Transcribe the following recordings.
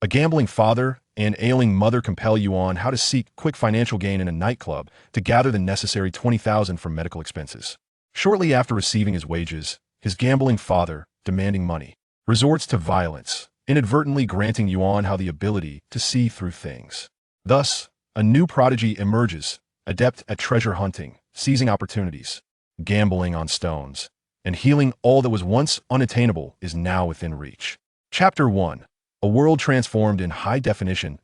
A gambling father and ailing mother compel Yuan how to seek quick financial gain in a nightclub to gather the necessary 20,000 from medical expenses. Shortly after receiving his wages, his gambling father, demanding money, resorts to violence, inadvertently granting Yuan how the ability to see through things. Thus, a new prodigy emerges, adept at treasure hunting, seizing opportunities, gambling on stones, and healing all that was once unattainable is now within reach. Chapter 1. A world transformed in high definition.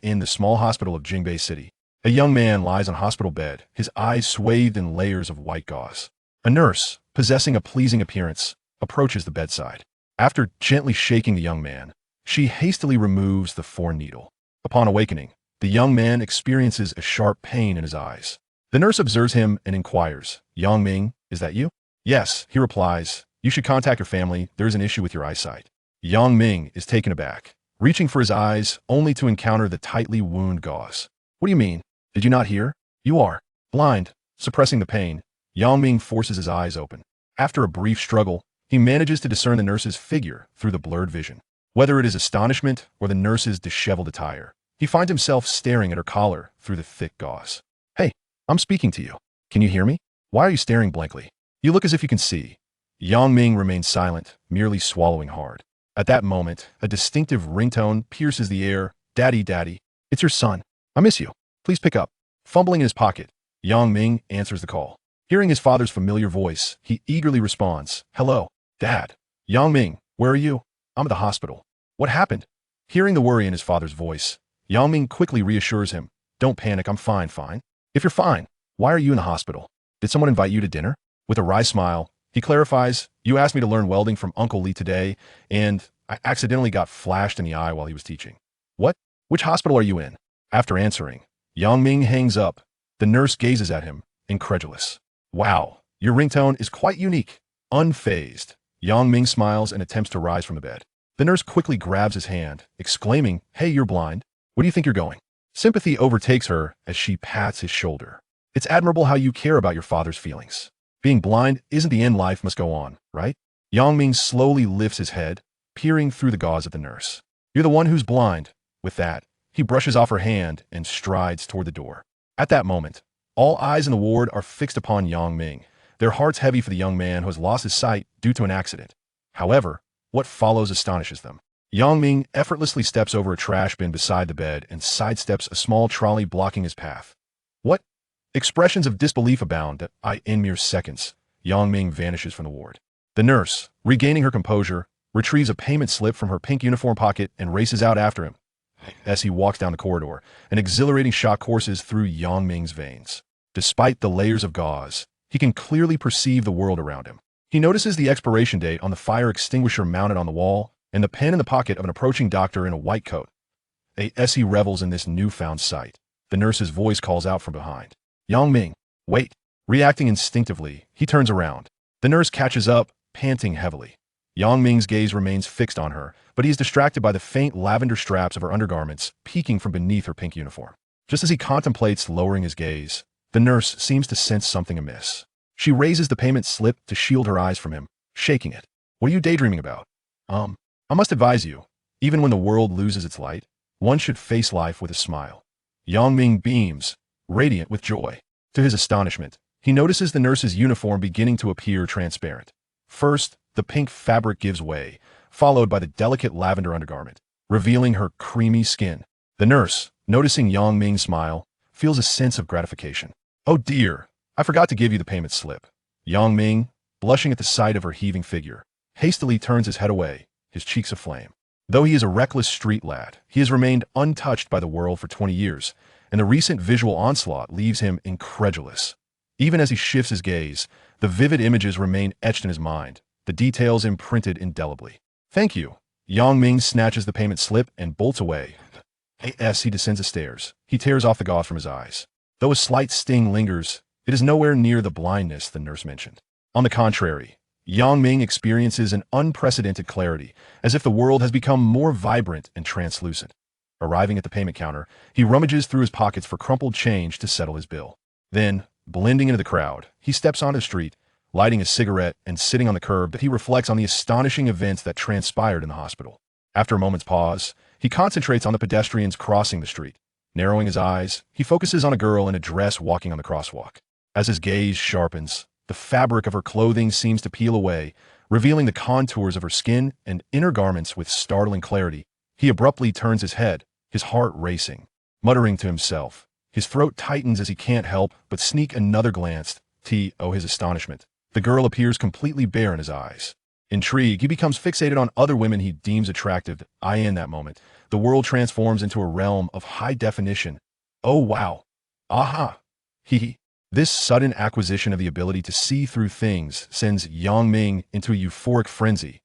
In the small hospital of Jingbei City, a young man lies on a hospital bed, his eyes swathed in layers of white gauze. A nurse, possessing a pleasing appearance, approaches the bedside. After gently shaking the young man, she hastily removes the needle. Upon awakening, the young man experiences a sharp pain in his eyes. The nurse observes him and inquires, "Young Ming, is that you?" "Yes," he replies. "You should contact your family. There is an issue with your eyesight." Yang Ming is taken aback, reaching for his eyes only to encounter the tightly wound gauze. "What do you mean? Did you not hear? You are blind." Suppressing the pain, Yang Ming forces his eyes open. After a brief struggle, he manages to discern the nurse's figure through the blurred vision. Whether it is astonishment or the nurse's disheveled attire, he finds himself staring at her collar through the thick gauze. "Hey, I'm speaking to you. Can you hear me? Why are you staring blankly? You look as if you can see." Yang Ming remains silent, merely swallowing hard. At that moment, a distinctive ringtone pierces the air. "Daddy, Daddy, it's your son. I miss you. Please pick up." Fumbling in his pocket, Yang Ming answers the call. Hearing his father's familiar voice, he eagerly responds, "Hello, Dad." "Yang Ming, where are you?" "I'm at the hospital." "What happened?" Hearing the worry in his father's voice, Yang Ming quickly reassures him, "Don't panic, I'm fine. If you're fine, why are you in the hospital? Did someone invite you to dinner?" With a wry smile, he clarifies, "You asked me to learn welding from Uncle Lee today, and I accidentally got flashed in the eye while he was teaching." "What? Which hospital are you in?" After answering, Yang Ming hangs up. The nurse gazes at him, incredulous. "Wow, your ringtone is quite unique." Unfazed, Yang Ming smiles and attempts to rise from the bed. The nurse quickly grabs his hand, exclaiming, "Hey, you're blind. Where do you think you're going?" Sympathy overtakes her as she pats his shoulder. "It's admirable how you care about your father's feelings. Being blind isn't the end, life must go on, right?" Yang Ming slowly lifts his head, peering through the gauze at the nurse. "You're the one who's blind." With that, he brushes off her hand and strides toward the door. At that moment, all eyes in the ward are fixed upon Yang Ming, their hearts heavy for the young man who has lost his sight due to an accident. However, what follows astonishes them. Yang Ming effortlessly steps over a trash bin beside the bed and sidesteps a small trolley blocking his path. "What?" Expressions of disbelief abound. In mere seconds, Yang Ming vanishes from the ward. The nurse, regaining her composure, retrieves a payment slip from her pink uniform pocket and races out after him. As he walks down the corridor, an exhilarating shock courses through Yang Ming's veins. Despite the layers of gauze, he can clearly perceive the world around him. He notices the expiration date on the fire extinguisher mounted on the wall and the pen in the pocket of an approaching doctor in a white coat. As he revels in this newfound sight, the nurse's voice calls out from behind. "Yang Ming, wait." Reacting instinctively, he turns around. The nurse catches up, panting heavily. Yang Ming's gaze remains fixed on her, but he is distracted by the faint lavender straps of her undergarments peeking from beneath her pink uniform. Just as he contemplates lowering his gaze, the nurse seems to sense something amiss. She raises the payment slip to shield her eyes from him, shaking it. "What are you daydreaming about?" I must advise you, even when the world loses its light, one should face life with a smile." Yang Ming beams, radiant with joy. To his astonishment, he notices the nurse's uniform beginning to appear transparent. First, the pink fabric gives way, followed by the delicate lavender undergarment, revealing her creamy skin. The nurse, noticing Yang Ming's smile, feels a sense of gratification. "Oh dear, I forgot to give you the payment slip." Yang Ming, blushing at the sight of her heaving figure, hastily turns his head away, his cheeks aflame. Though he is a reckless street lad, he has remained untouched by the world for 20 years, and the recent visual onslaught leaves him incredulous. Even as he shifts his gaze, the vivid images remain etched in his mind, the details imprinted indelibly. "Thank you." Yang Ming snatches the payment slip and bolts away. As he descends the stairs, he tears off the gauze from his eyes. Though a slight sting lingers, it is nowhere near the blindness the nurse mentioned. On the contrary, Yang Ming experiences an unprecedented clarity, as if the world has become more vibrant and translucent. Arriving at the payment counter, he rummages through his pockets for crumpled change to settle his bill. Then, blending into the crowd, he steps onto the street, lighting a cigarette and sitting on the curb that he reflects on the astonishing events that transpired in the hospital. After a moment's pause, He concentrates on the pedestrians crossing the street. Narrowing his eyes, he focuses on a girl in a dress walking on the crosswalk. As his gaze sharpens, the fabric of her clothing seems to peel away, revealing the contours of her skin and inner garments with startling clarity. He abruptly turns his head, his heart racing. Muttering to himself, his throat tightens as he can't help but sneak another glance. His astonishment. The girl appears completely bare in his eyes. Intrigued, he becomes fixated on other women he deems attractive. In that moment, the world transforms into a realm of high definition. Oh wow. Aha. Hee. This sudden acquisition of the ability to see through things sends Ming into a euphoric frenzy.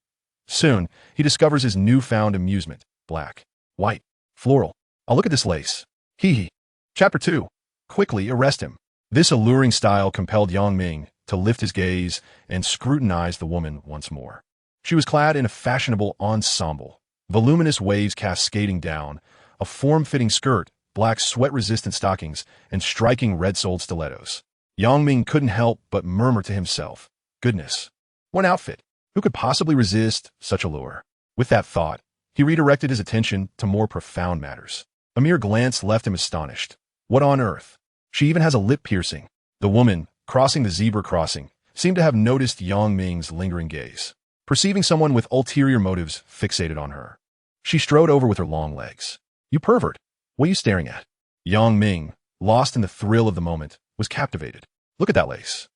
Soon, he discovers his newfound amusement. Black, white, floral. I'll look at this lace. Hee. Chapter 2. Quickly arrest him. This alluring style compelled Ming to lift his gaze and scrutinize the woman once more. She was clad in a fashionable ensemble, voluminous waves cascading down, a form-fitting skirt, black sweat-resistant stockings, and striking red-soled stilettos. Ming couldn't help but murmur to himself, goodness, what outfit! Who could possibly resist such a lure? With that thought, he redirected his attention to more profound matters. A mere glance left him astonished. What on earth? She even has a lip piercing. The woman, crossing the zebra crossing, seemed to have noticed Ming's lingering gaze. Perceiving someone with ulterior motives fixated on her, she strode over with her long legs. You pervert! What are you staring at? Ming, lost in the thrill of the moment, was captivated. Look at that lace.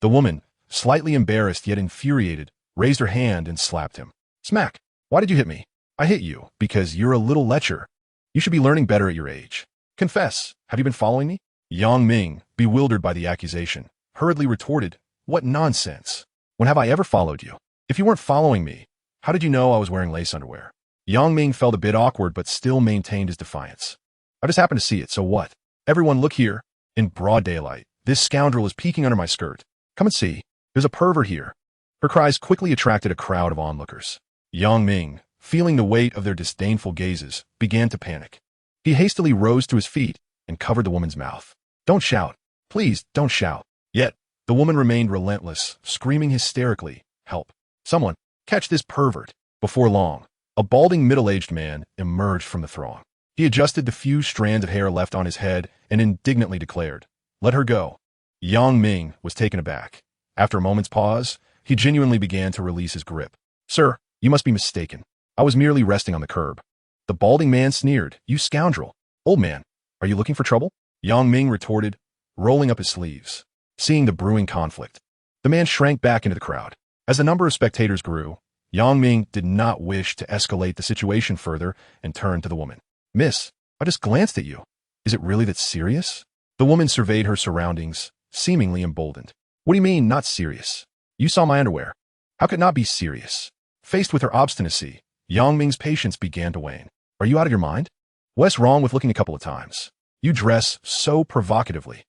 The woman, slightly embarrassed yet infuriated, raised her hand and slapped him. Smack! Why did you hit me? I hit you because you're a little lecher. You should be learning better at your age. Confess, have you been following me? Ming, bewildered by the accusation, hurriedly retorted, what nonsense. When have I ever followed you? If you weren't following me, how did you know I was wearing lace underwear? Ming felt a bit awkward but still maintained his defiance. I just happened to see it, so what? Everyone look here. In broad daylight, this scoundrel is peeking under my skirt. Come and see. There's a pervert here. Her cries quickly attracted a crowd of onlookers. Ming, feeling the weight of their disdainful gazes, began to panic. He hastily rose to his feet and covered the woman's mouth. Don't shout. Please, don't shout. Yet, the woman remained relentless, screaming hysterically, help. Someone, catch this pervert. Before long, a balding middle-aged man emerged from the throng. He adjusted the few strands of hair left on his head and indignantly declared, let her go. Ming was taken aback. After a moment's pause, he genuinely began to release his grip. Sir, you must be mistaken. I was merely resting on the curb. The balding man sneered, you scoundrel. Old man, are you looking for trouble? Ming retorted, rolling up his sleeves. Seeing the brewing conflict, the man shrank back into the crowd. As the number of spectators grew, Ming did not wish to escalate the situation further and turned to the woman. Miss, I just glanced at you. Is it really that serious? The woman surveyed her surroundings, seemingly emboldened. What do you mean, not serious? You saw my underwear. How could it not be serious? Faced with her obstinacy, Ming's patience began to wane. Are you out of your mind? What's wrong with looking a couple of times? You dress so provocatively.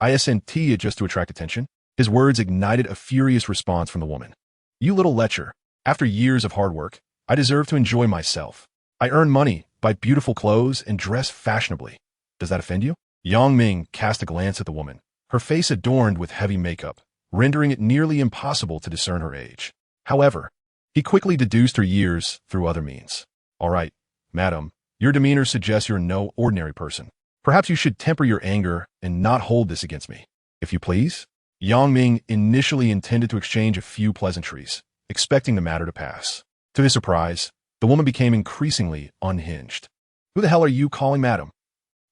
Isn't it just to attract attention? His words ignited a furious response from the woman. You little lecher. After years of hard work, I deserve to enjoy myself. I earn money, buy beautiful clothes, and dress fashionably. Does that offend you? Ming cast a glance at the woman, her face adorned with heavy makeup, rendering it nearly impossible to discern her age. However, he quickly deduced her years through other means. All right, madam, your demeanor suggests you're no ordinary person. Perhaps you should temper your anger and not hold this against me. If you please. Ming initially intended to exchange a few pleasantries, expecting the matter to pass. To his surprise, the woman became increasingly unhinged. Who the hell are you calling madam?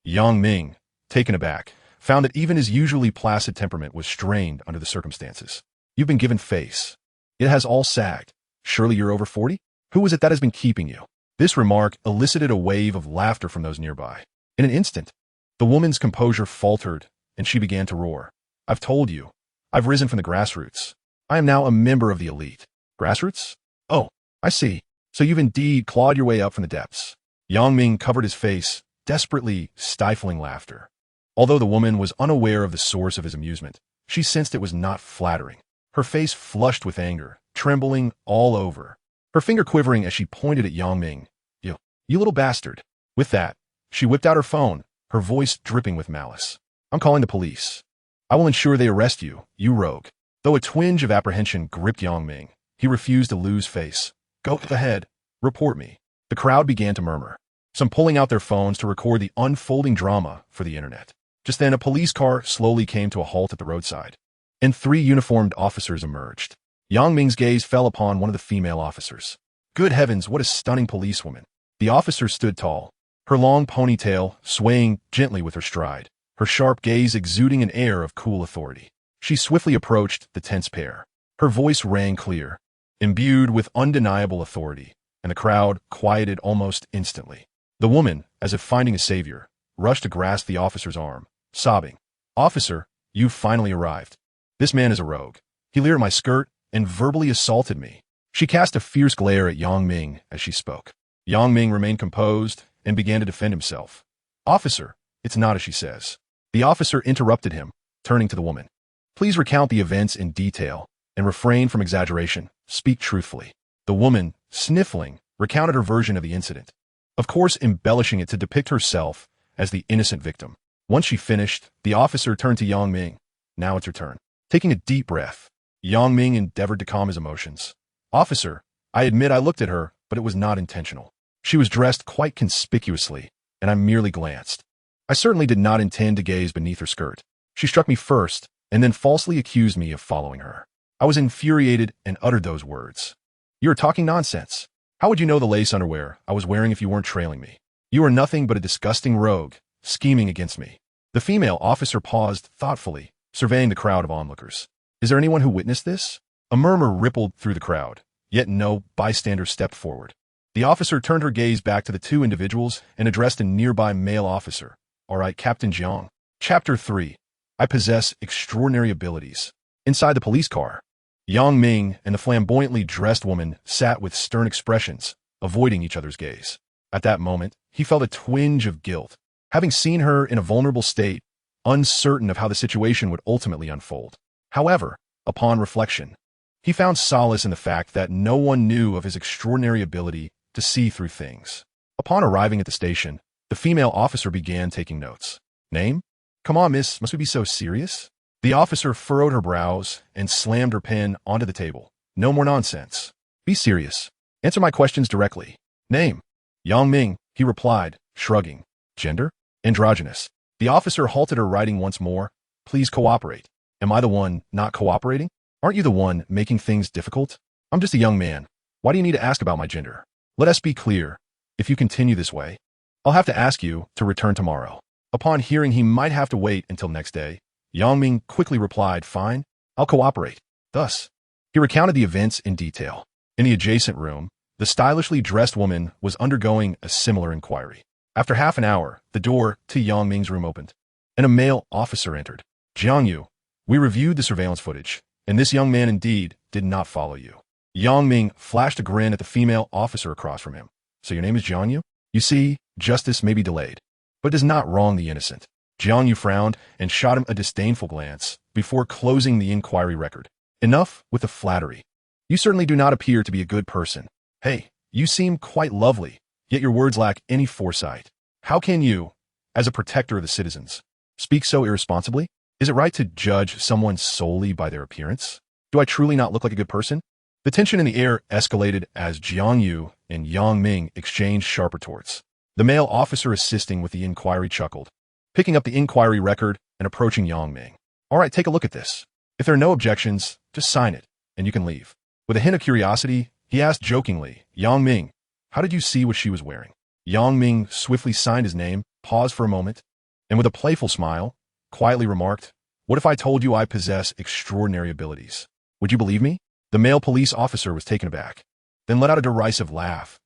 Ming, taken aback, found that even his usually placid temperament was strained under the circumstances. You've been given face. It has all sagged. Surely you're over 40? Who is it that has been keeping you? This remark elicited a wave of laughter from those nearby. In an instant, the woman's composure faltered, and she began to roar. I've told you. I've risen from the grassroots. I am now a member of the elite. Grassroots? Oh, I see. So you've indeed clawed your way up from the depths. Ming covered his face, desperately stifling laughter. Although the woman was unaware of the source of his amusement, she sensed it was not flattering. Her face flushed with anger, trembling all over. Her finger quivering as she pointed at Ming. You little bastard. With that, she whipped out her phone, her voice dripping with malice. I'm calling the police. I will ensure they arrest you, you rogue. Though a twinge of apprehension gripped Ming, he refused to lose face. Go ahead. Report me. The crowd began to murmur, some pulling out their phones to record the unfolding drama for the internet. Just then, a police car slowly came to a halt at the roadside, and 3 uniformed officers emerged. Yang Ming's gaze fell upon one of the female officers. Good heavens, what a stunning policewoman. The officer stood tall, her long ponytail swaying gently with her stride, her sharp gaze exuding an air of cool authority. She swiftly approached the tense pair. Her voice rang clear, imbued with undeniable authority, and the crowd quieted almost instantly. The woman, as if finding a savior, rushed to grasp the officer's arm, sobbing, "Officer, you've finally arrived. This man is a rogue. He leered at my skirt and verbally assaulted me." She cast a fierce glare at Yang Ming as she spoke. Yang Ming remained composed and began to defend himself. "Officer, it's not as she says." The officer interrupted him, turning to the woman. "Please recount the events in detail and refrain from exaggeration. Speak truthfully." The woman, sniffling, recounted her version of the incident, of course embellishing it to depict herself as the innocent victim. Once she finished, the officer turned to Yang Ming. "Now it's her turn." Taking a deep breath, Yang Ming endeavored to calm his emotions. "Officer, I admit I looked at her, but it was not intentional. She was dressed quite conspicuously, and I merely glanced. I certainly did not intend to gaze beneath her skirt. She struck me first, and then falsely accused me of following her. I was infuriated and uttered those words. 'You are talking nonsense. How would you know the lace underwear I was wearing if you weren't trailing me? You are nothing but a disgusting rogue, scheming against me.'" The female officer paused thoughtfully, surveying the crowd of onlookers. "Is there anyone who witnessed this?" A murmur rippled through the crowd, yet no bystander stepped forward. The officer turned her gaze back to the 2 individuals and addressed a nearby male officer. "All right, Captain Jiang." Chapter 3. I possess extraordinary abilities. Inside the police car, Yang Ming and the flamboyantly dressed woman sat with stern expressions, avoiding each other's gaze. At that moment, he felt a twinge of guilt, having seen her in a vulnerable state, uncertain of how the situation would ultimately unfold. However, upon reflection, he found solace in the fact that no one knew of his extraordinary ability to see through things. Upon arriving at the station, the female officer began taking notes. "Name? Come on, miss, must we be so serious?" The officer furrowed her brows and slammed her pen onto the table. "No more nonsense. Be serious. Answer my questions directly. Name?" "Yang Ming," he replied, shrugging. "Gender?" "Androgynous." The officer halted her writing once more. "Please cooperate." "Am I the one not cooperating? Aren't you the one making things difficult?" "I'm just a young man. Why do you need to ask about my gender? Let us be clear. If you continue this way, I'll have to ask you to return tomorrow." Upon hearing he might have to wait until next day, Yang Ming quickly replied, "Fine, I'll cooperate." Thus, he recounted the events in detail. In the adjacent room, the stylishly dressed woman was undergoing a similar inquiry. After half an hour, the door to Yang Ming's room opened, and a male officer entered. "Jiang Yu, we reviewed the surveillance footage, and this young man indeed did not follow you." Yang Ming flashed a grin at the female officer across from him. "So your name is Jiang Yu? You see, justice may be delayed, but does not wrong the innocent." Jiang Yu frowned and shot him a disdainful glance before closing the inquiry record. "Enough with the flattery. You certainly do not appear to be a good person. Hey, you seem quite lovely, yet your words lack any foresight. How can you, as a protector of the citizens, speak so irresponsibly? Is it right to judge someone solely by their appearance? Do I truly not look like a good person?" The tension in the air escalated as Jiang Yu and Yang Ming exchanged sharp retorts. The male officer assisting with the inquiry chuckled, picking up the inquiry record and approaching Yang Ming. "All right, take a look at this. If there are no objections, just sign it, and you can leave." With a hint of curiosity, he asked jokingly, "Yang Ming, how did you see what she was wearing?" Yang Ming swiftly signed his name, paused for a moment, and with a playful smile, quietly remarked, "What if I told you I possess extraordinary abilities? Would you believe me?" The male police officer was taken aback, then let out a derisive laugh.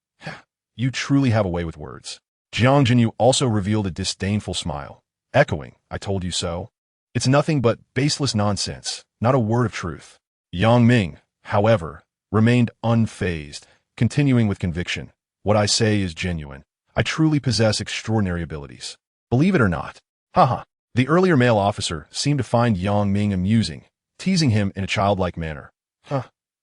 "You truly have a way with words." Jiang Jinyu also revealed a disdainful smile, echoing, "I told you so." "It's nothing but baseless nonsense, not a word of truth." Yang Ming, however, remained unfazed, continuing with conviction, "What I say is genuine. I truly possess extraordinary abilities. Believe it or not." Haha. The earlier male officer seemed to find Yang Ming amusing, teasing him in a childlike manner.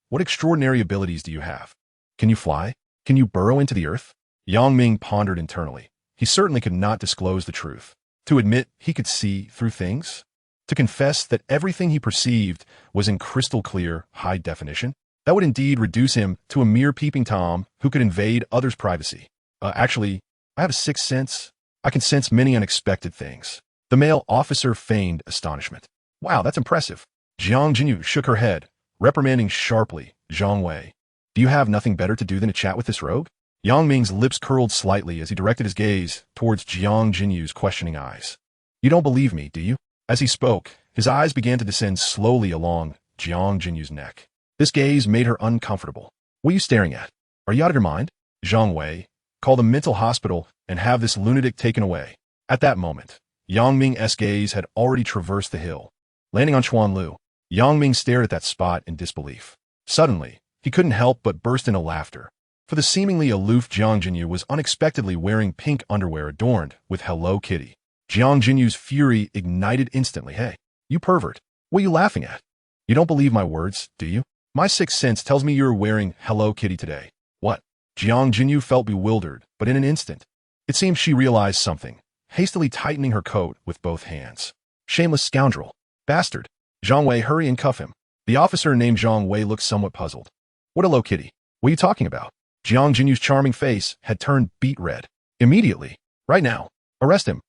What extraordinary abilities do you have? Can you fly? Can you burrow into the earth?" Yang Ming pondered internally. He certainly could not disclose the truth. To admit he could see through things? To confess that everything he perceived was in crystal clear, high definition? That would indeed reduce him to a mere peeping Tom who could invade others' privacy. Actually, I have a sixth sense. I can sense many unexpected things. The male officer feigned astonishment. Wow, that's impressive. Jiang Jinyu shook her head, reprimanding sharply Zhang Wei. Do you have nothing better to do than to chat with this rogue? Yang Ming's lips curled slightly as he directed his gaze towards Jiang Jinyu's questioning eyes. You don't believe me, do you? As he spoke, his eyes began to descend slowly along Jiang Jinyu's neck. This gaze made her uncomfortable. What are you staring at? Are you out of your mind? Zhang Wei, call the mental hospital and have this lunatic taken away. At that moment, Yang Ming's gaze had already traversed the hill. Landing on Xuanlu, Yang Ming stared at that spot in disbelief. Suddenly, he couldn't help but burst into laughter. For the seemingly aloof Jiang Jinyu was unexpectedly wearing pink underwear adorned with Hello Kitty. Jiang Jinyu's fury ignited instantly. Hey, you pervert. What are you laughing at? You don't believe my words, do you? My sixth sense tells me you're wearing Hello Kitty today. What? Jiang Jinyu felt bewildered, but in an instant, it seemed she realized something, hastily tightening her coat with both hands. Shameless scoundrel. Bastard. Zhang Wei, hurry and cuff him. The officer named Zhang Wei looked somewhat puzzled. What Hello Kitty? What are you talking about? Jiang Jinyu's charming face had turned beet red. Immediately. Right now. Arrest him.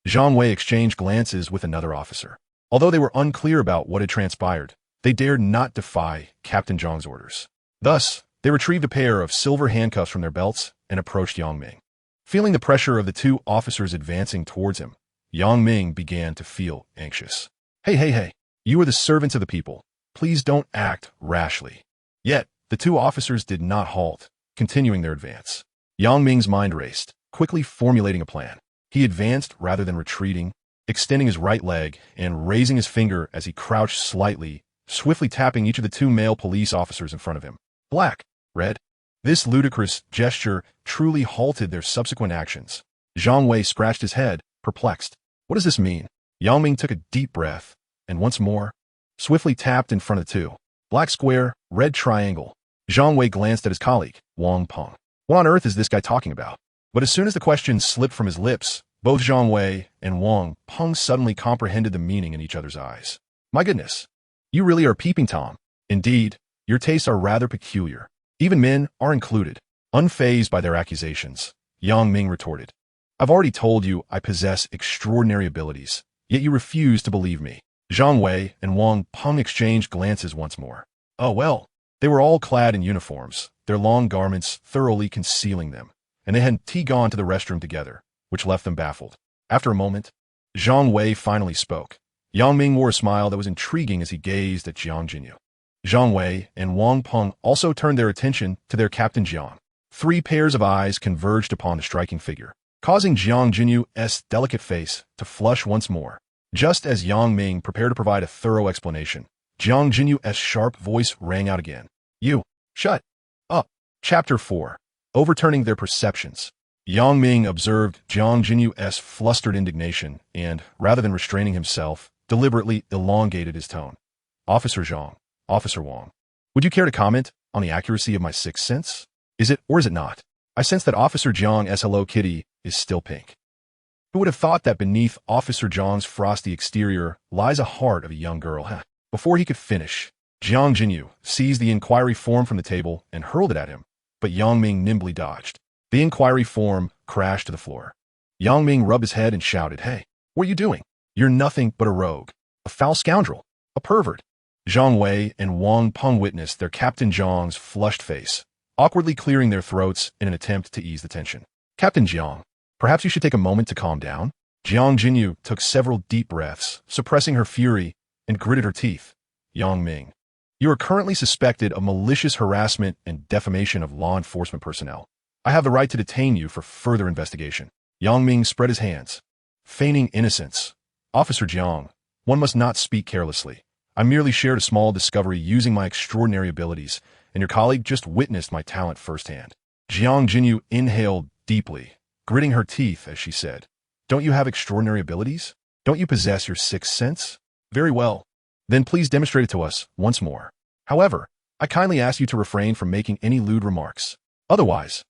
Zhang Wei exchanged glances with another officer. Although they were unclear about what had transpired, they dared not defy Captain Zhang's orders. Thus, they retrieved a pair of silver handcuffs from their belts and approached Yang Ming. Feeling the pressure of the two officers advancing towards him, Yang Ming began to feel anxious. Hey. You are the servants of the people. Please don't act rashly. Yet, the two officers did not halt, continuing their advance. Yang Ming's mind raced, quickly formulating a plan. He advanced rather than retreating, extending his right leg and raising his finger as he crouched slightly, swiftly tapping each of the two male police officers in front of him. Black, red. This ludicrous gesture truly halted their subsequent actions. Zhang Wei scratched his head, perplexed. What does this mean? Yang Ming took a deep breath, and once more, swiftly tapped in front of the two. Black square, red triangle. Zhang Wei glanced at his colleague, Wang Peng. What on earth is this guy talking about? But as soon as the question slipped from his lips, both Zhang Wei and Wang Peng suddenly comprehended the meaning in each other's eyes. My goodness, you really are peeping Tom. Indeed, your tastes are rather peculiar. Even men are included. Unfazed by their accusations, Yang Ming retorted. I've already told you I possess extraordinary abilities, yet you refuse to believe me. Zhang Wei and Wang Peng exchanged glances once more. Oh well, they were all clad in uniforms, their long garments thoroughly concealing them, and they had gone to the restroom together, which left them baffled. After a moment, Zhang Wei finally spoke. Yang Ming wore a smile that was intriguing as he gazed at Jiang Jinyu. Zhang Wei and Wang Peng also turned their attention to their Captain Jiang. 3 pairs of eyes converged upon the striking figure, causing Jiang Jinyu's delicate face to flush once more. Just as Yang Ming prepared to provide a thorough explanation, Jiang Jinyu's sharp voice rang out again. You, shut up. Chapter 4. Overturning their perceptions. Yang Ming observed Jiang Jinyu's flustered indignation and, rather than restraining himself, deliberately elongated his tone. Officer Zhang, Officer Wang, would you care to comment on the accuracy of my sixth sense? Is it or is it not? I sense that Officer Jiang's Hello Kitty is still pink. Who would have thought that beneath Officer Zhang's frosty exterior lies a heart of a young girl? Before he could finish, Jiang Jinyu seized the inquiry form from the table and hurled it at him, but Yang Ming nimbly dodged. The inquiry form crashed to the floor. Yang Ming rubbed his head and shouted, Hey, what are you doing? You're nothing but a rogue, a foul scoundrel, a pervert. Zhang Wei and Wang Peng witnessed their Captain Zhang's flushed face, awkwardly clearing their throats in an attempt to ease the tension. Captain Jiang, perhaps you should take a moment to calm down. Jiang Jinyu took several deep breaths, suppressing her fury, and gritted her teeth. Yang Ming, you are currently suspected of malicious harassment and defamation of law enforcement personnel. I have the right to detain you for further investigation. Yang Ming spread his hands, feigning innocence. Officer Jiang, one must not speak carelessly. I merely shared a small discovery using my extraordinary abilities, and your colleague just witnessed my talent firsthand. Jiang Jinyu inhaled deeply, gritting her teeth as she said, Don't you have extraordinary abilities? Don't you possess your sixth sense? Very well. Then please demonstrate it to us once more. However, I kindly ask you to refrain from making any lewd remarks. Otherwise,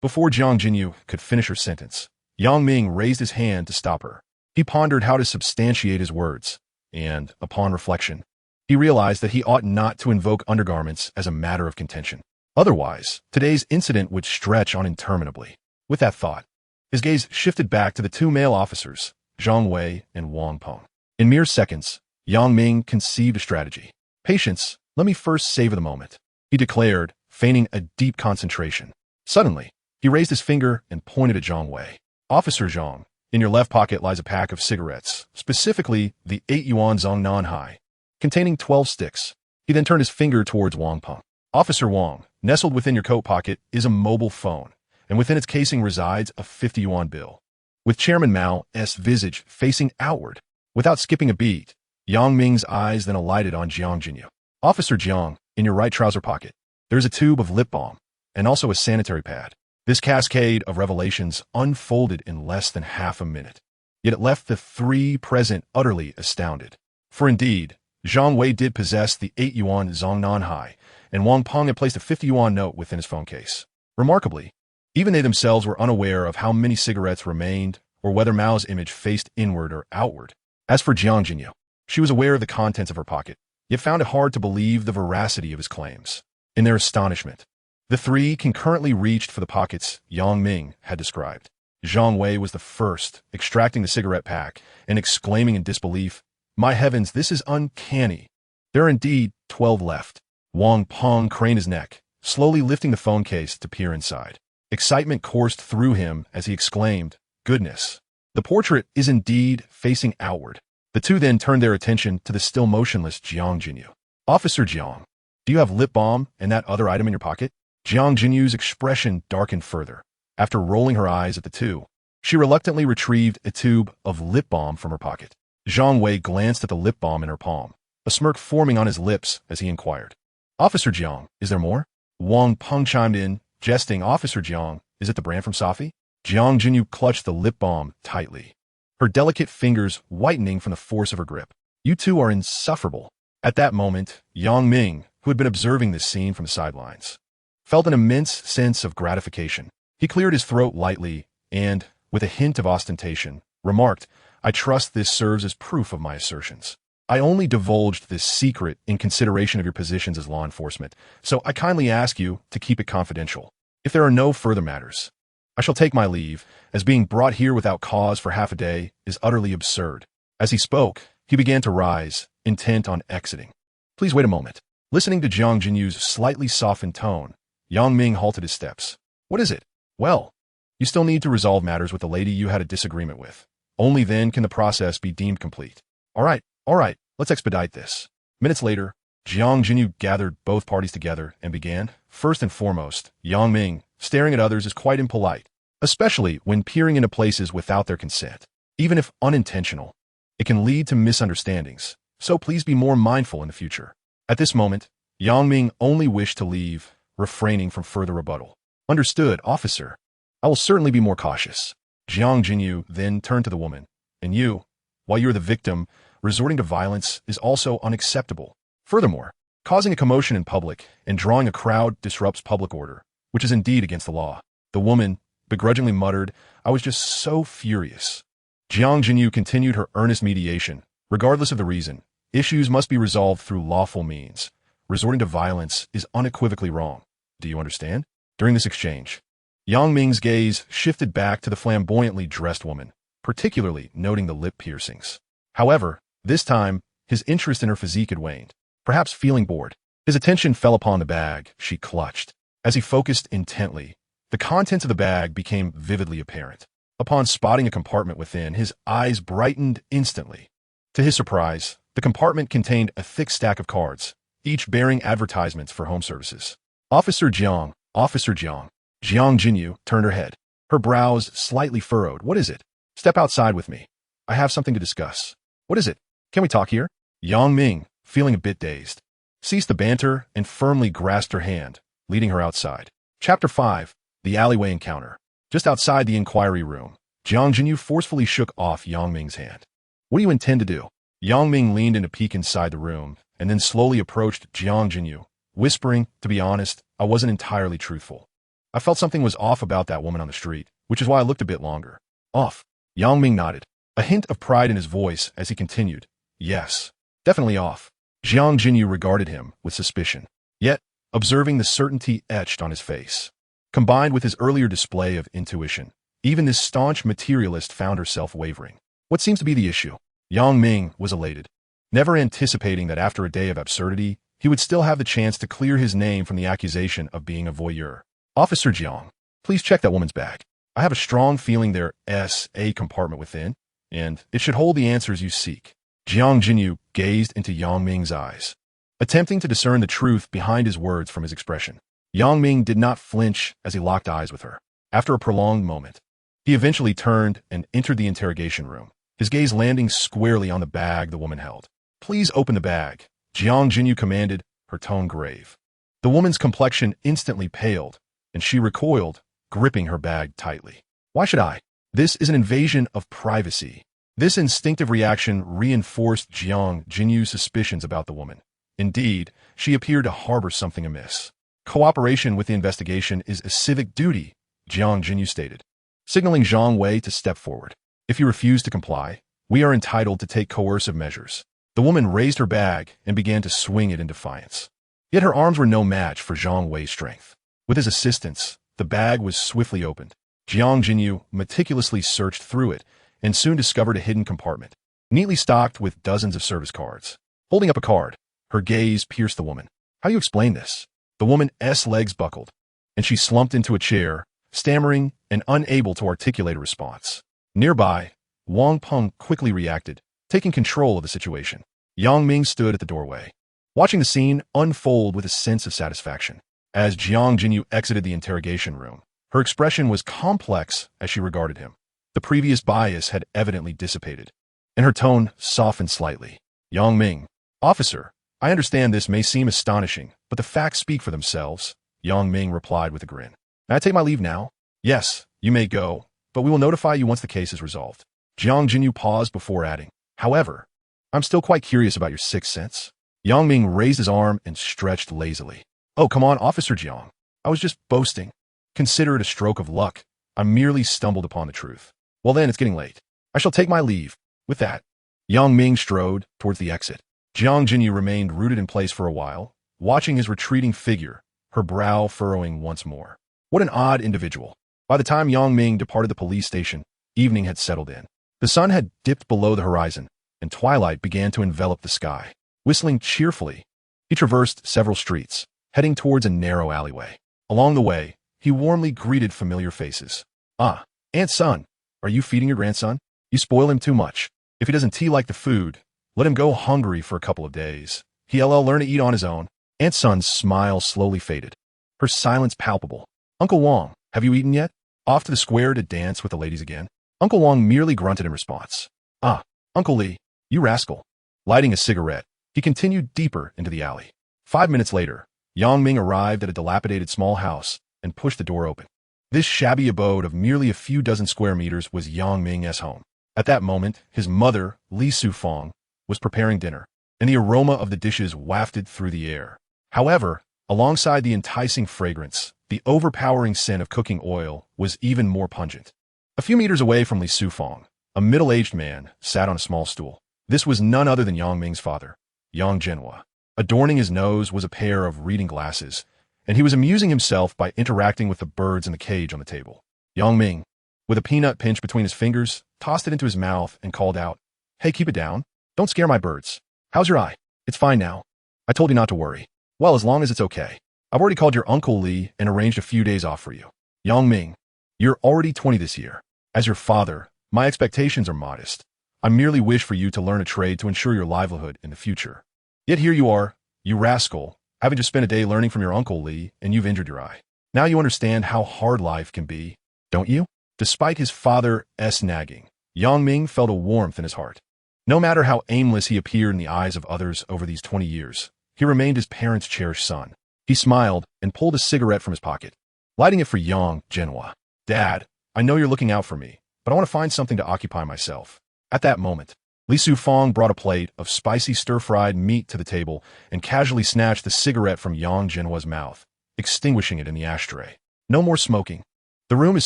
before Jiang Jinyu could finish her sentence, Yang Ming raised his hand to stop her. He pondered how to substantiate his words, and, upon reflection, he realized that he ought not to invoke undergarments as a matter of contention. Otherwise, today's incident would stretch on interminably. With that thought, his gaze shifted back to the two male officers, Zhang Wei and Wang Peng. In mere seconds, Yang Ming conceived a strategy. Patience, let me first savor the moment, he declared, feigning a deep concentration. Suddenly, he raised his finger and pointed at Zhang Wei. Officer Zhang, in your left pocket lies a pack of cigarettes, specifically the 8 yuan Zhongnan Hai, containing 12 sticks. He then turned his finger towards Wang Peng. Officer Wang, nestled within your coat pocket is a mobile phone, and within its casing resides a 50 yuan bill. With Chairman Mao's visage facing outward, without skipping a beat, Yang Ming's eyes then alighted on Jiang Jinyu. Officer Jiang, in your right trouser pocket, there's a tube of lip balm, and also a sanitary pad. This cascade of revelations unfolded in less than half a minute. Yet it left the three present utterly astounded. For indeed, Zhang Wei did possess the 8 yuan Zhongnan Hai, and Wang Peng had placed a 50 yuan note within his phone case. Remarkably, even they themselves were unaware of how many cigarettes remained, or whether Mao's image faced inward or outward. As for Jiang Jinyu, she was aware of the contents of her pocket, yet found it hard to believe the veracity of his claims. In their astonishment, the three concurrently reached for the pockets Yang Ming had described. Zhang Wei was the first, extracting the cigarette pack and exclaiming in disbelief, "My heavens, this is uncanny. There are indeed 12 left." Wang Peng craned his neck, slowly lifting the phone case to peer inside. Excitement coursed through him as he exclaimed, "Goodness! The portrait is indeed facing outward." The two then turned their attention to the still motionless Jiang Jinyu. "Officer Jiang, do you have lip balm and that other item in your pocket?" Jiang Jinyu's expression darkened further. After rolling her eyes at the two, she reluctantly retrieved a tube of lip balm from her pocket. Zhang Wei glanced at the lip balm in her palm, a smirk forming on his lips as he inquired, "Officer Jiang, is there more?" Wang Peng chimed in, jesting, "Officer Jiang, is it the brand from Safi?" Jiang Jinyu clutched the lip balm tightly, her delicate fingers whitening from the force of her grip. "You two are insufferable." At that moment, Yang Ming, who had been observing this scene from the sidelines, felt an immense sense of gratification. He cleared his throat lightly and, with a hint of ostentation, remarked, "I trust this serves as proof of my assertions. I only divulged this secret in consideration of your positions as law enforcement, so I kindly ask you to keep it confidential. If there are no further matters, I shall take my leave, as being brought here without cause for half a day is utterly absurd." As he spoke, he began to rise, intent on exiting. "Please wait a moment." Listening to Jiang Jinyu's slightly softened tone, Yang Ming halted his steps. "What is it?" "Well, you still need to resolve matters with the lady you had a disagreement with. Only then can the process be deemed complete." All right, let's expedite this." Minutes later, Jiang Jinyu gathered both parties together and began, "First and foremost, Yang Ming, staring at others is quite impolite, especially when peering into places without their consent. Even if unintentional, it can lead to misunderstandings, so please be more mindful in the future." At this moment, Yang Ming only wished to leave, refraining from further rebuttal. "Understood, officer. I will certainly be more cautious." Jiang Jinyu then turned to the woman. "And you, while you're the victim, resorting to violence is also unacceptable. Furthermore, causing a commotion in public and drawing a crowd disrupts public order, which is indeed against the law." The woman begrudgingly muttered, "I was just so furious." Jiang Jinyu continued her earnest mediation. "Regardless of the reason, issues must be resolved through lawful means. Resorting to violence is unequivocally wrong. Do you understand?" During this exchange, Yang Ming's gaze shifted back to the flamboyantly dressed woman, particularly noting the lip piercings. However, this time, his interest in her physique had waned. Perhaps feeling bored, his attention fell upon the bag she clutched. As he focused intently, the contents of the bag became vividly apparent. Upon spotting a compartment within, his eyes brightened instantly. To his surprise, the compartment contained a thick stack of cards, each bearing advertisements for home services. "Officer Jiang, Officer Jiang." Jiang Jinyu turned her head, her brows slightly furrowed. "What is it?" "Step outside with me. I have something to discuss." "What is it? Can we talk here?" Yang Ming, feeling a bit dazed, ceased the banter and firmly grasped her hand, leading her outside. Chapter 5, The Alleyway Encounter. Just outside the inquiry room, Jiang Jinyu forcefully shook off Yang Ming's hand. "What do you intend to do?" Yang Ming leaned in to peek inside the room, and then slowly approached Jiang Jinyu, whispering, "To be honest, I wasn't entirely truthful. I felt something was off about that woman on the street, which is why I looked a bit longer." "Off?" Yang Ming nodded, a hint of pride in his voice as he continued, "Yes, definitely off." Jiang Jinyu regarded him with suspicion, yet observing the certainty etched on his face, Combined with his earlier display of intuition, even this staunch materialist found herself wavering. What seems to be the issue? Yang Ming was elated, never anticipating that after a day of absurdity, he would still have the chance to clear his name from the accusation of being a voyeur. Officer Jiang, please check that woman's bag. I have a strong feeling there's a compartment within, and it should hold the answers you seek. Jiang Jinyu gazed into Yang Ming's eyes, attempting to discern the truth behind his words from his expression. Yang Ming did not flinch as he locked eyes with her. After a prolonged moment, he eventually turned and entered the interrogation room, his gaze landing squarely on the bag the woman held. Please open the bag, Jiang Jinyu commanded, her tone grave. The woman's complexion instantly paled, and she recoiled, gripping her bag tightly. Why should I? This is an invasion of privacy. This instinctive reaction reinforced Jiang Jinyu's suspicions about the woman. Indeed, she appeared to harbor something amiss. Cooperation with the investigation is a civic duty, Jiang Jinyu stated, signaling Zhang Wei to step forward. If you refuse to comply, we are entitled to take coercive measures. The woman raised her bag and began to swing it in defiance. Yet her arms were no match for Zhang Wei's strength. With his assistance, the bag was swiftly opened. Jiang Jinyu meticulously searched through it and soon discovered a hidden compartment, neatly stocked with dozens of service cards. Holding up a card, her gaze pierced the woman. How do you explain this? The woman's legs buckled, and she slumped into a chair, stammering and unable to articulate a response. Nearby, Wang Peng quickly reacted, taking control of the situation. Yang Ming stood at the doorway, watching the scene unfold with a sense of satisfaction. As Jiang Jinyu exited the interrogation room, her expression was complex as she regarded him. The previous bias had evidently dissipated, and her tone softened slightly. Yang Ming, officer, I understand this may seem astonishing, but the facts speak for themselves, Yang Ming replied with a grin. May I take my leave now? Yes, you may go, but we will notify you once the case is resolved. Jiang Jinyu paused before adding, however, I'm still quite curious about your sixth sense. Yang Ming raised his arm and stretched lazily. Oh, come on, Officer Jiang. I was just boasting. Consider it a stroke of luck. I merely stumbled upon the truth. Well then, it's getting late. I shall take my leave. With that, Yang Ming strode towards the exit. Jiang Jinyu remained rooted in place for a while, watching his retreating figure, her brow furrowing once more. What an odd individual. By the time Yang Ming departed the police station, evening had settled in. The sun had dipped below the horizon, and twilight began to envelop the sky. Whistling cheerfully, he traversed several streets, heading towards a narrow alleyway. Along the way, he warmly greeted familiar faces. Ah, Aunt Son, are you feeding your grandson? You spoil him too much. If he doesn't like the food, let him go hungry for a couple of days. He'll learn to eat on his own. Aunt Son's smile slowly faded, her silence palpable. Uncle Wong, have you eaten yet? Off to the square to dance with the ladies again? Uncle Wong merely grunted in response. Ah, Uncle Lee, you rascal. Lighting a cigarette, he continued deeper into the alley. 5 minutes later, Yang Ming arrived at a dilapidated small house and pushed the door open. This shabby abode of merely a few dozen square meters was Yang Ming's home. At that moment, his mother, Li Sufang, was preparing dinner, and the aroma of the dishes wafted through the air. However, alongside the enticing fragrance, the overpowering scent of cooking oil was even more pungent. A few meters away from Li Sufang, a middle-aged man sat on a small stool. This was none other than Yang Ming's father, Yang Zhenhua. Adorning his nose was a pair of reading glasses, and he was amusing himself by interacting with the birds in the cage on the table. Yang Ming, with a peanut pinched between his fingers, tossed it into his mouth and called out, Hey, keep it down. Don't scare my birds. How's your eye? It's fine now. I told you not to worry. Well, as long as it's okay. I've already called your Uncle Lee and arranged a few days off for you. Yang Ming, you're already 20 this year. As your father, my expectations are modest. I merely wish for you to learn a trade to ensure your livelihood in the future. Yet here you are, you rascal, having just spent a day learning from your Uncle Lee, and you've injured your eye. Now you understand how hard life can be, don't you? Despite his father's nagging, Yang Ming felt a warmth in his heart. No matter how aimless he appeared in the eyes of others over these 20 years, he remained his parents' cherished son. He smiled and pulled a cigarette from his pocket, lighting it for Yang Zhenhua. Dad, I know you're looking out for me, but I want to find something to occupy myself. At that moment, Li Sufang brought a plate of spicy stir-fried meat to the table and casually snatched the cigarette from Yang Zhenhua's mouth, extinguishing it in the ashtray. No more smoking. The room is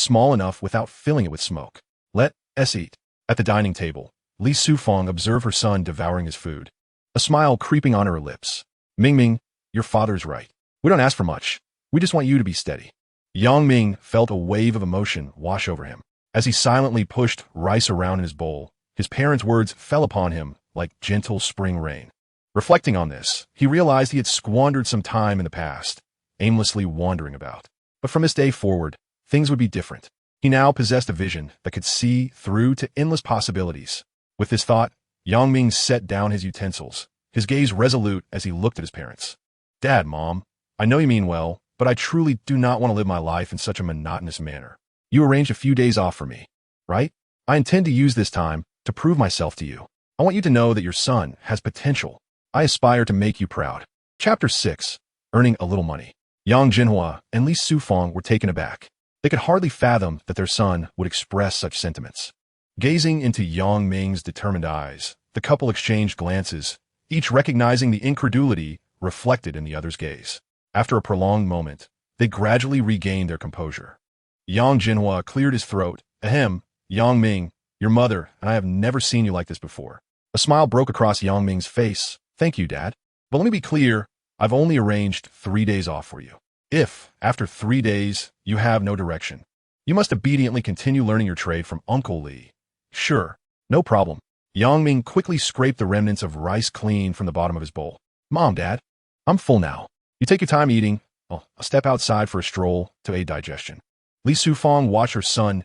small enough without filling it with smoke. Let's eat. At the dining table, Li Sufang observed her son devouring his food, a smile creeping on her lips. Ming, your father's right. We don't ask for much. We just want you to be steady. Yang Ming felt a wave of emotion wash over him. As he silently pushed rice around in his bowl, his parents' words fell upon him like gentle spring rain. Reflecting on this, he realized he had squandered some time in the past, aimlessly wandering about. But from this day forward, things would be different. He now possessed a vision that could see through to endless possibilities. With this thought, Yang Ming set down his utensils, his gaze resolute as he looked at his parents. Dad, Mom, I know you mean well, but I truly do not want to live my life in such a monotonous manner. You arranged a few days off for me, right? I intend to use this time to prove myself to you. I want you to know that your son has potential. I aspire to make you proud. Chapter 6. Earning a Little Money. Yang Jinhua and Li Sufang were taken aback. They could hardly fathom that their son would express such sentiments. Gazing into Yang Ming's determined eyes, the couple exchanged glances, each recognizing the incredulity reflected in the other's gaze. After a prolonged moment, they gradually regained their composure. Yang Jinhua cleared his throat. Ahem, Yang Ming, your mother and I have never seen you like this before. A smile broke across Yang Ming's face. Thank you, Dad. But let me be clear, I've only arranged 3 days off for you. If, after 3 days, you have no direction, you must obediently continue learning your trade from Uncle Li. Sure, no problem. Yang Ming quickly scraped the remnants of rice clean from the bottom of his bowl. Mom, Dad, I'm full now. You take your time eating. I'll step outside for a stroll to aid digestion. Li Sufang watched her son's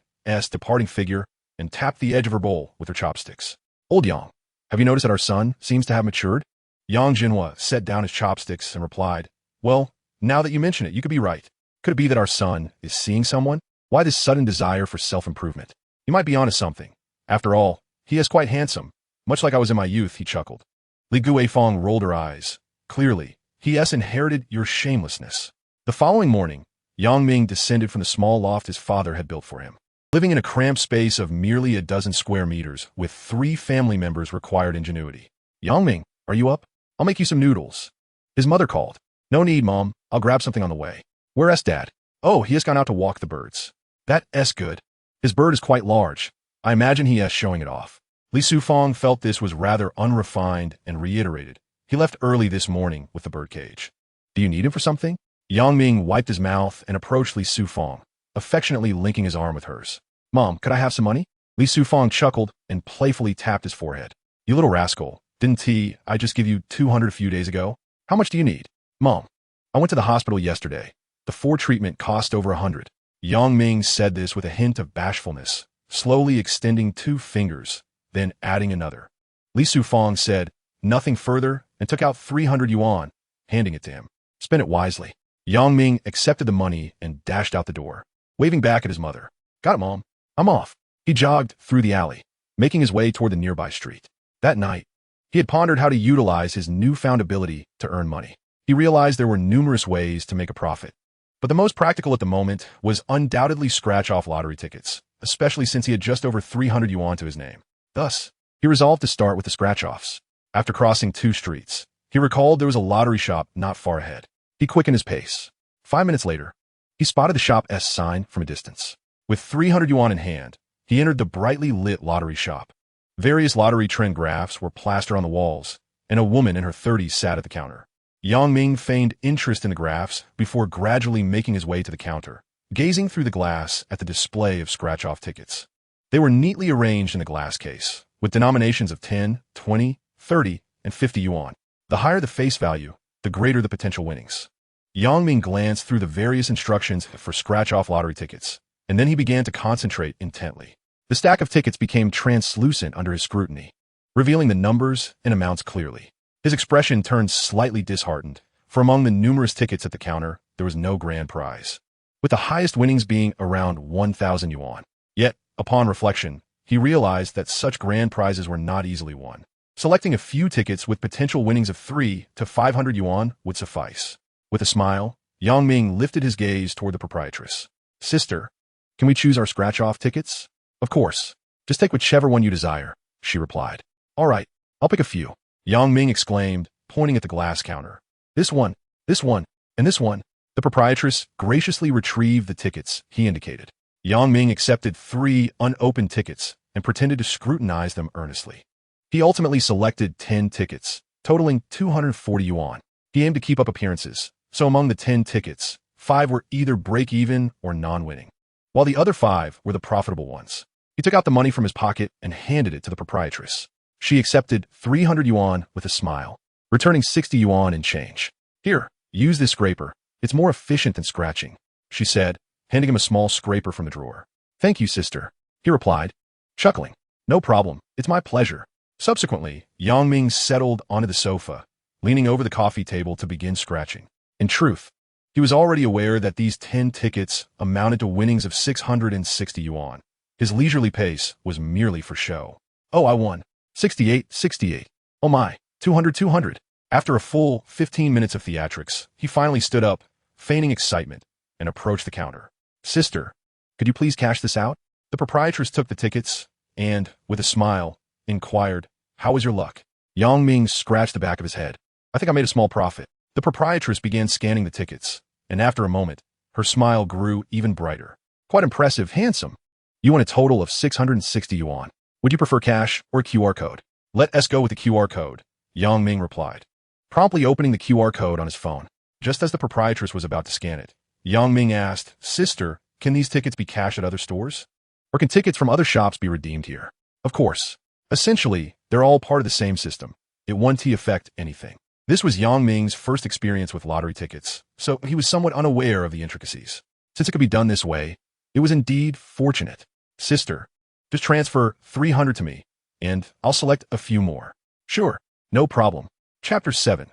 departing figure and tapped the edge of her bowl with her chopsticks. Old Yang, have you noticed that our son seems to have matured? Yang Jinhua set down his chopsticks and replied, Well, now that you mention it, you could be right. Could it be that our son is seeing someone? Why this sudden desire for self-improvement? You might be onto something. After all, he is quite handsome. Much like I was in my youth, he chuckled. Li Guifang rolled her eyes. Clearly, he has inherited your shamelessness. The following morning, Yang Ming descended from the small loft his father had built for him. Living in a cramped space of merely a dozen square meters, with 3 family members required ingenuity. Yang Ming, are you up? I'll make you some noodles. His mother called. No need, Mom. I'll grab something on the way. Where's Dad? Oh, he has gone out to walk the birds. That's good. His bird is quite large. I imagine he is showing it off. Li Sufang felt this was rather unrefined and reiterated. He left early this morning with the birdcage. Do you need him for something? Yang Ming wiped his mouth and approached Li Sufang, affectionately linking his arm with hers. Mom, could I have some money? Li Sufang chuckled and playfully tapped his forehead. You little rascal, didn't I just give you 200 a few days ago? How much do you need? Mom, I went to the hospital yesterday. The 4 treatment cost over 100. Yang Ming said this with a hint of bashfulness, slowly extending 2 fingers, then adding another. Li Sufang said nothing further and took out 300 yuan, handing it to him. Spend it wisely. Yang Ming accepted the money and dashed out the door, waving back at his mother. Got it, Mom. I'm off. He jogged through the alley, making his way toward the nearby street. That night, he had pondered how to utilize his newfound ability to earn money. He realized there were numerous ways to make a profit, but the most practical at the moment was undoubtedly scratch-off lottery tickets, especially since he had just over 300 yuan to his name. Thus, he resolved to start with the scratch-offs. After crossing 2 streets, he recalled there was a lottery shop not far ahead. He quickened his pace. 5 minutes later, he spotted the shop's sign from a distance. With 300 yuan in hand, he entered the brightly lit lottery shop. Various lottery trend graphs were plastered on the walls, and a woman in her 30s sat at the counter. Yang Ming feigned interest in the graphs before gradually making his way to the counter, gazing through the glass at the display of scratch-off tickets. They were neatly arranged in a glass case, with denominations of 10, 20, 30, and 50 yuan. The higher the face value, the greater the potential winnings. Yang Ming glanced through the various instructions for scratch-off lottery tickets, and then he began to concentrate intently. The stack of tickets became translucent under his scrutiny, revealing the numbers and amounts clearly. His expression turned slightly disheartened, for among the numerous tickets at the counter, there was no grand prize, with the highest winnings being around 1,000 yuan. Yet, upon reflection, he realized that such grand prizes were not easily won. Selecting a few tickets with potential winnings of 3 to 500 yuan would suffice. With a smile, Yang Ming lifted his gaze toward the proprietress. Sister, can we choose our scratch-off tickets? Of course. Just take whichever one you desire, she replied. All right, I'll pick a few. Yang Ming exclaimed, pointing at the glass counter. This one, and this one. The proprietress graciously retrieved the tickets he indicated. Yang Ming accepted 3 unopened tickets and pretended to scrutinize them earnestly. He ultimately selected 10 tickets, totaling 240 yuan. He aimed to keep up appearances, so among the 10 tickets, 5 were either break-even or non-winning, while the other 5 were the profitable ones. He took out the money from his pocket and handed it to the proprietress. She accepted 300 yuan with a smile, returning 60 yuan in change. Here, use this scraper. It's more efficient than scratching, she said, handing him a small scraper from the drawer. Thank you, sister, he replied, chuckling. No problem, it's my pleasure. Subsequently, Ming settled onto the sofa, leaning over the coffee table to begin scratching. In truth, he was already aware that these 10 tickets amounted to winnings of 660 yuan. His leisurely pace was merely for show. Oh, I won. 68, 68. Oh my, 200, 200. After a full 15 minutes of theatrics, he finally stood up, feigning excitement, and approached the counter. Sister, could you please cash this out? The proprietress took the tickets and, with a smile, inquired, how was your luck? Ming scratched the back of his head. I think I made a small profit. The proprietress began scanning the tickets, and after a moment, her smile grew even brighter. Quite impressive, handsome. You won a total of 660 yuan. Would you prefer cash or a QR code? Let us go with the QR code, Ming replied, promptly opening the QR code on his phone. Just as the proprietress was about to scan it, Ming asked, Sister, can these tickets be cashed at other stores? Or can tickets from other shops be redeemed here? Of course. Essentially, they're all part of the same system. It won't affect anything. This was Ming's first experience with lottery tickets, so he was somewhat unaware of the intricacies. Since it could be done this way, it was indeed fortunate. Sister, just transfer 300 to me, and I'll select a few more. Sure, no problem. Chapter 7.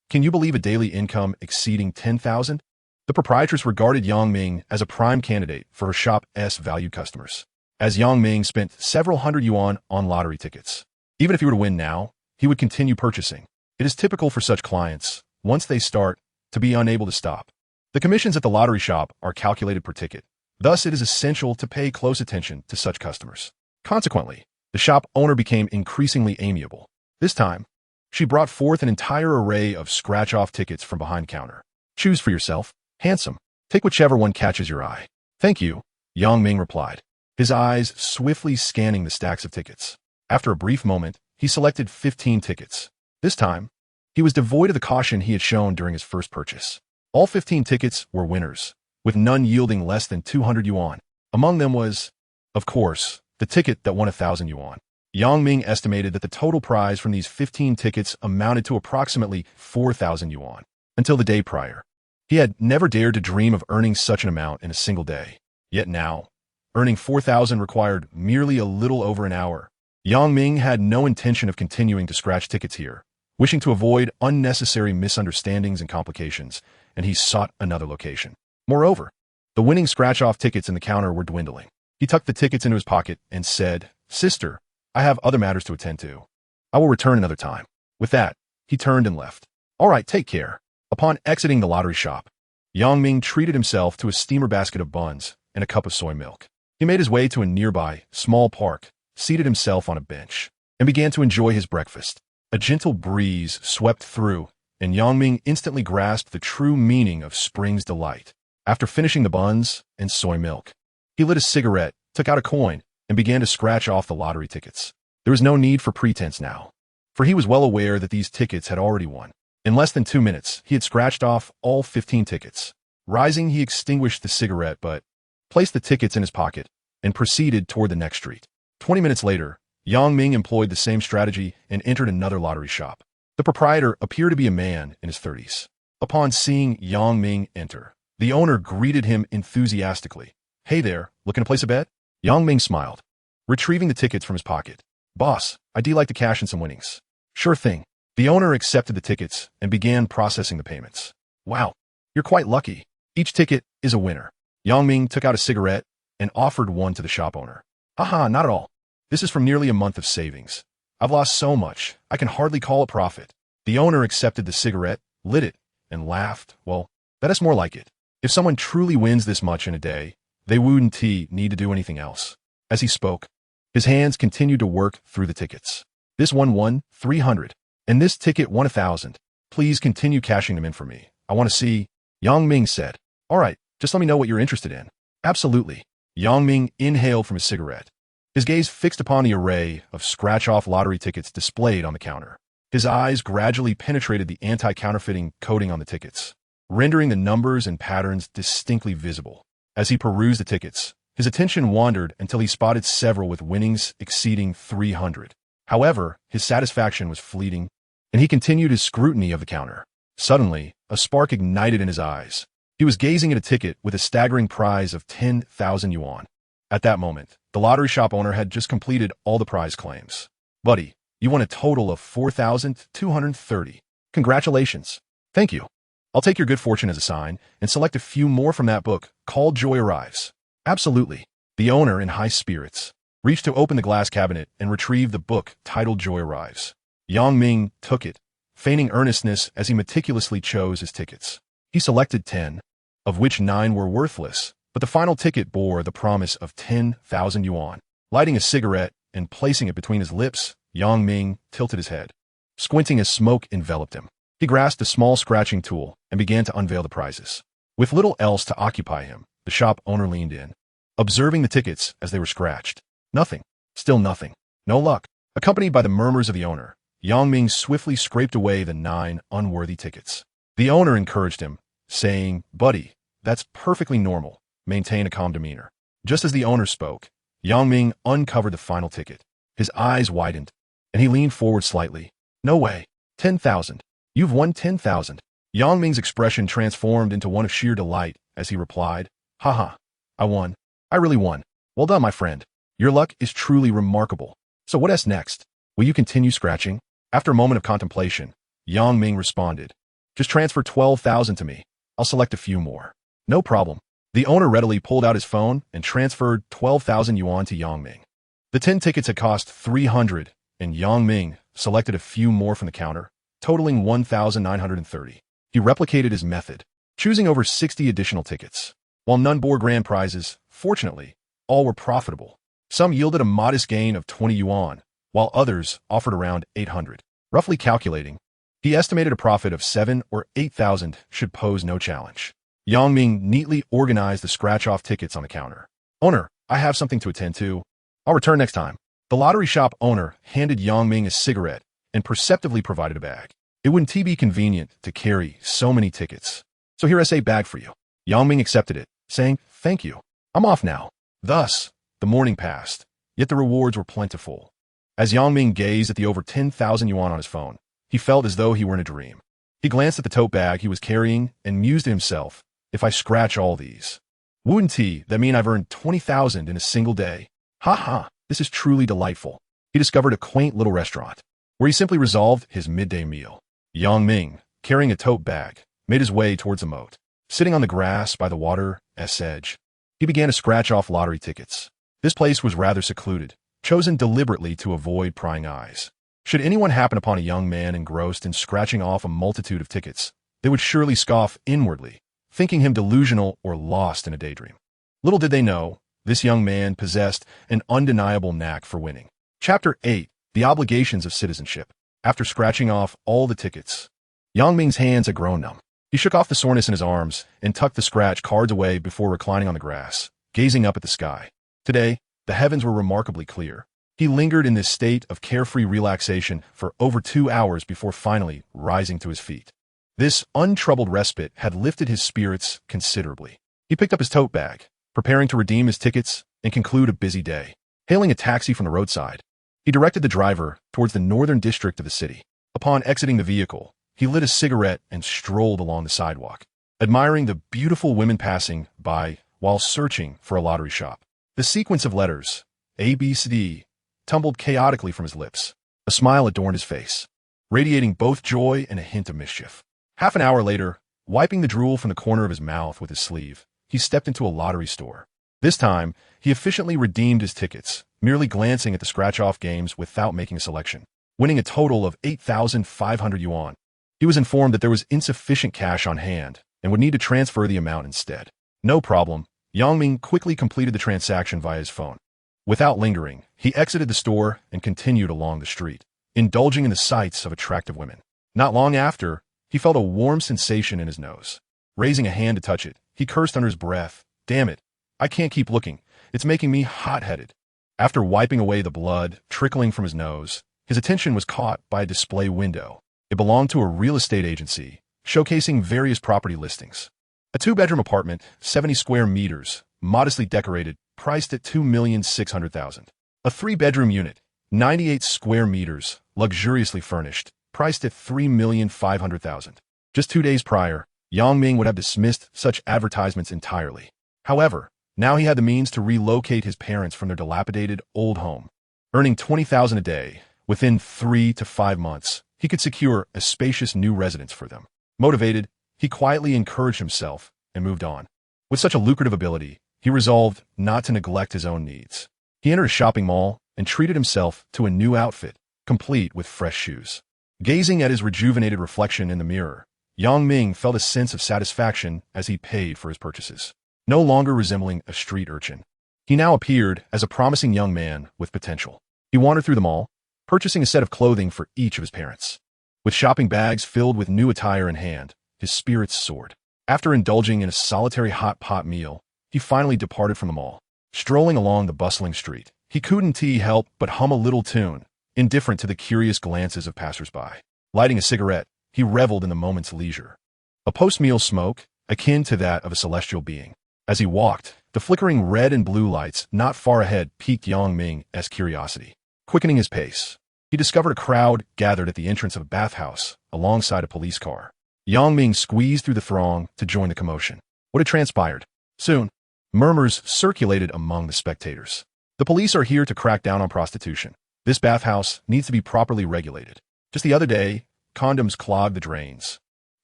Can you believe a daily income exceeding 10,000? The proprietress regarded Ming as a prime candidate for her shop's valued customers, as Ming spent several hundred yuan on lottery tickets. Even if he were to win now, he would continue purchasing. It is typical for such clients, once they start, to be unable to stop. The commissions at the lottery shop are calculated per ticket. Thus, it is essential to pay close attention to such customers. Consequently, the shop owner became increasingly amiable. This time, she brought forth an entire array of scratch-off tickets from behind counter. Choose for yourself, handsome. Take whichever one catches your eye. Thank you, Ming replied, his eyes swiftly scanning the stacks of tickets. After a brief moment, he selected 15 tickets. This time, he was devoid of the caution he had shown during his first purchase. All 15 tickets were winners, with none yielding less than 200 yuan. Among them was, of course, the ticket that won 1,000 yuan. Ming estimated that the total prize from these 15 tickets amounted to approximately 4,000 yuan. Until the day prior, he had never dared to dream of earning such an amount in a single day. Yet now, earning 4,000 required merely a little over an hour. Ming had no intention of continuing to scratch tickets here, wishing to avoid unnecessary misunderstandings and complications, and he sought another location. Moreover, the winning scratch-off tickets in the counter were dwindling. He tucked the tickets into his pocket and said, Sister, I have other matters to attend to. I will return another time. With that, he turned and left. All right, take care. Upon exiting the lottery shop, Ming treated himself to a steamer basket of buns and a cup of soy milk. He made his way to a nearby, small park, seated himself on a bench, and began to enjoy his breakfast. A gentle breeze swept through, and Ming instantly grasped the true meaning of spring's delight. After finishing the buns and soy milk, he lit a cigarette, took out a coin, and began to scratch off the lottery tickets. There was no need for pretense now, for he was well aware that these tickets had already won. In less than 2 minutes, he had scratched off all 15 tickets. Rising, he extinguished the cigarette but placed the tickets in his pocket and proceeded toward the next street. 20 minutes later, Ming employed the same strategy and entered another lottery shop. The proprietor appeared to be a man in his 30s. Upon seeing Ming enter, the owner greeted him enthusiastically. Hey there, looking to place a bet? Ming smiled, retrieving the tickets from his pocket. Boss, I'd like to cash in some winnings. Sure thing. The owner accepted the tickets and began processing the payments. Wow, you're quite lucky. Each ticket is a winner. Ming took out a cigarette and offered one to the shop owner. Haha, not at all. This is from nearly a month of savings. I've lost so much, I can hardly call it profit. The owner accepted the cigarette, lit it, and laughed. Well, that is more like it. If someone truly wins this much in a day, they wouldn't need to do anything else. As he spoke, his hands continued to work through the tickets. This one won 300, and this ticket won 1,000. Please continue cashing them in for me. I want to see. Ming said. All right, just let me know what you're interested in. Absolutely. Ming inhaled from his cigarette, his gaze fixed upon the array of scratch-off lottery tickets displayed on the counter. His eyes gradually penetrated the anti-counterfeiting coating on the tickets. rendering the numbers and patterns distinctly visible. As he perused the tickets, his attention wandered until he spotted several with winnings exceeding 300. However, his satisfaction was fleeting, and he continued his scrutiny of the counter. Suddenly, a spark ignited in his eyes. He was gazing at a ticket with a staggering prize of 10,000 yuan. At that moment, the lottery shop owner had just completed all the prize claims. "Buddy, you won a total of 4,230. Congratulations." "Thank you. I'll take your good fortune as a sign and select a few more from that book called Joy Arrives." "Absolutely." The owner, in high spirits, reached to open the glass cabinet and retrieve the book titled Joy Arrives. Ming took it, feigning earnestness as he meticulously chose his tickets. He selected 10, of which 9 were worthless, but the final ticket bore the promise of 10,000 yuan. Lighting a cigarette and placing it between his lips, Ming tilted his head. Squinting as smoke enveloped him, he grasped a small scratching tool and began to unveil the prizes. With little else to occupy him, the shop owner leaned in, observing the tickets as they were scratched. Nothing. Still nothing. No luck. Accompanied by the murmurs of the owner, Ming swiftly scraped away the 9 unworthy tickets. The owner encouraged him, saying, "Buddy, that's perfectly normal. Maintain a calm demeanor." Just as the owner spoke, Ming uncovered the final ticket. His eyes widened, and he leaned forward slightly. "No way. 10,000. You've won 10,000. Ming's expression transformed into one of sheer delight as he replied, "Haha, I won. I really won. Well done, my friend. Your luck is truly remarkable. So what is next? Will you continue scratching?" After a moment of contemplation, Ming responded, "Just transfer 12,000 to me. I'll select a few more." "No problem." The owner readily pulled out his phone and transferred 12,000 yuan to Ming. The 10 tickets had cost 300, and Ming selected a few more from the counter, totaling 1,930. He replicated his method, choosing over 60 additional tickets. While none bore grand prizes, fortunately, all were profitable. Some yielded a modest gain of 20 yuan, while others offered around 800. Roughly calculating, he estimated a profit of 7 or 8,000 should pose no challenge. Ming neatly organized the scratch-off tickets on the counter. "Owner, I have something to attend to. I'll return next time." The lottery shop owner handed Ming a cigarette and perceptively provided a bag. It wouldn't be convenient to carry so many tickets. "So here is a bag for you." Ming accepted it, saying, "Thank you. I'm off now." Thus, the morning passed, yet the rewards were plentiful. As Ming gazed at the over 10,000 yuan on his phone, he felt as though he were in a dream. He glanced at the tote bag he was carrying and mused to himself, "If I scratch all these, wouldn't that mean I've earned 20,000 in a single day? Ha ha, this is truly delightful." He discovered a quaint little restaurant, where he simply resolved his midday meal. Ming, carrying a tote bag, made his way towards the moat. Sitting on the grass by the water's edge, he began to scratch off lottery tickets. This place was rather secluded, chosen deliberately to avoid prying eyes. Should anyone happen upon a young man engrossed in scratching off a multitude of tickets, they would surely scoff inwardly, thinking him delusional or lost in a daydream. Little did they know, this young man possessed an undeniable knack for winning. Chapter 8. The Obligations of Citizenship. After scratching off all the tickets, Ming's hands had grown numb. He shook off the soreness in his arms and tucked the scratch cards away before reclining on the grass, gazing up at the sky. Today, the heavens were remarkably clear. He lingered in this state of carefree relaxation for over 2 hours before finally rising to his feet. This untroubled respite had lifted his spirits considerably. He picked up his tote bag, preparing to redeem his tickets and conclude a busy day. Hailing a taxi from the roadside, he directed the driver towards the northern district of the city. Upon exiting the vehicle, he lit a cigarette and strolled along the sidewalk, admiring the beautiful women passing by while searching for a lottery shop. The sequence of letters, A, B, C, D, tumbled chaotically from his lips. A smile adorned his face, radiating both joy and a hint of mischief. Half an hour later, wiping the drool from the corner of his mouth with his sleeve, he stepped into a lottery store. This time, he efficiently redeemed his tickets, merely glancing at the scratch-off games without making a selection, winning a total of 8,500 yuan. He was informed that there was insufficient cash on hand and would need to transfer the amount instead. No problem. Ming quickly completed the transaction via his phone. Without lingering, he exited the store and continued along the street, indulging in the sights of attractive women. Not long after, he felt a warm sensation in his nose. Raising a hand to touch it, he cursed under his breath, "Damn it, I can't keep looking. It's making me hot-headed." After wiping away the blood trickling from his nose, his attention was caught by a display window. It belonged to a real estate agency, showcasing various property listings. A two-bedroom apartment, 70 square meters, modestly decorated, priced at $2,600,000. A three-bedroom unit, 98 square meters, luxuriously furnished, priced at $3,500,000. Just 2 days prior, Yang Ming would have dismissed such advertisements entirely. However, now he had the means to relocate his parents from their dilapidated old home. Earning $20,000 a day, within 3 to 5 months, he could secure a spacious new residence for them. Motivated, he quietly encouraged himself and moved on. With such a lucrative ability, he resolved not to neglect his own needs. He entered a shopping mall and treated himself to a new outfit, complete with fresh shoes. Gazing at his rejuvenated reflection in the mirror, Yang Ming felt a sense of satisfaction as he paid for his purchases. No longer resembling a street urchin, he now appeared as a promising young man with potential. He wandered through the mall, purchasing a set of clothing for each of his parents. With shopping bags filled with new attire in hand, his spirits soared. After indulging in a solitary hot pot meal, he finally departed from the mall. Strolling along the bustling street, he couldn't help but hum a little tune, indifferent to the curious glances of passers-by. Lighting a cigarette, he reveled in the moment's leisure. A post-meal smoke, akin to that of a celestial being. As he walked, the flickering red and blue lights not far ahead piqued Yang Ming's curiosity. Quickening his pace, he discovered a crowd gathered at the entrance of a bathhouse alongside a police car. Yang Ming squeezed through the throng to join the commotion. What had transpired? Soon, murmurs circulated among the spectators. The police are here to crack down on prostitution. This bathhouse needs to be properly regulated. Just the other day, condoms clogged the drains,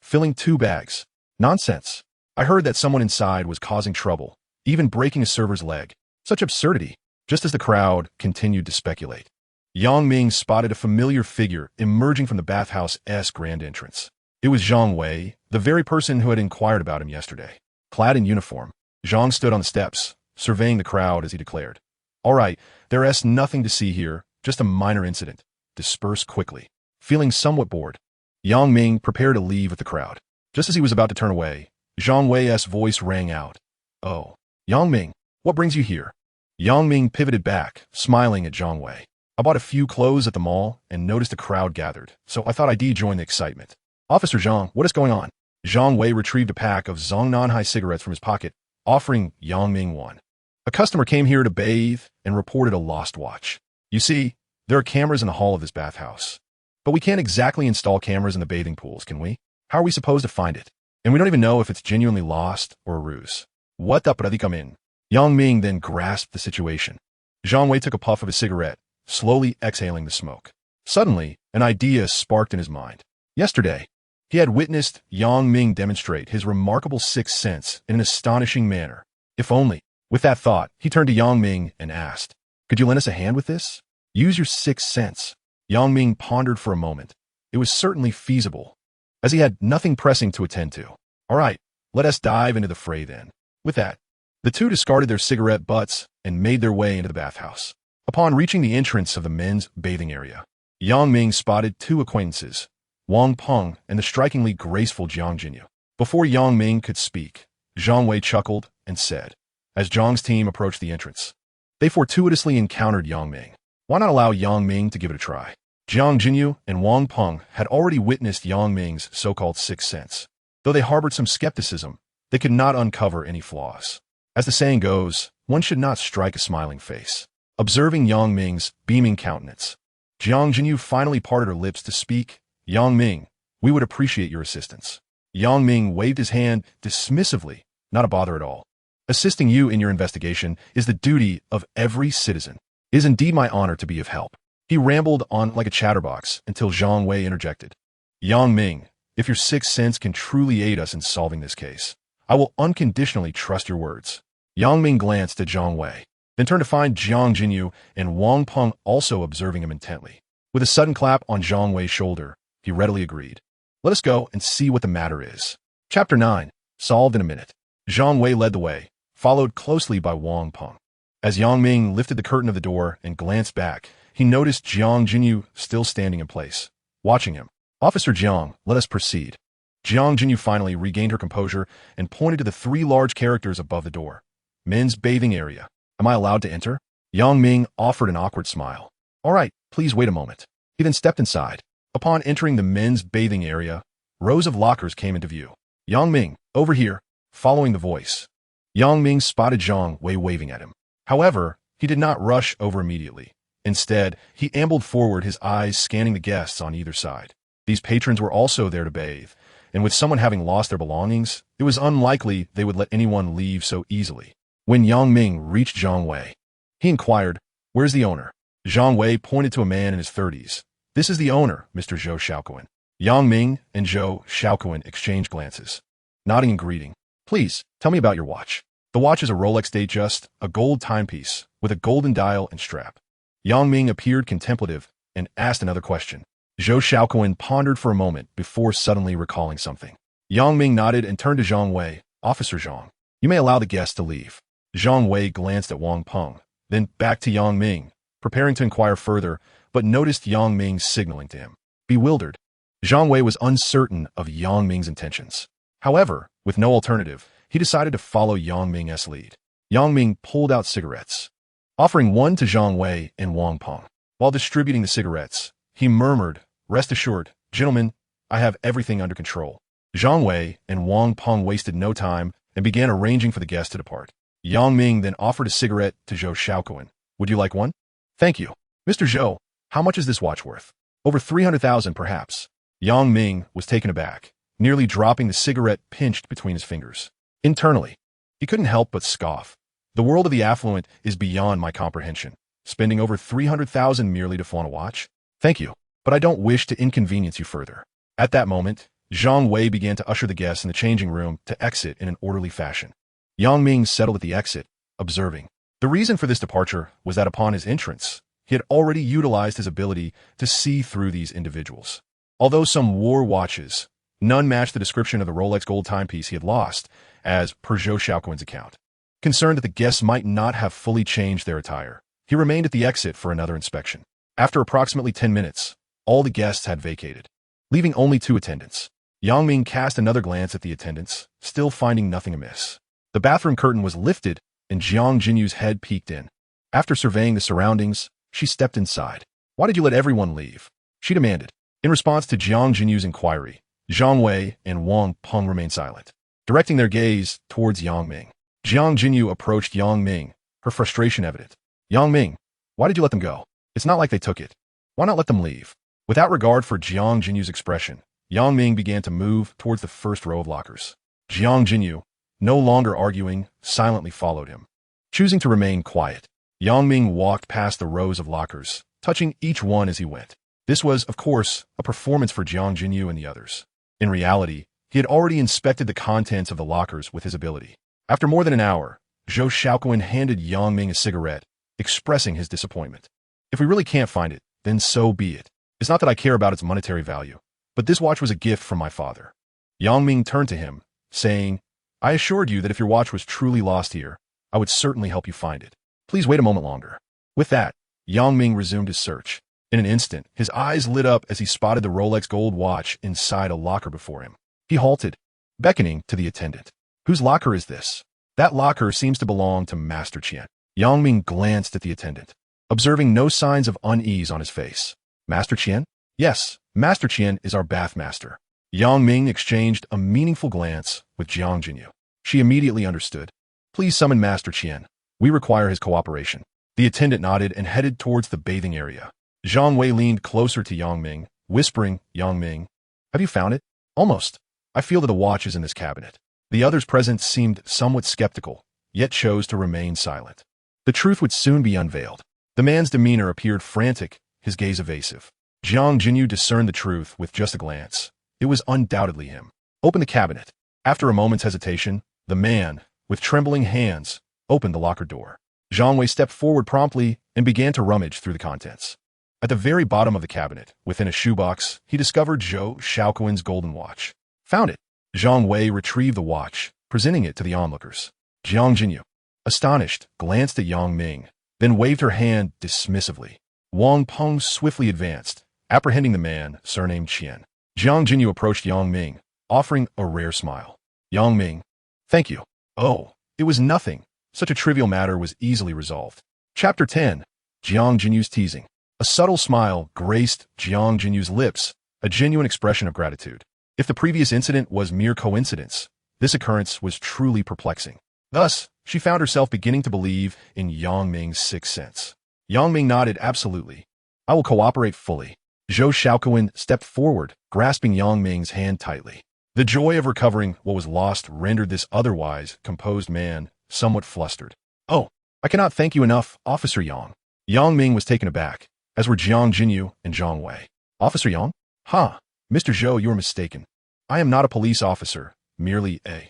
filling 2 bags. Nonsense. I heard that someone inside was causing trouble, even breaking a server's leg. Such absurdity. Just as the crowd continued to speculate, Yang Ming spotted a familiar figure emerging from the bathhouse's grand entrance. It was Zhang Wei, the very person who had inquired about him yesterday. Clad in uniform, Zhang stood on the steps, surveying the crowd as he declared, "All right, there's nothing to see here, just a minor incident. Disperse quickly." Feeling somewhat bored, Yang Ming prepared to leave with the crowd. Just as he was about to turn away, Zhang Wei's voice rang out. "Oh, Yang Ming, what brings you here?" Yang Ming pivoted back, smiling at Zhang Wei. "I bought a few clothes at the mall and noticed a crowd gathered, so I thought I'd join the excitement." "Officer Zhang, what is going on?" Zhang Wei retrieved a pack of Zongnanhai cigarettes from his pocket, offering Yang Ming one. "A customer came here to bathe and reported a lost watch. You see, there are cameras in the hall of this bathhouse. But we can't exactly install cameras in the bathing pools, can we? How are we supposed to find it? And we don't even know if it's genuinely lost or a ruse." "What the Protagonist?" Yang Ming then grasped the situation. Zhang Wei took a puff of his cigarette, slowly exhaling the smoke. Suddenly, an idea sparked in his mind. Yesterday, he had witnessed Yang Ming demonstrate his remarkable sixth sense in an astonishing manner. If only. With that thought, he turned to Yang Ming and asked, "Could you lend us a hand with this? Use your sixth sense." Yang Ming pondered for a moment. It was certainly feasible, as he had nothing pressing to attend to. "All right, let us dive into the fray then." With that, the two discarded their cigarette butts and made their way into the bathhouse. Upon reaching the entrance of the men's bathing area, Yang Ming spotted 2 acquaintances, Wang Peng and the strikingly graceful Jiang Jinyu. Before Yang Ming could speak, Zhang Wei chuckled and said, as Zhang's team approached the entrance, they fortuitously encountered Yang Ming. Why not allow Yang Ming to give it a try? Jiang Jinyu and Wang Peng had already witnessed Yang Ming's so-called sixth sense. Though they harbored some skepticism, they could not uncover any flaws. As the saying goes, one should not strike a smiling face. Observing Yang Ming's beaming countenance, Jiang Jinyu finally parted her lips to speak. "Yang Ming, we would appreciate your assistance." Yang Ming waved his hand dismissively, not a bother at all. "Assisting you in your investigation is the duty of every citizen. It is indeed my honor to be of help." He rambled on like a chatterbox until Zhang Wei interjected. "Yang Ming, if your sixth sense can truly aid us in solving this case, I will unconditionally trust your words." Yang Ming glanced at Zhang Wei, then turned to find Jiang Jinyu and Wang Peng also observing him intently. With a sudden clap on Zhang Wei's shoulder, he readily agreed. "Let us go and see what the matter is." Chapter 9, Solved in a Minute. Zhang Wei led the way, followed closely by Wang Peng. As Yang Ming lifted the curtain of the door and glanced back, he noticed Jiang Jinyu still standing in place, watching him. "Officer Jiang, let us proceed." Jiang Jinyu finally regained her composure and pointed to the 3 large characters above the door. "Men's bathing area. Am I allowed to enter?" Yang Ming offered an awkward smile. "All right, please wait a moment." He then stepped inside. Upon entering the men's bathing area, rows of lockers came into view. Yang Ming, over here, following the voice. Yang Ming spotted Zhang Wei waving at him. However, he did not rush over immediately. Instead, he ambled forward, his eyes scanning the guests on either side. These patrons were also there to bathe, and with someone having lost their belongings, it was unlikely they would let anyone leave so easily. When Yang Ming reached Zhang Wei, he inquired, "Where's the owner?" Zhang Wei pointed to a man in his 30s. "This is the owner, Mr. Zhou Xiaoquan." Yang Ming and Zhou Xiaoquan exchanged glances, nodding in greeting. "Please, tell me about your watch." The watch is a Rolex Datejust, a gold timepiece, with a golden dial and strap. Yang Ming appeared contemplative and asked another question. Zhou Xiaoquan pondered for a moment before suddenly recalling something. Yang Ming nodded and turned to Zhang Wei. "Officer Zhang, you may allow the guests to leave." Zhang Wei glanced at Wang Peng, then back to Yang Ming, preparing to inquire further, but noticed Yang Ming signaling to him. Bewildered, Zhang Wei was uncertain of Yang Ming's intentions. However, with no alternative, he decided to follow Yang Ming's lead. Yang Ming pulled out cigarettes, offering one to Zhang Wei and Wang Peng. While distributing the cigarettes, he murmured, "Rest assured, gentlemen, I have everything under control." Zhang Wei and Wang Peng wasted no time and began arranging for the guests to depart. Yang Ming then offered a cigarette to Zhou Xiaoquan. "Would you like one?" "Thank you." "Mr. Zhou, how much is this watch worth?" "Over 300,000, perhaps." Yang Ming was taken aback, nearly dropping the cigarette pinched between his fingers. Internally, he couldn't help but scoff. "The world of the affluent is beyond my comprehension. Spending over 300,000 merely to flaunt a watch? Thank you, but I don't wish to inconvenience you further." At that moment, Zhang Wei began to usher the guests in the changing room to exit in an orderly fashion. Yang Ming settled at the exit, observing. The reason for this departure was that upon his entrance, he had already utilized his ability to see through these individuals. Although some wore watches, none matched the description of the Rolex gold timepiece he had lost, as per Zhou Xiaoquan's account. Concerned that the guests might not have fully changed their attire, he remained at the exit for another inspection. After approximately 10 minutes, all the guests had vacated, leaving only 2 attendants. Yang Ming cast another glance at the attendants, still finding nothing amiss. The bathroom curtain was lifted, and Jiang Jinyu's head peeked in. After surveying the surroundings, she stepped inside. "Why did you let everyone leave?" she demanded. In response to Jiang Jinyu's inquiry, Zhang Wei and Wang Peng remained silent, directing their gaze towards Yang Ming. Jiang Jinyu approached Yang Ming, her frustration evident. "Yang Ming, why did you let them go? It's not like they took it. Why not let them leave?" Without regard for Jiang Jinyu's expression, Yang Ming began to move towards the first row of lockers. Jiang Jinyu, no longer arguing, silently followed him. Choosing to remain quiet, Yang Ming walked past the rows of lockers, touching each one as he went. This was, of course, a performance for Jiang Jinyu and the others. In reality, he had already inspected the contents of the lockers with his ability. After more than an hour, Zhou Xiaoquan handed Yang Ming a cigarette, expressing his disappointment. "If we really can't find it, then so be it. It's not that I care about its monetary value, but this watch was a gift from my father." Yang Ming turned to him, saying, "I assured you that if your watch was truly lost here, I would certainly help you find it. Please wait a moment longer." With that, Yang Ming resumed his search. In an instant, his eyes lit up as he spotted the Rolex gold watch inside a locker before him. He halted, beckoning to the attendant. "Whose locker is this?" "That locker seems to belong to Master Qian." Yang Ming glanced at the attendant, observing no signs of unease on his face. "Master Qian?" "Yes, Master Qian is our bath master." Yang Ming exchanged a meaningful glance with Jiang Jinyu. She immediately understood. "Please summon Master Qian. We require his cooperation." The attendant nodded and headed towards the bathing area. Zhang Wei leaned closer to Yang Ming, whispering, "Yang Ming, have you found it?" "Almost. I feel that the watch is in this cabinet." The others present seemed somewhat skeptical, yet chose to remain silent. The truth would soon be unveiled. The man's demeanor appeared frantic, his gaze evasive. Jiang Jinyu discerned the truth with just a glance. It was undoubtedly him. "Open the cabinet." After a moment's hesitation, the man, with trembling hands, opened the locker door. Zhang Wei stepped forward promptly and began to rummage through the contents. At the very bottom of the cabinet, within a shoebox, he discovered Zhou Xiaoquan's golden watch. "Found it." Zhang Wei retrieved the watch, presenting it to the onlookers. Jiang Jinyu, astonished, glanced at Yang Ming, then waved her hand dismissively. Wang Peng swiftly advanced, apprehending the man, surnamed Qian. Jiang Jinyu approached Yang Ming, offering a rare smile. "Yang Ming, thank you." "Oh, it was nothing." Such a trivial matter was easily resolved. Chapter 10. Jiang Jinyu's teasing. A subtle smile graced Jiang Jinyu's lips, a genuine expression of gratitude. If the previous incident was mere coincidence, this occurrence was truly perplexing. Thus, she found herself beginning to believe in Yang Ming's sixth sense. Yang Ming nodded absolutely. I will cooperate fully. Zhou Xiaoquan stepped forward, grasping Yang Ming's hand tightly. The joy of recovering what was lost rendered this otherwise composed man somewhat flustered. Oh, I cannot thank you enough, Officer Yang. Yang Ming was taken aback, as were Jiang Jinyu and Zhang Wei. Officer Yang? Ha! Mr. Zhou, you are mistaken. I am not a police officer, merely a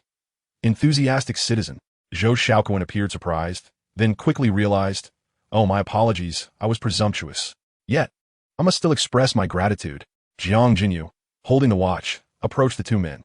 enthusiastic citizen. Zhou Xiaoquan appeared surprised, then quickly realized, oh, my apologies, I was presumptuous. Yet, I must still express my gratitude. Jiang Jinyu, holding the watch, approached the two men.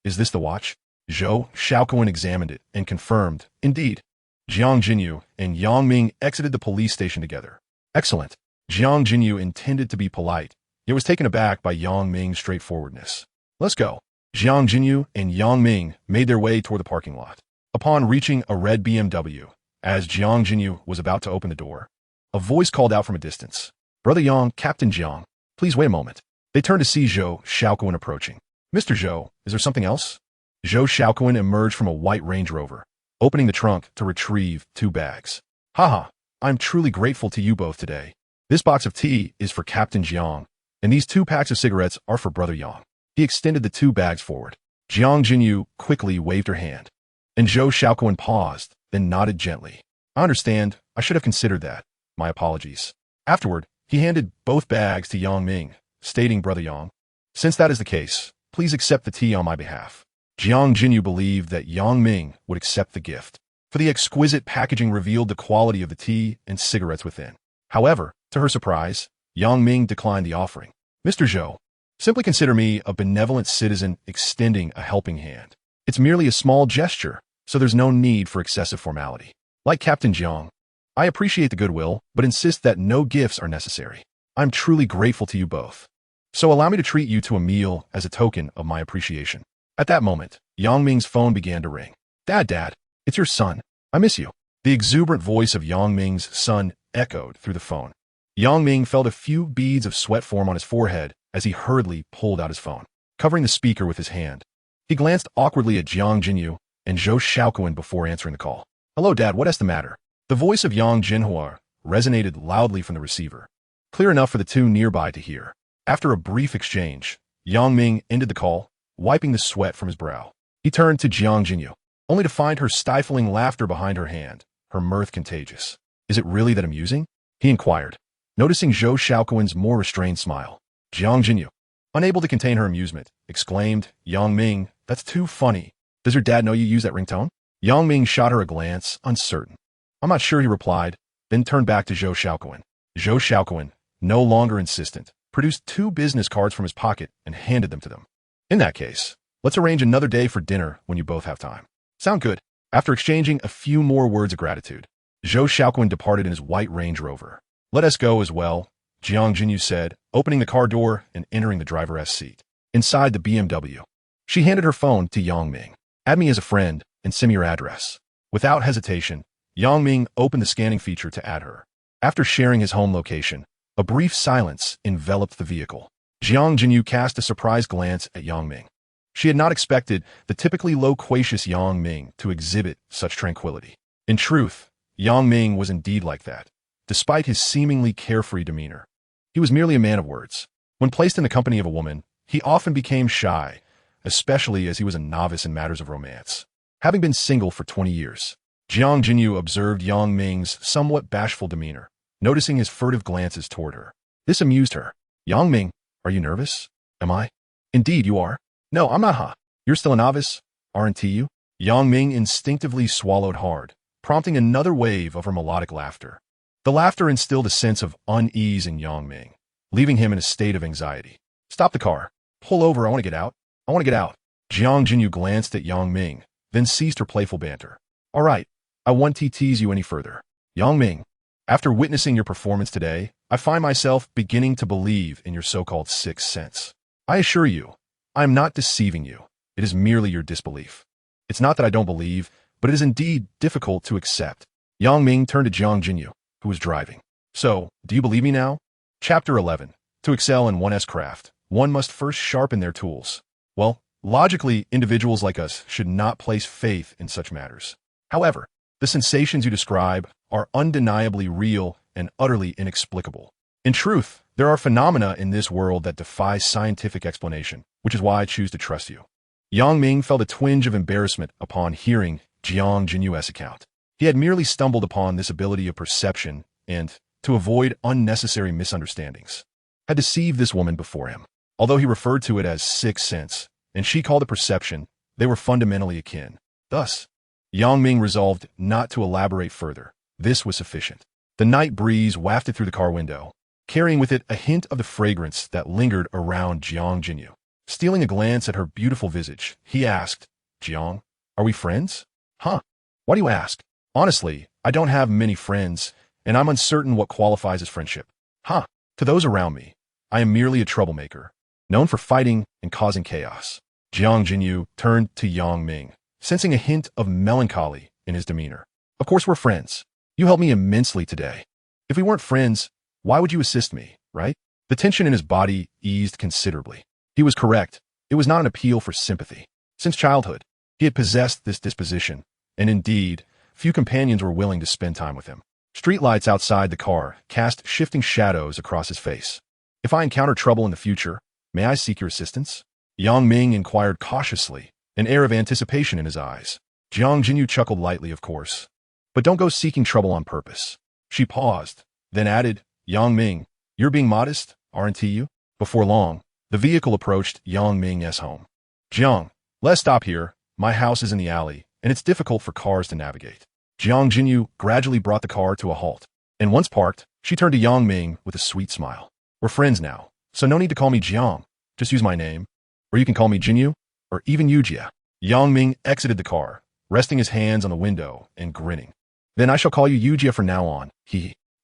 Is this the watch? Zhou Xiaoquan examined it and confirmed, indeed. Jiang Jinyu and Yang Ming exited the police station together. Excellent. Jiang Jinyu intended to be polite, yet was taken aback by Yang Ming's straightforwardness. Let's go. Jiang Jinyu and Yang Ming made their way toward the parking lot. Upon reaching a red BMW, as Jiang Jinyu was about to open the door, a voice called out from a distance. Brother Yang, Captain Jiang, please wait a moment. They turned to see Zhou Xiaoquan approaching. Mr. Zhou, is there something else? Zhou Xiaoquan emerged from a white Range Rover, opening the trunk to retrieve 2 bags. Haha, I'm truly grateful to you both today. This box of tea is for Captain Jiang, and these 2 packs of cigarettes are for Brother Yang. He extended the 2 bags forward. Jiang Jinyu quickly waved her hand, and Zhou Xiaoquan paused, then nodded gently. I understand. I should have considered that. My apologies. Afterward, he handed both bags to Yang Ming, stating, Brother Yang, since that is the case, please accept the tea on my behalf. Jiang Jinyu believed that Yang Ming would accept the gift, for the exquisite packaging revealed the quality of the tea and cigarettes within. However, to her surprise, Yang Ming declined the offering. Mr. Zhou, simply consider me a benevolent citizen extending a helping hand. It's merely a small gesture, so there's no need for excessive formality. Like Captain Jiang, I appreciate the goodwill, but insist that no gifts are necessary. I'm truly grateful to you both. So allow me to treat you to a meal as a token of my appreciation. At that moment, Yang Ming's phone began to ring. Dad, it's your son. I miss you. The exuberant voice of Yang Ming's son echoed through the phone. Yang Ming felt a few beads of sweat form on his forehead as he hurriedly pulled out his phone, covering the speaker with his hand. He glanced awkwardly at Jiang Jinyu and Zhou Xiaoquan before answering the call. Hello, Dad, what is the matter? The voice of Yang Jinhua resonated loudly from the receiver, clear enough for the two nearby to hear. After a brief exchange, Yang Ming ended the call, wiping the sweat from his brow. He turned to Jiang Jinyu, only to find her stifling laughter behind her hand, her mirth contagious. Is it really that amusing? He inquired, noticing Zhou Xiaoquan's more restrained smile. Jiang Jinyu, unable to contain her amusement, exclaimed, Yang Ming, that's too funny. Does your dad know you use that ringtone? Yang Ming shot her a glance, uncertain. I'm not sure, he replied, then turned back to Zhou Xiaoquan. Zhou Xiaoquan, no longer insistent, produced 2 business cards from his pocket and handed them to them. In that case, let's arrange another day for dinner when you both have time. Sound good? After exchanging a few more words of gratitude, Zhou Xiaoquan departed in his white Range Rover. Let us go as well, Jiang Jinyu said, opening the car door and entering the driver's seat. Inside the BMW, she handed her phone to Yang Ming. Add me as a friend and send me your address. Without hesitation, Yang Ming opened the scanning feature to add her. After sharing his home location, a brief silence enveloped the vehicle. Jiang Jinyu cast a surprised glance at Yang Ming. She had not expected the typically loquacious Yang Ming to exhibit such tranquility. In truth, Yang Ming was indeed like that. Despite his seemingly carefree demeanor, he was merely a man of words. When placed in the company of a woman, he often became shy, especially as he was a novice in matters of romance. Having been single for 20 years, Jiang Jinyu observed Yang Ming's somewhat bashful demeanor, noticing his furtive glances toward her. This amused her. Yang Ming, are you nervous? Am I? Indeed, you are. No, I'm not, huh? You're still a novice, aren't you? Yang Ming instinctively swallowed hard, prompting another wave of her melodic laughter. The laughter instilled a sense of unease in Yang Ming, leaving him in a state of anxiety. Stop the car. Pull over, I want to get out. I want to get out. Jiang Jinyu glanced at Yang Ming, then ceased her playful banter. All right, I won't tease you any further. Yang Ming, after witnessing your performance today, I find myself beginning to believe in your so-called sixth sense. I assure you, I am not deceiving you. It is merely your disbelief. It's not that I don't believe, but it is indeed difficult to accept. Yang Ming turned to Jiang Jinyu, who was driving. So, do you believe me now? Chapter 11. To excel in one's craft, one must first sharpen their tools. Well, logically, individuals like us should not place faith in such matters. However, the sensations you describe are undeniably real and utterly inexplicable. In truth, there are phenomena in this world that defy scientific explanation, which is why I choose to trust you. Yang Ming felt a twinge of embarrassment upon hearing Jiang Jinyue's account. He had merely stumbled upon this ability of perception and, to avoid unnecessary misunderstandings, had deceived this woman before him. Although he referred to it as sixth sense, and she called it perception, they were fundamentally akin. Thus, Yang Ming resolved not to elaborate further. This was sufficient. The night breeze wafted through the car window, carrying with it a hint of the fragrance that lingered around Jiang Jinyu. Stealing a glance at her beautiful visage, he asked, "Jiang, are we friends?" "Huh? Why do you ask?" "Honestly, I don't have many friends, and I'm uncertain what qualifies as friendship." "Huh? To those around me, I am merely a troublemaker, known for fighting and causing chaos." Jiang Jinyu turned to Yang Ming, sensing a hint of melancholy in his demeanor. "Of course we're friends. You helped me immensely today. If we weren't friends, why would you assist me, right?" The tension in his body eased considerably. He was correct. It was not an appeal for sympathy. Since childhood, he had possessed this disposition, and indeed, few companions were willing to spend time with him. Streetlights outside the car cast shifting shadows across his face. "If I encounter trouble in the future, may I seek your assistance?" Yang Ming inquired cautiously, an air of anticipation in his eyes. Jiang Jinyu chuckled lightly, "Of course. But don't go seeking trouble on purpose." She paused, then added, "Yang Ming, you're being modest, aren't you?" Before long, the vehicle approached Yang Ming's home. "Jiang, let's stop here. My house is in the alley, and it's difficult for cars to navigate." Jiang Jinyu gradually brought the car to a halt, and once parked, she turned to Yang Ming with a sweet smile. "We're friends now, so no need to call me Jiang. Just use my name. Or you can call me Jinyu, or even Yujia." Yang Ming exited the car, resting his hands on the window and grinning. "Then I shall call you Yujia from now on.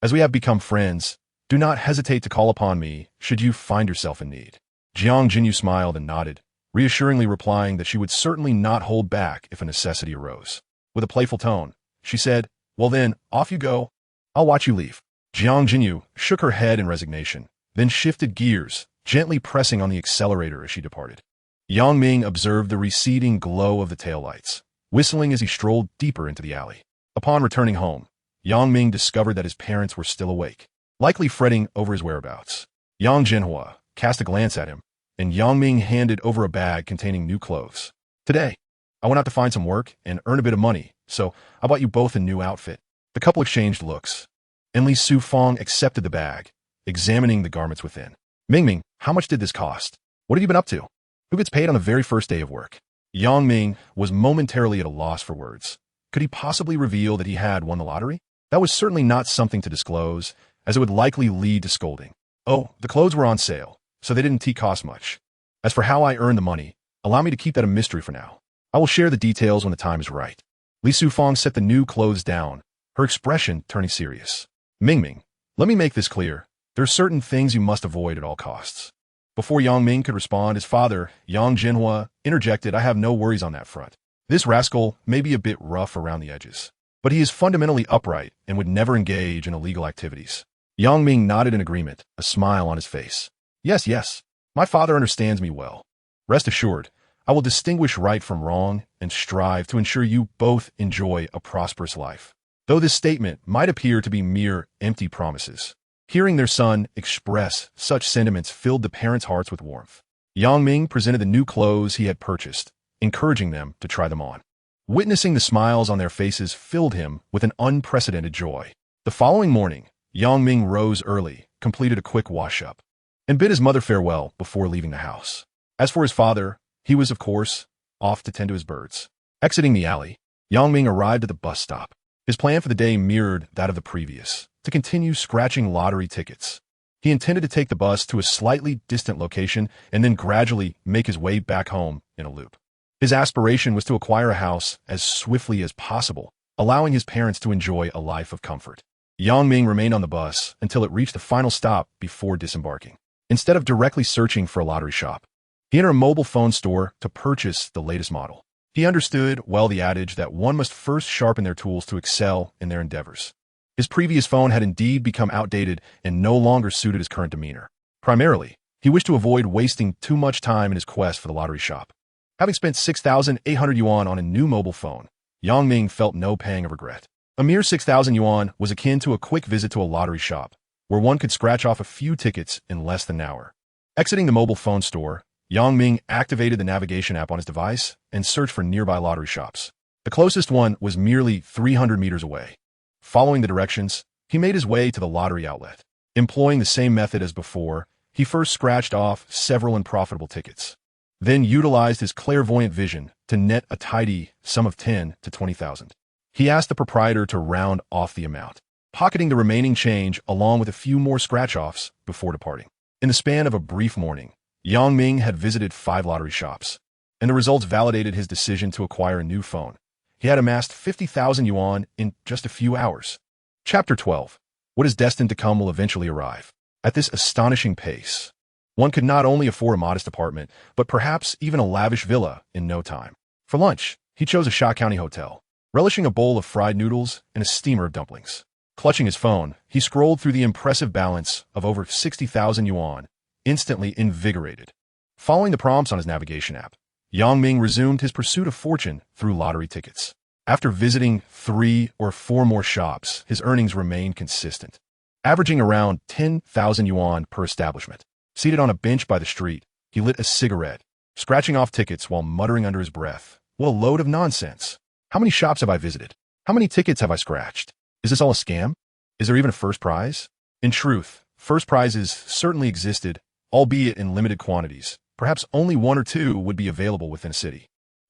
As we have become friends, do not hesitate to call upon me should you find yourself in need." Jiang Jinyu smiled and nodded, reassuringly replying that she would certainly not hold back if a necessity arose. With a playful tone, she said, "Well then, off you go. I'll watch you leave." Jiang Jinyu shook her head in resignation, then shifted gears, gently pressing on the accelerator as she departed. Yang Ming observed the receding glow of the taillights, whistling as he strolled deeper into the alley. Upon returning home, Yang Ming discovered that his parents were still awake, likely fretting over his whereabouts. Yang Jinhua cast a glance at him, and Yang Ming handed over a bag containing new clothes. "Today, I went out to find some work and earn a bit of money, so I bought you both a new outfit." The couple exchanged looks, and Li Sufang accepted the bag, examining the garments within. "Ming, how much did this cost? What have you been up to? Who gets paid on the very first day of work?" Yang Ming was momentarily at a loss for words. Could he possibly reveal that he had won the lottery? That was certainly not something to disclose, as it would likely lead to scolding. "Oh, the clothes were on sale, so they didn't cost much. As for how I earned the money, allow me to keep that a mystery for now. I will share the details when the time is right." Li Sufang set the new clothes down, her expression turning serious. Ming, let me make this clear. There are certain things you must avoid at all costs." Before Yang Ming could respond, his father, Yang Jinhua, interjected, "I have no worries on that front. This rascal may be a bit rough around the edges, but he is fundamentally upright and would never engage in illegal activities." Yang Ming nodded in agreement, a smile on his face. Yes, my father understands me well. Rest assured, I will distinguish right from wrong and strive to ensure you both enjoy a prosperous life." Though this statement might appear to be mere empty promises, hearing their son express such sentiments filled the parents' hearts with warmth. Yang Ming presented the new clothes he had purchased, encouraging them to try them on. Witnessing the smiles on their faces filled him with an unprecedented joy. The following morning, Yang Ming rose early, completed a quick wash-up, and bid his mother farewell before leaving the house. As for his father, he was, of course, off to tend to his birds. Exiting the alley, Yang Ming arrived at the bus stop. His plan for the day mirrored that of the previous, to continue scratching lottery tickets. He intended to take the bus to a slightly distant location and then gradually make his way back home in a loop. His aspiration was to acquire a house as swiftly as possible, allowing his parents to enjoy a life of comfort. Yang Ming remained on the bus until it reached the final stop before disembarking. Instead of directly searching for a lottery shop, he entered a mobile phone store to purchase the latest model. He understood well the adage that one must first sharpen their tools to excel in their endeavors. His previous phone had indeed become outdated and no longer suited his current demeanor. Primarily, He wished to avoid wasting too much time in his quest for the lottery shop. Having spent 6,800 yuan on a new mobile phone, Yang Ming felt no pang of regret. A mere 6,000 yuan was akin to a quick visit to a lottery shop, where one could scratch off a few tickets in less than an hour. Exiting the mobile phone store, Yang Ming activated the navigation app on his device and searched for nearby lottery shops. The closest one was merely 300 meters away. Following the directions, he made his way to the lottery outlet. Employing the same method as before, he first scratched off several unprofitable tickets, then utilized his clairvoyant vision to net a tidy sum of 10 to 20,000. He asked the proprietor to round off the amount, pocketing the remaining change along with a few more scratch-offs before departing. In the span of a brief morning, Yang Ming had visited 5 lottery shops, and the results validated his decision to acquire a new phone. He had amassed 50,000 yuan in just a few hours. Chapter 12. What is destined to come will eventually arrive. At this astonishing pace, one could not only afford a modest apartment, but perhaps even a lavish villa in no time. For lunch, he chose a Sha County hotel, relishing a bowl of fried noodles and a steamer of dumplings. Clutching his phone, he scrolled through the impressive balance of over 60,000 yuan, instantly invigorated. Following the prompts on his navigation app, Yang Ming resumed his pursuit of fortune through lottery tickets. After visiting 3 or 4 more shops, his earnings remained consistent, averaging around 10,000 yuan per establishment. Seated on a bench by the street, he lit a cigarette, scratching off tickets while muttering under his breath, "What a load of nonsense. How many shops have I visited? How many tickets have I scratched? Is this all a scam? Is there even a first prize?" In truth, first prizes certainly existed, albeit in limited quantities. Perhaps only 1 or 2 would be available within a city.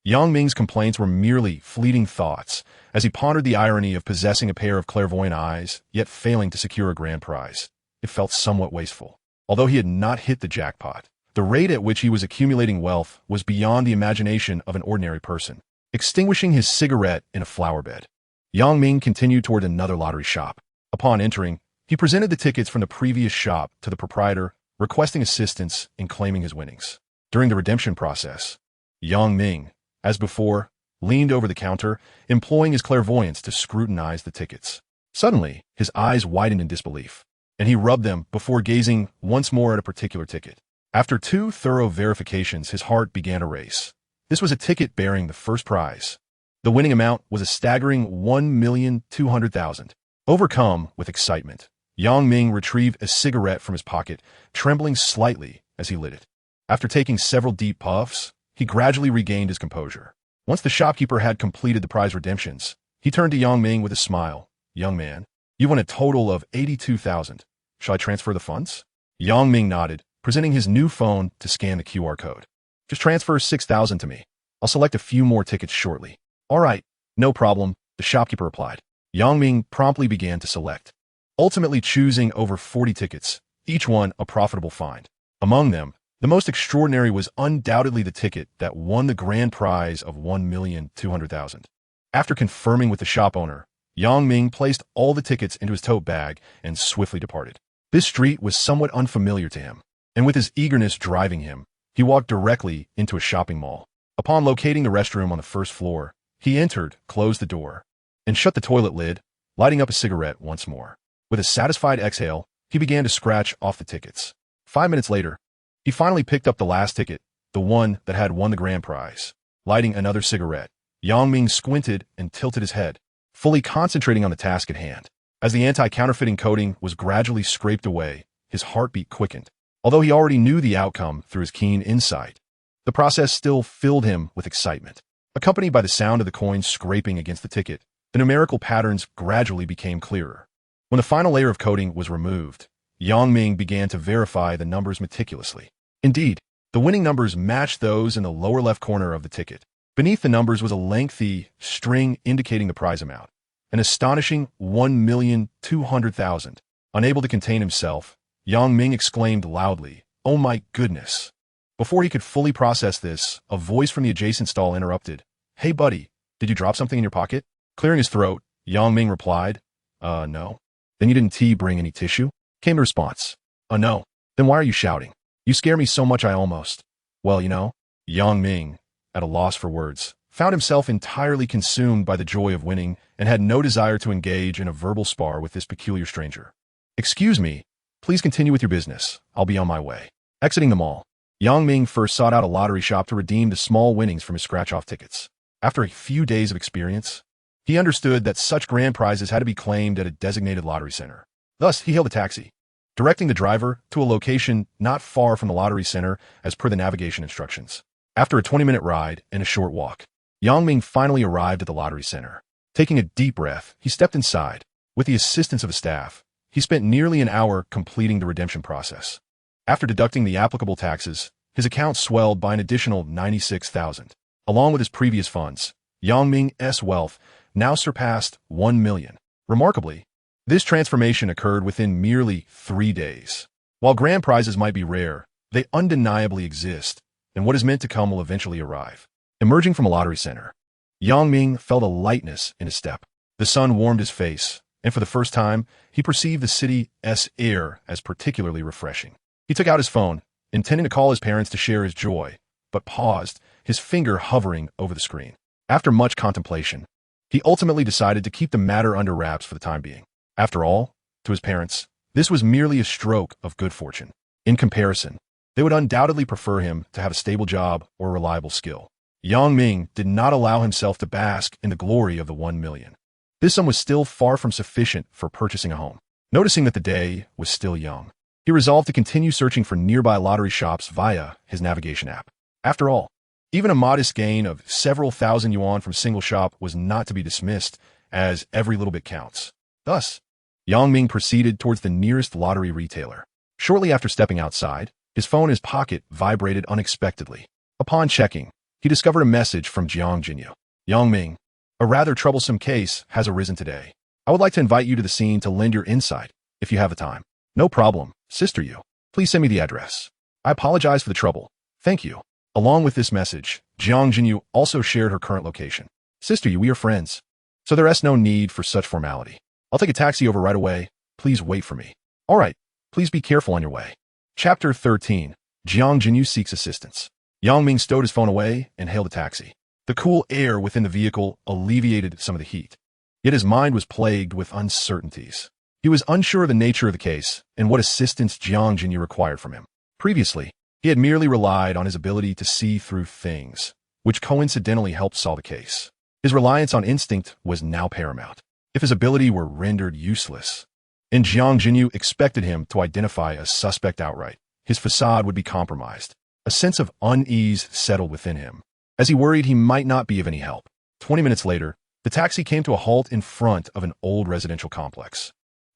Yang Ming's complaints were merely fleeting thoughts as he pondered the irony of possessing a pair of clairvoyant eyes, yet failing to secure a grand prize. It felt somewhat wasteful. Although he had not hit the jackpot, the rate at which he was accumulating wealth was beyond the imagination of an ordinary person. Extinguishing his cigarette in a flower bed, Yang Ming continued toward another lottery shop. Upon entering, he presented the tickets from the previous shop to the proprietor, requesting assistance in claiming his winnings. During the redemption process, Yang Ming, as before, leaned over the counter, employing his clairvoyance to scrutinize the tickets. Suddenly, his eyes widened in disbelief, and he rubbed them before gazing once more at a particular ticket. After 2 thorough verifications, his heart began to race. This was a ticket bearing the first prize. The winning amount was a staggering 1,200,000. Overcome with excitement, Yang Ming retrieved a cigarette from his pocket, trembling slightly as he lit it. After taking several deep puffs, he gradually regained his composure. Once the shopkeeper had completed the prize redemptions, he turned to Yang Ming with a smile. "Young man, you won a total of 82,000. Shall I transfer the funds?" Yang Ming nodded, presenting his new phone to scan the QR code. "Just transfer 6,000 to me. I'll select a few more tickets shortly." "All right, no problem," the shopkeeper replied. Yang Ming promptly began to select, ultimately choosing over 40 tickets, each one a profitable find. Among them, the most extraordinary was undoubtedly the ticket that won the grand prize of 1,200,000. After confirming with the shop owner, Yang Ming placed all the tickets into his tote bag and swiftly departed. This street was somewhat unfamiliar to him, and with his eagerness driving him, he walked directly into a shopping mall. Upon locating the restroom on the first floor, he entered, closed the door, and shut the toilet lid, lighting up a cigarette once more. With a satisfied exhale, he began to scratch off the tickets. 5 minutes later, he finally picked up the last ticket, the one that had won the grand prize. Lighting another cigarette, Yang Ming squinted and tilted his head, fully concentrating on the task at hand. As the anti-counterfeiting coating was gradually scraped away, his heartbeat quickened. Although he already knew the outcome through his keen insight, the process still filled him with excitement. Accompanied by the sound of the coins scraping against the ticket, the numerical patterns gradually became clearer. When the final layer of coating was removed, Yang Ming began to verify the numbers meticulously. Indeed, the winning numbers matched those in the lower left corner of the ticket. Beneath the numbers was a lengthy string indicating the prize amount, an astonishing 1,200,000. Unable to contain himself, Yang Ming exclaimed loudly, "Oh my goodness!" Before he could fully process this, a voice from the adjacent stall interrupted. "Hey buddy, did you drop something in your pocket?" Clearing his throat, Yang Ming replied, No. "Then you didn't bring any tissue?" came the response. No. "Then why are you shouting? You scare me so much I almost..." "Well, you know." Yang Ming, at a loss for words, found himself entirely consumed by the joy of winning and had no desire to engage in a verbal spar with this peculiar stranger. "Excuse me, please continue with your business. I'll be on my way." Exiting the mall, Yang Ming first sought out a lottery shop to redeem the small winnings from his scratch-off tickets. After a few days of experience, he understood that such grand prizes had to be claimed at a designated lottery center. Thus, he hailed a taxi, directing the driver to a location not far from the lottery center as per the navigation instructions. After a 20-minute ride and a short walk, Yang Ming finally arrived at the lottery center. Taking a deep breath, he stepped inside. With the assistance of the staff, he spent nearly an hour completing the redemption process. After deducting the applicable taxes, his account swelled by an additional 96,000. Along with his previous funds, Yang Ming's wealth now surpassed 1 million. Remarkably, this transformation occurred within merely 3 days. While grand prizes might be rare, they undeniably exist, and what is meant to come will eventually arrive. Emerging from a lottery center, Yang Ming felt a lightness in his step. The sun warmed his face, and for the first time, he perceived the city's air as particularly refreshing. He took out his phone, intending to call his parents to share his joy, but paused, his finger hovering over the screen. After much contemplation, he ultimately decided to keep the matter under wraps for the time being. After all, to his parents, this was merely a stroke of good fortune. In comparison, they would undoubtedly prefer him to have a stable job or a reliable skill. Yang Ming did not allow himself to bask in the glory of the 1 million. This sum was still far from sufficient for purchasing a home. Noticing that the day was still young, he resolved to continue searching for nearby lottery shops via his navigation app. After all, even a modest gain of several thousand yuan from a single shop was not to be dismissed, as every little bit counts. Thus, Yang Ming proceeded towards the nearest lottery retailer. Shortly after stepping outside, his phone in his pocket vibrated unexpectedly. Upon checking, he discovered a message from Jiang Jinyu. Yang Ming, a rather troublesome case has arisen today. I would like to invite you to the scene to lend your insight, if you have the time. No problem, Sister Yu. Please send me the address. I apologize for the trouble. Thank you. Along with this message, Jiang Jinyu also shared her current location. Sister Yu, we are friends, so there is no need for such formality. I'll take a taxi over right away. Please wait for me. All right, please be careful on your way. Chapter 13. Jiang Jinyu seeks assistance. Yang Ming stowed his phone away and hailed a taxi. The cool air within the vehicle alleviated some of the heat. Yet his mind was plagued with uncertainties. He was unsure of the nature of the case and what assistance Jiang Jinyu required from him. Previously, he had merely relied on his ability to see through things, which coincidentally helped solve the case. His reliance on instinct was now paramount. If his ability were rendered useless, and Jiang Jinyu expected him to identify a suspect outright, his facade would be compromised. A sense of unease settled within him, as he worried he might not be of any help. 20 minutes later, the taxi came to a halt in front of an old residential complex.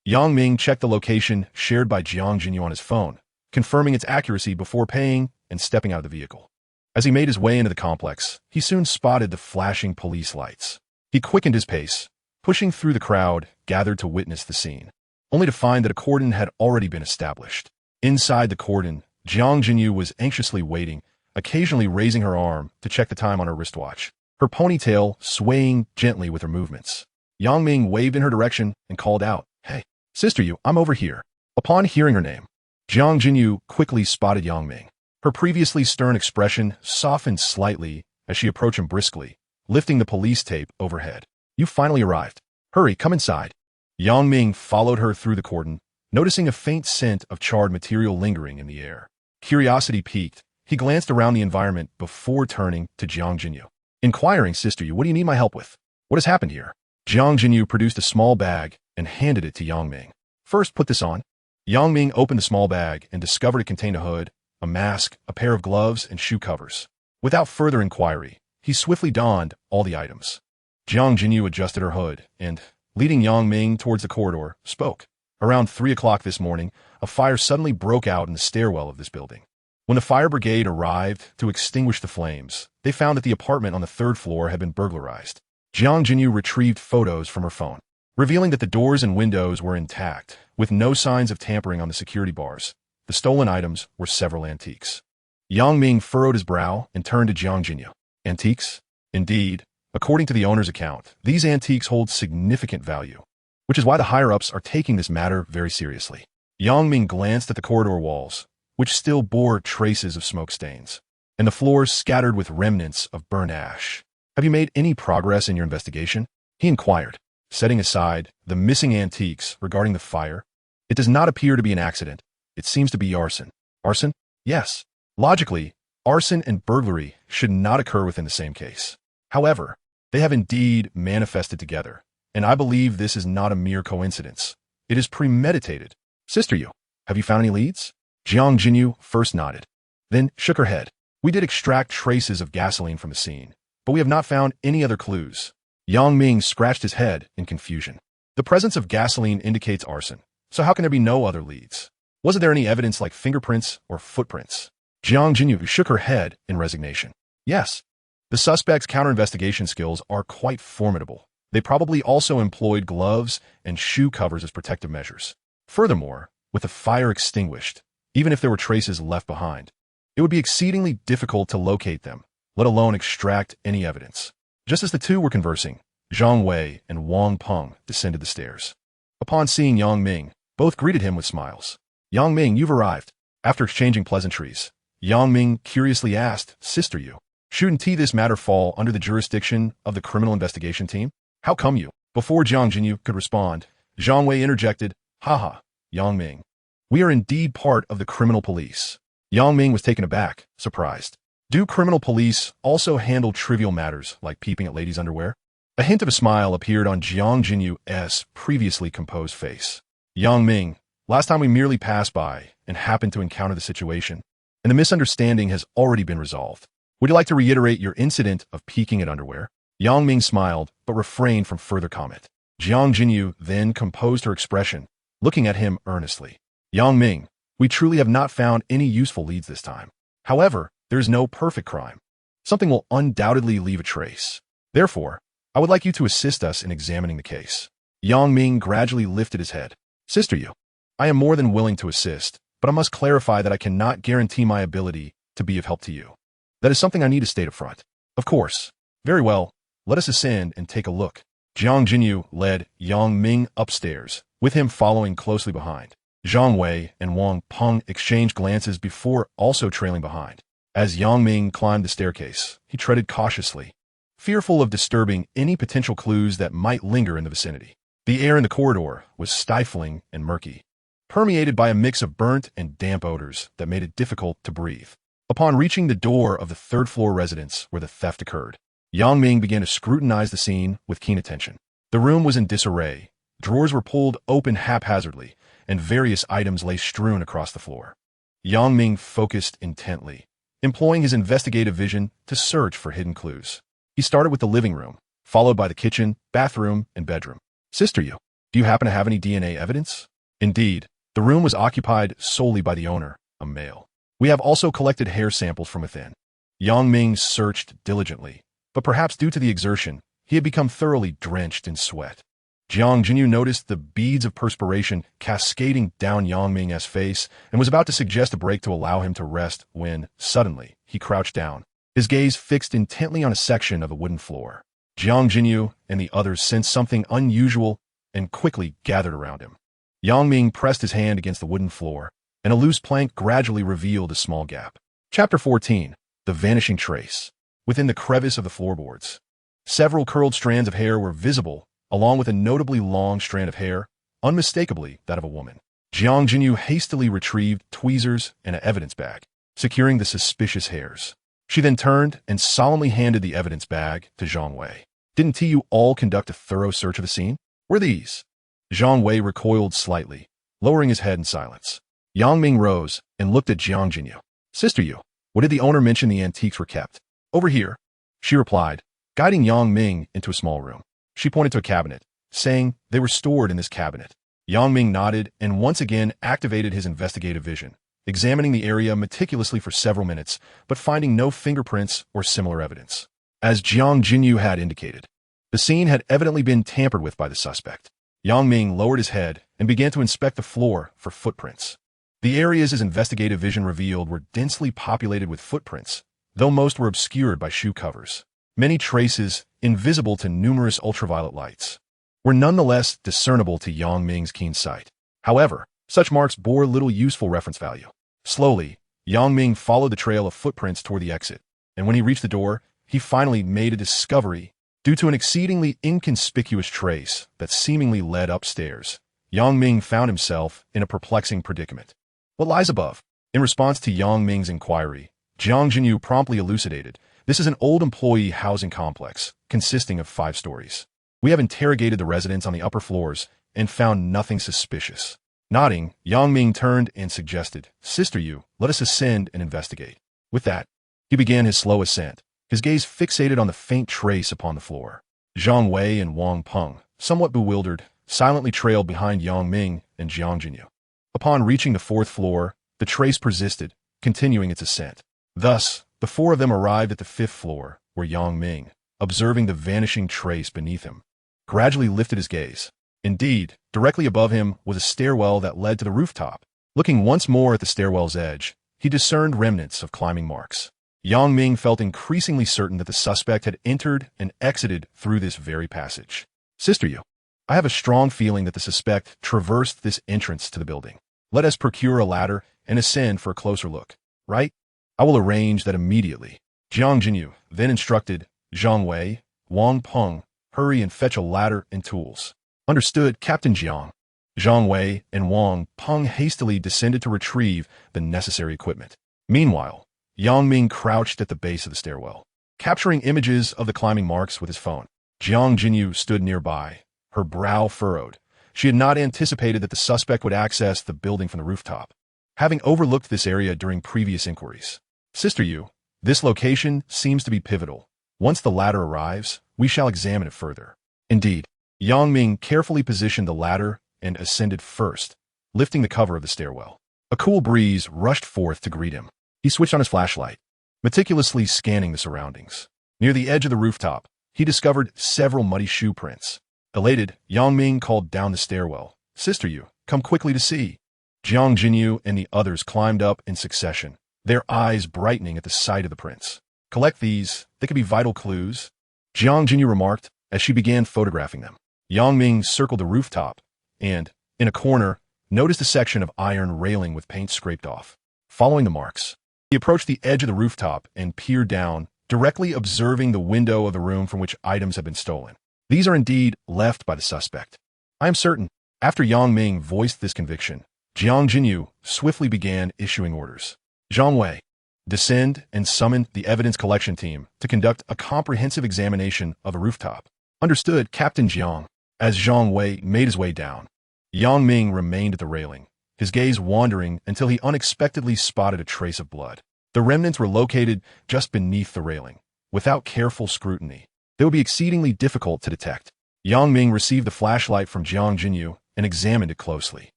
Yang Ming checked the location shared by Jiang Jinyu on his phone, confirming its accuracy before paying and stepping out of the vehicle. As he made his way into the complex, he soon spotted the flashing police lights. He quickened his pace, pushing through the crowd gathered to witness the scene, only to find that a cordon had already been established. Inside the cordon, Jiang Jinyu was anxiously waiting, occasionally raising her arm to check the time on her wristwatch, her ponytail swaying gently with her movements. Yang Ming waved in her direction and called out, "Hey, Sister Yu, I'm over here." Upon hearing her name, Jiang Jinyu quickly spotted Yang Ming. Her previously stern expression softened slightly as she approached him briskly, lifting the police tape overhead. "You finally arrived. Hurry, come inside." Yang Ming followed her through the cordon, noticing a faint scent of charred material lingering in the air. Curiosity piqued, he glanced around the environment before turning to Jiang Jinyu. Inquiring, "Sister Yu, what do you need my help with? What has happened here?" Jiang Jinyu produced a small bag and handed it to Yang Ming. "First, put this on." Yang Ming opened the small bag and discovered it contained a hood, a mask, a pair of gloves, and shoe covers. Without further inquiry, he swiftly donned all the items. Jiang Jinyu adjusted her hood and, leading Yang Ming towards the corridor, spoke. Around 3 o'clock this morning, a fire suddenly broke out in the stairwell of this building. When the fire brigade arrived to extinguish the flames, they found that the apartment on the 3rd floor had been burglarized. Jiang Jinyu retrieved photos from her phone, revealing that the doors and windows were intact, with no signs of tampering on the security bars. The stolen items were several antiques. Yang Ming furrowed his brow and turned to Jiang Jinyu. "Antiques? Indeed. According to the owner's account, these antiques hold significant value, which is why the higher-ups are taking this matter very seriously." Yang Ming glanced at the corridor walls, which still bore traces of smoke stains, and the floors scattered with remnants of burnt ash. "Have you made any progress in your investigation?" he inquired, setting aside the missing antiques regarding the fire. "It does not appear to be an accident. It seems to be arson." "Arson?" Yes. Logically, arson and burglary should not occur within the same case. However, they have indeed manifested together, and I believe this is not a mere coincidence. It is premeditated. Sister Yu, have you found any leads? Jiang Jinyu first nodded, then shook her head. We did extract traces of gasoline from the scene, but we have not found any other clues. Yang Ming scratched his head in confusion. The presence of gasoline indicates arson, so how can there be no other leads? Wasn't there any evidence like fingerprints or footprints? Jiang Jinyu shook her head in resignation. Yes. The suspect's counter-investigation skills are quite formidable. They probably also employed gloves and shoe covers as protective measures. Furthermore, with the fire extinguished, even if there were traces left behind, it would be exceedingly difficult to locate them, let alone extract any evidence. Just as the two were conversing, Zhang Wei and Wang Peng descended the stairs. Upon seeing Yang Ming, both greeted him with smiles. Yang Ming, you've arrived. After exchanging pleasantries, Yang Ming curiously asked, Sister Yu, shouldn't this matter fall under the jurisdiction of the criminal investigation team? How come you? Before Jiang Jinyu could respond, Zhang Wei interjected, Haha, Yang Ming. We are indeed part of the criminal police. Yang Ming was taken aback, surprised. Do criminal police also handle trivial matters like peeping at ladies' underwear? A hint of a smile appeared on Jiang Jinyu's previously composed face. Yang Ming, last time we merely passed by and happened to encounter the situation, and the misunderstanding has already been resolved. Would you like to reiterate your incident of peeking at underwear? Yang Ming smiled, but refrained from further comment. Jiang Jinyu then composed her expression, looking at him earnestly. Yang Ming, we truly have not found any useful leads this time. However, there is no perfect crime. Something will undoubtedly leave a trace. Therefore, I would like you to assist us in examining the case. Yang Ming gradually lifted his head. Sister Yu, I am more than willing to assist, but I must clarify that I cannot guarantee my ability to be of help to you. That is something I need to state up front. Of course. Very well, let us ascend and take a look. Jiang Jinyu led Yang Ming upstairs, with him following closely behind. Zhang Wei and Wang Peng exchanged glances before also trailing behind. As Yang Ming climbed the staircase, he treaded cautiously, fearful of disturbing any potential clues that might linger in the vicinity. The air in the corridor was stifling and murky, permeated by a mix of burnt and damp odors that made it difficult to breathe. Upon reaching the door of the third-floor residence where the theft occurred, Yang Ming began to scrutinize the scene with keen attention. The room was in disarray, drawers were pulled open haphazardly, and various items lay strewn across the floor. Yang Ming focused intently, employing his investigative vision to search for hidden clues. He started with the living room, followed by the kitchen, bathroom, and bedroom. Sister Yu, do you happen to have any DNA evidence? Indeed, the room was occupied solely by the owner, a male. We have also collected hair samples from within. Yang Ming searched diligently, but perhaps due to the exertion, he had become thoroughly drenched in sweat. Jiang Jinyu noticed the beads of perspiration cascading down Yang Ming's face and was about to suggest a break to allow him to rest when, suddenly, he crouched down, his gaze fixed intently on a section of the wooden floor. Jiang Jinyu and the others sensed something unusual and quickly gathered around him. Yang Ming pressed his hand against the wooden floor, and a loose plank gradually revealed a small gap. Chapter 14. The Vanishing Trace. Within the crevice of the floorboards, several curled strands of hair were visible, along with a notably long strand of hair, unmistakably that of a woman. Jiang Jinyu hastily retrieved tweezers and an evidence bag, securing the suspicious hairs. She then turned and solemnly handed the evidence bag to Zhang Wei. Didn't you all conduct a thorough search of the scene? Were these? Zhang Wei recoiled slightly, lowering his head in silence. Yang Ming rose and looked at Jiang Jinyu. Sister Yu, what did the owner mention the antiques were kept? Over here, she replied, guiding Yang Ming into a small room. She pointed to a cabinet, saying they were stored in this cabinet. Yang Ming nodded and once again activated his investigative vision, examining the area meticulously for several minutes, but finding no fingerprints or similar evidence. As Jiang Jinyu had indicated, the scene had evidently been tampered with by the suspect. Yang Ming lowered his head and began to inspect the floor for footprints. The areas his investigative vision revealed were densely populated with footprints, though most were obscured by shoe covers. Many traces, invisible to numerous ultraviolet lights, were nonetheless discernible to Yang Ming's keen sight. However, such marks bore little useful reference value. Slowly, Yang Ming followed the trail of footprints toward the exit, and when he reached the door, he finally made a discovery. Due to an exceedingly inconspicuous trace that seemingly led upstairs, Yang Ming found himself in a perplexing predicament. What lies above? In response to Yang Ming's inquiry, Jiang Jinyu promptly elucidated, "This is an old employee housing complex, consisting of 5 stories. We have interrogated the residents on the upper floors and found nothing suspicious." Nodding, Yang Ming turned and suggested, "Sister Yu, let us ascend and investigate." With that, he began his slow ascent, his gaze fixated on the faint trace upon the floor. Zhang Wei and Wang Peng, somewhat bewildered, silently trailed behind Yang Ming and Jiang Jinyu. Upon reaching the 4th floor, the trace persisted, continuing its ascent. Thus, the 4 of them arrived at the 5th floor, where Yang Ming, observing the vanishing trace beneath him, gradually lifted his gaze. Indeed, directly above him was a stairwell that led to the rooftop. Looking once more at the stairwell's edge, he discerned remnants of climbing marks. Yang Ming felt increasingly certain that the suspect had entered and exited through this very passage. "Sister Yu, I have a strong feeling that the suspect traversed this entrance to the building. Let us procure a ladder and ascend for a closer look, right? I will arrange that immediately." Jiang Jinyu then instructed Zhang Wei, Wang Peng, "Hurry and fetch a ladder and tools." "Understood, Captain Jiang." Zhang Wei and Wang Peng hastily descended to retrieve the necessary equipment. Meanwhile, Yang Ming crouched at the base of the stairwell, capturing images of the climbing marks with his phone. Jiang Jinyu stood nearby, her brow furrowed. She had not anticipated that the suspect would access the building from the rooftop, having overlooked this area during previous inquiries. "Sister Yu, this location seems to be pivotal. Once the ladder arrives, we shall examine it further." Indeed, Yang Ming carefully positioned the ladder and ascended first, lifting the cover of the stairwell. A cool breeze rushed forth to greet him. He switched on his flashlight, meticulously scanning the surroundings. Near the edge of the rooftop, he discovered several muddy shoe prints. Elated, Yang Ming called down the stairwell, "Sister Yu, come quickly to see." Jiang Jinyu and the others climbed up in succession, their eyes brightening at the sight of the prints. "Collect these, they could be vital clues," Jiang Jinyu remarked as she began photographing them. Yang Ming circled the rooftop and, in a corner, noticed a section of iron railing with paint scraped off. Following the marks, he approached the edge of the rooftop and peered down, directly observing the window of the room from which items had been stolen. These are indeed left by the suspect. I am certain. After Yang Ming voiced this conviction, Jiang Jinyu swiftly began issuing orders. Zhang Wei, descend and summon the evidence collection team to conduct a comprehensive examination of the rooftop. Understood, Captain Jiang. As Zhang Wei made his way down, Yang Ming remained at the railing, his gaze wandering until he unexpectedly spotted a trace of blood. The remnants were located just beneath the railing. Without careful scrutiny, they would be exceedingly difficult to detect. Yang Ming received the flashlight from Jiang Jinyu and examined it closely.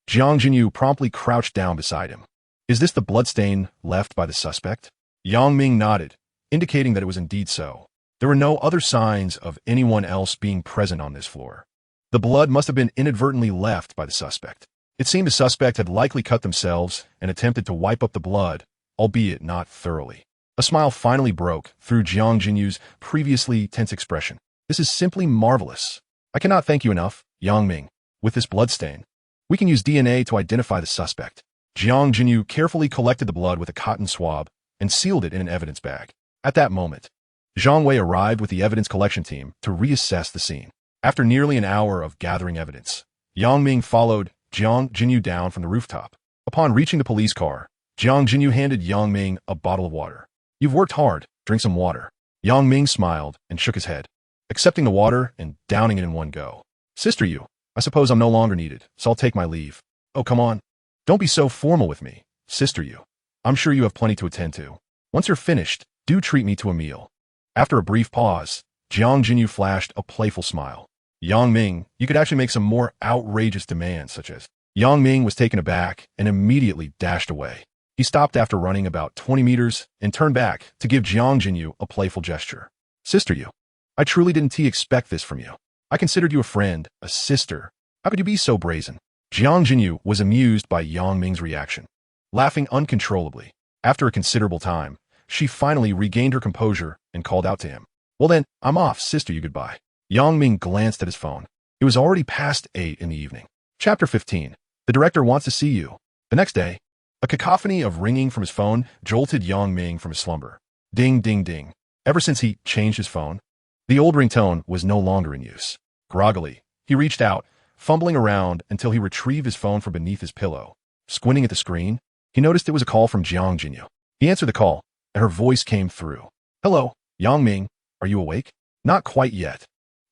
Jiang Jinyu promptly crouched down beside him. "Is this the bloodstain left by the suspect?" Yang Ming nodded, indicating that it was indeed so. There were no other signs of anyone else being present on this floor. The blood must have been inadvertently left by the suspect. It seemed the suspect had likely cut themselves and attempted to wipe up the blood, albeit not thoroughly. A smile finally broke through Jiang Jinyu's previously tense expression. "This is simply marvelous. I cannot thank you enough, Yang Ming. With this bloodstain, we can use DNA to identify the suspect." Jiang Jinyu carefully collected the blood with a cotton swab and sealed it in an evidence bag. At that moment, Zhang Wei arrived with the evidence collection team to reassess the scene. After nearly an hour of gathering evidence, Yang Ming followed Jiang Jinyu down from the rooftop. Upon reaching the police car, Jiang Jinyu handed Yang Ming a bottle of water. "You've worked hard, drink some water." Yang Ming smiled and shook his head, accepting the water and downing it in one go. "Sister Yu, I suppose I'm no longer needed, so I'll take my leave." "Oh, come on. Don't be so formal with me, Sister Yu. I'm sure you have plenty to attend to. Once you're finished, do treat me to a meal." After a brief pause, Jiang Jinyu flashed a playful smile. "Yang Ming, you could actually make some more outrageous demands, such as..." Yang Ming was taken aback and immediately dashed away. He stopped after running about 20 meters and turned back to give Jiang Jinyu a playful gesture. "Sister Yu, I truly didn't expect this from you. I considered you a friend, a sister. How could you be so brazen?" Jiang Jinyu was amused by Yang Ming's reaction, laughing uncontrollably. After a considerable time, she finally regained her composure and called out to him. "Well then, I'm off, Sister Yu, goodbye." Yang Ming glanced at his phone. It was already past 8 in the evening. Chapter 15. The director wants to see you. The next day, a cacophony of ringing from his phone jolted Yang Ming from his slumber. Ding, ding, ding. Ever since he changed his phone, the old ringtone was no longer in use. Groggily, he reached out, fumbling around until he retrieved his phone from beneath his pillow. Squinting at the screen, He noticed it was a call from Jiang Jinyu. He answered the call, and her voice came through. Hello, Yang Ming, are you awake? Not quite yet.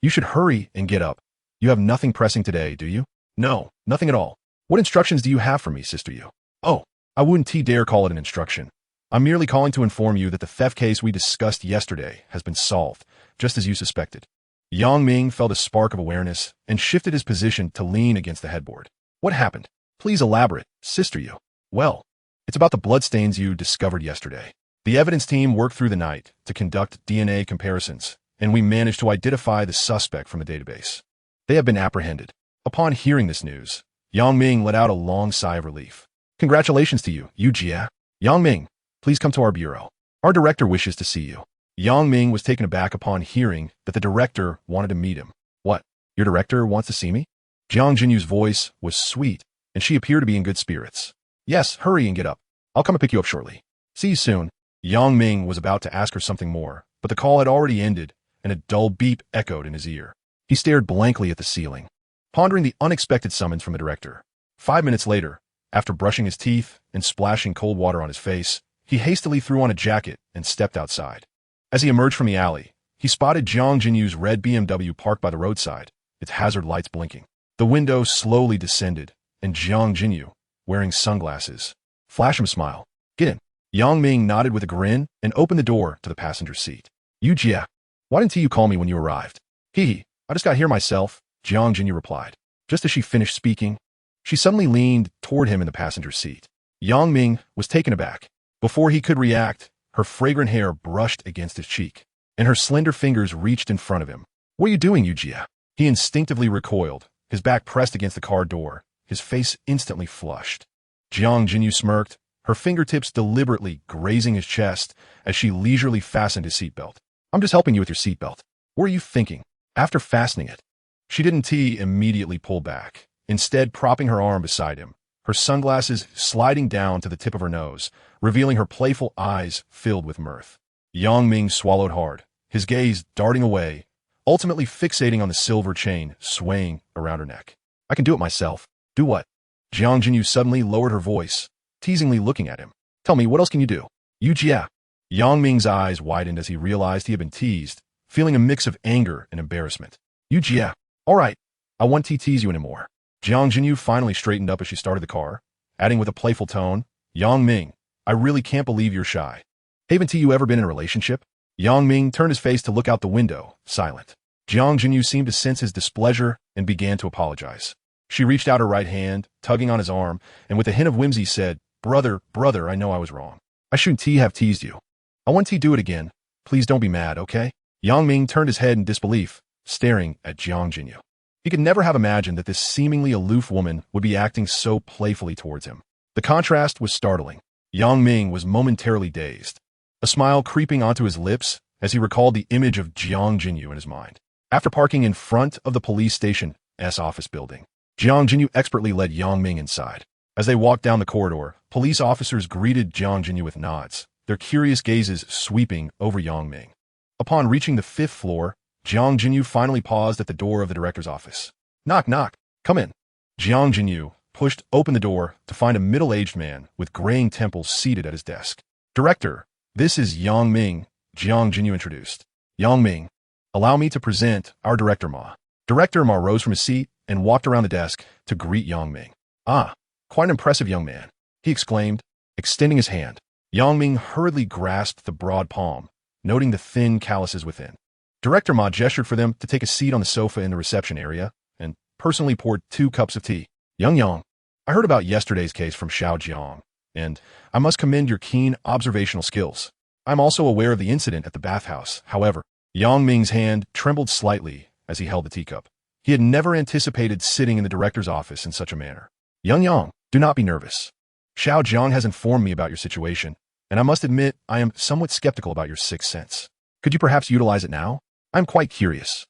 You should hurry and get up. You have nothing pressing today, do you? No, nothing at all. What instructions do you have for me, Sister Yu? Oh, I wouldn't dare call it an instruction. I'm merely calling to inform you that the theft case we discussed yesterday has been solved, just as you suspected. Yang Ming felt a spark of awareness and shifted his position to lean against the headboard. What happened? Please elaborate, Sister Yu. Well, it's about the bloodstains you discovered yesterday. The evidence team worked through the night to conduct DNA comparisons, and we managed to identify the suspect from the database. They have been apprehended. Upon hearing this news, Yang Ming let out a long sigh of relief. Congratulations to you, Yu Jia. Yang Ming, please come to our bureau. Our director wishes to see you. Yang Ming was taken aback upon hearing that the director wanted to meet him. What? Your director wants to see me? Jiang Jinyu's voice was sweet, and she appeared to be in good spirits. Yes, hurry and get up. I'll come and pick you up shortly. See you soon. Yang Ming was about to ask her something more, but the call had already ended, and a dull beep echoed in his ear. He stared blankly at the ceiling, pondering the unexpected summons from the director. 5 minutes later, after brushing his teeth and splashing cold water on his face, he hastily threw on a jacket and stepped outside. As he emerged from the alley, he spotted Jiang Jinyu's red BMW parked by the roadside, its hazard lights blinking. The window slowly descended, and Jiang Jinyu, wearing sunglasses, flashed him a smile. Get in. Yang Ming nodded with a grin and opened the door to the passenger seat. Yu Jia, why didn't you call me when you arrived? Hee, I just got here myself, Jiang Jinyu replied. Just as she finished speaking, she suddenly leaned toward him in the passenger seat. Yang Ming was taken aback. Before he could react, her fragrant hair brushed against his cheek, and her slender fingers reached in front of him. What are you doing, Yu Jia? He instinctively recoiled, his back pressed against the car door, his face instantly flushed. Jiang Jinyu smirked, her fingertips deliberately grazing his chest as she leisurely fastened his seatbelt. I'm just helping you with your seatbelt. What are you thinking? After fastening it, she didn't immediately pull back, instead propping her arm beside him, her sunglasses sliding down to the tip of her nose, revealing her playful eyes filled with mirth. Yang Ming swallowed hard, his gaze darting away, ultimately fixating on the silver chain swaying around her neck. I can do it myself. Do what? Jiang Jinyu suddenly lowered her voice, teasingly looking at him. Tell me, what else can you do? Yu Jia. Yang Ming's eyes widened as he realized he had been teased, feeling a mix of anger and embarrassment. Yu Jia. All right, I won't tease you anymore. Jiang Jinyu finally straightened up as she started the car, adding with a playful tone, Yang Ming, I really can't believe you're shy. Haven't you ever been in a relationship? Yang Ming turned his face to look out the window, silent. Jiang Jinyu seemed to sense his displeasure and began to apologize. She reached out her right hand, tugging on his arm, and with a hint of whimsy said, Brother, I know I was wrong. I shouldn't have teased you. I won't do it again. Please don't be mad, okay? Yang Ming turned his head in disbelief, staring at Jiang Jinyu. He could never have imagined that this seemingly aloof woman would be acting so playfully towards him. The contrast was startling. Yang Ming was momentarily dazed, a smile creeping onto his lips as he recalled the image of Jiang Jinyu in his mind. After parking in front of the police station's office building, Jiang Jinyu expertly led Yang Ming inside. As they walked down the corridor, police officers greeted Jiang Jinyu with nods, their curious gazes sweeping over Yang Ming. Upon reaching the 5th floor, Jiang Jinyu finally paused at the door of the director's office. Knock, knock, come in. Jiang Jinyu pushed open the door to find a middle-aged man with graying temples seated at his desk. Director, this is Yang Ming, Jiang Jinyu introduced. Yang Ming, allow me to present our Director Ma. Director Ma rose from his seat and walked around the desk to greet Yang Ming. Ah, quite an impressive young man, he exclaimed, extending his hand. Yang Ming hurriedly grasped the broad palm, noting the thin calluses within. Director Ma gestured for them to take a seat on the sofa in the reception area and personally poured 2 cups of tea. Yang, I heard about yesterday's case from Shaojiang, and I must commend your keen observational skills. I'm also aware of the incident at the bathhouse. However, Yang Ming's hand trembled slightly as he held the teacup. He had never anticipated sitting in the director's office in such a manner. Yang, do not be nervous. Shaojiang has informed me about your situation, and I must admit I am somewhat skeptical about your sixth sense. Could you perhaps utilize it now? I'm quite curious.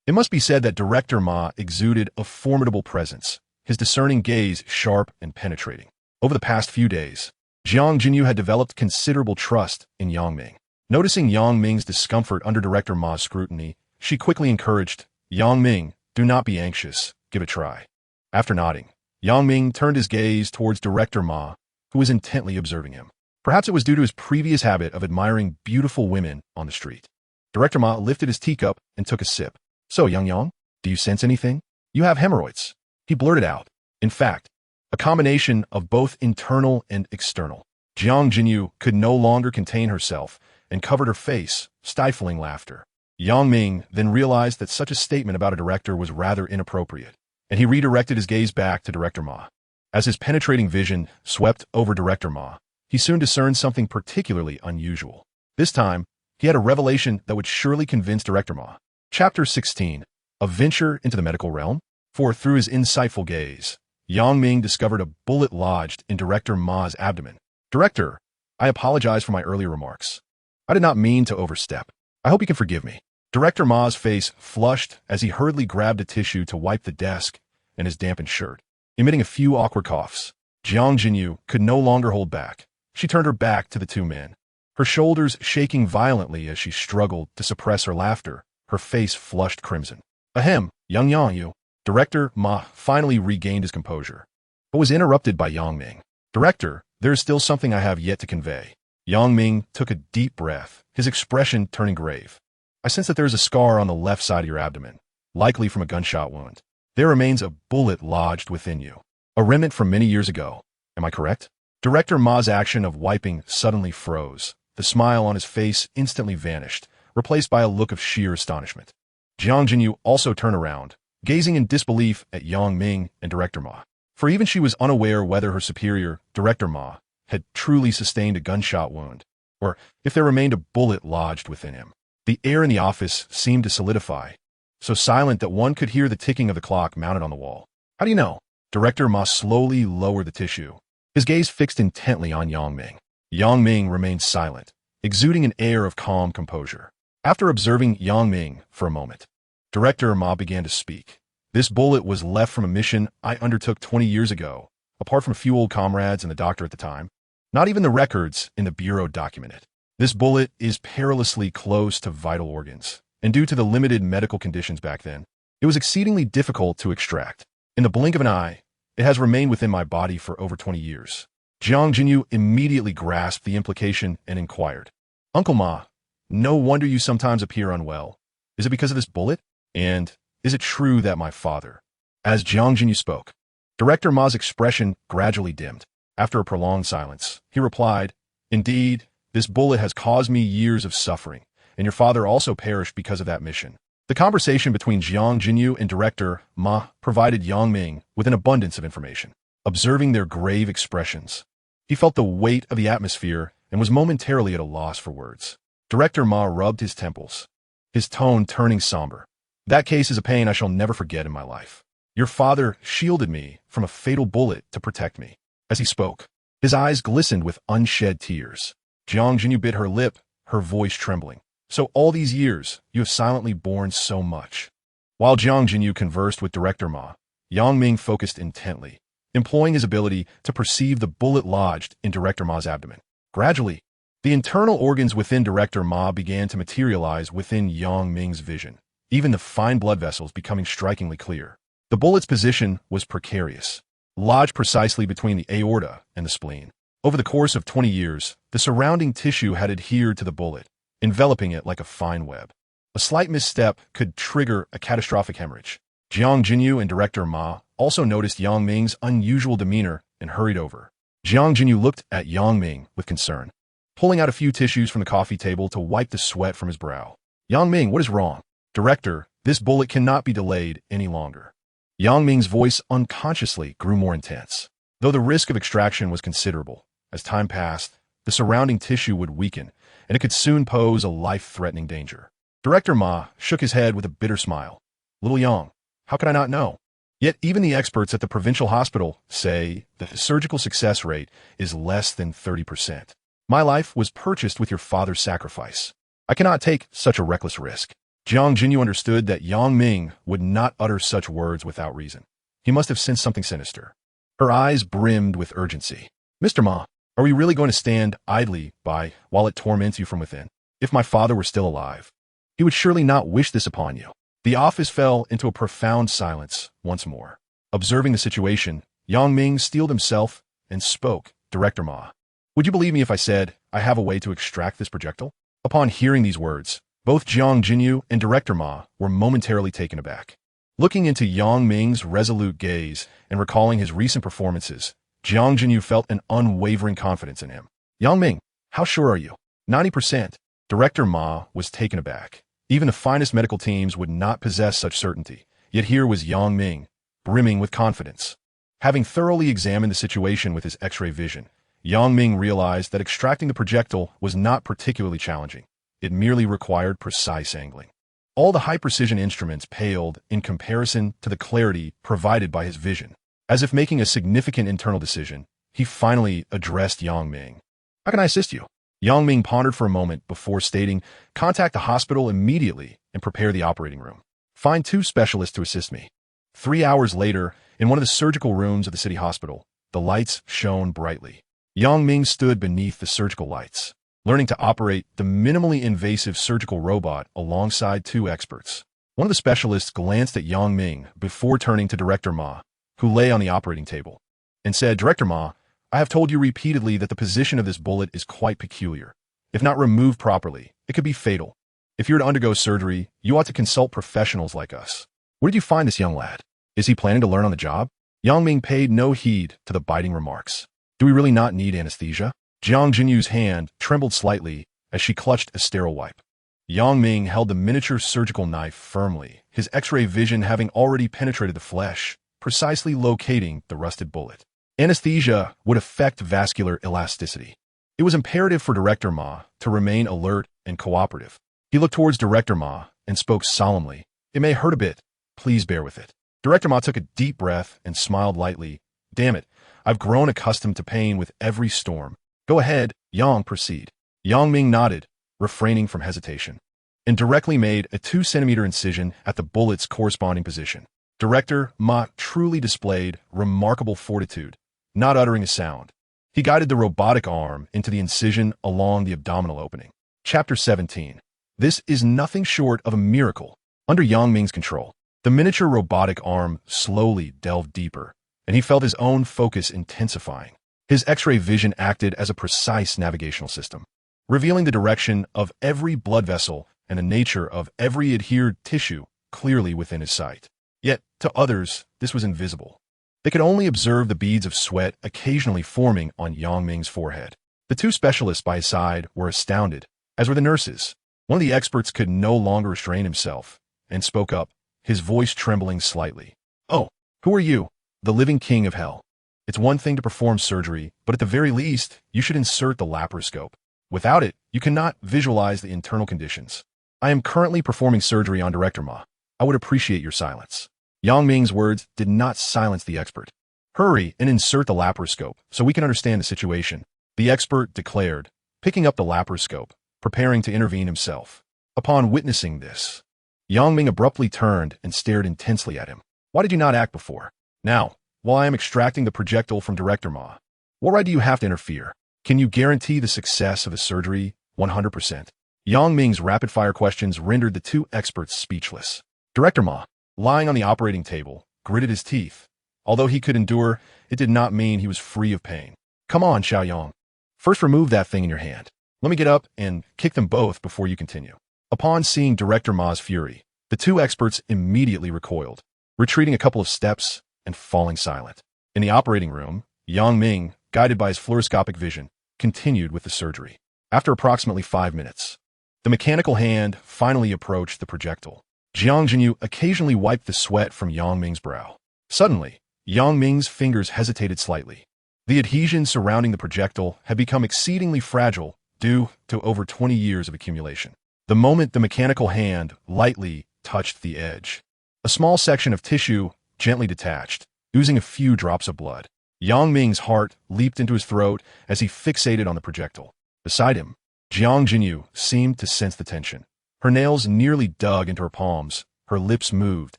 It must be said that Director Ma exuded a formidable presence, his discerning gaze sharp and penetrating. Over the past few days, Jiang Jinyu had developed considerable trust in Yang Ming. Noticing Yang Ming's discomfort under Director Ma's scrutiny, she quickly encouraged, Yang Ming, do not be anxious, give it a try. After nodding, Yang Ming turned his gaze towards Director Ma, who was intently observing him. Perhaps it was due to his previous habit of admiring beautiful women on the street. Director Ma lifted his teacup and took a sip. "So, Yang Yang, do you sense anything? You have hemorrhoids," he blurted out. In fact, a combination of both internal and external. Jiang Jinyu could no longer contain herself and covered her face, stifling laughter. Yang Ming then realized that such a statement about a director was rather inappropriate, and he redirected his gaze back to Director Ma. As his penetrating vision swept over Director Ma, he soon discerned something particularly unusual. This time, he had a revelation that would surely convince Director Ma. Chapter 16. A Venture into the Medical Realm? For through his insightful gaze, Yang Ming discovered a bullet lodged in Director Ma's abdomen. "Director, I apologize for my earlier remarks. I did not mean to overstep. I hope you can forgive me." Director Ma's face flushed as he hurriedly grabbed a tissue to wipe the desk and his dampened shirt. Emitting a few awkward coughs, Jiang Jinyu could no longer hold back. She turned her back to the two men, her shoulders shaking violently as she struggled to suppress her laughter, her face flushed crimson. "Ahem, Yang Yang, you." Director Ma finally regained his composure, but was interrupted by Yang Ming. "Director, there is still something I have yet to convey." Yang Ming took a deep breath, his expression turning grave. "I sense that there is a scar on the left side of your abdomen, likely from a gunshot wound. There remains a bullet lodged within you, a remnant from many years ago. Am I correct?" Director Ma's action of wiping suddenly froze. The smile on his face instantly vanished, replaced by a look of sheer astonishment. Jiang Jinyu also turned around, gazing in disbelief at Yang Ming and Director Ma. For even she was unaware whether her superior, Director Ma, had truly sustained a gunshot wound, or if there remained a bullet lodged within him. The air in the office seemed to solidify, so silent that one could hear the ticking of the clock mounted on the wall. "How do you know?" Director Ma slowly lowered the tissue, his gaze fixed intently on Yang Ming. Yang Ming remained silent, exuding an air of calm composure. After observing Yang Ming for a moment, Director Ma began to speak. "This bullet was left from a mission I undertook 20 years ago, apart from a few old comrades and the doctor at the time. Not even the records in the Bureau document it. This bullet is perilously close to vital organs, and due to the limited medical conditions back then, it was exceedingly difficult to extract. In the blink of an eye, it has remained within my body for over 20 years. Jiang Jinyu immediately grasped the implication and inquired, "Uncle Ma, no wonder you sometimes appear unwell. Is it because of this bullet? And is it true that my father—" As Jiang Jinyu spoke, Director Ma's expression gradually dimmed. After a prolonged silence, he replied, "Indeed, this bullet has caused me years of suffering, and your father also perished because of that mission." The conversation between Jiang Jinyu and Director Ma provided Yang Ming with an abundance of information. Observing their grave expressions, he felt the weight of the atmosphere and was momentarily at a loss for words. Director Ma rubbed his temples, his tone turning somber. "That case is a pain I shall never forget in my life. Your father shielded me from a fatal bullet to protect me." As he spoke, his eyes glistened with unshed tears. Jiang Jinyu bit her lip, her voice trembling. "So all these years, you have silently borne so much." While Jiang Jinyu conversed with Director Ma, Yang Ming focused intently, employing his ability to perceive the bullet lodged in Director Ma's abdomen. Gradually, the internal organs within Director Ma began to materialize within Yang Ming's vision, even the fine blood vessels becoming strikingly clear. The bullet's position was precarious, lodged precisely between the aorta and the spleen. Over the course of 20 years, the surrounding tissue had adhered to the bullet, enveloping it like a fine web. A slight misstep could trigger a catastrophic hemorrhage. Jiang Jinyu and Director Ma also noticed Yang Ming's unusual demeanor and hurried over. Jiang Jinyu looked at Yang Ming with concern, pulling out a few tissues from the coffee table to wipe the sweat from his brow. "Yang Ming, what is wrong?" "Director, this bullet cannot be delayed any longer." Yang Ming's voice unconsciously grew more intense. Though the risk of extraction was considerable, as time passed, the surrounding tissue would weaken, and it could soon pose a life-threatening danger. Director Ma shook his head with a bitter smile. "Little Yang, how could I not know? Yet even the experts at the provincial hospital say that the surgical success rate is less than 30%. My life was purchased with your father's sacrifice. I cannot take such a reckless risk." Jiang Jinyu understood that Yang Ming would not utter such words without reason. He must have sensed something sinister. Her eyes brimmed with urgency. "Mr. Ma, are we really going to stand idly by while it torments you from within? If my father were still alive, he would surely not wish this upon you." The office fell into a profound silence once more. Observing the situation, Yang Ming steeled himself and spoke, Director Ma. Would you believe me if I said, I have a way to extract this projectile? Upon hearing these words, both Jiang Jinyu and Director Ma were momentarily taken aback. Looking into Yang Ming's resolute gaze and recalling his recent performances, Jiang Jinyu felt an unwavering confidence in him. Yang Ming, how sure are you? 90%. Director Ma was taken aback. Even the finest medical teams would not possess such certainty. Yet here was Yang Ming, brimming with confidence. Having thoroughly examined the situation with his X-ray vision, Yang Ming realized that extracting the projectile was not particularly challenging. It merely required precise angling. All the high-precision instruments paled in comparison to the clarity provided by his vision. As if making a significant internal decision, he finally addressed Yang Ming. How can I assist you? Yang Ming pondered for a moment before stating, contact the hospital immediately and prepare the operating room. Find 2 specialists to assist me. 3 hours later, in one of the surgical rooms of the city hospital, the lights shone brightly. Yang Ming stood beneath the surgical lights, learning to operate the minimally invasive surgical robot alongside 2 experts. One of the specialists glanced at Yang Ming before turning to Director Ma, who lay on the operating table, and said, Director Ma, I have told you repeatedly that the position of this bullet is quite peculiar. If not removed properly, it could be fatal. If you're to undergo surgery, you ought to consult professionals like us. Where did you find this young lad? Is he planning to learn on the job? Yang Ming paid no heed to the biting remarks. Do we really not need anesthesia? Jiang Jinyu's hand trembled slightly as she clutched a sterile wipe. Yang Ming held the miniature surgical knife firmly, his X-ray vision having already penetrated the flesh, precisely locating the rusted bullet. Anesthesia would affect vascular elasticity. It was imperative for Director Ma to remain alert and cooperative. He looked towards Director Ma and spoke solemnly. It may hurt a bit. Please bear with it. Director Ma took a deep breath and smiled lightly. Damn it, I've grown accustomed to pain with every storm. Go ahead, Yang, proceed. Yang Ming nodded, refraining from hesitation, and directly made a 2-centimeter incision at the bullet's corresponding position. Director Ma truly displayed remarkable fortitude, not uttering a sound. He guided the robotic arm into the incision along the abdominal opening. Chapter 17. This is nothing short of a miracle. Under Yang Ming's control, the miniature robotic arm slowly delved deeper, and he felt his own focus intensifying. His X-ray vision acted as a precise navigational system, revealing the direction of every blood vessel and the nature of every adhered tissue clearly within his sight. Yet, to others, this was invisible. They could only observe the beads of sweat occasionally forming on Yang Ming's forehead. The 2 specialists by his side were astounded, as were the nurses. One of the experts could no longer restrain himself and spoke up, his voice trembling slightly. Oh, who are you? The living king of hell. It's one thing to perform surgery, but at the very least, you should insert the laparoscope. Without it, you cannot visualize the internal conditions. I am currently performing surgery on Director Ma. I would appreciate your silence. Yang Ming's words did not silence the expert. Hurry and insert the laparoscope so we can understand the situation, the expert declared, picking up the laparoscope, preparing to intervene himself. Upon witnessing this, Yang Ming abruptly turned and stared intensely at him. Why did you not act before? Now, while I am extracting the projectile from Director Ma, what right do you have to interfere? Can you guarantee the success of the surgery 100%? Yang Ming's rapid-fire questions rendered the 2 experts speechless. Director Ma, lying on the operating table, gritted his teeth. Although he could endure, it did not mean he was free of pain. Come on, Xiaoyang. First remove that thing in your hand. Let me get up and kick them both before you continue. Upon seeing Director Ma's fury, the 2 experts immediately recoiled, retreating a couple of steps and falling silent. In the operating room, Yang Ming, guided by his fluoroscopic vision, continued with the surgery. After approximately 5 minutes, the mechanical hand finally approached the projectile. Jiang Jinyu occasionally wiped the sweat from Yang Ming's brow. Suddenly, Yang Ming's fingers hesitated slightly. The adhesion surrounding the projectile had become exceedingly fragile due to over 20 years of accumulation. The moment the mechanical hand lightly touched the edge, a small section of tissue gently detached, oozing a few drops of blood. Yang Ming's heart leaped into his throat as he fixated on the projectile. Beside him, Jiang Jinyu seemed to sense the tension. Her nails nearly dug into her palms, her lips moved,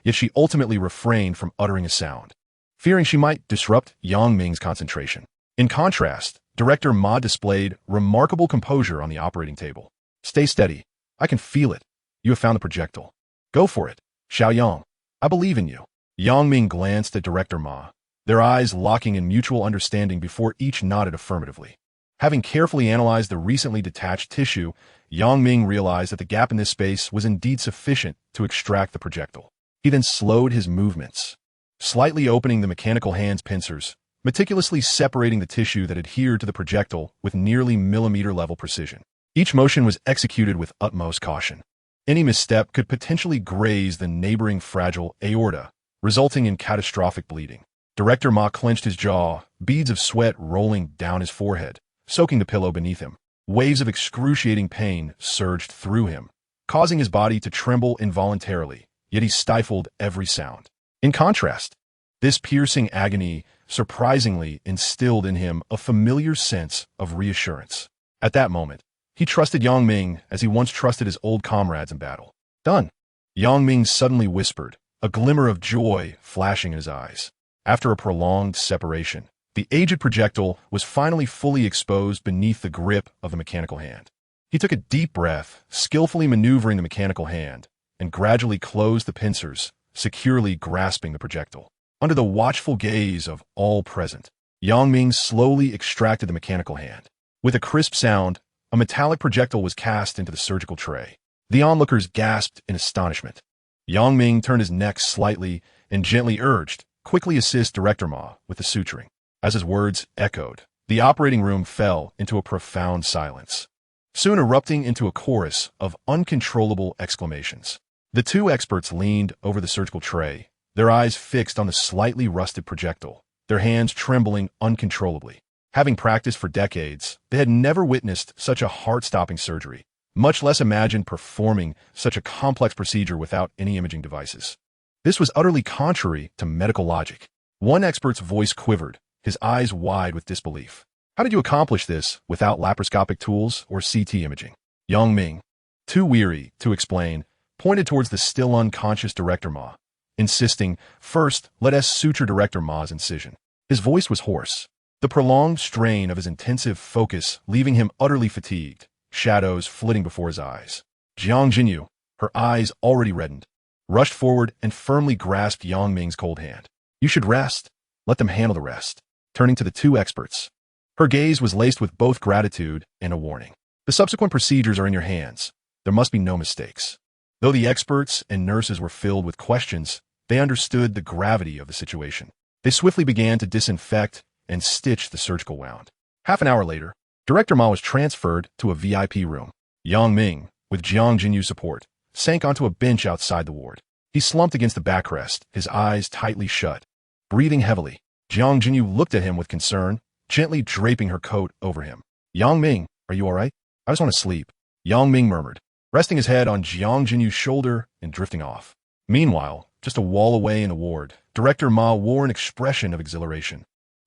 yet she ultimately refrained from uttering a sound, fearing she might disrupt Yang Ming's concentration. In contrast, Director Ma displayed remarkable composure on the operating table. Stay steady. I can feel it. You have found the projectile. Go for it, Xiaoyang. I believe in you. Yang Ming glanced at Director Ma, their eyes locking in mutual understanding before each nodded affirmatively. Having carefully analyzed the recently detached tissue, Yang Ming realized that the gap in this space was indeed sufficient to extract the projectile. He then slowed his movements, slightly opening the mechanical hand's pincers, meticulously separating the tissue that adhered to the projectile with nearly millimeter-level precision. Each motion was executed with utmost caution. Any misstep could potentially graze the neighboring fragile aorta, resulting in catastrophic bleeding. Director Ma clenched his jaw, beads of sweat rolling down his forehead, soaking the pillow beneath him. Waves of excruciating pain surged through him, causing his body to tremble involuntarily, yet he stifled every sound. In contrast, this piercing agony surprisingly instilled in him a familiar sense of reassurance. At that moment, he trusted Yang Ming as he once trusted his old comrades in battle. "Done," Yang Ming suddenly whispered, a glimmer of joy flashing in his eyes. After a prolonged separation, the aged projectile was finally fully exposed beneath the grip of the mechanical hand. He took a deep breath, skillfully maneuvering the mechanical hand, and gradually closed the pincers, securely grasping the projectile. Under the watchful gaze of all present, Yang Ming slowly extracted the mechanical hand. With a crisp sound, a metallic projectile was cast into the surgical tray. The onlookers gasped in astonishment. Yang Ming turned his neck slightly and gently urged, "Quickly assist Director Ma with the suturing." As his words echoed, the operating room fell into a profound silence, soon erupting into a chorus of uncontrollable exclamations. The two experts leaned over the surgical tray, their eyes fixed on the slightly rusted projectile, their hands trembling uncontrollably. Having practiced for decades, they had never witnessed such a heart-stopping surgery, much less imagined performing such a complex procedure without any imaging devices. This was utterly contrary to medical logic. One expert's voice quivered, his eyes wide with disbelief. "How did you accomplish this without laparoscopic tools or CT imaging?" Yang Ming, too weary to explain, pointed towards the still unconscious Director Ma, insisting, "First, let us suture Director Ma's incision." His voice was hoarse, the prolonged strain of his intensive focus leaving him utterly fatigued, shadows flitting before his eyes. Jiang Jinyu, her eyes already reddened, rushed forward and firmly grasped Yang Ming's cold hand. "You should rest. Let them handle the rest." Turning to the two experts, her gaze was laced with both gratitude and a warning. "The subsequent procedures are in your hands. There must be no mistakes." Though the experts and nurses were filled with questions, they understood the gravity of the situation. They swiftly began to disinfect and stitch the surgical wound. Half an hour later, Director Ma was transferred to a VIP room. Yang Ming, with Jiang Jinyu's support, sank onto a bench outside the ward. He slumped against the backrest, his eyes tightly shut, breathing heavily. Jiang Jinyu looked at him with concern, gently draping her coat over him. "Yang Ming, are you all right? I just want to sleep," Yang Ming murmured, resting his head on Jiang Jinyu's shoulder and drifting off. Meanwhile, just a wall away in the ward, Director Ma wore an expression of exhilaration,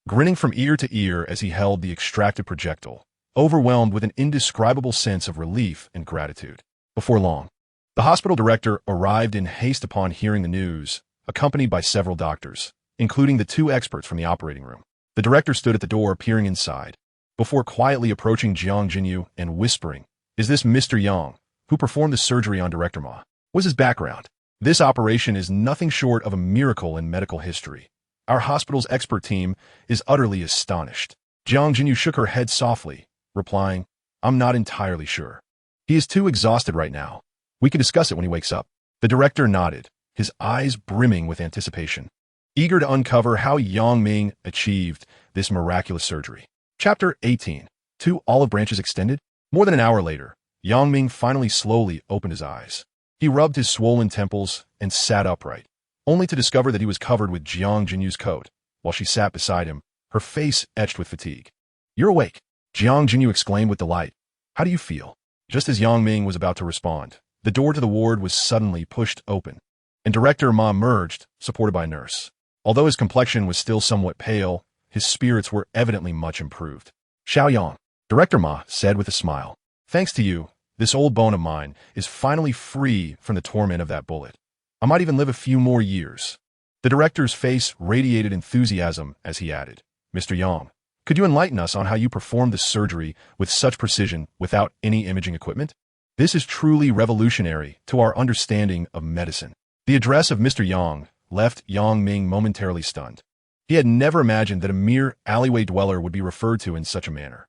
grinning from ear to ear as he held the extracted projectile, overwhelmed with an indescribable sense of relief and gratitude. Before long, the hospital director arrived in haste upon hearing the news, accompanied by several doctors, including the two experts from the operating room. The director stood at the door peering inside, before quietly approaching Jiang Jinyu and whispering, "Is this Mr. Yang, who performed the surgery on Director Ma? What's his background? This operation is nothing short of a miracle in medical history. Our hospital's expert team is utterly astonished." Jiang Jinyu shook her head softly, replying, "I'm not entirely sure. He is too exhausted right now. We can discuss it when he wakes up." The director nodded, his eyes brimming with anticipation, eager to uncover how Yang Ming achieved this miraculous surgery. Chapter 18. Two olive branches extended? More than an hour later, Yang Ming finally slowly opened his eyes. He rubbed his swollen temples and sat upright, only to discover that he was covered with Jiang Jinyu's coat, while she sat beside him, her face etched with fatigue. "You're awake," Jiang Jinyu exclaimed with delight. "How do you feel?" Just as Yang Ming was about to respond, the door to the ward was suddenly pushed open, and Director Ma emerged, supported by a nurse. Although his complexion was still somewhat pale, his spirits were evidently much improved. "Xiaoyang," Director Ma said with a smile, "thanks to you, this old bone of mine is finally free from the torment of that bullet. I might even live a few more years." The director's face radiated enthusiasm as he added, "Mr. Yang, could you enlighten us on how you performed this surgery with such precision without any imaging equipment? This is truly revolutionary to our understanding of medicine." The address of Mr. Yang left Yang Ming momentarily stunned. He had never imagined that a mere alleyway dweller would be referred to in such a manner.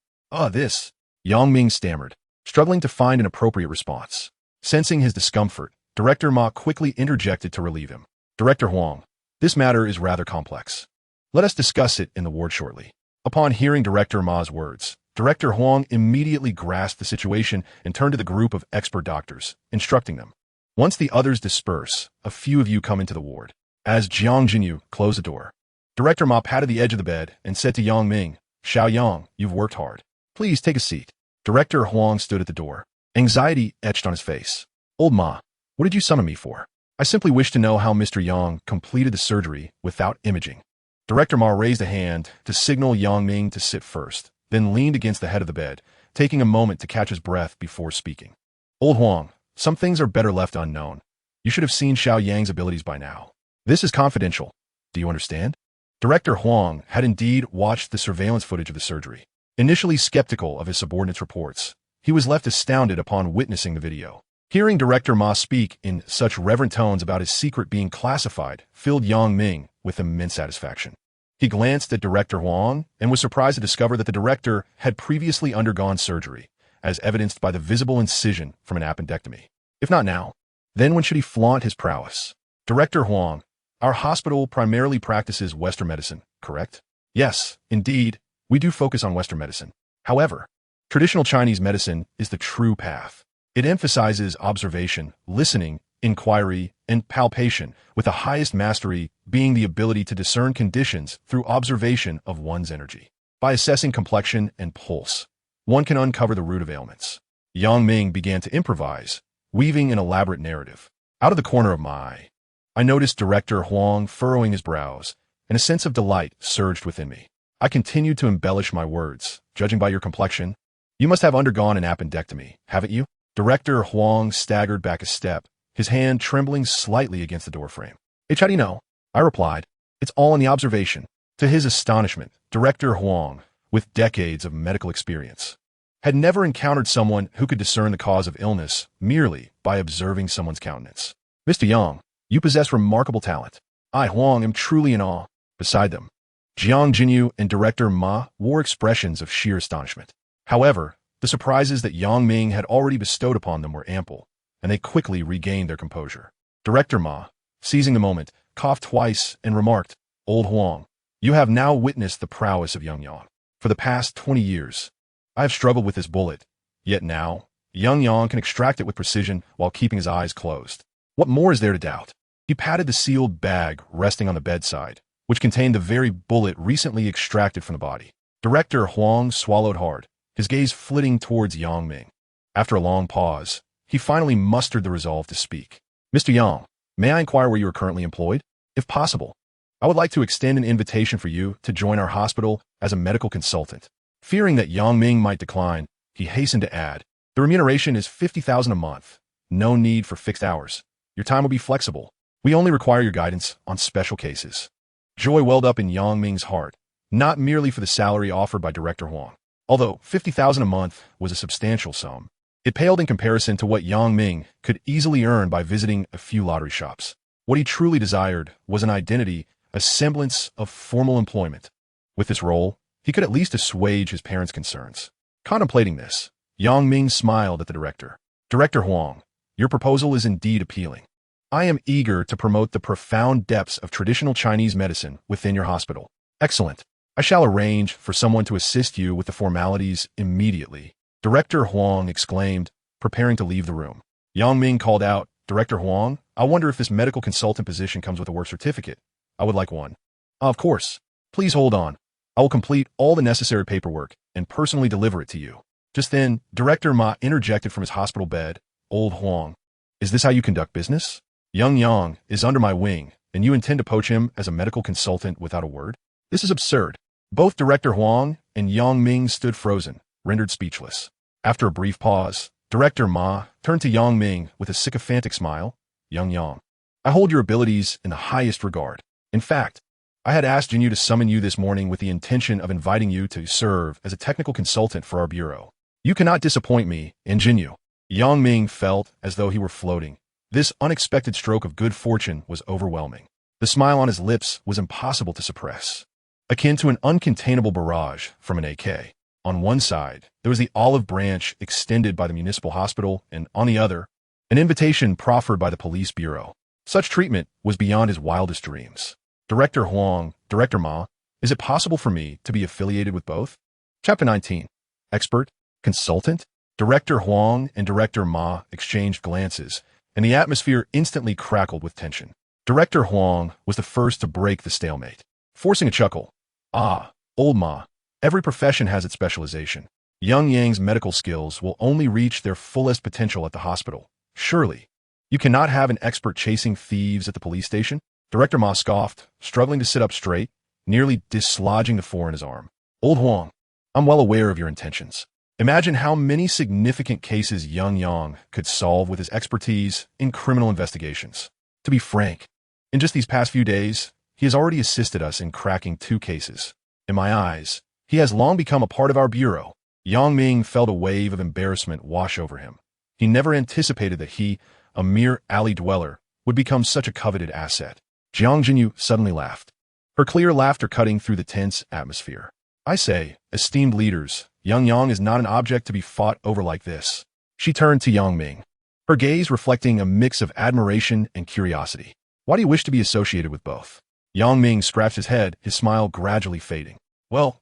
This, Yang Ming stammered, struggling to find an appropriate response. Sensing his discomfort, Director Ma quickly interjected to relieve him. Director Huang, this matter is rather complex. Let us discuss it in the ward shortly. Upon hearing Director Ma's words, Director Huang immediately grasped the situation and turned to the group of expert doctors, instructing them. Once the others disperse, a few of you come into the ward. As Jiang Jinyu closed the door, Director Ma patted the edge of the bed and said to Yang Ming, Xiao Yang, you've worked hard. Please take a seat. Director Huang stood at the door. Anxiety etched on his face. Old Ma, what did you summon me for? I simply wish to know how Mr. Yang completed the surgery without imaging. Director Ma raised a hand to signal Yang Ming to sit first, then leaned against the head of the bed, taking a moment to catch his breath before speaking. Old Huang, some things are better left unknown. You should have seen Xiao Yang's abilities by now. This is confidential. Do you understand? Director Huang had indeed watched the surveillance footage of the surgery. Initially skeptical of his subordinates' reports, he was left astounded upon witnessing the video. Hearing Director Ma speak in such reverent tones about his secret being classified filled Yang Ming with immense satisfaction. He glanced at Director Huang and was surprised to discover that the director had previously undergone surgery, as evidenced by the visible incision from an appendectomy. If not now, then when should he flaunt his prowess? Director Huang, our hospital primarily practices Western medicine, correct? Yes, indeed, we do focus on Western medicine. However, traditional Chinese medicine is the true path. It emphasizes observation, listening, inquiry, and palpation, with the highest mastery being the ability to discern conditions through observation of one's energy. By assessing complexion and pulse, one can uncover the root of ailments. Yang Ming began to improvise, weaving an elaborate narrative. Out of the corner of my eye, I noticed Director Huang furrowing his brows, and a sense of delight surged within me. I continued to embellish my words. Judging by your complexion, you must have undergone an appendectomy, haven't you? Director Huang staggered back a step, his hand trembling slightly against the doorframe. How do you know? I replied, it's all in the observation. To his astonishment, Director Huang, with decades of medical experience, had never encountered someone who could discern the cause of illness merely by observing someone's countenance. Mr. Yang, you possess remarkable talent. I, Huang, am truly in awe. Beside them, Jiang Jinyu and Director Ma wore expressions of sheer astonishment. However, the surprises that Yang Ming had already bestowed upon them were ample, and they quickly regained their composure. Director Ma, seizing the moment, coughed twice and remarked, Old Huang, you have now witnessed the prowess of Yang Yang. For the past 20 years, I have struggled with this bullet, yet now, Yang Yang can extract it with precision while keeping his eyes closed. What more is there to doubt? He patted the sealed bag resting on the bedside, which contained the very bullet recently extracted from the body. Director Huang swallowed hard, his gaze flitting towards Yang Ming. After a long pause, he finally mustered the resolve to speak. Mr. Yang, may I inquire where you are currently employed? If possible, I would like to extend an invitation for you to join our hospital as a medical consultant. Fearing that Yang Ming might decline, he hastened to add, the remuneration is 50,000 a month. No need for fixed hours. Your time will be flexible. We only require your guidance on special cases. Joy welled up in Yang Ming's heart, not merely for the salary offered by Director Huang. Although 50,000 a month was a substantial sum, it paled in comparison to what Yang Ming could easily earn by visiting a few lottery shops. What he truly desired was an identity, a semblance of formal employment. With this role, he could at least assuage his parents' concerns. Contemplating this, Yang Ming smiled at the director. Director Huang, your proposal is indeed appealing. I am eager to promote the profound depths of traditional Chinese medicine within your hospital. Excellent. I shall arrange for someone to assist you with the formalities immediately. Director Huang exclaimed, preparing to leave the room. Yang Ming called out, Director Huang, I wonder if this medical consultant position comes with a work certificate. I would like one. Of course. Please hold on. I will complete all the necessary paperwork and personally deliver it to you. Just then, Director Ma interjected from his hospital bed, Old Huang, is this how you conduct business? Young Yang is under my wing, and you intend to poach him as a medical consultant without a word? This is absurd. Both Director Huang and Yang Ming stood frozen, rendered speechless. After a brief pause, Director Ma turned to Yang Ming with a sycophantic smile. Young Yang, I hold your abilities in the highest regard. In fact, I had asked Jinyu to summon you this morning with the intention of inviting you to serve as a technical consultant for our bureau. You cannot disappoint me in Jinyu. Yang Ming felt as though he were floating. This unexpected stroke of good fortune was overwhelming. The smile on his lips was impossible to suppress. akin to an uncontainable barrage from an AK. On one side, there was the olive branch extended by the municipal hospital, and on the other, an invitation proffered by the police bureau. Such treatment was beyond his wildest dreams. Director Huang, Director Ma, is it possible for me to be affiliated with both? Chapter 19. Expert? Consultant? Director Huang and Director Ma exchanged glances, and the atmosphere instantly crackled with tension. Director Huang was the first to break the stalemate, forcing a chuckle. Ah, old Ma, every profession has its specialization. Young Yang's medical skills will only reach their fullest potential at the hospital. Surely, you cannot have an expert chasing thieves at the police station? Director Ma scoffed, struggling to sit up straight, nearly dislodging the 4 in his arm. Old Huang, I'm well aware of your intentions. Imagine how many significant cases young Yang could solve with his expertise in criminal investigations. To be frank, in just these past few days, he has already assisted us in cracking 2 cases. In my eyes, he has long become a part of our bureau. Yang Ming felt a wave of embarrassment wash over him. He never anticipated that he, a mere alley dweller, would become such a coveted asset. Jiang Jinyu suddenly laughed, her clear laughter cutting through the tense atmosphere. I say, esteemed leaders, young Yang is not an object to be fought over like this. She turned to Yang Ming, her gaze reflecting a mix of admiration and curiosity. Why do you wish to be associated with both? Yang Ming scratched his head, his smile gradually fading. Well,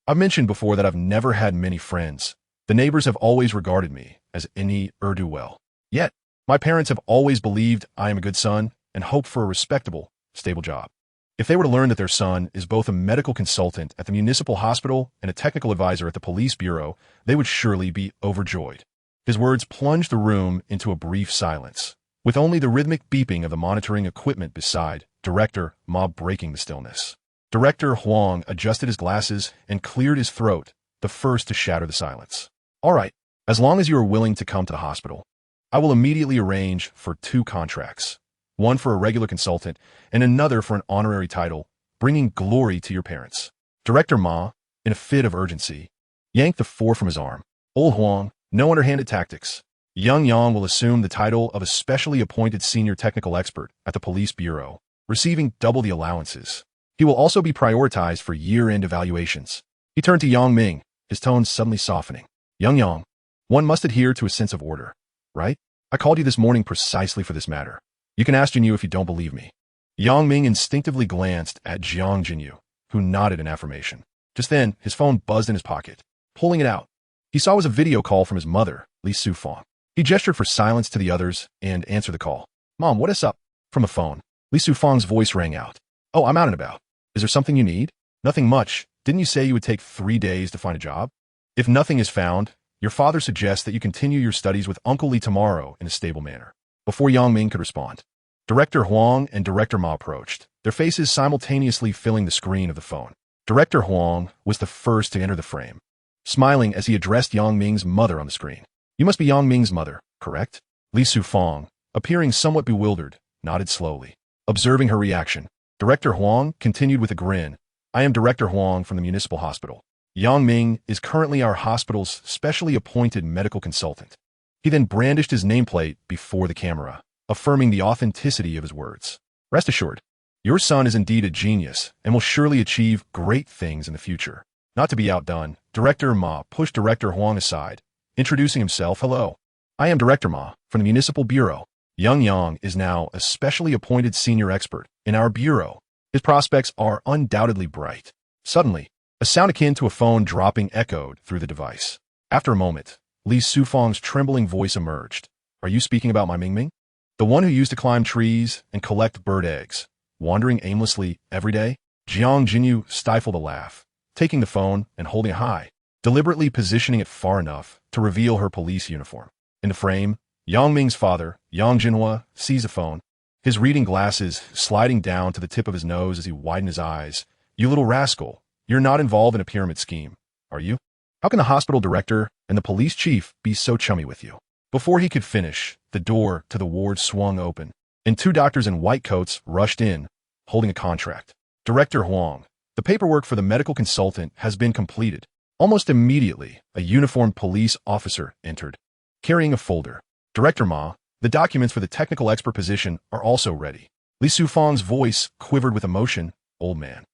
I've mentioned before that I've never had many friends. The neighbors have always regarded me as any ne'er-do-well. Yet, my parents have always believed I am a good son and hoped for a respectable, stable job. If they were to learn that their son is both a medical consultant at the municipal hospital and a technical advisor at the police bureau, they would surely be overjoyed. His words plunged the room into a brief silence, with only the rhythmic beeping of the monitoring equipment beside Director Ma breaking the stillness. Director Huang adjusted his glasses and cleared his throat, the first to shatter the silence. All right, as long as you are willing to come to the hospital, I will immediately arrange for 2 contracts, one for a regular consultant and another for an honorary title, bringing glory to your parents. Director Ma, in a fit of urgency, yanked the 4 from his arm. Old Huang, no underhanded tactics. Young Yang will assume the title of a specially appointed senior technical expert at the police bureau, receiving double the allowances. He will also be prioritized for year-end evaluations. He turned to Yang Ming, his tone suddenly softening. Young Yang, one must adhere to a sense of order, right? I called you this morning precisely for this matter. You can ask Jinyu if you don't believe me. Yang Ming instinctively glanced at Jiang Jinyu, who nodded in affirmation. Just then, his phone buzzed in his pocket. Pulling it out, he saw it was a video call from his mother, Li Sufang. He gestured for silence to the others and answered the call. Mom, what is up? From the phone, Li Sufang's voice rang out. Oh, I'm out and about. Is there something you need? Nothing much. Didn't you say you would take 3 days to find a job? If nothing is found, your father suggests that you continue your studies with Uncle Li tomorrow in a stable manner. Before Yang Ming could respond, Director Huang and Director Ma approached, their faces simultaneously filling the screen of the phone. Director Huang was the first to enter the frame, smiling as he addressed Yang Ming's mother on the screen. You must be Yang Ming's mother, correct? Li Sufang, appearing somewhat bewildered, nodded slowly. Observing her reaction, Director Huang continued with a grin. I am Director Huang from the municipal hospital. Yang Ming is currently our hospital's specially appointed medical consultant. He then brandished his nameplate before the camera, affirming the authenticity of his words. Rest assured, your son is indeed a genius and will surely achieve great things in the future. Not to be outdone, Director Ma pushed Director Huang aside, introducing himself. Hello, I am Director Ma from the Municipal Bureau. Young Yang is now a specially appointed senior expert in our bureau. His prospects are undoubtedly bright. Suddenly, a sound akin to a phone dropping echoed through the device. After a moment, Li Sufang's trembling voice emerged. Are you speaking about my Ming Ming? The one who used to climb trees and collect bird eggs, wandering aimlessly every day? Jiang Jinyu stifled a laugh, taking the phone and holding it high, deliberately positioning it far enough to reveal her police uniform. In the frame, Yang Ming's father, Yang Jinhua, seized the phone, his reading glasses sliding down to the tip of his nose as he widened his eyes. You little rascal, you're not involved in a pyramid scheme, are you? How can the hospital director and the police chief be so chummy with you? Before he could finish, the door to the ward swung open, and 2 doctors in white coats rushed in, holding a contract. Director Huang, the paperwork for the medical consultant has been completed. Almost immediately, a uniformed police officer entered, carrying a folder. Director Ma, the documents for the technical expert position are also ready. Li Sufang's voice quivered with emotion. Old man,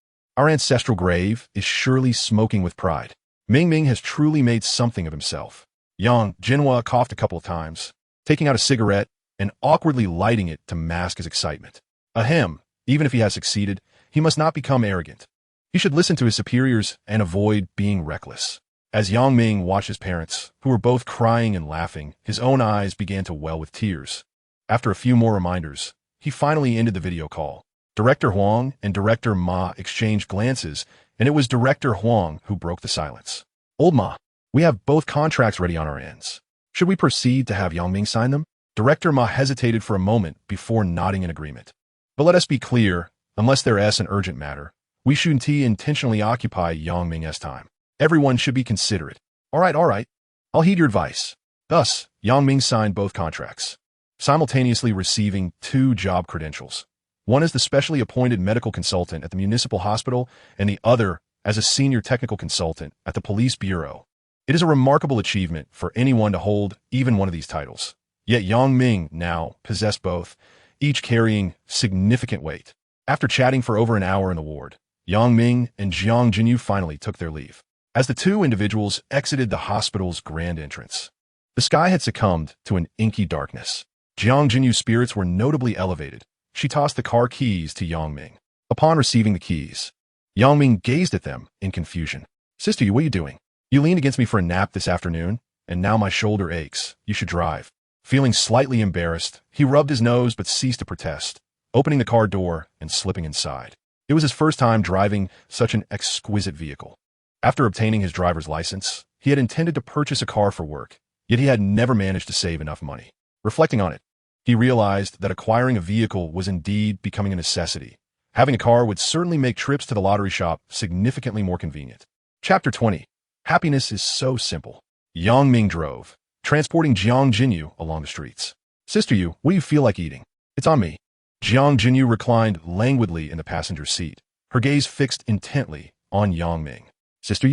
Our ancestral grave is surely smoking with pride. Ming has truly made something of himself. Yang Jinhua coughed a couple of times, taking out a cigarette and awkwardly lighting it to mask his excitement. Ahem, even if he has succeeded, he must not become arrogant. He should listen to his superiors and avoid being reckless. As Yang Ming watched his parents, who were both crying and laughing, his own eyes began to well with tears. After a few more reminders, he finally ended the video call. Director Huang and Director Ma exchanged glances, and it was Director Huang who broke the silence. Old Ma, we have both contracts ready on our ends. Should we proceed to have Yang Ming sign them? Director Ma hesitated for a moment before nodding in agreement. But let us be clear, unless there is an urgent matter, we shouldn't intentionally occupy Yang Ming's time. Everyone should be considerate. All right. I'll heed your advice. Thus, Yang Ming signed both contracts, simultaneously receiving 2 job credentials. One as the specially appointed medical consultant at the municipal hospital, and the other as a senior technical consultant at the police bureau. It is a remarkable achievement for anyone to hold even one of these titles. Yet Yang Ming now possessed both, each carrying significant weight. After chatting for over an hour in the ward, Yang Ming and Jiang Jinyu finally took their leave. As the 2 individuals exited the hospital's grand entrance, the sky had succumbed to an inky darkness. Jiang Jinyu's spirits were notably elevated. She tossed the car keys to Yang Ming. Upon receiving the keys, Yang Ming gazed at them in confusion. Sister, what are you doing? You leaned against me for a nap this afternoon, and now my shoulder aches. You should drive. Feeling slightly embarrassed, he rubbed his nose but ceased to protest, opening the car door and slipping inside. It was his first time driving such an exquisite vehicle. After obtaining his driver's license, he had intended to purchase a car for work, yet he had never managed to save enough money. Reflecting on it, he realized that acquiring a vehicle was indeed becoming a necessity. Having a car would certainly make trips to the lottery shop significantly more convenient. Chapter 20. Happiness is so simple. Yang Ming drove, transporting Jiang Jinyu along the streets. Sister, what do you feel like eating? It's on me. Jiang Jinyu reclined languidly in the passenger seat, her gaze fixed intently on Yang Ming. Sister,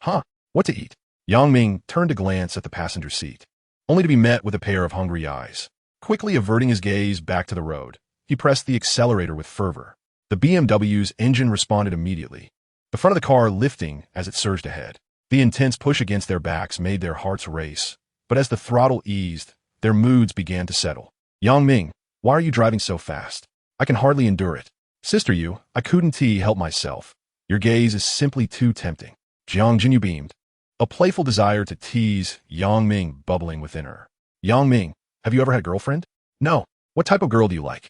Huh? What to eat? Yang Ming turned to glance at the passenger seat, only to be met with a pair of hungry eyes. Quickly averting his gaze back to the road, he pressed the accelerator with fervor. The BMW's engine responded immediately, the front of the car lifting as it surged ahead. The intense push against their backs made their hearts race, but as the throttle eased, their moods began to settle. Yang Ming, why are you driving so fast? I can hardly endure it. Sister, I couldn't help myself. Your gaze is simply too tempting. Jiang Jinyu beamed, a playful desire to tease Yang Ming bubbling within her. Yang Ming, have you ever had a girlfriend? No. What type of girl do you like?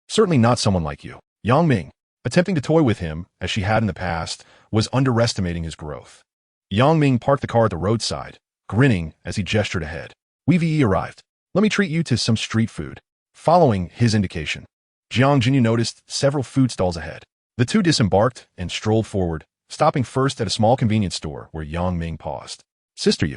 Certainly not someone like you. Yang Ming, attempting to toy with him, as she had in the past, was underestimating his growth. Yang Ming parked the car at the roadside, grinning as he gestured ahead. We've arrived. Let me treat you to some street food. Following his indication, Jiang Jinyu noticed several food stalls ahead. The 2 disembarked and strolled forward, stopping first at a small convenience store where Yang Ming paused. Sister,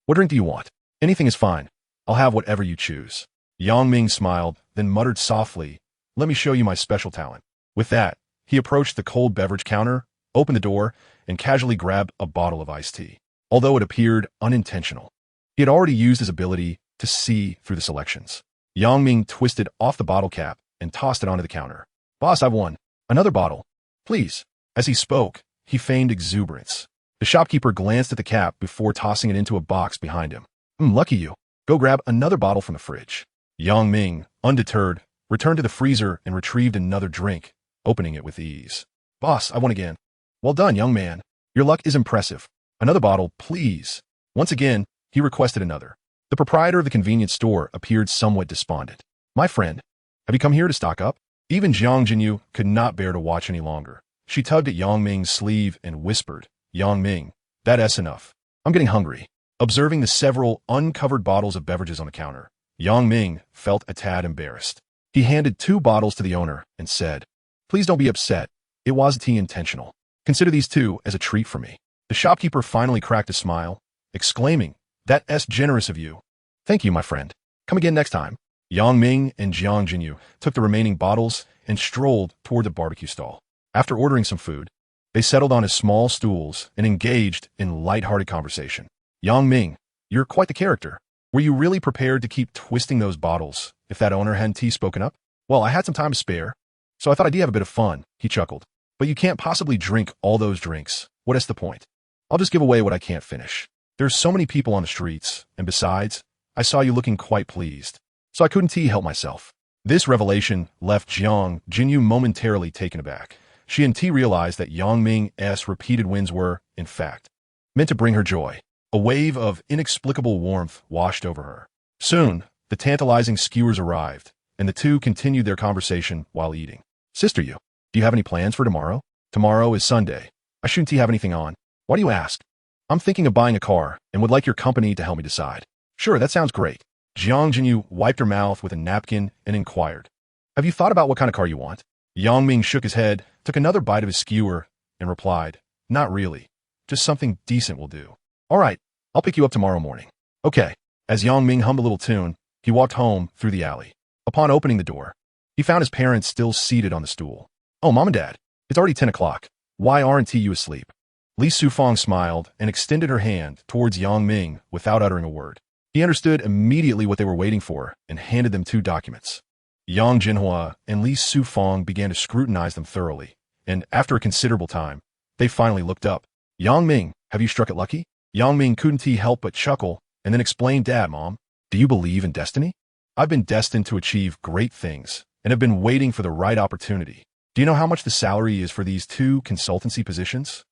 what drink do you want? Anything is fine. I'll have whatever you choose. Yang Ming smiled, then muttered softly, let me show you my special talent. With that, he approached the cold beverage counter, opened the door, and casually grabbed a bottle of iced tea. Although it appeared unintentional, he had already used his ability to see through the selections. Yang Ming twisted off the bottle cap and tossed it onto the counter. Boss, I've won. Another bottle. Please. As he spoke, he feigned exuberance. The shopkeeper glanced at the cap before tossing it into a box behind him. Lucky you. Go grab another bottle from the fridge. Yang Ming, undeterred, returned to the freezer and retrieved another drink, opening it with ease. Boss, I won again. Well done, young man. Your luck is impressive. Another bottle, please. Once again, he requested another. The proprietor of the convenience store appeared somewhat despondent. My friend, have you come here to stock up? Even Jiang Jinyu could not bear to watch any longer. She tugged at Yang Ming's sleeve and whispered, Yang Ming, that's enough. I'm getting hungry. Observing the several uncovered bottles of beverages on the counter, Yang Ming felt a tad embarrassed. He handed 2 bottles to the owner and said, Please don't be upset. It wasn't intentional. Consider these 2 as a treat for me. The shopkeeper finally cracked a smile, exclaiming, That's generous of you. Thank you, my friend. Come again next time. Yang Ming and Jiang Jinyu took the remaining bottles and strolled toward the barbecue stall. After ordering some food, they settled on his small stools and engaged in light-hearted conversation. Yang Ming, you're quite the character. Were you really prepared to keep twisting those bottles if that owner hadn't spoken up? Well, I had some time to spare, so I thought I'd have a bit of fun, he chuckled. But you can't possibly drink all those drinks. What is the point? I'll just give away what I can't finish. There's so many people on the streets, and besides, I saw you looking quite pleased. So I couldn't help myself. This revelation left Jiang Jinyu momentarily taken aback. She and T realized that Yang Ming's repeated wins were, in fact, meant to bring her joy. A wave of inexplicable warmth washed over her. Soon, the tantalizing skewers arrived, and the two continued their conversation while eating. Sister Yu, do you have any plans for tomorrow? Tomorrow is Sunday. I shouldn't have anything on. Why do you ask? I'm thinking of buying a car and would like your company to help me decide. Sure, that sounds great. Jiang Jinyu wiped her mouth with a napkin and inquired, have you thought about what kind of car you want? Yang Ming shook his head, took another bite of his skewer, and replied, not really. Just something decent will do. All right, I'll pick you up tomorrow morning. Okay. As Yang Ming hummed a little tune, he walked home through the alley. Upon opening the door, he found his parents still seated on the stool. Oh, Mom and Dad, it's already 10 o'clock. Why aren't you asleep? Li Sufang smiled and extended her hand towards Yang Ming without uttering a word. He understood immediately what they were waiting for and handed them 2 documents. Yang Jinhua and Li Sufang began to scrutinize them thoroughly, and after a considerable time, they finally looked up. Yang Ming, have you struck it lucky? Yang Ming couldn't help but chuckle and then explain, Dad, Mom, do you believe in destiny? I've been destined to achieve great things and have been waiting for the right opportunity. Do you know how much the salary is for these 2 consultancy positions?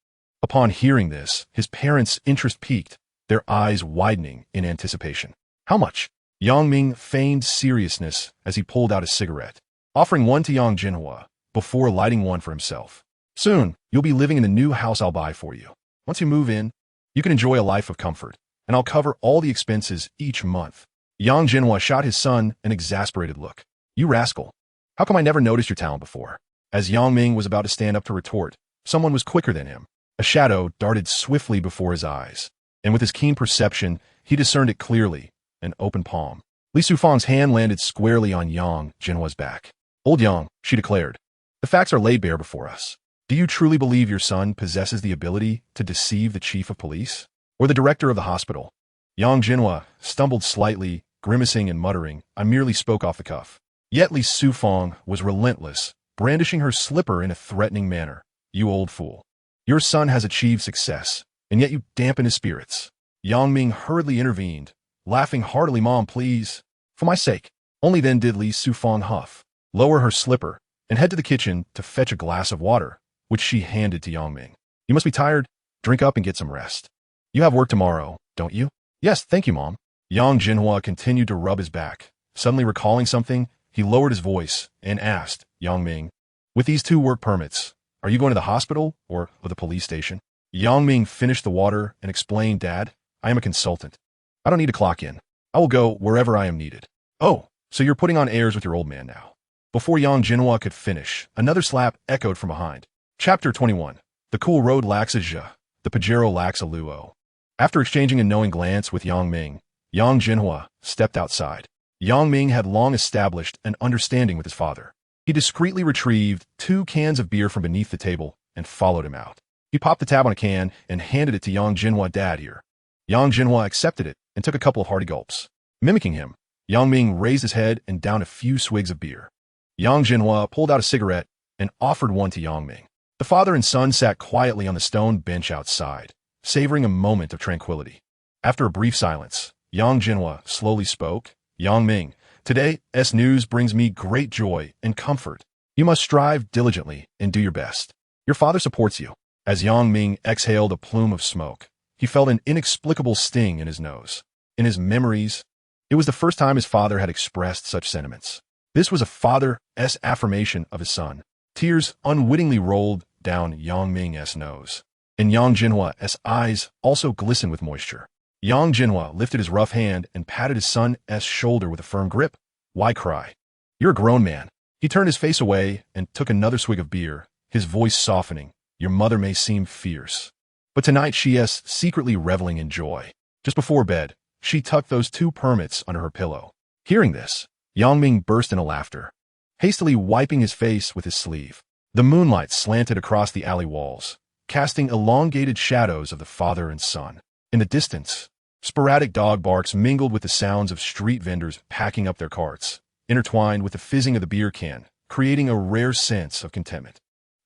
Upon hearing this, his parents' interest piqued, their eyes widening in anticipation. How much? Yang Ming feigned seriousness as he pulled out a cigarette, offering one to Yang Jinhua before lighting one for himself. Soon, you'll be living in the new house I'll buy for you. Once you move in, you can enjoy a life of comfort, and I'll cover all the expenses each month. Yang Jinhua shot his son an exasperated look. You rascal. How come I never noticed your talent before? As Yang Ming was about to stand up to retort, someone was quicker than him. A shadow darted swiftly before his eyes, and with his keen perception, he discerned it clearly, an open palm. Li Sufang's hand landed squarely on Yang Jinhua's back. Old Yang, she declared, the facts are laid bare before us. Do you truly believe your son possesses the ability to deceive the chief of police? Or the director of the hospital? Yang Jinhua stumbled slightly, grimacing and muttering, I merely spoke off the cuff. Yet Li Sufang was relentless, brandishing her slipper in a threatening manner. You old fool. Your son has achieved success, and yet you dampen his spirits. Yang Ming hurriedly intervened, laughing heartily, Mom, please. For my sake. Only then did Li Sufang huff, lower her slipper, and head to the kitchen to fetch a glass of water, which she handed to Yang Ming. You must be tired. Drink up and get some rest. You have work tomorrow, don't you? Yes, thank you, Mom. Yang Jinhua continued to rub his back. Suddenly recalling something, he lowered his voice and asked Yang Ming, with these 2 work permits, are you going to the hospital or the police station? Yang Ming finished the water and explained, Dad, I am a consultant. I don't need to clock in. I will go wherever I am needed. Oh, so you're putting on airs with your old man now. Before Yang Jinhua could finish, another slap echoed from behind. Chapter 21. The cool road lacks a zhe, the Pajero lacks a luo. After exchanging a knowing glance with Yang Ming, Yang Jinhua stepped outside. Yang Ming had long established an understanding with his father. He discreetly retrieved 2 cans of beer from beneath the table and followed him out. He popped the tab on a can and handed it to Yang Jinhua, Dad, here. Yang Jinhua accepted it and took a couple of hearty gulps. Mimicking him, Yang Ming raised his head and downed a few swigs of beer. Yang Jinhua pulled out a cigarette and offered one to Yang Ming. The father and son sat quietly on the stone bench outside, savoring a moment of tranquility. After a brief silence, Yang Jinhua slowly spoke, Yang Ming, today's news brings me great joy and comfort. You must strive diligently and do your best. Your father supports you. As Yang Ming exhaled a plume of smoke, he felt an inexplicable sting in his nose. In his memories, it was the first time his father had expressed such sentiments. This was a father's affirmation of his son. Tears unwittingly rolled down Yang Ming's nose, and Yang Jinhua's eyes also glistened with moisture. Yang Jinhua lifted his rough hand and patted his son's shoulder with a firm grip. Why cry? You're a grown man. He turned his face away and took another swig of beer, his voice softening. Your mother may seem fierce, but tonight she is secretly reveling in joy. Just before bed, she tucked those 2 permits under her pillow. Hearing this, Yang Ming burst into laughter, hastily wiping his face with his sleeve. The moonlight slanted across the alley walls, casting elongated shadows of the father and son. In the distance, sporadic dog barks mingled with the sounds of street vendors packing up their carts, intertwined with the fizzing of the beer can, creating a rare sense of contentment.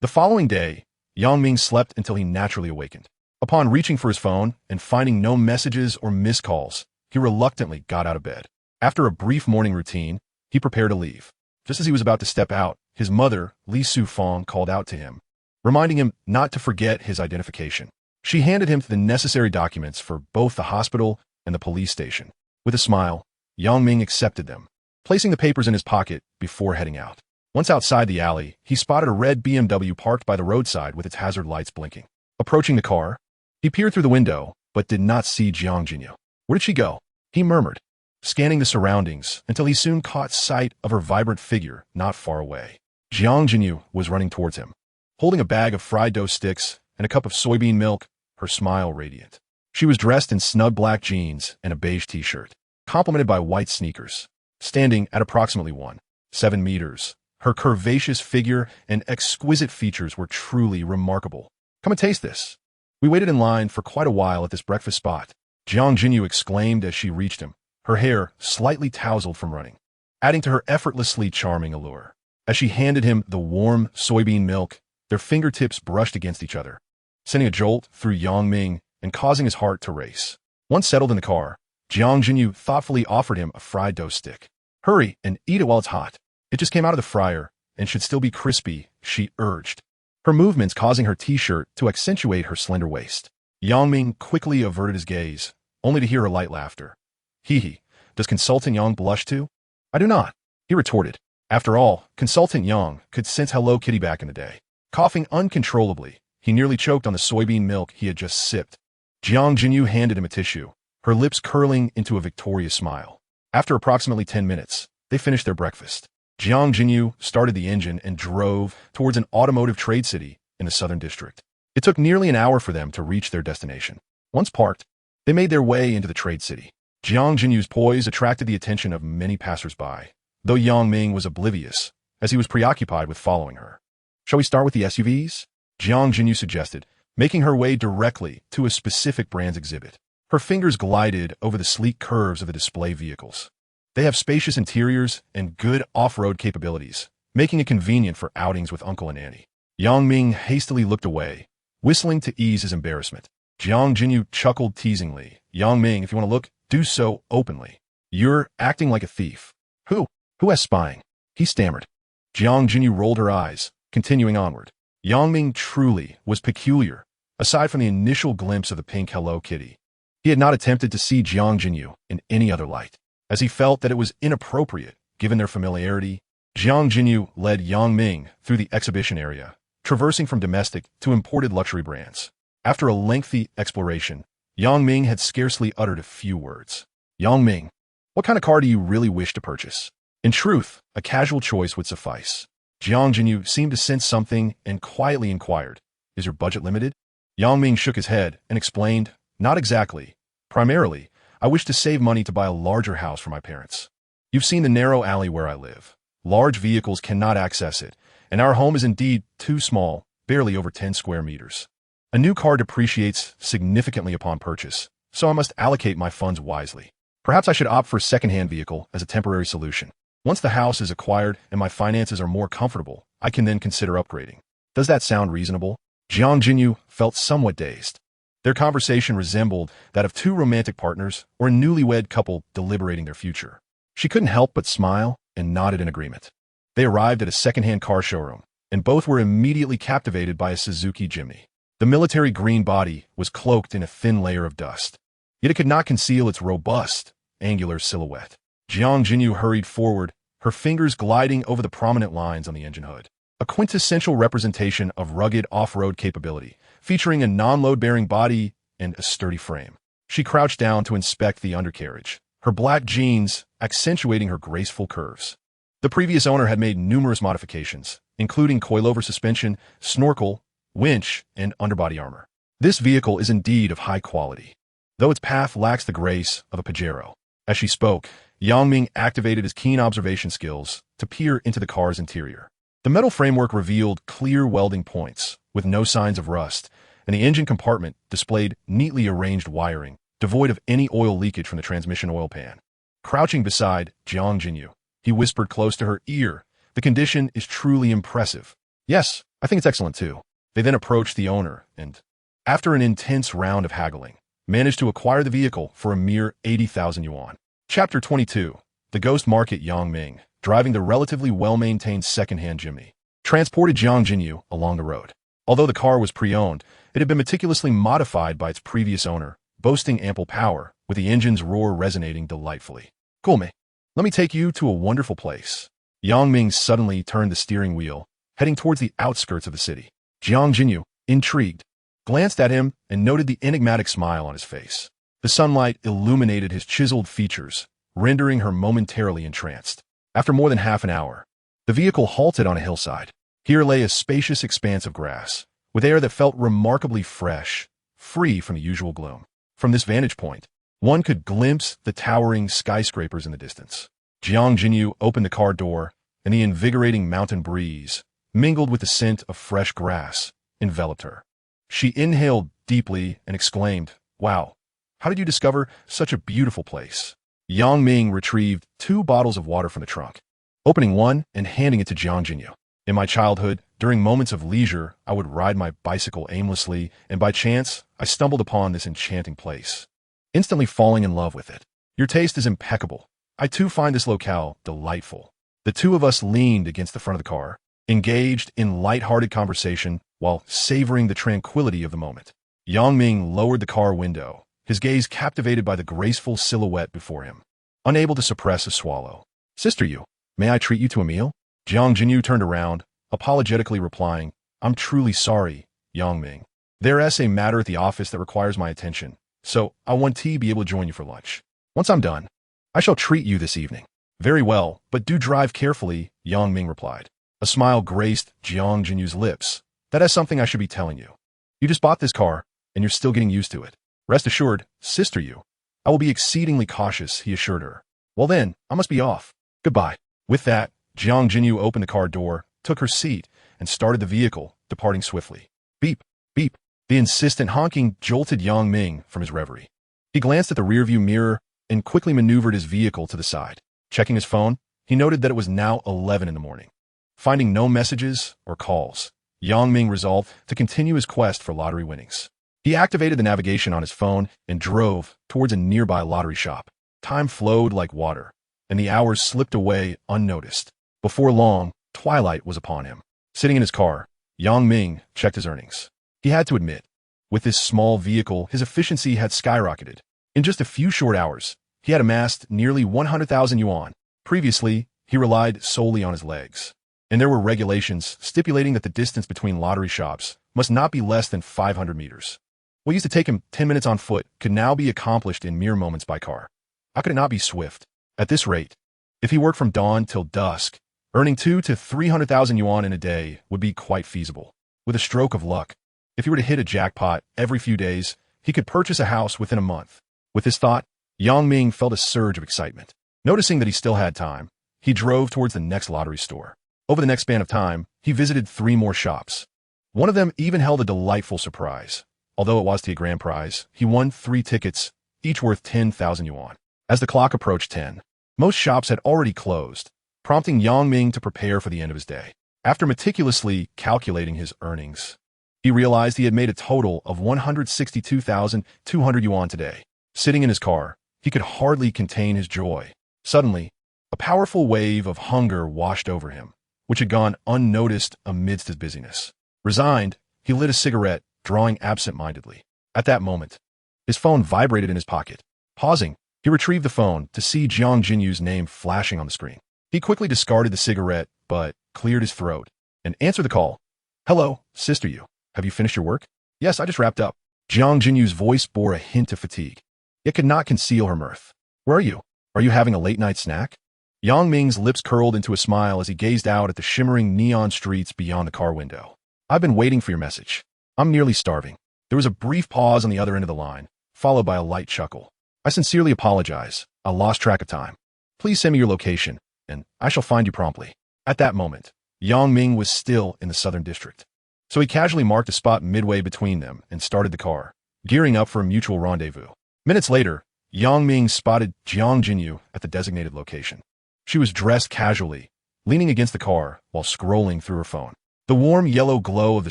The following day, Ming slept until he naturally awakened. Upon reaching for his phone and finding no messages or missed calls, he reluctantly got out of bed. After a brief morning routine, he prepared to leave. Just as he was about to step out, his mother, Li Su-fong, called out to him, reminding him not to forget his identification. She handed him the necessary documents for both the hospital and the police station. With a smile, Ming accepted them, placing the papers in his pocket before heading out. Once outside the alley, he spotted a red BMW parked by the roadside with its hazard lights blinking. Approaching the car, he peered through the window, but did not see Jiang Jinyu. Where did she go? He murmured, scanning the surroundings until he soon caught sight of her vibrant figure not far away. Jiang Jinyu was running towards him, holding a bag of fried dough sticks and a cup of soybean milk, her smile radiant. She was dressed in snug black jeans and a beige t-shirt, complemented by white sneakers. Standing at approximately 1.7 meters, her curvaceous figure and exquisite features were truly remarkable. Come and taste this. We waited in line for quite a while at this breakfast spot, Jiang Jinyu exclaimed as she reached him, her hair slightly tousled from running, adding to her effortlessly charming allure. As she handed him the warm soybean milk, their fingertips brushed against each other, sending a jolt through Ming and causing his heart to race. Once settled in the car, Jiang Jinyu thoughtfully offered him a fried dough stick. Hurry and eat it while it's hot. It just came out of the fryer and should still be crispy, she urged, her movements causing her t-shirt to accentuate her slender waist. Ming quickly averted his gaze, only to hear her light laughter. Hee, does Consultant Yang blush too? I do not, he retorted. After all, Consultant Yang could sense Hello Kitty back in the day. Coughing uncontrollably, he nearly choked on the soybean milk he had just sipped. Jiang Jinyu handed him a tissue, her lips curling into a victorious smile. After approximately 10 minutes, they finished their breakfast. Jiang Jinyu started the engine and drove towards an automotive trade city in the southern district. It took nearly an hour for them to reach their destination. Once parked, they made their way into the trade city. Jiang Jinyu's poise attracted the attention of many passers-by, though Ming was oblivious, as he was preoccupied with following her. Shall we start with the SUVs? Jiang Jinyu suggested, making her way directly to a specific brand's exhibit. Her fingers glided over the sleek curves of the display vehicles. They have spacious interiors and good off-road capabilities, making it convenient for outings with Uncle and Auntie. Ming hastily looked away, whistling to ease his embarrassment. Jiang Jinyu chuckled teasingly. Ming, if you want to look, do so openly. You're acting like a thief. Who has spying? He stammered. Jiang Jinyu rolled her eyes, continuing onward. Ming truly was peculiar, aside from the initial glimpse of the pink Hello Kitty. He had not attempted to see Jiang Jinyu in any other light, as he felt that it was inappropriate given their familiarity. Jiang Jinyu led Ming through the exhibition area, traversing from domestic to imported luxury brands. After a lengthy exploration, Ming had scarcely uttered a few words. Ming, what kind of car do you really wish to purchase? In truth, a casual choice would suffice. Jiang Jinyu seemed to sense something and quietly inquired, is your budget limited? Ming shook his head and explained, not exactly. Primarily, I wish to save money to buy a larger house for my parents. You've seen the narrow alley where I live. Large vehicles cannot access it, and our home is indeed too small, barely over 10 square meters. A new car depreciates significantly upon purchase, so I must allocate my funds wisely. Perhaps I should opt for a second-hand vehicle as a temporary solution. Once the house is acquired and my finances are more comfortable, I can then consider upgrading. Does that sound reasonable? Jiang Jinyu felt somewhat dazed. Their conversation resembled that of two romantic partners or a newlywed couple deliberating their future. She couldn't help but smile and nodded in agreement. They arrived at a second-hand car showroom, and both were immediately captivated by a Suzuki Jimny. The military green body was cloaked in a thin layer of dust, yet it could not conceal its robust, angular silhouette. Jiang Jinyu hurried forward, her fingers gliding over the prominent lines on the engine hood. A quintessential representation of rugged off-road capability, featuring a non-load-bearing body and a sturdy frame. She crouched down to inspect the undercarriage, her black jeans accentuating her graceful curves. The previous owner had made numerous modifications, including coilover suspension, snorkel, winch, and underbody armor. This vehicle is indeed of high quality, though its path lacks the grace of a Pajero. As she spoke, Ming activated his keen observation skills to peer into the car's interior. The metal framework revealed clear welding points, with no signs of rust, and the engine compartment displayed neatly arranged wiring, devoid of any oil leakage from the transmission oil pan. Crouching beside Jiang Jinyu, he whispered close to her ear, "The condition is truly impressive." "Yes, I I think it's excellent too. They then approached the owner and, after an intense round of haggling, managed to acquire the vehicle for a mere 80,000 yuan. Chapter 22. The Ghost Market. Yang Ming, driving the relatively well-maintained second-hand Jimny, transported Jiang Jinyu along the road. Although the car was pre-owned, it had been meticulously modified by its previous owner, boasting ample power, with the engine's roar resonating delightfully. Cool, me. Let me take you to a wonderful place. Yang Ming suddenly turned the steering wheel, heading towards the outskirts of the city. Jiang Jinyu, intrigued, glanced at him and noted the enigmatic smile on his face. The sunlight illuminated his chiseled features, rendering her momentarily entranced. After more than half an hour, the vehicle halted on a hillside. Here lay a spacious expanse of grass, with air that felt remarkably fresh, free from the usual gloom. From this vantage point, one could glimpse the towering skyscrapers in the distance. Jiang Jinyu opened the car door, and the invigorating mountain breeze, mingled with the scent of fresh grass, enveloped her. She inhaled deeply and exclaimed, "Wow, how did you discover such a beautiful place?" Yang Ming retrieved 2 bottles of water from the trunk, opening one and handing it to Jiang Jinyu. In my childhood, during moments of leisure, I would ride my bicycle aimlessly, and by chance, I stumbled upon this enchanting place, instantly falling in love with it. Your taste is impeccable. I too find this locale delightful. The two of us leaned against the front of the car, engaged in light-hearted conversation while savoring the tranquility of the moment. Yang Ming lowered the car window, his gaze captivated by the graceful silhouette before him, unable to suppress a swallow. "Sister Yu, may I treat you to a meal?" Jiang Jinyu turned around, apologetically replying, "I'm truly sorry, Yang Ming. There's a matter at the office that requires my attention, so I want to be able to join you for lunch. Once I'm done, I shall treat you this evening." "Very well, but do drive carefully," Yang Ming replied. A smile graced Jiang Jinyu's lips. "That is something I should be telling you. You just bought this car, and you're still getting used to it. Rest assured, Sister Yu, I will be exceedingly cautious," he assured her. "Well then, I must be off. Goodbye." With that, Jiang Jinyu opened the car door, took her seat, and started the vehicle, departing swiftly. Beep, beep. The insistent honking jolted Yang Ming from his reverie. He glanced at the rearview mirror and quickly maneuvered his vehicle to the side. Checking his phone, he noted that it was now 11 in the morning. Finding no messages or calls, Yang Ming resolved to continue his quest for lottery winnings. He activated the navigation on his phone and drove towards a nearby lottery shop. Time flowed like water, and the hours slipped away unnoticed. Before long, twilight was upon him. Sitting in his car, Yang Ming checked his earnings. He had to admit, with this small vehicle, his efficiency had skyrocketed. In just a few short hours, he had amassed nearly 100,000 yuan. Previously, he relied solely on his legs, and there were regulations stipulating that the distance between lottery shops must not be less than 500 meters. What used to take him 10 minutes on foot could now be accomplished in mere moments by car. How could it not be swift? At this rate, if he worked from dawn till dusk, earning 200,000 to 300,000 yuan in a day would be quite feasible. With a stroke of luck, if he were to hit a jackpot every few days, he could purchase a house within a month. With this thought, Yang Ming felt a surge of excitement. Noticing that he still had time, he drove towards the next lottery store. Over the next span of time, he visited 3 more shops. One of them even held a delightful surprise. Although it was the grand prize, he won 3 tickets, each worth 10,000 yuan. As the clock approached 10, most shops had already closed, prompting Yang Ming to prepare for the end of his day. After meticulously calculating his earnings, he realized he had made a total of 162,200 yuan today. Sitting in his car, he could hardly contain his joy. Suddenly, a powerful wave of hunger washed over him, which had gone unnoticed amidst his busyness. Resigned, he lit a cigarette, drawing absent-mindedly. At that moment, his phone vibrated in his pocket. Pausing, he retrieved the phone to see Jiang Jinyu's name flashing on the screen. He quickly discarded the cigarette, but cleared his throat and answered the call. "Hello, Sister Yu. Have you finished your work?" "Yes, I just wrapped up." Jiang Jinyu's voice bore a hint of fatigue, yet could not conceal her mirth. "Where are you? Are you having a late-night snack?" Yang Ming's lips curled into a smile as he gazed out at the shimmering neon streets beyond the car window. "I've been waiting for your message. I'm nearly starving." There was a brief pause on the other end of the line, followed by a light chuckle. "I sincerely apologize. I lost track of time. Please send me your location, and I shall find you promptly." At that moment, Yang Ming was still in the southern district, so he casually marked a spot midway between them and started the car, gearing up for a mutual rendezvous. Minutes later, Yang Ming spotted Jiang Jinyu at the designated location. She was dressed casually, leaning against the car while scrolling through her phone. The warm yellow glow of the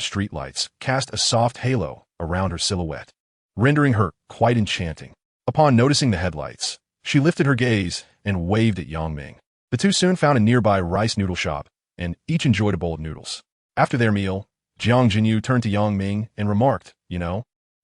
streetlights cast a soft halo around her silhouette, rendering her quite enchanting. Upon noticing the headlights, she lifted her gaze and waved at Yang Ming. The two soon found a nearby rice noodle shop, and each enjoyed a bowl of noodles. After their meal, Jiang Jinyu turned to Yang Ming and remarked,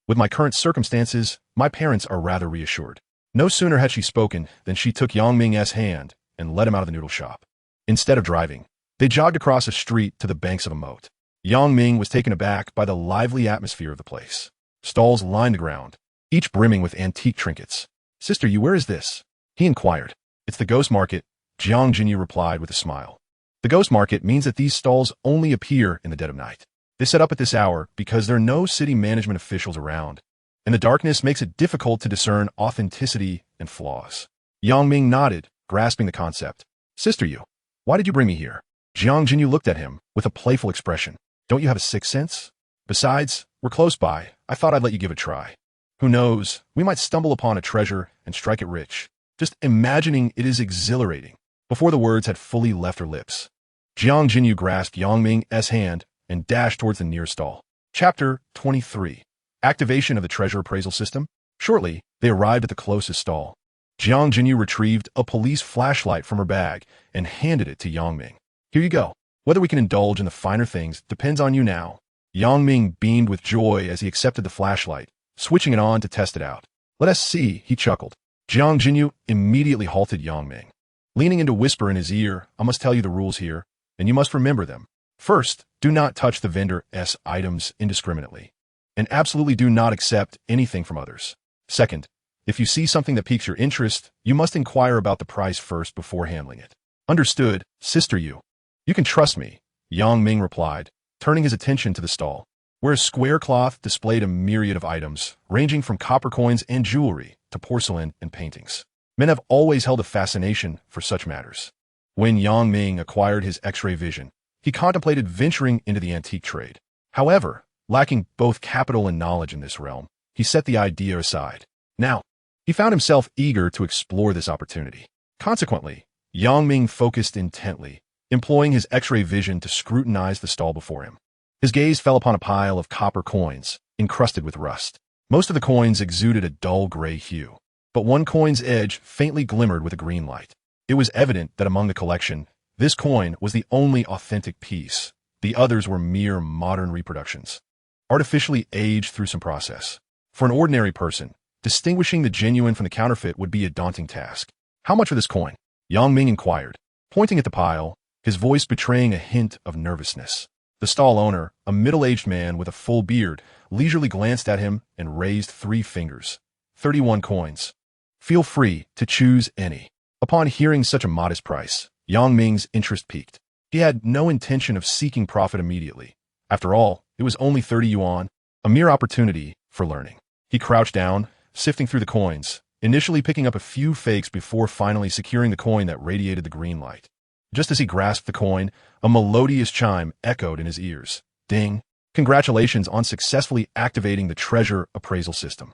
with my current circumstances, my parents are rather reassured. No sooner had she spoken than she took Yang Ming's hand and led him out of the noodle shop. Instead of driving, they jogged across a street to the banks of a moat. Yang Ming was taken aback by the lively atmosphere of the place. Stalls lined the ground, each brimming with antique trinkets. "Sister Yu, where is this?" he inquired. "It's the ghost market," Jiang Jinyu replied with a smile. The ghost market means that these stalls only appear in the dead of night. They set up at this hour because there are no city management officials around, and the darkness makes it difficult to discern authenticity and flaws. Yang Ming nodded, grasping the concept. "Sister Yu, why did you bring me here?" Jiang Jinyu looked at him with a playful expression. "Don't you have a sixth sense? Besides, we're close by. I thought I'd let you give it a try. Who knows, we might stumble upon a treasure and strike it rich." Just imagining it is exhilarating. Before the words had fully left her lips, Jiang Jinyu grasped Yang Ming's hand and dashed towards the nearest stall. Chapter 23. Activation of the treasure appraisal system. Shortly, they arrived at the closest stall. Jiang Jinyu retrieved a police flashlight from her bag and handed it to Yang Ming. "Here you go. Whether we can indulge in the finer things depends on you now." Yang Ming beamed with joy as he accepted the flashlight, switching it on to test it out. "Let us see," he chuckled. Jiang Jinyu immediately halted Yang Ming. Leaning in to whisper in his ear, "I must tell you the rules here, and you must remember them. First, do not touch the vendor's items indiscriminately, and absolutely do not accept anything from others. Second, if you see something that piques your interest, you must inquire about the price first before handling it." "Understood, Sister Yu. You can trust me," Yang Ming replied, turning his attention to the stall, where a square cloth displayed a myriad of items, ranging from copper coins and jewelry to porcelain and paintings. Men have always held a fascination for such matters. When Yang Ming acquired his X-ray vision, he contemplated venturing into the antique trade. However, lacking both capital and knowledge in this realm, he set the idea aside. Now, he found himself eager to explore this opportunity. Consequently, Yang Ming focused intently, employing his X-ray vision to scrutinize the stall before him. His gaze fell upon a pile of copper coins, encrusted with rust. Most of the coins exuded a dull gray hue, but one coin's edge faintly glimmered with a green light. It was evident that among the collection, this coin was the only authentic piece. The others were mere modern reproductions, artificially aged through some process. For an ordinary person, distinguishing the genuine from the counterfeit would be a daunting task. "How much for this coin?" Yang Ming inquired, pointing at the pile, his voice betraying a hint of nervousness. The stall owner, a middle-aged man with a full beard, leisurely glanced at him and raised 3 fingers. 31 coins. "Feel free to choose any." Upon hearing such a modest price, Yang Ming's interest piqued. He had no intention of seeking profit immediately. After all, it was only 30 yuan, a mere opportunity for learning. He crouched down, sifting through the coins, initially picking up a few fakes before finally securing the coin that radiated the green light. Just as he grasped the coin, a melodious chime echoed in his ears. "Ding! Congratulations on successfully activating the treasure appraisal system."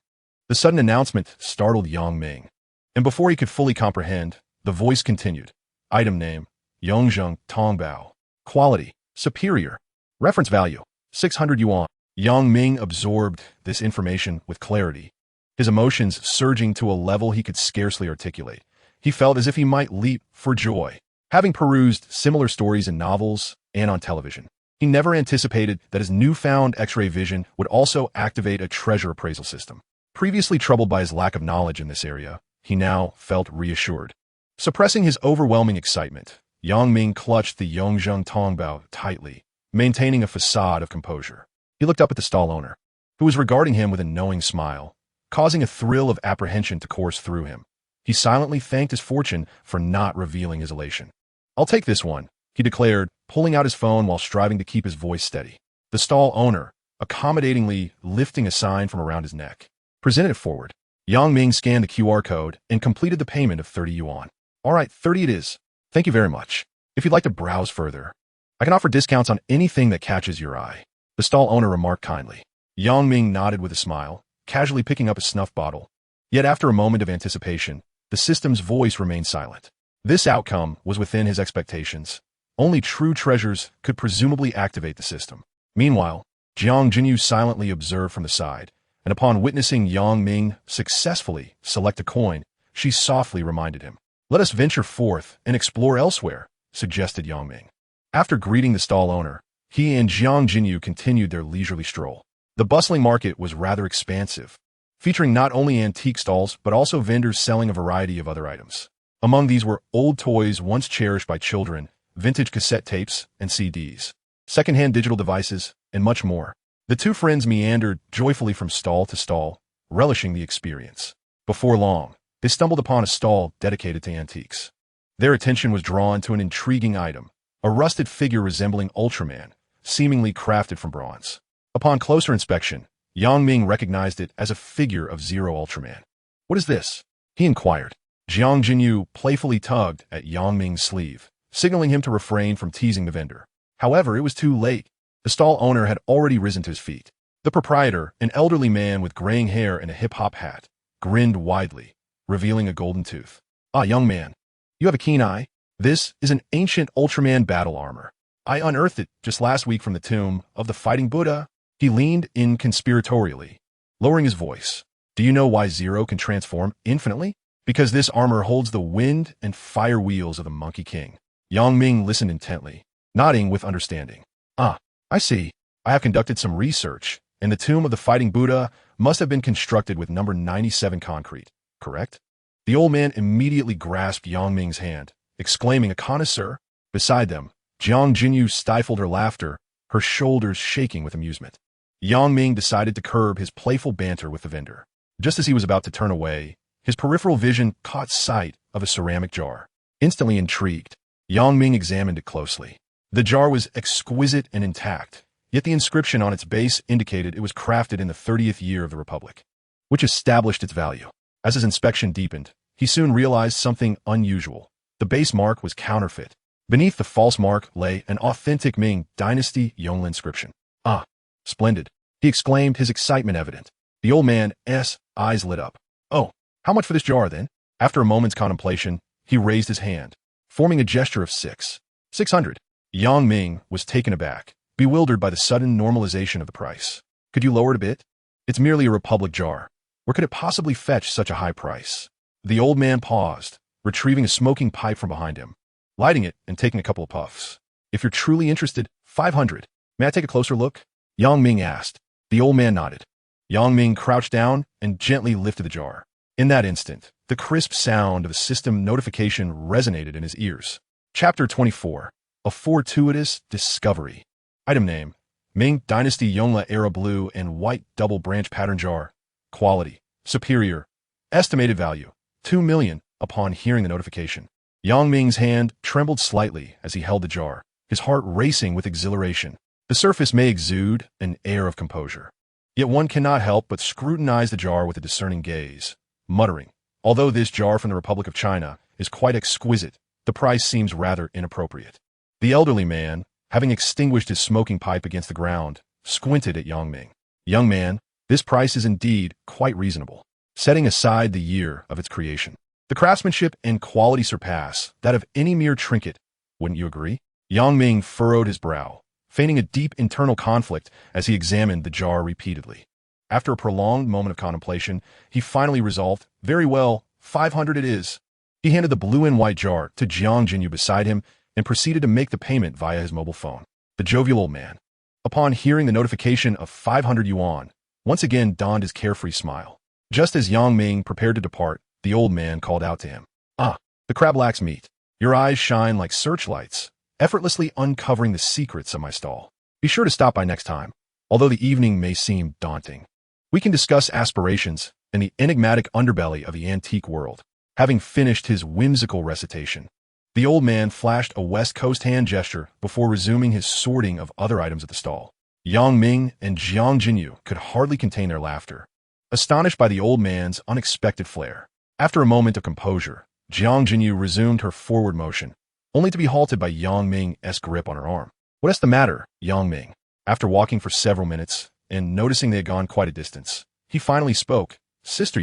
The sudden announcement startled Yang Ming, and before he could fully comprehend, the voice continued. "Item name, Yongzheng Tongbao. Quality, superior. Reference value, 600 yuan. Yang Ming absorbed this information with clarity, his emotions surging to a level he could scarcely articulate. He felt as if he might leap for joy. Having perused similar stories in novels and on television, he never anticipated that his newfound X-ray vision would also activate a treasure appraisal system. Previously troubled by his lack of knowledge in this area, he now felt reassured. Suppressing his overwhelming excitement, Yang Ming clutched the Yongzheng Tongbao tightly, maintaining a facade of composure. He looked up at the stall owner, who was regarding him with a knowing smile, causing a thrill of apprehension to course through him. He silently thanked his fortune for not revealing his elation. "I'll take this one," he declared, pulling out his phone while striving to keep his voice steady. The stall owner, accommodatingly lifting a sign from around his neck, presented it forward. Yang Ming scanned the QR code and completed the payment of 30 yuan. "All right, 30 it is. Thank you very much. If you'd like to browse further, I can offer discounts on anything that catches your eye," the stall owner remarked kindly. Yang Ming nodded with a smile, casually picking up a snuff bottle. Yet after a moment of anticipation, the system's voice remained silent. This outcome was within his expectations. Only true treasures could presumably activate the system. Meanwhile, Jiang Jinyu silently observed from the side, and upon witnessing Yang Ming successfully select a coin, she softly reminded him. "Let us venture forth and explore elsewhere," suggested Yang Ming. After greeting the stall owner, he and Jiang Jinyu continued their leisurely stroll. The bustling market was rather expansive, featuring not only antique stalls but also vendors selling a variety of other items. Among these were old toys once cherished by children, vintage cassette tapes and CDs, secondhand digital devices, and much more. The two friends meandered joyfully from stall to stall, relishing the experience. Before long, they stumbled upon a stall dedicated to antiques. Their attention was drawn to an intriguing item, a rusted figure resembling Ultraman, seemingly crafted from bronze. Upon closer inspection, Yang Ming recognized it as a figure of Zero Ultraman. "What is this?" he inquired. Jiang Jinyu playfully tugged at Yang Ming's sleeve, signaling him to refrain from teasing the vendor. However, it was too late. The stall owner had already risen to his feet. The proprietor, an elderly man with graying hair and a hip-hop hat, grinned widely, revealing a golden tooth. "Ah, young man, you have a keen eye. This is an ancient Ultraman battle armor. I unearthed it just last week from the tomb of the fighting Buddha." He leaned in conspiratorially, lowering his voice. "Do you know why Zero can transform infinitely? Because this armor holds the wind and fire wheels of the Monkey King." Yang Ming listened intently, nodding with understanding. "Ah, I see. I have conducted some research, and the tomb of the fighting Buddha must have been constructed with number 97 concrete, correct?" The old man immediately grasped Yang Ming's hand, exclaiming, "A connoisseur?" Beside them, Jiang Jinyu stifled her laughter, her shoulders shaking with amusement. Yang Ming decided to curb his playful banter with the vendor. Just as he was about to turn away, his peripheral vision caught sight of a ceramic jar. Instantly intrigued, Yang Ming examined it closely. The jar was exquisite and intact, yet the inscription on its base indicated it was crafted in the 30th year of the Republic, which established its value. As his inspection deepened, he soon realized something unusual. The base mark was counterfeit. Beneath the false mark lay an authentic Ming Dynasty Yongle inscription. "Ah, splendid," he exclaimed, his excitement evident. The old man's eyes lit up. "Oh, how much for this jar, then?" After a moment's contemplation, he raised his hand, forming a gesture of 600. Yang Ming was taken aback, bewildered by the sudden normalization of the price. "Could you lower it a bit? It's merely a Republic jar. Where could it possibly fetch such a high price?" The old man paused, retrieving a smoking pipe from behind him, lighting it and taking a couple of puffs. "If you're truly interested, 500. May I take a closer look?" Yang Ming asked. The old man nodded. Yang Ming crouched down and gently lifted the jar. In that instant, the crisp sound of a system notification resonated in his ears. Chapter 24. A Fortuitous Discovery. Item name: Ming Dynasty Yongle Era Blue and White Double Branch Pattern Jar. Quality: superior. Estimated value: 2 million. Upon hearing the notification, Yang Ming's hand trembled slightly as he held the jar, his heart racing with exhilaration. The surface may exude an air of composure, yet one cannot help but scrutinize the jar with a discerning gaze, muttering, "Although this jar from the Republic of China is quite exquisite, the price seems rather inappropriate." The elderly man, having extinguished his smoking pipe against the ground, squinted at Yang Ming. "Young man, this price is indeed quite reasonable, setting aside the year of its creation. The craftsmanship and quality surpass that of any mere trinket, wouldn't you agree?" Yang Ming furrowed his brow, feigning a deep internal conflict as he examined the jar repeatedly. After a prolonged moment of contemplation, he finally resolved, "Very well, 500 it is." He handed the blue and white jar to Jiang Jinyu beside him and proceeded to make the payment via his mobile phone. The jovial old man, upon hearing the notification of 500 yuan, once again donned his carefree smile. Just as Yang Ming prepared to depart, the old man called out to him. "Ah, the crab lacks meat. Your eyes shine like searchlights, effortlessly uncovering the secrets of my stall. Be sure to stop by next time. Although the evening may seem daunting, we can discuss aspirations and the enigmatic underbelly of the antique world." Having finished his whimsical recitation, the old man flashed a West Coast hand gesture before resuming his sorting of other items at the stall. Yang Ming and Jiang Jinyu could hardly contain their laughter, astonished by the old man's unexpected flair. After a moment of composure, Jiang Jinyu resumed her forward motion, only to be halted by Yang Ming's grip on her arm. "What's the matter, Yang Ming?" After walking for several minutes and noticing they had gone quite a distance, he finally spoke. "Sister,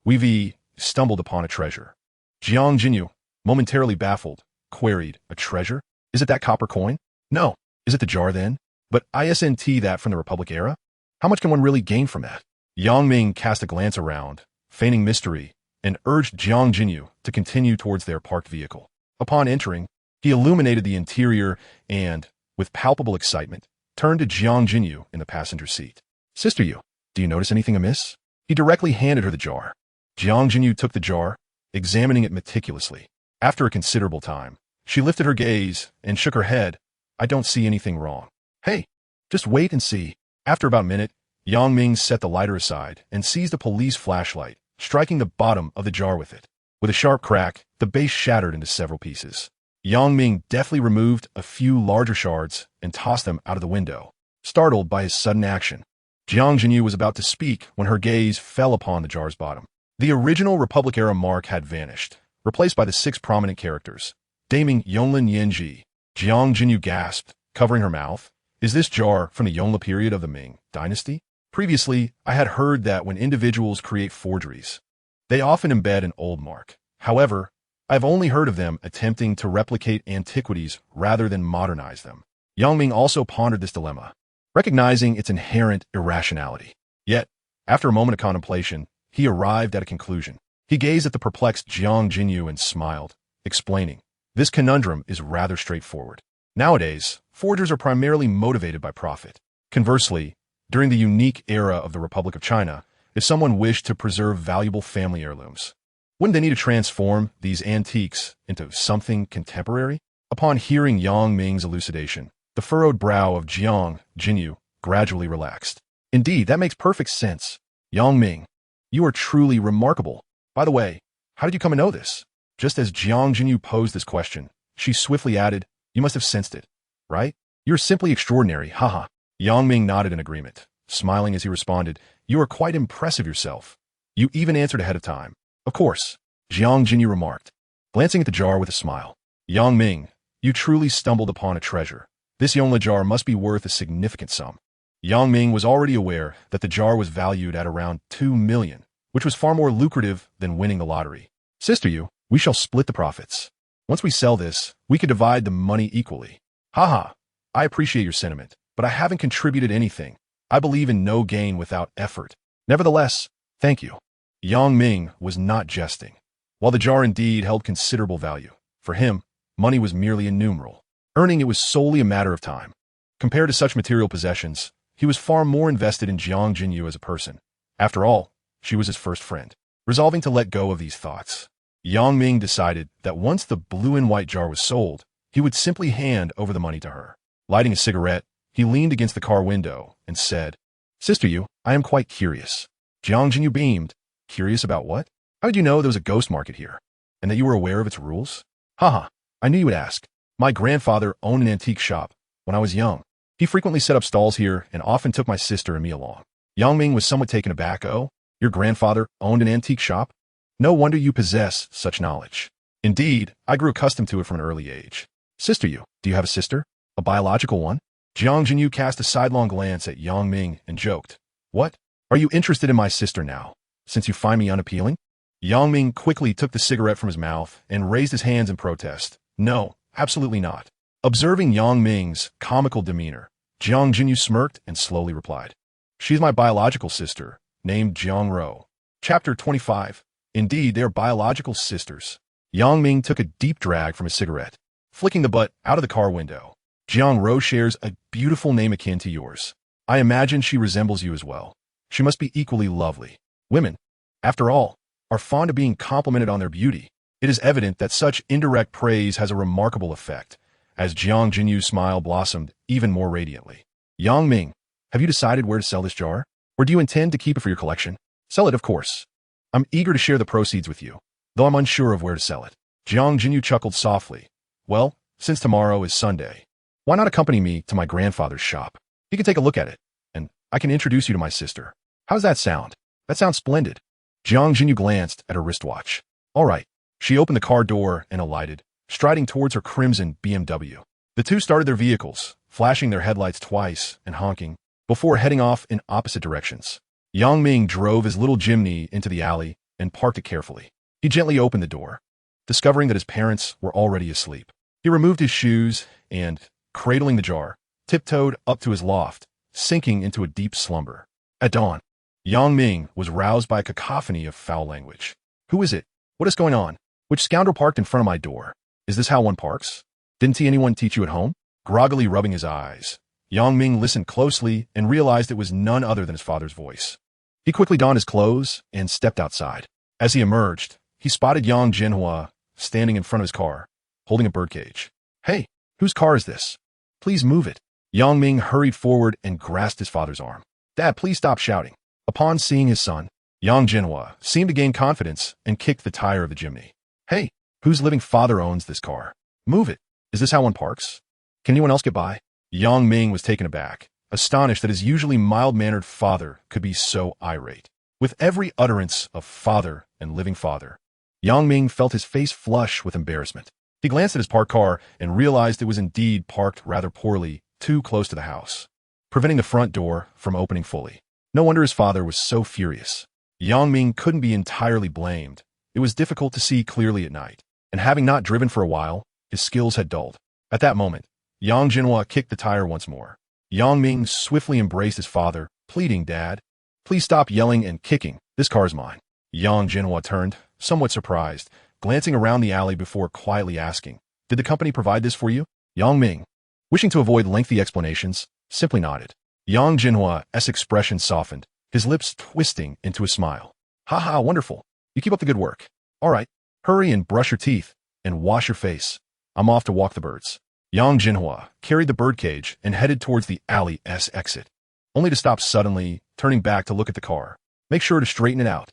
we've stumbled upon a treasure." Jiang Jinyu, momentarily baffled, queried, "A treasure?" Is it that copper coin? No. Is it the jar then? But isn't that from the Republic era? How much can one really gain from that? Yang Ming cast a glance around, feigning mystery, and urged Jiang Jinyu to continue towards their parked vehicle. Upon entering, he illuminated the interior and, with palpable excitement, turned to Jiang Jinyu in the passenger seat. Sister Yu, do you notice anything amiss? He directly handed her the jar. Jiang Jinyu took the jar, examining it meticulously. After a considerable time, she lifted her gaze and shook her head. I don't see anything wrong. Hey, just wait and see. After about a minute, Yang Ming set the lighter aside and seized a police flashlight, striking the bottom of the jar with it. With a sharp crack, the base shattered into several pieces. Yang Ming deftly removed a few larger shards and tossed them out of the window. Startled by his sudden action, Jiang Jinyu was about to speak when her gaze fell upon the jar's bottom. The original Republic-era mark had vanished, replaced by the 6 prominent characters, naming Yonglin Yanji. Jiang Jinyu gasped, covering her mouth. Is this jar from the Yongle period of the Ming dynasty? Previously, I had heard that when individuals create forgeries, they often embed an old mark. However, I've only heard of them attempting to replicate antiquities rather than modernize them. Yang Ming also pondered this dilemma, recognizing its inherent irrationality. Yet, after a moment of contemplation, he arrived at a conclusion. He gazed at the perplexed Jiang Jinyu and smiled, explaining, this conundrum is rather straightforward. Nowadays, forgers are primarily motivated by profit. Conversely, during the unique era of the Republic of China, if someone wished to preserve valuable family heirlooms, wouldn't they need to transform these antiques into something contemporary? Upon hearing Yang Ming's elucidation, the furrowed brow of Jiang Jinyu gradually relaxed. Indeed, that makes perfect sense. Yang Ming, you are truly remarkable. By the way, how did you come to know this? Just as Jiang Jinyu posed this question, she swiftly added, you must have sensed it, right? You're simply extraordinary, haha. Yang Ming nodded in agreement, smiling as he responded, you are quite impressive yourself. You even answered ahead of time. Of course, Jiang Jinyu remarked, glancing at the jar with a smile. Yang Ming, you truly stumbled upon a treasure. This Yongle jar must be worth a significant sum. Yang Ming was already aware that the jar was valued at around 2 million, which was far more lucrative than winning the lottery. Sister Yu, we shall split the profits. Once we sell this, we could divide the money equally. Haha, I appreciate your sentiment, but I haven't contributed anything. I believe in no gain without effort. Nevertheless, thank you. Yang Ming was not jesting. While the jar indeed held considerable value, for him, money was merely a numeral. Earning it was solely a matter of time. Compared to such material possessions, he was far more invested in Jiang Jinyu as a person. After all, she was his first friend. Resolving to let go of these thoughts, Yang Ming decided that once the blue and white jar was sold, he would simply hand over the money to her. Lighting a cigarette, he leaned against the car window and said, Sister Yu, I am quite curious. Jiang Jinyu beamed. Curious about what? How did you know there was a ghost market here, and that you were aware of its rules? Haha, I knew you would ask. My grandfather owned an antique shop when I was young. He frequently set up stalls here and often took my sister and me along. Yang Ming was somewhat taken aback. Oh, your grandfather owned an antique shop? No wonder you possess such knowledge. Indeed, I grew accustomed to it from an early age. Sister Yu, do you have a sister? A biological one? Jiang Jinyu cast a sidelong glance at Yang Ming and joked. What? Are you interested in my sister now, since you find me unappealing? Yang Ming quickly took the cigarette from his mouth and raised his hands in protest. No, absolutely not. Observing Yang Ming's comical demeanor, Jiang Jinyu smirked and slowly replied. She's my biological sister, named Jiang Ro. Chapter 25. Indeed, they're biological sisters. Yang Ming took a deep drag from his cigarette, flicking the butt out of the car window. Jiang Ro shares a beautiful name akin to yours. I imagine she resembles you as well. She must be equally lovely. Women, after all, are fond of being complimented on their beauty. It is evident that such indirect praise has a remarkable effect, as Jiang Jinyu's smile blossomed even more radiantly. Yang Ming, have you decided where to sell this jar? Or do you intend to keep it for your collection? Sell it, of course. I'm eager to share the proceeds with you, though I'm unsure of where to sell it. Jiang Jinyu chuckled softly. Well, since tomorrow is Sunday, why not accompany me to my grandfather's shop? He can take a look at it, and I can introduce you to my sister. How does that sound? That sounds splendid. Jiang Jinyu glanced at her wristwatch. All right. She opened the car door and alighted, striding towards her crimson BMW. The two started their vehicles, flashing their headlights twice and honking, before heading off in opposite directions. Yang Ming drove his little Jimny into the alley and parked it carefully. He gently opened the door, discovering that his parents were already asleep. He removed his shoes and, cradling the jar, tiptoed up to his loft, sinking into a deep slumber. At dawn, Yang Ming was roused by a cacophony of foul language. Who is it? What is going on? Which scoundrel parked in front of my door? Is this how one parks? Didn't anyone teach you at home? Groggily rubbing his eyes, Yang Ming listened closely and realized it was none other than his father's voice. He quickly donned his clothes and stepped outside. As he emerged, he spotted Yang Jinhua standing in front of his car, holding a birdcage. Hey, whose car is this? Please move it. Yang Ming hurried forward and grasped his father's arm. Dad, please stop shouting. Upon seeing his son, Yang Jinhua seemed to gain confidence and kicked the tire of the Jimny. Hey, whose living father owns this car? Move it. Is this how one parks? Can anyone else get by? Yang Ming was taken aback, astonished that his usually mild-mannered father could be so irate. With every utterance of father and living father, Yang Ming felt his face flush with embarrassment. He glanced at his parked car and realized it was indeed parked rather poorly, too close to the house, preventing the front door from opening fully. No wonder his father was so furious. Yang Ming couldn't be entirely blamed. It was difficult to see clearly at night, and having not driven for a while, his skills had dulled. At that moment, Yang Jinhua kicked the tire once more. Yang Ming swiftly embraced his father, pleading, Dad, please stop yelling and kicking. This car's mine. Yang Jinhua turned, somewhat surprised, glancing around the alley before quietly asking, Did the company provide this for you? Yang Ming, wishing to avoid lengthy explanations, simply nodded. Yang Jinhua's expression softened, his lips twisting into a smile. Ha, wonderful. You keep up the good work. All right, hurry and brush your teeth and wash your face. I'm off to walk the birds. Yang Jinhua carried the birdcage and headed towards the alley's exit, only to stop suddenly, turning back to look at the car. Make sure to straighten it out.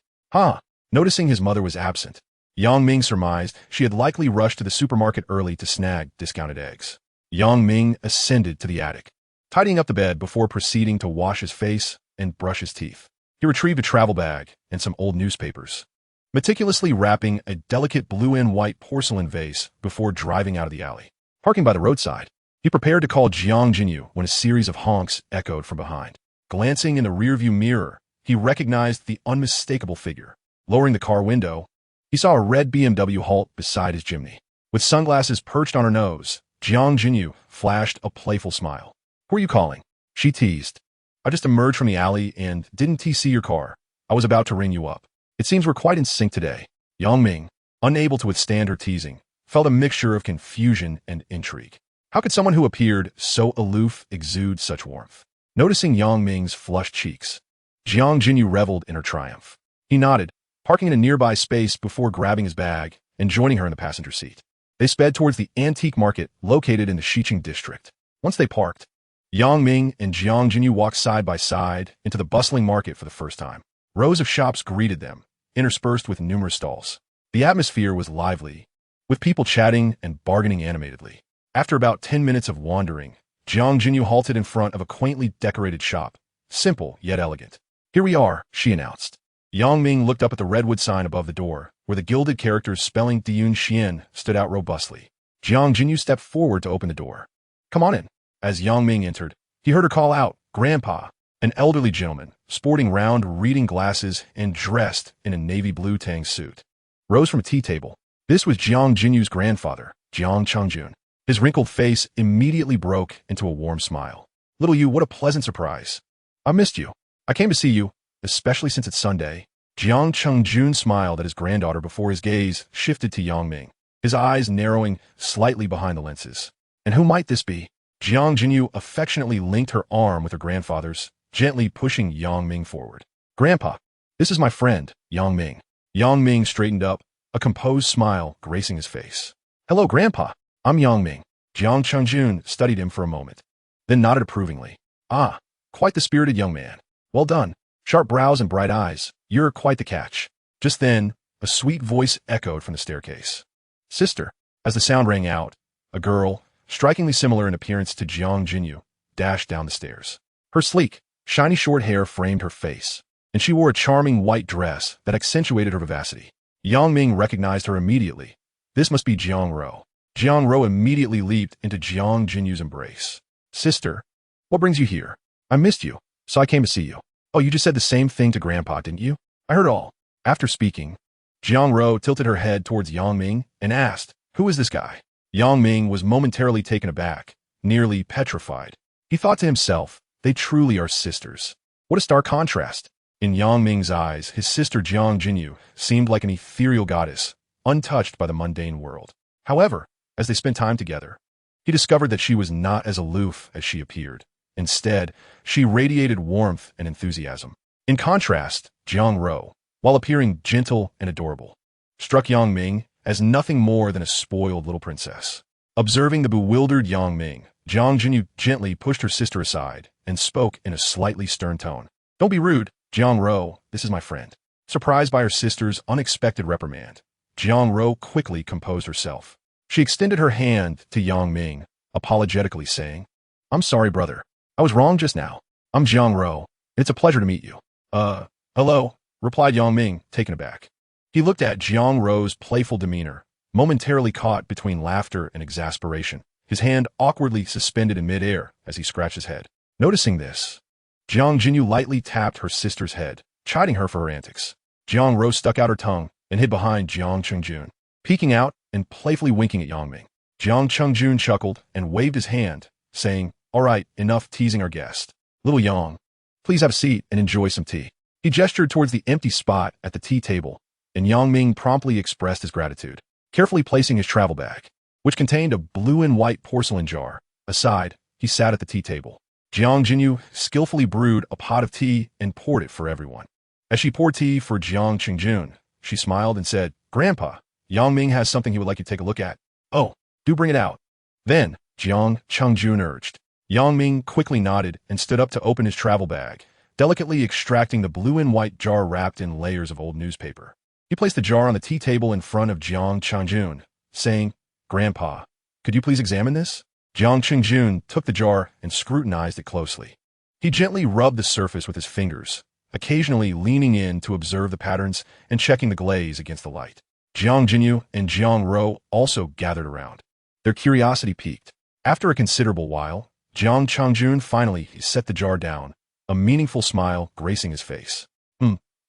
Noticing his mother was absent, Yang Ming surmised she had likely rushed to the supermarket early to snag discounted eggs. Yang Ming ascended to the attic, tidying up the bed before proceeding to wash his face and brush his teeth. He retrieved a travel bag and some old newspapers, meticulously wrapping a delicate blue and white porcelain vase before driving out of the alley. Parking by the roadside, he prepared to call Jiang Jinyu when a series of honks echoed from behind. Glancing in the rearview mirror, he recognized the unmistakable figure. Lowering the car window, he saw a red BMW halt beside his Jimny. With sunglasses perched on her nose, Jiang Jinyu flashed a playful smile. Who are you calling? She teased. I just emerged from the alley and didn't see your car. I was about to ring you up. It seems we're quite in sync today. Yang Ming, unable to withstand her teasing, felt a mixture of confusion and intrigue. How could someone who appeared so aloof exude such warmth? Noticing Yang Ming's flushed cheeks, Jiang Jinyu reveled in her triumph. He nodded, parking in a nearby space before grabbing his bag and joining her in the passenger seat. They sped towards the antique market located in the Xiqing district. Once they parked, Yang Ming and Jiang Jinyu walked side by side into the bustling market for the first time. Rows of shops greeted them, interspersed with numerous stalls. The atmosphere was lively, with people chatting and bargaining animatedly. After about 10 minutes of wandering, Jiang Jinyu halted in front of a quaintly decorated shop, simple yet elegant. Here we are, she announced. Yang Ming looked up at the redwood sign above the door, where the gilded characters spelling Diyun Xian stood out robustly. Jiang Jinyu stepped forward to open the door. Come on in. As Yang Ming entered, he heard her call out, Grandpa, an elderly gentleman, sporting round reading glasses and dressed in a navy blue tang suit, rose from a tea table. This was Jiang Jinyu's grandfather, Jiang Changjun. His wrinkled face immediately broke into a warm smile. Little you, what a pleasant surprise. I missed you. I came to see you, especially since it's Sunday. Jiang Changjun smiled at his granddaughter before his gaze shifted to Yang Ming, his eyes narrowing slightly behind the lenses. And who might this be? Jiang Jinyu affectionately linked her arm with her grandfather's, gently pushing Yang Ming forward. Grandpa, this is my friend, Yang Ming. Yang Ming straightened up, a composed smile gracing his face. Hello, Grandpa. I'm Yang Ming. Jiang Changjun studied him for a moment, then nodded approvingly. Ah, quite the spirited young man. Well done. Sharp brows and bright eyes. You're quite the catch. Just then, a sweet voice echoed from the staircase. Sister. As the sound rang out, a girl, strikingly similar in appearance to Jiang Jinyu, dashed down the stairs. Her sleek, shiny short hair framed her face, and she wore a charming white dress that accentuated her vivacity. Yang Ming recognized her immediately. This must be Jiang Ro. Jiang Ro immediately leaped into Jiang Jinyu's embrace. Sister, what brings you here? I missed you, so I came to see you. Oh, you just said the same thing to Grandpa, didn't you? I heard all. After speaking, Jiang Ro tilted her head towards Yang Ming and asked, Who is this guy? Yang Ming was momentarily taken aback, nearly petrified. He thought to himself, they truly are sisters. What a stark contrast. In Yang Ming's eyes, his sister Jiang Jinyu seemed like an ethereal goddess, untouched by the mundane world. However, as they spent time together, he discovered that she was not as aloof as she appeared. Instead, she radiated warmth and enthusiasm. In contrast, Jiang Ro, while appearing gentle and adorable, struck Yang Ming as nothing more than a spoiled little princess. Observing the bewildered Yang Ming, Jiang Jinyu gently pushed her sister aside and spoke in a slightly stern tone. Don't be rude, Jiang Ro, this is my friend. Surprised by her sister's unexpected reprimand, Jiang Ro quickly composed herself. She extended her hand to Yang Ming, apologetically saying, I'm sorry, brother. I was wrong just now. I'm Jiang Ro, and it's a pleasure to meet you. Hello, replied Yang Ming, taken aback. He looked at Jiang Ro's playful demeanor, momentarily caught between laughter and exasperation, his hand awkwardly suspended in midair as he scratched his head. Noticing this, Jiang Jinyu lightly tapped her sister's head, chiding her for her antics. Jiang Ro stuck out her tongue and hid behind Jiang Chengjun, peeking out and playfully winking at Yang Ming. Jiang Chengjun chuckled and waved his hand, saying, All right, enough teasing our guest. Little Yang, please have a seat and enjoy some tea. He gestured towards the empty spot at the tea table, and Yang Ming promptly expressed his gratitude, carefully placing his travel bag, which contained a blue and white porcelain jar, aside. He sat at the tea table. Jiang Jinyu skillfully brewed a pot of tea and poured it for everyone. As she poured tea for Jiang Chengjun, she smiled and said, Grandpa, Yang Ming has something he would like you to take a look at. Oh, do bring it out. Then, Jiang Chengjun urged. Yang Ming quickly nodded and stood up to open his travel bag, delicately extracting the blue and white jar wrapped in layers of old newspaper. He placed the jar on the tea table in front of Jiang Chengjun, saying, Grandpa, could you please examine this? Jiang Chengjun took the jar and scrutinized it closely. He gently rubbed the surface with his fingers, occasionally leaning in to observe the patterns and checking the glaze against the light. Jiang Jinyu and Jiang Ro also gathered around. Their curiosity piqued. After a considerable while, Jiang Chengjun finally set the jar down, a meaningful smile gracing his face.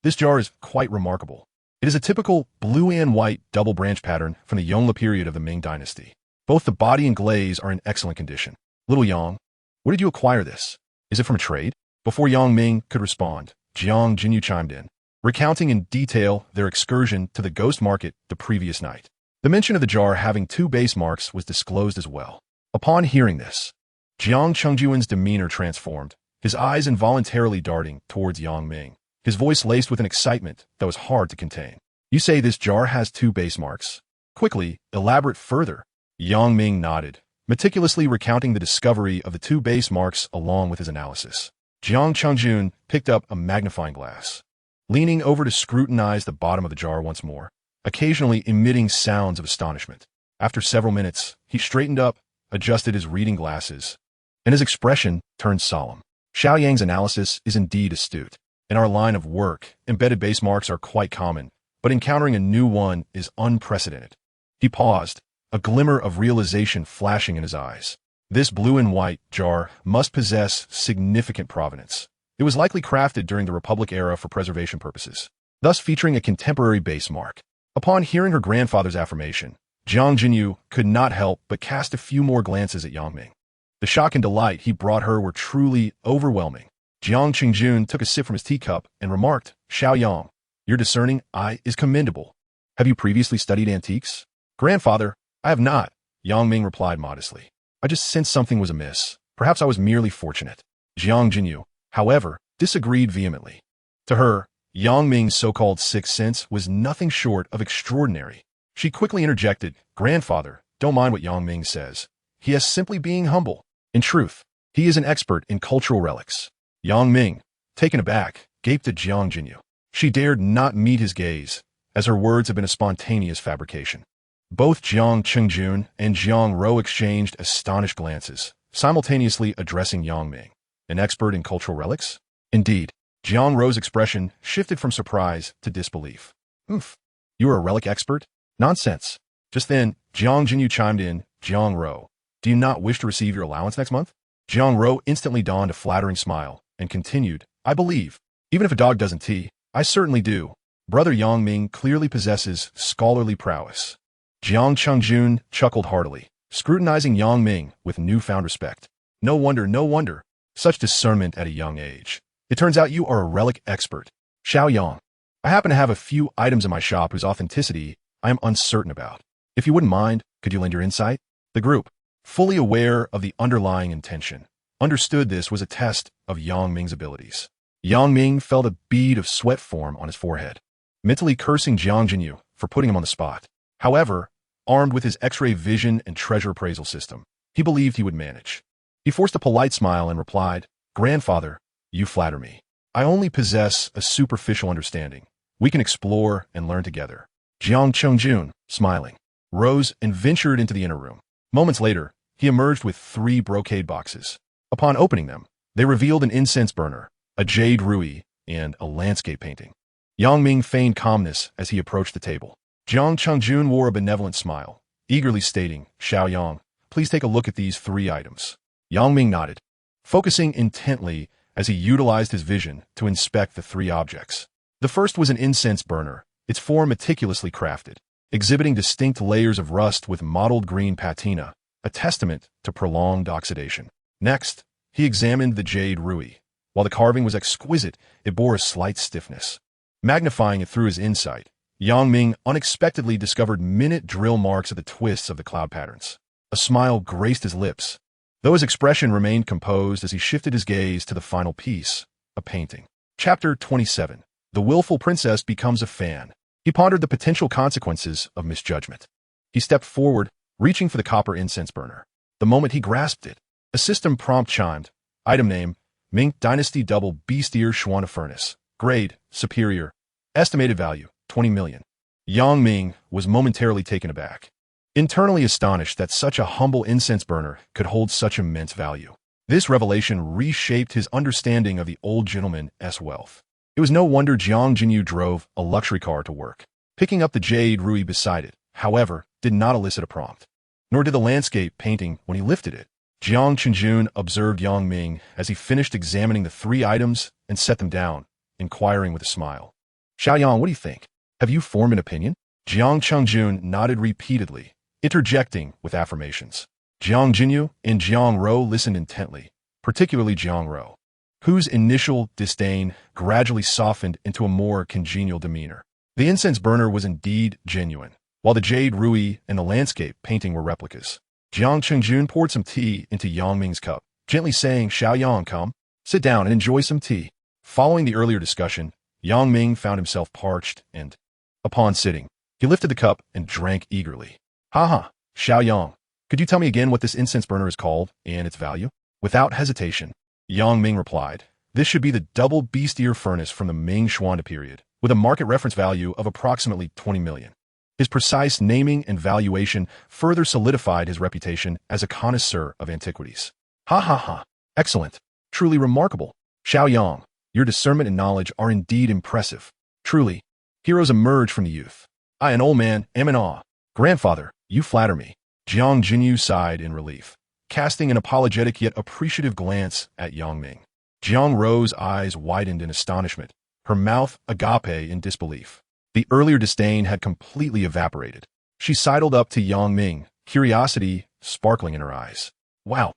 This jar is quite remarkable. It is a typical blue and white double branch pattern from the Yongle period of the Ming dynasty. Both the body and glaze are in excellent condition. Little Yang, where did you acquire this? Is it from a trade? Before Yang Ming could respond, Jiang Jinyu chimed in, recounting in detail their excursion to the ghost market the previous night. The mention of the jar having 2 base marks was disclosed as well. Upon hearing this, Jiang Chengjun's demeanor transformed, his eyes involuntarily darting towards Yang Ming, his voice laced with an excitement that was hard to contain. You say this jar has 2 base marks? Quickly, elaborate further. Yang Ming nodded, meticulously recounting the discovery of the 2 base marks along with his analysis. Jiang Chengjun picked up a magnifying glass, leaning over to scrutinize the bottom of the jar once more, occasionally emitting sounds of astonishment. After several minutes, he straightened up, adjusted his reading glasses, and his expression turned solemn. Xiaoyang's analysis is indeed astute. In our line of work, embedded base marks are quite common, but encountering a new one is unprecedented. He paused, a glimmer of realization flashing in his eyes. This blue and white jar must possess significant provenance. It was likely crafted during the Republic era for preservation purposes, thus featuring a contemporary base mark. Upon hearing her grandfather's affirmation, Jiang Jinyu could not help but cast a few more glances at Yang Ming. The shock and delight he brought her were truly overwhelming. Jiang Chengjun took a sip from his teacup and remarked, Xiaoyang, your discerning eye is commendable. Have you previously studied antiques? Grandfather, I have not, Yang Ming replied modestly. I just sensed something was amiss. Perhaps I was merely fortunate. Jiang Jinyu, however, disagreed vehemently. To her, Yang Ming's so-called sixth sense was nothing short of extraordinary. She quickly interjected, Grandfather, don't mind what Yang Ming says. He is simply being humble. In truth, he is an expert in cultural relics. Yang Ming, taken aback, gaped at Jiang Jinyu. She dared not meet his gaze, as her words had been a spontaneous fabrication. Both Jiang Chengjun and Jiang Ro exchanged astonished glances, simultaneously addressing Yang Ming. An expert in cultural relics? Indeed, Jiang Ro's expression shifted from surprise to disbelief. You are a relic expert? Nonsense. Just then, Jiang Jinyu chimed in, Jiang Ro, do you not wish to receive your allowance next month? Jiang Ro instantly donned a flattering smile and continued, I believe. Even if a dog doesn't tea, I certainly do. Brother Yang Ming clearly possesses scholarly prowess. Jiang Chengjun chuckled heartily, scrutinizing Yang Ming with newfound respect. No wonder, no wonder. Such discernment at a young age. It turns out you are a relic expert. Xiao Yang. I happen to have a few items in my shop whose authenticity I am uncertain about. If you wouldn't mind, could you lend your insight? The group, fully aware of the underlying intention, understood this was a test of Yang Ming's abilities. Yang Ming felt a bead of sweat form on his forehead, mentally cursing Jiang Jinyu for putting him on the spot. However, armed with his X-ray vision and treasure appraisal system, he believed he would manage. He forced a polite smile and replied, "Grandfather, you flatter me. I only possess a superficial understanding. We can explore and learn together." Jiang Chengjun, smiling, rose and ventured into the inner room. Moments later, he emerged with 3 brocade boxes. Upon opening them, they revealed an incense burner, a jade rui, and a landscape painting. Yang Ming feigned calmness as he approached the table. Jiang Chengjun wore a benevolent smile, eagerly stating, "Xiao Yang, please take a look at these 3 items." Yang Ming nodded, focusing intently as he utilized his vision to inspect the 3 objects. The first was an incense burner, its form meticulously crafted, exhibiting distinct layers of rust with mottled green patina, a testament to prolonged oxidation. Next, he examined the jade rui. While the carving was exquisite, it bore a slight stiffness. Magnifying it through his insight, Yang Ming unexpectedly discovered minute drill marks at the twists of the cloud patterns. A smile graced his lips, though his expression remained composed as he shifted his gaze to the final piece, a painting. Chapter 27. The willful princess becomes a fan. He pondered the potential consequences of misjudgment. He stepped forward, reaching for the copper incense burner. The moment he grasped it, a system prompt chimed. Item name, Ming Dynasty Double Beastier Schwana Furnace. Grade, Superior. Estimated value, 20 million. Yang Ming was momentarily taken aback, internally astonished that such a humble incense burner could hold such immense value. This revelation reshaped his understanding of the old gentleman's wealth. It was no wonder Jiang Jinyu drove a luxury car to work. Picking up the jade rui beside it, however, did not elicit a prompt, nor did the landscape painting when he lifted it. Jiang Chengjun observed Yang Ming as he finished examining the 3 items and set them down, inquiring with a smile. "Xiao Yang, what do you think? Have you formed an opinion?" Jiang Chengjun nodded repeatedly, interjecting with affirmations. Jiang Jinyu and Jiang Ro listened intently, particularly Jiang Ro, whose initial disdain gradually softened into a more congenial demeanor. The incense burner was indeed genuine, while the jade rui and the landscape painting were replicas. Jiang Chengjun poured some tea into Yang Ming's cup, gently saying, "Xiao Yang, come, sit down and enjoy some tea." Following the earlier discussion, Yang Ming found himself parched and, upon sitting, he lifted the cup and drank eagerly. "Ha, Xiao Yang, could you tell me again what this incense burner is called and its value?" Without hesitation, Yang Ming replied, "This should be the double beastier furnace from the Ming Xuanda period, with a market reference value of approximately 20 million. His precise naming and valuation further solidified his reputation as a connoisseur of antiquities. Ha. Excellent. Truly remarkable. Xiao Yang, your discernment and knowledge are indeed impressive. Truly, heroes emerge from the youth. I, an old man, am in awe. Grandfather, you flatter me." Jiang Jinyu sighed in relief, casting an apologetic yet appreciative glance at Yang Ming. Jiang Ro's eyes widened in astonishment, her mouth agape in disbelief. The earlier disdain had completely evaporated. She sidled up to Yang Ming, curiosity sparkling in her eyes. "Wow,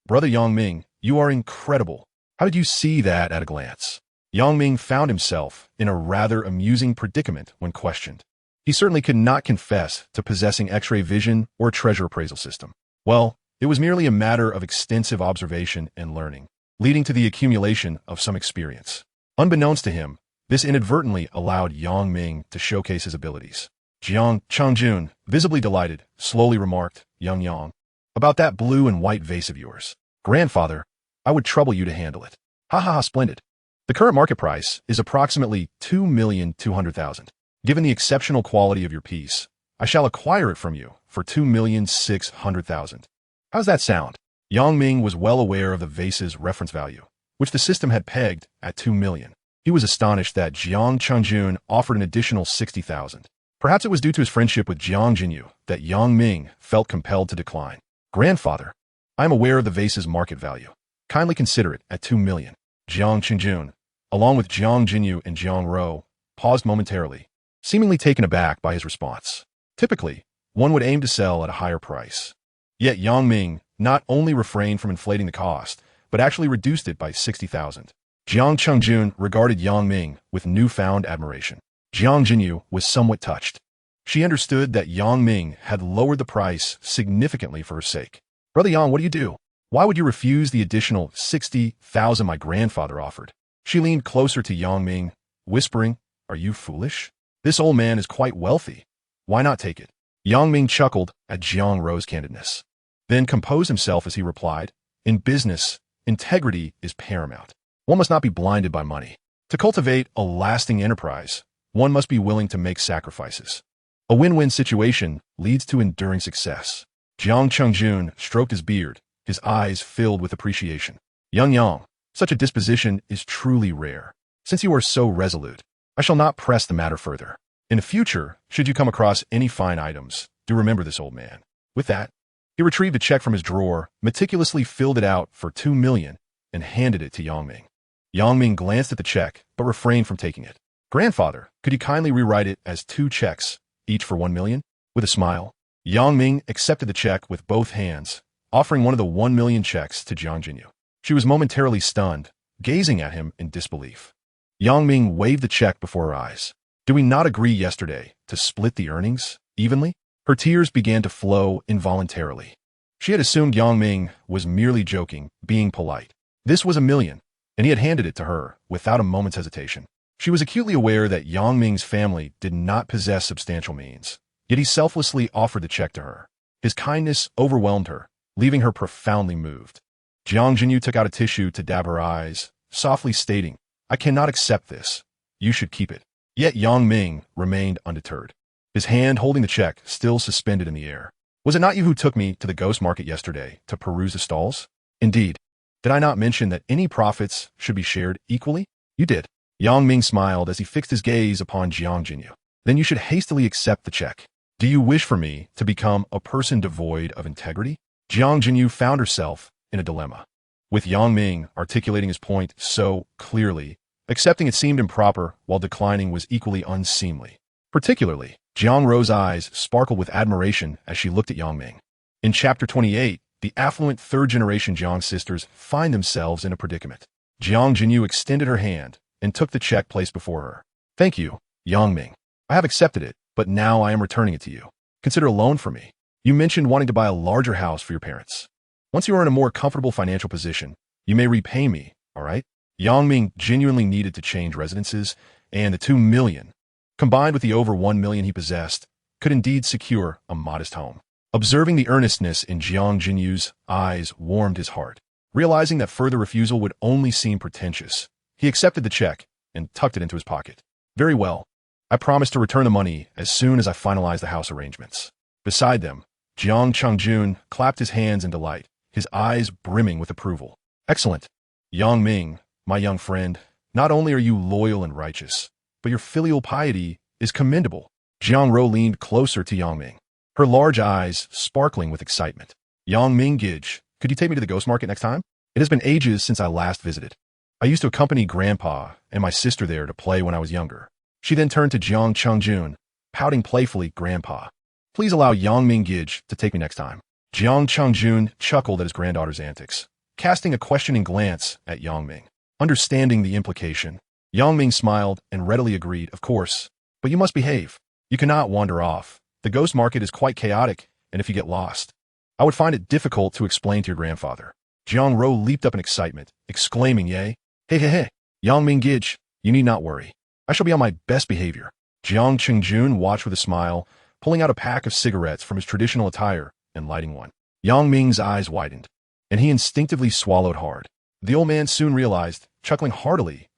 Brother Yang Ming, you are incredible. How did you see that at a glance?" Yang Ming found himself in a rather amusing predicament when questioned. He certainly could not confess to possessing X-ray vision or a treasure appraisal system. Well, it was merely a matter of extensive observation and learning, leading to the accumulation of some experience. Unbeknownst to him, this inadvertently allowed Yang Ming to showcase his abilities. Jiang Chengjun, visibly delighted, slowly remarked, Yang, about that blue and white vase of yours. Grandfather, I would trouble you to handle it." Ha, splendid. The current market price is approximately 2,200,000. Given the exceptional quality of your piece, I shall acquire it from you for 2,600,000. How's that sound? Yang Ming was well aware of the vase's reference value, which the system had pegged at 2 million. He was astonished that Jiang Chengjun offered an additional 60,000. Perhaps it was due to his friendship with Jiang Jinyu that Yang Ming felt compelled to decline. "Grandfather, I am aware of the vase's market value. Kindly consider it at 2 million. Jiang Chengjun, along with Jiang Jinyu and Jiang Ro, paused momentarily, seemingly taken aback by his response. Typically, one would aim to sell at a higher price. Yet Yang Ming not only refrained from inflating the cost, but actually reduced it by 60,000. Jiang Chengjun regarded Yang Ming with newfound admiration. Jiang Jinyu was somewhat touched. She understood that Yang Ming had lowered the price significantly for her sake. Brother Yang, what do you do? Why would you refuse the additional 60,000 my grandfather offered? She leaned closer to Yang Ming, whispering, Are you foolish? This old man is quite wealthy. Why not take it? Yang Ming chuckled at Jiang Rou's candidness, then composed himself as he replied, In business, integrity is paramount. One must not be blinded by money. To cultivate a lasting enterprise, one must be willing to make sacrifices. A win-win situation leads to enduring success. Jiang Chengjun stroked his beard, his eyes filled with appreciation. Yang, such a disposition is truly rare. Since you are so resolute, I shall not press the matter further. In the future, should you come across any fine items, do remember this old man. With that, he retrieved a check from his drawer, meticulously filled it out for 2 million, and handed it to Yang Ming. Yang Ming glanced at the check, but refrained from taking it. Grandfather, could you kindly rewrite it as 2 checks, each for 1 million? With a smile, Yang Ming accepted the check with both hands, offering one of the 1 million checks to Jiang Jinyu. She was momentarily stunned, gazing at him in disbelief. Yang Ming waved the check before her eyes. Did we not agree yesterday to split the earnings evenly? Her tears began to flow involuntarily. She had assumed Yang Ming was merely joking, being polite. This was 1 million, and he had handed it to her without a moment's hesitation. She was acutely aware that Yang Ming's family did not possess substantial means, yet he selflessly offered the check to her. His kindness overwhelmed her, leaving her profoundly moved. Jiang Jinyu took out a tissue to dab her eyes, softly stating, I cannot accept this. You should keep it. Yet Yang Ming remained undeterred, his hand holding the check still suspended in the air. Was it not you who took me to the ghost market yesterday to peruse the stalls? Indeed. Did I not mention that any profits should be shared equally? You did. Yang Ming smiled as he fixed his gaze upon Jiang Jinyu. Then you should hastily accept the check. Do you wish for me to become a person devoid of integrity? Jiang Jinyu found herself in a dilemma. With Yang Ming articulating his point so clearly, accepting it seemed improper while declining was equally unseemly. Particularly, Jiang Rou's eyes sparkled with admiration as she looked at Yang Ming. In Chapter 28, the affluent third-generation Jiang sisters find themselves in a predicament. Jiang Jinyu extended her hand and took the check placed before her. Thank you, Yang Ming. I have accepted it, but now I am returning it to you. Consider a loan for me. You mentioned wanting to buy a larger house for your parents. Once you are in a more comfortable financial position, you may repay me, all right? Yang Ming genuinely needed to change residences, and the 2 million, combined with the over 1 million he possessed, could indeed secure a modest home. Observing the earnestness in Jiang Jinyu's eyes warmed his heart. Realizing that further refusal would only seem pretentious, he accepted the check and tucked it into his pocket. Very well. I promise to return the money as soon as I finalize the house arrangements. Beside them, Jiang Chengjun clapped his hands in delight, his eyes brimming with approval. Excellent. Yang Ming, my young friend, not only are you loyal and righteous, but your filial piety is commendable. Jiang Rou leaned closer to Yang Ming, her large eyes sparkling with excitement. Yang Ming Gij, could you take me to the ghost market next time? It has been ages since I last visited. I used to accompany Grandpa and my sister there to play when I was younger. She then turned to Jiang Chengjun, pouting playfully, Grandpa, please allow Yang Ming Gij to take me next time. Jiang Chengjun chuckled at his granddaughter's antics, casting a questioning glance at Yang Ming. Understanding the implication, Yang Ming smiled and readily agreed, of course, but you must behave. You cannot wander off. The ghost market is quite chaotic, and if you get lost, I would find it difficult to explain to your grandfather. Jiang Rou leaped up in excitement, exclaiming, Yay! Hey, Yang Ming Gij, you need not worry. I shall be on my best behavior. Jiang Chengjun watched with a smile, pulling out a pack of cigarettes from his traditional attire and lighting one. Yang Ming's eyes widened, and he instinctively swallowed hard. The old man soon realized, chuckling heartily,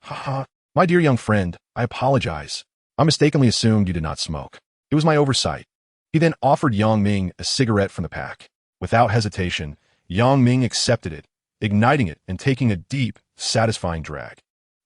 my dear young friend, I apologize. I mistakenly assumed you did not smoke. It was my oversight. He then offered Yang Ming a cigarette from the pack. Without hesitation, Yang Ming accepted it, igniting it and taking a deep, satisfying drag.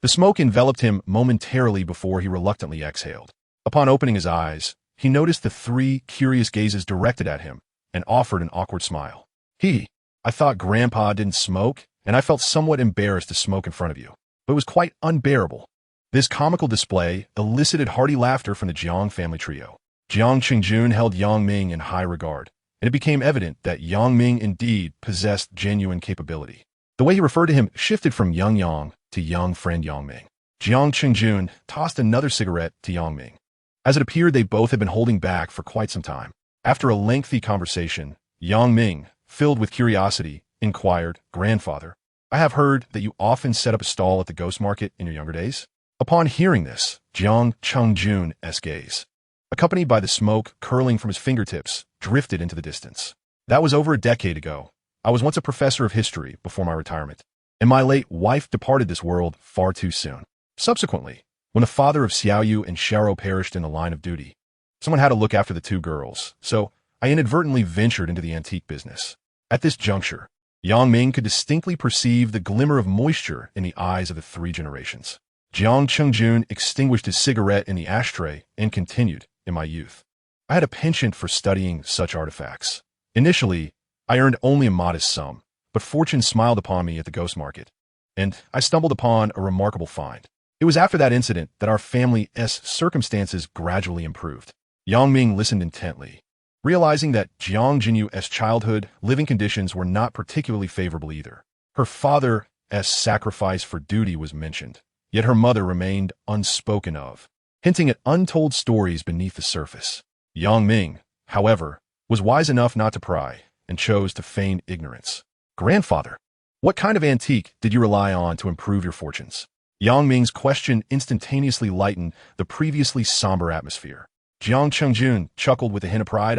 The smoke enveloped him momentarily before he reluctantly exhaled. Upon opening his eyes, he noticed the 3 curious gazes directed at him and offered an awkward smile. I thought Grandpa didn't smoke, and I felt somewhat embarrassed to smoke in front of you, but it was quite unbearable. This comical display elicited hearty laughter from the Jiang family trio. Jiang Qingjun held Yang Ming in high regard, and it became evident that Yang Ming indeed possessed genuine capability. The way he referred to him shifted from young Yang to young friend Yang Ming. Jiang Qingjun tossed another cigarette to Yang Ming. As it appeared, they both had been holding back for quite some time. After a lengthy conversation, Yang Ming, filled with curiosity, inquired, "Grandfather, I have heard that you often set up a stall at the ghost market in your younger days?" Upon hearing this, Jiang Qingjun's gaze, accompanied by the smoke curling from his fingertips, drifted into the distance. "That was over a decade ago. I was once a professor of history before my retirement, and my late wife departed this world far too soon. Subsequently, when the father of Xiaoyu and Xiaoro perished in the line of duty, someone had to look after the two girls, so I inadvertently ventured into the antique business." At this juncture, Yang Ming could distinctly perceive the glimmer of moisture in the eyes of the three generations. Jiang Qingjun extinguished his cigarette in the ashtray and continued, "In my youth, I had a penchant for studying such artifacts. Initially, I earned only a modest sum, but fortune smiled upon me at the ghost market, and I stumbled upon a remarkable find. It was after that incident that our family's circumstances gradually improved." Yang Ming listened intently, realizing that Jiang Jinyu's childhood living conditions were not particularly favorable either. Her father's sacrifice for duty was mentioned, yet her mother remained unspoken of, hinting at untold stories beneath the surface. Yang Ming, however, was wise enough not to pry and chose to feign ignorance. "Grandfather, what kind of antique did you rely on to improve your fortunes?" Yang Ming's question instantaneously lightened the previously somber atmosphere. Jiang Qingjun chuckled with a hint of pride.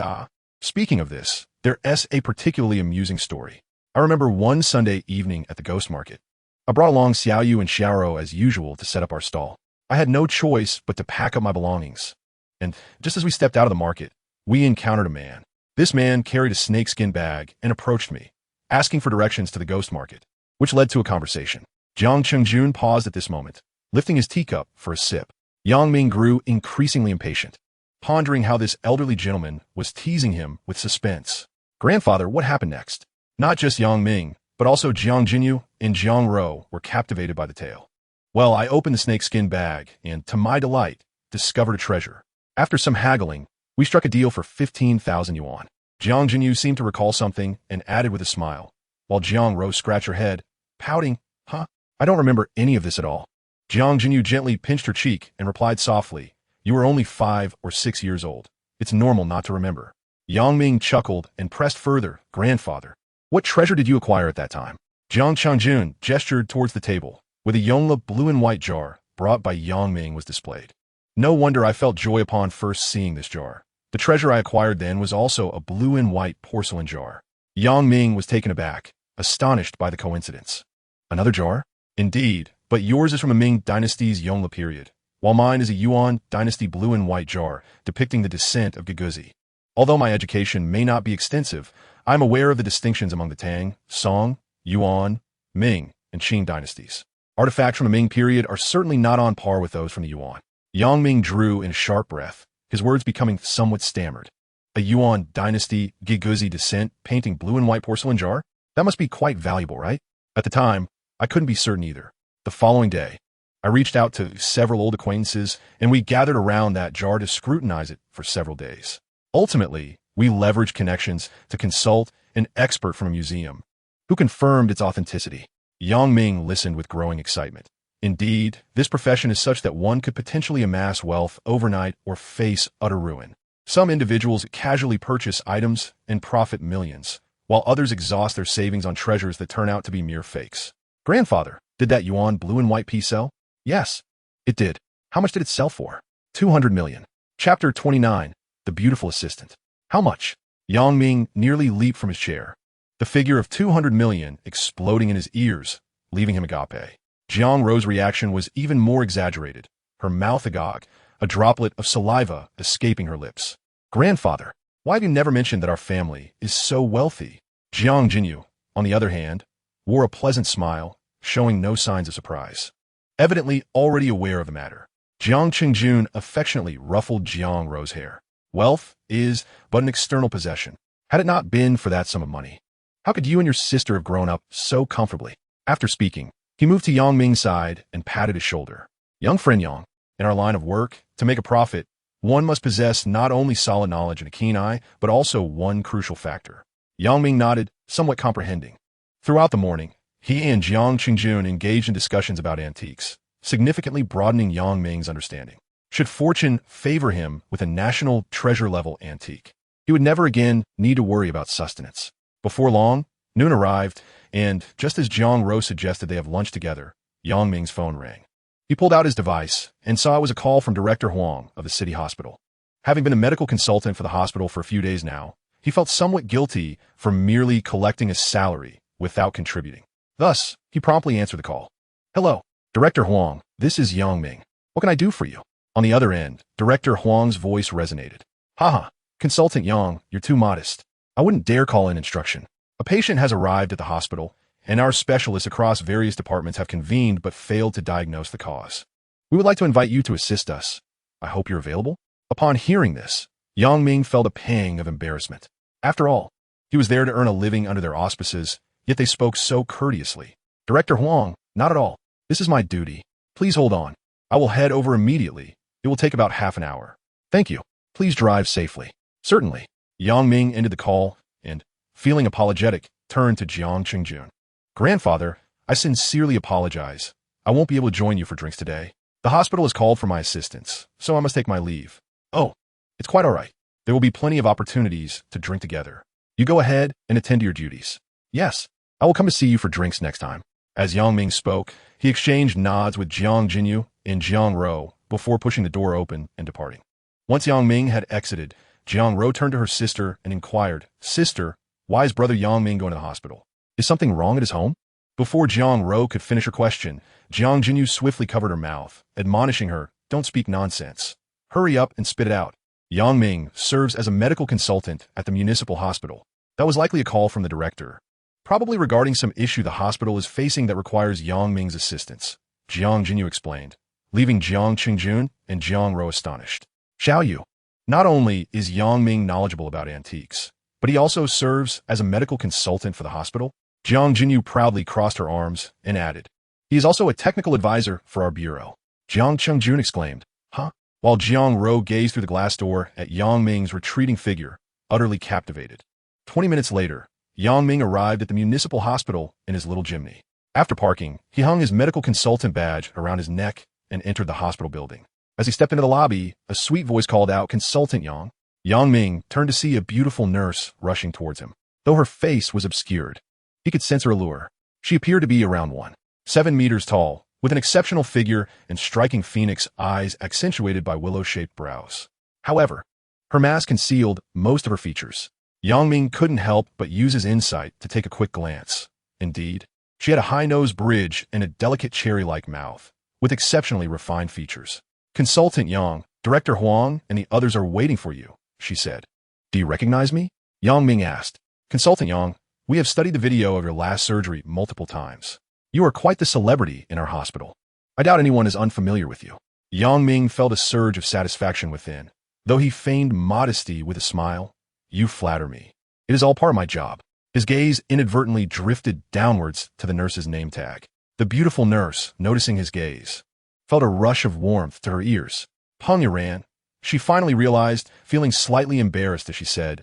"Speaking of this, there's a particularly amusing story. I remember one Sunday evening at the ghost market. I brought along Xiaoyu and Xiaoro as usual to set up our stall. I had no choice but to pack up my belongings. And just as we stepped out of the market, we encountered a man. This man carried a snakeskin bag and approached me, asking for directions to the ghost market, which led to a conversation." Jiang Qingjun paused at this moment, lifting his teacup for a sip. Yang Ming grew increasingly impatient, pondering how this elderly gentleman was teasing him with suspense. "Grandfather, what happened next?" Not just Yang Ming, but also Jiang Jinyu and Jiang Ro were captivated by the tale. "Well, I opened the snakeskin bag and, to my delight, discovered a treasure. After some haggling, we struck a deal for 15,000 yuan. Jiang Jinyu seemed to recall something and added with a smile, while Jiang Ro scratched her head, pouting, "Huh? I don't remember any of this at all." Jiang Jinyu gently pinched her cheek and replied softly, "You were only 5 or 6 years old. It's normal not to remember." Yang Ming chuckled and pressed further, "Grandfather, what treasure did you acquire at that time?" Jiang Qingjun gestured towards the table, where the Yongla blue and white jar brought by Yang Ming was displayed. "No wonder I felt joy upon first seeing this jar. The treasure I acquired then was also a blue and white porcelain jar." Yang Ming was taken aback, astonished by the coincidence. "Another jar?" "Indeed, but yours is from the Ming dynasty's Yongla period, while mine is a Yuan dynasty blue and white jar depicting the descent of Geguzi. Although my education may not be extensive, I am aware of the distinctions among the Tang, Song, Yuan, Ming, and Qing dynasties. Artifacts from the Ming period are certainly not on par with those from the Yuan." Yang Ming drew in a sharp breath, his words becoming somewhat stammered. "A Yuan dynasty Geguzi descent painting blue and white porcelain jar? That must be quite valuable, right?" At the time, I couldn't be certain either. The following day, I reached out to several old acquaintances, and we gathered around that jar to scrutinize it for several days. Ultimately, we leveraged connections to consult an expert from a museum, who confirmed its authenticity. Yang Ming listened with growing excitement. Indeed, this profession is such that one could potentially amass wealth overnight or face utter ruin. Some individuals casually purchase items and profit millions, while others exhaust their savings on treasures that turn out to be mere fakes. "Grandfather, did that Yuan blue and white piece sell?" "Yes, it did." "How much did it sell for?" 200 million. Chapter 29, The Beautiful Assistant. "How much?" Yang Ming nearly leaped from his chair, the figure of 200 million exploding in his ears, leaving him agape. Jiang Ro's reaction was even more exaggerated, her mouth agog, a droplet of saliva escaping her lips. "Grandfather, why have you never mentioned that our family is so wealthy?" Jiang Jinyu, on the other hand, wore a pleasant smile, showing no signs of surprise. Evidently already aware of the matter, Jiang Qingjun affectionately ruffled Jiang Ro's hair. "Wealth is but an external possession. Had it not been for that sum of money, how could you and your sister have grown up so comfortably?" After speaking, he moved to Yang Ming's side and patted his shoulder. "Young friend Yang, in our line of work, to make a profit, one must possess not only solid knowledge and a keen eye, but also one crucial factor. Yang Ming nodded, somewhat comprehending. Throughout the morning, he and Jiang Qingjun engaged in discussions about antiques, significantly broadening Yang Ming's understanding. Should fortune favor him with a national treasure-level antique, he would never again need to worry about sustenance. Before long, noon arrived, and just as Jiang Ro suggested they have lunch together, Yang Ming's phone rang. He pulled out his device and saw it was a call from Director Huang of the city hospital. Having been a medical consultant for the hospital for a few days now, he felt somewhat guilty for merely collecting a salary without contributing. Thus, he promptly answered the call. Hello, Director Huang, this is Yang Ming. What can I do for you? On the other end, Director Huang's voice resonated. Haha, Consultant Yang, you're too modest. I wouldn't dare call in instruction. A patient has arrived at the hospital, and our specialists across various departments have convened but failed to diagnose the cause. We would like to invite you to assist us. I hope you're available. Upon hearing this, Yang Ming felt a pang of embarrassment. After all, he was there to earn a living under their auspices, yet they spoke so courteously. Director Huang, not at all. This is my duty. Please hold on. I will head over immediately. It will take about half an hour. Thank you. Please drive safely. Certainly. Yang Ming ended the call and, feeling apologetic, turned to Jiang Qingjun. Grandfather, I sincerely apologize. I won't be able to join you for drinks today. The hospital has called for my assistance, so I must take my leave. Oh, it's quite all right. There will be plenty of opportunities to drink together. You go ahead and attend to your duties. Yes, I will come to see you for drinks next time. As Yang Ming spoke, he exchanged nods with Jiang Jinyu and Jiang Ro before pushing the door open and departing. Once Yang Ming had exited, Jiang Ro turned to her sister and inquired, Sister, why is brother Yang Ming going to the hospital? Is something wrong at his home? Before Jiang Ro could finish her question, Jiang Jinyu swiftly covered her mouth, admonishing her, Don't speak nonsense. Hurry up and spit it out. Yang Ming serves as a medical consultant at the municipal hospital. That was likely a call from the director, probably regarding some issue the hospital is facing that requires Yang Ming's assistance, Jiang Jinyu explained, leaving Jiang Qingjun and Jiang Ro astonished. Xiao Yu. Not only is Yang Ming knowledgeable about antiques, but he also serves as a medical consultant for the hospital. Jiang Jinyu proudly crossed her arms and added, He is also a technical advisor for our bureau. Jiang Qingjun exclaimed, Huh? While Jiang Ro gazed through the glass door at Yang Ming's retreating figure, utterly captivated. 20 minutes later, Yang Ming arrived at the municipal hospital in his little Jimny. After parking, he hung his medical consultant badge around his neck and entered the hospital building. As he stepped into the lobby, a sweet voice called out, Consultant Yang. Yang Ming turned to see a beautiful nurse rushing towards him. Though her face was obscured, he could sense her allure. She appeared to be around 1.7 meters tall, with an exceptional figure and striking phoenix eyes accentuated by willow-shaped brows. However, her mask concealed most of her features. Yang Ming couldn't help but use his insight to take a quick glance. Indeed, she had a high-nosed bridge and a delicate cherry-like mouth, with exceptionally refined features. Consultant Yang, Director Huang, and the others are waiting for you, she said. Do you recognize me? Yang Ming asked. Consultant Yang, we have studied the video of your last surgery multiple times. You are quite the celebrity in our hospital. I doubt anyone is unfamiliar with you. Yang Ming felt a surge of satisfaction within, though he feigned modesty with a smile. You flatter me. It is all part of my job. His gaze inadvertently drifted downwards to the nurse's name tag. The beautiful nurse, noticing his gaze, felt a rush of warmth to her ears. Peng Yuran, she finally realized, feeling slightly embarrassed as she said,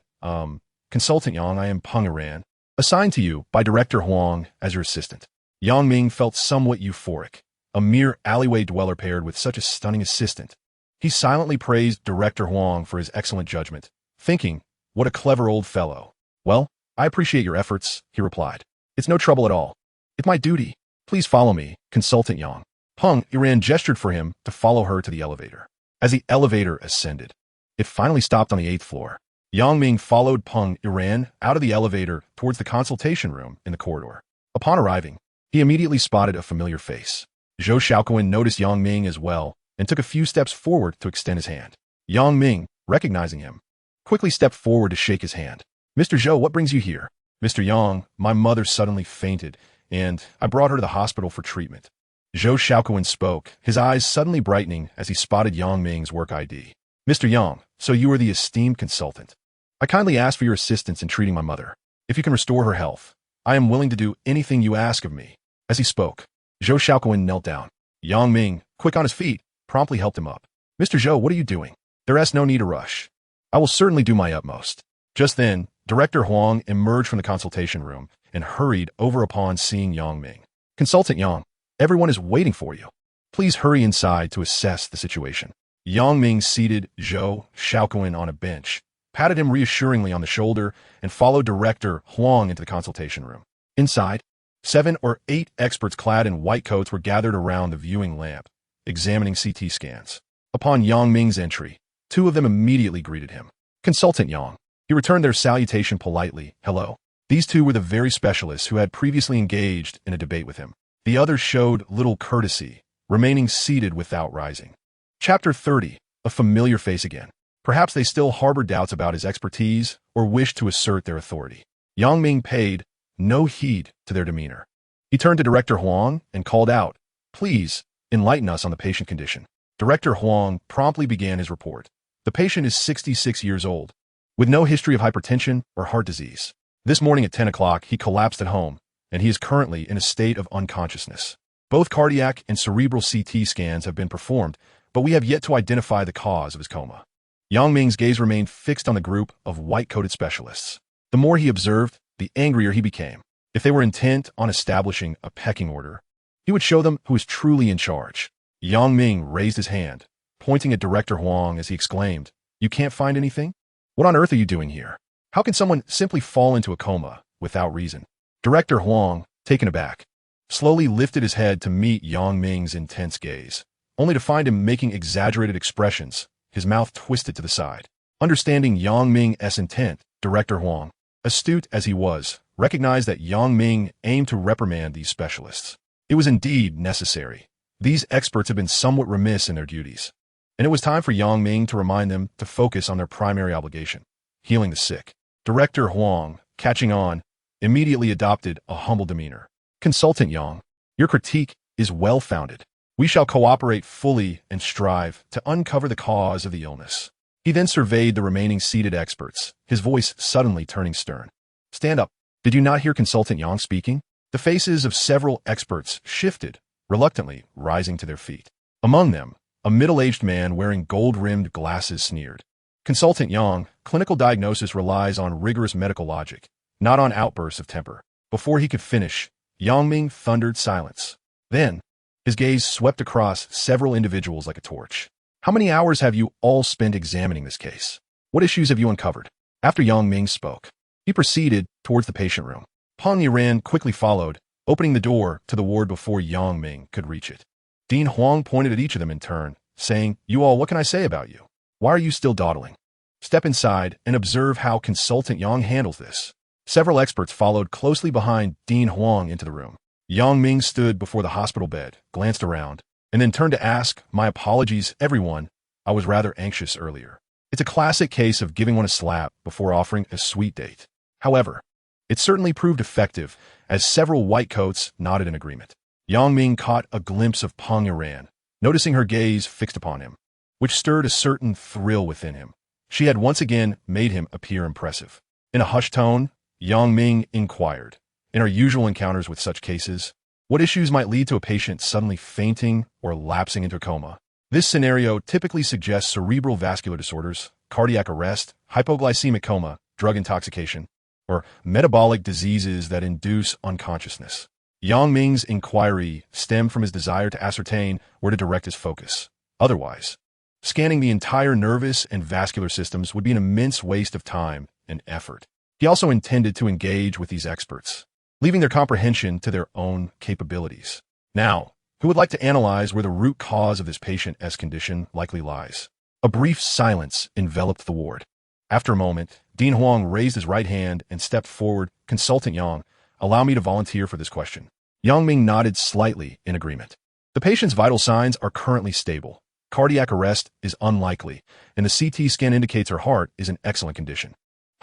Consultant Yang, I am Peng Yuran, assigned to you by Director Huang as your assistant. Yang Ming felt somewhat euphoric. A mere alleyway dweller paired with such a stunning assistant. He silently praised Director Huang for his excellent judgment, thinking, what a clever old fellow. Well, I appreciate your efforts, he replied. It's no trouble at all. It's my duty. Please follow me, Consultant Yang. Peng Yuran gestured for him to follow her to the elevator. As the elevator ascended, it finally stopped on the 8th floor. Yang Ming followed Peng Yuran out of the elevator towards the consultation room in the corridor. Upon arriving, he immediately spotted a familiar face. Zhou Xiaoquan noticed Yang Ming as well and took a few steps forward to extend his hand. Yang Ming, recognizing him, quickly stepped forward to shake his hand. Mr. Zhou, what brings you here? Mr. Yang, my mother suddenly fainted, and I brought her to the hospital for treatment. Zhou Xiaoquan spoke, his eyes suddenly brightening as he spotted Yang Ming's work ID. Mr. Yang, so you are the esteemed consultant. I kindly ask for your assistance in treating my mother. If you can restore her health, I am willing to do anything you ask of me. As he spoke, Zhou Xiaoquan knelt down. Yang Ming, quick on his feet, promptly helped him up. Mr. Zhou, what are you doing? There's no need to rush. I will certainly do my utmost. Just then, Director Huang emerged from the consultation room and hurried over upon seeing Yang Ming. Consultant Yang, everyone is waiting for you. Please hurry inside to assess the situation. Yang Ming seated Zhou Shaoquan on a bench, patted him reassuringly on the shoulder, and followed Director Huang into the consultation room. Inside, 7 or 8 experts clad in white coats were gathered around the viewing lamp, examining CT scans. Upon Yang Ming's entry, 2 of them immediately greeted him. Consultant Yang. He returned their salutation politely. Hello. These 2 were the very specialists who had previously engaged in a debate with him. The others showed little courtesy, remaining seated without rising. Chapter 30. A familiar face again. Perhaps they still harbored doubts about his expertise or wished to assert their authority. Yang Ming paid no heed to their demeanor. He turned to Director Huang and called out, "Please, enlighten us on the patient condition." Director Huang promptly began his report. The patient is 66 years old, with no history of hypertension or heart disease. This morning at 10 o'clock, he collapsed at home, and he is currently in a state of unconsciousness. Both cardiac and cerebral CT scans have been performed, but we have yet to identify the cause of his coma. Yang Ming's gaze remained fixed on the group of white-coated specialists. The more he observed, the angrier he became. If they were intent on establishing a pecking order, he would show them who is truly in charge. Yang Ming raised his hand, pointing at Director Huang as he exclaimed, "You can't find anything? What on earth are you doing here? How can someone simply fall into a coma without reason?" Director Huang, taken aback, slowly lifted his head to meet Yang Ming's intense gaze, only to find him making exaggerated expressions, his mouth twisted to the side. Understanding Yang Ming's intent, Director Huang, astute as he was, recognized that Yang Ming aimed to reprimand these specialists. It was indeed necessary. These experts had been somewhat remiss in their duties, and it was time for Yang Ming to remind them to focus on their primary obligation, healing the sick. Director Huang, catching on, immediately adopted a humble demeanor. Consultant Yang, your critique is well-founded. We shall cooperate fully and strive to uncover the cause of the illness. He then surveyed the remaining seated experts, his voice suddenly turning stern. Stand up. Did you not hear Consultant Yang speaking? The faces of several experts shifted, reluctantly rising to their feet. Among them, a middle-aged man wearing gold-rimmed glasses sneered. Consultant Yang, clinical diagnosis relies on rigorous medical logic, not on outbursts of temper. Before he could finish, Yang Ming thundered silence. Then, his gaze swept across several individuals like a torch. How many hours have you all spent examining this case? What issues have you uncovered? After Yang Ming spoke, he proceeded towards the patient room. Pang Yiran quickly followed, opening the door to the ward before Yang Ming could reach it. Dean Huang pointed at each of them in turn, saying, "You all, what can I say about you? Why are you still dawdling? Step inside and observe how Consultant Yang handles this." Several experts followed closely behind Dean Huang into the room. Yang Ming stood before the hospital bed, glanced around, and then turned to ask, "My apologies, everyone. I was rather anxious earlier." It's a classic case of giving one a slap before offering a sweet date. However, it certainly proved effective, as several white coats nodded in agreement. Yang Ming caught a glimpse of Pang Yiran, noticing her gaze fixed upon him, which stirred a certain thrill within him. She had once again made him appear impressive. In a hushed tone, Yang Ming inquired, "In our usual encounters with such cases, what issues might lead to a patient suddenly fainting or lapsing into a coma?" This scenario typically suggests cerebral vascular disorders, cardiac arrest, hypoglycemic coma, drug intoxication, or metabolic diseases that induce unconsciousness. Yang Ming's inquiry stemmed from his desire to ascertain where to direct his focus. Otherwise, scanning the entire nervous and vascular systems would be an immense waste of time and effort. He also intended to engage with these experts, leaving their comprehension to their own capabilities. Now, who would like to analyze where the root cause of this patient's condition likely lies? A brief silence enveloped the ward. After a moment, Dean Huang raised his right hand and stepped forward. "Consultant Yang, allow me to volunteer for this question." Yang Ming nodded slightly in agreement. The patient's vital signs are currently stable. Cardiac arrest is unlikely, and the CT scan indicates her heart is in excellent condition.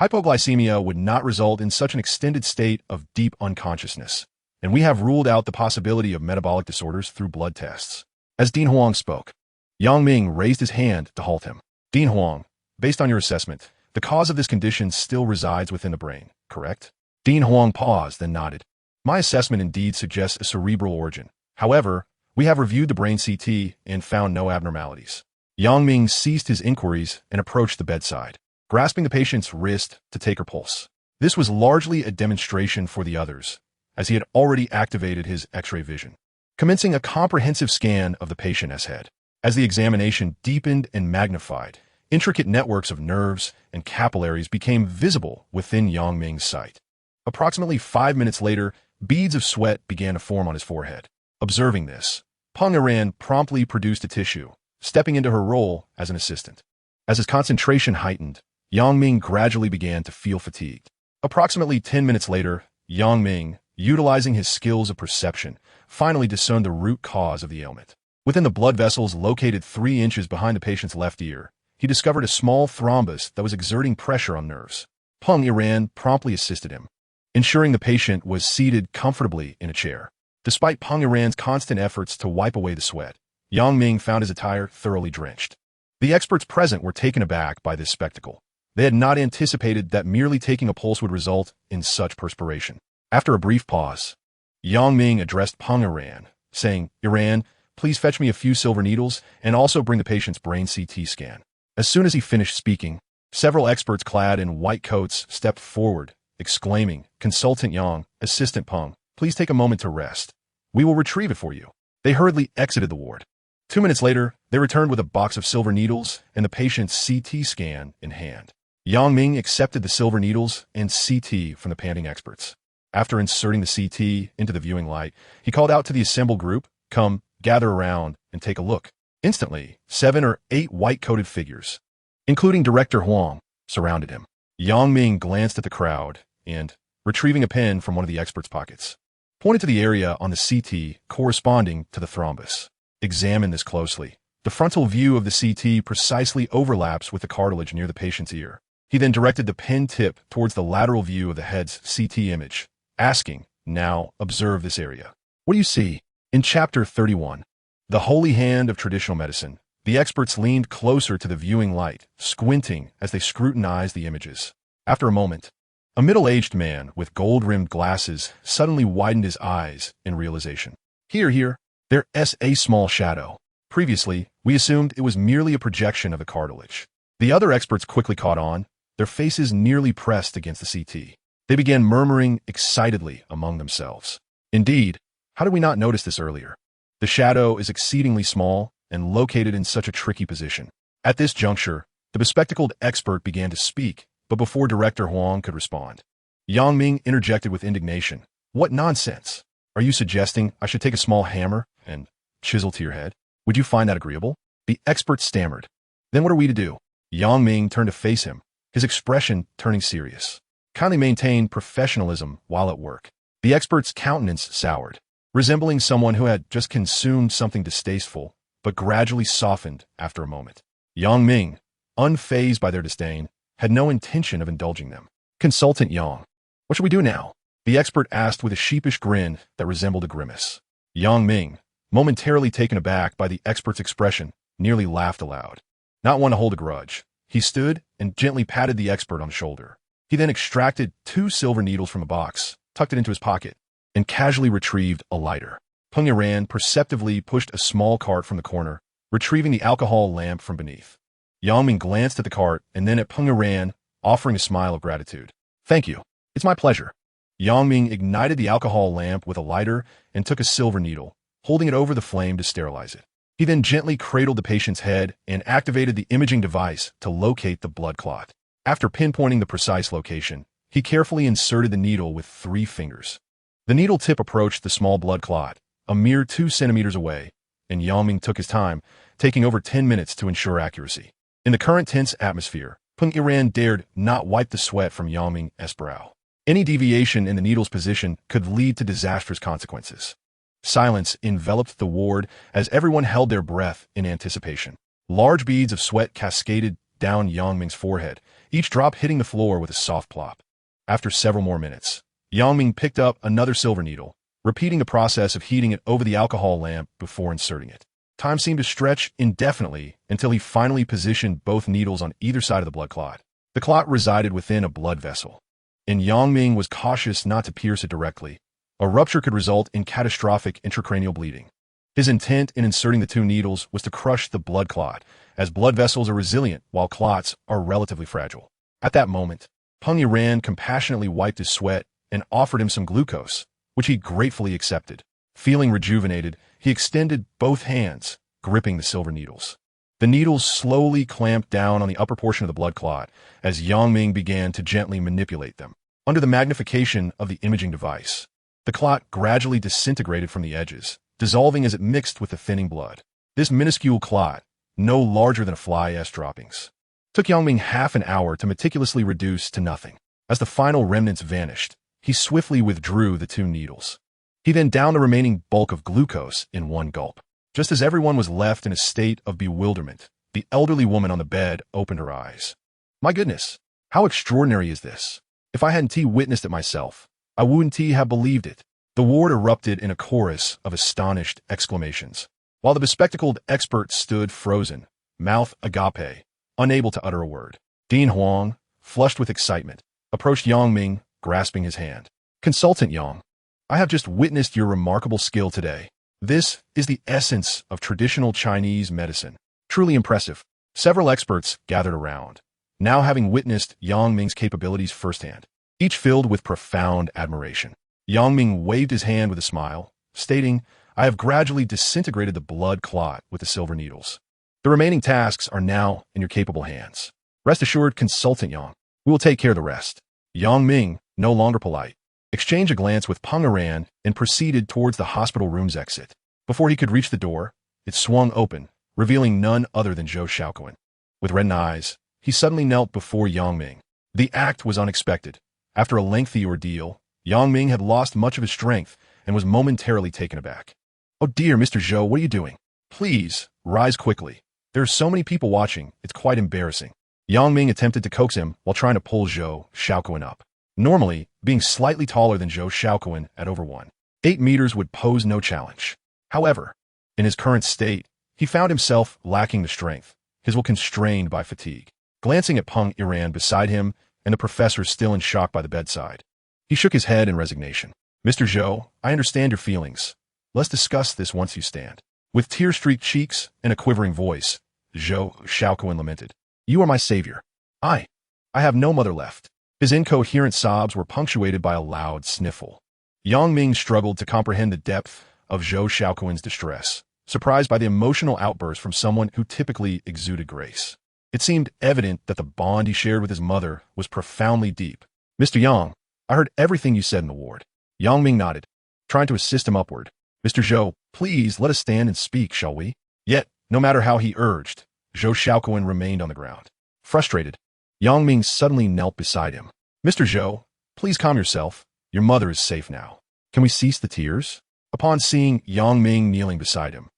Hypoglycemia would not result in such an extended state of deep unconsciousness, and we have ruled out the possibility of metabolic disorders through blood tests. As Dean Huang spoke, Yang Ming raised his hand to halt him. "Dean Huang, based on your assessment, the cause of this condition still resides within the brain, correct?" Dean Huang paused, then nodded. "My assessment indeed suggests a cerebral origin. However, we have reviewed the brain CT and found no abnormalities." Yang Ming ceased his inquiries and approached the bedside, grasping the patient's wrist to take her pulse. This was largely a demonstration for the others, as he had already activated his X-ray vision, commencing a comprehensive scan of the patient's head. As the examination deepened and magnified, intricate networks of nerves and capillaries became visible within Yang Ming's sight. Approximately 5 minutes later, beads of sweat began to form on his forehead. Observing this, Peng Iran promptly produced a tissue, stepping into her role as an assistant. As his concentration heightened, Yang Ming gradually began to feel fatigued. Approximately 10 minutes later, Yang Ming, utilizing his skills of perception, finally discerned the root cause of the ailment. Within the blood vessels located 3 inches behind the patient's left ear, he discovered a small thrombus that was exerting pressure on nerves. Peng Iran promptly assisted him, ensuring the patient was seated comfortably in a chair. Despite Peng Iran's constant efforts to wipe away the sweat, Yang Ming found his attire thoroughly drenched. The experts present were taken aback by this spectacle. They had not anticipated that merely taking a pulse would result in such perspiration. After a brief pause, Yang Ming addressed Peng Iran, saying, "Iran, please fetch me a few silver needles and also bring the patient's brain CT scan." As soon as he finished speaking, several experts clad in white coats stepped forward, exclaiming, "Consultant Yang, Assistant Peng, please take a moment to rest. We will retrieve it for you." They hurriedly exited the ward. 2 minutes later, they returned with a box of silver needles and the patient's CT scan in hand. Yang Ming accepted the silver needles and CT from the panting experts. After inserting the CT into the viewing light, he called out to the assembled group, "Come, gather around and take a look." Instantly, 7 or 8 white-coated figures, including Director Huang, surrounded him. Yang Ming glanced at the crowd and, retrieving a pen from one of the experts' pockets, pointed to the area on the CT corresponding to the thrombus. "Examine this closely. The frontal view of the CT precisely overlaps with the cartilage near the patient's ear." He then directed the pen tip towards the lateral view of the head's CT image, asking, "Now, observe this area. What do you see?" In Chapter 31, The Holy Hand of Traditional Medicine, the experts leaned closer to the viewing light, squinting as they scrutinized the images. After a moment, a middle-aged man with gold-rimmed glasses suddenly widened his eyes in realization. Here, there's a small shadow. Previously, we assumed it was merely a projection of the cartilage." The other experts quickly caught on, their faces nearly pressed against the CT. They began murmuring excitedly among themselves. "Indeed, how did we not notice this earlier? The shadow is exceedingly small and located in such a tricky position." At this juncture, the bespectacled expert began to speak, but before Director Huang could respond, Yang Ming interjected with indignation. "What nonsense! Are you suggesting I should take a small hammer and chisel to your head? Would you find that agreeable?" The expert stammered. "Then what are we to do?" Yang Ming turned to face him, his expression turning serious. "Kindly maintain professionalism while at work." The expert's countenance soured, resembling someone who had just consumed something distasteful, but gradually softened after a moment. Yang Ming, unfazed by their disdain, had no intention of indulging them. "Consultant Yang, what should we do now?" the expert asked with a sheepish grin that resembled a grimace. Yang Ming, momentarily taken aback by the expert's expression, nearly laughed aloud. Not one to hold a grudge, he stood and gently patted the expert on the shoulder. He then extracted 2 silver needles from a box, tucked it into his pocket, and casually retrieved a lighter. Peng Iran perceptively pushed a small cart from the corner, retrieving the alcohol lamp from beneath. Yang Ming glanced at the cart and then at Peng Iran, offering a smile of gratitude. "Thank you. It's my pleasure." Yang Ming ignited the alcohol lamp with a lighter and took a silver needle, holding it over the flame to sterilize it. He then gently cradled the patient's head and activated the imaging device to locate the blood clot. After pinpointing the precise location, he carefully inserted the needle with 3 fingers. The needle tip approached the small blood clot, a mere 2 centimeters away, and Yang Ming took his time, taking over 10 minutes to ensure accuracy. In the current tense atmosphere, Peng Iran dared not wipe the sweat from Yang Ming's brow. Any deviation in the needle's position could lead to disastrous consequences. Silence enveloped the ward as everyone held their breath in anticipation. Large beads of sweat cascaded down Yang Ming's forehead, each drop hitting the floor with a soft plop. After several more minutes, Yang Ming picked up another silver needle, repeating the process of heating it over the alcohol lamp before inserting it. Time seemed to stretch indefinitely until he finally positioned both needles on either side of the blood clot. The clot resided within a blood vessel, and Yang Ming was cautious not to pierce it directly. A rupture could result in catastrophic intracranial bleeding. His intent in inserting the 2 needles was to crush the blood clot, as blood vessels are resilient while clots are relatively fragile. At that moment, Peng Yiran compassionately wiped his sweat and offered him some glucose, which he gratefully accepted. Feeling rejuvenated, he extended both hands, gripping the silver needles. The needles slowly clamped down on the upper portion of the blood clot as Yang Ming began to gently manipulate them. Under the magnification of the imaging device, the clot gradually disintegrated from the edges, dissolving as it mixed with the thinning blood. This minuscule clot, no larger than a fly's droppings, took Yang Ming half an hour to meticulously reduce to nothing. As the final remnants vanished, he swiftly withdrew the 2 needles. He then downed the remaining bulk of glucose in one gulp. Just as everyone was left in a state of bewilderment, the elderly woman on the bed opened her eyes. My goodness, how extraordinary is this? If I hadn't witnessed it myself, I wouldn't have believed it. The ward erupted in a chorus of astonished exclamations, while the bespectacled expert stood frozen, mouth agape, unable to utter a word. Dean Huang, flushed with excitement, approached Yang Ming, grasping his hand. Consultant Yang, I have just witnessed your remarkable skill today. This is the essence of traditional Chinese medicine. Truly impressive. Several experts gathered around, now having witnessed Yang Ming's capabilities firsthand, each filled with profound admiration. Yang Ming waved his hand with a smile, stating, I have gradually disintegrated the blood clot with the silver needles. The remaining tasks are now in your capable hands. Rest assured, Consultant Yang, we will take care of the rest. Yang Ming, no longer polite, exchanged a glance with Peng Yiran and proceeded towards the hospital room's exit. Before he could reach the door, it swung open, revealing none other than Zhou Xiaoquan. With reddened eyes, he suddenly knelt before Yang Ming. The act was unexpected. After a lengthy ordeal, Yang Ming had lost much of his strength and was momentarily taken aback. Oh dear, Mr. Zhou, what are you doing? Please, rise quickly. There are so many people watching, it's quite embarrassing. Yang Ming attempted to coax him while trying to pull Zhou Xiaoquan up. Normally, being slightly taller than Zhou Xiaoquan at over 1.8 meters would pose no challenge. However, in his current state, he found himself lacking the strength, his will constrained by fatigue. Glancing at Peng Yiran beside him and the professor still in shock by the bedside, he shook his head in resignation. Mr. Zhou, I understand your feelings. Let's discuss this once you stand. With tear-streaked cheeks and a quivering voice, Zhou Xiaoquan lamented. You are my savior. I have no mother left. His incoherent sobs were punctuated by a loud sniffle. Yang Ming struggled to comprehend the depth of Zhou Xiaoquan's distress, surprised by the emotional outburst from someone who typically exuded grace. It seemed evident that the bond he shared with his mother was profoundly deep. Mr. Yang, I heard everything you said in the ward. Yang Ming nodded, trying to assist him upward. Mr. Zhou, please let us stand and speak, shall we? Yet, no matter how he urged, Zhou Xiaoquan remained on the ground. Frustrated, Yang Ming suddenly knelt beside him. Mr. Zhou, please calm yourself. Your mother is safe now. Can we cease the tears? Upon seeing Yang Ming kneeling beside him,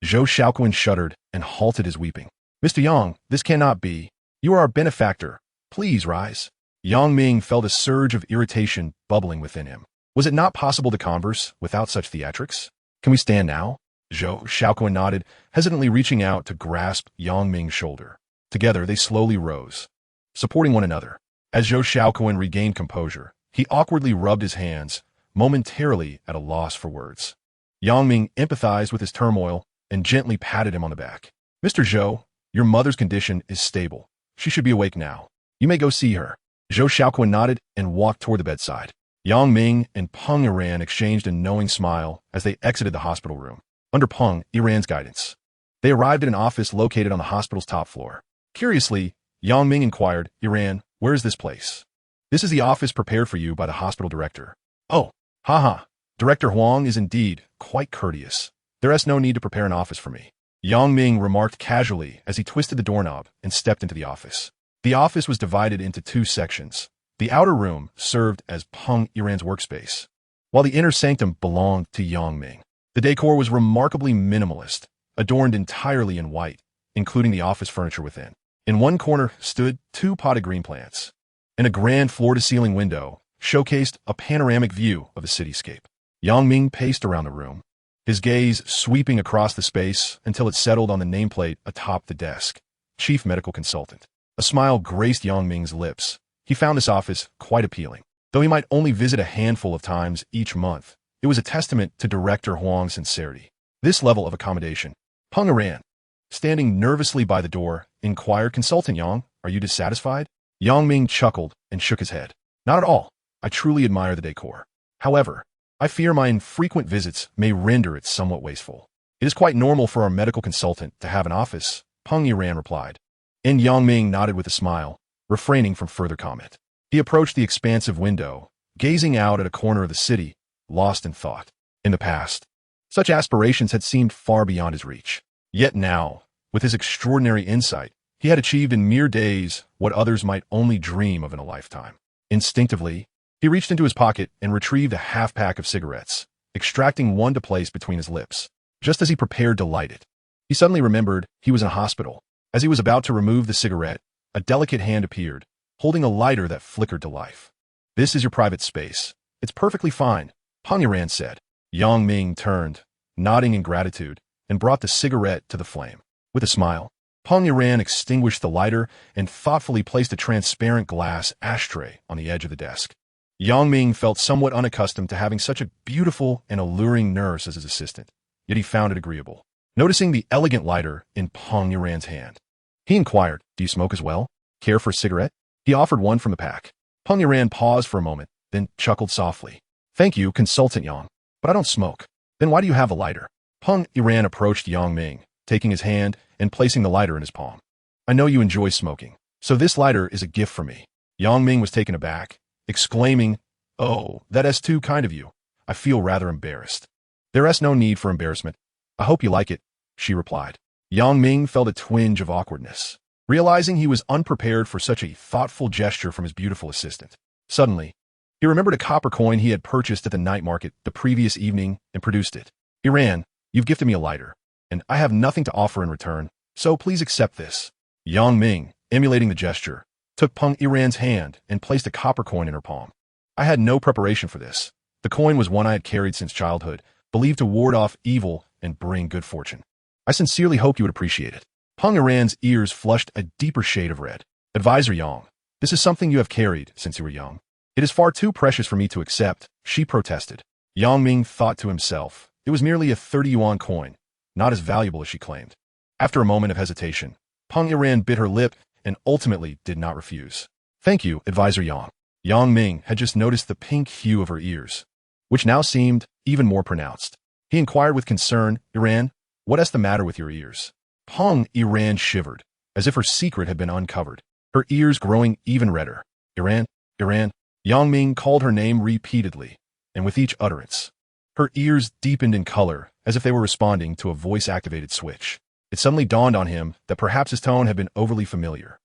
Zhou Xiaoquan shuddered and halted his weeping. Mr. Yang, this cannot be. You are our benefactor. Please rise. Yang Ming felt a surge of irritation bubbling within him. Was it not possible to converse without such theatrics? Can we stand now? Zhou Xiaoquan nodded, hesitantly reaching out to grasp Yang Ming's shoulder. Together, they slowly rose, supporting one another. As Zhou Xiaoquan regained composure, he awkwardly rubbed his hands, momentarily at a loss for words. Yang Ming empathized with his turmoil and gently patted him on the back. Mr. Zhou, your mother's condition is stable. She should be awake now. You may go see her. Zhou Xiaoquan nodded and walked toward the bedside. Yang Ming and Peng Yiran exchanged a knowing smile as they exited the hospital room. Under Peng Yiran's guidance, they arrived at an office located on the hospital's top floor. Curiously, Yang Ming inquired, Yiran, where is this place? This is the office prepared for you by the hospital director. Oh, haha. Director Huang is indeed quite courteous. There is no need to prepare an office for me. Yang Ming remarked casually as he twisted the doorknob and stepped into the office. The office was divided into 2 sections. The outer room served as Peng Yiran's workspace, while the inner sanctum belonged to Yang Ming. The decor was remarkably minimalist, adorned entirely in white, including the office furniture within. In one corner stood 2 potted green plants, and a grand floor-to-ceiling window showcased a panoramic view of the cityscape. Yang Ming paced around the room, his gaze sweeping across the space until it settled on the nameplate atop the desk, Chief Medical Consultant. A smile graced Yang Ming's lips. He found this office quite appealing. Though he might only visit a handful of times each month, it was a testament to Director Huang's sincerity. This level of accommodation, Peng Yiran, Standing nervously by the door, inquired Consultant Yang, "Are you dissatisfied?" Yang Ming chuckled and shook his head. "Not at all. I truly admire the decor. However, I fear my infrequent visits may render it somewhat wasteful." "It is quite normal for our medical consultant to have an office," Peng Yiran replied. And Yang Ming nodded with a smile, refraining from further comment. He approached the expansive window, gazing out at a corner of the city, lost in thought. In the past, such aspirations had seemed far beyond his reach. Yet now, with his extraordinary insight, he had achieved in mere days what others might only dream of in a lifetime. Instinctively, he reached into his pocket and retrieved a half-pack of cigarettes, extracting one to place between his lips. Just as he prepared to light it, he suddenly remembered he was in a hospital. As he was about to remove the cigarette, a delicate hand appeared, holding a lighter that flickered to life. "This is your private space. It's perfectly fine," Peng Yiran said. Yang Ming turned, nodding in gratitude, and brought the cigarette to the flame. With a smile, Peng Yiran extinguished the lighter and thoughtfully placed a transparent glass ashtray on the edge of the desk. Yang Ming felt somewhat unaccustomed to having such a beautiful and alluring nurse as his assistant, yet he found it agreeable. Noticing the elegant lighter in Peng Yiran's hand, he inquired, "Do you smoke as well? Care for a cigarette?" He offered one from the pack. Peng Yiran paused for a moment, then chuckled softly. "Thank you, Consultant Yang, but I don't smoke." "Then why do you have a lighter?" Peng Yiran approached Yang Ming, taking his hand and placing the lighter in his palm. "I know you enjoy smoking, so this lighter is a gift from me." Yang Ming was taken aback, exclaiming, "Oh, that is too kind of you. I feel rather embarrassed." "There is no need for embarrassment. I hope you like it," she replied. Yang Ming felt a twinge of awkwardness, realizing he was unprepared for such a thoughtful gesture from his beautiful assistant. Suddenly, he remembered a copper coin he had purchased at the night market the previous evening and produced it. "Yiran, you've gifted me a lighter, and I have nothing to offer in return, so please accept this." Yang Ming, emulating the gesture, took Peng Yiran's hand and placed a copper coin in her palm. "I had no preparation for this. The coin was one I had carried since childhood, believed to ward off evil and bring good fortune. I sincerely hope you would appreciate it." Peng Yiran's ears flushed a deeper shade of red. "Advisor Yang, this is something you have carried since you were young. It is far too precious for me to accept," she protested. Yang Ming thought to himself, it was merely a 30 yuan coin, not as valuable as she claimed. After a moment of hesitation, Peng Yiran bit her lip and ultimately did not refuse. "Thank you, Advisor Yang." Yang Ming had just noticed the pink hue of her ears, which now seemed even more pronounced. He inquired with concern, "Yiran, what is the matter with your ears?" Peng Yiran shivered, as if her secret had been uncovered, her ears growing even redder. "Yiran, Yiran." Yang Ming called her name repeatedly, and with each utterance, her ears deepened in color as if they were responding to a voice-activated switch. It suddenly dawned on him that perhaps his tone had been overly familiar.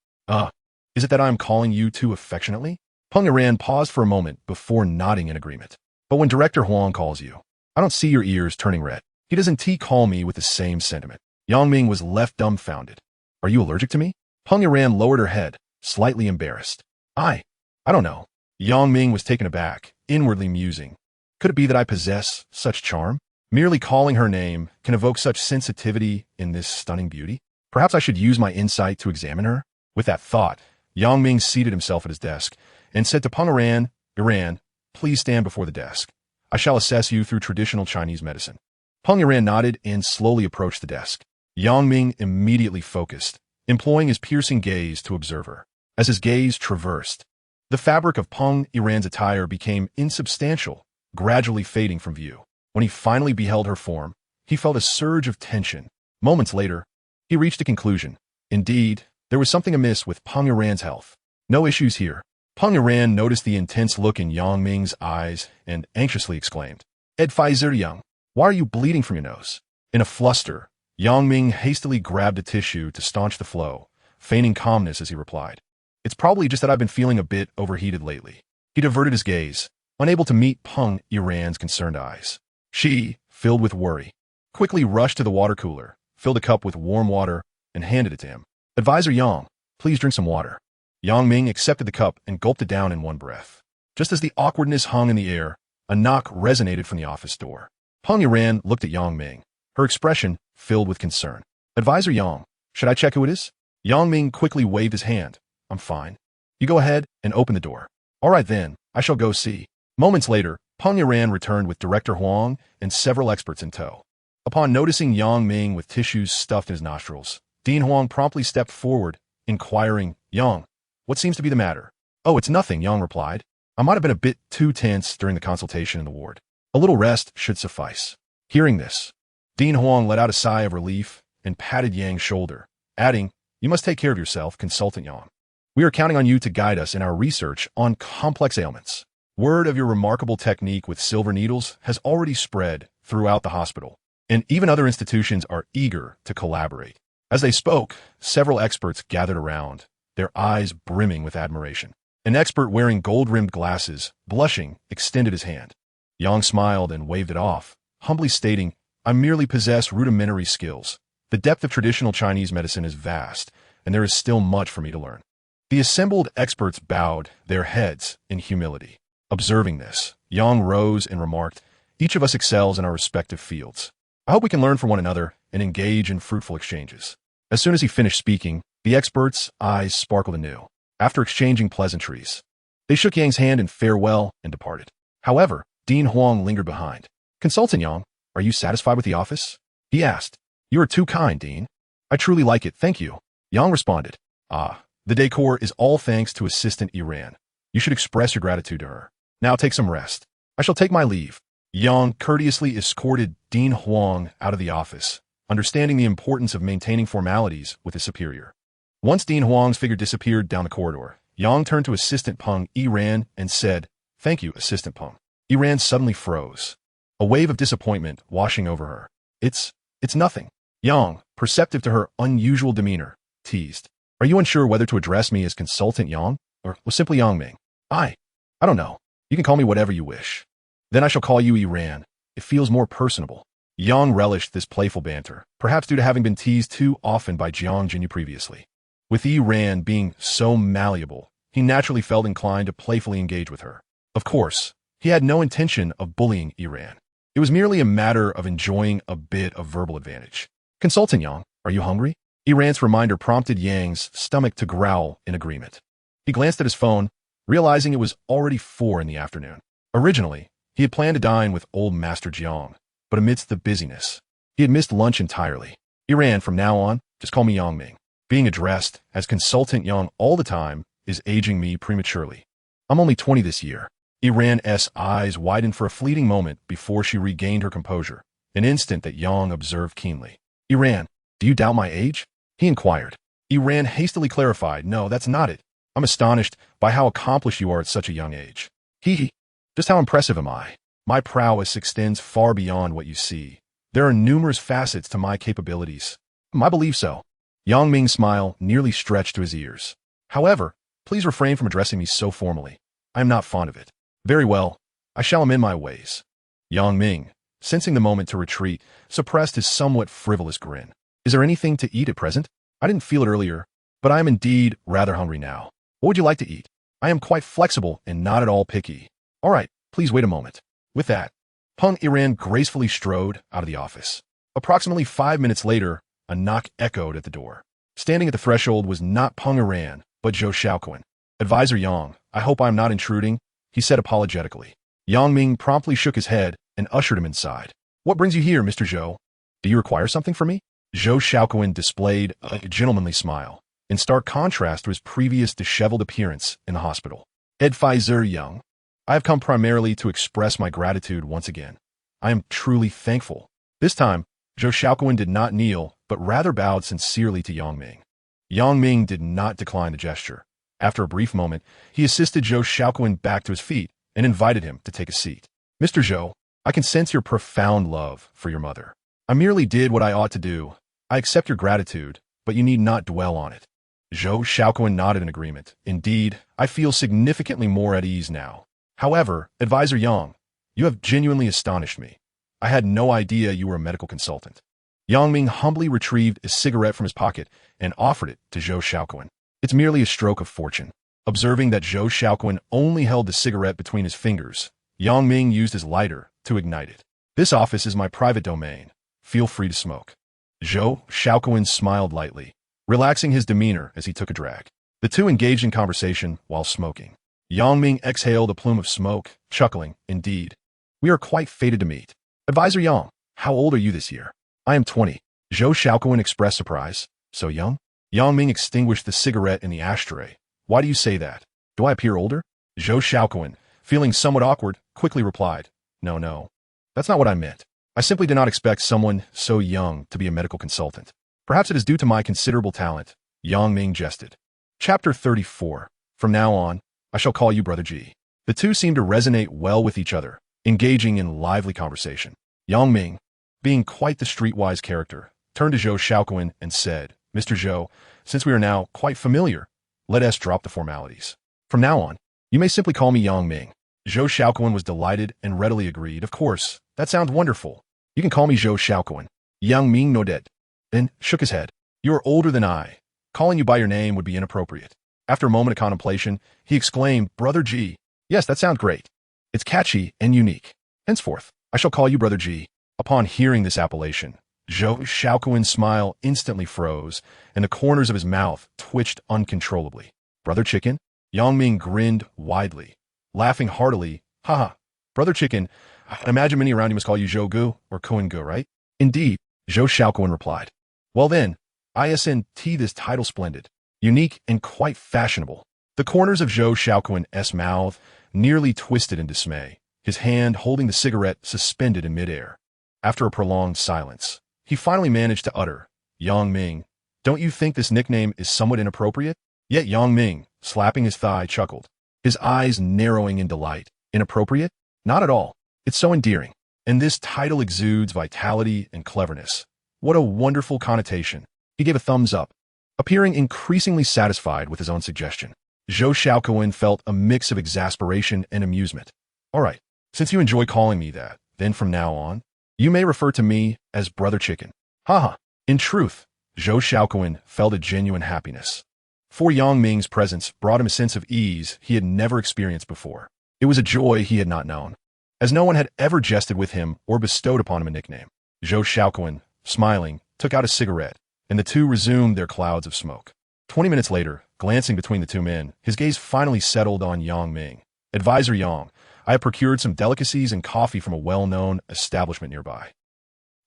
Is it that I am calling you too affectionately?" Peng Yiran paused for a moment before nodding in agreement. "But when Director Huang calls you, I don't see your ears turning red. He doesn't call me with the same sentiment." Yang Ming was left dumbfounded. "Are you allergic to me?" Peng Yiran lowered her head, slightly embarrassed. I don't know." Yang Ming was taken aback, inwardly musing. Could it be that I possess such charm? Merely calling her name can evoke such sensitivity in this stunning beauty? Perhaps I should use my insight to examine her? With that thought, Yang Ming seated himself at his desk and said to Peng Yiran, "Yiran, please stand before the desk. I shall assess you through traditional Chinese medicine." Peng Yiran nodded and slowly approached the desk. Yang Ming immediately focused, employing his piercing gaze to observe her. As his gaze traversed, the fabric of Peng Yiran's attire became insubstantial, gradually fading from view. When he finally beheld her form, he felt a surge of tension. Moments later, he reached a conclusion. Indeed, there was something amiss with Peng Yiran's health. No issues here. Peng Yiran noticed the intense look in Yang Ming's eyes and anxiously exclaimed, "Advisor Yang, why are you bleeding from your nose?" In a fluster, Yang Ming hastily grabbed a tissue to staunch the flow, feigning calmness as he replied, "It's probably just that I've been feeling a bit overheated lately." He diverted his gaze, unable to meet Peng Yiran's concerned eyes. She, filled with worry, quickly rushed to the water cooler, filled a cup with warm water, and handed it to him. "Advisor Yang, please drink some water." Yang Ming accepted the cup and gulped it down in one breath. Just as the awkwardness hung in the air, a knock resonated from the office door. Peng Yiran looked at Yang Ming, her expression filled with concern. "Advisor Yang, should I check who it is?" Yang Ming quickly waved his hand. "I'm fine. You go ahead and open the door." "All right then, I shall go see." Moments later, Peng Yiran returned with Director Huang and several experts in tow. Upon noticing Yang Ming with tissues stuffed in his nostrils, Dean Huang promptly stepped forward, inquiring, "Yang, what seems to be the matter?" "Oh, it's nothing," Yang replied. "I might have been a bit too tense during the consultation in the ward. A little rest should suffice." Hearing this, Dean Huang let out a sigh of relief and patted Yang's shoulder, adding, "You must take care of yourself, Consultant Yang. We are counting on you to guide us in our research on complex ailments. Word of your remarkable technique with silver needles has already spread throughout the hospital, and even other institutions are eager to collaborate." As they spoke, several experts gathered around, their eyes brimming with admiration. An expert wearing gold-rimmed glasses, blushing, extended his hand. Yang smiled and waved it off, humbly stating, "I merely possess rudimentary skills. The depth of traditional Chinese medicine is vast, and there is still much for me to learn." The assembled experts bowed their heads in humility. Observing this, Yang rose and remarked, "Each of us excels in our respective fields. I hope we can learn from one another and engage in fruitful exchanges." As soon as he finished speaking, the experts' eyes sparkled anew. After exchanging pleasantries, they shook Yang's hand in farewell and departed. However, Dean Huang lingered behind. "Consultant Yang, are you satisfied with the office?" he asked. "You are too kind, Dean. I truly like it, thank you." Yang responded, "The decor is all thanks to Assistant Iran. You should express your gratitude to her. Now take some rest. I shall take my leave." Yang courteously escorted Dean Huang out of the office, understanding the importance of maintaining formalities with his superior. Once Dean Huang's figure disappeared down the corridor, Yang turned to Assistant Peng Iran and said, "Thank you, Assistant Peng." Iran suddenly froze, a wave of disappointment washing over her. It's nothing." Yang, perceptive to her unusual demeanor, teased, "Are you unsure whether to address me as Consultant Yang or simply Yang Ming?" I don't know. You can call me whatever you wish." "Then I shall call you Iran. It feels more personable." Yang relished this playful banter, perhaps due to having been teased too often by Jiang Jinyu previously. With Iran being so malleable, he naturally felt inclined to playfully engage with her. Of course, he had no intention of bullying Iran. It was merely a matter of enjoying a bit of verbal advantage. "Consultant Yang, are you hungry?" Iran's reminder prompted Yang's stomach to growl in agreement. He glanced at his phone, realizing it was already 4 in the afternoon. Originally, he had planned to dine with old Master Jiang, but amidst the busyness, he had missed lunch entirely. "Iran, from now on, just call me Yang Ming. Being addressed as Consultant Yang all the time is aging me prematurely. I'm only 20 this year." Iran's eyes widened for a fleeting moment before she regained her composure, an instant that Yang observed keenly. "Iran, do you doubt my age?" he inquired. Iran hastily clarified, "No, that's not it. I'm astonished by how accomplished you are at such a young age." "Hee. Just how impressive am I? My prowess extends far beyond what you see. There are numerous facets to my capabilities." "I believe so." Yang Ming's smile nearly stretched to his ears. "However, please refrain from addressing me so formally. I am not fond of it." "Very well. I shall amend my ways." Yang Ming, sensing the moment to retreat, suppressed his somewhat frivolous grin. "Is there anything to eat at present? I didn't feel it earlier, but I am indeed rather hungry now. What would you like to eat? I am quite flexible and not at all picky." "All right, please wait a moment." With that, Peng Iran gracefully strode out of the office. Approximately 5 minutes later, a knock echoed at the door. Standing at the threshold was not Peng Iran, but Zhou Xiaoquan. "Advisor Yang, I hope I am not intruding," he said apologetically. Yang Ming promptly shook his head and ushered him inside. "What brings you here, Mr. Zhou? Do you require something from me?" Zhou Xiaoquan displayed a gentlemanly smile, in stark contrast to his previous disheveled appearance in the hospital. "Advisor Yang, I have come primarily to express my gratitude once again. I am truly thankful." This time, Zhou Xiaoquan did not kneel, but rather bowed sincerely to Yang Ming. Yang Ming did not decline the gesture. After a brief moment, he assisted Zhou Xiaoquan back to his feet and invited him to take a seat. "Mr. Zhou, I can sense your profound love for your mother. I merely did what I ought to do. I accept your gratitude, but you need not dwell on it." Zhou Xiaoquan nodded in agreement. "Indeed, I feel significantly more at ease now. However, Advisor Yang, you have genuinely astonished me. I had no idea you were a medical consultant." Yang Ming humbly retrieved a cigarette from his pocket and offered it to Zhou Xiaoquan. "It's merely a stroke of fortune." Observing that Zhou Xiaoquan only held the cigarette between his fingers, Yang Ming used his lighter to ignite it. "This office is my private domain. Feel free to smoke." Zhou Xiaoquan smiled lightly, relaxing his demeanor as he took a drag. The two engaged in conversation while smoking. Yang Ming exhaled a plume of smoke, chuckling, "Indeed, we are quite fated to meet. Advisor Yang, How old are you this year? I am 20. Zhou Xiaoquan expressed surprise. So young? Yang Ming extinguished the cigarette in the ashtray. Why do you say that? Do I appear older? Zhou Xiaoquan, feeling somewhat awkward, quickly replied. No. That's not what I meant. I simply did not expect someone so young to be a medical consultant. Perhaps it is due to my considerable talent. Yang Ming jested. Chapter 34. From now on, I shall call you Brother G. The two seemed to resonate well with each other, engaging in lively conversation. Yang Ming, being quite the streetwise character, turned to Zhou Xiaoquan and said, Mr. Zhou, since we are now quite familiar, let us drop the formalities. From now on, you may simply call me Yang Ming. Zhou Xiaoquan was delighted and readily agreed. Of course, that sounds wonderful. You can call me Zhou Xiaoquan. Yang Ming nodded, then shook his head. You are older than I. Calling you by your name would be inappropriate. After a moment of contemplation, he exclaimed, Brother G. Yes, that sounds great. It's catchy and unique. Henceforth, I shall call you Brother G. Upon hearing this appellation, Zhou Xiaoquan's smile instantly froze, and the corners of his mouth twitched uncontrollably. Brother Chicken? Yang Ming grinned widely, laughing heartily. Haha, Brother Chicken, I imagine many around you must call you Zhou Gu or Kuan Gu, right? Indeed, Zhou Xiaoquan replied. Well then, ISNT this title splendid, unique and quite fashionable. The corners of Zhou Xiaoquan's mouth nearly twisted in dismay, his hand holding the cigarette suspended in midair. After a prolonged silence, he finally managed to utter, Yang Ming, don't you think this nickname is somewhat inappropriate? Yet Yang Ming, slapping his thigh, chuckled, his eyes narrowing in delight. Inappropriate? Not at all. It's so endearing. And this title exudes vitality and cleverness. What a wonderful connotation. He gave a thumbs up, appearing increasingly satisfied with his own suggestion. Zhou Xiaoquan felt a mix of exasperation and amusement. All right, since you enjoy calling me that, then from now on, you may refer to me as Brother Chicken. Haha. In truth, Zhou Xiaoquan felt a genuine happiness. For Yang Ming's presence brought him a sense of ease he had never experienced before. It was a joy he had not known, as no one had ever jested with him or bestowed upon him a nickname. Zhou Xiaoquan, smiling, took out a cigarette, and the two resumed their clouds of smoke. 20 minutes later, glancing between the two men, his gaze finally settled on Yang Ming. Advisor Yang, I have procured some delicacies and coffee from a well-known establishment nearby.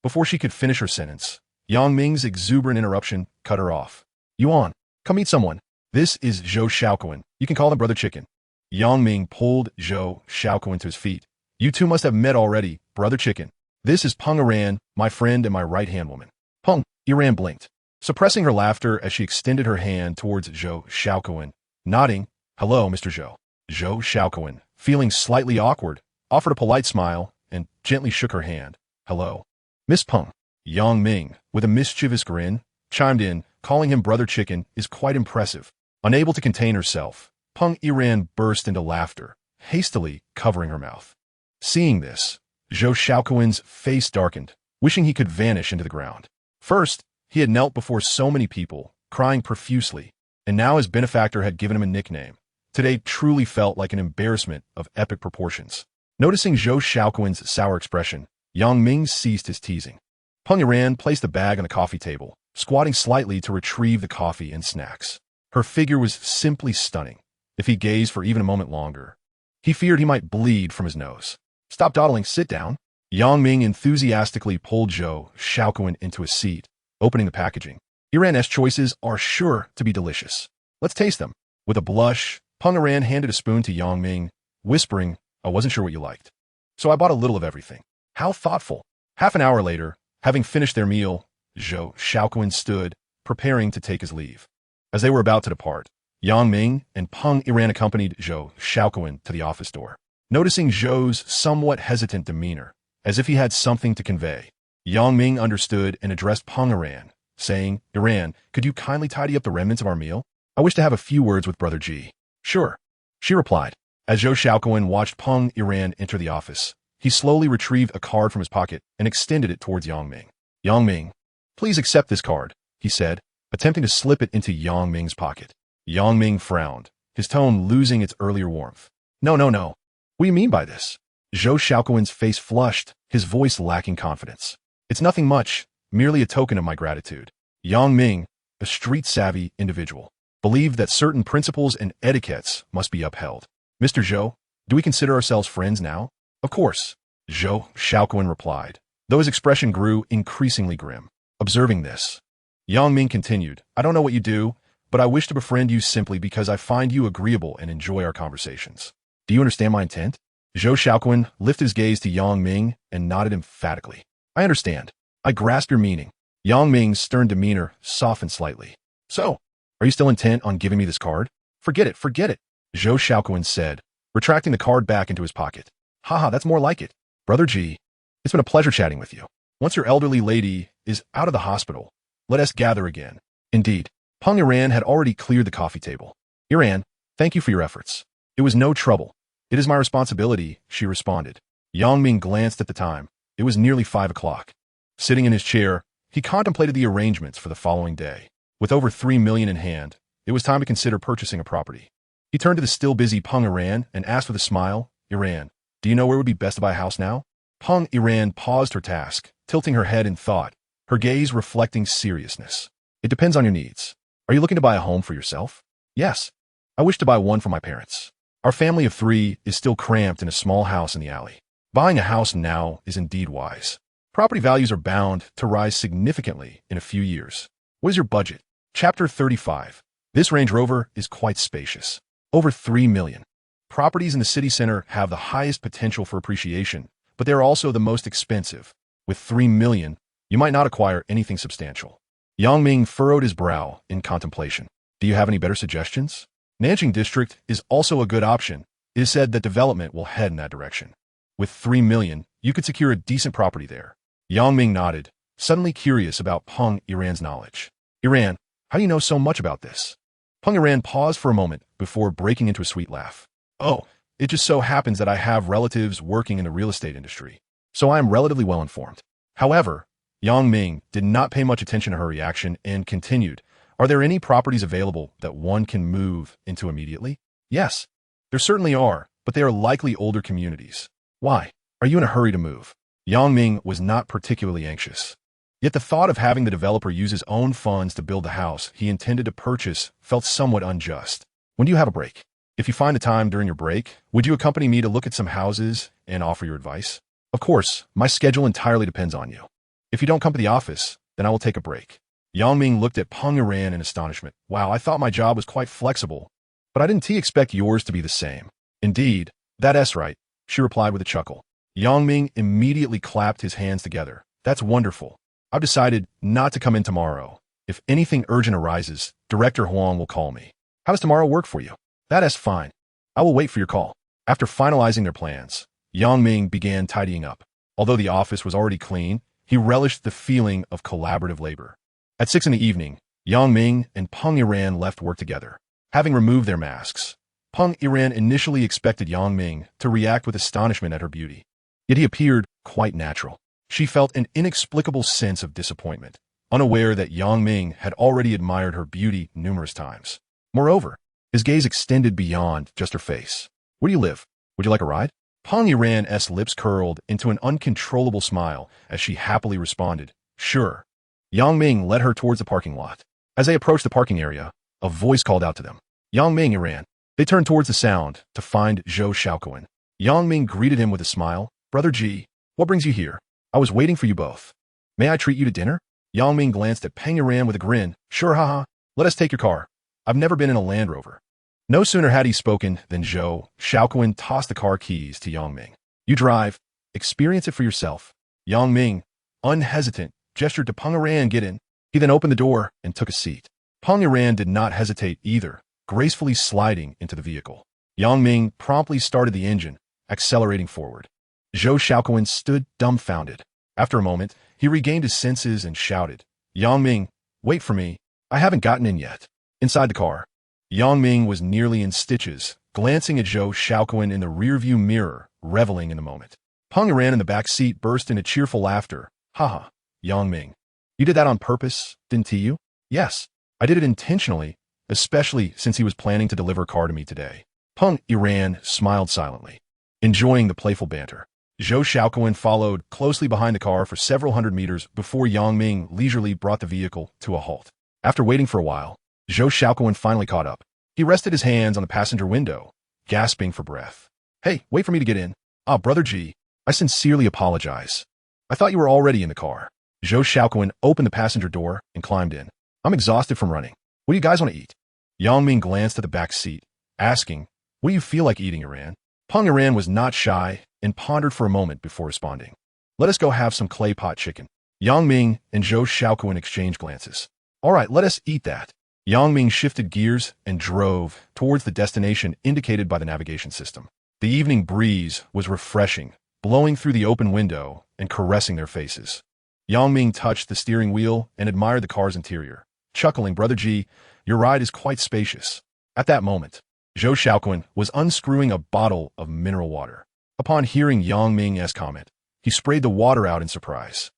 Before she could finish her sentence, Yang Ming's exuberant interruption cut her off. Yuan, come meet someone. This is Zhou Xiaoquan. You can call him Brother Chicken. Yang Ming pulled Zhou Xiaoquan to his feet. You two must have met already, Brother Chicken. This is Peng Iran, my friend and my right-hand woman. Peng Iran blinked, suppressing her laughter as she extended her hand towards Zhou Xiaoquan, nodding, Hello, Mr. Zhou. Zhou Xiaoquan, feeling slightly awkward, offered a polite smile and gently shook her hand. Hello. Miss Peng. Yang Ming, with a mischievous grin, chimed in, calling him Brother Chicken is quite impressive. Unable to contain herself, Peng Iran burst into laughter, hastily covering her mouth. Seeing this, Zhou Xiaoquan's face darkened, wishing he could vanish into the ground. First, he had knelt before so many people, crying profusely, and now his benefactor had given him a nickname. Today truly felt like an embarrassment of epic proportions. Noticing Zhou Xiaoquan's sour expression, Yang Ming ceased his teasing. Peng Iran placed the bag on the coffee table, squatting slightly to retrieve the coffee and snacks. Her figure was simply stunning. If he gazed for even a moment longer, he feared he might bleed from his nose. Stop dawdling, sit down. Yang Ming enthusiastically pulled Zhou Xiaoquan into a seat, opening the packaging. Iran's choices are sure to be delicious. Let's taste them. With a blush, Peng Iran handed a spoon to Yang Ming, whispering, I wasn't sure what you liked, so I bought a little of everything. How thoughtful. Half an hour later, having finished their meal, Zhou Xiaoquan stood, preparing to take his leave. As they were about to depart, Yang Ming and Peng Iran accompanied Zhou Xiaoquan to the office door. Noticing Zhou's somewhat hesitant demeanor, as if he had something to convey, Yang Ming understood and addressed Peng Iran, saying, Iran, could you kindly tidy up the remnants of our meal? I wish to have a few words with Brother G. Sure, she replied. As Zhou Xiaoquan watched Peng Iran enter the office, he slowly retrieved a card from his pocket and extended it towards Yang Ming. Yang Ming, please accept this card, he said, attempting to slip it into Yang Ming's pocket. Yang Ming frowned, his tone losing its earlier warmth. No. What do you mean by this? Zhou Xiaoquan's face flushed, his voice lacking confidence. It's nothing much, merely a token of my gratitude. Yang Ming, a street-savvy individual, believed that certain principles and etiquettes must be upheld. Mr. Zhou, do we consider ourselves friends now? Of course, Zhou Xiaoquan replied, though his expression grew increasingly grim. Observing this, Yang Ming continued, I don't know what you do, but I wish to befriend you simply because I find you agreeable and enjoy our conversations. Do you understand my intent? Zhou Xiaoquan lifted his gaze to Yang Ming and nodded emphatically. I understand. I grasp your meaning. Yang Ming's stern demeanor softened slightly. So, are you still intent on giving me this card? Forget it, Zhou Xiaoquan said, retracting the card back into his pocket. Haha, that's more like it. Brother G, it's been a pleasure chatting with you. Once your elderly lady is out of the hospital, let us gather again. Indeed, Peng Iran had already cleared the coffee table. Iran, thank you for your efforts. It was no trouble. It is my responsibility, she responded. Yang Ming glanced at the time. It was nearly 5 o'clock. Sitting in his chair, he contemplated the arrangements for the following day. With over 3 million in hand, it was time to consider purchasing a property. He turned to the still busy Peng Iran and asked with a smile, Iran, do you know where it would be best to buy a house now? Peng Iran paused her task, tilting her head in thought, her gaze reflecting seriousness. It depends on your needs. Are you looking to buy a home for yourself? Yes. I wish to buy one for my parents. Our family of 3 is still cramped in a small house in the alley. Buying a house now is indeed wise. Property values are bound to rise significantly in a few years. What is your budget? Chapter 35. This Range Rover is quite spacious. Over 3 million. Properties in the city center have the highest potential for appreciation, but they are also the most expensive. With 3 million, you might not acquire anything substantial. Yang Ming furrowed his brow in contemplation. Do you have any better suggestions? Nanjing District is also a good option. It is said that development will head in that direction. With 3 million, you could secure a decent property there. Yang Ming nodded, suddenly curious about Peng Iran's knowledge. Iran, how do you know so much about this? Peng Iran paused for a moment before breaking into a sweet laugh. Oh, it just so happens that I have relatives working in the real estate industry, so I am relatively well informed. However, Yang Ming did not pay much attention to her reaction and continued, are there any properties available that one can move into immediately? Yes, there certainly are, but they are likely older communities. Why? Are you in a hurry to move? Yang Ming was not particularly anxious. Yet the thought of having the developer use his own funds to build the house he intended to purchase felt somewhat unjust. When do you have a break? If you find the time during your break, would you accompany me to look at some houses and offer your advice? Of course, my schedule entirely depends on you. If you don't come to the office, then I will take a break. Yang Ming looked at Peng Iran in astonishment. Wow, I thought my job was quite flexible, but I didn't expect yours to be the same. Indeed, that's right, she replied with a chuckle. Yang Ming immediately clapped his hands together. That's wonderful. I've decided not to come in tomorrow. If anything urgent arises, Director Huang will call me. How does tomorrow work for you? That's fine. I will wait for your call. After finalizing their plans, Yang Ming began tidying up. Although the office was already clean, he relished the feeling of collaborative labor. At 6 in the evening, Yang Ming and Peng Iran left work together. Having removed their masks, Peng Iran initially expected Yang Ming to react with astonishment at her beauty. Yet he appeared quite natural. She felt an inexplicable sense of disappointment, unaware that Yang Ming had already admired her beauty numerous times. Moreover, his gaze extended beyond just her face. Where do you live? Would you like a ride? Peng Iran's lips curled into an uncontrollable smile as she happily responded, sure. Yang Ming led her towards the parking lot. As they approached the parking area, a voice called out to them. Yang Ming, Iran. They turned towards the sound to find Zhou Xiaoquan. Yang Ming greeted him with a smile. Brother G, what brings you here? I was waiting for you both. May I treat you to dinner? Yang Ming glanced at Peng Iran with a grin. Sure, haha. Let us take your car. I've never been in a Land Rover. No sooner had he spoken than Zhou Xiaoquan tossed the car keys to Yang Ming. You drive. Experience it for yourself. Yang Ming, unhesitant, gestured to Peng Iran get in. He then opened the door and took a seat. Peng Iran did not hesitate either, gracefully sliding into the vehicle. Yang Ming promptly started the engine, accelerating forward. Zhou Xiaoquan stood dumbfounded. After a moment, he regained his senses and shouted, Yang Ming, wait for me. I haven't gotten in yet. Inside the car, Yang Ming was nearly in stitches, glancing at Zhou Xiaoquan in the rearview mirror, reveling in the moment. Peng Iran in the back seat burst into cheerful laughter. Haha, Yang Ming. You did that on purpose, didn't you? Yes, I did it intentionally, especially since he was planning to deliver a car to me today. Peng Iran smiled silently, enjoying the playful banter. Zhou Xiaoquan followed closely behind the car for several hundred meters before Yang Ming leisurely brought the vehicle to a halt. After waiting for a while, Zhou Xiaoquan finally caught up. He rested his hands on the passenger window, gasping for breath. Hey, wait for me to get in. Ah, Brother G, I sincerely apologize. I thought you were already in the car. Zhou Xiaoquan opened the passenger door and climbed in. I'm exhausted from running. What do you guys want to eat? Yang Ming glanced at the back seat, asking, what do you feel like eating, Iran? Peng Iran was not shy and pondered for a moment before responding. Let us go have some clay pot chicken. Yang Ming and Zhou Xiaoquan exchanged glances. All right, let us eat that. Yang Ming shifted gears and drove towards the destination indicated by the navigation system. The evening breeze was refreshing, blowing through the open window and caressing their faces. Yang Ming touched the steering wheel and admired the car's interior, chuckling, Brother G, your ride is quite spacious. At that moment, Zhou Xiaoquan was unscrewing a bottle of mineral water. Upon hearing Yang Ming's comment, he sprayed the water out in surprise.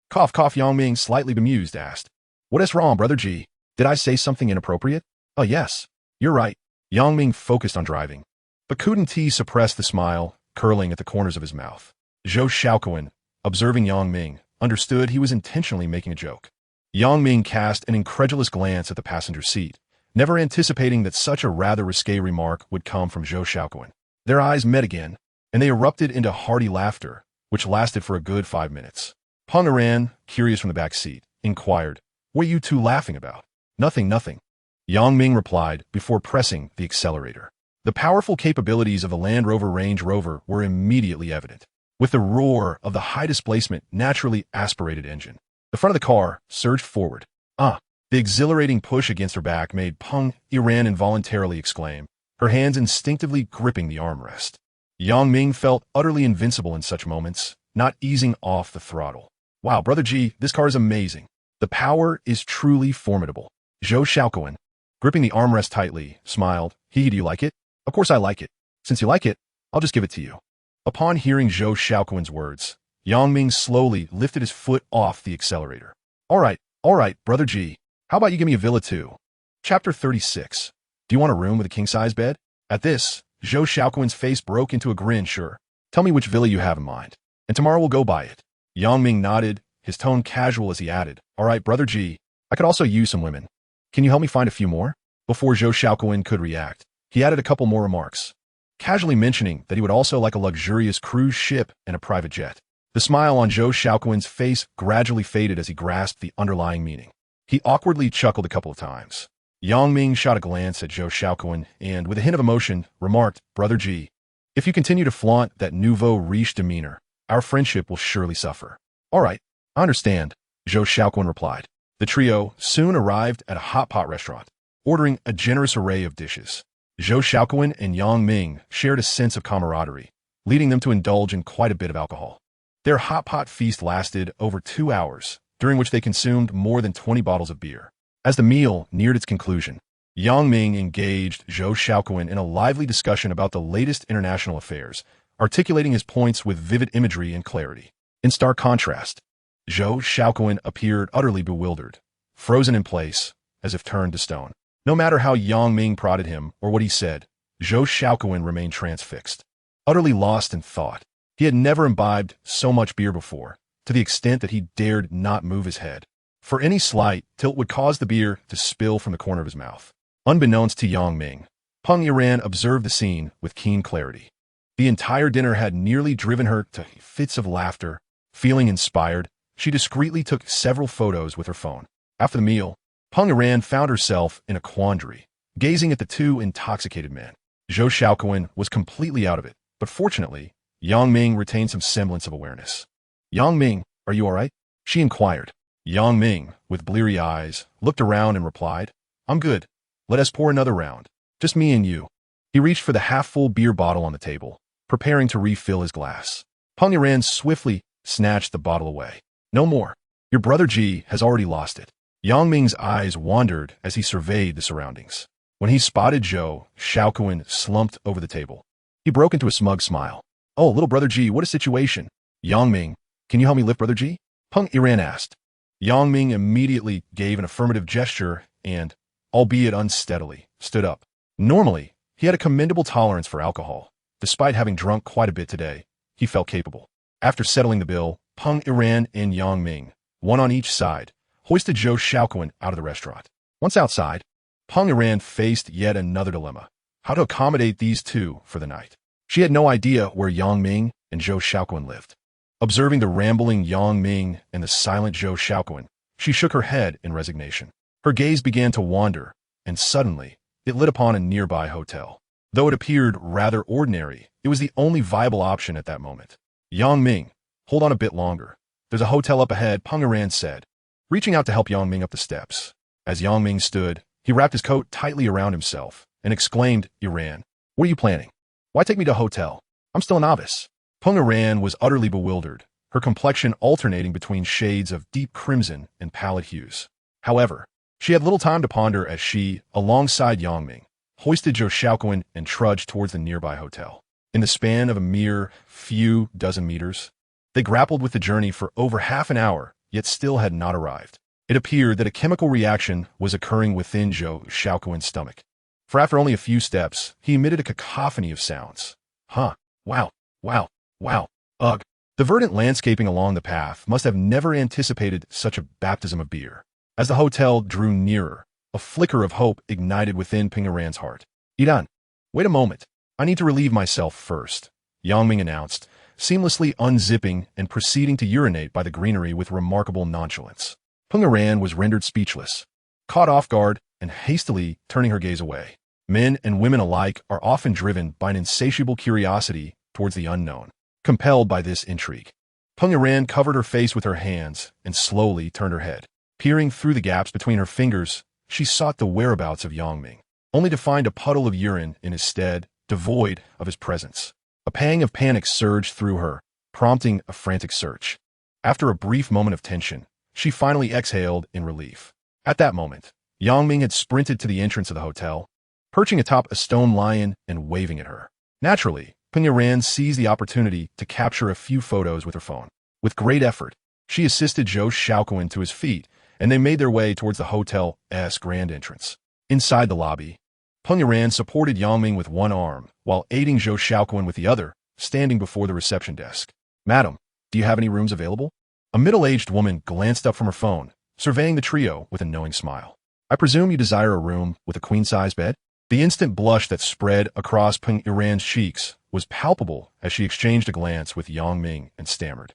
Cough, cough, Yang Ming, slightly bemused, asked. What is wrong, Brother G? Did I say something inappropriate? Oh, yes. You're right. Yang Ming focused on driving, but couldn't he suppress the smile curling at the corners of his mouth. Zhou Xiaoquan, observing Yang Ming, understood he was intentionally making a joke. Yang Ming cast an incredulous glance at the passenger seat, never anticipating that such a rather risque remark would come from Zhou Xiaoquan. Their eyes met again, and they erupted into hearty laughter, which lasted for a good 5 minutes. Peng Iran, curious from the back seat, inquired, what are you two laughing about? Nothing, nothing. Yang Ming replied before pressing the accelerator. The powerful capabilities of the Land Rover Range Rover were immediately evident, with the roar of the high-displacement, naturally aspirated engine. The front of the car surged forward. The exhilarating push against her back made Peng Iran involuntarily exclaim, her hands instinctively gripping the armrest. Yang Ming felt utterly invincible in such moments, not easing off the throttle. Wow, Brother G, this car is amazing. The power is truly formidable. Zhou Xiaoquan, gripping the armrest tightly, smiled. Do you like it? Of course I like it. Since you like it, I'll just give it to you. Upon hearing Zhou Xiaoquan's words, Yang Ming slowly lifted his foot off the accelerator. All right, Brother G. How about you give me a villa too? Chapter 36. Do you want a room with a king-size bed? At this, Zhou Xiaoquan's face broke into a grin. Sure. Tell me which villa you have in mind, and tomorrow we'll go buy it. Yang Ming nodded, his tone casual as he added, all right, Brother G. I could also use some women. Can you help me find a few more? Before Zhou Xiaoquan could react, he added a couple more remarks, casually mentioning that he would also like a luxurious cruise ship and a private jet. The smile on Zhou Xiaoquan's face gradually faded as he grasped the underlying meaning. He awkwardly chuckled a couple of times. Yang Ming shot a glance at Zhou Xiaoquan and, with a hint of emotion, remarked, Brother G, if you continue to flaunt that nouveau riche demeanor, our friendship will surely suffer. All right, I understand, Zhou Xiaoquan replied. The trio soon arrived at a hot pot restaurant, ordering a generous array of dishes. Zhou Xiaoquan and Yang Ming shared a sense of camaraderie, leading them to indulge in quite a bit of alcohol. Their hot pot feast lasted over 2 hours, during which they consumed more than 20 bottles of beer. As the meal neared its conclusion, Yang Ming engaged Zhou Xiaoquan in a lively discussion about the latest international affairs, articulating his points with vivid imagery and clarity. In stark contrast, Zhou Xiaoquan appeared utterly bewildered, frozen in place, as if turned to stone. No matter how Yang Ming prodded him or what he said, Zhou Xiaoquan remained transfixed, utterly lost in thought. He had never imbibed so much beer before, to the extent that he dared not move his head, for any slight tilt would cause the beer to spill from the corner of his mouth. Unbeknownst to Yang Ming, Peng Iran observed the scene with keen clarity. The entire dinner had nearly driven her to fits of laughter. Feeling inspired, she discreetly took several photos with her phone. After the meal, Peng Iran found herself in a quandary, gazing at the two intoxicated men. Zhou Xiaoquan was completely out of it, but fortunately, Yang Ming retained some semblance of awareness. Yang Ming, are you all right? She inquired. Yang Ming, with bleary eyes, looked around and replied, I'm good. Let us pour another round. Just me and you. He reached for the half-full beer bottle on the table, preparing to refill his glass. Peng Iran swiftly snatched the bottle away. No more. Your Brother G has already lost it. Yang Ming's eyes wandered as he surveyed the surroundings. When he spotted Zhou Xiaoquan slumped over the table, he broke into a smug smile. Oh, little Brother G, what a situation. Yang Ming, can you help me lift Brother G? Peng Iran asked. Yang Ming immediately gave an affirmative gesture and, albeit unsteadily, stood up. Normally, he had a commendable tolerance for alcohol. Despite having drunk quite a bit today, he felt capable. After settling the bill, Peng Iran and Yang Ming, one on each side, hoisted Zhou Xiaoquan out of the restaurant. Once outside, Peng Iran faced yet another dilemma: how to accommodate these two for the night. She had no idea where Yang Ming and Zhou Xiaoquan lived. Observing the rambling Yang Ming and the silent Zhou Xiaoquan, she shook her head in resignation. Her gaze began to wander, and suddenly, it lit upon a nearby hotel. Though it appeared rather ordinary, it was the only viable option at that moment. Yang Ming, hold on a bit longer. There's a hotel up ahead, Peng Iran said, reaching out to help Yang Ming up the steps. As Yang Ming stood, he wrapped his coat tightly around himself and exclaimed, Iran, what are you planning? Why take me to a hotel? I'm still a novice. Peng Iran was utterly bewildered, her complexion alternating between shades of deep crimson and pallid hues. However, she had little time to ponder as she, alongside Yang Ming, hoisted Zhou Xiaoquan and trudged towards the nearby hotel. In the span of a mere few dozen meters, they grappled with the journey for over half an hour, yet still had not arrived. It appeared that a chemical reaction was occurring within Zhou Xiaoquan's stomach. For after only a few steps, he emitted a cacophony of sounds. Huh. Wow. Wow. Wow. Ugh. The verdant landscaping along the path must have never anticipated such a baptism of beer. As the hotel drew nearer, a flicker of hope ignited within Peng Iran's heart. Iran, wait a moment. I need to relieve myself first, Yang Ming announced, seamlessly unzipping and proceeding to urinate by the greenery with remarkable nonchalance. Peng Iran was rendered speechless, caught off guard, and hastily turning her gaze away. Men and women alike are often driven by an insatiable curiosity towards the unknown, compelled by this intrigue. Peng Iran covered her face with her hands and slowly turned her head. Peering through the gaps between her fingers, she sought the whereabouts of Yang Ming, only to find a puddle of urine in his stead, devoid of his presence. A pang of panic surged through her, prompting a frantic search. After a brief moment of tension, she finally exhaled in relief. At that moment, Yang Ming had sprinted to the entrance of the hotel, perching atop a stone lion and waving at her. Naturally, Peng Iran seized the opportunity to capture a few photos with her phone. With great effort, she assisted Zhou Xiaoquan to his feet, and they made their way towards the hotel's grand entrance. Inside the lobby, Peng Iran supported Yang Ming with one arm, while aiding Zhou Xiaoquan with the other, standing before the reception desk. Madam, do you have any rooms available? A middle-aged woman glanced up from her phone, surveying the trio with a knowing smile. I presume you desire a room with a queen-size bed? The instant blush that spread across Peng Iran's cheeks was palpable as she exchanged a glance with Yang Ming and stammered.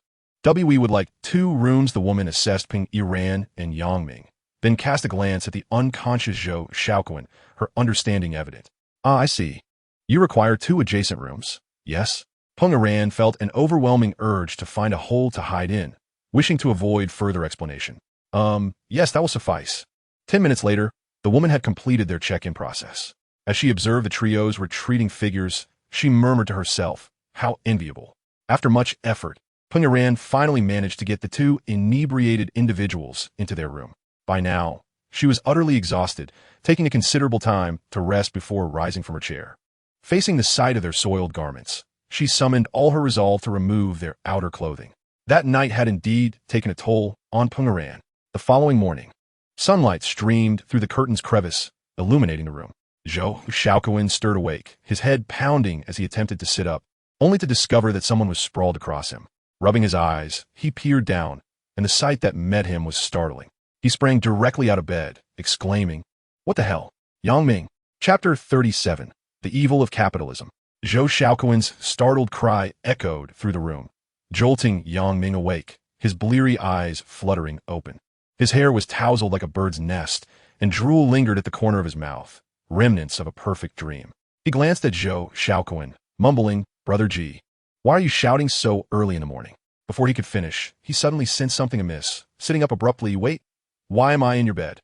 We would like 2 rooms. The woman assessed Peng Iran and Yang Ming, then cast a glance at the unconscious Zhou Xiaoquan, her understanding evident. Ah, I see. You require 2 adjacent rooms. Yes? Peng Iran felt an overwhelming urge to find a hole to hide in, wishing to avoid further explanation. Yes, that will suffice. 10 minutes later, the woman had completed their check-in process. As she observed the trio's retreating figures, she murmured to herself, how enviable. After much effort, Peng Iran finally managed to get the 2 inebriated individuals into their room. By now, she was utterly exhausted, taking a considerable time to rest before rising from her chair. Facing the sight of their soiled garments, she summoned all her resolve to remove their outer clothing. That night had indeed taken a toll on Peng Iran. The following morning, sunlight streamed through the curtain's crevice, illuminating the room. Zhou Xiaoquan stirred awake, his head pounding as he attempted to sit up, only to discover that someone was sprawled across him. Rubbing his eyes, he peered down, and the sight that met him was startling. He sprang directly out of bed, exclaiming, "What the hell?" Yang Ming. Chapter 37. The Evil of Capitalism. Zhou Xiaoquan's startled cry echoed through the room, jolting Yang Ming awake, his bleary eyes fluttering open. His hair was tousled like a bird's nest, and drool lingered at the corner of his mouth, remnants of a perfect dream. He glanced at Zhou Xiaoquan, mumbling, "Brother G, why are you shouting so early in the morning?" Before he could finish, he suddenly sensed something amiss. Sitting up abruptly, "Wait, why am I in your bed?"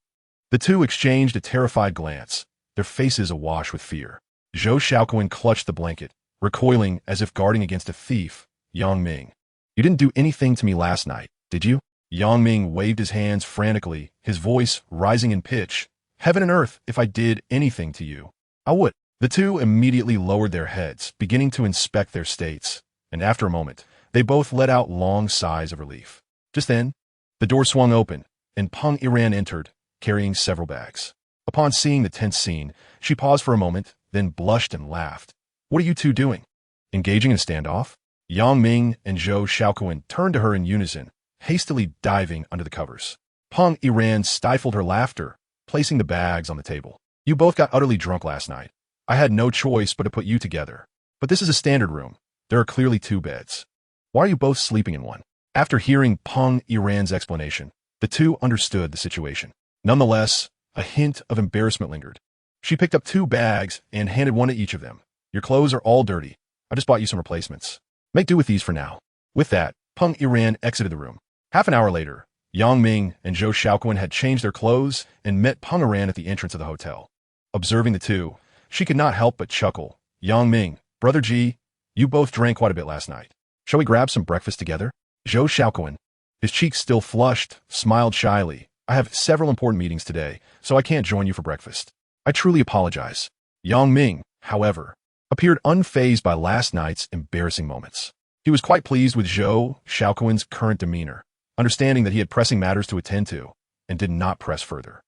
The 2 exchanged a terrified glance, their faces awash with fear. Zhou Xiaoquan clutched the blanket, recoiling as if guarding against a thief. Yang Ming, you didn't do anything to me last night, did you? Yang Ming waved his hands frantically, his voice rising in pitch. "Heaven and earth, if I did anything to you, I would." The 2 immediately lowered their heads, beginning to inspect their states, and after a moment, they both let out long sighs of relief. Just then, the door swung open, and Peng Iran entered, carrying several bags. Upon seeing the tense scene, she paused for a moment, then blushed and laughed. "What are you 2 doing? Engaging in a standoff?" Yang Ming and Zhou Xiaoquan turned to her in unison, hastily diving under the covers. Peng Iran stifled her laughter, placing the bags on the table. "You both got utterly drunk last night. I had no choice but to put you together. But this is a standard room. There are clearly 2 beds." Why are you both sleeping in one? After hearing Peng Iran's explanation, the two understood the situation. Nonetheless, a hint of embarrassment lingered. She picked up 2 bags and handed one to each of them. Your clothes are all dirty. I just bought you some replacements. Make do with these for now. With that, Peng Iran exited the room. Half an hour later, Yang Ming and Zhou Xiaoquan had changed their clothes and met Peng Iran at the entrance of the hotel. Observing the two, she could not help but chuckle. Yang Ming, Brother Ji, you both drank quite a bit last night. Shall we grab some breakfast together? Zhou Xiaoquan, his cheeks still flushed, smiled shyly. I have several important meetings today, so I can't join you for breakfast. I truly apologize. Yang Ming, however, appeared unfazed by last night's embarrassing moments. He was quite pleased with Zhou Xiaoquan's current demeanor, understanding that he had pressing matters to attend to, and did not press further.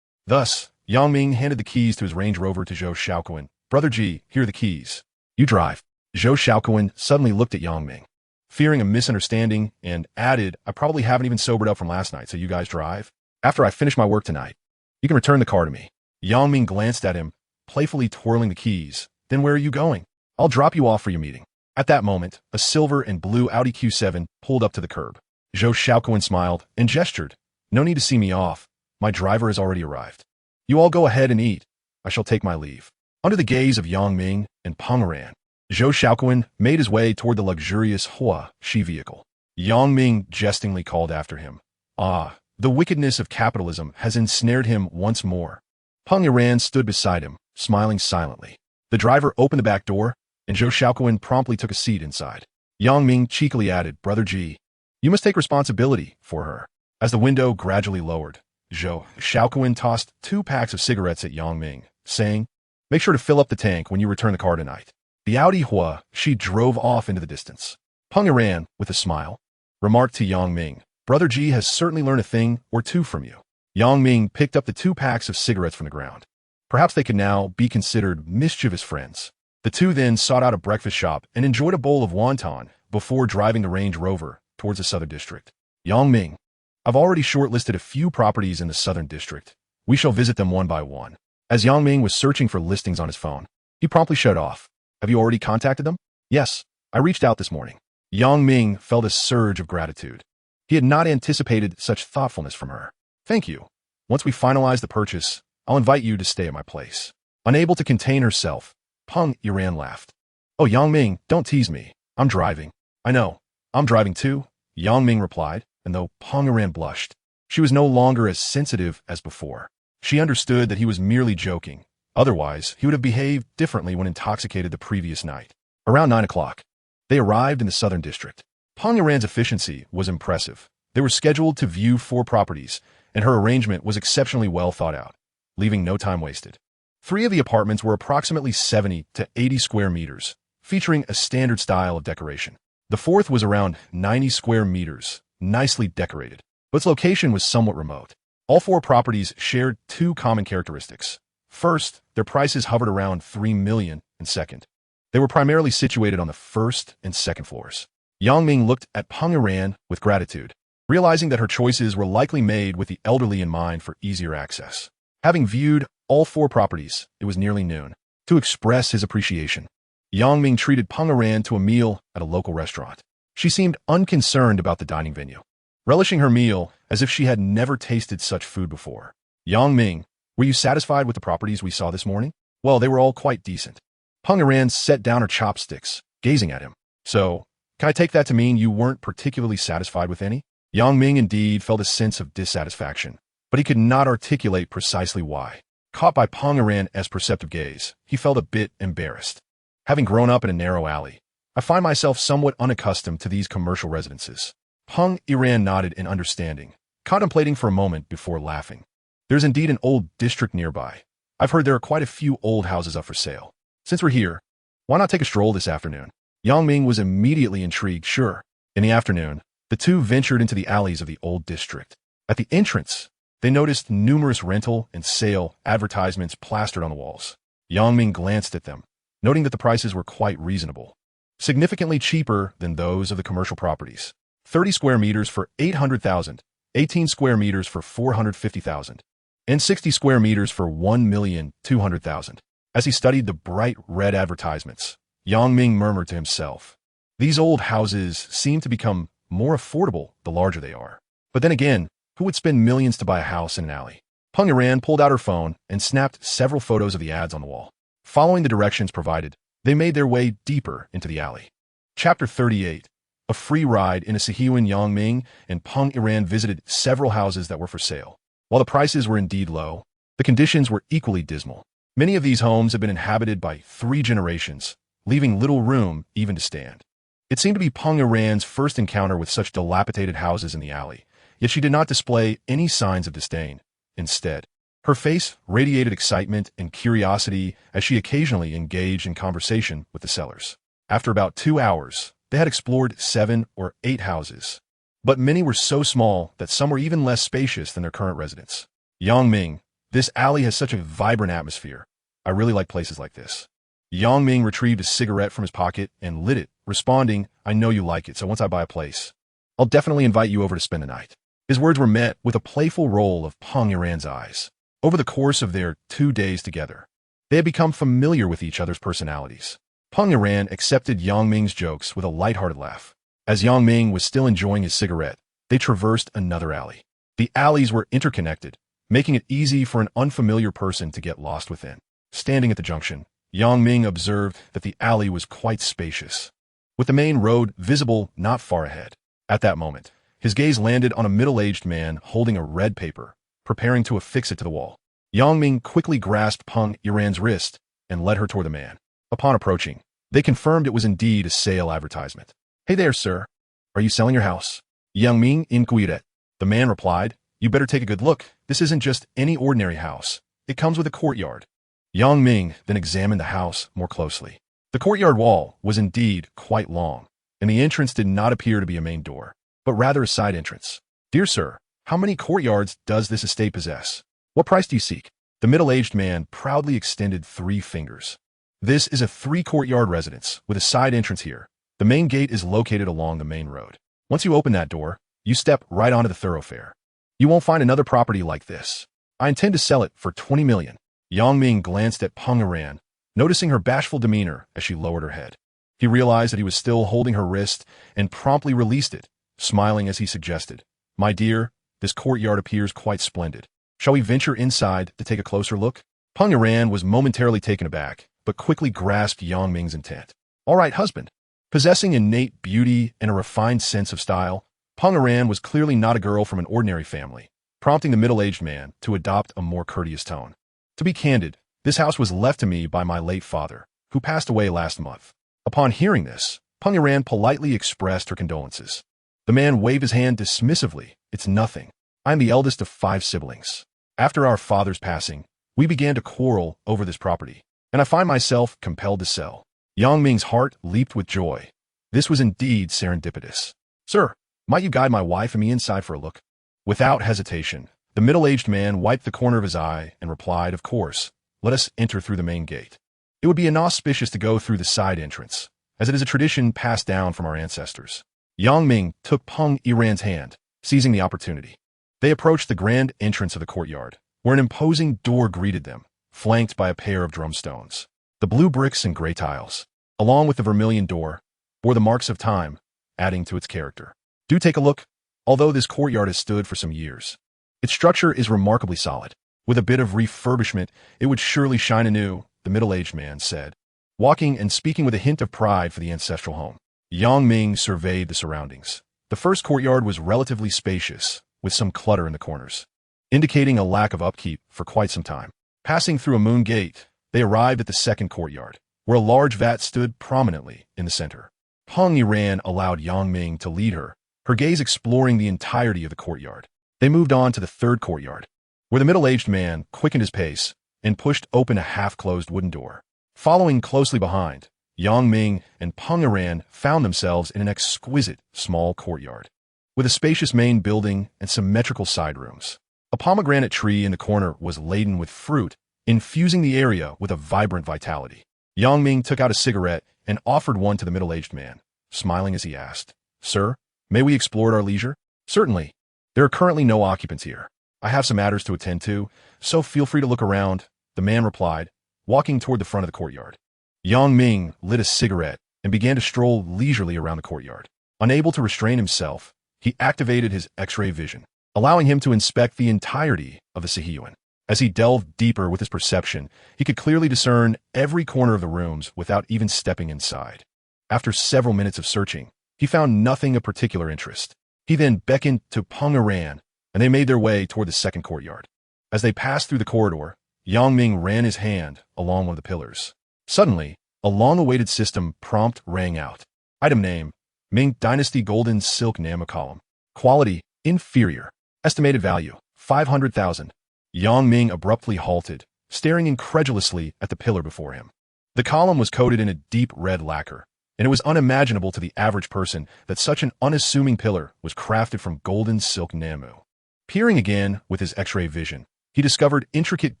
Thus, Yang Ming handed the keys to his Range Rover to Zhou Xiaoquan. Brother Ji, here are the keys. You drive. Zhou Xiaoquan suddenly looked at Yang Ming, fearing a misunderstanding, and added, I probably haven't even sobered up from last night, so you guys drive. After I finish my work tonight, you can return the car to me. Yang Ming glanced at him, playfully twirling the keys. Then where are you going? I'll drop you off for your meeting. At that moment, a silver and blue Audi Q7 pulled up to the curb. Zhou Xiaoquan smiled and gestured. No need to see me off. My driver has already arrived. You all go ahead and eat. I shall take my leave. Under the gaze of Yang Ming and Peng Iran, Zhou Xiaoquan made his way toward the luxurious Hua Shi vehicle. Yang Ming jestingly called after him. Ah, the wickedness of capitalism has ensnared him once more. Peng Iran stood beside him, smiling silently. The driver opened the back door, and Zhou Xiaoquan promptly took a seat inside. Yang Ming cheekily added, Brother Ji, you must take responsibility for her. As the window gradually lowered, Zhou Xiaoquan tossed 2 packs of cigarettes at Yang Ming, saying, make sure to fill up the tank when you return the car tonight. The Audi Hua Shi drove off into the distance. Peng Iran, with a smile, remarked to Yang Ming, Brother Ji has certainly learned a thing or two from you. Yang Ming picked up the 2 packs of cigarettes from the ground. Perhaps they could now be considered mischievous friends. The two then sought out a breakfast shop and enjoyed a bowl of wonton before driving the Range Rover towards the Southern District. Yang Ming, I've already shortlisted a few properties in the Southern District. We shall visit them one by one. As Yang Ming was searching for listings on his phone, he promptly shut off. Have you already contacted them? Yes, I reached out this morning. Yang Ming felt a surge of gratitude. He had not anticipated such thoughtfulness from her. Thank you. Once we finalize the purchase, I'll invite you to stay at my place. Unable to contain herself, Peng Iran laughed. Oh, Yang Ming, don't tease me. I'm driving. I know. I'm driving too, Yang Ming replied, and though Peng Iran blushed, she was no longer as sensitive as before. She understood that he was merely joking. Otherwise, he would have behaved differently when intoxicated the previous night. Around 9 o'clock, they arrived in the Southern District. Peng Iran's efficiency was impressive. They were scheduled to view 4 properties, and her arrangement was exceptionally well thought out, leaving no time wasted. 3 of the apartments were approximately 70 to 80 square meters, featuring a standard style of decoration. The 4th was around 90 square meters, nicely decorated, but its location was somewhat remote. All 4 properties shared 2 common characteristics. First, their prices hovered around $3 million, and second, they were primarily situated on the 1st and 2nd floors. Yang Ming looked at Peng Iran with gratitude, realizing that her choices were likely made with the elderly in mind for easier access. Having viewed all 4 properties, it was nearly noon. To express his appreciation, Yang Ming treated Peng Iran to a meal at a local restaurant. She seemed unconcerned about the dining venue, relishing her meal as if she had never tasted such food before. Yang Ming, were you satisfied with the properties we saw this morning? Well, they were all quite decent. Peng Iran set down her chopsticks, gazing at him. So, can I take that to mean you weren't particularly satisfied with any? Yang Ming indeed felt a sense of dissatisfaction, but he could not articulate precisely why. Caught by Peng Iran's perceptive gaze, he felt a bit embarrassed. Having grown up in a narrow alley, I find myself somewhat unaccustomed to these commercial residences. Peng Iran nodded in understanding, contemplating for a moment before laughing. There's indeed an old district nearby. I've heard there are quite a few old houses up for sale. Since we're here, why not take a stroll this afternoon? Yang Ming was immediately intrigued, sure. In the afternoon, the two ventured into the alleys of the old district. At the entrance, they noticed numerous rental and sale advertisements plastered on the walls. Yang Ming glanced at them, noting that the prices were quite reasonable, significantly cheaper than those of the commercial properties. 30 square meters for $800,000, 18 square meters for $450,000, and 60 square meters for $1,200,000. As he studied the bright red advertisements, Yang Ming murmured to himself, These old houses seem to become more affordable the larger they are. But then again, who would spend millions to buy a house in an alley? Peng Yuran pulled out her phone and snapped several photos of the ads on the wall. Following the directions provided, they made their way deeper into the alley. Chapter 38. A free ride in a Sihuan. Ming and Peng Yuran visited several houses that were for sale. While the prices were indeed low, the conditions were equally dismal. Many of these homes had been inhabited by 3 generations, leaving little room even to stand. It seemed to be Peng Yuran's first encounter with such dilapidated houses in the alley, yet she did not display any signs of disdain. Instead, her face radiated excitement and curiosity as she occasionally engaged in conversation with the sellers. After about 2 hours, they had explored 7 or 8 houses, but many were so small that some were even less spacious than their current residents. Yang Ming, this alley has such a vibrant atmosphere. I really like places like this. Yang Ming retrieved a cigarette from his pocket and lit it, responding, I know you like it, so once I buy a place, I'll definitely invite you over to spend the night. His words were met with a playful roll of Peng Yuran's eyes. Over the course of their 2 days together, they had become familiar with each other's personalities. Peng Yuran accepted Yang Ming's jokes with a lighthearted laugh. As Yang Ming was still enjoying his cigarette, they traversed another alley. The alleys were interconnected, making it easy for an unfamiliar person to get lost within. Standing at the junction, Yang Ming observed that the alley was quite spacious, with the main road visible not far ahead. At that moment, his gaze landed on a middle-aged man holding a red paper, preparing to affix it to the wall. Yang Ming quickly grasped Peng Yuran's wrist and led her toward the man. Upon approaching, they confirmed it was indeed a sale advertisement. Hey there, sir. Are you selling your house? Yang Ming inquired. The man replied, you better take a good look. This isn't just any ordinary house. It comes with a courtyard. Yang Ming then examined the house more closely. The courtyard wall was indeed quite long, and the entrance did not appear to be a main door, but rather a side entrance. Dear sir, how many courtyards does this estate possess? What price do you seek? The middle-aged man proudly extended 3 fingers. This is a 3-courtyard residence with a side entrance here. The main gate is located along the main road. Once you open that door, you step right onto the thoroughfare. You won't find another property like this. I intend to sell it for 20 million. Yang Ming glanced at Peng Yuran, noticing her bashful demeanor as she lowered her head. He realized that he was still holding her wrist and promptly released it, smiling as he suggested, my dear, this courtyard appears quite splendid. Shall we venture inside to take a closer look? Peng Yuran was momentarily taken aback, but quickly grasped Yang Ming's intent. All right, husband. Possessing innate beauty and a refined sense of style, Peng Yuran was clearly not a girl from an ordinary family, prompting the middle-aged man to adopt a more courteous tone. To be candid, this house was left to me by my late father, who passed away last month. Upon hearing this, Peng Yuran politely expressed her condolences. The man waved his hand dismissively. It's nothing. I'm the eldest of 5 siblings. After our father's passing, we began to quarrel over this property, and I find myself compelled to sell. Yang Ming's heart leaped with joy. This was indeed serendipitous. Sir, might you guide my wife and me inside for a look? Without hesitation, the middle-aged man wiped the corner of his eye and replied, of course, let us enter through the main gate. It would be inauspicious to go through the side entrance, as it is a tradition passed down from our ancestors. Yang Ming took Peng Yuran's hand, seizing the opportunity. They approached the grand entrance of the courtyard, where an imposing door greeted them, flanked by a pair of drumstones. The blue bricks and gray tiles, along with the vermilion door, bore the marks of time, adding to its character. Do take a look. Although this courtyard has stood for some years, its structure is remarkably solid. With a bit of refurbishment, it would surely shine anew, the middle-aged man said, walking and speaking with a hint of pride for the ancestral home. Yang Ming surveyed the surroundings. The first courtyard was relatively spacious, with some clutter in the corners, indicating a lack of upkeep for quite some time. Passing through a moon gate, they arrived at the second courtyard, where a large vat stood prominently in the center. Peng Yuran allowed Yang Ming to lead her, her gaze exploring the entirety of the courtyard. They moved on to the third courtyard, where the middle-aged man quickened his pace and pushed open a half-closed wooden door. Following closely behind, Yang Ming and Peng Yuran found themselves in an exquisite small courtyard, with a spacious main building and symmetrical side rooms. A pomegranate tree in the corner was laden with fruit, infusing the area with a vibrant vitality. Yang Ming took out a cigarette and offered one to the middle-aged man, smiling as he asked, Sir, may we explore at our leisure? Certainly. There are currently no occupants here. I have some matters to attend to, so feel free to look around, the man replied, walking toward the front of the courtyard. Yang Ming lit a cigarette and began to stroll leisurely around the courtyard. Unable to restrain himself, he activated his X-ray vision, allowing him to inspect the entirety of the Sahihuan. As he delved deeper with his perception, he could clearly discern every corner of the rooms without even stepping inside. After several minutes of searching, he found nothing of particular interest. He then beckoned to Peng Iran, and they made their way toward the second courtyard. As they passed through the corridor, Yang Ming ran his hand along one of the pillars. Suddenly, a long-awaited system prompt rang out. Item name: Ming Dynasty Golden Silk Nano Column. Quality: inferior. Estimated value: 500,000. Yang Ming abruptly halted, staring incredulously at the pillar before him. The column was coated in a deep red lacquer, and it was unimaginable to the average person that such an unassuming pillar was crafted from golden silk nano. Peering again with his X-ray vision, he discovered intricate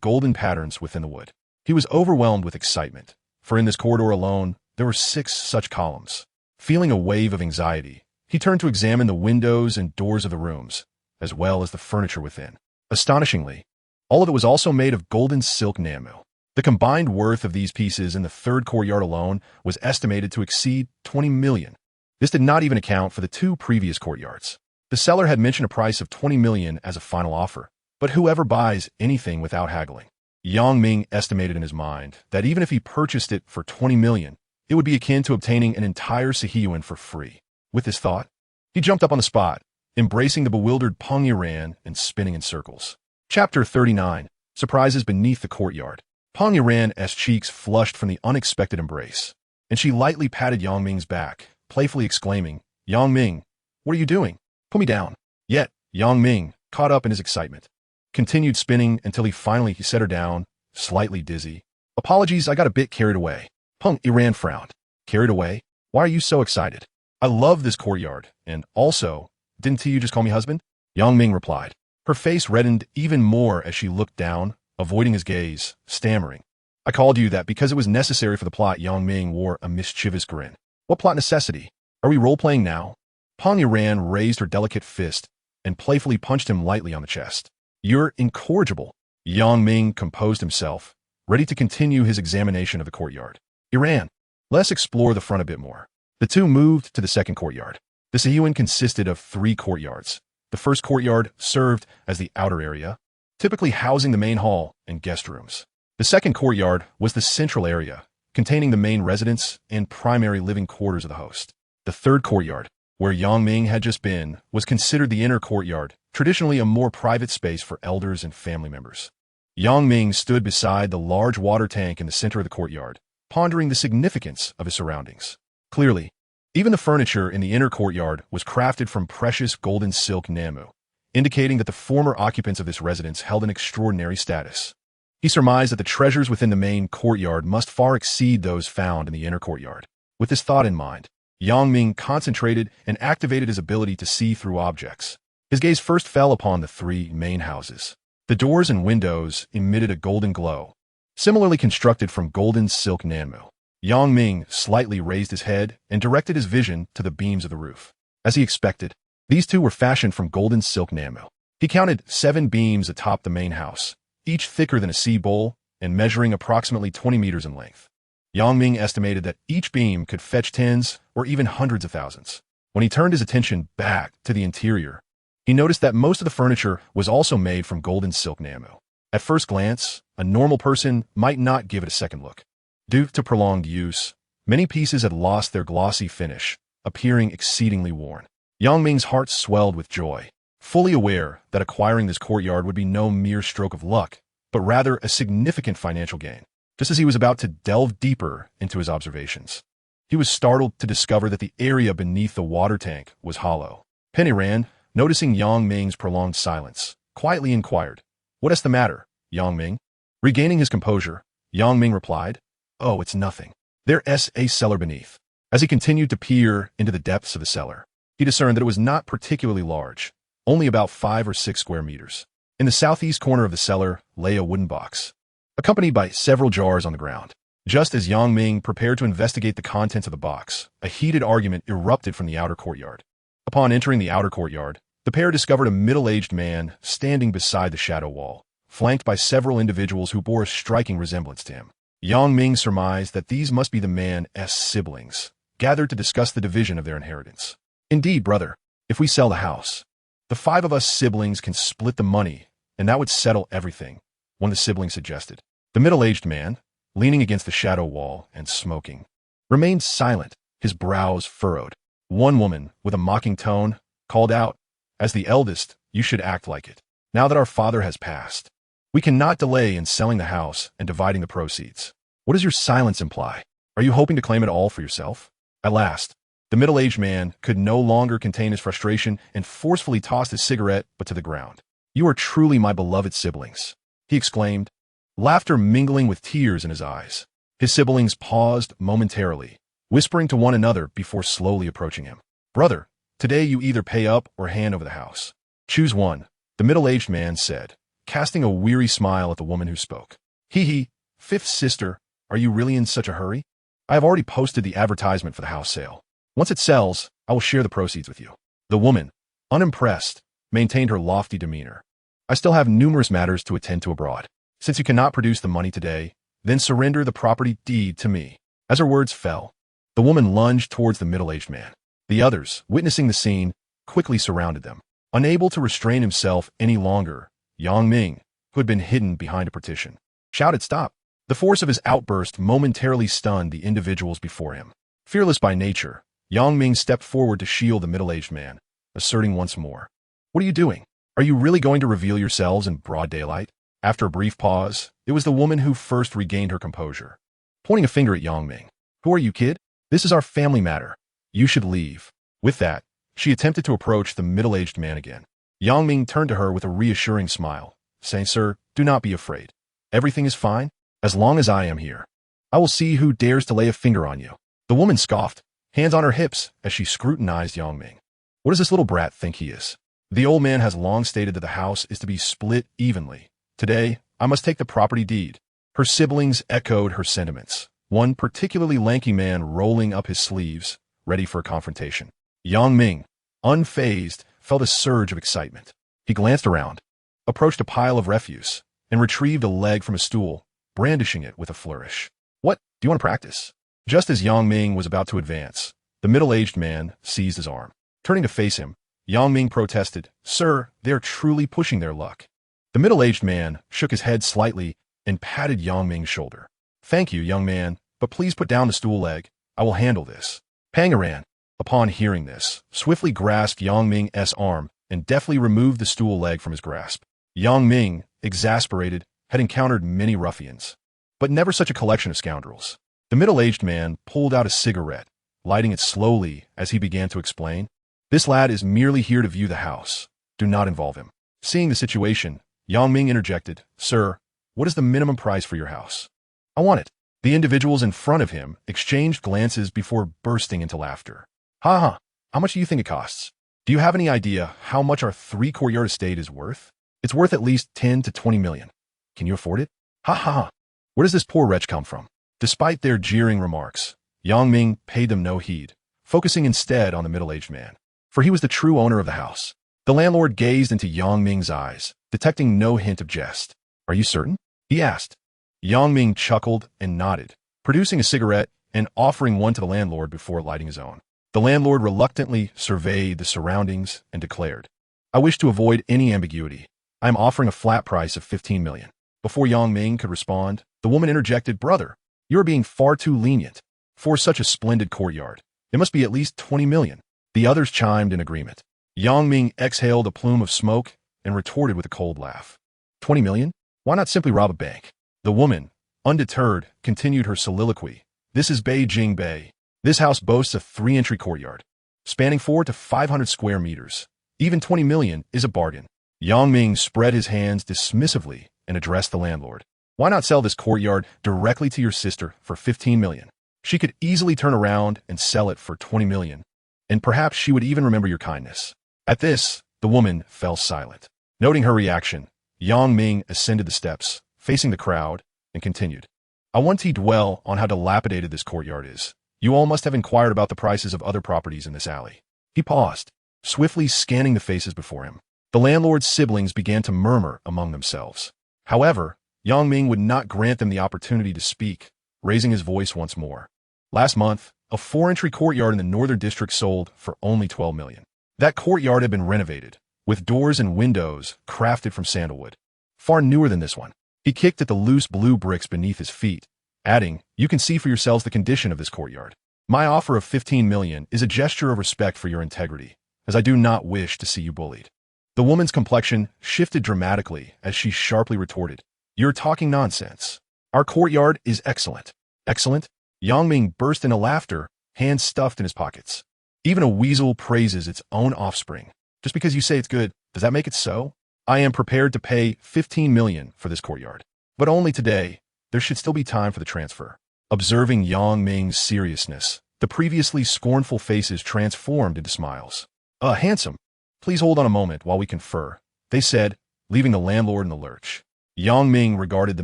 golden patterns within the wood. He was overwhelmed with excitement, for in this corridor alone, there were 6 such columns. Feeling a wave of anxiety, he turned to examine the windows and doors of the rooms, as well as the furniture within. Astonishingly, all of it was also made of golden silk nano. The combined worth of these pieces in the third courtyard alone was estimated to exceed 20 million. This did not even account for the 2 previous courtyards. The seller had mentioned a price of 20 million as a final offer, but whoever buys anything without haggling. Yang Ming estimated in his mind that even if he purchased it for 20 million, it would be akin to obtaining an entire Sahihuan for free. With this thought, he jumped up on the spot, embracing the bewildered Peng Iran and spinning in circles. Chapter 39. Surprises beneath the courtyard. Peng Iran's cheeks flushed from the unexpected embrace, and she lightly patted Yang Ming's back, playfully exclaiming, "Yang Ming, what are you doing? Put me down." Yet, Yang Ming, caught up in his excitement, continued spinning until he finally set her down, slightly dizzy. "Apologies, I got a bit carried away." Peng Iran frowned. "Carried away? Why are you so excited?" "I love this courtyard, and also, didn't you just call me husband?" Yang Ming replied. Her face reddened even more as she looked down, avoiding his gaze, stammering. "I called you that because it was necessary for the plot." Yang Ming wore a mischievous grin. "What plot necessity? Are we role-playing now?" Peng Iran raised her delicate fist and playfully punched him lightly on the chest. "You're incorrigible." Yang Ming composed himself, ready to continue his examination of the courtyard. "Iran, let's explore the front a bit more." The two moved to the second courtyard. The Sahihuan consisted of 3 courtyards. The first courtyard served as the outer area, typically housing the main hall and guest rooms. The second courtyard was the central area, containing the main residence and primary living quarters of the host. The third courtyard, where Yang Ming had just been, was considered the inner courtyard, traditionally a more private space for elders and family members. Yang Ming stood beside the large water tank in the center of the courtyard, pondering the significance of his surroundings. Clearly, even the furniture in the inner courtyard was crafted from precious golden silk nano, indicating that the former occupants of this residence held an extraordinary status. He surmised that the treasures within the main courtyard must far exceed those found in the inner courtyard. With this thought in mind, Yang Ming concentrated and activated his ability to see through objects. His gaze first fell upon the 3 main houses. The doors and windows emitted a golden glow, similarly constructed from golden silk nano. Yang Ming slightly raised his head and directed his vision to the beams of the roof. As he expected, these 2 were fashioned from golden silk nano. He counted 7 beams atop the main house, each thicker than a sea bowl and measuring approximately 20 meters in length. Yang Ming estimated that each beam could fetch tens or even hundreds of thousands. When he turned his attention back to the interior, he noticed that most of the furniture was also made from golden silk nano. At first glance, a normal person might not give it a second look. Due to prolonged use, many pieces had lost their glossy finish, appearing exceedingly worn. Yang Ming's heart swelled with joy, fully aware that acquiring this courtyard would be no mere stroke of luck, but rather a significant financial gain. Just as he was about to delve deeper into his observations, he was startled to discover that the area beneath the water tank was hollow. Peng Iran, noticing Yang Ming's prolonged silence, quietly inquired, "What is the matter, Yang Ming?" Regaining his composure, Yang Ming replied, "Oh, it's nothing. There's a cellar beneath." As he continued to peer into the depths of the cellar, he discerned that it was not particularly large, only about 5 or 6 square meters. In the southeast corner of the cellar lay a wooden box, accompanied by several jars on the ground. Just as Yang Ming prepared to investigate the contents of the box, a heated argument erupted from the outer courtyard. Upon entering the outer courtyard, the pair discovered a middle-aged man standing beside the shadow wall, flanked by several individuals who bore a striking resemblance to him. Yang Ming surmised that these must be the man's siblings, gathered to discuss the division of their inheritance. Indeed, brother, if we sell the house, the 5 of us siblings can split the money, and that would settle everything, one of the siblings suggested. The middle-aged man, leaning against the shadow wall and smoking, remained silent, his brows furrowed. One woman, with a mocking tone, called out, "As the eldest, you should act like it. Now that our father has passed, we cannot delay in selling the house and dividing the proceeds." "What does your silence imply? Are you hoping to claim it all for yourself?" At last, the middle-aged man could no longer contain his frustration and forcefully tossed his cigarette but to the ground. "You are truly my beloved siblings," he exclaimed, laughter mingling with tears in his eyes. His siblings paused momentarily, whispering to one another before slowly approaching him. "Brother, today you either pay up or hand over the house. Choose one," the middle-aged man said, casting a weary smile at the woman who spoke. "Hee, fifth sister, are you really in such a hurry? I have already posted the advertisement for the house sale. Once it sells, I will share the proceeds with you." The woman, unimpressed, maintained her lofty demeanor. "I still have numerous matters to attend to abroad. Since you cannot produce the money today, then surrender the property deed to me." As her words fell, the woman lunged towards the middle-aged man. The others, witnessing the scene, quickly surrounded them. Unable to restrain himself any longer, Ming, who had been hidden behind a partition, shouted stop. The force of his outburst momentarily stunned the individuals before him. Fearless by nature, Ming stepped forward to shield the middle-aged man, asserting once more, "What are you doing? Are you really going to reveal yourselves in broad daylight?" After a brief pause, it was the woman who first regained her composure, pointing a finger at Ming. "Who are you, kid? This is our family matter. You should leave." With that, she attempted to approach the middle-aged man again. Ming turned to her with a reassuring smile, saying, "Sir, do not be afraid. Everything is fine. As long as I am here, I will see who dares to lay a finger on you." The woman scoffed, hands on her hips, as she scrutinized Ming. "What does this little brat think he is? The old man has long stated that the house is to be split evenly. Today, I must take the property deed." Her siblings echoed her sentiments, one particularly lanky man rolling up his sleeves, ready for a confrontation. Ming, unfazed, felt a surge of excitement. He glanced around, approached a pile of refuse, and retrieved a leg from a stool, brandishing it with a flourish. "What, do you want to practice?" Just as Ming was about to advance, the middle-aged man seized his arm. Turning to face him, Ming protested, "Sir, they are truly pushing their luck." The middle-aged man shook his head slightly and patted Ming's shoulder. "Thank you, young man, but please put down the stool leg. I will handle this." Pangeran, upon hearing this, swiftly grasped Ming's arm and deftly removed the stool leg from his grasp. Ming, exasperated, had encountered many ruffians, but never such a collection of scoundrels. The middle-aged man pulled out a cigarette, lighting it slowly as he began to explain, "This lad is merely here to view the house. Do not involve him." Seeing the situation, Ming interjected, "Sir, what is the minimum price for your house?" "I want it." The individuals in front of him exchanged glances before bursting into laughter. "Ha ha, how much do you think it costs? Do you have any idea how much our 3-courtyard estate is worth? It's worth at least 10 to 20 million. Can you afford it? Ha ha ha. Where does this poor wretch come from?" Despite their jeering remarks, Ming paid them no heed, focusing instead on the middle-aged man, for he was the true owner of the house. The landlord gazed into Ming's eyes, detecting no hint of jest. "Are you certain?" he asked. Ming chuckled and nodded, producing a cigarette and offering one to the landlord before lighting his own. The landlord reluctantly surveyed the surroundings and declared, "I wish to avoid any ambiguity. I am offering a flat price of 15 million. Before Ming could respond, the woman interjected, "Brother, you are being far too lenient. For such a splendid courtyard, it must be at least 20 million. The others chimed in agreement. Ming exhaled a plume of smoke and retorted with a cold laugh. 20 million? Why not simply rob a bank? The woman, undeterred, continued her soliloquy. This is Beijing Bay. This house boasts a 3-entry courtyard, spanning 400 to 500 square meters. Even 20 million is a bargain. Ming spread his hands dismissively and addressed the landlord. Why not sell this courtyard directly to your sister for 15 million? She could easily turn around and sell it for 20 million, and perhaps she would even remember your kindness. At this, the woman fell silent. Noting her reaction, Ming ascended the steps, facing the crowd, and continued. I want to dwell on how dilapidated this courtyard is. You all must have inquired about the prices of other properties in this alley. He paused, swiftly scanning the faces before him. The landlord's siblings began to murmur among themselves. However, Ming would not grant them the opportunity to speak, raising his voice once more. Last month, A 4-entry courtyard in the northern district sold for only 12 million. That courtyard had been renovated, with doors and windows crafted from sandalwood. Far newer than this one. He kicked at the loose blue bricks beneath his feet, adding, "You can see for yourselves the condition of this courtyard. My offer of 15 million is a gesture of respect for your integrity, as I do not wish to see you bullied." The woman's complexion shifted dramatically as she sharply retorted, "You're talking nonsense. Our courtyard is excellent." "Excellent?" Yang Ming burst into laughter, hands stuffed in his pockets. "Even a weasel praises its own offspring. Just because you say it's good, does that make it so? I am prepared to pay 15 million for this courtyard. But only today. There should still be time for the transfer." Observing Yang Ming's seriousness, the previously scornful faces transformed into smiles. Handsome. Please hold on a moment while we confer," they said, leaving the landlord in the lurch. Yang Ming regarded the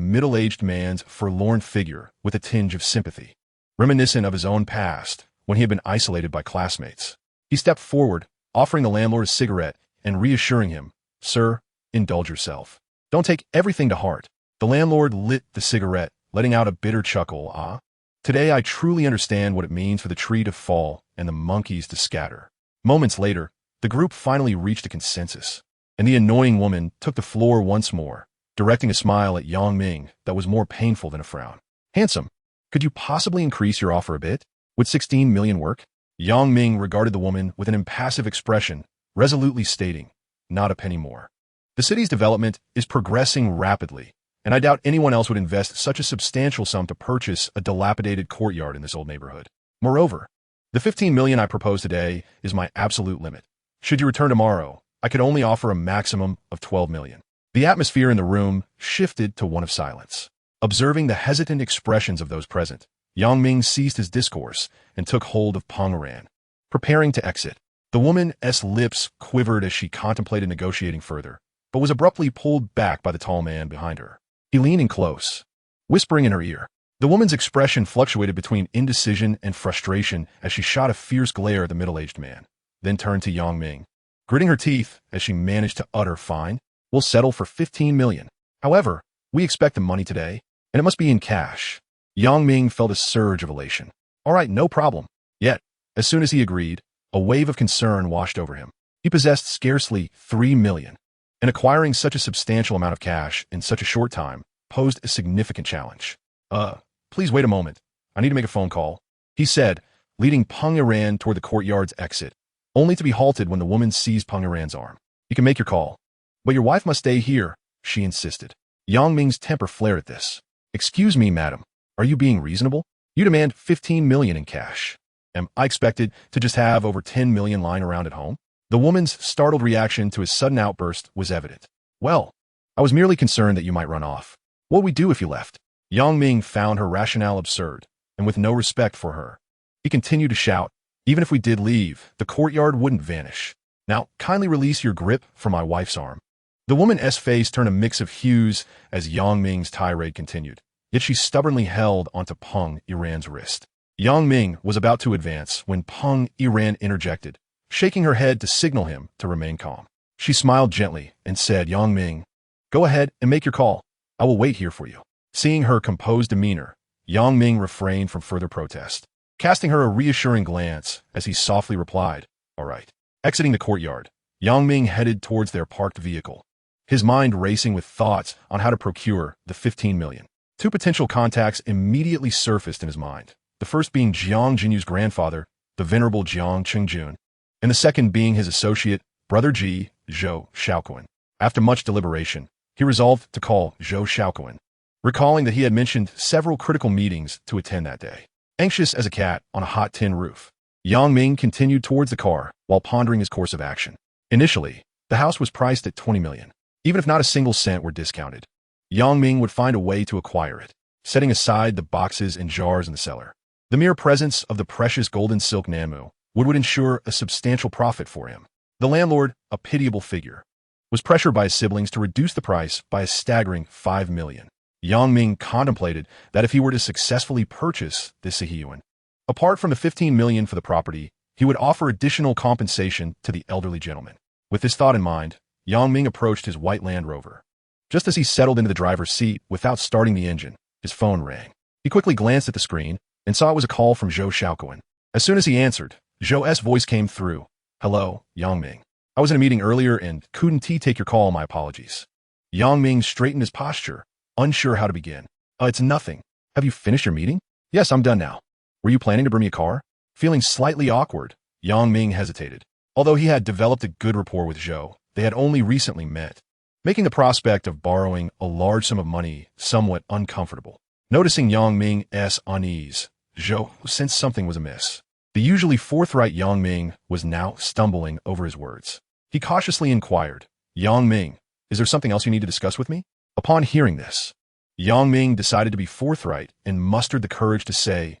middle-aged man's forlorn figure with a tinge of sympathy. Reminiscent of his own past, when he had been isolated by classmates. He stepped forward, offering the landlord a cigarette and reassuring him, "Sir, indulge yourself. Don't take everything to heart." The landlord lit the cigarette, letting out a bitter chuckle. Today I truly understand what it means for the tree to fall and the monkeys to scatter." Moments later, the group finally reached a consensus, and the annoying woman took the floor once more, directing a smile at Yang Ming that was more painful than a frown. "Handsome, could you possibly increase your offer a bit? Would 16 million work?" Yang Ming regarded the woman with an impassive expression, resolutely stating, "Not a penny more. The city's development is progressing rapidly, and I doubt anyone else would invest such a substantial sum to purchase a dilapidated courtyard in this old neighborhood. Moreover, the 15 million I propose today is my absolute limit. Should you return tomorrow, I could only offer a maximum of 12 million. The atmosphere in the room shifted to one of silence. Observing the hesitant expressions of those present, Yang Ming ceased his discourse and took hold of Peng Ran, preparing to exit. The woman's lips quivered as she contemplated negotiating further, but was abruptly pulled back by the tall man behind her. He leaned in close, whispering in her ear. The woman's expression fluctuated between indecision and frustration as she shot a fierce glare at the middle-aged man, then turned to Yang Ming, gritting her teeth as she managed to utter, "Fine, we'll settle for 15 million. However, we expect the money today, and it must be in cash." Yang Ming felt a surge of elation. "All right, no problem." Yet, as soon as he agreed, a wave of concern washed over him. He possessed scarcely 3 million, and acquiring such a substantial amount of cash in such a short time posed a significant challenge. Please wait a moment. I need to make a phone call," he said, leading Peng Iran toward the courtyard's exit, only to be halted when the woman seized Peng Iran's arm. "You can make your call, but your wife must stay here," she insisted. Yang Ming's temper flared at this. "Excuse me, madam. Are you being reasonable? You demand 15 million in cash. Am I expected to just have over 10 million lying around at home?" The woman's startled reaction to his sudden outburst was evident. "Well, I was merely concerned that you might run off. What would we do if you left?" Yang Ming found her rationale absurd, and with no respect for her, he continued to shout, "Even if we did leave, the courtyard wouldn't vanish. Now, kindly release your grip from my wife's arm." The woman's face turned a mix of hues as Yang Ming's tirade continued, yet she stubbornly held onto Peng Iran's wrist. Yang Ming was about to advance when Peng Iran interjected, shaking her head to signal him to remain calm. She smiled gently and said, "Yang Ming, go ahead and make your call. I will wait here for you." Seeing her composed demeanor, Yang Ming refrained from further protest, casting her a reassuring glance as he softly replied, "All right." Exiting the courtyard, Yang Ming headed towards their parked vehicle, his mind racing with thoughts on how to procure the 15 million. Two potential contacts immediately surfaced in his mind, the first being Jiang Jinyu's grandfather, the venerable Jiang Qingjun, and the second being his associate, Brother Ji, Zhou Shaoquan. After much deliberation, he resolved to call Zhou Shaoquan, recalling that he had mentioned several critical meetings to attend that day. Anxious as a cat on a hot tin roof, Yang Ming continued towards the car while pondering his course of action. Initially, the house was priced at 20 million. Even if not a single cent were discounted, Yang Ming would find a way to acquire it, setting aside the boxes and jars in the cellar. The mere presence of the precious golden silk Namu would ensure a substantial profit for him. The landlord, a pitiable figure, was pressured by his siblings to reduce the price by a staggering 5 million. Yang Ming contemplated that if he were to successfully purchase this Sihiyuan, apart from the 15 million for the property, he would offer additional compensation to the elderly gentleman. With this thought in mind, Yang Ming approached his white Land Rover. Just as he settled into the driver's seat without starting the engine, his phone rang. He quickly glanced at the screen and saw it was a call from Zhou Shaoquan. As soon as he answered, Zhou's voice came through. Hello, Yang Ming. I was in a meeting earlier and couldn't take your call, my apologies. Yang Ming straightened his posture, unsure how to begin. It's nothing. Have you finished your meeting? Yes, I'm done now. Were you planning to bring me a car? Feeling slightly awkward, Yang Ming hesitated. Although he had developed a good rapport with Zhou, they had only recently met, making the prospect of borrowing a large sum of money somewhat uncomfortable. Noticing Yang Ming's unease, Zhou sensed something was amiss. The usually forthright Yang Ming was now stumbling over his words. He cautiously inquired, Yang Ming, is there something else you need to discuss with me? Upon hearing this, Yang Ming decided to be forthright and mustered the courage to say,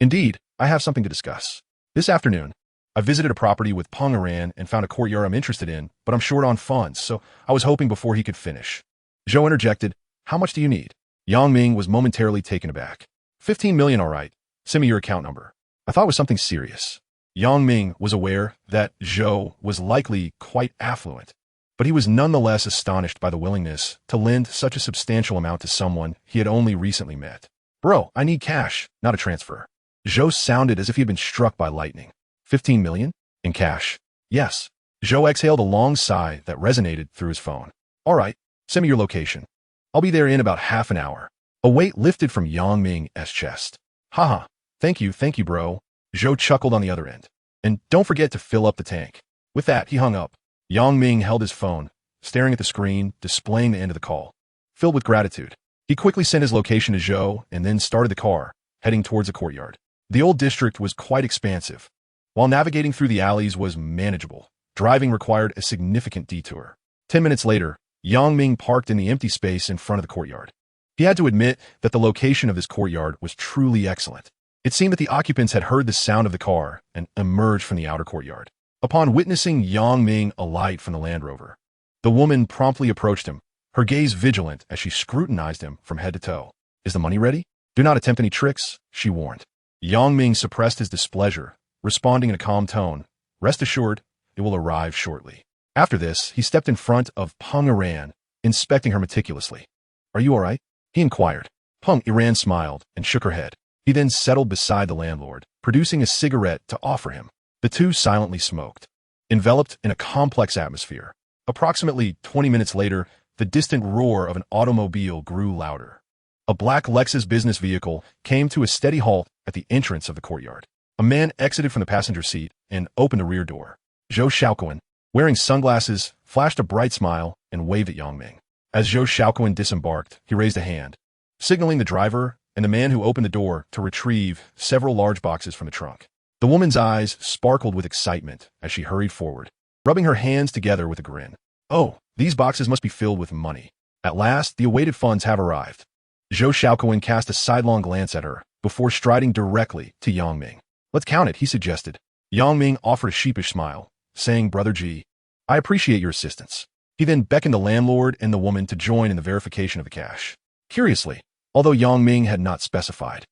indeed, I have something to discuss. This afternoon, I visited a property with Peng Aran and found a courtyard I'm interested in, but I'm short on funds, so I was hoping before he could finish. Zhou interjected, how much do you need? Yang Ming was momentarily taken aback. 15 million, all right. Send me your account number. I thought it was something serious. Yang Ming was aware that Zhou was likely quite affluent, but he was nonetheless astonished by the willingness to lend such a substantial amount to someone he had only recently met. Bro, I need cash, not a transfer. Zhou sounded as if he had been struck by lightning. 15 million? In cash? Yes. Zhou exhaled a long sigh that resonated through his phone. All right, send me your location. I'll be there in about half an hour. A weight lifted from Yang Ming's chest. Haha, thank you, bro. Zhou chuckled on the other end. And don't forget to fill up the tank. With that, he hung up. Yang Ming held his phone, staring at the screen, displaying the end of the call. Filled with gratitude, he quickly sent his location to Zhou and then started the car, heading towards the courtyard. The old district was quite expansive. While navigating through the alleys was manageable, driving required a significant detour. 10 minutes later, Yang Ming parked in the empty space in front of the courtyard. He had to admit that the location of this courtyard was truly excellent. It seemed that the occupants had heard the sound of the car and emerged from the outer courtyard. Upon witnessing Yang Ming alight from the Land Rover, the woman promptly approached him, her gaze vigilant as she scrutinized him from head to toe. Is the money ready? Do not attempt any tricks, she warned. Yang Ming suppressed his displeasure, responding in a calm tone. Rest assured, it will arrive shortly. After this, he stepped in front of Peng Aran, inspecting her meticulously. Are you all right? He inquired. Peng Aran smiled and shook her head. He then settled beside the landlord, producing a cigarette to offer him. The two silently smoked, enveloped in a complex atmosphere. Approximately 20 minutes later, the distant roar of an automobile grew louder. A black Lexus business vehicle came to a steady halt at the entrance of the courtyard. A man exited from the passenger seat and opened the rear door. Zhou Xiaoquan, wearing sunglasses, flashed a bright smile and waved at Yang Ming. As Zhou Xiaoquan disembarked, he raised a hand, signaling the driver and the man who opened the door to retrieve several large boxes from the trunk. The woman's eyes sparkled with excitement as she hurried forward, rubbing her hands together with a grin. Oh, these boxes must be filled with money. At last, the awaited funds have arrived. Zhou Xiaoquan cast a sidelong glance at her before striding directly to Yang Ming. Let's count it, he suggested. Yang Ming offered a sheepish smile, saying, Brother G, I appreciate your assistance. He then beckoned the landlord and the woman to join in the verification of the cash. Curiously, although Yang Ming had not specified,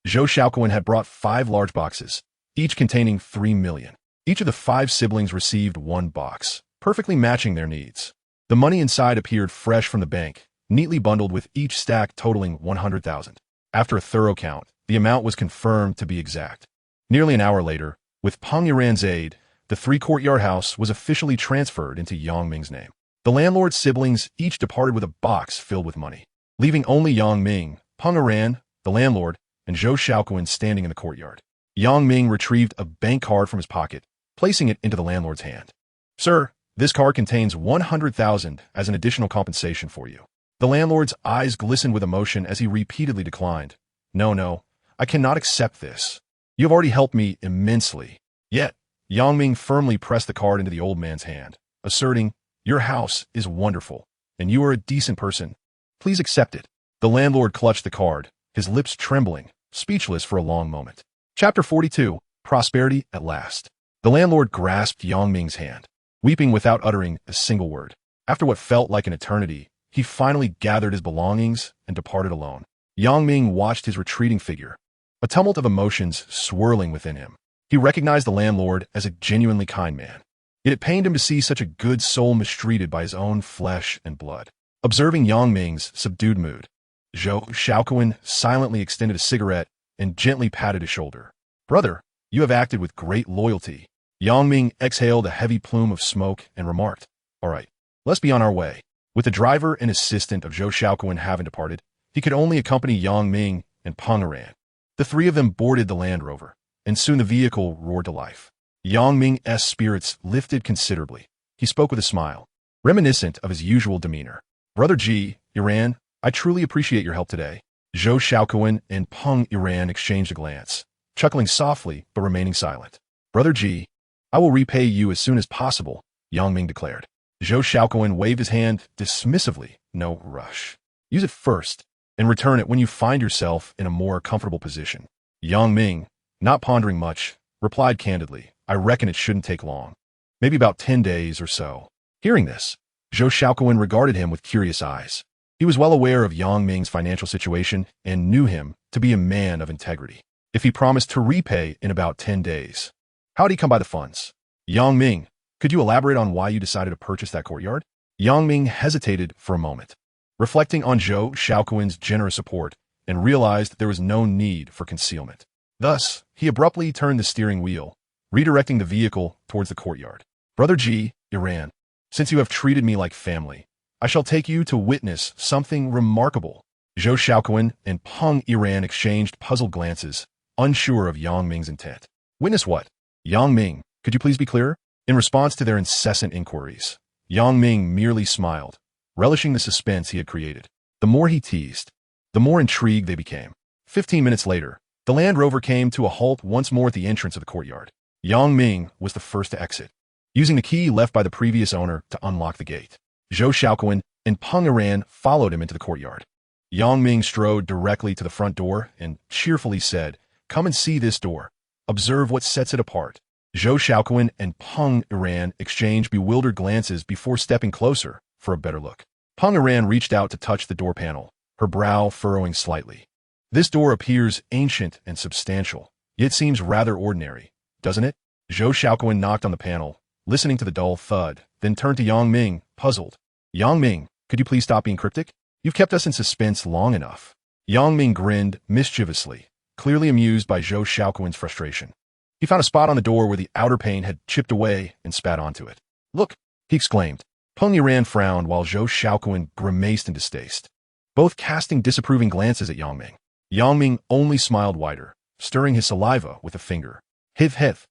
Zhou Xiaoquan had brought 5 large boxes, each containing 3 million. Each of the 5 siblings received 1 box, perfectly matching their needs. The money inside appeared fresh from the bank, neatly bundled with each stack totaling 100,000. After a thorough count, the amount was confirmed to be exact. Nearly an hour later, with Peng Yaran's aid, the 3-courtyard house was officially transferred into Yang Ming's name. The landlord's siblings each departed with a box filled with money, leaving only Yang Ming, Peng Aran, the landlord, and Zhou Xiaoquan standing in the courtyard. Yang Ming retrieved a bank card from his pocket, placing it into the landlord's hand. Sir, this card contains 100,000 as an additional compensation for you. The landlord's eyes glistened with emotion as he repeatedly declined. No, I cannot accept this. You have already helped me immensely. Yet, Yang Ming firmly pressed the card into the old man's hand, asserting, Your house is wonderful, and you are a decent person. Please accept it. The landlord clutched the card, his lips trembling, speechless for a long moment. Chapter 42, Prosperity at Last. The landlord grasped Yang Ming's hand, weeping without uttering a single word. After what felt like an eternity, he finally gathered his belongings and departed alone. Yang Ming watched his retreating figure, a tumult of emotions swirling within him. He recognized the landlord as a genuinely kind man. Yet it pained him to see such a good soul mistreated by his own flesh and blood. Observing Yang Ming's subdued mood, Zhou Xiaoquan silently extended a cigarette and gently patted his shoulder. Brother, You have acted with great loyalty. Yang Ming exhaled a heavy plume of smoke and remarked, all right, let's be on our way. With the driver and assistant of Zhou Xiaoquan having departed, he could only accompany Yang Ming and Peng Aran. The three of them boarded the Land Rover, and soon the vehicle roared to life. Yang Ming's spirits lifted considerably. He spoke with a smile, reminiscent of his usual demeanor. Brother Ji, Iran, I truly appreciate your help today. Zhou Xiaoquan and Peng Aran exchanged a glance, chuckling softly but remaining silent. Brother Ji, I will repay you as soon as possible, Yang Ming declared. Zhou Xiaoquan waved his hand dismissively. No rush. Use it first, and return it when you find yourself in a more comfortable position. Yang Ming, not pondering much, replied candidly, I reckon it shouldn't take long. Maybe about 10 days or so. Hearing this, Zhou Xiaoquan regarded him with curious eyes. He was well aware of Yang Ming's financial situation and knew him to be a man of integrity. If he promised to repay in about 10 days, how'd he come by the funds? Yang Ming, could you elaborate on why you decided to purchase that courtyard? Yang Ming hesitated for a moment, reflecting on Zhou Xiaoquan's generous support, and realized there was no need for concealment. Thus, he abruptly turned the steering wheel, redirecting the vehicle towards the courtyard. Brother Ji, Iran, since you have treated me like family, I shall take you to witness something remarkable. Zhou Xiaoquan and Peng Aran exchanged puzzled glances, unsure of Yang Ming's intent. Witness what? Yang Ming, could you please be clearer? In response to their incessant inquiries, Yang Ming merely smiled, relishing the suspense he had created. The more he teased, the more intrigued they became. 15 minutes later, the Land Rover came to a halt once more at the entrance of the courtyard. Yang Ming was the first to exit, using the key left by the previous owner to unlock the gate. Zhou Xiaoquan and Peng Aran followed him into the courtyard. Yang Ming strode directly to the front door and cheerfully said, Come and see this door. Observe what sets it apart. Zhou Xiaoquan and Peng Aran exchanged bewildered glances before stepping closer for a better look. Peng Aran reached out to touch the door panel, her brow furrowing slightly. This door appears ancient and substantial, yet seems rather ordinary, doesn't it? Zhou Xiaoquan knocked on the panel, listening to the dull thud, then turned to Yang Ming, puzzled. Yang Ming, could you please stop being cryptic? You've kept us in suspense long enough. Yang Ming grinned mischievously, clearly amused by Zhou Xiaoquan's frustration. He found a spot on the door where the outer pane had chipped away and spat onto it. Look, he exclaimed. Peng Aran frowned while Zhou Xiaoquan grimaced in distaste, both casting disapproving glances at Yang Ming. Yang Ming only smiled wider, stirring his saliva with a finger. Hith hith.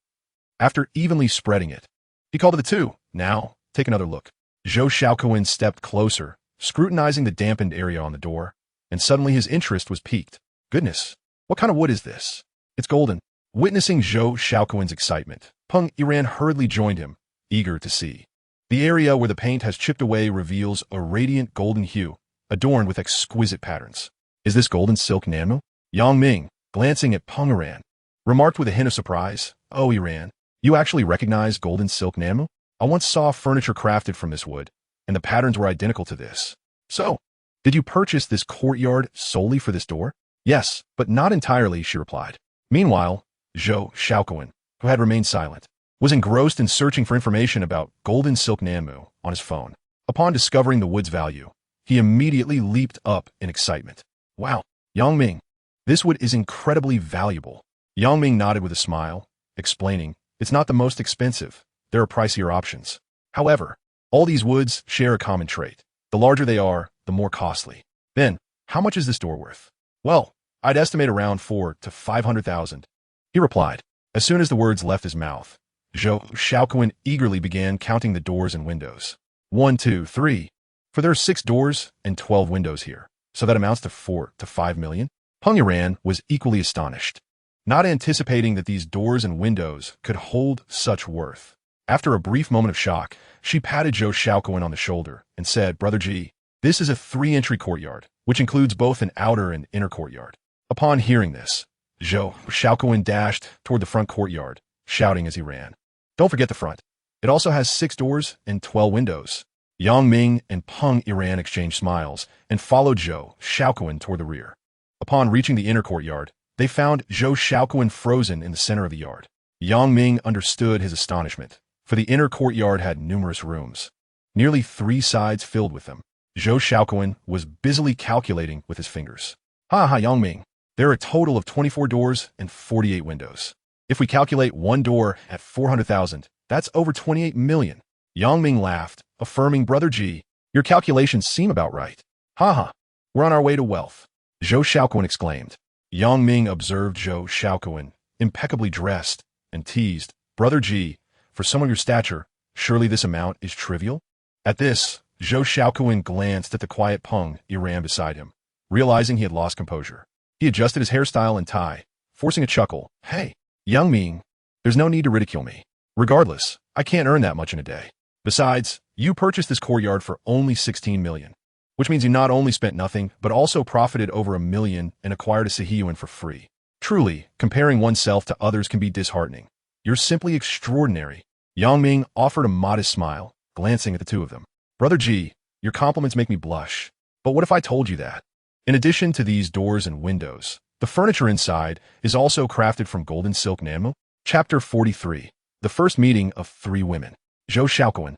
After evenly spreading it, he called to the two. Now, take another look. Zhou Xiaoquan stepped closer, scrutinizing the dampened area on the door, and suddenly his interest was piqued. Goodness, what kind of wood is this? It's golden. Witnessing Zhou Xiaoquan's excitement, Peng Aran hurriedly joined him, eager to see. The area where the paint has chipped away reveals a radiant golden hue, adorned with exquisite patterns. Is this golden silk nano? Yang Ming, glancing at Peng Aran, remarked with a hint of surprise, Oh, Aran, you actually recognize golden silk nano? I once saw furniture crafted from this wood, and the patterns were identical to this. So, did you purchase this courtyard solely for this door? Yes, but not entirely, she replied. Meanwhile, Zhou Xiaoquan, who had remained silent, was engrossed in searching for information about golden silk nanmu on his phone. Upon discovering the wood's value, he immediately leaped up in excitement. Wow, Yang Ming, this wood is incredibly valuable. Yang Ming nodded with a smile, explaining, It's not the most expensive. There are pricier options. However, all these woods share a common trait. The larger they are, the more costly. Then, how much is this door worth? Well, I'd estimate around 400,000 to 500,000. He replied. As soon as the words left his mouth, Zhou Xiaoquan eagerly began counting the doors and windows. 1, 2, 3. For there are 6 doors and 12 windows here, so that amounts to 4 to 5 million. Peng Aran was equally astonished, not anticipating that these doors and windows could hold such worth. After a brief moment of shock, she patted Zhou Xiaoquan on the shoulder and said, Brother Ji, this is a 3-entry courtyard, which includes both an outer and inner courtyard. Upon hearing this, Zhou Xiaoquan dashed toward the front courtyard, shouting as he ran. Don't forget the front. It also has 6 doors and 12 windows. Yang Ming and Peng Aran exchanged smiles and followed Zhou Xiaoquan toward the rear. Upon reaching the inner courtyard, they found Zhou Xiaoquan frozen in the center of the yard. Yang Ming understood his astonishment, for the inner courtyard had numerous rooms, nearly 3 sides filled with them. Zhou Xiaoquan was busily calculating with his fingers. Ha ha, Yang Ming, there are a total of 24 doors and 48 windows. If we calculate one door at 400,000, that's over 28 million. Yang Ming laughed, affirming, Brother G, your calculations seem about right. Haha, we're on our way to wealth. Zhou Xiaoquan exclaimed. Yang Ming observed Zhou Xiaoquan, impeccably dressed, and teased, Brother G, for someone your stature, surely this amount is trivial? At this, Zhou Xiaoquan glanced at the quiet Peng Yiran beside him, realizing he had lost composure. He adjusted his hairstyle and tie, forcing a chuckle. Hey, Yang Ming, there's no need to ridicule me. Regardless, I can't earn that much in a day. Besides, you purchased this courtyard for only 16 million, which means you not only spent nothing, but also profited over 1 million and acquired a Sihiyuan for free. Truly, comparing oneself to others can be disheartening. You're simply extraordinary. Yang Ming offered a modest smile, glancing at the two of them. Brother G, your compliments make me blush. But what if I told you that? In addition to these doors and windows, the furniture inside is also crafted from golden silk Nanmu? Chapter 43. The First Meeting of Three Women. Zhou Xiaoquan,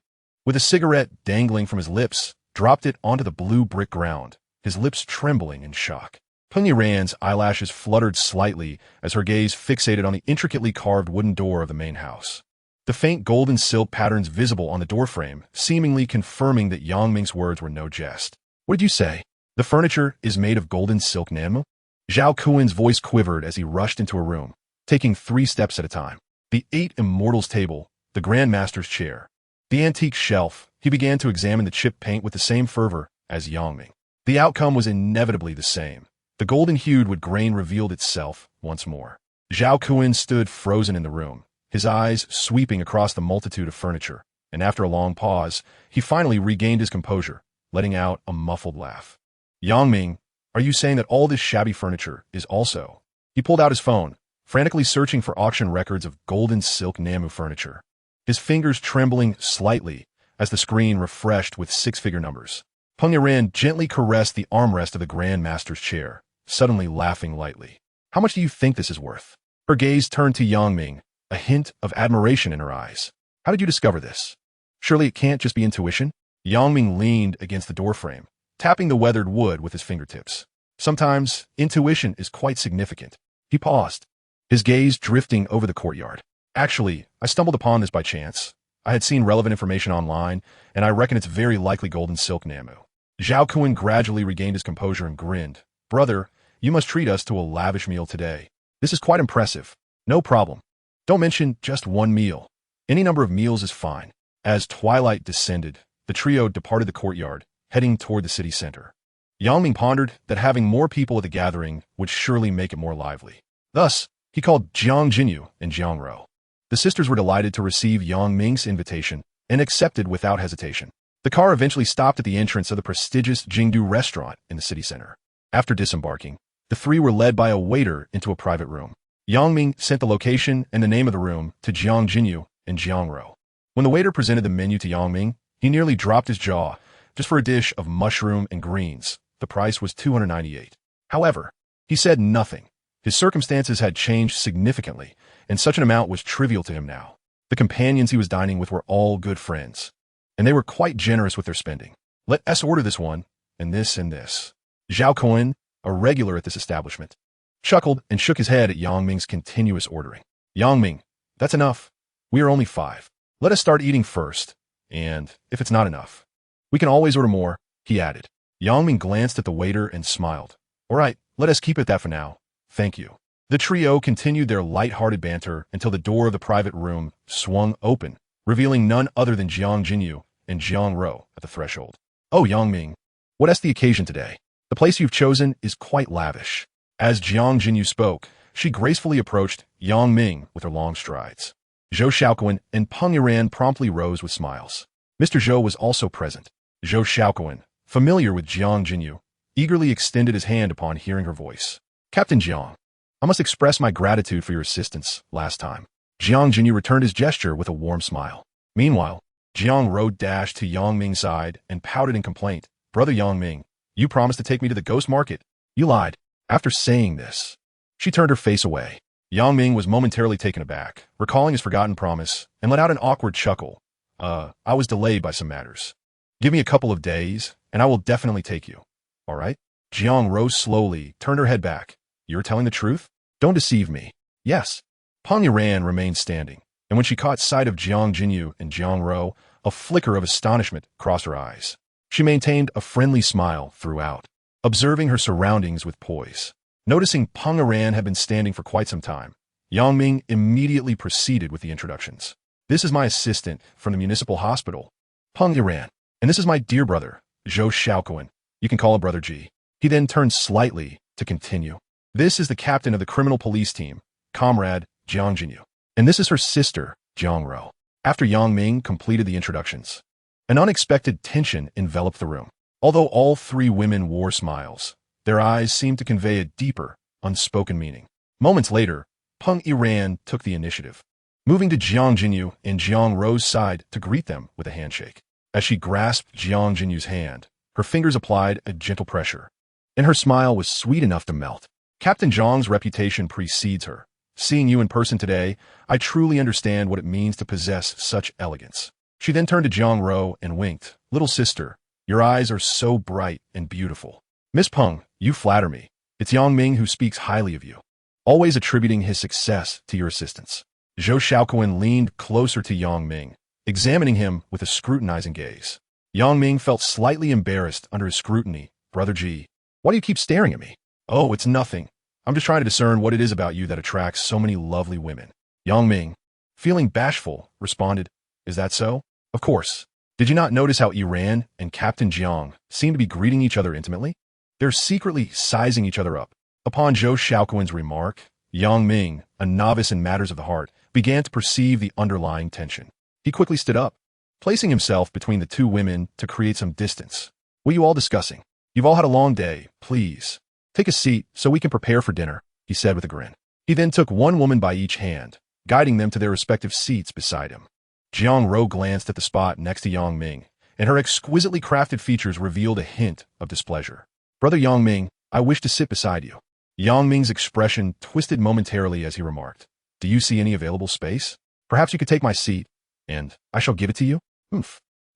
with a cigarette dangling from his lips, dropped it onto the blue brick ground, his lips trembling in shock. Peng Yiran's eyelashes fluttered slightly as her gaze fixated on the intricately carved wooden door of the main house. The faint golden silk patterns visible on the doorframe, seemingly confirming that Yang Ming's words were no jest. What did you say? The furniture is made of golden silk Nanmu? Zhao Kuan's voice quivered as he rushed into a room, taking 3 steps at a time. The 8 Immortals table, the Grand Master's chair, the antique shelf. He began to examine the chipped paint with the same fervor as Yang Ming. The outcome was inevitably the same. The golden-hued wood grain revealed itself once more. Zhao Kuan stood frozen in the room, his eyes sweeping across the multitude of furniture, and after a long pause, he finally regained his composure, letting out a muffled laugh. Yang Ming, are you saying that all this shabby furniture is also? He pulled out his phone, frantically searching for auction records of golden silk Nanmu furniture, his fingers trembling slightly as the screen refreshed with 6-figure numbers. Peng Yiran gently caressed the armrest of the Grand Master's chair, suddenly laughing lightly. How much do you think this is worth? Her gaze turned to Yang Ming, a hint of admiration in her eyes. How did you discover this? Surely it can't just be intuition? Yang Ming leaned against the doorframe, tapping the weathered wood with his fingertips. Sometimes, intuition is quite significant. He paused, his gaze drifting over the courtyard. Actually, I stumbled upon this by chance. I had seen relevant information online, and I reckon it's very likely golden silk Nanmu. Zhao Kuan gradually regained his composure and grinned. Brother, you must treat us to a lavish meal today. This is quite impressive. No problem. Don't mention just one meal. Any number of meals is fine. As twilight descended, the trio departed the courtyard, heading toward the city center. Yang Ming pondered that having more people at the gathering would surely make it more lively. Thus, he called Jiang Jinyu and Jiang Rou. The sisters were delighted to receive Yang Ming's invitation and accepted without hesitation. The car eventually stopped at the entrance of the prestigious Jingdu restaurant in the city center. After disembarking, the three were led by a waiter into a private room. Yang Ming sent the location and the name of the room to Jiang Jinyu and Jiang Rou. When the waiter presented the menu to Yang Ming, he nearly dropped his jaw. Just for a dish of mushroom and greens, the price was 298. However, he said nothing. His circumstances had changed significantly, and such an amount was trivial to him now. The companions he was dining with were all good friends, and they were quite generous with their spending. Let us order this one, and this and this. Zhao Kuan, a regular at this establishment, chuckled and shook his head at Yang Ming's continuous ordering. Yang Ming, that's enough. We are only 5. Let us start eating first, and if it's not enough, we can always order more, he added. Yang Ming glanced at the waiter and smiled. All right, let us keep it that for now. Thank you. The trio continued their light-hearted banter until the door of the private room swung open, revealing none other than Jiang Jinyu and Jiang Rou at the threshold. Oh, Yang Ming, what is the occasion today? The place you've chosen is quite lavish. As Jiang Jinyu spoke, she gracefully approached Yang Ming with her long strides. Zhou Xiaoquan and Peng Yiran promptly rose with smiles. Mr. Zhou was also present. Zhou Xiaoquan, familiar with Jiang Jinyu, eagerly extended his hand upon hearing her voice. Captain Jiang, I must express my gratitude for your assistance last time. Jiang Jinyu returned his gesture with a warm smile. Meanwhile, Jiang Rou dashed to Yang Ming's side and pouted in complaint. Brother Yang Ming, you promised to take me to the ghost market. You lied. After saying this, she turned her face away. Yang Ming was momentarily taken aback, recalling his forgotten promise, and let out an awkward chuckle. I was delayed by some matters. Give me a couple of days, and I will definitely take you. All right? Jiang rose slowly, turned her head back. You're telling the truth? Don't deceive me. Yes. Peng Yiran remained standing, and when she caught sight of Jiang Jinyu and Jiang Ro, a flicker of astonishment crossed her eyes. She maintained a friendly smile throughout, observing her surroundings with poise. Noticing Peng Yiran had been standing for quite some time, Yang Ming immediately proceeded with the introductions. This is my assistant from the municipal hospital, Peng Yiran, and this is my dear brother, Zhou Xiaoquan. You can call him Brother G. He then turned slightly to continue. This is the captain of the criminal police team, Comrade Jiang Jinyu. And this is her sister, Jiang Ro. After Yang Ming completed the introductions, an unexpected tension enveloped the room. Although all three women wore smiles, their eyes seemed to convey a deeper, unspoken meaning. Moments later, Peng Yiran took the initiative, moving to Jiang Jinyu and Jiang Ro's side to greet them with a handshake. As she grasped Jiang Jinyu's hand, her fingers applied a gentle pressure, and her smile was sweet enough to melt. Captain Zhang's reputation precedes her. Seeing you in person today, I truly understand what it means to possess such elegance. She then turned to Jiang Ro and winked. Little sister, your eyes are so bright and beautiful. Miss Peng, you flatter me. It's Yang Ming who speaks highly of you, always attributing his success to your assistance. Zhou Xiaoquan leaned closer to Yang Ming, examining him with a scrutinizing gaze. Yang Ming felt slightly embarrassed under his scrutiny. Brother G, why do you keep staring at me? Oh, it's nothing. I'm just trying to discern what it is about you that attracts so many lovely women. Yang Ming, feeling bashful, responded, Is that so? Of course. Did you not notice how Yiran and Captain Jiang seem to be greeting each other intimately? They're secretly sizing each other up. Upon Zhou Xiaoquan's remark, Yang Ming, a novice in matters of the heart, began to perceive the underlying tension. He quickly stood up, placing himself between the two women to create some distance. What are you all discussing? You've all had a long day. Please, take a seat so we can prepare for dinner, he said with a grin. He then took one woman by each hand, guiding them to their respective seats beside him. Jiang Ro glanced at the spot next to Yang Ming, and her exquisitely crafted features revealed a hint of displeasure. Brother Yang Ming, I wish to sit beside you. Yang Ming's expression twisted momentarily as he remarked, Do you see any available space? Perhaps you could take my seat, and I shall give it to you?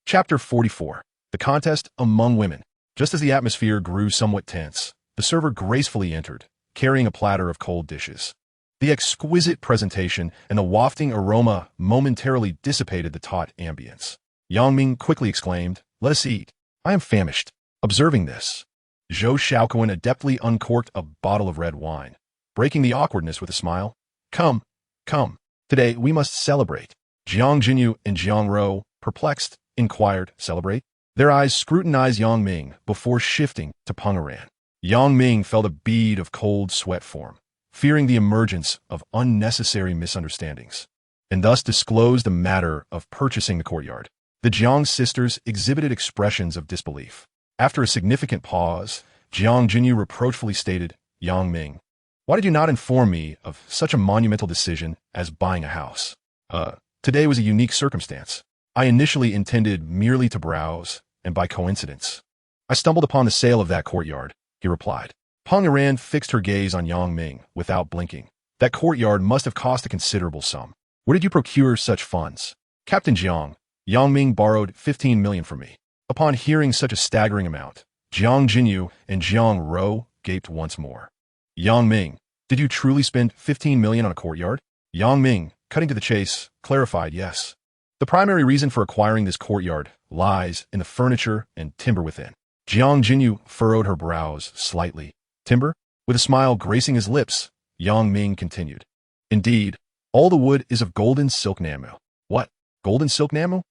Chapter 44. The Contest Among Women. Just as the atmosphere grew somewhat tense, the server gracefully entered, carrying a platter of cold dishes. The exquisite presentation and the wafting aroma momentarily dissipated the taut ambience. Yang Ming quickly exclaimed, Let us eat. I am famished. Observing this, Zhou Xiaoquan adeptly uncorked a bottle of red wine, breaking the awkwardness with a smile. Come, come. Today we must celebrate. Jiang Jinyu and Jiang Ro, perplexed, inquired, Celebrate? Their eyes scrutinized Yang Ming before shifting to Peng Yiran. Yang Ming felt a bead of cold sweat form, fearing the emergence of unnecessary misunderstandings, and thus disclosed the matter of purchasing the courtyard. The Jiang sisters exhibited expressions of disbelief. After a significant pause, Jiang Jinyu reproachfully stated, Yang Ming, why did you not inform me of such a monumental decision as buying a house? Today was a unique circumstance. I initially intended merely to browse, and by coincidence, I stumbled upon the sale of that courtyard, he replied. Peng Yiran fixed her gaze on Yang Ming without blinking. That courtyard must have cost a considerable sum. Where did you procure such funds? Captain Jiang, Yang Ming borrowed 15 million from me. Upon hearing such a staggering amount, Jiang Jinyu and Jiang Ro gaped once more. Yang Ming, did you truly spend 15 million on a courtyard? Yang Ming, cutting to the chase, clarified yes. The primary reason for acquiring this courtyard lies in the furniture and timber within. Jiang Jinyu furrowed her brows slightly. Timber? With a smile gracing his lips, Yang Ming continued. Indeed, all the wood is of golden silk namu. What? Golden silk namu?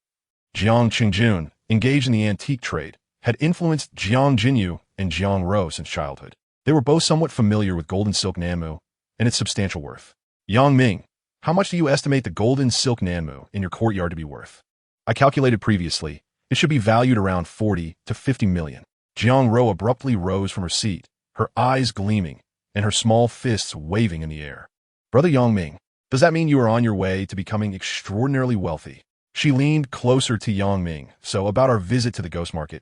Jiang Qingjun, engaged in the antique trade, had influenced Jiang Jinyu and Jiang Ro since childhood. They were both somewhat familiar with golden silk namu and its substantial worth. Yang Ming, how much do you estimate the golden silk namu in your courtyard to be worth? I calculated previously. It should be valued around 40 to 50 million. Jiang Ro abruptly rose from her seat, her eyes gleaming, and her small fists waving in the air. Brother Yang Ming, does that mean you are on your way to becoming extraordinarily wealthy? She leaned closer to Yang Ming. So about our visit to the ghost market,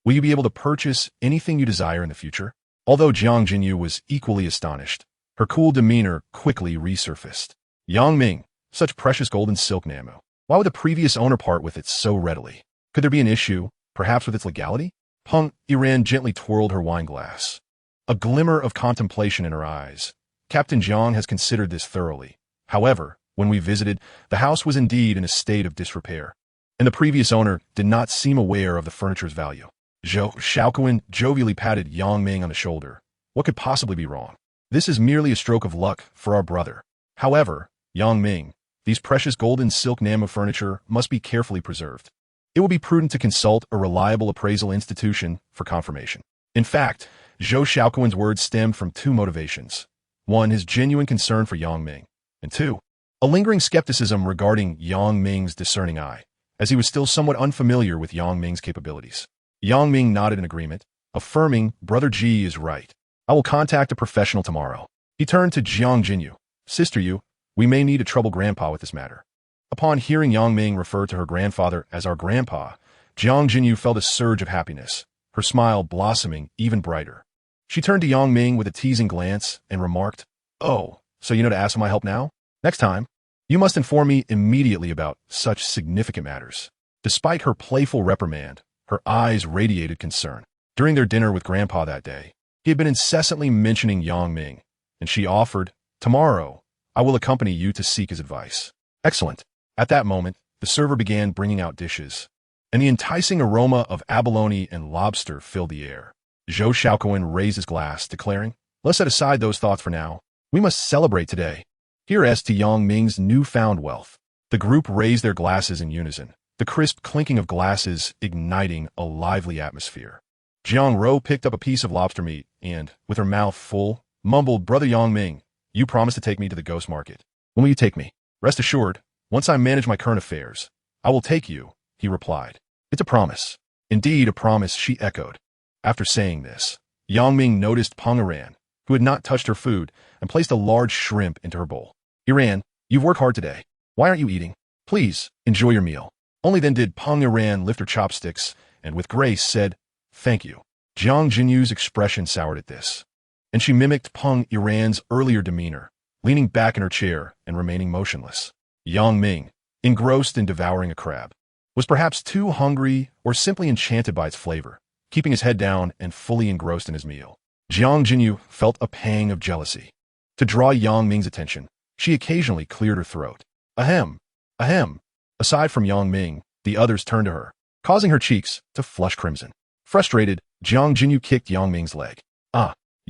will you be able to purchase anything you desire in the future? Although Jiang Jinyu was equally astonished, her cool demeanor quickly resurfaced. Yang Ming, such precious golden silk namu. Why would the previous owner part with it so readily? Could there be an issue, perhaps with its legality? Peng Yiran gently twirled her wine glass, a glimmer of contemplation in her eyes. Captain Jiang has considered this thoroughly, However, when we visited, the house was indeed in a state of disrepair, and the previous owner did not seem aware of the furniture's value. Zhou Xiaoquan jovially patted Yang Ming on the shoulder. What could possibly be wrong? This is merely a stroke of luck for our brother. However, Yang Ming, these precious golden silk Nama furniture must be carefully preserved. It will be prudent to consult a reliable appraisal institution for confirmation. In fact, Zhou Xiaoquan's words stemmed from two motivations. One, his genuine concern for Yang Ming, and two, a lingering skepticism regarding Yang Ming's discerning eye, as he was still somewhat unfamiliar with Yang Ming's capabilities. Yang Ming nodded in agreement, affirming, Brother Ji is right. I will contact a professional tomorrow. He turned to Jiang Jinyu. Sister Yu, we may need to trouble Grandpa with this matter. Upon hearing Yang Ming refer to her grandfather as our grandpa, Jiang Jinyu felt a surge of happiness, her smile blossoming even brighter. She turned to Yang Ming with a teasing glance and remarked, Oh, so you know to ask for my help now? Next time, you must inform me immediately about such significant matters. Despite her playful reprimand, her eyes radiated concern. During their dinner with Grandpa that day, he had been incessantly mentioning Yang Ming, and she offered, Tomorrow, I will accompany you to seek his advice. Excellent. At that moment, the server began bringing out dishes, and the enticing aroma of abalone and lobster filled the air. Zhou Xiaoquan raised his glass, declaring, Let's set aside those thoughts for now. We must celebrate today. Here's to Yang Ming's newfound wealth. The group raised their glasses in unison, the crisp clinking of glasses igniting a lively atmosphere. Jiang Ro picked up a piece of lobster meat and, with her mouth full, mumbled, Brother Yang Ming, you promised to take me to the ghost market. When will you take me? Rest assured, once I manage my current affairs, I will take you, he replied. It's a promise. Indeed, a promise, she echoed. After saying this, Yang Ming noticed Peng Iran, who had not touched her food, and placed a large shrimp into her bowl. Iran, you've worked hard today. Why aren't you eating? Please, enjoy your meal. Only then did Peng Iran lift her chopsticks and with grace said, Thank you. Jiang Jinyu's expression soured at this, and she mimicked Peng Iran's earlier demeanor, leaning back in her chair and remaining motionless. Yang Ming, engrossed in devouring a crab, was perhaps too hungry or simply enchanted by its flavor, keeping his head down and fully engrossed in his meal. Jiang Jinyu felt a pang of jealousy. To draw Yang Ming's attention, she occasionally cleared her throat. Ahem, ahem. Aside from Yang Ming, the others turned to her, causing her cheeks to flush crimson. Frustrated, Jiang Jinyu kicked Yang Ming's leg.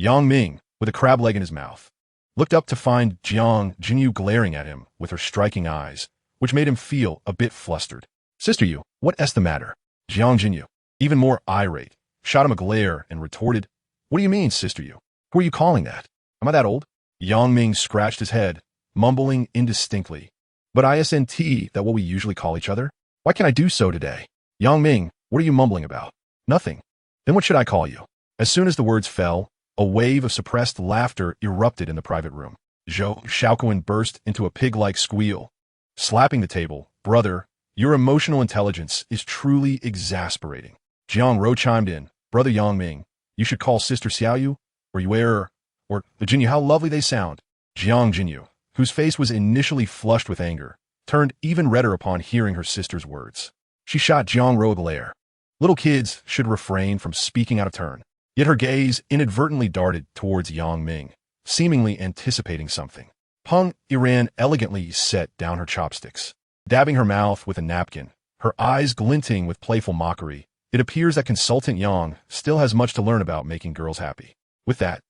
Yang Ming, with a crab leg in his mouth, looked up to find Jiang Jinyu glaring at him with her striking eyes, which made him feel a bit flustered. Sister Yu, what's the matter? Jiang Jinyu, even more irate, shot him a glare and retorted, What do you mean, Sister Yu? Who are you calling that? Am I that old? Yang Ming scratched his head, mumbling indistinctly. But isn't that what we usually call each other? Why can't I do so today? Yang Ming, what are you mumbling about? Nothing. Then what should I call you? As soon as the words fell, a wave of suppressed laughter erupted in the private room. Zhou Xiaoquan burst into a pig-like squeal, slapping the table. Brother, your emotional intelligence is truly exasperating. Jiang Ro chimed in. Brother Yang Ming, you should call Sister Xiaoyu, or Yuer, or Jinyu. How lovely they sound. Jiang Jinyu, whose face was initially flushed with anger, turned even redder upon hearing her sister's words. She shot Jiang Ro a glare. Little kids should refrain from speaking out of turn. Yet her gaze inadvertently darted towards Yang Ming, seemingly anticipating something. Peng Iran elegantly set down her chopsticks, dabbing her mouth with a napkin, her eyes glinting with playful mockery. It appears that Consultant Yang still has much to learn about making girls happy. With that,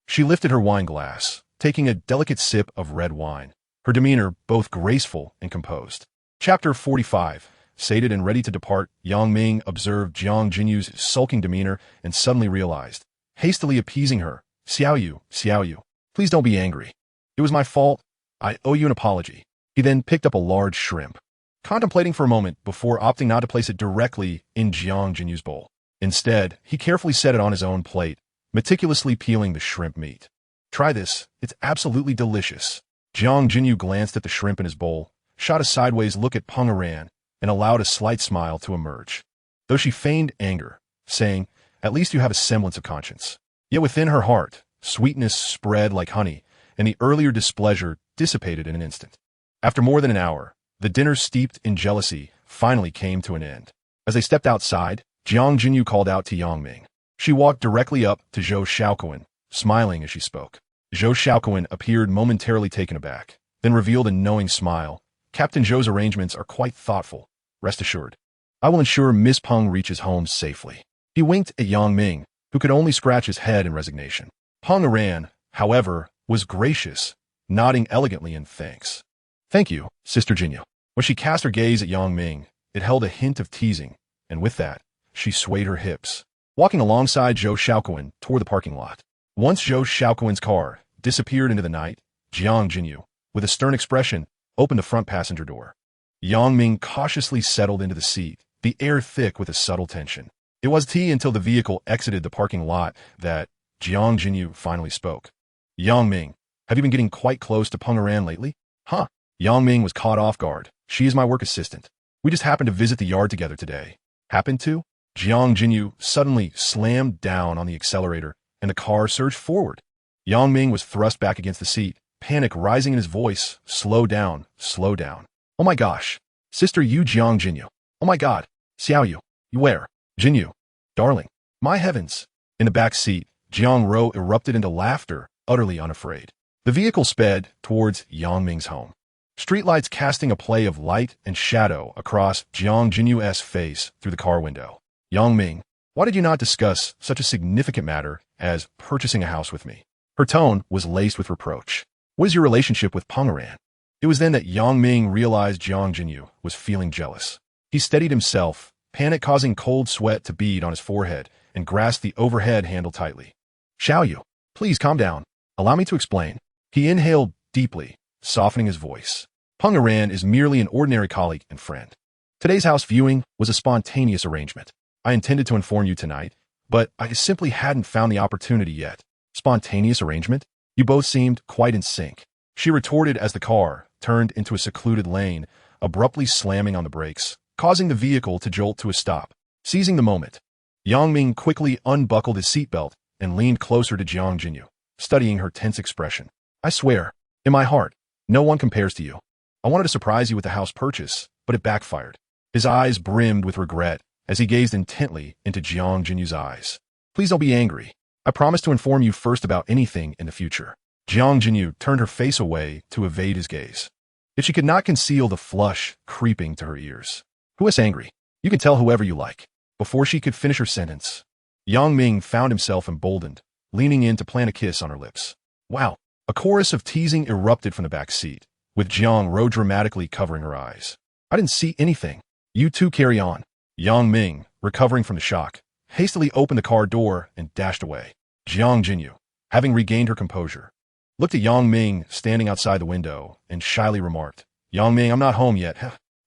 she lifted her wine glass, taking a delicate sip of red wine, her demeanor both graceful and composed. Chapter 45. Sated and ready to depart, Yang Ming observed Jiang Jinyu's sulking demeanor and suddenly realized, hastily appeasing her, Xiaoyu, please don't be angry. It was my fault. I owe you an apology. He then picked up a large shrimp, contemplating for a moment before opting not to place it directly in Jiang Jinyu's bowl. Instead, he carefully set it on his own plate, meticulously peeling the shrimp meat. Try this. It's absolutely delicious. Jiang Jinyu glanced at the shrimp in his bowl, shot a sideways look at Peng Iran, and allowed a slight smile to emerge, though she feigned anger, saying, At least you have a semblance of conscience. Yet within her heart, sweetness spread like honey, and the earlier displeasure dissipated in an instant. After more than an hour, the dinner steeped in jealousy finally came to an end. As they stepped outside, Jiang Jinyu called out to Yang Ming. She walked directly up to Zhou Xiaoquan, smiling as she spoke. Zhou Xiaoquan appeared momentarily taken aback, then revealed a knowing smile. Captain Zhou's arrangements are quite thoughtful. Rest assured. I will ensure Miss Peng reaches home safely. He winked at Yang Ming, who could only scratch his head in resignation. Peng Aran, however, was gracious, nodding elegantly in thanks. Thank you, Sister Jinyu. When she cast her gaze at Yang Ming, it held a hint of teasing, and with that, she swayed her hips, walking alongside Zhou Xiaoquan toward the parking lot. Once Zhou Xiaoquan's car disappeared into the night, Jiang Jinyu, with a stern expression, opened the front passenger door. Yang Ming cautiously settled into the seat, the air thick with a subtle tension. It was until the vehicle exited the parking lot that Jiang Jinyu finally spoke. Yang Ming, have you been getting quite close to Peng Aran lately? Huh? Yang Ming was caught off guard. She is my work assistant. We just happened to visit the yard together today. Happened to? Jiang Jinyu suddenly slammed down on the accelerator, and the car surged forward. Yang Ming was thrust back against the seat, panic rising in his voice. Slow down, slow down. Oh my gosh. Sister Yu Jiang Jinyu. Oh my god. Xiao Yu. You where? Jinyu. Darling. My heavens. In the back seat, Jiang Ro erupted into laughter, utterly unafraid. The vehicle sped towards Yang Ming's home. Streetlights casting a play of light and shadow across Jiang Jinyu's face through the car window. Yang Ming, why did you not discuss such a significant matter as purchasing a house with me? Her tone was laced with reproach. What is your relationship with Peng Aran? It was then that Yang Ming realized Jiang Jinyu was feeling jealous. He steadied himself, panic causing cold sweat to bead on his forehead, and grasped the overhead handle tightly. Xiao Yu, please calm down. Allow me to explain. He inhaled deeply, softening his voice. Peng Aran is merely an ordinary colleague and friend. Today's house viewing was a spontaneous arrangement. I intended to inform you tonight, but I simply hadn't found the opportunity yet. Spontaneous arrangement? You both seemed quite in sync. She retorted as the car turned into a secluded lane, abruptly slamming on the brakes, causing the vehicle to jolt to a stop. Seizing the moment, Yang Ming quickly unbuckled his seatbelt and leaned closer to Jiang Jinyu, studying her tense expression. I swear, in my heart, no one compares to you. I wanted to surprise you with the house purchase, but it backfired. His eyes brimmed with regret as he gazed intently into Jiang Jinyu's eyes. Please don't be angry. I promise to inform you first about anything in the future. Jiang Jinyu turned her face away to evade his gaze. Yet she could not conceal the flush creeping to her ears. Who is angry? You can tell whoever you like. Before she could finish her sentence, Yang Ming found himself emboldened, leaning in to plant a kiss on her lips. Wow. A chorus of teasing erupted from the back seat, with Jiang Ro dramatically covering her eyes. I didn't see anything. You two carry on. Yang Ming, recovering from the shock, hastily opened the car door and dashed away. Jiang Jinyu, having regained her composure, looked at Yang Ming standing outside the window and shyly remarked, Yang Ming, I'm not home yet.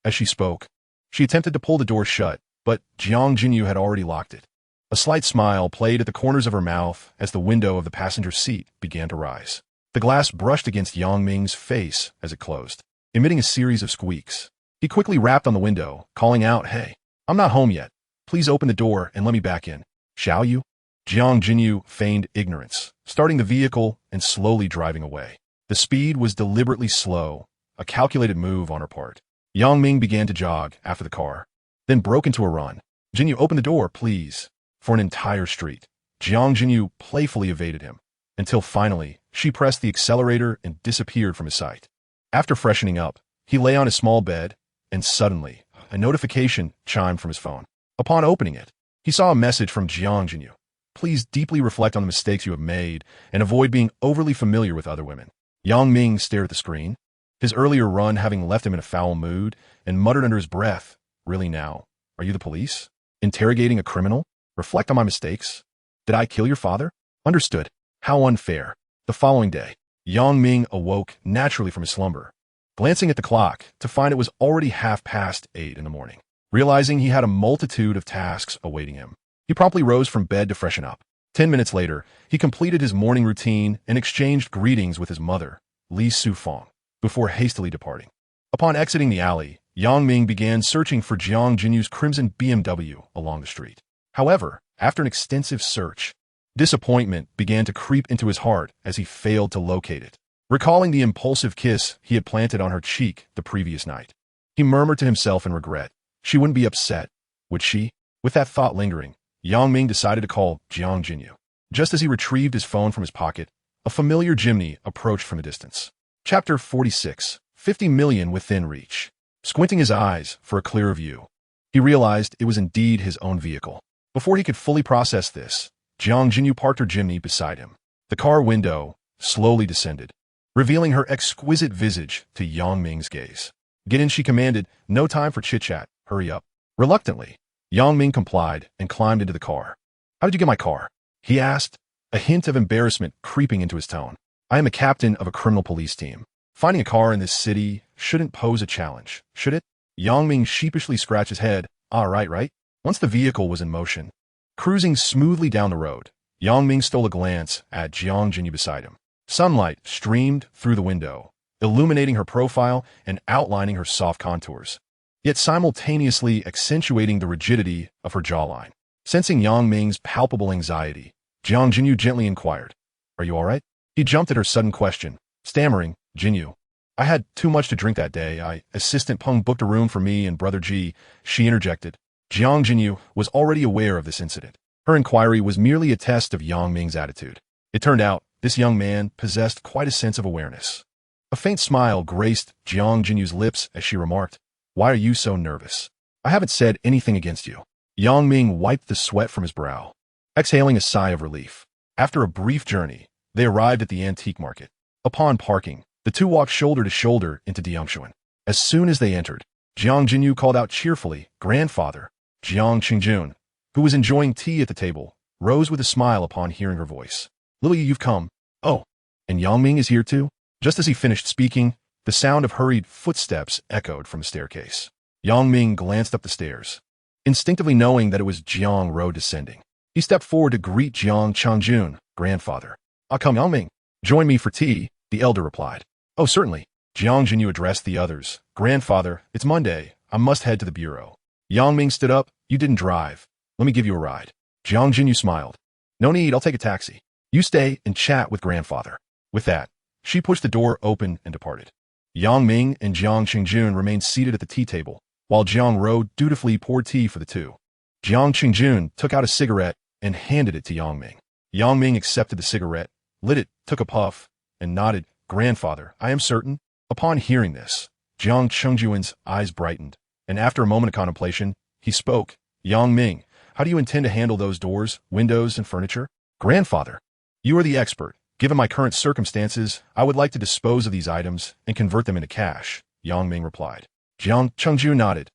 As she spoke, she attempted to pull the door shut, but Jiang Jinyu had already locked it. A slight smile played at the corners of her mouth as the window of the passenger seat began to rise. The glass brushed against Yang Ming's face as it closed, emitting a series of squeaks. He quickly rapped on the window, calling out, Hey, I'm not home yet. Please open the door and let me back in. Shall you? Jiang Jinyu feigned ignorance, starting the vehicle and slowly driving away. The speed was deliberately slow, a calculated move on her part. Yang Ming began to jog after the car, then broke into a run. Jinyu, open the door, please. For an entire street, Jiang Jinyu playfully evaded him, until finally, she pressed the accelerator and disappeared from his sight. After freshening up, he lay on his small bed, and suddenly, a notification chimed from his phone. Upon opening it, he saw a message from Jiang Jinyu. Please deeply reflect on the mistakes you have made and avoid being overly familiar with other women. Yang Ming stared at the screen, his earlier run having left him in a foul mood, and muttered under his breath, Really now? Are you the police? Interrogating a criminal? Reflect on my mistakes? Did I kill your father? Understood. How unfair. The following day, Yang Ming awoke naturally from his slumber, glancing at the clock to find it was already 8:30 in the morning. Realizing he had a multitude of tasks awaiting him, he promptly rose from bed to freshen up. 10 minutes later, he completed his morning routine and exchanged greetings with his mother, Li Sufeng, before hastily departing. Upon exiting the alley, Yang Ming began searching for Jiang Jinyu's crimson BMW along the street. However, after an extensive search, disappointment began to creep into his heart as he failed to locate it. Recalling the impulsive kiss he had planted on her cheek the previous night, he murmured to himself in regret. She wouldn't be upset, would she? With that thought lingering, Yang Ming decided to call Jiang Jinyu. Just as he retrieved his phone from his pocket, a familiar Jimny approached from a distance. Chapter 46. 50 million within reach. Squinting his eyes for a clearer view, he realized it was indeed his own vehicle. Before he could fully process this, Jiang Jinyu parked her Jimny beside him. The car window slowly descended, revealing her exquisite visage to Yang Ming's gaze. "Get in," she commanded. "No time for chit-chat. Hurry up." Reluctantly, Yang Ming complied and climbed into the car. "How did you get my car?" he asked, a hint of embarrassment creeping into his tone. "I am a captain of a criminal police team. Finding a car in this city shouldn't pose a challenge, should it?" Yang Ming sheepishly scratched his head. Right. Once the vehicle was in motion, cruising smoothly down the road, Yang Ming stole a glance at Jiang Jinyu beside him. Sunlight streamed through the window, illuminating her profile and outlining her soft contours, yet simultaneously accentuating the rigidity of her jawline. Sensing Yang Ming's palpable anxiety, Jiang Jinyu gently inquired, "Are you all right?" He jumped at her sudden question, stammering, "Jinyu, I had too much to drink that day. Assistant Peng booked a room for me and Brother Ji," she interjected. Jiang Jinyu was already aware of this incident. Her inquiry was merely a test of Yang Ming's attitude. It turned out this young man possessed quite a sense of awareness. A faint smile graced Jiang Jinyu's lips as she remarked, "Why are you so nervous? I haven't said anything against you." Yang Ming wiped the sweat from his brow, exhaling a sigh of relief. After a brief journey, they arrived at the antique market. Upon parking, the two walked shoulder to shoulder into Diangshuan. As soon as they entered, Jiang Jinyu called out cheerfully, "Grandfather." Jiang Qingjun, who was enjoying tea at the table, rose with a smile upon hearing her voice. "Lily, you've come. Oh, and Yang Ming is here too?" Just as he finished speaking, the sound of hurried footsteps echoed from the staircase. Yang Ming glanced up the stairs, instinctively knowing that it was Jiang Ro descending. He stepped forward to greet Jiang Changjun. "Grandfather." "Ah, come, Yang Ming. Join me for tea," the elder replied. "Oh, certainly." Jiang Jinyu addressed the others. "Grandfather, it's Monday. I must head to the bureau." Yang Ming stood up. "You didn't drive. Let me give you a ride." Jiang Jinyu smiled. "No need, I'll take a taxi. You stay and chat with grandfather." With that, she pushed the door open and departed. Yang Ming and Jiang Qingjun remained seated at the tea table, while Jiang Ro dutifully poured tea for the two. Jiang Qingjun took out a cigarette and handed it to Yang Ming. Yang Ming accepted the cigarette, lit it, took a puff, and nodded. "Grandfather, I am certain." Upon hearing this, Jiang Qingjuan's eyes brightened, and after a moment of contemplation, he spoke. "Yang Ming, how do you intend to handle those doors, windows, and furniture?" "Grandfather, you are the expert. Given my current circumstances, I would like to dispose of these items and convert them into cash," Yang Ming replied. Jiang Qingju nodded.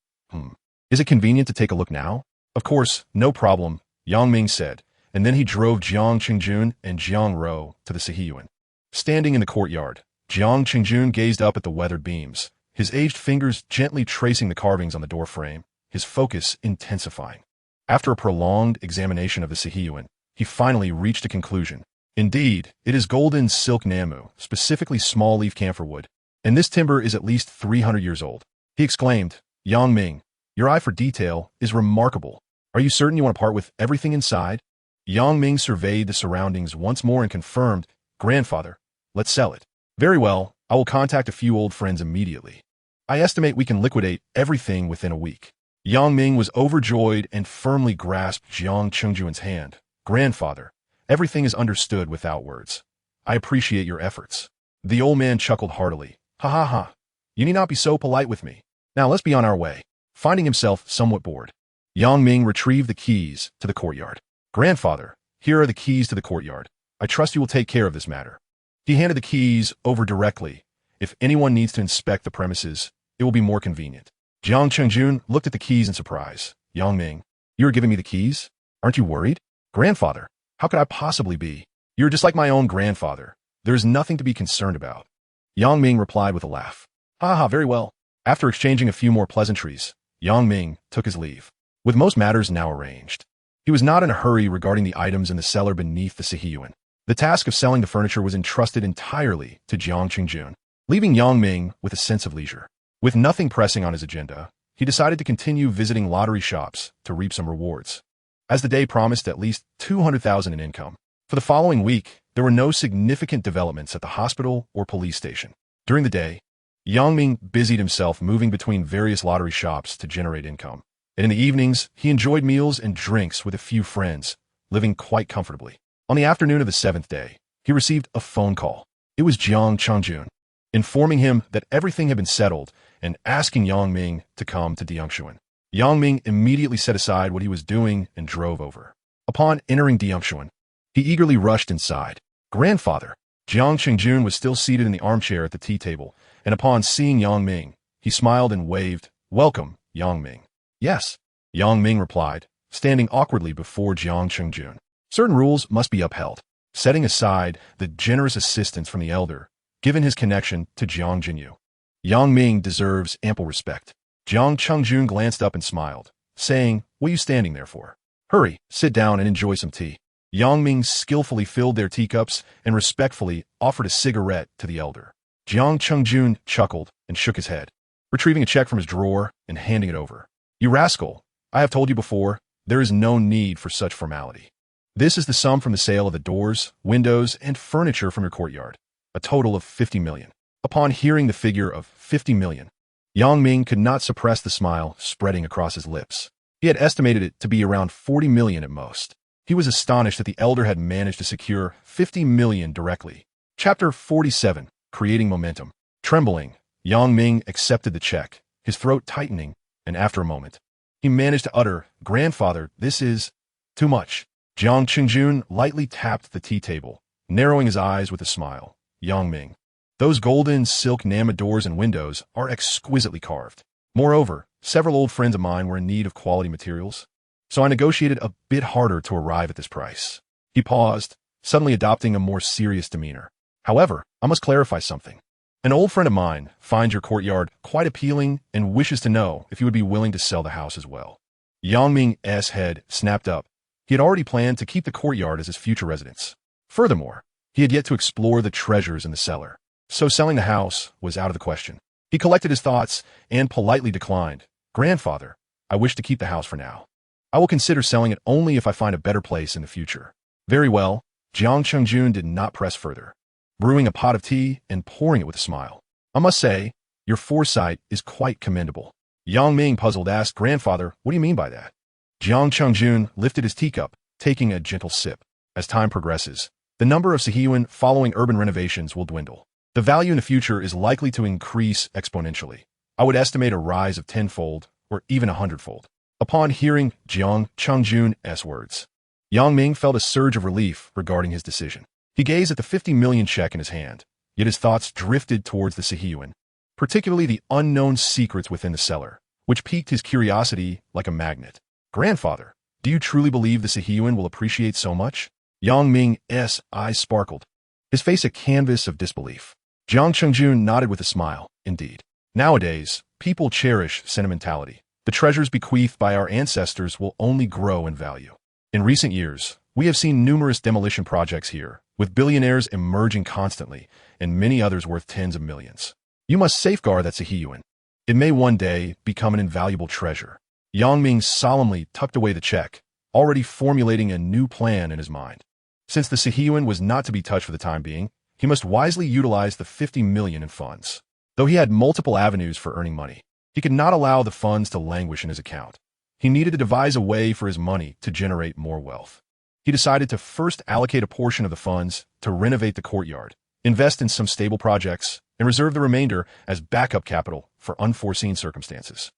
Is it convenient to take a look now?" "Of course, no problem," Yang Ming said, and then he drove Jiang Qingjun and Jiang Ro to the Sihiyuan. Standing in the courtyard, Jiang Qingjun gazed up at the weathered beams, his aged fingers gently tracing the carvings on the doorframe, his focus intensifying. After a prolonged examination of the Sihiyuan, he finally reached a conclusion. Indeed, it is golden silk namu, specifically small leaf camphor wood, and this timber is at least 300 years old. He exclaimed, "Yang Ming, your eye for detail is remarkable. Are you certain you want to part with everything inside?" Yang Ming surveyed the surroundings once more and confirmed, "Grandfather, let's sell it." "Very well, I will contact a few old friends immediately. I estimate we can liquidate everything within a week." Yang Ming was overjoyed and firmly grasped Jiang Qingjuan's hand. "Grandfather, everything is understood without words. I appreciate your efforts." The old man chuckled heartily. "Ha ha ha. You need not be so polite with me. Now let's be on our way." Finding himself somewhat bored, Yang Ming retrieved the keys to the courtyard. "Grandfather, here are the keys to the courtyard. I trust you will take care of this matter." He handed the keys over directly. "If anyone needs to inspect the premises, it will be more convenient." Jiang Qingjun looked at the keys in surprise. "Yang Ming, you are giving me the keys? Aren't you worried?" "Grandfather, how could I possibly be? You're just like my own grandfather. There is nothing to be concerned about." Yang Ming replied with a laugh. "Ha ha, very well." After exchanging a few more pleasantries, Yang Ming took his leave. With most matters now arranged, he was not in a hurry regarding the items in the cellar beneath the Sihiyuan. The task of selling the furniture was entrusted entirely to Jiang Qingjun, leaving Yang Ming with a sense of leisure. With nothing pressing on his agenda, he decided to continue visiting lottery shops to reap some rewards. As the day promised at least 200,000 in income, for the following week, there were no significant developments at the hospital or police station. During the day, Yang Ming busied himself moving between various lottery shops to generate income. And in the evenings, he enjoyed meals and drinks with a few friends, living quite comfortably. On the afternoon of the 7th day, he received a phone call. It was Jiang Changjun. informing him that everything had been settled and asking Yang Ming to come to Diangshuan. Yang Ming immediately set aside what he was doing and drove over. Upon entering Diangshuan, he eagerly rushed inside. Grandfather! Jiang Qingjun was still seated in the armchair at the tea table, and upon seeing Yang Ming, he smiled and waved, "Welcome, Yang Ming." "Yes," Yang Ming replied, standing awkwardly before Jiang Qingjun. Certain rules must be upheld, setting aside the generous assistance from the elder, given his connection to Jiang Jinyu. Yang Ming deserves ample respect. Jiang Qingjun glanced up and smiled, saying, "What are you standing there for? Hurry, sit down and enjoy some tea." Yang Ming skillfully filled their teacups and respectfully offered a cigarette to the elder. Jiang Qingjun chuckled and shook his head, retrieving a check from his drawer and handing it over. "You rascal, I have told you before, there is no need for such formality. This is the sum from the sale of the doors, windows, and furniture from your courtyard, a total of 50 million. Upon hearing the figure of 50 million, Yang Ming could not suppress the smile spreading across his lips. He had estimated it to be around 40 million at most. He was astonished that the elder had managed to secure 50 million directly. Chapter 47, Creating Momentum. Trembling, Yang Ming accepted the check, his throat tightening, and after a moment, he managed to utter, "Grandfather, this is too much." Jiang Qingjun lightly tapped the tea table, narrowing his eyes with a smile. "Yang Ming, those golden silk nama doors and windows are exquisitely carved. Moreover, several old friends of mine were in need of quality materials, so I negotiated a bit harder to arrive at this price." He paused, suddenly adopting a more serious demeanor. "However, I must clarify something. An old friend of mine finds your courtyard quite appealing and wishes to know if you would be willing to sell the house as well." Yang Ming's head snapped up. He had already planned to keep the courtyard as his future residence. Furthermore, he had yet to explore the treasures in the cellar, so selling the house was out of the question. He collected his thoughts and politely declined. "Grandfather, I wish to keep the house for now. I will consider selling it only if I find a better place in the future." "Very well." Jiang Qingjun did not press further, brewing a pot of tea and pouring it with a smile. "I must say, your foresight is quite commendable." Yang Ming, puzzled, asked, "Grandfather, what do you mean by that?" Jiang Qingjun lifted his teacup, taking a gentle sip. "As time progresses, the number of Sahihuan following urban renovations will dwindle. The value in the future is likely to increase exponentially. I would estimate a rise of tenfold or even 100-fold. Upon hearing Jiang Qingjun's words, Yang Ming felt a surge of relief regarding his decision. He gazed at the 50 million check in his hand, yet his thoughts drifted towards the Sahihuan, particularly the unknown secrets within the cellar, which piqued his curiosity like a magnet. "Grandfather, do you truly believe the Sahihuan will appreciate so much?" Yang Ming's eyes sparkled, his face a canvas of disbelief. Jiang Qingjun nodded with a smile. "Indeed. Nowadays, people cherish sentimentality. The treasures bequeathed by our ancestors will only grow in value. In recent years, we have seen numerous demolition projects here, with billionaires emerging constantly, and many others worth tens of millions. You must safeguard that Sahihuan. It may one day become an invaluable treasure." Yang Ming solemnly tucked away the check, already formulating a new plan in his mind. Since the Sahihuan was not to be touched for the time being, he must wisely utilize the 50 million in funds. Though he had multiple avenues for earning money, he could not allow the funds to languish in his account. He needed to devise a way for his money to generate more wealth. He decided to first allocate a portion of the funds to renovate the courtyard, invest in some stable projects, and reserve the remainder as backup capital for unforeseen circumstances.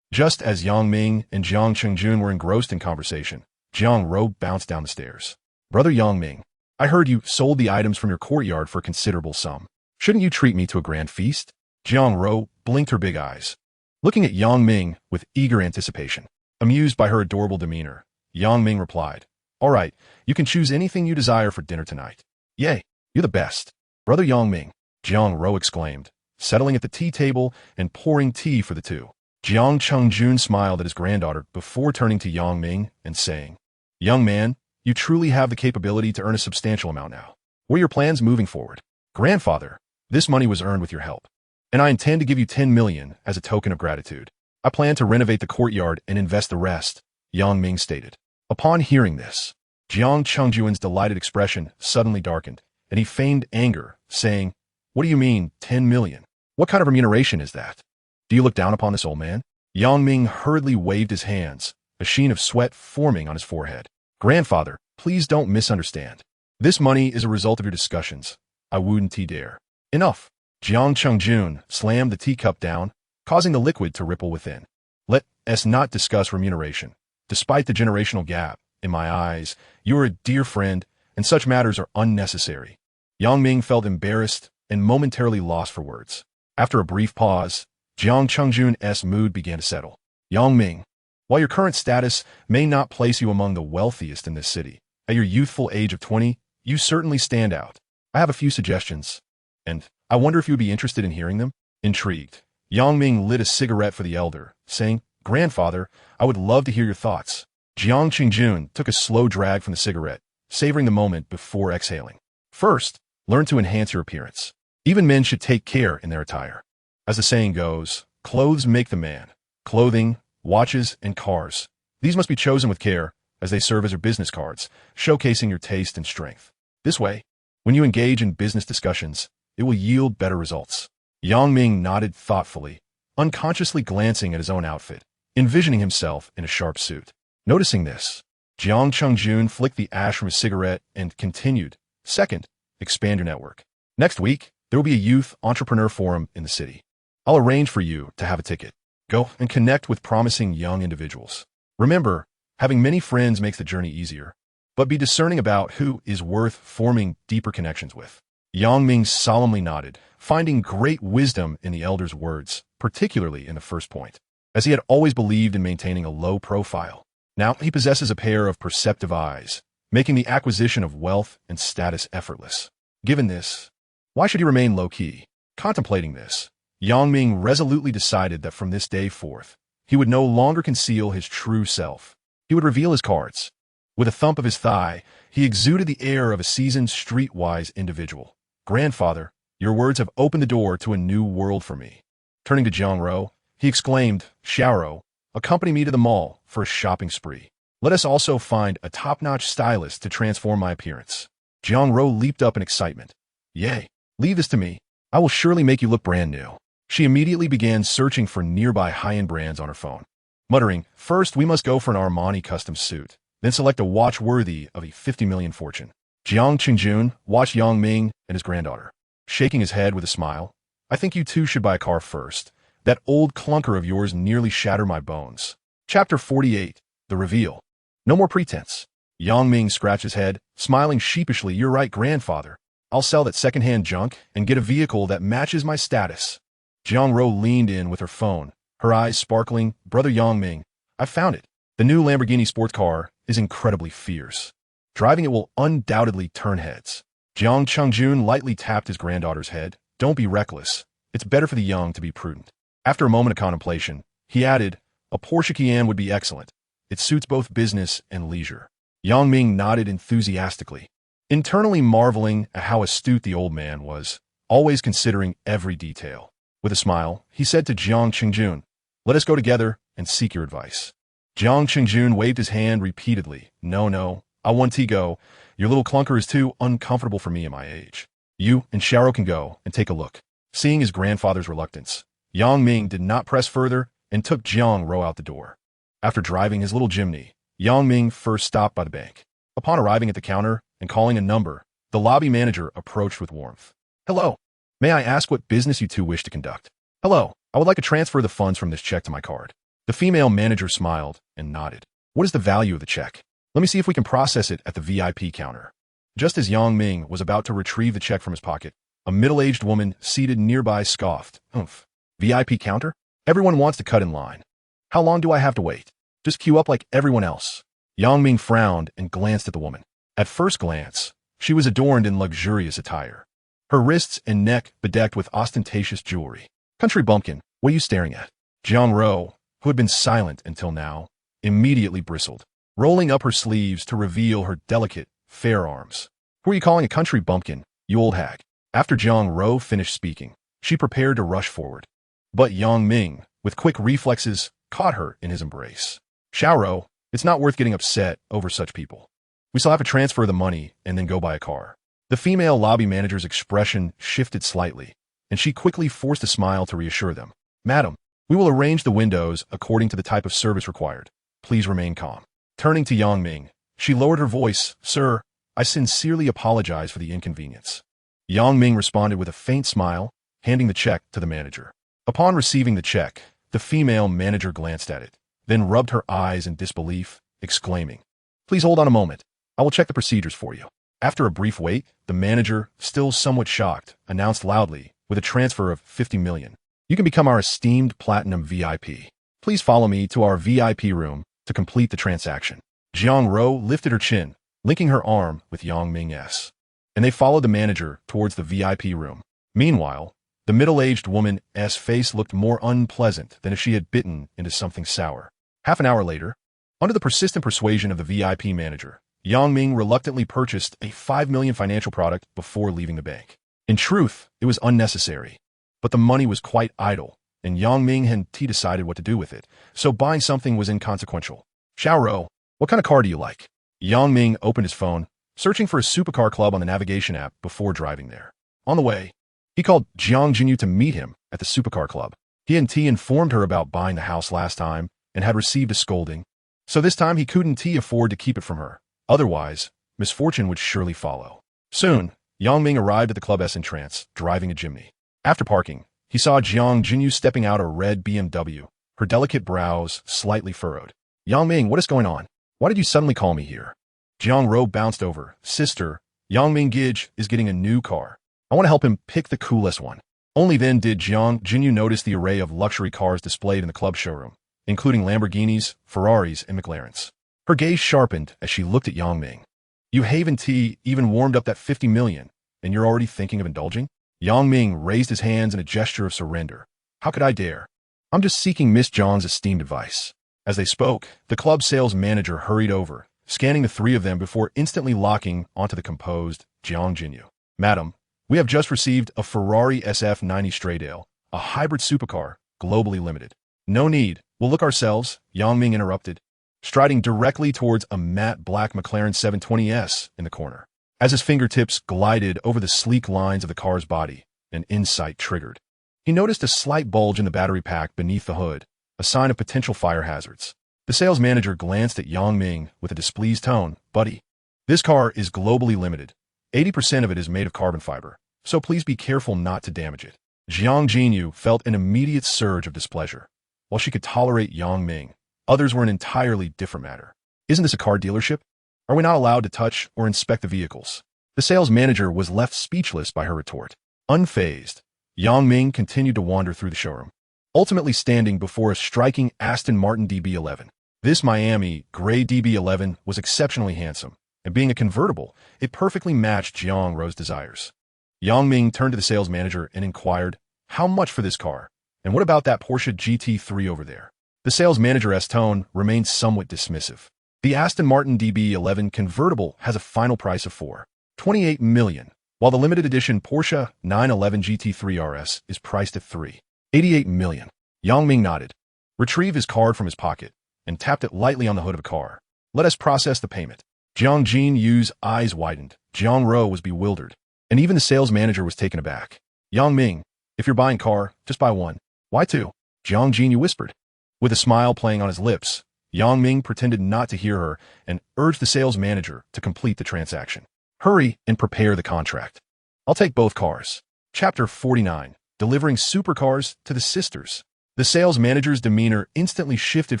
Just as Yang Ming and Jiang Qingjun were engrossed in conversation, Jiang Ro bounced down the stairs. "Brother Yang Ming, I heard you sold the items from your courtyard for a considerable sum. Shouldn't you treat me to a grand feast?" Jiang Ro blinked her big eyes, looking at Yang Ming with eager anticipation. Amused by her adorable demeanor, Yang Ming replied, "All right, you can choose anything you desire for dinner tonight." "Yay, you're the best." "Brother Yang Ming," Jiang Ro exclaimed, settling at the tea table and pouring tea for the two. Jiang Qingjun smiled at his granddaughter before turning to Yang Ming and saying, "Young man, you truly have the capability to earn a substantial amount now. What are your plans moving forward?" "Grandfather, this money was earned with your help, and I intend to give you 10 million as a token of gratitude. I plan to renovate the courtyard and invest the rest," Yang Ming stated. Upon hearing this, Jiang Qingjun's delighted expression suddenly darkened, and he feigned anger, saying, "What do you mean, 10 million? What kind of remuneration is that? Do you look down upon this old man?" Yang Ming hurriedly waved his hands, a sheen of sweat forming on his forehead. "Grandfather, please don't misunderstand. This money is a result of your discussions. I wouldn't dare." "Enough!" Jiang Chengjun slammed the teacup down, causing the liquid to ripple within. Let us not discuss remuneration. Despite the generational gap, in my eyes, you are a dear friend, and such matters are unnecessary. Yang Ming felt embarrassed and momentarily lost for words. After a brief pause, Jiang Chengjun's mood began to settle. Yang Ming, while your current status may not place you among the wealthiest in this city, at your youthful age of 20, you certainly stand out. I have a few suggestions, and I wonder if you would be interested in hearing them? Intrigued, Yang Ming lit a cigarette for the elder, saying, Grandfather, I would love to hear your thoughts. Jiang Chengjun took a slow drag from the cigarette, savoring the moment before exhaling. First, learn to enhance your appearance. Even men should take care in their attire. As the saying goes, clothes make the man. Clothing, watches, and cars. These must be chosen with care, as they serve as your business cards, showcasing your taste and strength. This way, when you engage in business discussions, it will yield better results. Yang Ming nodded thoughtfully, unconsciously glancing at his own outfit, envisioning himself in a sharp suit. Noticing this, Jiang Chengjun flicked the ash from his cigarette and continued, Second, expand your network. Next week, there will be a youth entrepreneur forum in the city. I'll arrange for you to have a ticket. Go and connect with promising young individuals. Remember, having many friends makes the journey easier, but be discerning about who is worth forming deeper connections with. Yang Ming solemnly nodded, finding great wisdom in the elder's words, particularly in the first point, as he had always believed in maintaining a low profile. Now he possesses a pair of perceptive eyes, making the acquisition of wealth and status effortless. Given this, why should he remain low-key? Contemplating this, Yang Ming resolutely decided that from this day forth, he would no longer conceal his true self. He would reveal his cards. With a thump of his thigh, he exuded the air of a seasoned, streetwise individual. Grandfather, your words have opened the door to a new world for me. Turning to Jiang Ro, he exclaimed, Xiaoro, accompany me to the mall for a shopping spree. Let us also find a top-notch stylist to transform my appearance. Jiang Ro leaped up in excitement. Yay, leave this to me. I will surely make you look brand new. She immediately began searching for nearby high-end brands on her phone. Muttering, first we must go for an Armani custom suit, then select a watch worthy of a 50 million fortune. Jiang Chengjun watched Yang Ming and his granddaughter, shaking his head with a smile. I think you two should buy a car first. That old clunker of yours nearly shattered my bones. Chapter 48, The Reveal. No more pretense. Yang Ming scratched his head, smiling sheepishly. You're right, grandfather. I'll sell that second-hand junk and get a vehicle that matches my status. Jiang Ro leaned in with her phone, her eyes sparkling. Brother Yang Ming, I found it. The new Lamborghini sports car is incredibly fierce. Driving it will undoubtedly turn heads. Jiang Chengjun lightly tapped his granddaughter's head. Don't be reckless. It's better for the young to be prudent. After a moment of contemplation, he added, a Porsche Cayenne would be excellent. It suits both business and leisure. Yang Ming nodded enthusiastically, internally marveling at how astute the old man was, always considering every detail. With a smile, he said to Jiang Chengjun, let us go together and seek your advice. Jiang Chengjun waved his hand repeatedly. No, I want to go. Your little clunker is too uncomfortable for me at my age. You and Xiaoro can go and take a look. Seeing his grandfather's reluctance, Yang Ming did not press further and took Jiang Ro out the door. After driving his little Jimny, Yang Ming first stopped by the bank. Upon arriving at the counter and calling a number, the lobby manager approached with warmth. Hello. May I ask what business you two wish to conduct? Hello. I would like to transfer the funds from this check to my card. The female manager smiled and nodded. What is the value of the check? Let me see if we can process it at the VIP counter. Just as Yang Ming was about to retrieve the check from his pocket, a middle-aged woman seated nearby scoffed. Oomph. VIP counter? Everyone wants to cut in line. How long do I have to wait? Just queue up like everyone else. Yang Ming frowned and glanced at the woman. At first glance, she was adorned in luxurious attire, her wrists and neck bedecked with ostentatious jewelry. Country bumpkin, what are you staring at? Jiang Ro, who had been silent until now, immediately bristled, rolling up her sleeves to reveal her delicate, fair arms. Who are you calling a country bumpkin, you old hag? After Jiang Ro finished speaking, she prepared to rush forward. But Yang Ming, with quick reflexes, caught her in his embrace. Xiaoro, it's not worth getting upset over such people. We still have to transfer the money and then go buy a car. The female lobby manager's expression shifted slightly, and she quickly forced a smile to reassure them. Madam, we will arrange the windows according to the type of service required. Please remain calm. Turning to Yang Ming, she lowered her voice. Sir, I sincerely apologize for the inconvenience. Yang Ming responded with a faint smile. handing the check to the manager. Upon receiving the check, the female manager glanced at it, then rubbed her eyes in disbelief, exclaiming, "Please hold on a moment. I will check the procedures for you." After a brief wait, the manager, still somewhat shocked, announced loudly, with a transfer of 50 million. "You can become our esteemed Platinum VIP. Please follow me to our VIP room to complete the transaction." Jiang Ro lifted her chin, linking her arm with Yang Ming's, and they followed the manager towards the VIP room. Meanwhile, the middle-aged woman's face looked more unpleasant than if she had bitten into something sour. Half an hour later, under the persistent persuasion of the VIP manager, Yang Ming reluctantly purchased a 5 million financial product before leaving the bank. In truth, it was unnecessary, but the money was quite idle, and Yang Ming had decided what to do with it, so buying something was inconsequential. "Xiaoro, what kind of car do you like?" Yang Ming opened his phone, searching for a supercar club on the navigation app before driving there. On the way, he called Jiang Jinyu to meet him at the supercar club. He and T informed her about buying the house last time and had received a scolding, so this time he couldn't afford to keep it from her. Otherwise, misfortune would surely follow. Soon, Yang Ming arrived at the club's entrance, driving a Jimny. After parking, he saw Jiang Jinyu stepping out a red BMW, her delicate brows slightly furrowed. "Yang Ming, what is going on? Why did you suddenly call me here?" Jiang Ro bounced over. "Sister, Yang Ming Gij is getting a new car. I want to help him pick the coolest one." Only then did Jiang Jinyu notice the array of luxury cars displayed in the club showroom, including Lamborghinis, Ferraris, and McLarens. Her gaze sharpened as she looked at Yang Ming. "You haven't even warmed up that 50 million, and you're already thinking of indulging?" Yang Ming raised his hands in a gesture of surrender. "How could I dare? I'm just seeking Miss John's esteemed advice." As they spoke, the club sales manager hurried over, scanning the three of them before instantly locking onto the composed Jiang Jinyu. "Madam, we have just received a Ferrari SF90 Straydale, a hybrid supercar, globally limited." "No need, we'll look ourselves," Yang Ming interrupted, striding directly towards a matte black McLaren 720S in the corner. As his fingertips glided over the sleek lines of the car's body, an insight triggered. He noticed a slight bulge in the battery pack beneath the hood, a sign of potential fire hazards. The sales manager glanced at Yang Ming with a displeased tone. "Buddy, this car is globally limited. 80% of it is made of carbon fiber, so please be careful not to damage it." Jiang Jinyu felt an immediate surge of displeasure. While she could tolerate Yang Ming, others were an entirely different matter. "Isn't this a car dealership? Are we not allowed to touch or inspect the vehicles?" The sales manager was left speechless by her retort. Unfazed, Yang Ming continued to wander through the showroom, ultimately standing before a striking Aston Martin DB11. This Miami gray DB11 was exceptionally handsome, and being a convertible, it perfectly matched Jiang Ro's desires. Yang Ming turned to the sales manager and inquired, "How much for this car? And what about that Porsche GT3 over there?" The sales manager's tone remained somewhat dismissive. "The Aston Martin DB11 convertible has a final price of 4.28 million, while the limited edition Porsche 911 GT3 RS is priced at 3.88 million. Yang Ming nodded, retrieved his card from his pocket, and tapped it lightly on the hood of the car. "Let us process the payment." Jiang Jinyu's eyes widened. Jiang Ro was bewildered, and even the sales manager was taken aback. "Yang Ming, if you're buying car, just buy one. Why two?" Jiang Jinyu whispered. With a smile playing on his lips, Yang Ming pretended not to hear her and urged the sales manager to complete the transaction. "Hurry and prepare the contract. I'll take both cars." Chapter 49. Delivering supercars to the sisters. The sales manager's demeanor instantly shifted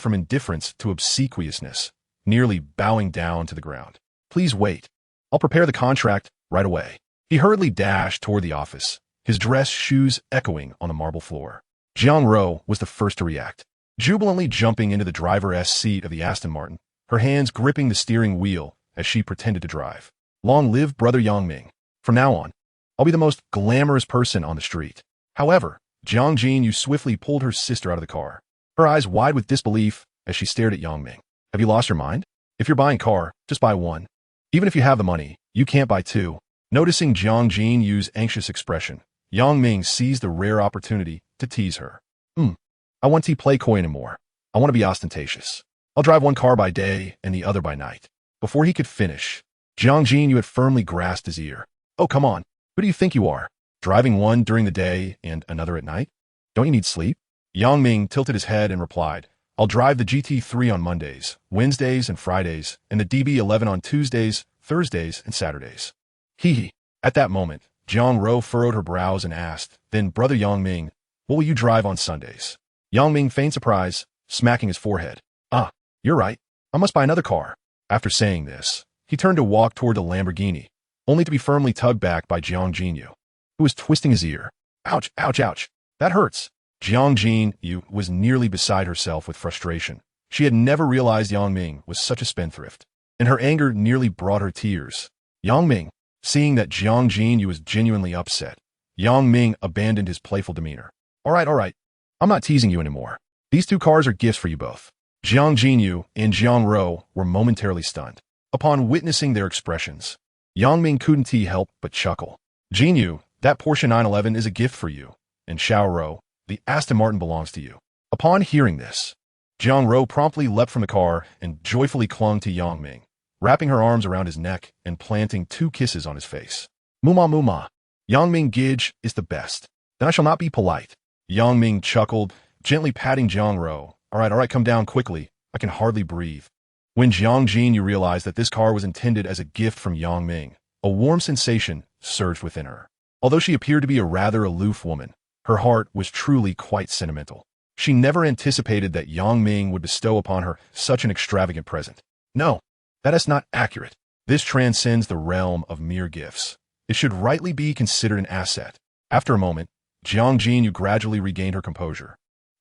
from indifference to obsequiousness, nearly bowing down to the ground. "Please wait. I'll prepare the contract right away." He hurriedly dashed toward the office, his dress shoes echoing on the marble floor. Jiang Ro was the first to react, jubilantly jumping into the driver's seat of the Aston Martin, her hands gripping the steering wheel as she pretended to drive. "Long live brother Yang Ming. From now on, I'll be the most glamorous person on the street." However, Jiang Jinyu swiftly pulled her sister out of the car, her eyes wide with disbelief as she stared at Yang Ming. "Have you lost your mind? If you're buying car, just buy one. Even if you have the money, you can't buy two." Noticing Jiang Jinyu's anxious expression, Yang Ming seized the rare opportunity to tease her. I want to play coy anymore. I want to be ostentatious. I'll drive one car by day and the other by night." Before he could finish, Jiang Jinyu had firmly grasped his ear. "Oh, come on. Who do you think you are? Driving one during the day and another at night? Don't you need sleep?" Yang Ming tilted his head and replied, "I'll drive the GT3 on Mondays, Wednesdays, and Fridays, and the DB11 on Tuesdays, Thursdays, and Saturdays." Hee hee. At that moment, Jiang Ro furrowed her brows and asked, then, Brother Yang Ming, what will you drive on Sundays? Yang Ming feigned surprise, smacking his forehead. Ah, you're right. I must buy another car. After saying this, he turned to walk toward the Lamborghini, only to be firmly tugged back by Jiang Jinyu, who was twisting his ear. Ouch, ouch, ouch. That hurts. Jiang Jinyu was nearly beside herself with frustration. She had never realized Yang Ming was such a spendthrift, and her anger nearly brought her tears. Yang Ming, seeing that Jiang Jinyu was genuinely upset, Yang Ming abandoned his playful demeanor. All right. I'm not teasing you anymore. These two cars are gifts for you both. Jiang Jinyu and Jiang Ro were momentarily stunned. Upon witnessing their expressions, Yang Ming couldn't help but chuckle. Jinyu, that Porsche 911 is a gift for you, and Xiao Ro, the Aston Martin belongs to you. Upon hearing this, Jiang Ro promptly leapt from the car and joyfully clung to Yang Ming, wrapping her arms around his neck and planting 2 kisses on his face. Muma muma. Yang Ming Gij is the best. Then I shall not be polite. Yang Ming chuckled, gently patting Jiang Ro. All right, come down quickly. I can hardly breathe. When Jiang Jinyu realized that this car was intended as a gift from Yang Ming, a warm sensation surged within her. Although she appeared to be a rather aloof woman, her heart was truly quite sentimental. She never anticipated that Yang Ming would bestow upon her such an extravagant present. No, that is not accurate. This transcends the realm of mere gifts. It should rightly be considered an asset. After a moment, Jiang Jinyu gradually regained her composure,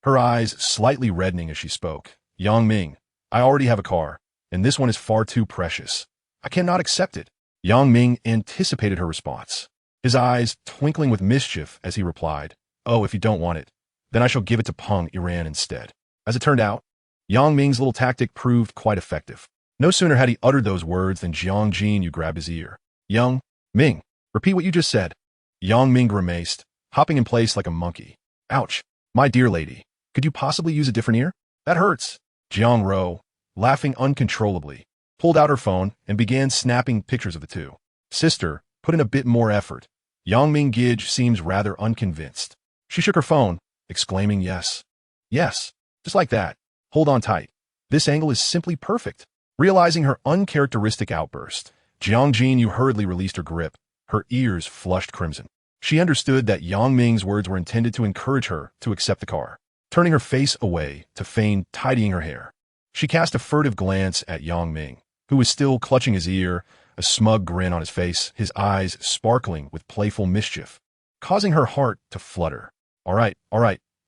her eyes slightly reddening as she spoke. Yang Ming, I already have a car, and this one is far too precious. I cannot accept it. Yang Ming anticipated her response, his eyes twinkling with mischief as he replied, Oh, if you don't want it, then I shall give it to Peng Iran instead. As it turned out, Yang Ming's little tactic proved quite effective. No sooner had he uttered those words than Jiang Jinyu grabbed his ear. Yang Ming, repeat what you just said. Yang Ming grimaced, hopping in place like a monkey. Ouch. My dear lady, could you possibly use a different ear? That hurts. Jiang Ro, laughing uncontrollably, pulled out her phone and began snapping pictures of the two. Sister, put in a bit more effort. Yang Ming Gij seems rather unconvinced. She shook her phone, exclaiming yes. Yes, just like that. Hold on tight. This angle is simply perfect. Realizing her uncharacteristic outburst, Jiang Jinyu hurriedly released her grip, her ears flushed crimson. She understood that Yang Ming's words were intended to encourage her to accept the car. Turning her face away to feign tidying her hair, she cast a furtive glance at Yang Ming, who was still clutching his ear, a smug grin on his face, his eyes sparkling with playful mischief, causing her heart to flutter. All right,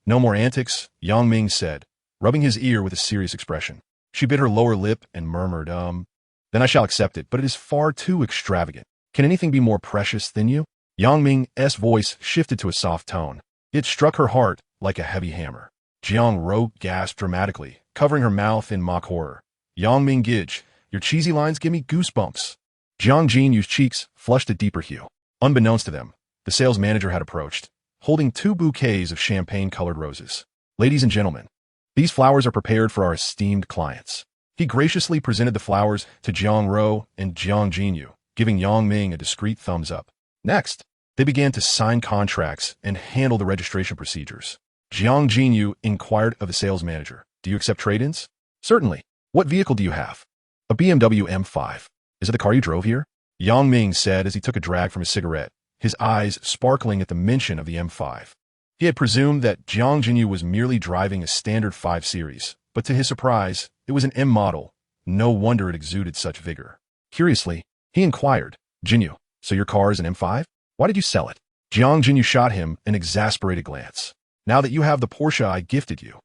no more antics, Yang Ming said, rubbing his ear with a serious expression. She bit her lower lip and murmured, Then I shall accept it, but it is far too extravagant. Can anything be more precious than you? Yang Ming's voice shifted to a soft tone. It struck her heart like a heavy hammer. Jiang Ro gasped dramatically, covering her mouth in mock horror. Yang Ming Gij, your cheesy lines give me goosebumps. Jiang Jinyu's cheeks flushed a deeper hue. Unbeknownst to them, the sales manager had approached, holding 2 bouquets of champagne-colored roses. Ladies and gentlemen, these flowers are prepared for our esteemed clients. He graciously presented the flowers to Jiang Ro and Jiang Jinyu, giving Yang Ming a discreet thumbs up. Next, they began to sign contracts and handle the registration procedures. Jiang Jinyu inquired of the sales manager, Do you accept trade-ins? Certainly. What vehicle do you have? A BMW M5. Is it the car you drove here? Yang Ming said as he took a drag from his cigarette, his eyes sparkling at the mention of the M5. He had presumed that Jiang Jinyu was merely driving a standard 5 Series, but to his surprise, it was an M model. No wonder it exuded such vigor. Curiously, he inquired, Jinyu, so your car is an M5? Why did you sell it? Jiang Jinyu shot him an exasperated glance. Now that you have the Porsche I gifted you,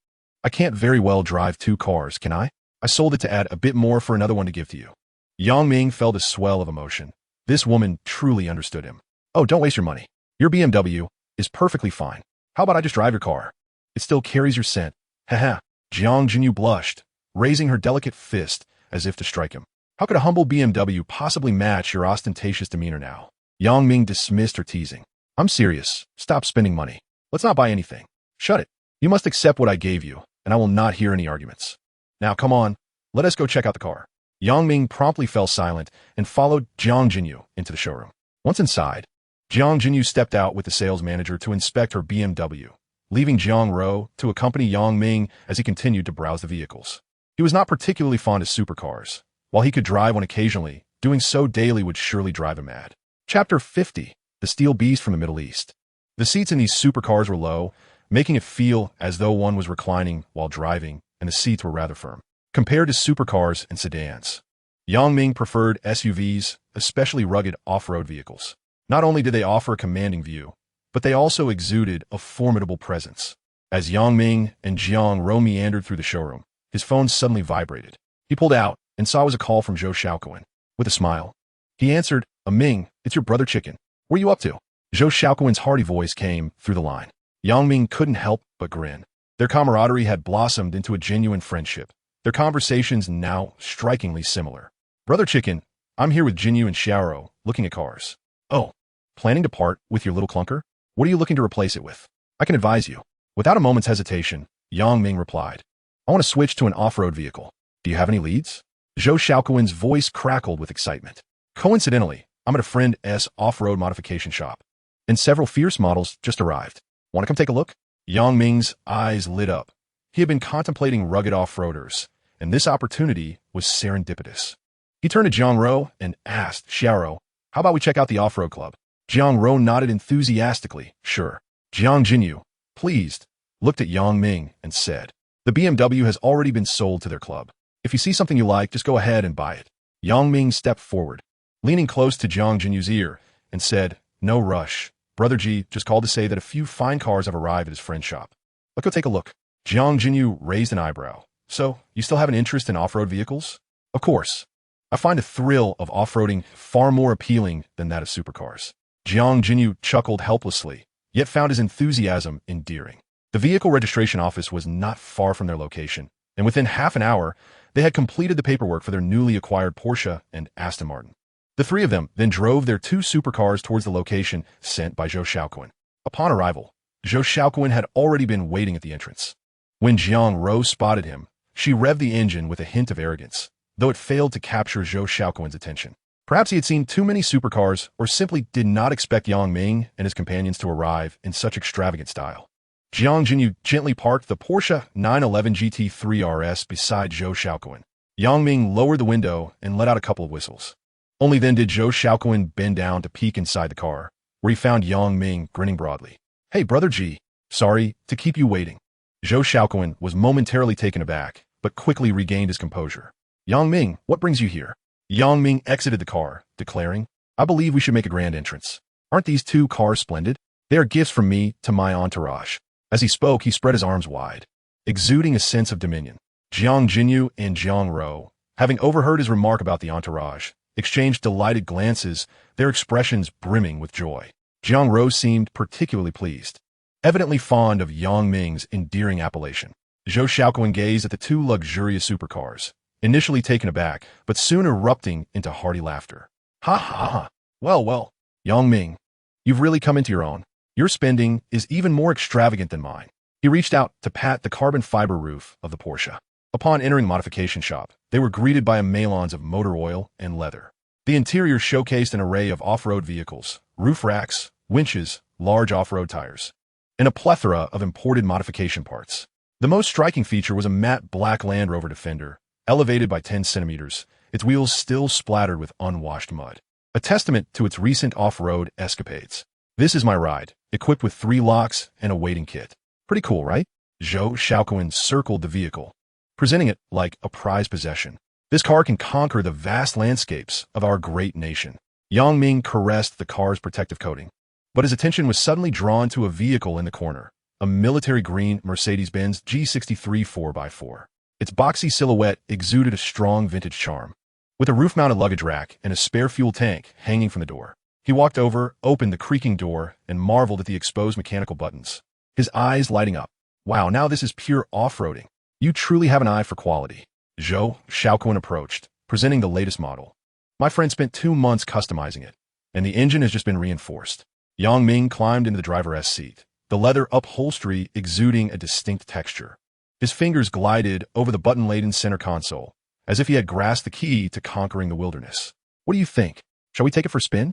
I can't very well drive 2 cars, can I? I sold it to add a bit more for another one to give to you. Yang Ming felt a swell of emotion. This woman truly understood him. Oh, don't waste your money. Your BMW is perfectly fine. How about I just drive your car? It still carries your scent. Haha. Jiang Jinyu blushed, raising her delicate fist as if to strike him. How could a humble BMW possibly match your ostentatious demeanor now? Yang Ming dismissed her teasing. I'm serious. Stop spending money. Let's not buy anything. Shut it. You must accept what I gave you, and I will not hear any arguments. Now come on, let us go check out the car. Yang Ming promptly fell silent and followed Jiang Jinyu into the showroom. Once inside, Jiang Jinyu stepped out with the sales manager to inspect her BMW, leaving Jiang Ro to accompany Yang Ming as he continued to browse the vehicles. He was not particularly fond of supercars. While he could drive one occasionally, doing so daily would surely drive him mad. Chapter 50. the steel beast from the Middle East. The seats in these supercars were low, making it feel as though one was reclining while driving, and the seats were rather firm. Compared to supercars and sedans, Yang Ming preferred SUVs, especially rugged off-road vehicles. Not only did they offer a commanding view, but they also exuded a formidable presence. As Yang Ming and Jiang Ro meandered through the showroom, his phone suddenly vibrated. He pulled out and saw it was a call from Zhou Xiaoquan. With a smile, he answered, Ming, it's your brother Chicken. Where are you up to? Zhou Xiaoquan's hearty voice came through the line. Yang Ming couldn't help but grin. Their camaraderie had blossomed into a genuine friendship, their conversations now strikingly similar. Brother Chicken, I'm here with Jinyu and Xiaoro, looking at cars. Oh, planning to part with your little clunker? What are you looking to replace it with? I can advise you. Without a moment's hesitation, Yang Ming replied, I want to switch to an off-road vehicle. Do you have any leads? Zhou Xiaoquan's voice crackled with excitement. Coincidentally, I'm at a friend's off-road modification shop, and several fierce models just arrived. Want to come take a look? Yang Ming's eyes lit up. He had been contemplating rugged off-roaders, and this opportunity was serendipitous. He turned to Jiang Ro and asked Xiaoro, how about we check out the off-road club? Jiang Ro nodded enthusiastically, sure. Jiang Jinyu, pleased, looked at Yang Ming and said, the BMW has already been sold to their club. If you see something you like, just go ahead and buy it. Yang Ming stepped forward, leaning close to Jiang Jinyu's ear, and said, no rush. Brother Ji just called to say that a few fine cars have arrived at his friend's shop. Let's go take a look. Jiang Jinyu raised an eyebrow. So, you still have an interest in off-road vehicles? Of course. I find the thrill of off-roading far more appealing than that of supercars. Jiang Jinyu chuckled helplessly, yet found his enthusiasm endearing. The vehicle registration office was not far from their location, and within half an hour, they had completed the paperwork for their newly acquired Porsche and Aston Martin. The three of them then drove their two supercars towards the location sent by Zhou Xiaoquan. Upon arrival, Zhou Xiaoquan had already been waiting at the entrance. When Jiang Ro spotted him, she revved the engine with a hint of arrogance, though it failed to capture Zhou Xiaoquan's attention. Perhaps he had seen too many supercars or simply did not expect Yang Ming and his companions to arrive in such extravagant style. Jiang Jinyu gently parked the Porsche 911 GT3 RS beside Zhou Xiaoquan. Yang Ming lowered the window and let out a couple of whistles. Only then did Zhou Xiaoquan bend down to peek inside the car, where he found Yang Ming grinning broadly. Hey, Brother Ji, sorry to keep you waiting. Zhou Xiaoquan was momentarily taken aback, but quickly regained his composure. Yang Ming, what brings you here? Yang Ming exited the car, declaring, I believe we should make a grand entrance. Aren't these two cars splendid? They are gifts from me to my entourage. As he spoke, he spread his arms wide, exuding a sense of dominion. Jiang Jinyu and Jiang Ro, having overheard his remark about the entourage, exchanged delighted glances, their expressions brimming with joy. Jiang Ro seemed particularly pleased, evidently fond of Yang Ming's endearing appellation. Zhou Xiaoquan gazed at the two luxurious supercars, initially taken aback, but soon erupting into hearty laughter. Ha ha ha! Well, Yang Ming, you've really come into your own. Your spending is even more extravagant than mine. He reached out to pat the carbon fiber roof of the Porsche. Upon entering the modification shop, they were greeted by a melange of motor oil and leather. The interior showcased an array of off-road vehicles, roof racks, winches, large off-road tires, and a plethora of imported modification parts. The most striking feature was a matte black Land Rover Defender, elevated by 10 centimeters, its wheels still splattered with unwashed mud, a testament to its recent off-road escapades. This is my ride, equipped with 3 locks and a waiting kit. Pretty cool, right? Zhou Xiaoquan circled the vehicle, presenting it like a prized possession. This car can conquer the vast landscapes of our great nation. Yang Ming caressed the car's protective coating, but his attention was suddenly drawn to a vehicle in the corner, a military green Mercedes-Benz G63 4x4. Its boxy silhouette exuded a strong vintage charm. With a roof-mounted luggage rack and a spare fuel tank hanging from the door, he walked over, opened the creaking door, and marveled at the exposed mechanical buttons, his eyes lighting up. Wow, now this is pure off-roading. You truly have an eye for quality. Zhou Xiaoquan approached, presenting the latest model. My friend spent 2 months customizing it, and the engine has just been reinforced. Yang Ming climbed into the driver's seat, the leather upholstery exuding a distinct texture. His fingers glided over the button-laden center console, as if he had grasped the key to conquering the wilderness. What do you think? Shall we take it for a spin?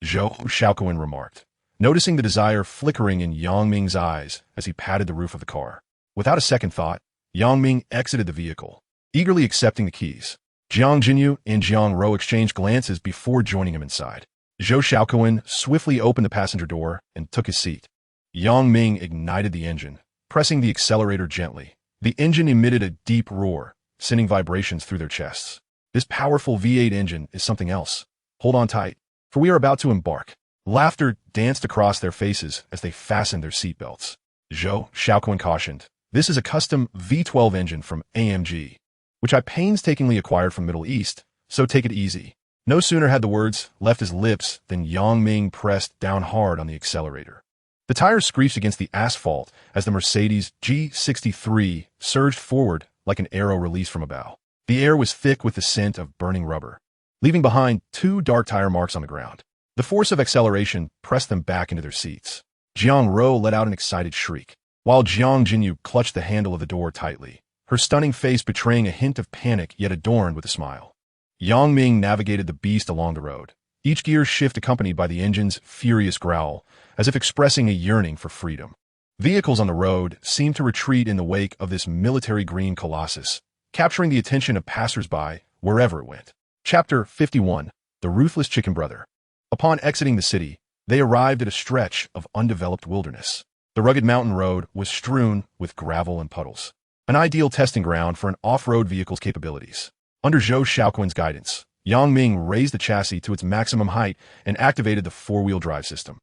Zhou Xiaoquan remarked, noticing the desire flickering in Yang Ming's eyes as he patted the roof of the car. Without a second thought, Yang Ming exited the vehicle, eagerly accepting the keys. Jiang Jinyu and Jiang Ro exchanged glances before joining him inside. Zhou Xiaoquan swiftly opened the passenger door and took his seat. Yang Ming ignited the engine, pressing the accelerator gently. The engine emitted a deep roar, sending vibrations through their chests. This powerful V8 engine is something else. Hold on tight, for we are about to embark. Laughter danced across their faces as they fastened their seatbelts. Zhou Xiaoquan cautioned, "This is a custom V12 engine from AMG, which I painstakingly acquired from the Middle East, so take it easy." No sooner had the words left his lips than Yang Ming pressed down hard on the accelerator. The tires screeched against the asphalt as the Mercedes G63 surged forward like an arrow released from a bow. The air was thick with the scent of burning rubber, leaving behind 2 dark tire marks on the ground. The force of acceleration pressed them back into their seats. Jiang Ro let out an excited shriek, while Jiang Jinyu clutched the handle of the door tightly, her stunning face betraying a hint of panic yet adorned with a smile. Yang Ming navigated the beast along the road, each gear shift accompanied by the engine's furious growl, as if expressing a yearning for freedom. Vehicles on the road seemed to retreat in the wake of this military green colossus, capturing the attention of passers-by wherever it went. Chapter 51. The Ruthless Chicken Brother. Upon exiting the city, they arrived at a stretch of undeveloped wilderness. The rugged mountain road was strewn with gravel and puddles, an ideal testing ground for an off-road vehicle's capabilities. Under Zhou Xiaoquan's guidance, Yang Ming raised the chassis to its maximum height and activated the 4-wheel drive system.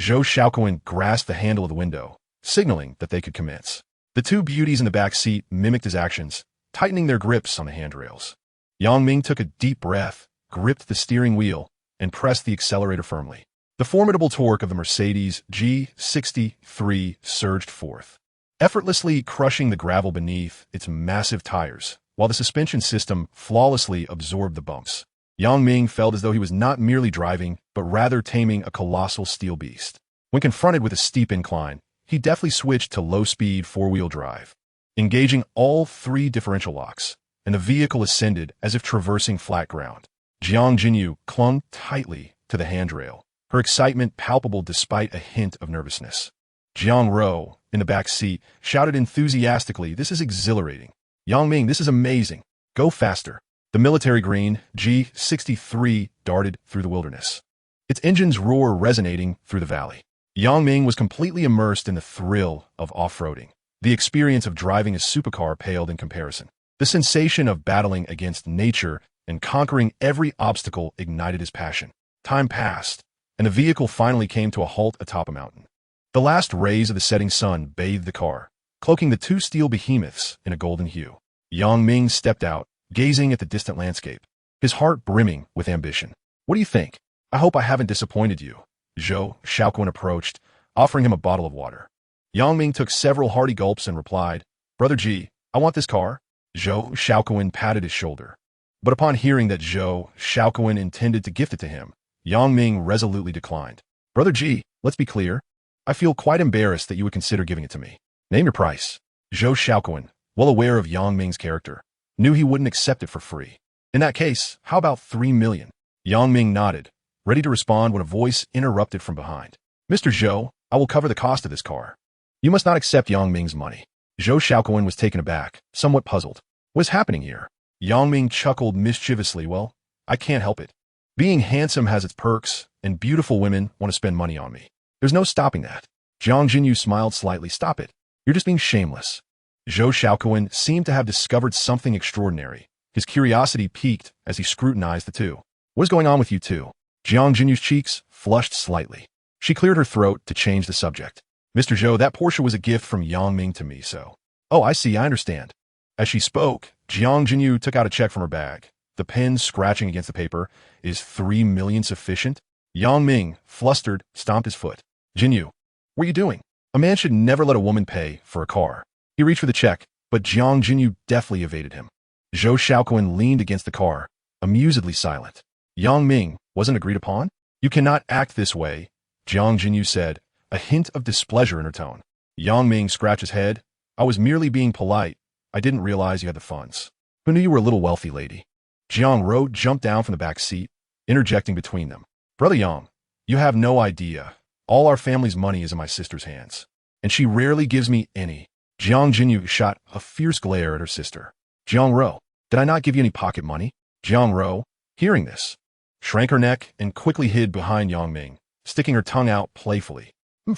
Zhou Xiaoquan grasped the handle of the window, signaling that they could commence. The 2 beauties in the back seat mimicked his actions, tightening their grips on the handrails. Yang Ming took a deep breath, gripped the steering wheel, and pressed the accelerator firmly. The formidable torque of the Mercedes G63 surged forth, effortlessly crushing the gravel beneath its massive tires, while the suspension system flawlessly absorbed the bumps. Yang Ming felt as though he was not merely driving, but rather taming a colossal steel beast. When confronted with a steep incline, he deftly switched to low-speed 4-wheel drive, engaging all 3 differential locks, and the vehicle ascended as if traversing flat ground. Jiang Jinyu clung tightly to the handrail, her excitement palpable despite a hint of nervousness. Jiang Ro, in the back seat, shouted enthusiastically, "This is exhilarating. Yang Ming, this is amazing. Go faster." The military green G63 darted through the wilderness, its engine's roar resonating through the valley. Yang Ming was completely immersed in the thrill of off-roading. The experience of driving a supercar paled in comparison. The sensation of battling against nature and conquering every obstacle ignited his passion. Time passed, and the vehicle finally came to a halt atop a mountain. The last rays of the setting sun bathed the car, cloaking the 2 steel behemoths in a golden hue. Yang Ming stepped out, gazing at the distant landscape, his heart brimming with ambition. "What do you think? I hope I haven't disappointed you." Zhou Xiaoquan approached, offering him a bottle of water. Yang Ming took several hearty gulps and replied, "Brother G, I want this car." Zhou Xiaoquan patted his shoulder. But upon hearing that Zhou Xiaoquan intended to gift it to him, Yang Ming resolutely declined. "Brother G, let's be clear. I feel quite embarrassed that you would consider giving it to me. Name your price." Zhou Xiaoquan, well aware of Yang Ming's character, knew he wouldn't accept it for free. "In that case, how about 3 million? Yang Ming nodded, ready to respond when a voice interrupted from behind. "Mr. Zhou, I will cover the cost of this car." "You must not accept Yang Ming's money." Zhou Xiaoquan was taken aback, somewhat puzzled. "What is happening here?" Yang Ming chuckled mischievously. "Well, I can't help it. Being handsome has its perks, and beautiful women want to spend money on me. There's no stopping that." Jiang Jinyu smiled slightly. "Stop it. You're just being shameless." Zhou Xiaoquan seemed to have discovered something extraordinary. His curiosity piqued as he scrutinized the 2. "What is going on with you 2? Jiang Jinyu's cheeks flushed slightly. She cleared her throat to change the subject. "Mr. Zhou, that Porsche was a gift from Yang Ming to me, so—" "Oh, I see, I understand." As she spoke, Jiang Jinyu took out a check from her bag, the pen scratching against the paper. "Is 3 million sufficient?" Yang Ming, flustered, stomped his foot. "Jinyu, what are you doing? A man should never let a woman pay for a car." He reached for the check, but Jiang Jinyu deftly evaded him. Zhou Xiaoquan leaned against the car, amusedly silent. "Yang Ming, wasn't agreed upon? You cannot act this way," Jiang Jinyu said, a hint of displeasure in her tone. Yang Ming scratched his head. "I was merely being polite. I didn't realize you had the funds. Who knew you were a little wealthy lady?" Jiang Ro jumped down from the back seat, interjecting between them. "Brother Yang, you have no idea. All our family's money is in my sister's hands, and she rarely gives me any." Jiang Jinyu shot a fierce glare at her sister. "Jiang Ro, did I not give you any pocket money?" Jiang Ro, hearing this, shrank her neck, and quickly hid behind Yang Ming, sticking her tongue out playfully.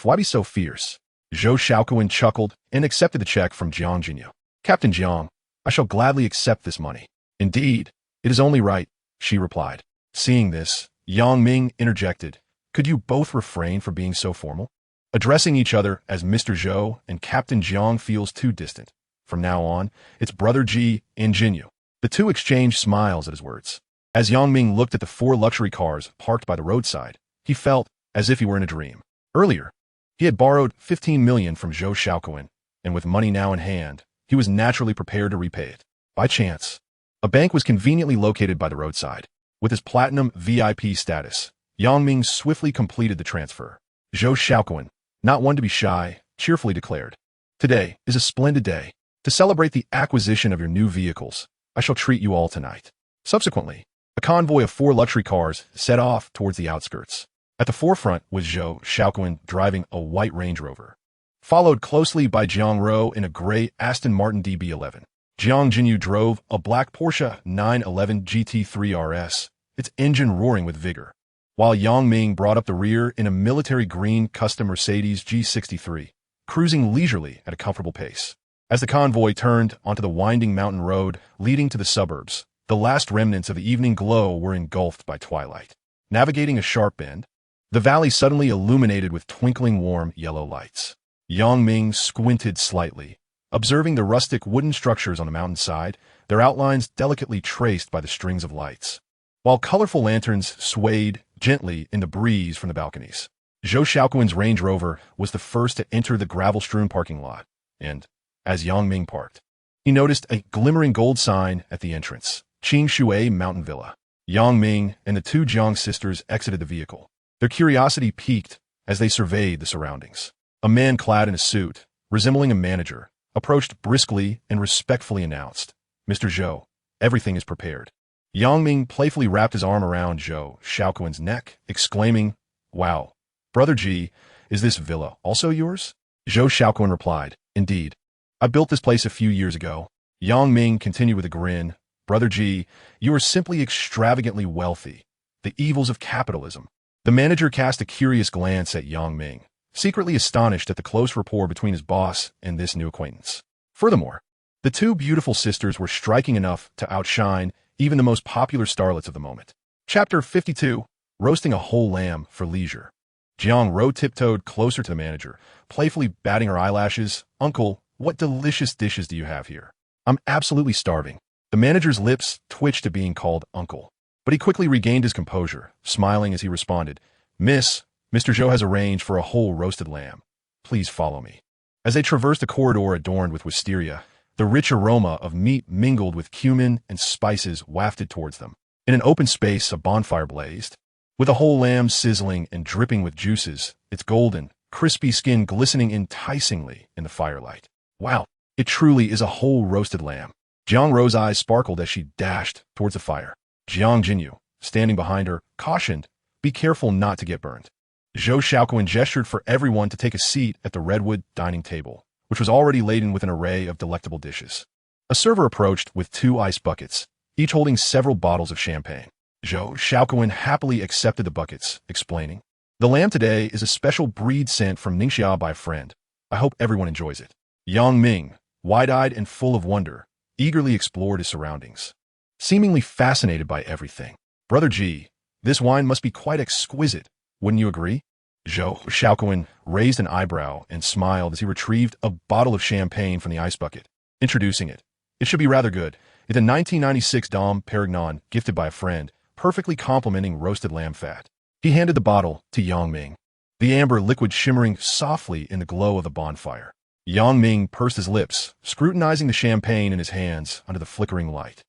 Why be so fierce? Zhou Xiaoquan chuckled and accepted the check from Jiang Jinyu. Captain Jiang, I shall gladly accept this money. Indeed, it is only right, she replied. Seeing this, Yang Ming interjected. Could you both refrain from being so formal? Addressing each other as Mr. Zhou and Captain Jiang feels too distant. From now on, it's Brother Ji and Jinyu. The two exchanged smiles at his words. As Yang Ming looked at the 4 luxury cars parked by the roadside, he felt as if he were in a dream. Earlier, he had borrowed 15 million from Zhou Xiaoquan, and with money now in hand, he was naturally prepared to repay it. By chance, a bank was conveniently located by the roadside. With his platinum VIP status, Yang Ming swiftly completed the transfer. Zhou Xiaoquan, not one to be shy, cheerfully declared, Today is a splendid day. To celebrate the acquisition of your new vehicles, I shall treat you all tonight. Subsequently, a convoy of 4 luxury cars set off towards the outskirts. At the forefront was Zhou Xiaoquan driving a white Range Rover, followed closely by Jiang Ro in a gray Aston Martin DB11. Jiang Jinyu drove a black Porsche 911 GT3 RS, its engine roaring with vigor, while Yang Ming brought up the rear in a military green custom Mercedes G63, cruising leisurely at a comfortable pace. As the convoy turned onto the winding mountain road leading to the suburbs, the last remnants of the evening glow were engulfed by twilight. Navigating a sharp bend, the valley suddenly illuminated with twinkling warm yellow lights. Yang Ming squinted slightly, observing the rustic wooden structures on the mountainside, their outlines delicately traced by the strings of lights, while colorful lanterns swayed gently in the breeze from the balconies. Zhou Xiaoquan's Range Rover was the first to enter the gravel-strewn parking lot, and, as Yang Ming parked, he noticed a glimmering gold sign at the entrance, Qing Shui Mountain Villa. Yang Ming and the 2 Jiang sisters exited the vehicle. Their curiosity piqued as they surveyed the surroundings. A man clad in a suit, resembling a manager, approached briskly and respectfully announced, Mr. Zhou, everything is prepared. Yang Ming playfully wrapped his arm around Zhou Xiaoquan's neck, exclaiming, Wow, Brother Ji, is this villa also yours? Zhou Xiaoquan replied, Indeed. I built this place a few years ago. Yang Ming continued with a grin, Brother Ji, you are simply extravagantly wealthy. The evils of capitalism. The manager cast a curious glance at Yang Ming, secretly astonished at the close rapport between his boss and this new acquaintance. Furthermore, the 2 beautiful sisters were striking enough to outshine even the most popular starlets of the moment. Chapter 52, Roasting a Whole Lamb for Leisure. Jiang Ro tiptoed closer to the manager, playfully batting her eyelashes. Uncle, what delicious dishes do you have here? I'm absolutely starving. The manager's lips twitched at being called uncle, but he quickly regained his composure, smiling as he responded, Mr. Zhou has arranged for a whole roasted lamb. Please follow me. As they traversed a corridor adorned with wisteria, the rich aroma of meat mingled with cumin and spices wafted towards them. In an open space, a bonfire blazed, with a whole lamb sizzling and dripping with juices, its golden, crispy skin glistening enticingly in the firelight. Wow, it truly is a whole roasted lamb. Jiang Ro's eyes sparkled as she dashed towards the fire. Jiang Jinyu, standing behind her, cautioned, Be careful not to get burned. Zhou Xiaoquan gestured for everyone to take a seat at the redwood dining table, which was already laden with an array of delectable dishes. A server approached with 2 ice buckets, each holding several bottles of champagne. Zhou Xiaoquan happily accepted the buckets, explaining, The lamb today is a special breed sent from Ningxia by a friend. I hope everyone enjoys it. Yang Ming, wide-eyed and full of wonder, eagerly explored his surroundings, seemingly fascinated by everything. Brother Ji, this wine must be quite exquisite, wouldn't you agree? Zhou Xiaoquan raised an eyebrow and smiled as he retrieved a bottle of champagne from the ice bucket, introducing it. It should be rather good. It's a 1996 Dom Perignon gifted by a friend, perfectly complementing roasted lamb fat. He handed the bottle to Yang Ming, the amber liquid shimmering softly in the glow of the bonfire. Yang Ming pursed his lips, scrutinizing the champagne in his hands under the flickering light.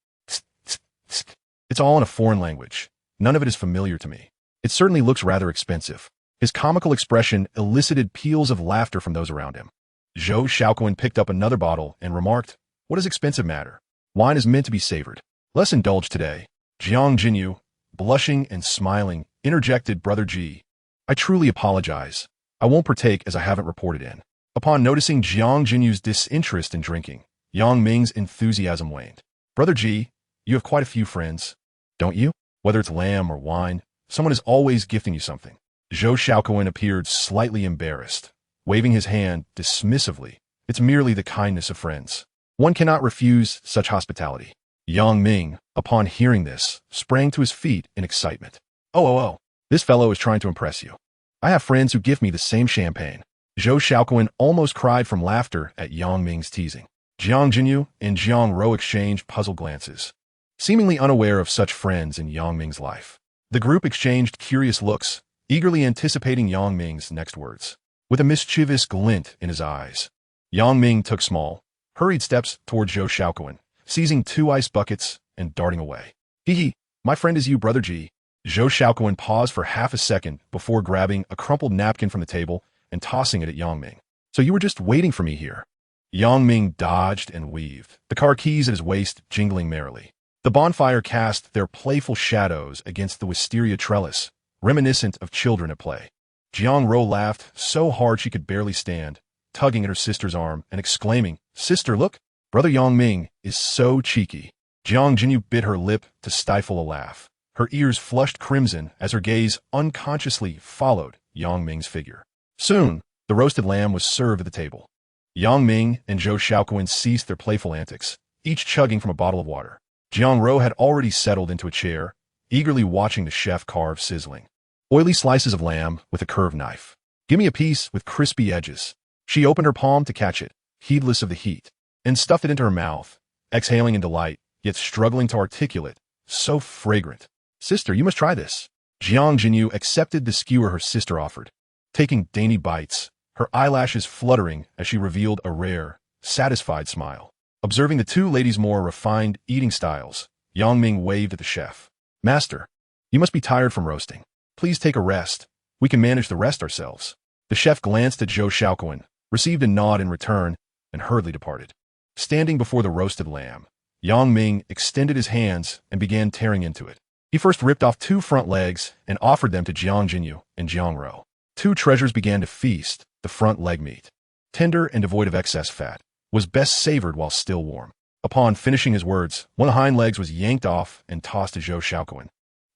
It's all in a foreign language. None of it is familiar to me. It certainly looks rather expensive. His comical expression elicited peals of laughter from those around him. Zhou Xiaoquan picked up another bottle and remarked, What does expensive matter? Wine is meant to be savored. Let's indulge today. Jiang Jinyu, blushing and smiling, interjected, Brother Ji. I truly apologize. I won't partake as I haven't reported in. Upon noticing Jiang Jinyu's disinterest in drinking, Yang Ming's enthusiasm waned. Brother Ji, you have quite a few friends, don't you? Whether it's lamb or wine, someone is always gifting you something. Zhou Xiaoquan appeared slightly embarrassed, waving his hand dismissively. It's merely the kindness of friends. One cannot refuse such hospitality. Yang Ming, upon hearing this, sprang to his feet in excitement. Oh, this fellow is trying to impress you. I have friends who give me the same champagne. Zhou Xiaoquan almost cried from laughter at Yang Ming's teasing. Jiang Jinyu and Jiang Ro exchanged puzzled glances, seemingly unaware of such friends in Yang Ming's life. The group exchanged curious looks, eagerly anticipating Yang Ming's next words. With a mischievous glint in his eyes, Yang Ming took small, hurried steps toward Zhou Xiaoquan, seizing 2 ice buckets and darting away. Hee, my friend is you, Brother Ji. Zhou Xiaoquan paused for half a second before grabbing a crumpled napkin from the table and tossing it at Yang Ming. So you were just waiting for me here. Yang Ming dodged and weaved, the car keys at his waist jingling merrily. The bonfire cast their playful shadows against the wisteria trellis, reminiscent of children at play. Jiang Ro laughed so hard she could barely stand, tugging at her sister's arm and exclaiming, Sister, look! Brother Yang Ming is so cheeky. Jiang Jinyu bit her lip to stifle a laugh. Her ears flushed crimson as her gaze unconsciously followed Yang Ming's figure. Soon, the roasted lamb was served at the table. Yang Ming and Zhou Xiaoquan ceased their playful antics, each chugging from a bottle of water. Jiang Ro had already settled into a chair, eagerly watching the chef carve sizzling oily slices of lamb with a curved knife. Give me a piece with crispy edges. She opened her palm to catch it, heedless of the heat, and stuffed it into her mouth, exhaling in delight, yet struggling to articulate. So fragrant. Sister, you must try this. Jiang Jinyu accepted the skewer her sister offered, taking dainty bites, her eyelashes fluttering as she revealed a rare, satisfied smile. Observing the 2 ladies' more refined eating styles, Yang Ming waved at the chef. Master, you must be tired from roasting. Please take a rest. We can manage the rest ourselves. The chef glanced at Zhou Xiaoquan, received a nod in return, and hurriedly departed. Standing before the roasted lamb, Yang Ming extended his hands and began tearing into it. He first ripped off 2 front legs and offered them to Jiang Jinyu and Jiang Ro. 2 treasures began to feast. The front leg meat, tender and devoid of excess fat, was best savored while still warm. Upon finishing his words, one of the hind legs was yanked off and tossed to Zhou Xiaoquan.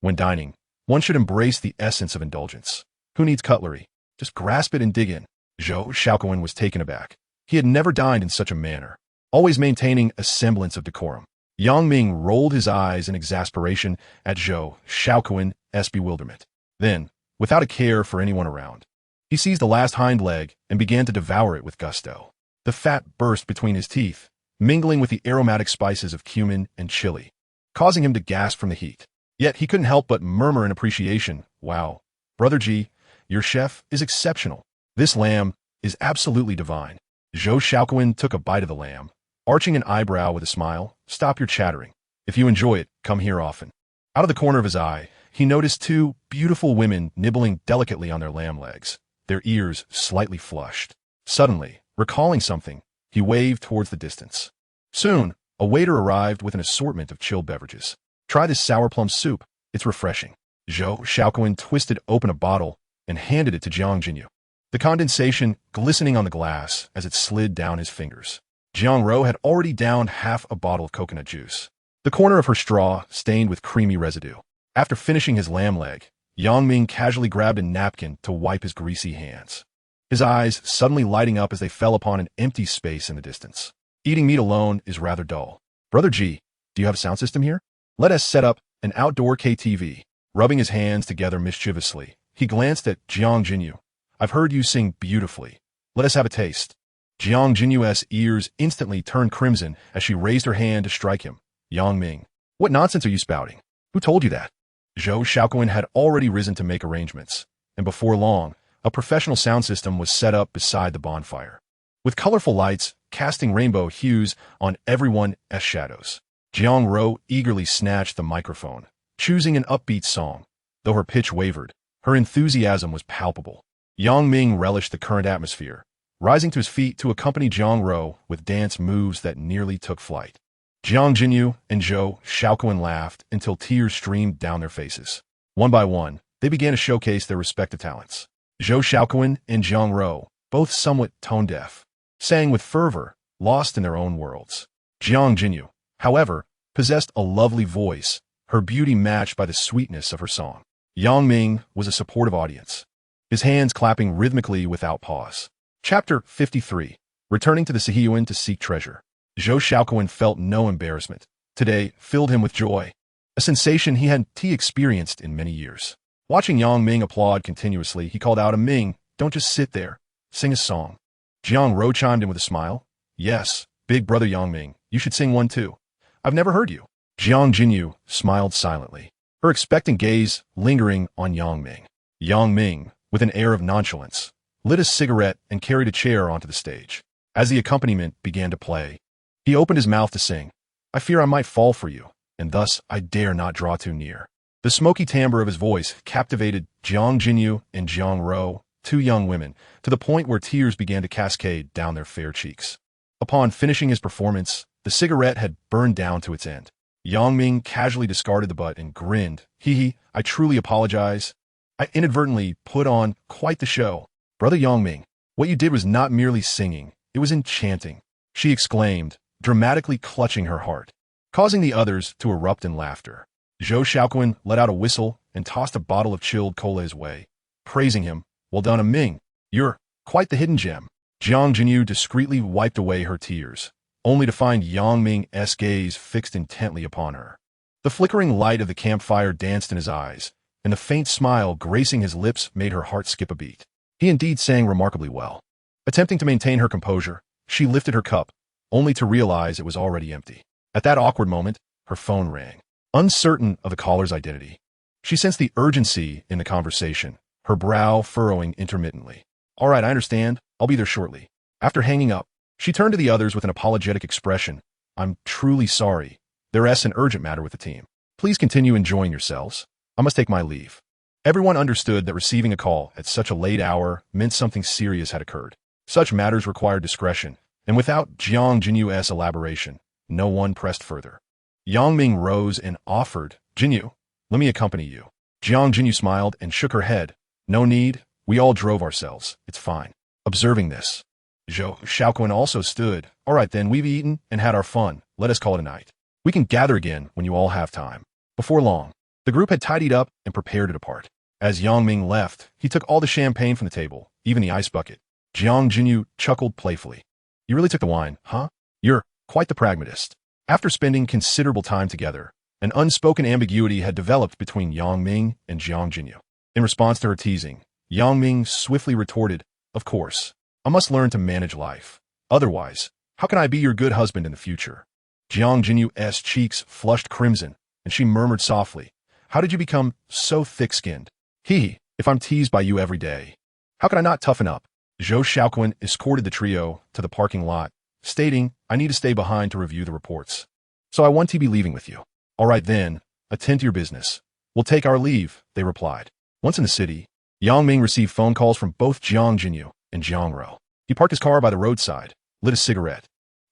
When dining, one should embrace the essence of indulgence. Who needs cutlery? Just grasp it and dig in. Zhou Xiaoquan was taken aback. He had never dined in such a manner, always maintaining a semblance of decorum. Yang Ming rolled his eyes in exasperation at Zhou Xiaoquan's bewilderment. Then, without a care for anyone around, he seized the last hind leg and began to devour it with gusto. The fat burst between his teeth, mingling with the aromatic spices of cumin and chili, causing him to gasp from the heat. Yet he couldn't help but murmur in appreciation, Wow, Brother Ji, your chef is exceptional. This lamb is absolutely divine. Zhou Xiaoquan took a bite of the lamb, arching an eyebrow with a smile. Stop your chattering. If you enjoy it, come here often. Out of the corner of his eye, he noticed 2 beautiful women nibbling delicately on their lamb legs, their ears slightly flushed. Suddenly, recalling something, he waved towards the distance. Soon, a waiter arrived with an assortment of chilled beverages. Try this sour plum soup. It's refreshing. Zhou Xiaoquan twisted open a bottle and handed it to Jiang Jinyu, the condensation glistening on the glass as it slid down his fingers. Jiang Ro had already downed half a bottle of coconut juice, the corner of her straw stained with creamy residue. After finishing his lamb leg, Yang Ming casually grabbed a napkin to wipe his greasy hands, his eyes suddenly lighting up as they fell upon an empty space in the distance. Eating meat alone is rather dull. Brother G, do you have a sound system here? Let us set up an outdoor KTV. Rubbing his hands together mischievously, he glanced at Jiang Jinyu. I've heard you sing beautifully. Let us have a taste. Jiang Jinyu's ears instantly turned crimson as she raised her hand to strike him. Yang Ming, what nonsense are you spouting? Who told you that? Zhou Xiaoquan had already risen to make arrangements, and before long, a professional sound system was set up beside the bonfire, with colorful lights casting rainbow hues on everyone's shadows. Jiang Ro eagerly snatched the microphone, choosing an upbeat song. Though her pitch wavered, her enthusiasm was palpable. Yang Ming relished the current atmosphere, rising to his feet to accompany Jiang Ro with dance moves that nearly took flight. Jiang Jinyu and Zhou Xiaoquan laughed until tears streamed down their faces. One by one, they began to showcase their respective talents. Zhou Xiaoquan and Jiang Ro, both somewhat tone-deaf, sang with fervor, lost in their own worlds. Jiang Jinyu, however, possessed a lovely voice, her beauty matched by the sweetness of her song. Yang Ming was a supportive audience, his hands clapping rhythmically without pause. Chapter 53. Returning to the Sihiyuan to seek treasure. Zhou Xiaoquan felt no embarrassment. Today filled him with joy, a sensation he hadn't experienced in many years. Watching Yang Ming applaud continuously, he called out, Ming, don't just sit there. Sing a song. Jiang Ro chimed in with a smile. Yes, big brother Yang Ming, you should sing one too. I've never heard you. Jiang Jinyu smiled silently, her expectant gaze lingering on Yang Ming. Yang Ming, with an air of nonchalance, lit a cigarette and carried a chair onto the stage. As the accompaniment began to play, he opened his mouth to sing, I fear I might fall for you, and thus I dare not draw too near. The smoky timbre of his voice captivated Jiang Jinyu and Jiang Ro, two young women, to the point where tears began to cascade down their fair cheeks. Upon finishing his performance, the cigarette had burned down to its end. Yang Ming casually discarded the butt and grinned. Hee, I truly apologize. I inadvertently put on quite the show. Brother Yang Ming, what you did was not merely singing, it was enchanting, she exclaimed, dramatically clutching her heart, causing the others to erupt in laughter. Zhou Xiaoquan let out a whistle and tossed a bottle of chilled cola his way, praising him. Well done, Ming. You're quite the hidden gem. Jiang Jinyu discreetly wiped away her tears, only to find Yang Ming's gaze fixed intently upon her. The flickering light of the campfire danced in his eyes, and the faint smile gracing his lips made her heart skip a beat. He indeed sang remarkably well. Attempting to maintain her composure, she lifted her cup, only to realize it was already empty. At that awkward moment, her phone rang. Uncertain of the caller's identity, she sensed the urgency in the conversation, her brow furrowing intermittently. All right, I understand. I'll be there shortly. After hanging up, she turned to the others with an apologetic expression. I'm truly sorry. There's an urgent matter with the team. Please continue enjoying yourselves. I must take my leave. Everyone understood that receiving a call at such a late hour meant something serious had occurred. Such matters required discretion, and without Jiang Jinyu's elaboration, no one pressed further. Yang Ming rose and offered, Jinyu, let me accompany you. Jiang Jinyu smiled and shook her head. No need, we all drove ourselves, it's fine. Observing this, Zhou Xiaoquan also stood. All right then, we've eaten and had our fun, let us call it a night. We can gather again when you all have time. Before long, the group had tidied up and prepared to depart. As Yang Ming left, he took all the champagne from the table, even the ice bucket. Jiang Jinyu chuckled playfully. You really took the wine, huh? You're quite the pragmatist. After spending considerable time together, an unspoken ambiguity had developed between Yang Ming and Jiang Jinyu. In response to her teasing, Yang Ming swiftly retorted, Of course, I must learn to manage life. Otherwise, how can I be your good husband in the future? Jiang Jinyu's cheeks flushed crimson, and she murmured softly, How did you become so thick-skinned? If I'm teased by you every day, how can I not toughen up? Zhou Xiaoquan escorted the trio to the parking lot, stating, I need to stay behind to review the reports. So I want to be leaving with you. All right then, attend to your business. We'll take our leave, they replied. Once in the city, Yang Ming received phone calls from both Jiang Jinyu and Jiang Ro. He parked his car by the roadside, lit a cigarette,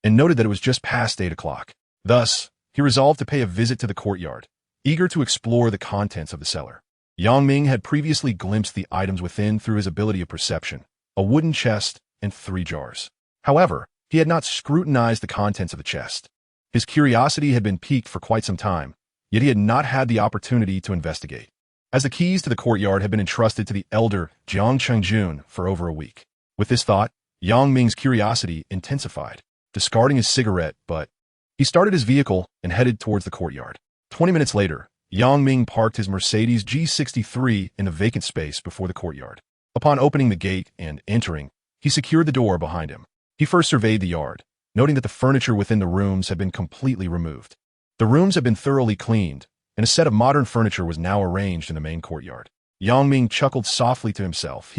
and noted that it was just past 8 o'clock. Thus, he resolved to pay a visit to the courtyard, eager to explore the contents of the cellar. Yang Ming had previously glimpsed the items within through his ability of perception, a wooden chest and 3 jars. However, he had not scrutinized the contents of the chest. His curiosity had been piqued for quite some time, yet he had not had the opportunity to investigate, as the keys to the courtyard had been entrusted to the elder Jiang Chengjun for over a week. With this thought, Yang Ming's curiosity intensified, discarding his cigarette, but he started his vehicle and headed towards the courtyard. 20 minutes later, Yang Ming parked his Mercedes G63 in the vacant space before the courtyard. Upon opening the gate and entering, he secured the door behind him. He first surveyed the yard, noting that the furniture within the rooms had been completely removed. The rooms had been thoroughly cleaned, and a set of modern furniture was now arranged in the main courtyard. Yang Ming chuckled softly to himself.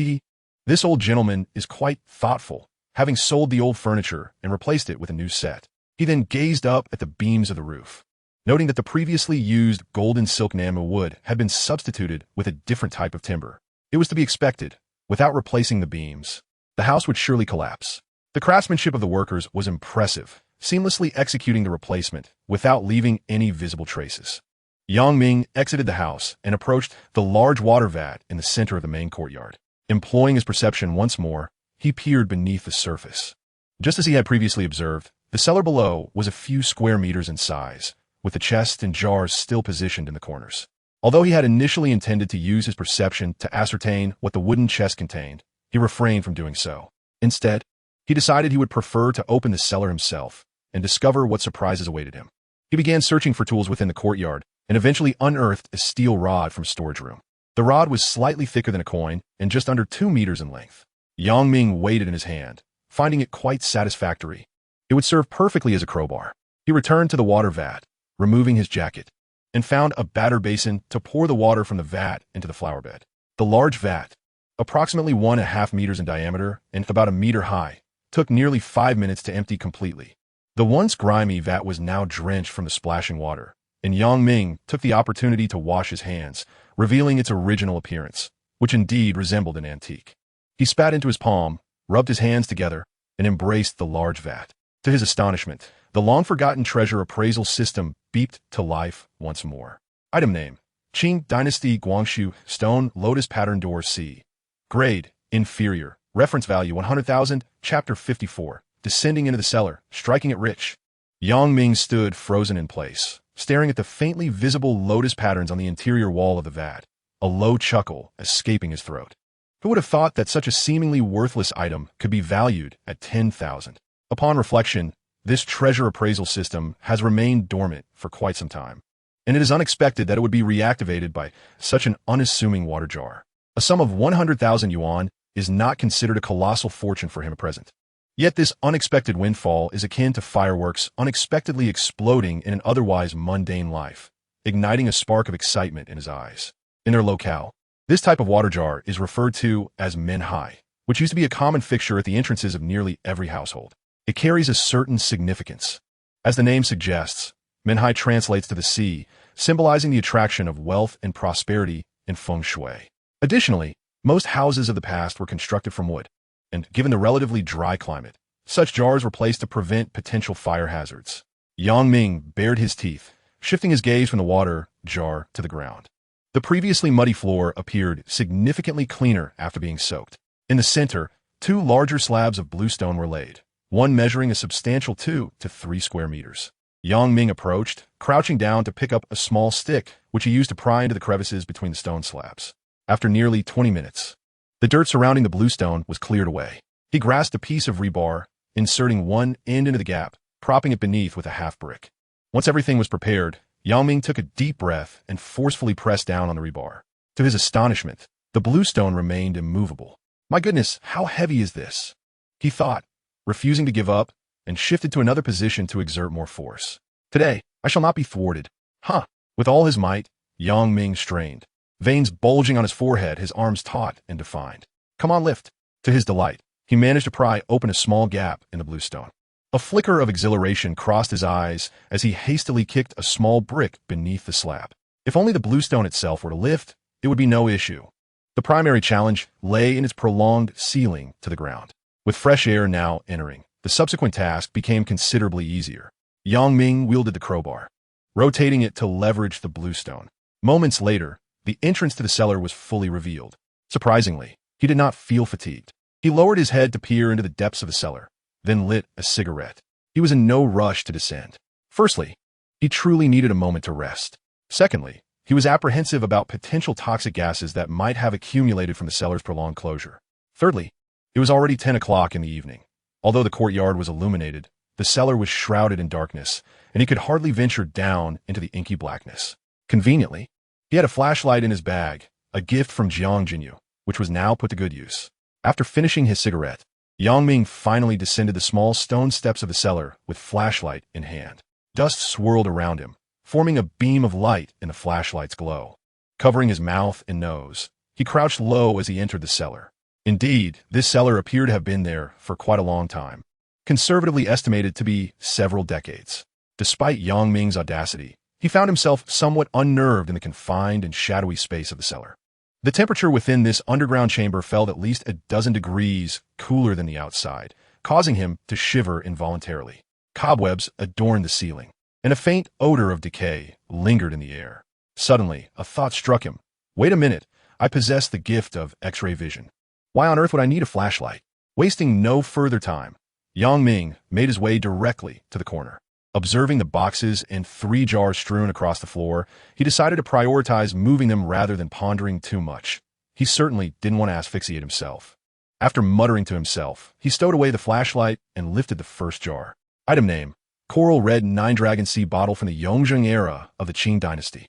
This old gentleman is quite thoughtful, having sold the old furniture and replaced it with a new set. He then gazed up at the beams of the roof, noting that the previously used golden silk Namu wood had been substituted with a different type of timber. It was to be expected. Without replacing the beams, the house would surely collapse. The craftsmanship of the workers was impressive, seamlessly executing the replacement without leaving any visible traces. Yang Ming exited the house and approached the large water vat in the center of the main courtyard. Employing his perception once more, he peered beneath the surface. Just as he had previously observed, the cellar below was a few square meters in size, with the chest and jars still positioned in the corners. Although he had initially intended to use his perception to ascertain what the wooden chest contained, he refrained from doing so. Instead, he decided he would prefer to open the cellar himself and discover what surprises awaited him. He began searching for tools within the courtyard and eventually unearthed a steel rod from a storage room. The rod was slightly thicker than a coin and just under 2 meters in length. Ming weighed it in his hand, finding it quite satisfactory. It would serve perfectly as a crowbar. He returned to the water vat, removing his jacket, and found a batter basin to pour the water from the vat into the flower bed. The large vat, approximately 1.5 meters in diameter and about a meter high, took nearly 5 minutes to empty completely. The once grimy vat was now drenched from the splashing water, and Ming took the opportunity to wash his hands, revealing its original appearance, which indeed resembled an antique. He spat into his palm, rubbed his hands together, and embraced the large vat. To his astonishment, the long-forgotten treasure appraisal system beeped to life once more. Item name: Qing Dynasty Guangxu Stone Lotus Pattern Door C. Grade: Inferior. Reference value 100,000. Chapter 54. Descending into the cellar, striking it rich. Ming stood frozen in place, staring at the faintly visible lotus patterns on the interior wall of the vat, a low chuckle escaping his throat. Who would have thought that such a seemingly worthless item could be valued at 10,000? Upon reflection, this treasure appraisal system has remained dormant for quite some time, and it is unexpected that it would be reactivated by such an unassuming water jar. A sum of 100,000 yuan is not considered a colossal fortune for him at present. Yet this unexpected windfall is akin to fireworks unexpectedly exploding in an otherwise mundane life, igniting a spark of excitement in his eyes. In their locale, this type of water jar is referred to as menhai, which used to be a common fixture at the entrances of nearly every household. It carries a certain significance. As the name suggests, menhai translates to the sea, symbolizing the attraction of wealth and prosperity in feng shui. Additionally, most houses of the past were constructed from wood, and given the relatively dry climate, such jars were placed to prevent potential fire hazards. Ming bared his teeth, shifting his gaze from the water jar to the ground. The previously muddy floor appeared significantly cleaner after being soaked. In the center, 2 larger slabs of bluestone were laid, one measuring a substantial 2 to 3 square meters. Ming approached, crouching down to pick up a small stick, which he used to pry into the crevices between the stone slabs. After nearly 20 minutes, the dirt surrounding the bluestone was cleared away. He grasped a piece of rebar, inserting one end into the gap, propping it beneath with a half-brick. Once everything was prepared, Ming took a deep breath and forcefully pressed down on the rebar. To his astonishment, the bluestone remained immovable. My goodness, how heavy is this? He thought, refusing to give up, and shifted to another position to exert more force. Today, I shall not be thwarted. Huh. With all his might, Ming strained. Veins bulging on his forehead, his arms taut and defined. Come on, lift. To his delight, he managed to pry open a small gap in the bluestone. A flicker of exhilaration crossed his eyes as he hastily kicked a small brick beneath the slab. If only the bluestone itself were to lift, it would be no issue. The primary challenge lay in its prolonged sealing to the ground. With fresh air now entering, the subsequent task became considerably easier. Ming wielded the crowbar, rotating it to leverage the bluestone. Moments later, the entrance to the cellar was fully revealed. Surprisingly, he did not feel fatigued. He lowered his head to peer into the depths of the cellar, then lit a cigarette. He was in no rush to descend. Firstly, he truly needed a moment to rest. Secondly, he was apprehensive about potential toxic gases that might have accumulated from the cellar's prolonged closure. Thirdly, it was already 10 o'clock in the evening. Although the courtyard was illuminated, the cellar was shrouded in darkness, and he could hardly venture down into the inky blackness. Conveniently, he had a flashlight in his bag, a gift from Jiang Jinyu, which was now put to good use. After finishing his cigarette, Ming finally descended the small stone steps of the cellar with flashlight in hand. Dust swirled around him, forming a beam of light in the flashlight's glow. Covering his mouth and nose, he crouched low as he entered the cellar. Indeed, this cellar appeared to have been there for quite a long time, conservatively estimated to be several decades. Despite Ming's audacity, he found himself somewhat unnerved in the confined and shadowy space of the cellar. The temperature within this underground chamber felt at least 12 degrees cooler than the outside, causing him to shiver involuntarily. Cobwebs adorned the ceiling, and a faint odor of decay lingered in the air. Suddenly, a thought struck him. Wait a minute, I possess the gift of X-ray vision. Why on earth would I need a flashlight? Wasting no further time, Ming made his way directly to the corner. Observing the boxes and 3 jars strewn across the floor, he decided to prioritize moving them rather than pondering too much. He certainly didn't want to asphyxiate himself. After muttering to himself, he stowed away the flashlight and lifted the first jar. Item name: Coral Red 9 Dragon Sea Bottle from the Yongjing era of the Qing Dynasty.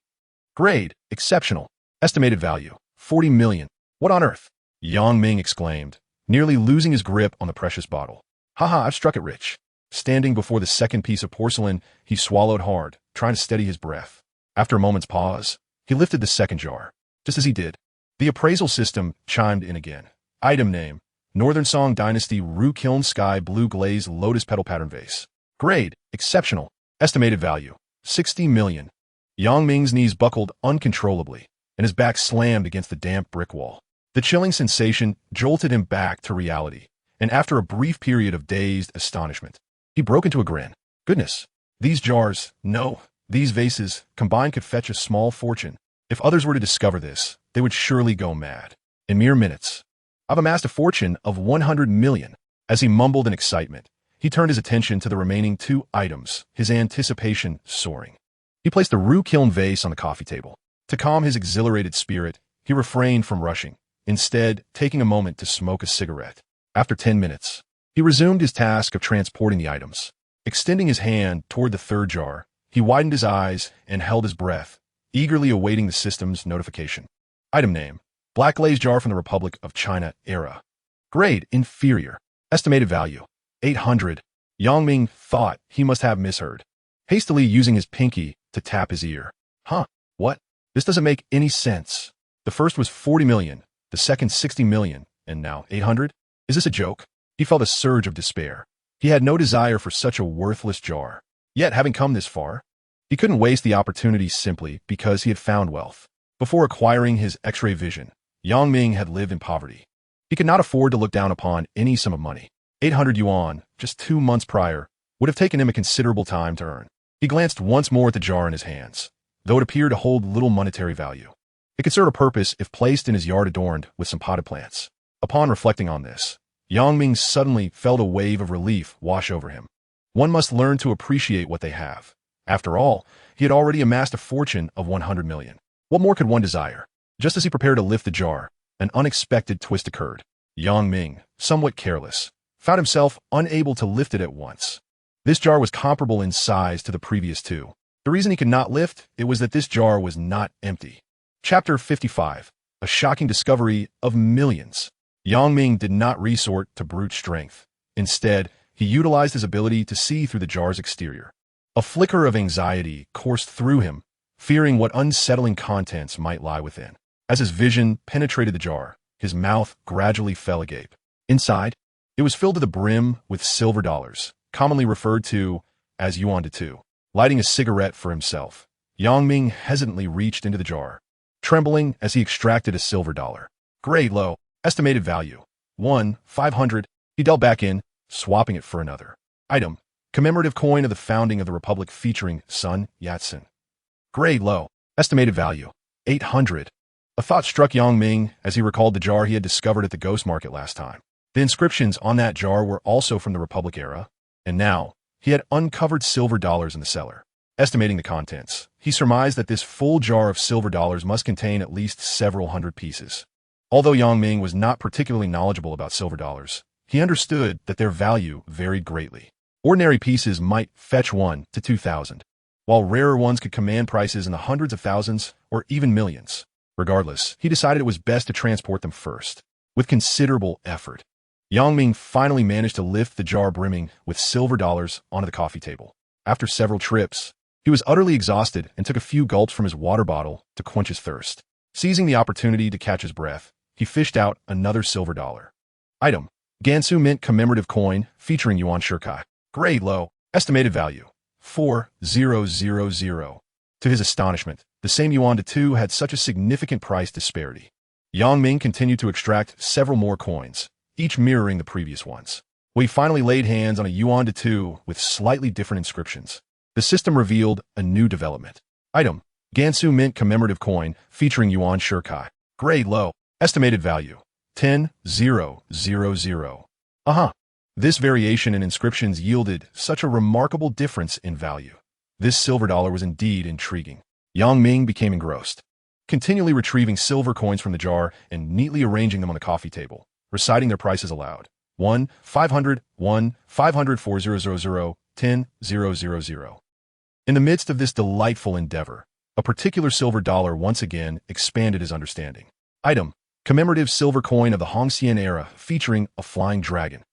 Grade: Exceptional. Estimated value: 40 million. What on earth? Yang Ming exclaimed, nearly losing his grip on the precious bottle. Haha, I've struck it rich. Standing before the second piece of porcelain, he swallowed hard, trying to steady his breath. After a moment's pause, he lifted the second jar. Just as he did, the appraisal system chimed in again. Item name: Northern Song Dynasty Ru Kiln Sky Blue Glaze Lotus Petal Pattern Vase. Grade: Exceptional. Estimated value: 60 million. Yang Ming's knees buckled uncontrollably, and his back slammed against the damp brick wall. The chilling sensation jolted him back to reality, and after a brief period of dazed astonishment, he broke into a grin. Goodness, these jars, no, these vases, combined could fetch a small fortune. If others were to discover this, they would surely go mad. In mere minutes, I've amassed a fortune of 100 million. As he mumbled in excitement, he turned his attention to the remaining 2 items, his anticipation soaring. He placed the Ru Kiln vase on the coffee table. To calm his exhilarated spirit, he refrained from rushing, instead taking a moment to smoke a cigarette. After 10 minutes, he resumed his task of transporting the items. Extending his hand toward the third jar, he widened his eyes and held his breath, eagerly awaiting the system's notification. Item name: Black Glaze Jar from the Republic of China era. Grade: Inferior. Estimated value: 800. Yang Ming thought he must have misheard, hastily using his pinky to tap his ear. Huh, what? This doesn't make any sense. The first was 40 million, the second 60 million, and now 800? Is this a joke? He felt a surge of despair. He had no desire for such a worthless jar. Yet, having come this far, he couldn't waste the opportunity simply because he had found wealth. Before acquiring his X-ray vision, Yang Ming had lived in poverty. He could not afford to look down upon any sum of money. 800 yuan, just 2 months prior, would have taken him a considerable time to earn. He glanced once more at the jar in his hands, though it appeared to hold little monetary value. It could serve a purpose if placed in his yard adorned with some potted plants. Upon reflecting on this, Yang Ming suddenly felt a wave of relief wash over him. One must learn to appreciate what they have. After all, he had already amassed a fortune of 100 million. What more could one desire? Just as he prepared to lift the jar, an unexpected twist occurred. Yang Ming, somewhat careless, found himself unable to lift it at once. This jar was comparable in size to the previous 2. The reason he could not lift it was that this jar was not empty. Chapter 55. A shocking discovery of millions. Yang Ming did not resort to brute strength. Instead, he utilized his ability to see through the jar's exterior. A flicker of anxiety coursed through him, fearing what unsettling contents might lie within. As his vision penetrated the jar, his mouth gradually fell agape. Inside, it was filled to the brim with silver dollars, commonly referred to as yuan to 2. Lighting a cigarette for himself, Yang Ming hesitantly reached into the jar, trembling as he extracted a silver dollar. Grade low. Estimated value: 500. He dealt back in, swapping it for another. Item: Commemorative coin of the founding of the Republic featuring Sun Yat-sen. Grade low. Estimated value: 800. A thought struck Yang Ming as he recalled the jar he had discovered at the ghost market last time. The inscriptions on that jar were also from the Republic era, and now he had uncovered silver dollars in the cellar. Estimating the contents, he surmised that this full jar of silver dollars must contain at least several hundred pieces. Although Yang Ming was not particularly knowledgeable about silver dollars, he understood that their value varied greatly. Ordinary pieces might fetch 1 to 2,000, while rarer ones could command prices in the hundreds of thousands or even millions. Regardless, he decided it was best to transport them first. With considerable effort, Yang Ming finally managed to lift the jar brimming with silver dollars onto the coffee table. After several trips, he was utterly exhausted and took a few gulps from his water bottle to quench his thirst. Seizing the opportunity to catch his breath, he fished out another silver dollar. Item: Gansu Mint commemorative coin featuring Yuan Shirkai. Grade low. Estimated value: 4,000. To his astonishment, the same Yuan to 2 had such a significant price disparity. Yang Ming continued to extract several more coins, each mirroring the previous ones. When he finally laid hands on a Yuan to 2 with slightly different inscriptions, the system revealed a new development. Item: Gansu Mint commemorative coin featuring Yuan Shirkai. Grade low. Estimated value: 10,000. This variation in inscriptions yielded such a remarkable difference in value. This silver dollar was indeed intriguing. Yang Ming became engrossed, continually retrieving silver coins from the jar and neatly arranging them on the coffee table, reciting their prices aloud. 1, 500, 1, 500, 4000, 10, 000. In the midst of this delightful endeavor, a particular silver dollar once again expanded his understanding. Item: commemorative silver coin of the Hongxian era featuring a flying dragon.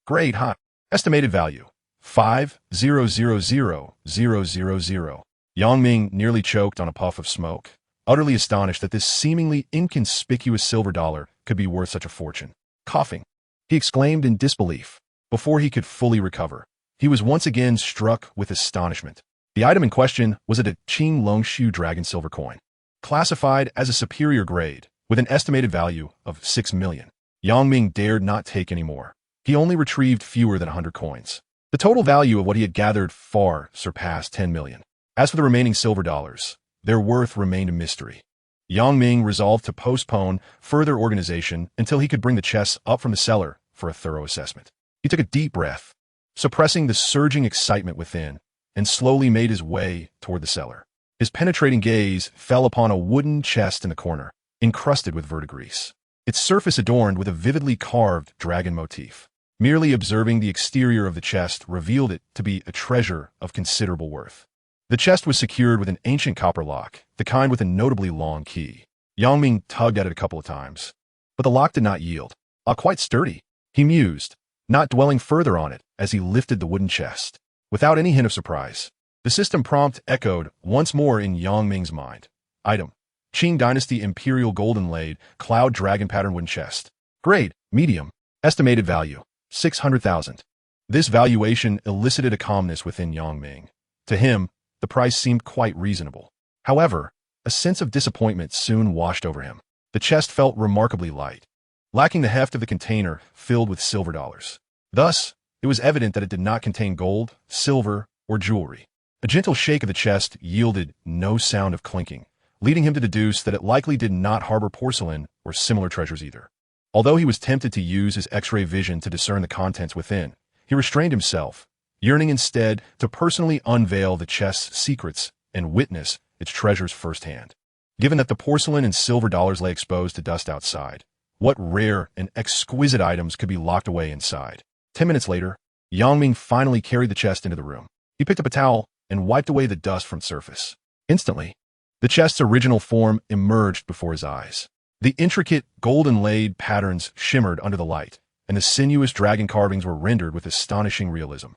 Grade high. Estimated value: 5,000,000. Yang Ming nearly choked on a puff of smoke, utterly astonished that this seemingly inconspicuous silver dollar could be worth such a fortune. Coughing, he exclaimed in disbelief. Before he could fully recover, he was once again struck with astonishment. The item in question was a Qing Longshu dragon silver coin, classified as a superior grade, with an estimated value of 6 million. Yang Ming dared not take any more. He only retrieved fewer than 100 coins. The total value of what he had gathered far surpassed 10 million. As for the remaining silver dollars, their worth remained a mystery. Yang Ming resolved to postpone further organization until he could bring the chests up from the cellar for a thorough assessment. He took a deep breath, suppressing the surging excitement within, and slowly made his way toward the cellar. His penetrating gaze fell upon a wooden chest in the corner, encrusted with verdigris, its surface adorned with a vividly carved dragon motif. Merely observing the exterior of the chest revealed it to be a treasure of considerable worth. The chest was secured with an ancient copper lock, the kind with a notably long key. Yang Ming tugged at it a couple of times, but the lock did not yield. Quite sturdy, he mused, not dwelling further on it as he lifted the wooden chest. Without any hint of surprise, the system prompt echoed once more in Yang Ming's mind. Item: Qing Dynasty Imperial Gold Inlaid Cloud Dragon Pattern Wooden Chest. Grade: medium. Estimated value: 600,000. This valuation elicited a calmness within Yang Ming. To him, the price seemed quite reasonable. However, a sense of disappointment soon washed over him. The chest felt remarkably light, lacking the heft of the container filled with silver dollars. Thus, it was evident that it did not contain gold, silver, or jewelry. A gentle shake of the chest yielded no sound of clinking, leading him to deduce that it likely did not harbor porcelain or similar treasures either. Although he was tempted to use his X-ray vision to discern the contents within, he restrained himself, yearning instead to personally unveil the chest's secrets and witness its treasures firsthand. Given that the porcelain and silver dollars lay exposed to dust outside, what rare and exquisite items could be locked away inside? 10 minutes later, Yang Ming finally carried the chest into the room. He picked up a towel and wiped away the dust from its surface. Instantly, the chest's original form emerged before his eyes. The intricate gold-inlaid patterns shimmered under the light, and the sinuous dragon carvings were rendered with astonishing realism.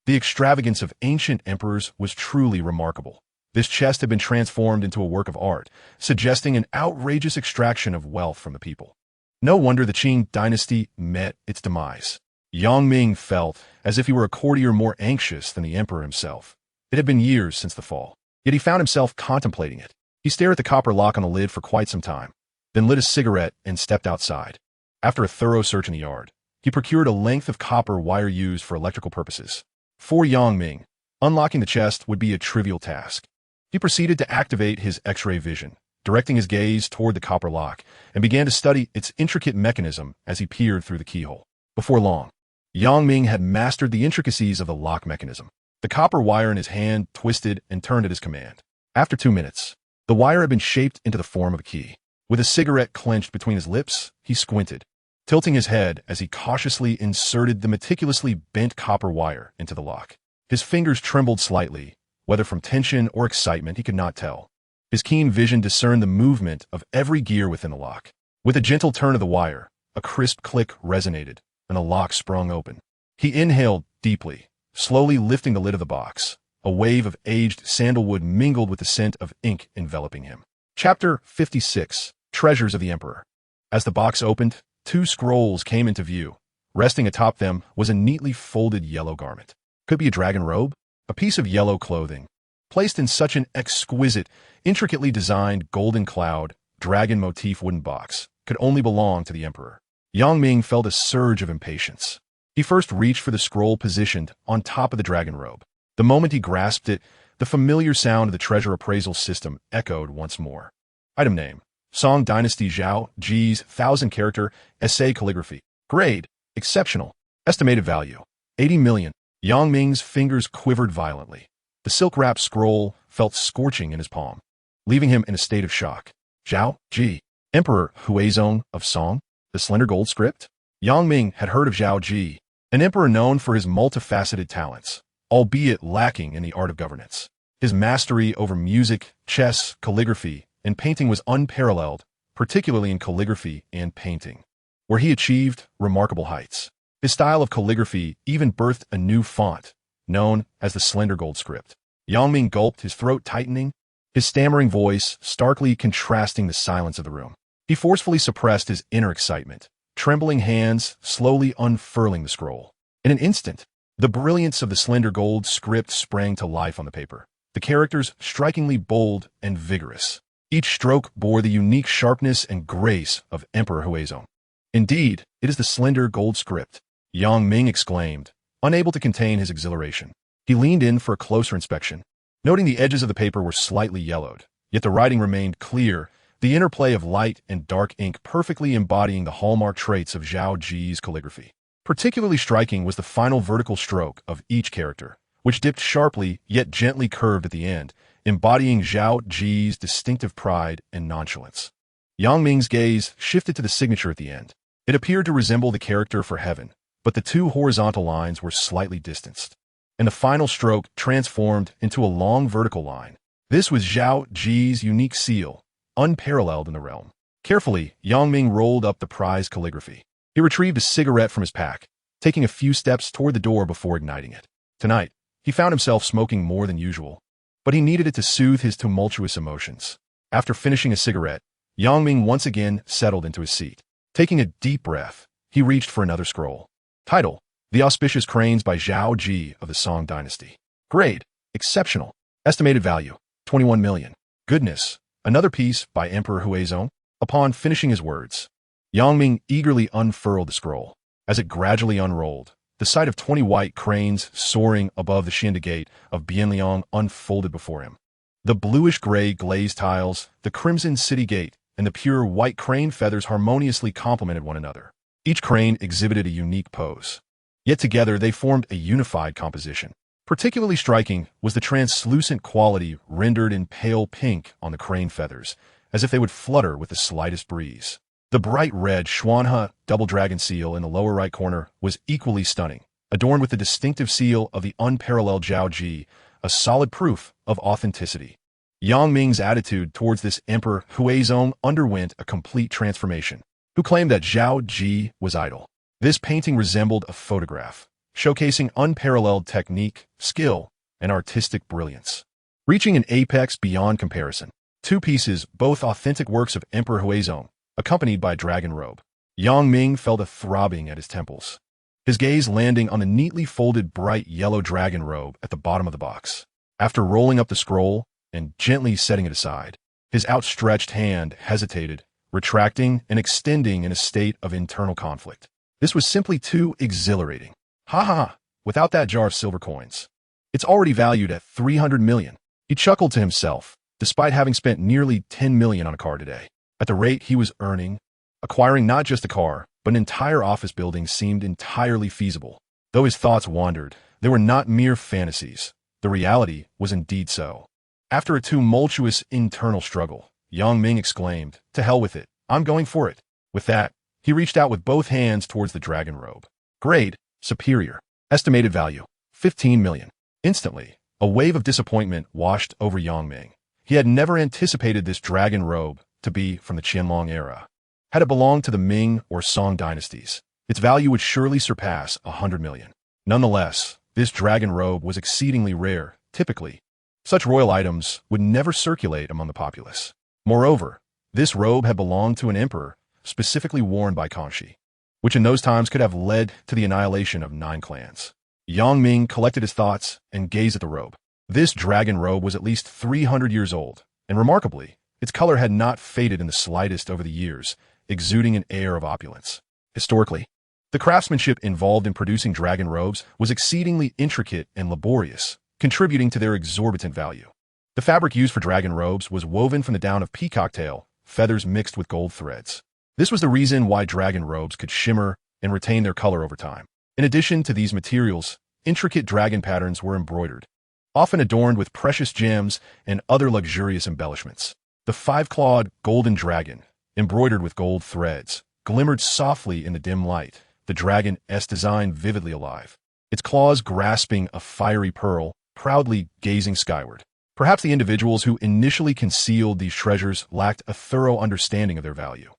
The extravagance of ancient emperors was truly remarkable. This chest had been transformed into a work of art, suggesting an outrageous extraction of wealth from the people. No wonder the Qing dynasty met its demise. Yang Ming felt as if he were a courtier more anxious than the emperor himself. It had been years since the fall, yet he found himself contemplating it. He stared at the copper lock on the lid for quite some time, then lit a cigarette and stepped outside. After a thorough search in the yard, he procured a length of copper wire used for electrical purposes. For Yang Ming, unlocking the chest would be a trivial task. He proceeded to activate his X-ray vision, directing his gaze toward the copper lock, and began to study its intricate mechanism as he peered through the keyhole. Before long, Yang Ming had mastered the intricacies of the lock mechanism. The copper wire in his hand twisted and turned at his command. After 2 minutes, the wire had been shaped into the form of a key. With a cigarette clenched between his lips, he squinted, tilting his head as he cautiously inserted the meticulously bent copper wire into the lock. His fingers trembled slightly, whether from tension or excitement he could not tell. His keen vision discerned the movement of every gear within the lock. With a gentle turn of the wire, a crisp click resonated, and the lock sprung open. He inhaled deeply, slowly lifting the lid of the box. A wave of aged sandalwood mingled with the scent of ink enveloping him. Chapter 56: Treasures of the Emperor. As the box opened, 2 scrolls came into view. Resting atop them was a neatly folded yellow garment. Could be a dragon robe? A piece of yellow clothing, placed in such an exquisite, intricately designed golden cloud, dragon motif wooden box, could only belong to the Emperor. Yang Ming felt a surge of impatience. He first reached for the scroll positioned on top of the dragon robe. The moment he grasped it, the familiar sound of the treasure appraisal system echoed once more. Item name: Song Dynasty Zhao Ji's 1000-character essay calligraphy. Grade: exceptional. Estimated value, 80 million. Yang Ming's fingers quivered violently. The silk-wrapped scroll felt scorching in his palm, leaving him in a state of shock. Zhao Ji, Emperor Huizong of Song, the slender gold script? Yang Ming had heard of Zhao Ji, an emperor known for his multifaceted talents, albeit lacking in the art of governance. His mastery over music, chess, calligraphy, and painting was unparalleled, particularly in calligraphy and painting, where he achieved remarkable heights. His style of calligraphy even birthed a new font, known as the slender gold script. Yang Ming gulped, his throat tightening, his stammering voice starkly contrasting the silence of the room. He forcefully suppressed his inner excitement, trembling hands slowly unfurling the scroll. In an instant, the brilliance of the slender gold script sprang to life on the paper, the characters strikingly bold and vigorous. Each stroke bore the unique sharpness and grace of Emperor Huizong. Indeed, it is the slender gold script, Yang Ming exclaimed, unable to contain his exhilaration. He leaned in for a closer inspection, noting the edges of the paper were slightly yellowed, yet the writing remained clear, the interplay of light and dark ink perfectly embodying the hallmark traits of Zhao Ji's calligraphy. Particularly striking was the final vertical stroke of each character, which dipped sharply yet gently curved at the end, embodying Zhao Ji's distinctive pride and nonchalance. Yang Ming's gaze shifted to the signature at the end. It appeared to resemble the character for heaven, but the two horizontal lines were slightly distanced, and the final stroke transformed into a long vertical line. This was Zhao Ji's unique seal, unparalleled in the realm. Carefully, Yang Ming rolled up the prized calligraphy. He retrieved a cigarette from his pack, taking a few steps toward the door before igniting it. Tonight, he found himself smoking more than usual, but he needed it to soothe his tumultuous emotions. After finishing a cigarette, Yang Ming once again settled into his seat. Taking a deep breath, he reached for another scroll. Title: The Auspicious Cranes by Zhao Ji of the Song Dynasty. Grade: Exceptional. Estimated value: 21 million. Goodness, another piece by Emperor Huizong. Upon finishing his words, Yang Ming eagerly unfurled the scroll. As it gradually unrolled, the sight of 20 white cranes soaring above the Shinda Gate of Bianliang unfolded before him. The bluish-gray glazed tiles, the crimson city gate, and the pure white crane feathers harmoniously complemented one another. Each crane exhibited a unique pose, yet together they formed a unified composition. Particularly striking was the translucent quality rendered in pale pink on the crane feathers, as if they would flutter with the slightest breeze. The bright red Xuanhe double dragon seal in the lower right corner was equally stunning, adorned with the distinctive seal of the unparalleled Zhao Ji, a solid proof of authenticity. Yang Ming's attitude towards this Emperor Huizong underwent a complete transformation, who claimed that Zhao Ji was idle. This painting resembled a photograph, showcasing unparalleled technique, skill, and artistic brilliance. Reaching an apex beyond comparison, two pieces, both authentic works of Emperor Huizong, accompanied by a dragon robe. Yang Ming felt a throbbing at his temples, his gaze landing on the neatly folded bright yellow dragon robe at the bottom of the box. After rolling up the scroll and gently setting it aside, his outstretched hand hesitated, retracting and extending in a state of internal conflict. This was simply too exhilarating. Ha ha ha, without that jar of silver coins. It's already valued at 300 million. He chuckled to himself, despite having spent nearly 10 million on a car today. At the rate he was earning, acquiring not just a car, but an entire office building seemed entirely feasible. Though his thoughts wandered, they were not mere fantasies. The reality was indeed so. After a tumultuous internal struggle, Yang Ming exclaimed, "To hell with it, I'm going for it." With that, he reached out with both hands towards the dragon robe. Grade: Superior. Estimated value: 15 million. Instantly, a wave of disappointment washed over Yang Ming. He had never anticipated this dragon robe to be from the Qianlong era. Had it belonged to the Ming or Song dynasties, its value would surely surpass 100 million. Nonetheless, this dragon robe was exceedingly rare. Typically, such royal items would never circulate among the populace. Moreover, this robe had belonged to an emperor, specifically worn by Kanshi, which in those times could have led to the annihilation of 9 clans. Yang Ming collected his thoughts and gazed at the robe. This dragon robe was at least 300 years old, and remarkably, its color had not faded in the slightest over the years, exuding an air of opulence. Historically, the craftsmanship involved in producing dragon robes was exceedingly intricate and laborious, contributing to their exorbitant value. The fabric used for dragon robes was woven from the down of peacock tail, feathers mixed with gold threads. This was the reason why dragon robes could shimmer and retain their color over time. In addition to these materials, intricate dragon patterns were embroidered, often adorned with precious gems and other luxurious embellishments. The five-clawed golden dragon, embroidered with gold threads, glimmered softly in the dim light, the dragon's design vividly alive, its claws grasping a fiery pearl, proudly gazing skyward. Perhaps the individuals who initially concealed these treasures lacked a thorough understanding of their value.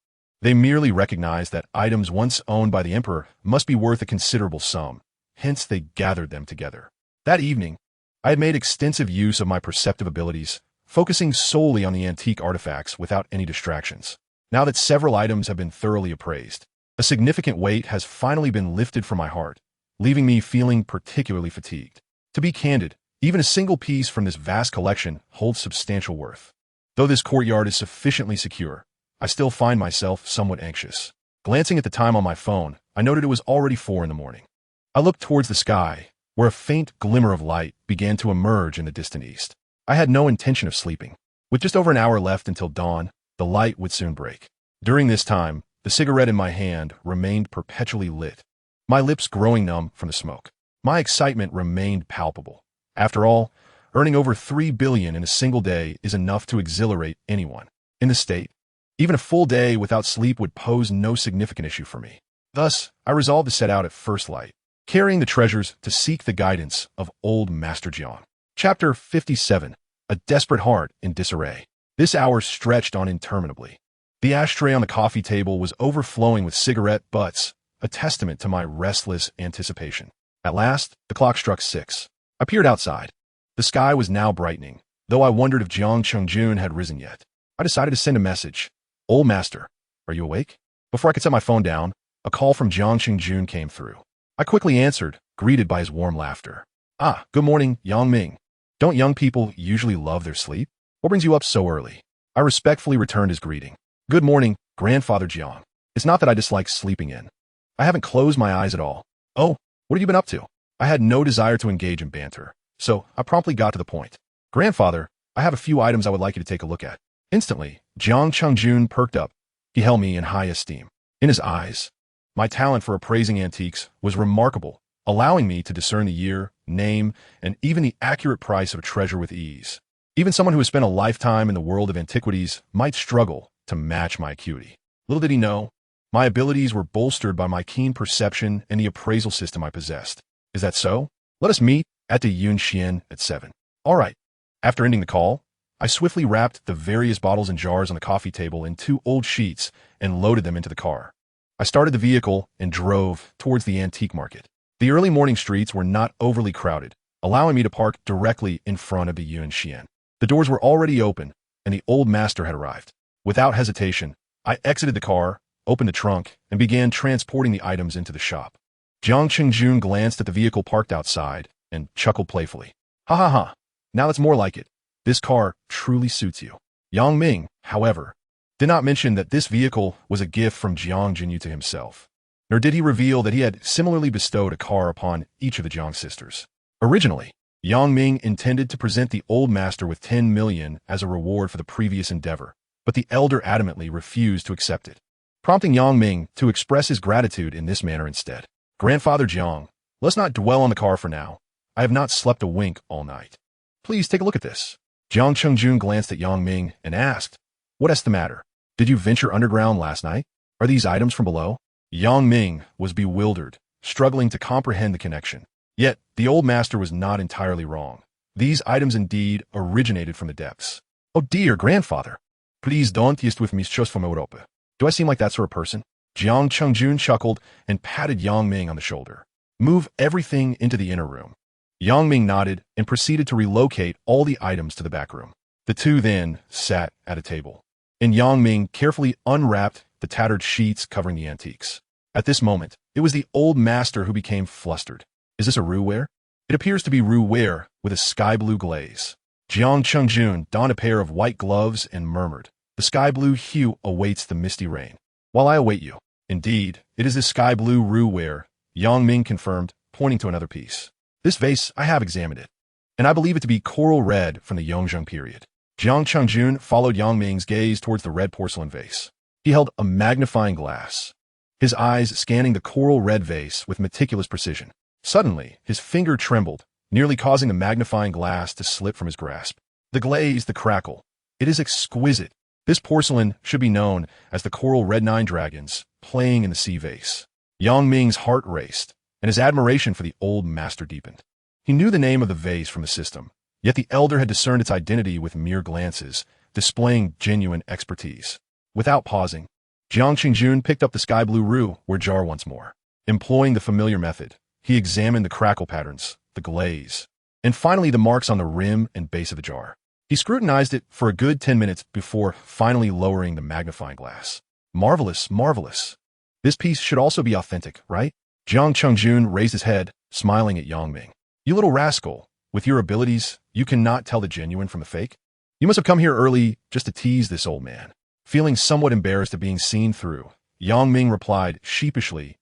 They merely recognized that items once owned by the emperor must be worth a considerable sum, hence they gathered them together. That evening, I had made extensive use of my perceptive abilities, focusing solely on the antique artifacts without any distractions. Now that several items have been thoroughly appraised, a significant weight has finally been lifted from my heart, leaving me feeling particularly fatigued. To be candid, even a single piece from this vast collection holds substantial worth. Though this courtyard is sufficiently secure, I still find myself somewhat anxious. Glancing at the time on my phone, I noted it was already 4 in the morning. I looked towards the sky, where a faint glimmer of light began to emerge in the distant east. I had no intention of sleeping. With just over an hour left until dawn, the light would soon break. During this time, the cigarette in my hand remained perpetually lit, my lips growing numb from the smoke. My excitement remained palpable. After all, earning over 3 billion in a single day is enough to exhilarate anyone. In the state, even a full day without sleep would pose no significant issue for me. Thus, I resolved to set out at first light, carrying the treasures to seek the guidance of old Master Jiang. Chapter 57. A Desperate Heart in Disarray. This hour stretched on interminably. The ashtray on the coffee table was overflowing with cigarette butts, a testament to my restless anticipation. At last, the clock struck 6. I peered outside. The sky was now brightening, though I wondered if Jiang Chengjun had risen yet. I decided to send a message. Old Master, are you awake? Before I could set my phone down, a call from Jiang Chengjun came through. I quickly answered, greeted by his warm laughter. Ah, good morning, Yang Ming. Don't young people usually love their sleep? What brings you up so early? I respectfully returned his greeting. Good morning, Grandfather Jiang. It's not that I dislike sleeping in. I haven't closed my eyes at all. Oh, what have you been up to? I had no desire to engage in banter, so I promptly got to the point. Grandfather, I have a few items I would like you to take a look at. Instantly, Jiang Chengjun perked up. He held me in high esteem. In his eyes, my talent for appraising antiques was remarkable, allowing me to discern the year, name, and even the accurate price of a treasure with ease. Even someone who has spent a lifetime in the world of antiquities might struggle to match my acuity. Little did he know, my abilities were bolstered by my keen perception and the appraisal system I possessed. Is that so? Let us meet at the Yunxian at 7. All right. After ending the call, I swiftly wrapped the various bottles and jars on the coffee table in 2 old sheets and loaded them into the car. I started the vehicle and drove towards the antique market. The early morning streets were not overly crowded, allowing me to park directly in front of the Yunxian. The doors were already open, and the old master had arrived. Without hesitation, I exited the car, opened the trunk, and began transporting the items into the shop. Jiang Chengjun glanced at the vehicle parked outside and chuckled playfully. Ha ha ha, now that's more like it. This car truly suits you. Yang Ming, however, did not mention that this vehicle was a gift from Jiang Jinyu to himself, nor did he reveal that he had similarly bestowed a car upon each of the Jiang sisters. Originally, Yang Ming intended to present the old master with 10 million as a reward for the previous endeavor, but the elder adamantly refused to accept it, prompting Yang Ming to express his gratitude in this manner instead. Grandfather Jiang, let's not dwell on the car for now. I have not slept a wink all night. Please take a look at this. Jiang Chengjun glanced at Yang Ming and asked, what is the matter? Did you venture underground last night? Are these items from below? Yang Ming was bewildered, struggling to comprehend the connection. Yet, the old master was not entirely wrong. These items indeed originated from the depths. Oh dear, grandfather. Please don't jest with mistrust from Europa. Do I seem like that sort of person? Jiang Chengjun chuckled and patted Yang Ming on the shoulder. Move everything into the inner room. Yang Ming nodded and proceeded to relocate all the items to the back room. The two then sat at a table, and Yang Ming carefully unwrapped the tattered sheets covering the antiques. At this moment, it was the old master who became flustered. Is this a ruware? It appears to be ruware with a sky blue glaze. Jiang Chengjun donned a pair of white gloves and murmured, the sky blue hue awaits the misty rain, while I await you. Indeed, it is this sky blue ruware, Yang Ming confirmed, pointing to another piece. This vase, I have examined it, and I believe it to be coral red from the Yongzheng period. Jiang Chengjun followed Yang Ming's gaze towards the red porcelain vase. He held a magnifying glass. his eyes scanning the coral red vase with meticulous precision. Suddenly, his finger trembled, nearly causing the magnifying glass to slip from his grasp. The glaze, the crackle. It is exquisite. This porcelain should be known as the coral red nine dragons playing in the sea vase. Yang Ming's heart raced, and his admiration for the old master deepened. He knew the name of the vase from the system, yet the elder had discerned its identity with mere glances, displaying genuine expertise. Without pausing, Jiang Qingjun picked up the sky blue roux jar once more. Employing the familiar method, he examined the crackle patterns, the glaze, and finally the marks on the rim and base of the jar. He scrutinized it for a good 10 minutes before finally lowering the magnifying glass. Marvelous, marvelous. This piece should also be authentic, right? Jiang Qingjun raised his head, smiling at Yang Ming. You little rascal, with your abilities, you cannot tell the genuine from the fake? You must have come here early just to tease this old man. Feeling somewhat embarrassed at being seen through, Yang Ming replied sheepishly,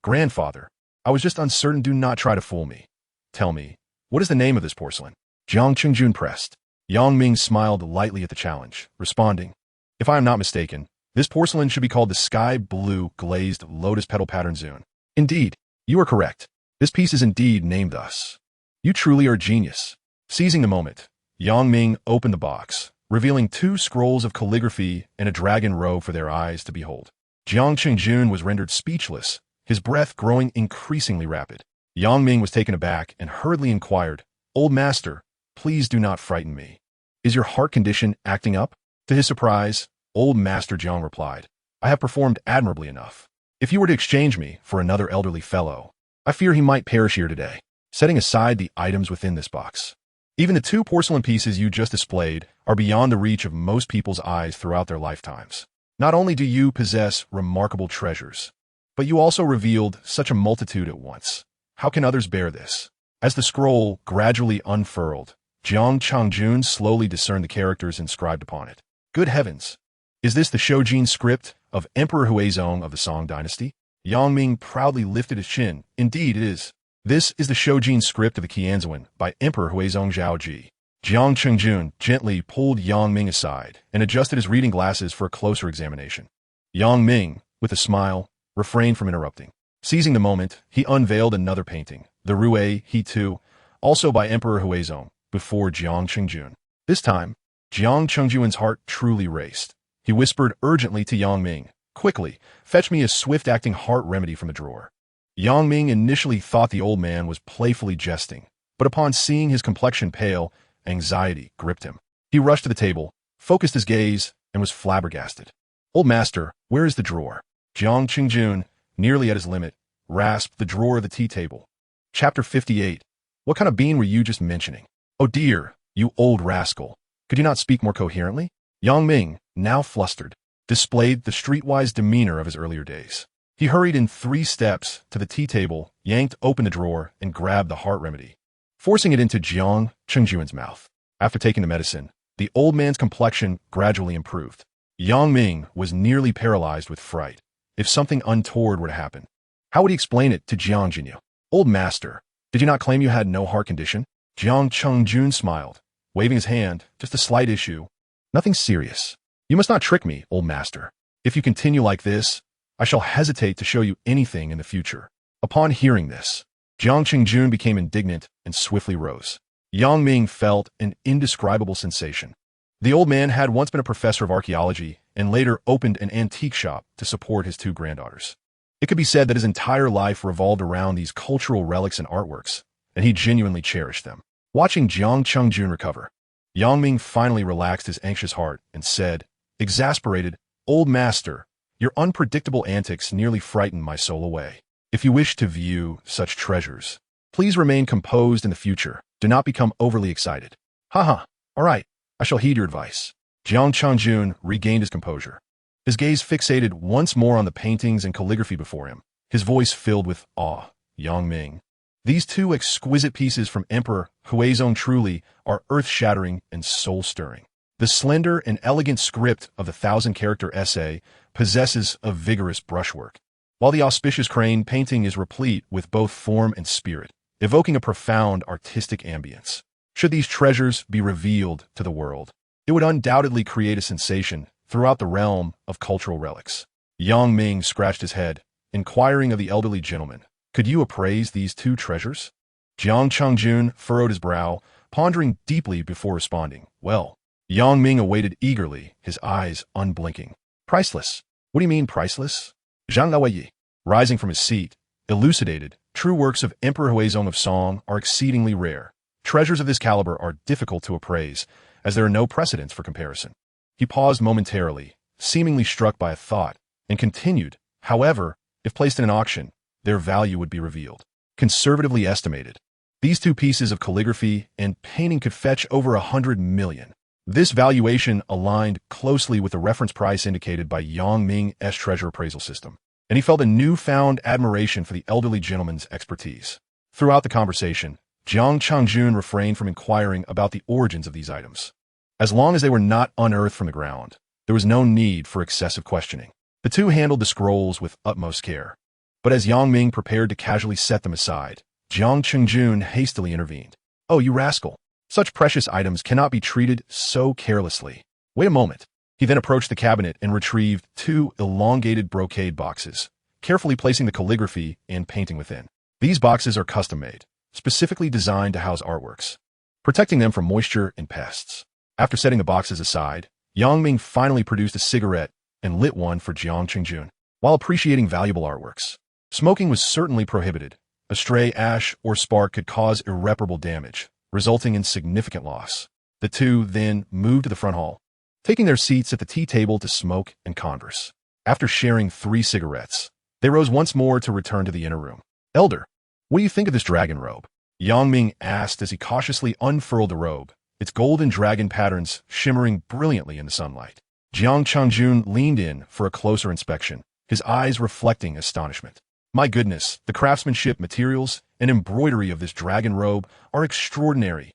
grandfather, I was just uncertain. Do not try to fool me. Tell me, what is the name of this porcelain? Jiang Qingjun pressed. Yang Ming smiled lightly at the challenge, responding, if I am not mistaken, this porcelain should be called the sky blue glazed lotus petal pattern zune. Indeed, you are correct. This piece is indeed named thus. You truly are a genius. Seizing the moment, Yang Ming opened the box, revealing 2 scrolls of calligraphy and a dragon robe for their eyes to behold. Jiang Qingjun was rendered speechless, his breath growing increasingly rapid. Yang Ming was taken aback and hurriedly inquired, Old master, please do not frighten me. Is your heart condition acting up? To his surprise, old master Jiang replied, I have performed admirably enough. If you were to exchange me for another elderly fellow, I fear he might perish here today. Setting aside the items within this box, even the 2 porcelain pieces you just displayed are beyond the reach of most people's eyes throughout their lifetimes. Not only do you possess remarkable treasures, but you also revealed such a multitude at once. How can others bear this? As the scroll gradually unfurled, Jiang Qingjun slowly discerned the characters inscribed upon it. Good heavens! Is this the Shoujin script of Emperor Huizong of the Song dynasty? Yang Ming proudly lifted his chin. Indeed it is. This is the Shoujin script of the Qianzuan by Emperor Huizong Zhaoji. Jiang Qingjun gently pulled Yang Ming aside and adjusted his reading glasses for a closer examination. Yang Ming, with a smile, refrained from interrupting. Seizing the moment, he unveiled another painting, the Rue He Tu, also by Emperor Huizong, before Jiang Qingjun. This time, Jiang Qingjun's heart truly raced. He whispered urgently to Yang Ming, quickly, fetch me a swift-acting heart remedy from the drawer. Yang Ming initially thought the old man was playfully jesting, but upon seeing his complexion pale, anxiety gripped him. He rushed to the table, focused his gaze, and was flabbergasted. Old master, where is the drawer? Jiang Qingjun, nearly at his limit, rasped the drawer of the tea table. Chapter 58. What kind of bean were you just mentioning? Oh dear, you old rascal. Could you not speak more coherently? Yang Ming, now flustered, displayed the streetwise demeanor of his earlier days. He hurried in 3 steps to the tea table, yanked open the drawer, and grabbed the heart remedy, forcing it into Jiang Qingjun's mouth. After taking the medicine, the old man's complexion gradually improved. Yang Ming was nearly paralyzed with fright. If something untoward were to happen, how would he explain it to Jiang Jinyu? Old master, did you not claim you had no heart condition? Jiang Qingjun smiled, waving his hand, just a slight issue. Nothing serious. You must not trick me, old master. If you continue like this, I shall hesitate to show you anything in the future. Upon hearing this, Jiang Qingjun became indignant and swiftly rose. Yang Ming felt an indescribable sensation. The old man had once been a professor of archaeology and later opened an antique shop to support his 2 granddaughters. It could be said that his entire life revolved around these cultural relics and artworks, and he genuinely cherished them. Watching Jiang Qingjun recover, Yang Ming finally relaxed his anxious heart and said, exasperated, Old master, your unpredictable antics nearly frightened my soul away. If you wish to view such treasures, please remain composed in the future. Do not become overly excited. Haha, all right, I shall heed your advice. Jiang Qingjun regained his composure. His gaze fixated once more on the paintings and calligraphy before him, his voice filled with awe. Yang Ming, these 2 exquisite pieces from Emperor Huizong truly are earth-shattering and soul-stirring. The slender and elegant script of the 1,000-character essay possesses a vigorous brushwork, while the auspicious crane painting is replete with both form and spirit, evoking a profound artistic ambience. Should these treasures be revealed to the world, it would undoubtedly create a sensation throughout the realm of cultural relics. Yang Ming scratched his head, inquiring of the elderly gentleman, "Could you appraise these two treasures?" Jiang Changjun furrowed his brow, pondering deeply before responding. "Well." Yang Ming awaited eagerly, his eyes unblinking. "Priceless. What do you mean priceless?" Zhang Laoyi, rising from his seat, elucidated, "True works of Emperor Huizong of Song are exceedingly rare. Treasures of this caliber are difficult to appraise, as there are no precedents for comparison." He paused momentarily, seemingly struck by a thought, and continued, "However, if placed in an auction, their value would be revealed. Conservatively estimated, these two pieces of calligraphy and painting could fetch over 100 million. This valuation aligned closely with the reference price indicated by Yang Ming's treasure appraisal system, and he felt a newfound admiration for the elderly gentleman's expertise. Throughout the conversation, Jiang Changjun refrained from inquiring about the origins of these items. As long as they were not unearthed from the ground, there was no need for excessive questioning. The two handled the scrolls with utmost care. But as Yang Ming prepared to casually set them aside, Jiang Changjun hastily intervened. "Oh, you rascal! Such precious items cannot be treated so carelessly. Wait a moment." He then approached the cabinet and retrieved two elongated brocade boxes, carefully placing the calligraphy and painting within. These boxes are custom-made, specifically designed to house artworks, protecting them from moisture and pests. After setting the boxes aside, Yang Ming finally produced a cigarette and lit one for Jiang Changjun. While appreciating valuable artworks, smoking was certainly prohibited. A stray ash or spark could cause irreparable damage, resulting in significant loss. The two then moved to the front hall, taking their seats at the tea table to smoke and converse. After sharing 3 cigarettes, they rose once more to return to the inner room. "Elder, what do you think of this dragon robe?" Yang Ming asked as he cautiously unfurled the robe, its golden dragon patterns shimmering brilliantly in the sunlight. Jiang Changjun leaned in for a closer inspection, his eyes reflecting astonishment. "My goodness, the craftsmanship, materials, and embroidery of this dragon robe are extraordinary.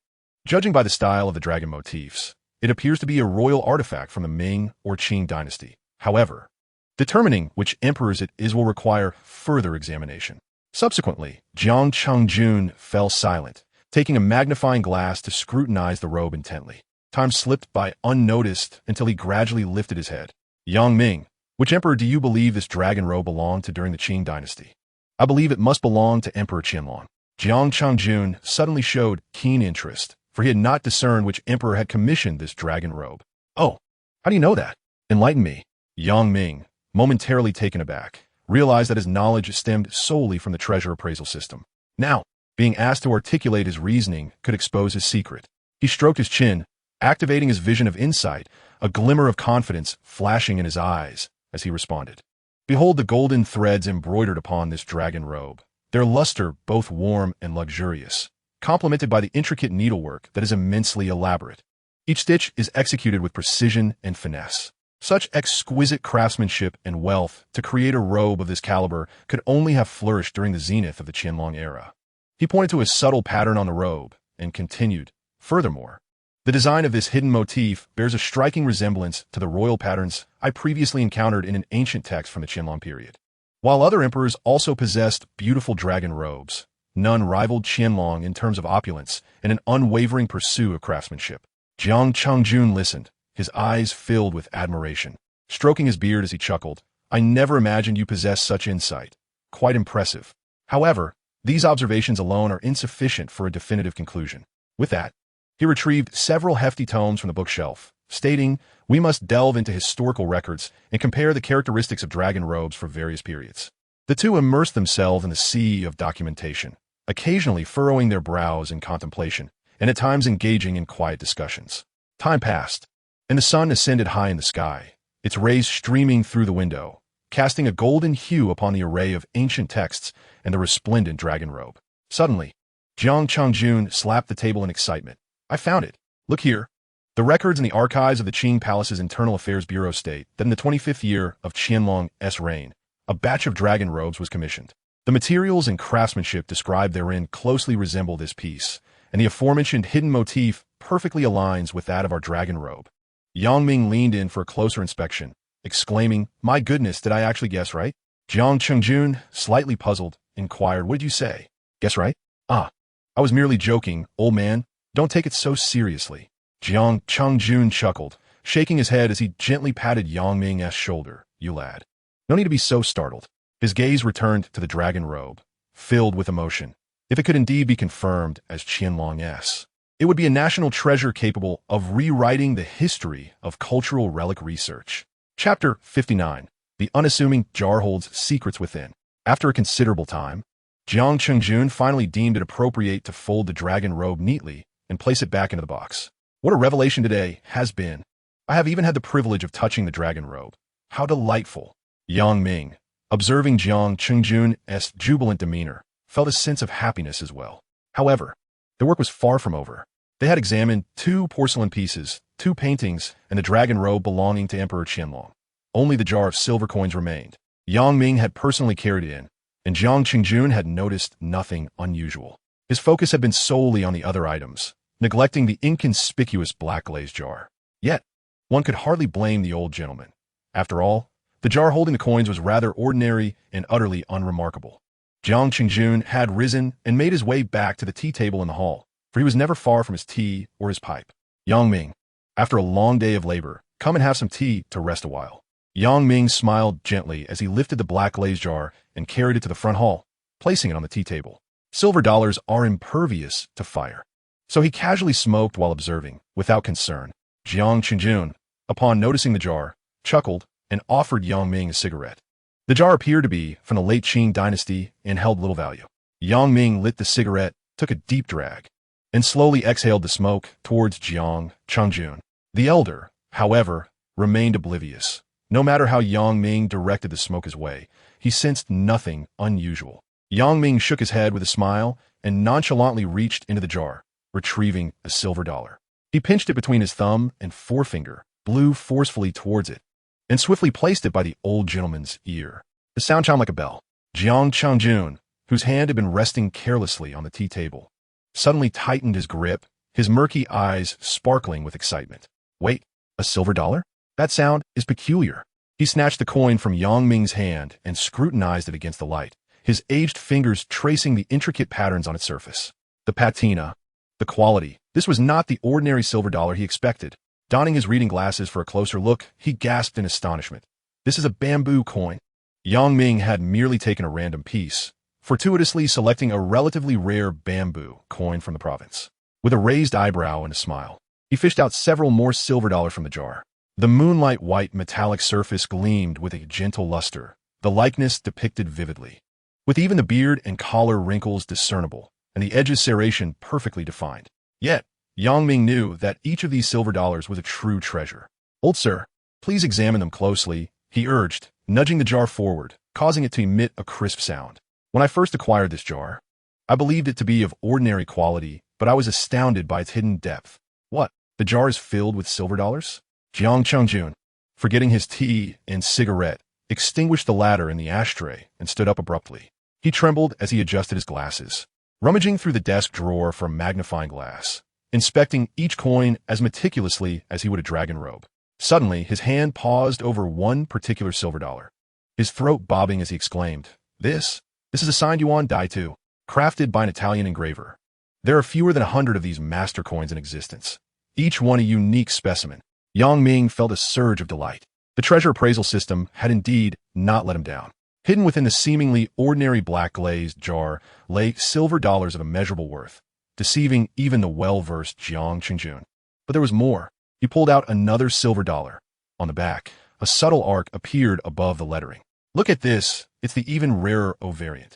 Judging by the style of the dragon motifs, it appears to be a royal artifact from the Ming or Qing dynasty. However, determining which emperors it is will require further examination." Subsequently, Jiang Changjun fell silent, taking a magnifying glass to scrutinize the robe intently. Time slipped by unnoticed until he gradually lifted his head. "Yang Ming, which emperor do you believe this dragon robe belonged to during the Qing dynasty?" "I believe it must belong to Emperor Qianlong." Jiang Changjun suddenly showed keen interest, for he had not discerned which emperor had commissioned this dragon robe. "Oh, how do you know that? Enlighten me." Yang Ming, momentarily taken aback, realized that his knowledge stemmed solely from the treasure appraisal system. Now, being asked to articulate his reasoning could expose his secret. He stroked his chin, activating his vision of insight, a glimmer of confidence flashing in his eyes as he responded. "Behold the golden threads embroidered upon this dragon robe, their luster both warm and luxurious, complemented by the intricate needlework that is immensely elaborate. Each stitch is executed with precision and finesse. Such exquisite craftsmanship and wealth to create a robe of this caliber could only have flourished during the zenith of the Qianlong era." He pointed to a subtle pattern on the robe and continued, "Furthermore, the design of this hidden motif bears a striking resemblance to the royal patterns I previously encountered in an ancient text from the Qianlong period. While other emperors also possessed beautiful dragon robes, none rivaled Qianlong in terms of opulence and an unwavering pursuit of craftsmanship." Jiang Changjun listened, his eyes filled with admiration. Stroking his beard as he chuckled, "I never imagined you possessed such insight. Quite impressive. However, these observations alone are insufficient for a definitive conclusion." With that, he retrieved several hefty tomes from the bookshelf, stating, "We must delve into historical records and compare the characteristics of dragon robes for various periods." The two immersed themselves in the sea of documentation, occasionally furrowing their brows in contemplation, and at times engaging in quiet discussions. Time passed, and the sun ascended high in the sky, its rays streaming through the window, casting a golden hue upon the array of ancient texts and the resplendent dragon robe. Suddenly, Jiang Changjun slapped the table in excitement. "I found it. Look here." The records in the archives of the Qing Palace's Internal Affairs Bureau state that in the 25th year of Qianlong's reign, a batch of dragon robes was commissioned. The materials and craftsmanship described therein closely resemble this piece, and the aforementioned hidden motif perfectly aligns with that of our dragon robe. Yang Ming leaned in for a closer inspection, exclaiming, "My goodness, did I actually guess right?" Jiang Changjun, slightly puzzled, inquired, "What did you say? Guess right?" "Ah, I was merely joking, old man. Don't take it so seriously." Jiang Changjun chuckled, shaking his head as he gently patted Yang Ming's shoulder. "You lad. No need to be so startled. His gaze returned to the dragon robe, filled with emotion. If it could indeed be confirmed as Qianlong's, it would be a national treasure capable of rewriting the history of cultural relic research. Chapter 59. The unassuming jar holds secrets within. After a considerable time, Jiang Chengjun finally deemed it appropriate to fold the dragon robe neatly and place it back into the box. What a revelation today has been. I have even had the privilege of touching the dragon robe. How delightful. Yang Ming, observing Jiang Chengjun's jubilant demeanor, felt a sense of happiness as well. However, the work was far from over. They had examined 2 porcelain pieces, 2 paintings, and the dragon robe belonging to Emperor Qianlong. Only the jar of silver coins remained. Yang Ming had personally carried it in, and Jiang Chengjun had noticed nothing unusual. His focus had been solely on the other items, neglecting the inconspicuous black glazed jar. Yet, one could hardly blame the old gentleman. After all, the jar holding the coins was rather ordinary and utterly unremarkable. Jiang Chengjun had risen and made his way back to the tea table in the hall, for he was never far from his tea or his pipe. Yang Ming, after a long day of labor, come and have some tea to rest a while. Yang Ming smiled gently as he lifted the black glazed jar and carried it to the front hall, placing it on the tea table. Silver dollars are impervious to fire. So he casually smoked while observing, without concern. Jiang Chengjun, upon noticing the jar, chuckled and offered Yang Ming a cigarette. The jar appeared to be from the late Qing dynasty and held little value. Yang Ming lit the cigarette, took a deep drag, and slowly exhaled the smoke towards Jiang Chengjun. The elder, however, remained oblivious. No matter how Yang Ming directed the smoke his way, he sensed nothing unusual. Yang Ming shook his head with a smile and nonchalantly reached into the jar, retrieving a silver dollar. He pinched it between his thumb and forefinger, blew forcefully towards it, and swiftly placed it by the old gentleman's ear. The sound chimed like a bell. Jiang Chengjun, whose hand had been resting carelessly on the tea table, suddenly tightened his grip, his murky eyes sparkling with excitement. Wait, a silver dollar? That sound is peculiar. He snatched the coin from Yang Ming's hand and scrutinized it against the light, his aged fingers tracing the intricate patterns on its surface. The patina, the quality. This was not the ordinary silver dollar he expected. Donning his reading glasses for a closer look, he gasped in astonishment. This is a bamboo coin. Yang Ming had merely taken a random piece, fortuitously selecting a relatively rare bamboo coin from the province. With a raised eyebrow and a smile, he fished out several more silver dollars from the jar. The moonlight white metallic surface gleamed with a gentle luster, the likeness depicted vividly, with even the beard and collar wrinkles discernible, and the edges serration perfectly defined. Yet, Yang Ming knew that each of these silver dollars was a true treasure. Old sir, please examine them closely, he urged, nudging the jar forward, causing it to emit a crisp sound. When I first acquired this jar, I believed it to be of ordinary quality, but I was astounded by its hidden depth. What? The jar is filled with silver dollars? Jiang Chengjun, forgetting his tea and cigarette, extinguished the latter in the ashtray and stood up abruptly. He trembled as he adjusted his glasses, rummaging through the desk drawer for a magnifying glass, inspecting each coin as meticulously as he would a dragon robe. Suddenly, his hand paused over one particular silver dollar, his throat bobbing as he exclaimed, This is a signed yuan die too, crafted by an Italian engraver. There are fewer than 100 of these master coins in existence, each one a unique specimen. Yang Ming felt a surge of delight. The treasure appraisal system had indeed not let him down. Hidden within the seemingly ordinary black glazed jar lay silver dollars of immeasurable worth, deceiving even the well-versed Jiang Chengjun. But there was more. He pulled out another silver dollar. On the back, a subtle arc appeared above the lettering. Look at this. It's the even rarer O variant,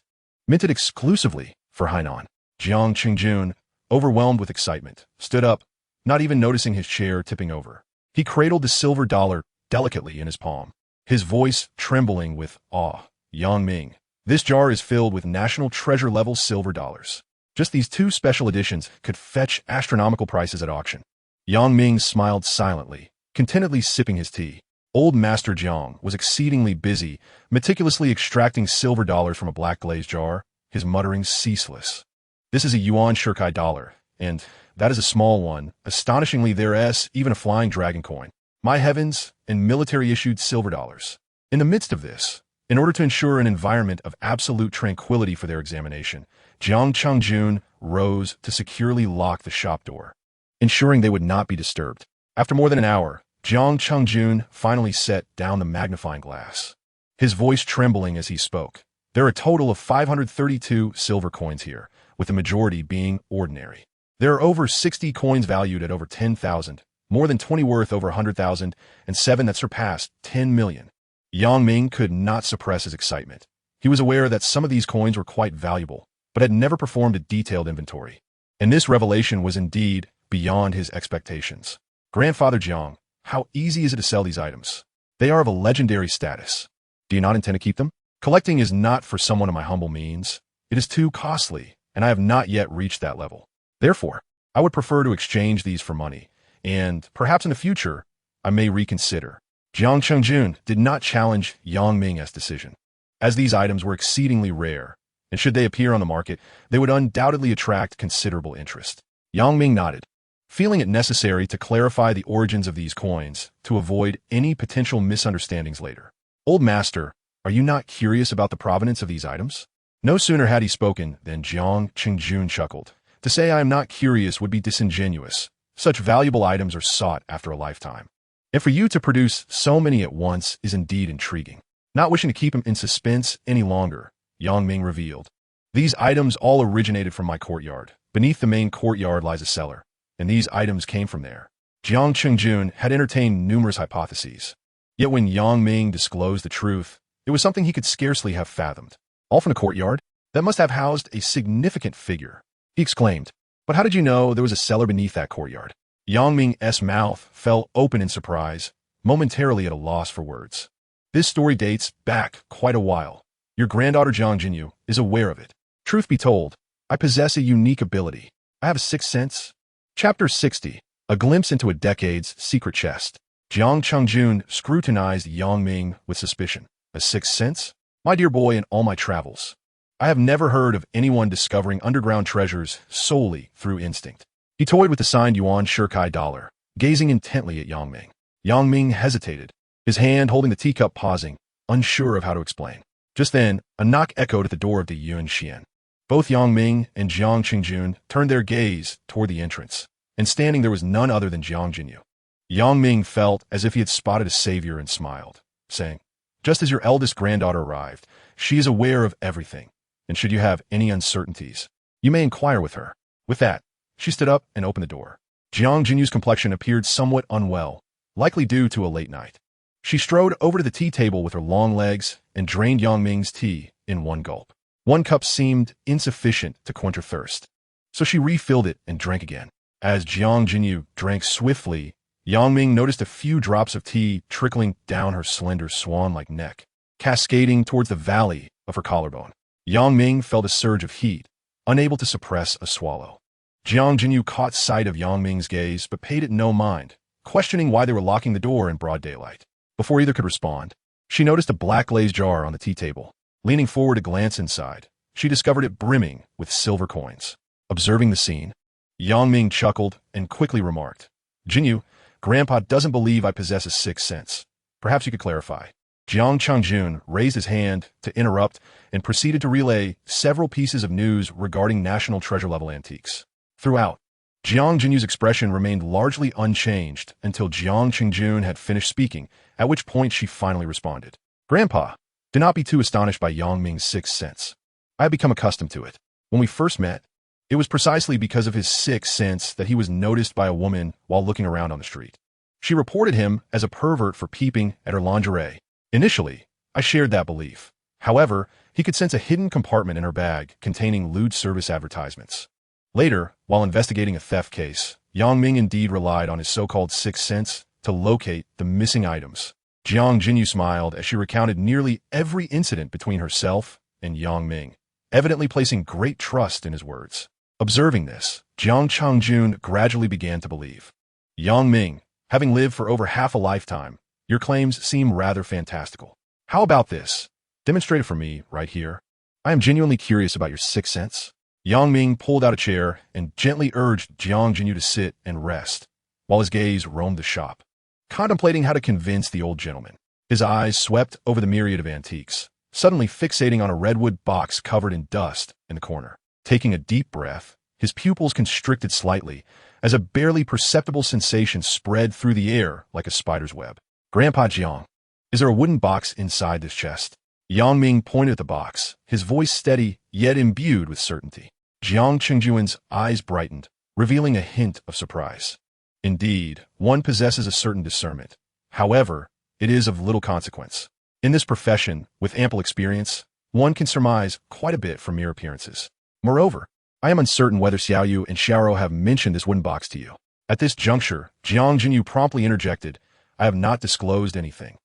minted exclusively for Hainan. Jiang Chengjun, overwhelmed with excitement, stood up, not even noticing his chair tipping over. He cradled the silver dollar delicately in his palm, his voice trembling with awe. Yang Ming, this jar is filled with national treasure-level silver dollars. Just these 2 special editions could fetch astronomical prices at auction. Yang Ming smiled silently, contentedly sipping his tea. Old Master Jiang was exceedingly busy, meticulously extracting silver dollars from a black glazed jar, his mutterings ceaseless. This is a yuan shirkai dollar, and that is a small one. Astonishingly, there's even a flying dragon coin. My heavens, and military-issued silver dollars. In the midst of this, in order to ensure an environment of absolute tranquility for their examination, Jiang Chengjun rose to securely lock the shop door, ensuring they would not be disturbed. After more than an hour, Jiang Chengjun finally set down the magnifying glass. his voice trembling as he spoke. "There are a total of 532 silver coins here, with the majority being ordinary. There are over 60 coins valued at over 10,000, more than 20 worth over 100,000, and 7 that surpassed 10 million. Yang Ming could not suppress his excitement. He was aware that some of these coins were quite valuable, but had never performed a detailed inventory. And this revelation was indeed beyond his expectations. "Grandfather Jiang, how easy is it to sell these items? They are of a legendary status. Do you not intend to keep them? Collecting is not for someone of my humble means. It is too costly, and I have not yet reached that level. Therefore, I would prefer to exchange these for money, and perhaps in the future, I may reconsider." Jiang Chengjun did not challenge Yang Ming's decision, as these items were exceedingly rare, and should they appear on the market, they would undoubtedly attract considerable interest. Yang Ming nodded, feeling it necessary to clarify the origins of these coins to avoid any potential misunderstandings later. "Old master, are you not curious about the provenance of these items?" No sooner had he spoken than Jiang Chengjun chuckled. To say I am not curious would be disingenuous. Such valuable items are sought after a lifetime. And for you to produce so many at once is indeed intriguing. Not wishing to keep him in suspense any longer, Yang Ming revealed. "These items all originated from my courtyard. Beneath the main courtyard lies a cellar, and these items came from there." Jiang Chengjun had entertained numerous hypotheses. Yet when Yang Ming disclosed the truth, it was something he could scarcely have fathomed. "All from the courtyard? That must have housed a significant figure," he exclaimed. "But how did you know there was a cellar beneath that courtyard?" Yang Ming's mouth fell open in surprise, momentarily at a loss for words. "This story dates back quite a while. Your granddaughter Jiang Jinyu is aware of it. Truth be told, I possess a unique ability. I have a sixth sense." Chapter 60, A Glimpse into a Decade's Secret Chest. Jiang Chengjun scrutinized Yang Ming with suspicion. "A sixth sense? My dear boy, in all my travels, I have never heard of anyone discovering underground treasures solely through instinct." He toyed with the signed yuan shirkai dollar, gazing intently at Yang Ming. Yang Ming hesitated, his hand holding the teacup, pausing, unsure of how to explain. Just then, a knock echoed at the door of the Yun Xian. Both Yang Ming and Jiang Chengjun turned their gaze toward the entrance, and standing there was none other than Jiang Jinyu. Yang Ming felt as if he had spotted a savior and smiled, saying, "Just as your eldest granddaughter arrived, she is aware of everything, and should you have any uncertainties, you may inquire with her." With that, she stood up and opened the door. Jiang Jinyu's complexion appeared somewhat unwell, likely due to a late night. She strode over to the tea table with her long legs and drained Yang Ming's tea in one gulp. One cup seemed insufficient to quench her thirst, so she refilled it and drank again. As Jiang Jinyu drank swiftly, Yang Ming noticed a few drops of tea trickling down her slender swan-like neck, cascading towards the valley of her collarbone. Yang Ming felt a surge of heat, unable to suppress a swallow. Jiang Jinyu caught sight of Yang Ming's gaze but paid it no mind, questioning why they were locking the door in broad daylight. Before either could respond, she noticed a black glazed jar on the tea table. Leaning forward to glance inside, she discovered it brimming with silver coins. Observing the scene, Yang Ming chuckled and quickly remarked, "Jinyu, Grandpa doesn't believe I possess a sixth sense. Perhaps you could clarify." Jiang Chengjun raised his hand to interrupt and proceeded to relay several pieces of news regarding national treasure-level antiques. Throughout, Jiang Jinyu's expression remained largely unchanged until Jiang Chengjun had finished speaking, at which point she finally responded. "Grandpa, do not be too astonished by Yang Ming's sixth sense. I have become accustomed to it. When we first met, it was precisely because of his sixth sense that he was noticed by a woman while looking around on the street. She reported him as a pervert for peeping at her lingerie. Initially, I shared that belief. However, he could sense a hidden compartment in her bag containing lewd service advertisements. Later, while investigating a theft case, Yang Ming indeed relied on his so-called sixth sense to locate the missing items." Jiang Jinyu smiled as she recounted nearly every incident between herself and Yang Ming, evidently placing great trust in his words. Observing this, Jiang Chengjun gradually began to believe. "Yang Ming, having lived for over half a lifetime, your claims seem rather fantastical. How about this? Demonstrate it for me right here. I am genuinely curious about your sixth sense." Yang Ming pulled out a chair and gently urged Jiang Jinyu to sit and rest, while his gaze roamed the shop, contemplating how to convince the old gentleman. His eyes swept over the myriad of antiques, suddenly fixating on a redwood box covered in dust in the corner. Taking a deep breath, his pupils constricted slightly as a barely perceptible sensation spread through the air like a spider's web. "Grandpa Jiang, Is there a wooden box inside this chest? Yang Ming pointed at the box, his voice steady, yet imbued with certainty. Jiang Qingjuan's eyes brightened, revealing a hint of surprise. Indeed, one possesses a certain discernment. However, it is of little consequence. In this profession, with ample experience, one can surmise quite a bit from mere appearances. Moreover, I am uncertain whether Xiaoyu and Xiaoro have mentioned this wooden box to you. At this juncture, Jiang Jinyu promptly interjected, I have not disclosed anything.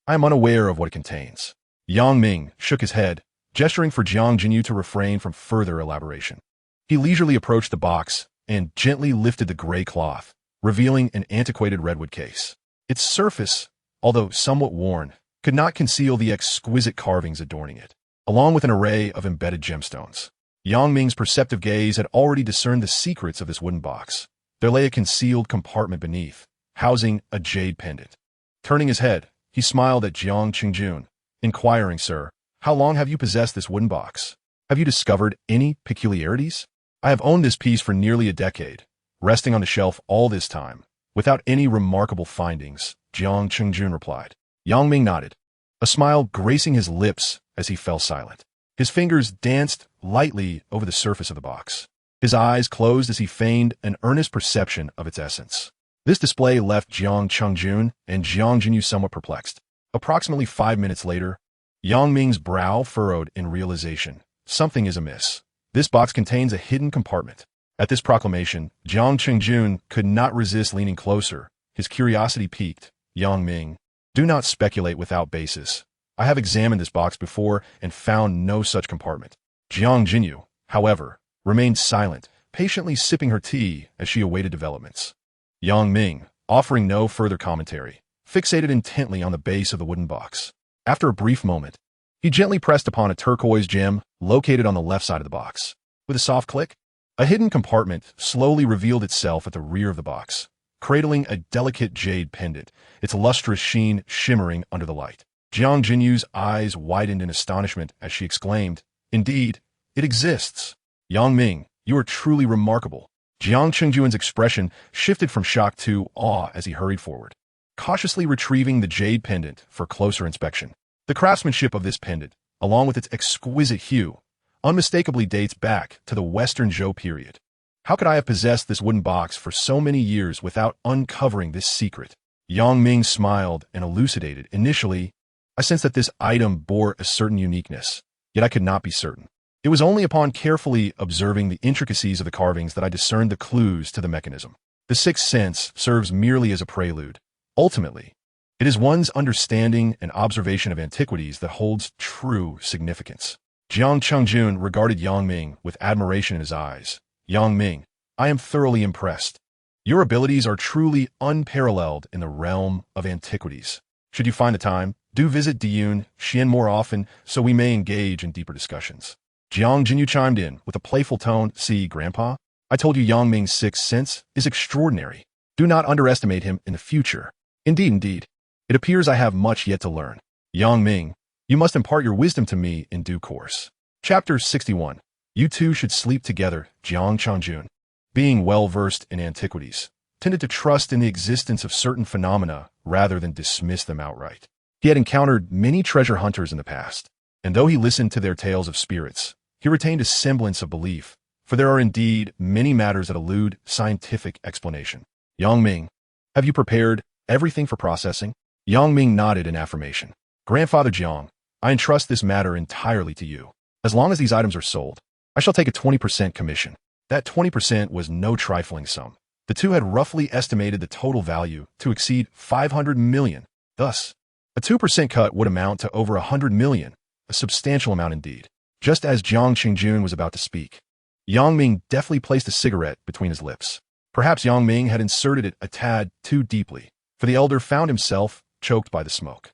I am unaware of what it contains. Yang Ming shook his head, gesturing for Jiang Jinyu to refrain from further elaboration. He leisurely approached the box and gently lifted the gray cloth, revealing an antiquated redwood case. Its surface, although somewhat worn, could not conceal the exquisite carvings adorning it, along with an array of embedded gemstones. Yang Ming's perceptive gaze had already discerned the secrets of this wooden box. There lay a concealed compartment beneath, housing a jade pendant. Turning his head, he smiled at Jiang Qingjun, inquiring, Sir, how long have you possessed this wooden box? Have you discovered any peculiarities? I have owned this piece for nearly a decade, resting on the shelf all this time, without any remarkable findings, Jiang Qingjun replied. Yang Ming nodded, a smile gracing his lips as he fell silent. His fingers danced lightly over the surface of the box. His eyes closed as he feigned an earnest perception of its essence. This display left Jiang Qingjun and Jiang Jinyu somewhat perplexed. Approximately 5 minutes later, Yang Ming's brow furrowed in realization. Something is amiss. This box contains a hidden compartment. At this proclamation, Jiang Qingjun could not resist leaning closer, his curiosity piqued. Yang Ming, do not speculate without basis. I have examined this box before and found no such compartment. Jiang Jinyu, however, remained silent, patiently sipping her tea as she awaited developments. Yang Ming, offering no further commentary, fixated intently on the base of the wooden box. After a brief moment, he gently pressed upon a turquoise gem located on the left side of the box. With a soft click, a hidden compartment slowly revealed itself at the rear of the box, cradling a delicate jade pendant, its lustrous sheen shimmering under the light. Jiang Jinyu's eyes widened in astonishment as she exclaimed, Indeed, it exists. Yang Ming, you are truly remarkable. Jiang Qingjuan's expression shifted from shock to awe as he hurried forward, cautiously retrieving the jade pendant for closer inspection. The craftsmanship of this pendant, along with its exquisite hue, unmistakably dates back to the Western Zhou period. How could I have possessed this wooden box for so many years without uncovering this secret? Yang Ming smiled and elucidated. Initially, I sensed that this item bore a certain uniqueness, yet I could not be certain. It was only upon carefully observing the intricacies of the carvings that I discerned the clues to the mechanism. The sixth sense serves merely as a prelude. Ultimately, it is one's understanding and observation of antiquities that holds true significance. Jiang Qingjun regarded Yang Ming with admiration in his eyes. Yang Ming, I am thoroughly impressed. Your abilities are truly unparalleled in the realm of antiquities. Should you find the time, do visit Diyun Xian more often so we may engage in deeper discussions. Jiang Jinyu chimed in with a playful tone. See, Grandpa, I told you Yang Ming's sixth sense is extraordinary. Do not underestimate him in the future. Indeed. It appears I have much yet to learn. Yang Ming, you must impart your wisdom to me in due course. Chapter 61. You two should sleep together. Jiang Qingjun, being well-versed in antiquities, tended to trust in the existence of certain phenomena rather than dismiss them outright. He had encountered many treasure hunters in the past, and though he listened to their tales of spirits, he retained a semblance of belief, for there are indeed many matters that elude scientific explanation. Yang Ming, have you prepared everything for processing? Yang Ming nodded in affirmation. Grandfather Jiang, I entrust this matter entirely to you. As long as these items are sold, I shall take a 20% commission. That 20% was no trifling sum. The two had roughly estimated the total value to exceed 500 million. Thus, a 2% cut would amount to over 100 million, a substantial amount indeed. Just as Jiang Qingjun was about to speak, Yang Ming deftly placed a cigarette between his lips. Perhaps Yang Ming had inserted it a tad too deeply, for the elder found himself choked by the smoke.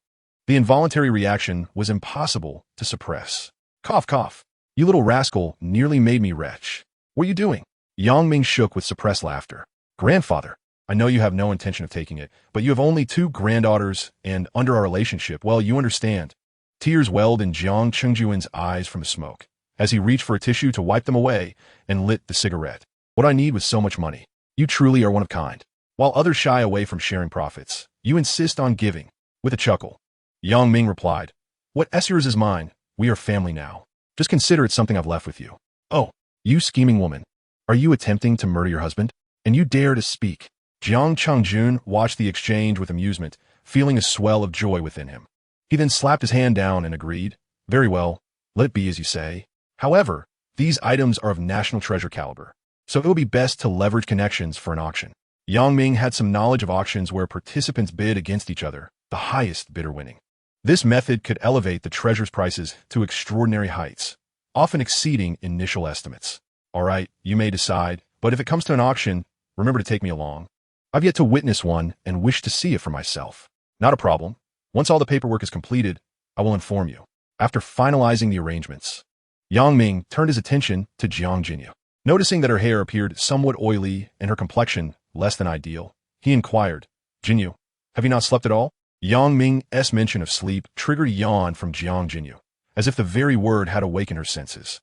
The involuntary reaction was impossible to suppress. Cough, cough. You little rascal nearly made me retch. What are you doing? Yang Ming shook with suppressed laughter. Grandfather, I know you have no intention of taking it, but you have only 2 granddaughters, and under our relationship, well, you understand. Tears welled in Jiang Qingjuan's eyes from the smoke, as he reached for a tissue to wipe them away and lit the cigarette. What I need was so much money. You truly are one of kind. While others shy away from sharing profits, you insist on giving. With a chuckle, Yang Ming replied, What's yours is mine. We are family now. Just consider it something I've left with you. Oh, you scheming woman. Are you attempting to murder your husband? And you dare to speak? Jiang Changjun watched the exchange with amusement, feeling a swell of joy within him. He then slapped his hand down and agreed, Very well, let it be as you say. However, these items are of national treasure caliber, so it will be best to leverage connections for an auction. Yang Ming had some knowledge of auctions where participants bid against each other, the highest bidder winning. This method could elevate the treasure's prices to extraordinary heights, often exceeding initial estimates. All right, you may decide, but if it comes to an auction, remember to take me along. I've yet to witness one and wish to see it for myself. Not a problem. Once all the paperwork is completed, I will inform you. After finalizing the arrangements, Yang Ming turned his attention to Jiang Jinyu. Noticing that her hair appeared somewhat oily and her complexion less than ideal, he inquired, Jinyu, have you not slept at all? Yang Ming's mention of sleep triggered a yawn from Jiang Jinyu, as if the very word had awakened her senses.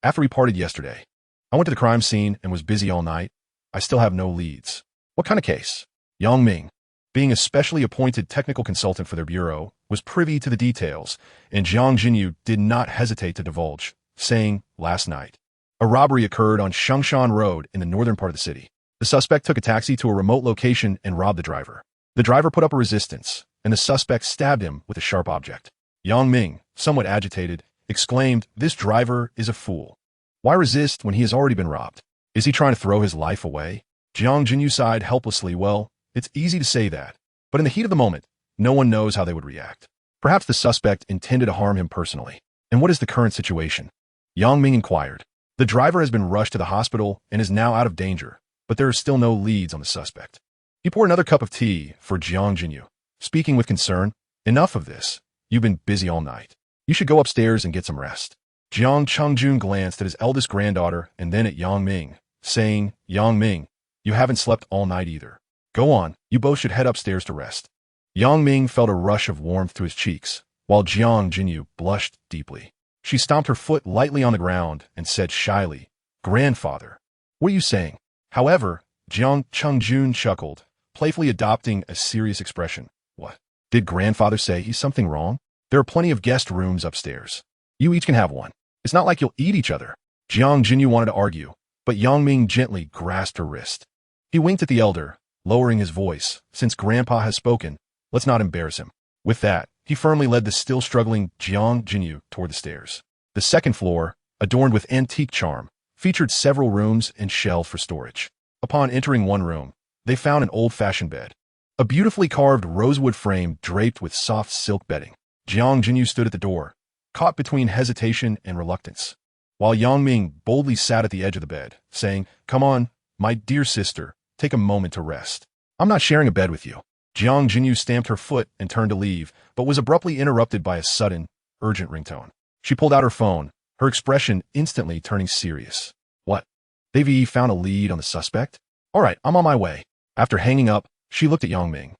After we parted yesterday, I went to the crime scene and was busy all night. I still have no leads. What kind of case? Yang Ming, being a specially appointed technical consultant for their bureau, was privy to the details, and Jiang Jinyu did not hesitate to divulge, saying, Last night, a robbery occurred on Shengshan Road in the northern part of the city. The suspect took a taxi to a remote location and robbed the driver. The driver put up a resistance, and the suspect stabbed him with a sharp object. Yang Ming, somewhat agitated, exclaimed, This driver is a fool. Why resist when he has already been robbed? Is he trying to throw his life away? Jiang Jinyu sighed helplessly. Well, it's easy to say that, but in the heat of the moment, no one knows how they would react. Perhaps the suspect intended to harm him personally. And what is the current situation? Yang Ming inquired. The driver has been rushed to the hospital and is now out of danger, but there are still no leads on the suspect. He poured another cup of tea for Jiang Jinyu, speaking with concern, Enough of this. You've been busy all night. You should go upstairs and get some rest. Jiang Changjun glanced at his eldest granddaughter and then at Yang Ming, saying, Yang Ming, you haven't slept all night either. Go on, you both should head upstairs to rest. Yang Ming felt a rush of warmth to his cheeks, while Jiang Jinyu blushed deeply. She stomped her foot lightly on the ground and said shyly, Grandfather, what are you saying? However, Jiang Changjun chuckled, playfully adopting a serious expression. What? Did grandfather say he's something wrong? There are plenty of guest rooms upstairs. You each can have one. It's not like you'll eat each other. Jiang Jinyu wanted to argue, but Yang Ming gently grasped her wrist. He winked at the elder, lowering his voice. Since Grandpa has spoken, let's not embarrass him. With that, he firmly led the still struggling Jiang Jinyu toward the stairs. The second floor, adorned with antique charm, featured several rooms and shelves for storage. Upon entering one room, they found an old-fashioned bed. A beautifully carved rosewood frame draped with soft silk bedding. Jiang Jinyu stood at the door, caught between hesitation and reluctance, while Yang Ming boldly sat at the edge of the bed, saying, Come on, my dear sister, take a moment to rest. I'm not sharing a bed with you. Jiang Jinyu stamped her foot and turned to leave, but was abruptly interrupted by a sudden, urgent ringtone. She pulled out her phone, her expression instantly turning serious. What? They've found a lead on the suspect? All right, I'm on my way. After hanging up, she looked at Yang Ming.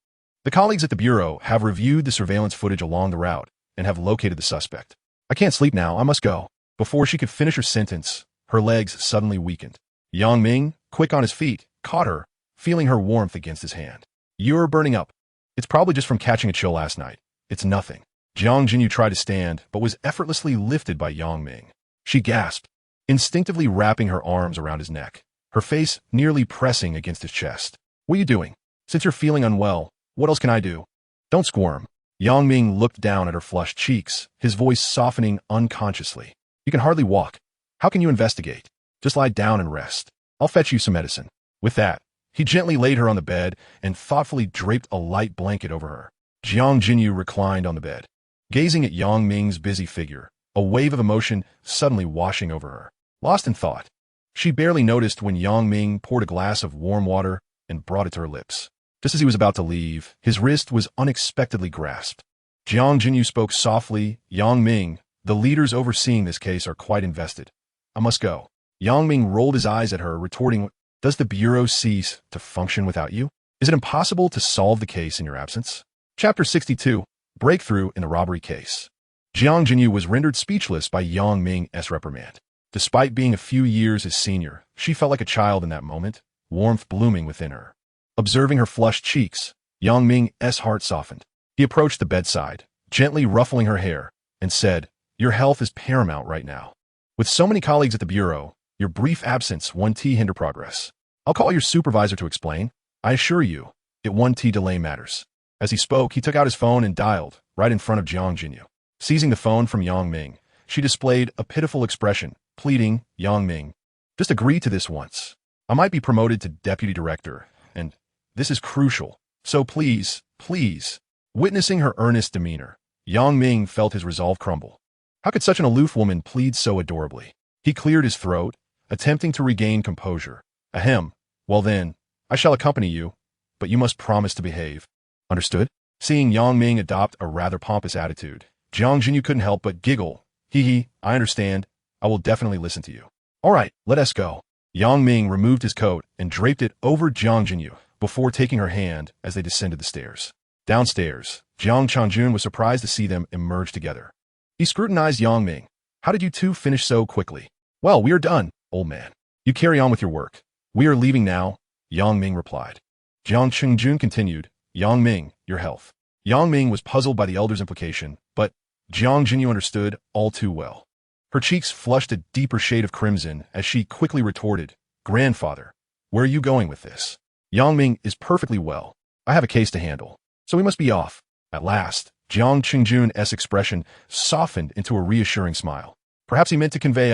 The colleagues at the bureau have reviewed the surveillance footage along the route and have located the suspect. I can't sleep now, I must go. Before she could finish her sentence, her legs suddenly weakened. Yang Ming, quick on his feet, caught her, feeling her warmth against his hand. You're burning up. It's probably just from catching a chill last night. It's nothing. Jiang Jinyu tried to stand, but was effortlessly lifted by Yang Ming. She gasped, instinctively wrapping her arms around his neck, her face nearly pressing against his chest. What are you doing? Since you're feeling unwell, what else can I do? Don't squirm. Yang Ming looked down at her flushed cheeks, his voice softening unconsciously. You can hardly walk. How can you investigate? Just lie down and rest. I'll fetch you some medicine. With that, he gently laid her on the bed and thoughtfully draped a light blanket over her. Jiang Jinyu reclined on the bed, gazing at Yang Ming's busy figure, a wave of emotion suddenly washing over her. Lost in thought, she barely noticed when Yang Ming poured a glass of warm water and brought it to her lips. Just as he was about to leave, his wrist was unexpectedly grasped. Jiang Jinyu spoke softly, Yang Ming, the leaders overseeing this case are quite invested. I must go. Yang Ming rolled his eyes at her, retorting, Does the Bureau cease to function without you? Is it impossible to solve the case in your absence? Chapter 62, Breakthrough in the Robbery Case. Jiang Jinyu was rendered speechless by Yang Ming's reprimand. Despite being a few years his senior, she felt like a child in that moment, warmth blooming within her. Observing her flushed cheeks, Yang Ming's heart softened. He approached the bedside, gently ruffling her hair, and said, "Your health is paramount right now. With so many colleagues at the bureau, your brief absence won't hinder progress. I'll call your supervisor to explain. I assure you, it won't delay matters." As he spoke, he took out his phone and dialed, right in front of Jiang Jinyu. Seizing the phone from Yang Ming, she displayed a pitiful expression, pleading, "Yang Ming, just agree to this once. I might be promoted to deputy director, and this is crucial. So please, please." Witnessing her earnest demeanor, Yang Ming felt his resolve crumble. How could such an aloof woman plead so adorably? He cleared his throat, attempting to regain composure. "Ahem. Well then, I shall accompany you, but you must promise to behave. Understood?" Seeing Yang Ming adopt a rather pompous attitude, Jiang Jinyu couldn't help but giggle. "Hee, I understand. I will definitely listen to you. All right, let us go." Yang Ming removed his coat and draped it over Jiang Jinyu before taking her hand as they descended the stairs. Downstairs, Jiang Changjun was surprised to see them emerge together. He scrutinized Yang Ming. "How did you two finish so quickly?" "Well, we are done, old man. You carry on with your work. We are leaving now," Yang Ming replied. Jiang Changjun continued, "Yang Ming, your health." Yang Ming was puzzled by the elder's implication, but Jiang Jinyu understood all too well. Her cheeks flushed a deeper shade of crimson as she quickly retorted, "Grandfather, where are you going with this? Yang Ming is perfectly well. I have a case to handle, so we must be off." At last, Jiang Qingjun's expression softened into a reassuring smile. Perhaps he meant to convey,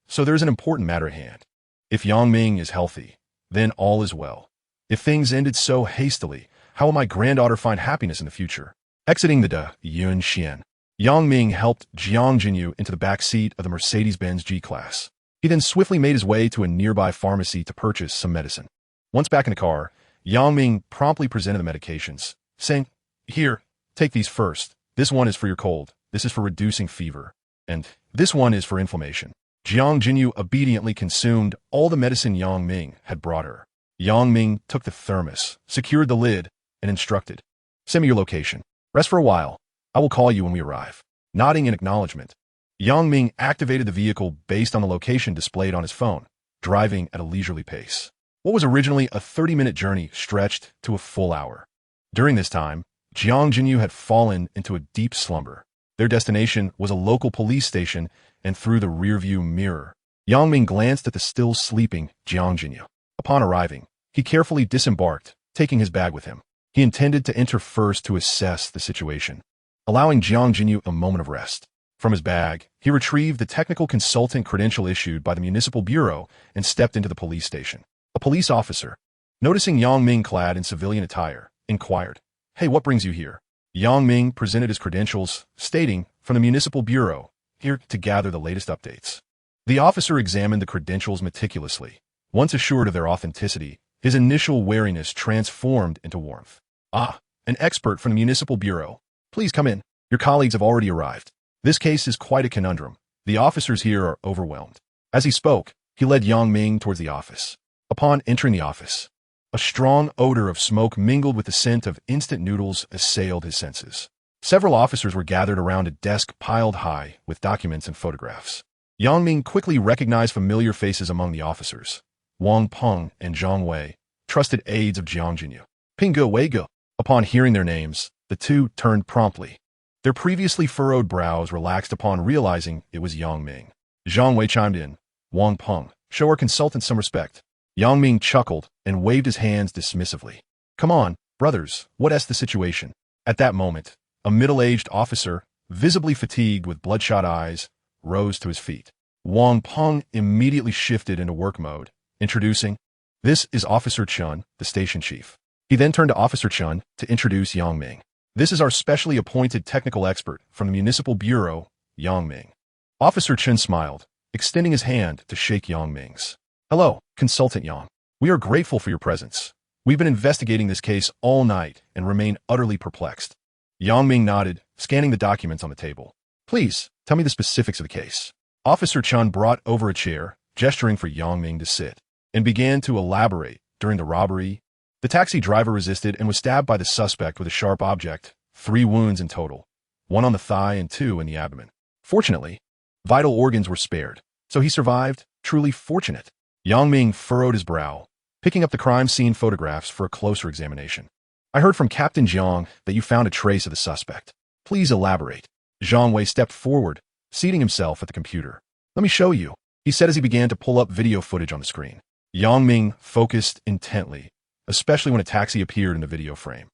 so there is an important matter at hand. If Yang Ming is healthy, then all is well. If things ended so hastily, how will my granddaughter find happiness in the future? Exiting the De Yun Xian, Yang Ming helped Jiang Jinyu into the back seat of the Mercedes-Benz G-Class. He then swiftly made his way to a nearby pharmacy to purchase some medicine. Once back in the car, Yang Ming promptly presented the medications, saying, "Here, take these first. This one is for your cold, this is for reducing fever, and this one is for inflammation." Jiang Jinyu obediently consumed all the medicine Yang Ming had brought her. Yang Ming took the thermos, secured the lid, and instructed, "Send me your location. Rest for a while. I will call you when we arrive." Nodding in acknowledgement, Yang Ming activated the vehicle based on the location displayed on his phone, driving at a leisurely pace. What was originally a 30-minute journey stretched to a full hour. During this time, Jiang Jinyu had fallen into a deep slumber. Their destination was a local police station, and through the rearview mirror, Yang Ming glanced at the still sleeping Jiang Jinyu. Upon arriving, he carefully disembarked, taking his bag with him. He intended to enter first to assess the situation, allowing Jiang Jinyu a moment of rest. From his bag, he retrieved the technical consultant credential issued by the municipal bureau and stepped into the police station. A police officer, noticing Yang Ming clad in civilian attire, inquired, "Hey, what brings you here?" Yang Ming presented his credentials, stating, "From the municipal bureau, here to gather the latest updates." The officer examined the credentials meticulously. Once assured of their authenticity, his initial wariness transformed into warmth. "Ah, an expert from the municipal bureau. Please come in. Your colleagues have already arrived. This case is quite a conundrum. The officers here are overwhelmed." As he spoke, he led Yang Ming towards the office. Upon entering the office, a strong odor of smoke mingled with the scent of instant noodles assailed his senses. Several officers were gathered around a desk piled high with documents and photographs. Yang Ming quickly recognized familiar faces among the officers. Wang Peng and Zhang Wei, trusted aides of Jiang Jinyu. Pingu Weigu. Upon hearing their names, the two turned promptly. Their previously furrowed brows relaxed upon realizing it was Yang Ming. Zhang Wei chimed in, "Wang Peng, show our consultant some respect." Yang Ming chuckled and waved his hands dismissively. "Come on, brothers, what's the situation?" At that moment, a middle-aged officer, visibly fatigued with bloodshot eyes, rose to his feet. Wang Peng immediately shifted into work mode, introducing, "This is Officer Chun, the station chief." He then turned to Officer Chun to introduce Yang Ming. "This is our specially appointed technical expert from the Municipal Bureau, Yang Ming." Officer Chun smiled, extending his hand to shake Yang Ming's. "Hello, Consultant Yang. We are grateful for your presence. We've been investigating this case all night and remain utterly perplexed." Yang Ming nodded, scanning the documents on the table. "Please, tell me the specifics of the case." Officer Chun brought over a chair, gesturing for Yang Ming to sit, and began to elaborate. During the robbery, the taxi driver resisted and was stabbed by the suspect with a sharp object, 3 wounds in total, 1 on the thigh and 2 in the abdomen. Fortunately, vital organs were spared, so he survived, truly fortunate. Yang Ming furrowed his brow, picking up the crime scene photographs for a closer examination. I heard from Captain Jiang that you found a trace of the suspect. Please elaborate. Zhang Wei stepped forward, seating himself at the computer. Let me show you, he said as he began to pull up video footage on the screen. Yang Ming focused intently, especially when a taxi appeared in the video frame.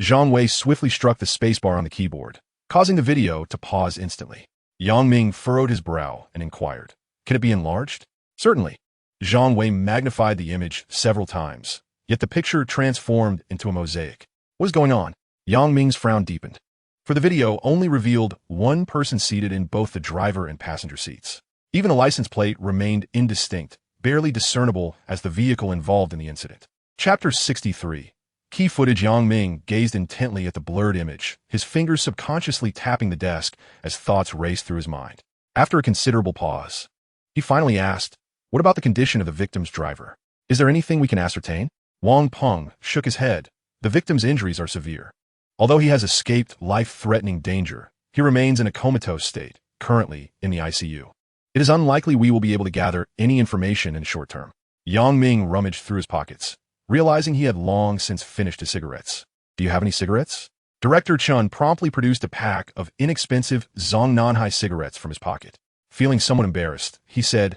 Zhang Wei swiftly struck the spacebar on the keyboard, causing the video to pause instantly. Yang Ming furrowed his brow and inquired, "Can it be enlarged?" "Certainly." Zhang Wei magnified the image several times, yet the picture transformed into a mosaic. What is going on? Yang Ming's frown deepened. For the video only revealed one person seated in both the driver and passenger seats. Even the license plate remained indistinct, barely discernible as the vehicle involved in the incident. Chapter 63. Key footage. Yang Ming gazed intently at the blurred image, his fingers subconsciously tapping the desk as thoughts raced through his mind. After a considerable pause, he finally asked, "What about the condition of the victim's driver? Is there anything we can ascertain?" Wang Peng shook his head. "The victim's injuries are severe. Although he has escaped life-threatening danger, he remains in a comatose state, currently in the ICU. It is unlikely we will be able to gather any information in the short term." Yang Ming rummaged through his pockets, realizing he had long since finished his cigarettes. "Do you have any cigarettes?" Director Chun promptly produced a pack of inexpensive Zhong Nanhai cigarettes from his pocket. Feeling somewhat embarrassed, he said,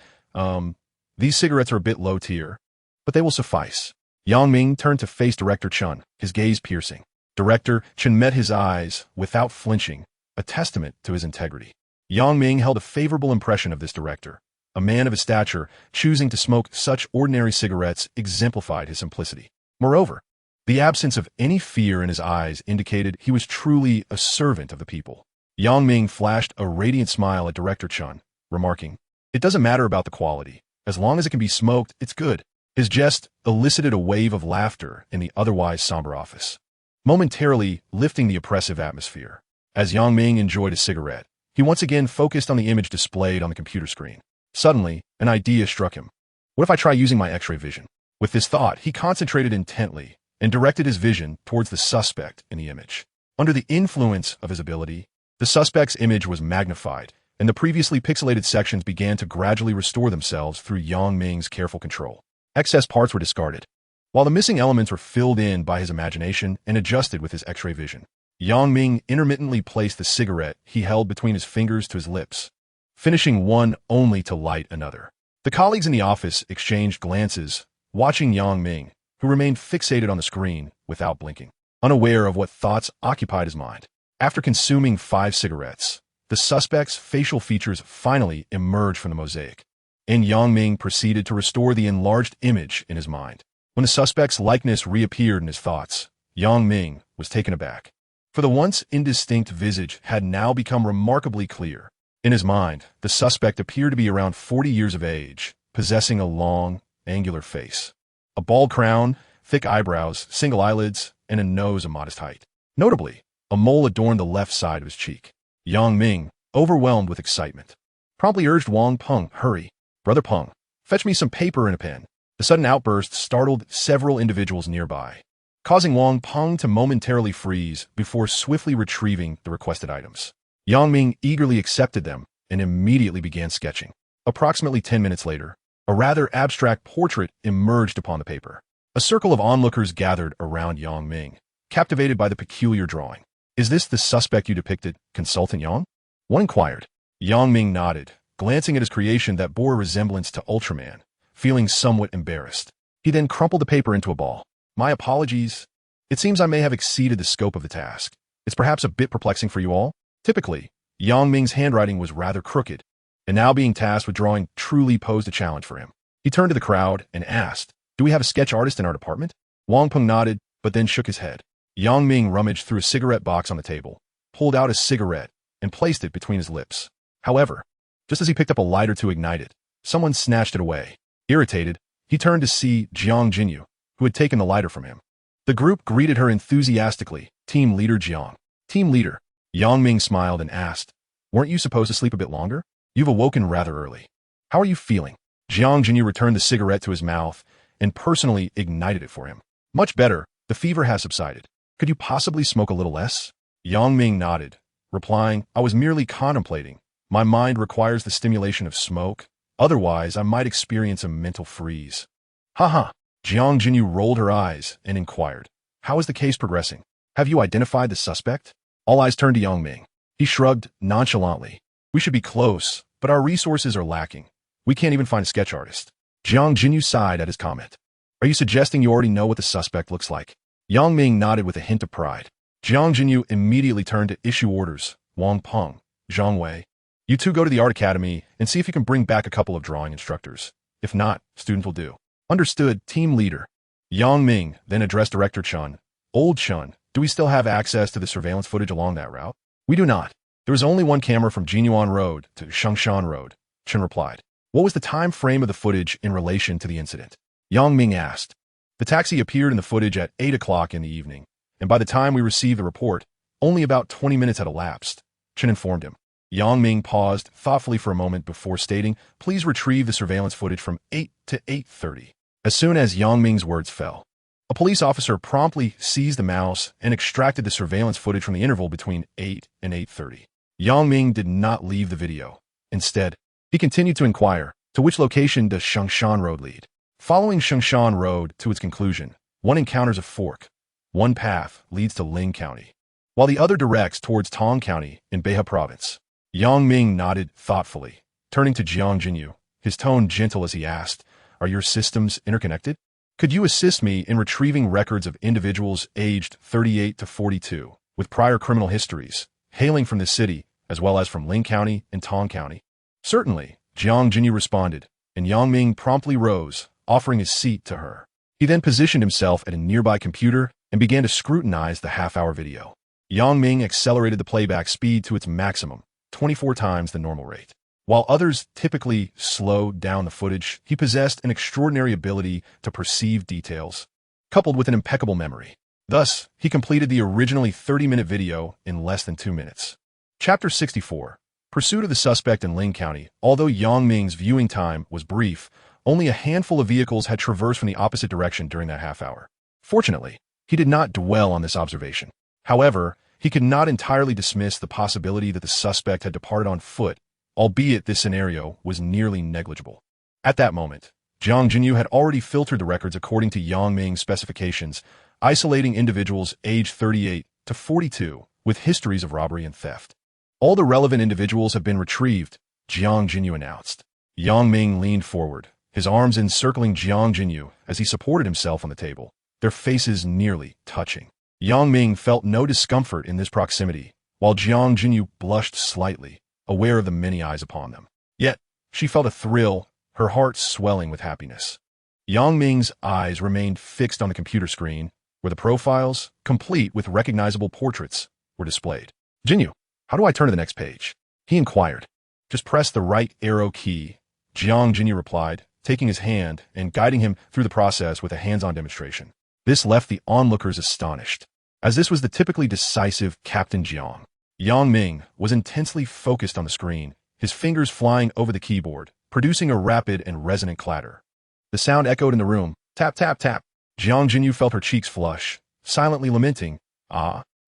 "These cigarettes are a bit low tier, but they will suffice." Yang Ming turned to face Director Chun, his gaze piercing. Director Chun met his eyes without flinching, a testament to his integrity. Yang Ming held a favorable impression of this director. A man of his stature, choosing to smoke such ordinary cigarettes exemplified his simplicity. Moreover, the absence of any fear in his eyes indicated he was truly a servant of the people. Yang Ming flashed a radiant smile at Director Chun, remarking, "It doesn't matter about the quality. As long as it can be smoked, it's good." His jest elicited a wave of laughter in the otherwise somber office, momentarily lifting the oppressive atmosphere. As Yang Ming enjoyed a cigarette, he once again focused on the image displayed on the computer screen. Suddenly, an idea struck him. What if I try using my X-ray vision? With this thought, he concentrated intently and directed his vision towards the suspect in the image. Under the influence of his ability, the suspect's image was magnified, and the previously pixelated sections began to gradually restore themselves through Yang Ming's careful control. Excess parts were discarded, while the missing elements were filled in by his imagination and adjusted with his X-ray vision. Yang Ming intermittently placed the cigarette he held between his fingers to his lips, finishing one only to light another. The colleagues in the office exchanged glances, watching Yang Ming, who remained fixated on the screen without blinking, unaware of what thoughts occupied his mind. After consuming 5 cigarettes, the suspect's facial features finally emerged from the mosaic, and Yang Ming proceeded to restore the enlarged image in his mind. When the suspect's likeness reappeared in his thoughts, Yang Ming was taken aback, for the once indistinct visage had now become remarkably clear. In his mind, the suspect appeared to be around 40 years of age, possessing a long, angular face, a bald crown, thick eyebrows, single eyelids, and a nose of modest height. Notably, a mole adorned the left side of his cheek. Yang Ming, overwhelmed with excitement, promptly urged Wang Peng, "Hurry, Brother Peng, fetch me some paper and a pen." The sudden outburst startled several individuals nearby, causing Wang Peng to momentarily freeze before swiftly retrieving the requested items. Yang Ming eagerly accepted them and immediately began sketching. Approximately 10 minutes later, a rather abstract portrait emerged upon the paper. A circle of onlookers gathered around Yang Ming, captivated by the peculiar drawing. "Is this the suspect you depicted, Consultant Yang?" one inquired. Yang Ming nodded, glancing at his creation that bore a resemblance to Ultraman, feeling somewhat embarrassed. He then crumpled the paper into a ball. "My apologies. It seems I may have exceeded the scope of the task. It's perhaps a bit perplexing for you all." Typically, Yang Ming's handwriting was rather crooked, and now being tasked with drawing truly posed a challenge for him. He turned to the crowd and asked, "Do we have a sketch artist in our department?" Wang Peng nodded, but then shook his head. Yang Ming rummaged through a cigarette box on the table, pulled out a cigarette, and placed it between his lips. However, just as he picked up a lighter to ignite it, someone snatched it away. Irritated, he turned to see Jiang Jinyu, who had taken the lighter from him. The group greeted her enthusiastically. "Team Leader Jiang." "Team Leader." Yang Ming smiled and asked, "Weren't you supposed to sleep a bit longer? You've awoken rather early. How are you feeling?" Jiang Jinyu returned the cigarette to his mouth and personally ignited it for him. "Much better. The fever has subsided. Could you possibly smoke a little less?" Yang Ming nodded, replying, "I was merely contemplating. My mind requires the stimulation of smoke. Otherwise, I might experience a mental freeze." "Haha." Jiang Jinyu rolled her eyes and inquired, How is the case progressing? Have you identified the suspect? All eyes turned to Yang Ming. He shrugged nonchalantly. We should be close, but our resources are lacking. We can't even find a sketch artist. Jiang Jinyu sighed at his comment. Are you suggesting you already know what the suspect looks like? Yang Ming nodded with a hint of pride. Jiang Jinyu immediately turned to issue orders. Wang Peng, Zhang Wei. You two go to the art academy and see if you can bring back a couple of drawing instructors. If not, students will do. Understood, team leader. Yang Ming then addressed Director Chun. Old Chun, do we still have access to the surveillance footage along that route? We do not. There is only one camera from Jinyuan Road to Shangshan Road, Chun replied. What was the time frame of the footage in relation to the incident? Yang Ming asked. The taxi appeared in the footage at 8 o'clock in the evening, and by the time we received the report, only about 20 minutes had elapsed, Chun informed him. Yang Ming paused thoughtfully for a moment before stating, please retrieve the surveillance footage from 8 to 8:30. As soon as Yang Ming's words fell, a police officer promptly seized the mouse and extracted the surveillance footage from the interval between 8 and 8:30. Yang Ming did not leave the video. Instead, he continued to inquire, to which location does Shangshan Road lead? Following Shangshan Road to its conclusion, one encounters a fork. One path leads to Ling County, while the other directs towards Tong County in Beha Province. Yang Ming nodded thoughtfully, turning to Jiang Jinyu, his tone gentle as he asked, are your systems interconnected? Could you assist me in retrieving records of individuals aged 38 to 42 with prior criminal histories, hailing from this city, as well as from Ling County and Tong County? Certainly, Jiang Jinyu responded, and Yang Ming promptly rose, offering his seat to her. He then positioned himself at a nearby computer and began to scrutinize the half-hour video. Yang Ming accelerated the playback speed to its maximum, 24 times the normal rate. While others typically slowed down the footage, he possessed an extraordinary ability to perceive details, coupled with an impeccable memory. Thus, he completed the originally 30-minute video in less than 2 minutes. Chapter 64. Pursuit of the suspect in Ling County. Although Yang Ming's viewing time was brief, only a handful of vehicles had traversed from the opposite direction during that half hour. Fortunately, he did not dwell on this observation. However, he could not entirely dismiss the possibility that the suspect had departed on foot, albeit this scenario was nearly negligible. At that moment, Jiang Jinyu had already filtered the records according to Yang Ming's specifications, isolating individuals aged 38 to 42 with histories of robbery and theft. All the relevant individuals have been retrieved, Jiang Jinyu announced. Yang Ming leaned forward, his arms encircling Jiang Jinyu as he supported himself on the table, their faces nearly touching. Yang Ming felt no discomfort in this proximity, while Jiang Jinyu blushed slightly, aware of the many eyes upon them. Yet, she felt a thrill, her heart swelling with happiness. Yang Ming's eyes remained fixed on the computer screen, where the profiles, complete with recognizable portraits, were displayed. Jinyu, how do I turn to the next page? He inquired. Just press the right arrow key, Jiang Jinyu replied, taking his hand and guiding him through the process with a hands-on demonstration. This left the onlookers astonished, as this was the typically decisive Captain Jiang. Yang Ming was intensely focused on the screen, his fingers flying over the keyboard, producing a rapid and resonant clatter. The sound echoed in the room, tap, tap, tap. Jiang Jinyu felt her cheeks flush, silently lamenting,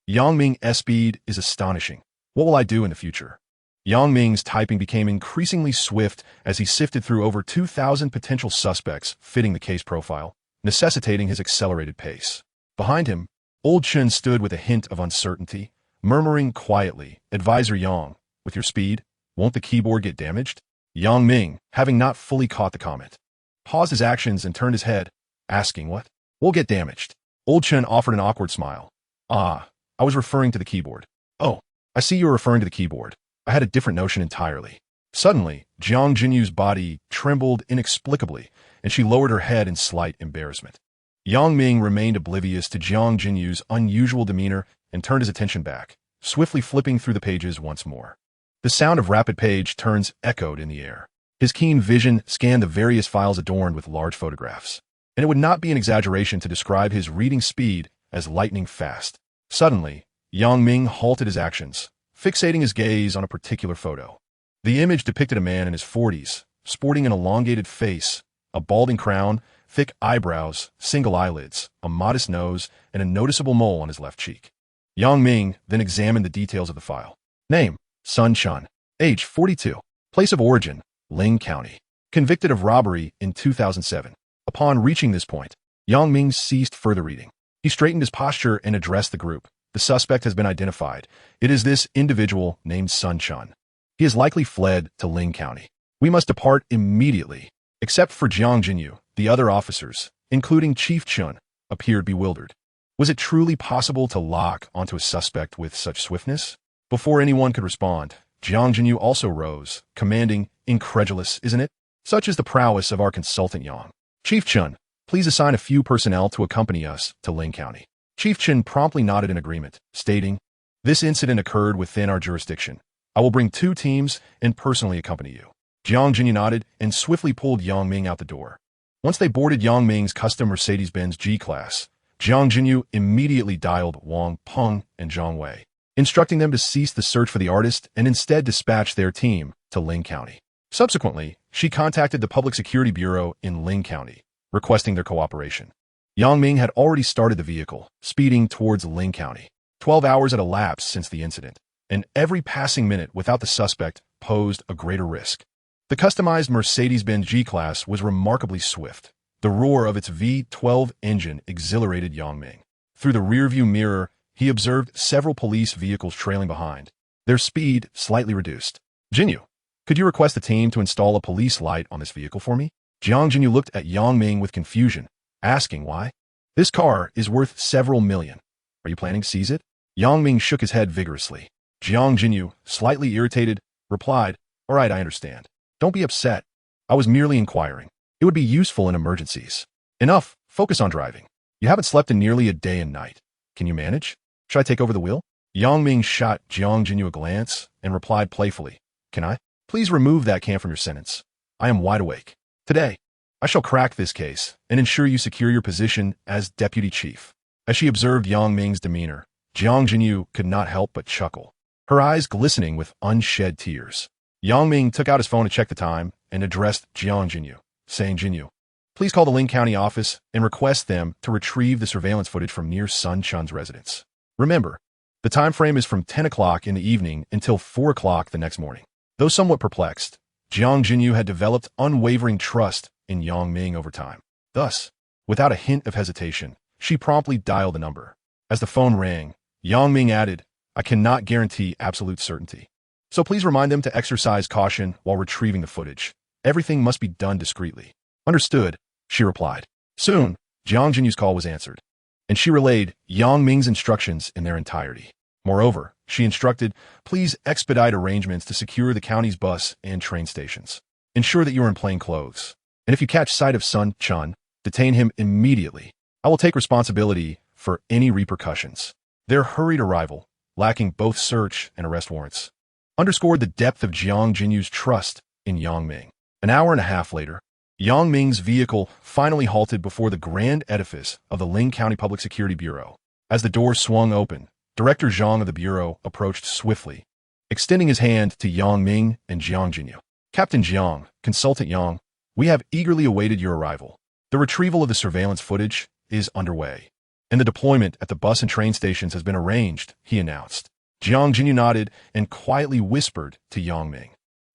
Yang Ming's speed is astonishing. What will I do in the future? Yang Ming's typing became increasingly swift as he sifted through over 2,000 potential suspects fitting the case profile, necessitating his accelerated pace. Behind him, Old Chun stood with a hint of uncertainty, murmuring quietly, Advisor Yang, with your speed, won't the keyboard get damaged? Yang Ming, having not fully caught the comment, paused his actions and turned his head, asking what? Will get damaged. Old Chun offered an awkward smile. I was referring to the keyboard. Oh, I see you were referring to the keyboard. I had a different notion entirely. Suddenly, Jiang Jinyu's body trembled inexplicably, and she lowered her head in slight embarrassment. Yang Ming remained oblivious to Jiang Jinyu's unusual demeanor and turned his attention back, swiftly flipping through the pages once more. The sound of rapid page turns echoed in the air. His keen vision scanned the various files adorned with large photographs, and it would not be an exaggeration to describe his reading speed as lightning fast. Suddenly, Yang Ming halted his actions, fixating his gaze on a particular photo. The image depicted a man in his 40s, sporting an elongated face, a balding crown, thick eyebrows, single eyelids, a modest nose, and a noticeable mole on his left cheek. Yang Ming then examined the details of the file. Name, Sun Chun. Age, 42. Place of origin, Ling County. Convicted of robbery in 2007. Upon reaching this point, Yang Ming ceased further reading. He straightened his posture and addressed the group. The suspect has been identified. It is this individual named Sun Chun. He has likely fled to Ling County. We must depart immediately. Except for Jiang Jinyu, the other officers, including Chief Chun, appeared bewildered. Was it truly possible to lock onto a suspect with such swiftness? Before anyone could respond, Jiang Jinyu also rose, commanding, incredulous, isn't it? Such is the prowess of our consultant Yang. Chief Chun, please assign a few personnel to accompany us to Ling County. Chief Chun promptly nodded in agreement, stating, this incident occurred within our jurisdiction. I will bring 2 teams and personally accompany you. Jiang Jinyu nodded and swiftly pulled Yang Ming out the door. Once they boarded Yang Ming's custom Mercedes-Benz G-Class, Jiang Jinyu immediately dialed Wang Peng and Zhang Wei, instructing them to cease the search for the artist and instead dispatch their team to Ling County. Subsequently, she contacted the Public Security Bureau in Ling County, requesting their cooperation. Yang Ming had already started the vehicle, speeding towards Ling County. 12 hours had elapsed since the incident, and every passing minute without the suspect posed a greater risk. The customized Mercedes-Benz G-Class was remarkably swift. The roar of its V12 engine exhilarated Yang Ming. Through the rearview mirror, he observed several police vehicles trailing behind, their speed slightly reduced. Jinyu, could you request the team to install a police light on this vehicle for me? Jiang Jinyu looked at Yang Ming with confusion, asking why. This car is worth several million. Are you planning to seize it? Yang Ming shook his head vigorously. Jiang Jinyu, slightly irritated, replied, all right, I understand. Don't be upset. I was merely inquiring. It would be useful in emergencies. Enough, focus on driving. You haven't slept in nearly a day and night. Can you manage? Should I take over the wheel? Yang Ming shot Jiang Jinyu a glance and replied playfully, can I? Please remove that can from your sentence. I am wide awake. Today, I shall crack this case and ensure you secure your position as deputy chief. As she observed Yang Ming's demeanor, Jiang Jinyu could not help but chuckle, her eyes glistening with unshed tears. Yang Ming took out his phone to check the time and addressed Jiang Jinyu, saying, Jinyu, please call the Ling County office and request them to retrieve the surveillance footage from near Sun Chun's residence. Remember, the time frame is from 10 o'clock in the evening until 4 o'clock the next morning. Though somewhat perplexed, Jiang Jinyu had developed unwavering trust in Yang Ming over time. Thus, without a hint of hesitation, she promptly dialed the number. As the phone rang, Yang Ming added, I cannot guarantee absolute certainty. So please remind them to exercise caution while retrieving the footage. Everything must be done discreetly. Understood, she replied. Soon, Jiang Jinyu's call was answered, and she relayed Yang Ming's instructions in their entirety. Moreover, she instructed, please expedite arrangements to secure the county's bus and train stations. Ensure that you are in plain clothes. And if you catch sight of Sun Chun, detain him immediately. I will take responsibility for any repercussions. Their hurried arrival, lacking both search and arrest warrants, underscored the depth of Jiang Jinyu's trust in Yang Ming. An hour and a half later, Yang Ming's vehicle finally halted before the grand edifice of the Ling County Public Security Bureau. As the door swung open, Director Zhang of the Bureau approached swiftly, extending his hand to Yang Ming and Jiang Jinyu. Captain Jiang, Consultant Yang, we have eagerly awaited your arrival. The retrieval of the surveillance footage is underway, and the deployment at the bus and train stations has been arranged, he announced. Jiang Jinyu nodded and quietly whispered to Yang Ming.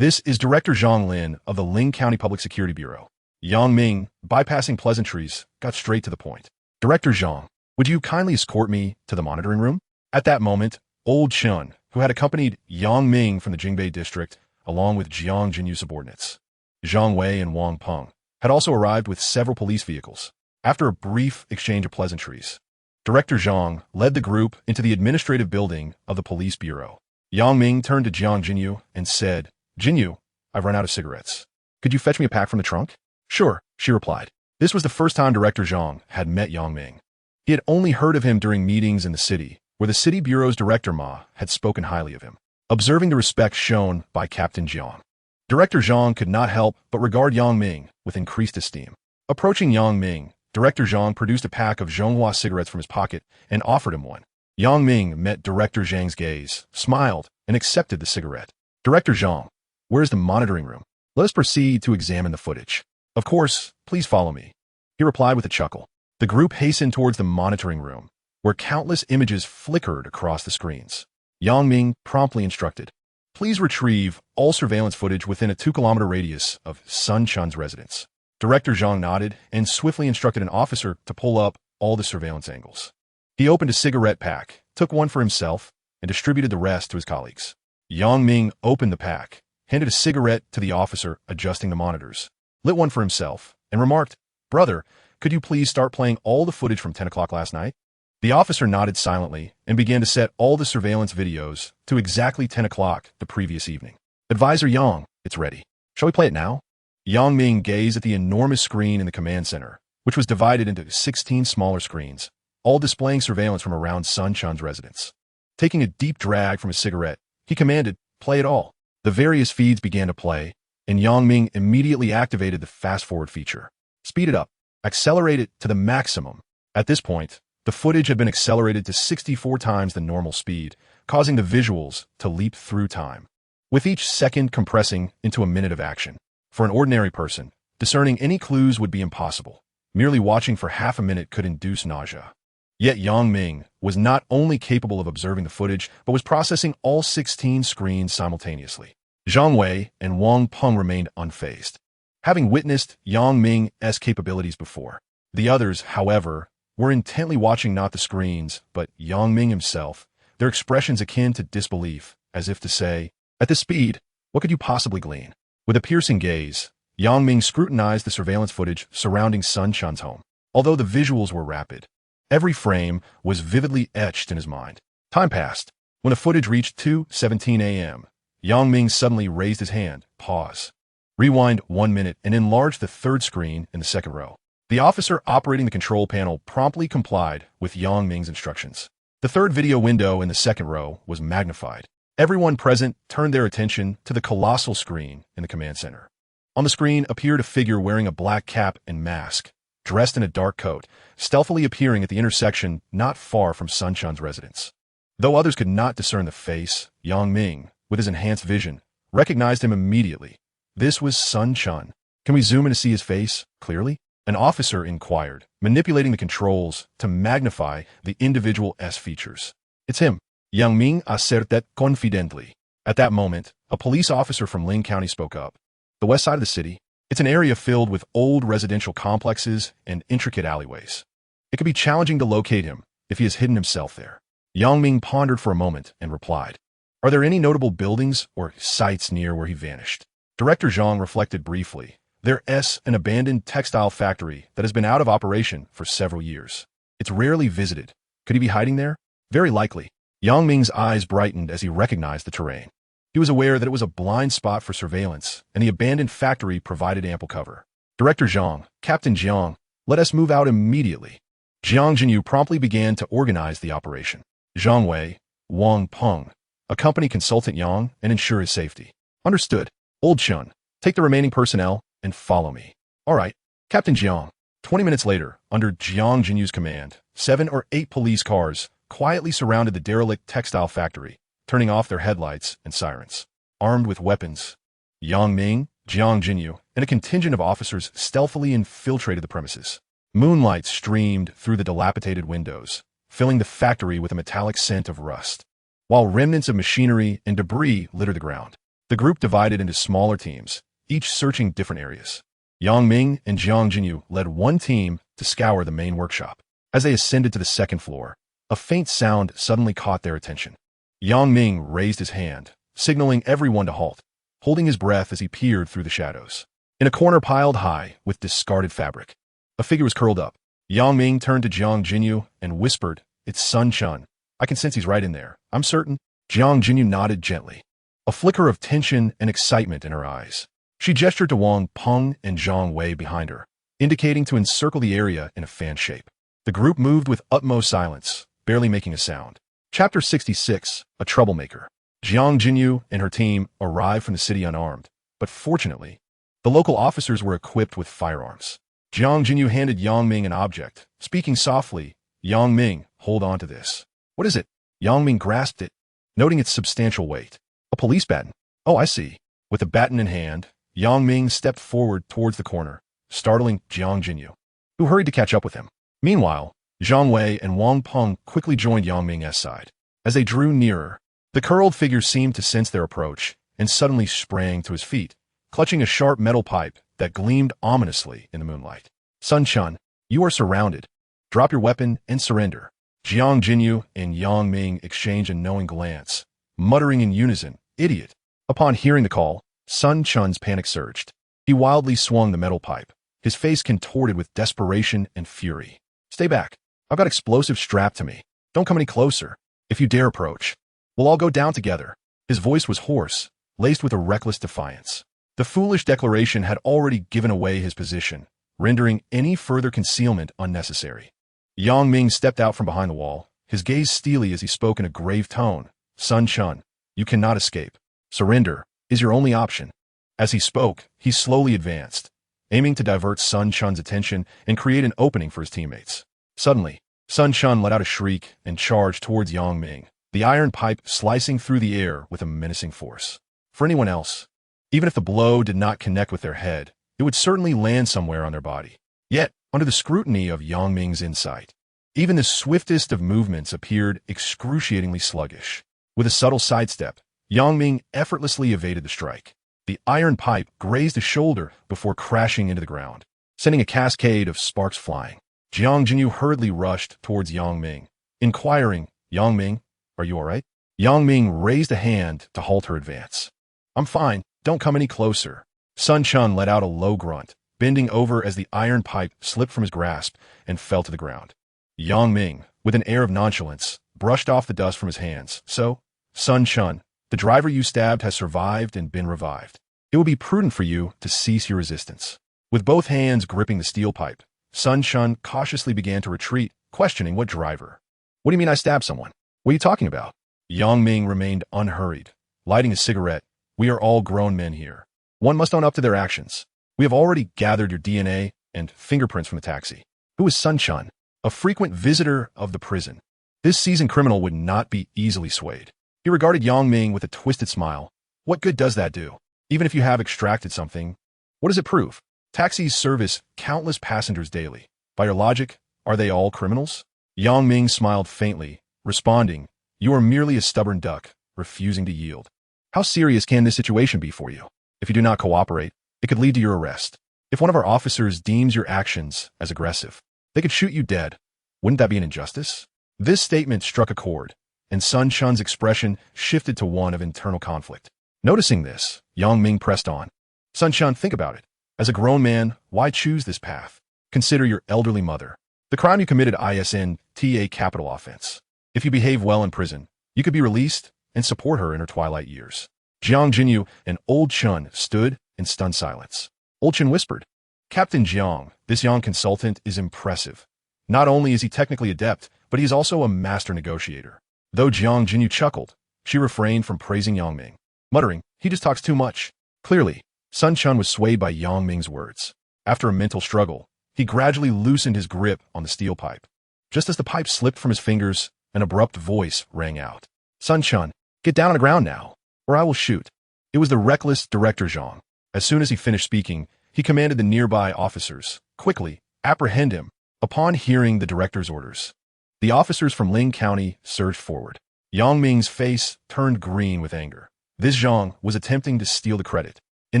This is Director Zhang Lin of the Ling County Public Security Bureau. Yang Ming, bypassing pleasantries, got straight to the point. Director Zhang, would you kindly escort me to the monitoring room? At that moment, Old Chun, who had accompanied Yang Ming from the Jingbei district, along with Jiang Jinyu's subordinates, Zhang Wei and Wang Peng, had also arrived with several police vehicles. After a brief exchange of pleasantries, Director Zhang led the group into the administrative building of the police bureau. Yang Ming turned to Jiang Jinyu and said, Jinyu, I've run out of cigarettes. Could you fetch me a pack from the trunk? Sure, she replied. This was the first time Director Zhang had met Yang Ming. He had only heard of him during meetings in the city, where the city bureau's director Ma had spoken highly of him. Observing the respect shown by Captain Jiang, Director Zhang could not help but regard Yang Ming with increased esteem. Approaching Yang Ming, Director Zhang produced a pack of Zhonghua cigarettes from his pocket and offered him one. Yang Ming met Director Zhang's gaze, smiled, and accepted the cigarette. Director Zhang, where's the monitoring room? Let us proceed to examine the footage. Of course, please follow me, he replied with a chuckle. The group hastened towards the monitoring room, where countless images flickered across the screens. Yang Ming promptly instructed, please retrieve all surveillance footage within a 2-kilometer radius of Sun Chun's residence. Director Zhang nodded and swiftly instructed an officer to pull up all the surveillance angles. He opened a cigarette pack, took one for himself, and distributed the rest to his colleagues. Yang Ming opened the pack, handed a cigarette to the officer adjusting the monitors, lit one for himself, and remarked, "Brother, could you please start playing all the footage from 10 o'clock last night?" The officer nodded silently and began to set all the surveillance videos to exactly 10 o'clock the previous evening. "Advisor Yang, it's ready. Shall we play it now?" Yang Ming gazed at the enormous screen in the command center, which was divided into 16 smaller screens, all displaying surveillance from around Sun Chun's residence. Taking a deep drag from his cigarette, he commanded, "Play it all." The various feeds began to play, and Yang Ming immediately activated the fast-forward feature. "Speed it up. Accelerate it to the maximum." At this point, the footage had been accelerated to 64 times the normal speed, causing the visuals to leap through time, with each second compressing into a minute of action. For an ordinary person, discerning any clues would be impossible. Merely watching for half a minute could induce nausea. Yet Yang Ming was not only capable of observing the footage, but was processing all 16 screens simultaneously. Zhang Wei and Wang Peng remained unfazed, having witnessed Yang Ming's capabilities before. The others, however, were intently watching not the screens, but Yang Ming himself, their expressions akin to disbelief, as if to say, "At this speed, what could you possibly glean?" With a piercing gaze, Yang Ming scrutinized the surveillance footage surrounding Sun Chun's home. Although the visuals were rapid, every frame was vividly etched in his mind. Time passed. When the footage reached 2:17 a.m., Yang Ming suddenly raised his hand. Pause. Rewind 1 minute and enlarge the third screen in the second row. The officer operating the control panel promptly complied with Yang Ming's instructions. The third video window in the second row was magnified. Everyone present turned their attention to the colossal screen in the command center. On the screen appeared a figure wearing a black cap and mask, dressed in a dark coat, stealthily appearing at the intersection not far from Sun Chun's residence. Though others could not discern the face, Yang Ming, with his enhanced vision, recognized him immediately. This was Sun Chun. "Can we zoom in to see his face clearly?" An officer inquired, manipulating the controls to magnify the individual S features. "It's him," Yang Ming asserted confidently. At that moment, a police officer from Ling County spoke up. "The west side of the city, it's an area filled with old residential complexes and intricate alleyways. It could be challenging to locate him if he has hidden himself there." Yang Ming pondered for a moment and replied, "Are there any notable buildings or sites near where he vanished?" Director Zhang reflected briefly. There's an abandoned textile factory that has been out of operation for several years. It's rarely visited. Could he be hiding there? Very likely. Yang Ming's eyes brightened as he recognized the terrain. He was aware that it was a blind spot for surveillance, and the abandoned factory provided ample cover. "Director Zhang, Captain Jiang, let us move out immediately." Jiang Jinyu promptly began to organize the operation. Zhang Wei, Wang Peng, accompany Consultant Yang and ensure his safety. "Understood. Old Chun, take the remaining personnel and follow me." "All right, Captain Jiang." 20 minutes later, under Jiang Jinyu's command, 7 or 8 police cars quietly surrounded the derelict textile factory, turning off their headlights and sirens. Armed with weapons, Yang Ming, Jiang Jinyu, and a contingent of officers stealthily infiltrated the premises. Moonlight streamed through the dilapidated windows, filling the factory with a metallic scent of rust, while remnants of machinery and debris littered the ground. The group divided into smaller teams, each searching different areas. Yang Ming and Jiang Jinyu led one team to scour the main workshop. As they ascended to the second floor, a faint sound suddenly caught their attention. Yang Ming raised his hand, signaling everyone to halt, holding his breath as he peered through the shadows. In a corner piled high with discarded fabric, a figure was curled up. Yang Ming turned to Jiang Jinyu and whispered, "It's Sun Chun. I can sense he's right in there. I'm certain." Jiang Jinyu nodded gently, a flicker of tension and excitement in her eyes. She gestured to Wang Peng and Zhang Wei behind her, indicating to encircle the area in a fan shape. The group moved with utmost silence, barely making a sound. Chapter 66, A Troublemaker. Jiang Jinyu and her team arrived from the city unarmed, but fortunately, the local officers were equipped with firearms. Jiang Jinyu handed Yang Ming an object, speaking softly, "Yang Ming, hold on to this." "What is it?" Yang Ming grasped it, noting its substantial weight. "A police baton." "Oh, I see." With the baton in hand, Yang Ming stepped forward towards the corner, startling Jiang Jinyu, who hurried to catch up with him. Meanwhile, Zhang Wei and Wang Peng quickly joined Yang Ming's side. As they drew nearer, the curled figure seemed to sense their approach and suddenly sprang to his feet, clutching a sharp metal pipe that gleamed ominously in the moonlight. "Sun Chun, you are surrounded." Drop your weapon and surrender. Jiang Jinyu and Yang Ming exchange a knowing glance, muttering in unison, idiot. Upon hearing the call, Sun Chun's panic surged. He wildly swung the metal pipe, his face contorted with desperation and fury. Stay back. I've got explosives strapped to me. Don't come any closer. If you dare approach, we'll all go down together. His voice was hoarse, laced with a reckless defiance. The foolish declaration had already given away his position, rendering any further concealment unnecessary. Yang Ming stepped out from behind the wall, his gaze steely as he spoke in a grave tone. Sun Chun, you cannot escape. Surrender is your only option. As he spoke, he slowly advanced, aiming to divert Sun Chun's attention and create an opening for his teammates. Suddenly, Sun Chun let out a shriek and charged towards Yang Ming, the iron pipe slicing through the air with a menacing force. For anyone else, even if the blow did not connect with their head, it would certainly land somewhere on their body. Yet, under the scrutiny of Yang Ming's insight, even the swiftest of movements appeared excruciatingly sluggish. With a subtle sidestep, Yang Ming effortlessly evaded the strike. The iron pipe grazed his shoulder before crashing into the ground, sending a cascade of sparks flying. Jiang Jinyu hurriedly rushed towards Yang Ming, inquiring, Yang Ming, are you all right? Yang Ming raised a hand to halt her advance. I'm fine, don't come any closer. Sun Chun let out a low grunt, bending over as the iron pipe slipped from his grasp and fell to the ground. Yang Ming, with an air of nonchalance, brushed off the dust from his hands. So, Sun Chun, the driver you stabbed has survived and been revived. It would be prudent for you to cease your resistance. With both hands gripping the steel pipe, Sun Chun cautiously began to retreat, questioning what driver. What do you mean I stabbed someone? What are you talking about? Yang Ming remained unhurried, lighting a cigarette. We are all grown men here. One must own up to their actions. We have already gathered your DNA and fingerprints from the taxi. Who is Sun Chun? A frequent visitor of the prison. This seasoned criminal would not be easily swayed. He regarded Yang Ming with a twisted smile. What good does that do? Even if you have extracted something, what does it prove? Taxis service countless passengers daily. By your logic, are they all criminals? Yang Ming smiled faintly, responding, you are merely a stubborn duck, refusing to yield. How serious can this situation be for you? If you do not cooperate, it could lead to your arrest. If one of our officers deems your actions as aggressive, they could shoot you dead. Wouldn't that be an injustice? This statement struck a chord, and Sun Chun's expression shifted to one of internal conflict. Noticing this, Yang Ming pressed on. Sun Chun, think about it. As a grown man, why choose this path? Consider your elderly mother. The crime you committed ISNT a capital offense. If you behave well in prison, you could be released and support her in her twilight years. Jiang Jinyu and Old Chun stood in stunned silence. Old Chun whispered, Captain Jiang, this young consultant is impressive. Not only is he technically adept, but he is also a master negotiator. Though Jiang Jinyu chuckled, she refrained from praising Yang Ming, muttering, he just talks too much. Clearly, Sun Chun was swayed by Yang Ming's words. After a mental struggle, he gradually loosened his grip on the steel pipe. Just as the pipe slipped from his fingers, an abrupt voice rang out. Sun Chun, get down on the ground now, or I will shoot. It was the reckless Director Zhang. As soon as he finished speaking, he commanded the nearby officers, quickly, apprehend him. Upon hearing the director's orders, the officers from Ling County surged forward. Yang Ming's face turned green with anger. This Zhang was attempting to steal the credit. In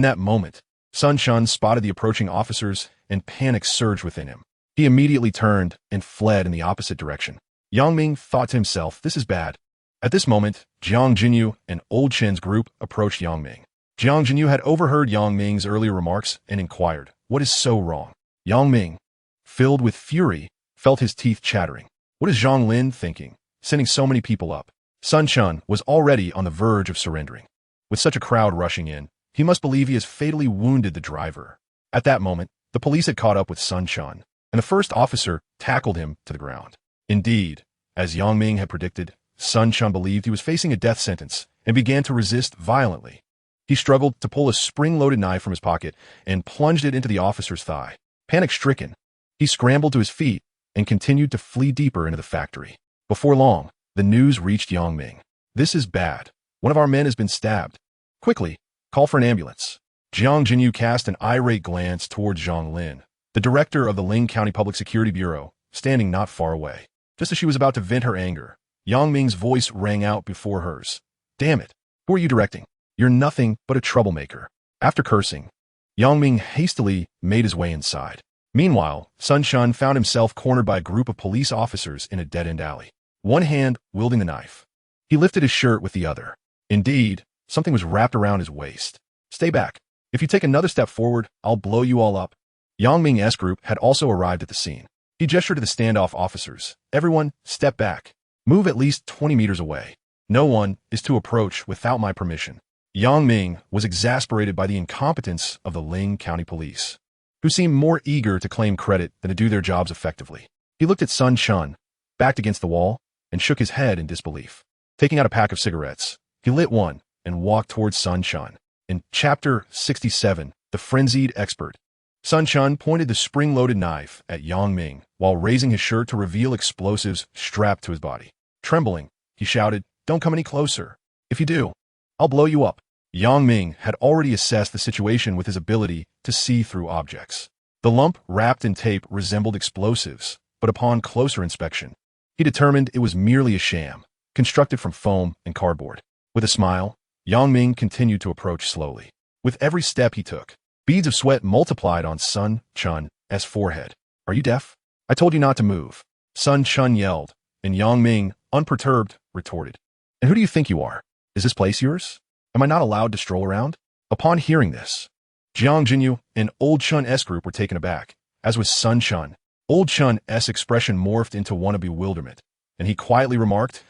that moment, Sun Chun spotted the approaching officers and panic surged within him. He immediately turned and fled in the opposite direction. Yang Ming thought to himself, this is bad. At this moment, Jiang Jinyu and Old Chen's group approached Yang Ming. Jiang Jinyu had overheard Yang Ming's earlier remarks and inquired, what is so wrong? Yang Ming, filled with fury, felt his teeth chattering. What is Zhang Lin thinking, sending so many people up? Sun Chun was already on the verge of surrendering. With such a crowd rushing in, he must believe he has fatally wounded the driver. At that moment, the police had caught up with Sun Chun, and the first officer tackled him to the ground. Indeed, as Yang Ming had predicted, Sun Chun believed he was facing a death sentence and began to resist violently. He struggled to pull a spring-loaded knife from his pocket and plunged it into the officer's thigh. Panic-stricken, he scrambled to his feet and continued to flee deeper into the factory. Before long, the news reached Yang Ming. This is bad. One of our men has been stabbed. Quickly, call for an ambulance. Jiang Jinyu cast an irate glance towards Zhang Lin, the director of the Ling County Public Security Bureau, standing not far away. Just as she was about to vent her anger, Yang Ming's voice rang out before hers. Damn it, who are you directing? You're nothing but a troublemaker. After cursing, Yang Ming hastily made his way inside. Meanwhile, Sun Shun found himself cornered by a group of police officers in a dead-end alley. One hand wielding the knife. He lifted his shirt with the other. Indeed, something was wrapped around his waist. Stay back. If you take another step forward, I'll blow you all up. Yang Ming's group had also arrived at the scene. He gestured to the standoff officers. Everyone, step back. Move at least 20 meters away. No one is to approach without my permission. Yang Ming was exasperated by the incompetence of the Ling County Police, who seemed more eager to claim credit than to do their jobs effectively. He looked at Sun Shun, backed against the wall, and shook his head in disbelief. Taking out a pack of cigarettes, he lit one and walked towards Sun Shun. In Chapter 67, The Frenzied Expert, Sun Shun pointed the spring-loaded knife at Yang Ming while raising his shirt to reveal explosives strapped to his body. Trembling, he shouted, "Don't come any closer. If you do, I'll blow you up." Yang Ming had already assessed the situation with his ability to see through objects. The lump wrapped in tape resembled explosives, but upon closer inspection, he determined it was merely a sham, constructed from foam and cardboard. With a smile, Yang Ming continued to approach slowly. With every step he took, beads of sweat multiplied on Sun Shun's forehead. "Are you deaf? I told you not to move." Sun Shun yelled, and Yang Ming, unperturbed, retorted, "And who do you think you are? Is this place yours? Am I not allowed to stroll around?" Upon hearing this, Jiang Jinyu and Old Shun's group were taken aback, as was Sun Shun. Old Shun's expression morphed into one of bewilderment, and he quietly remarked,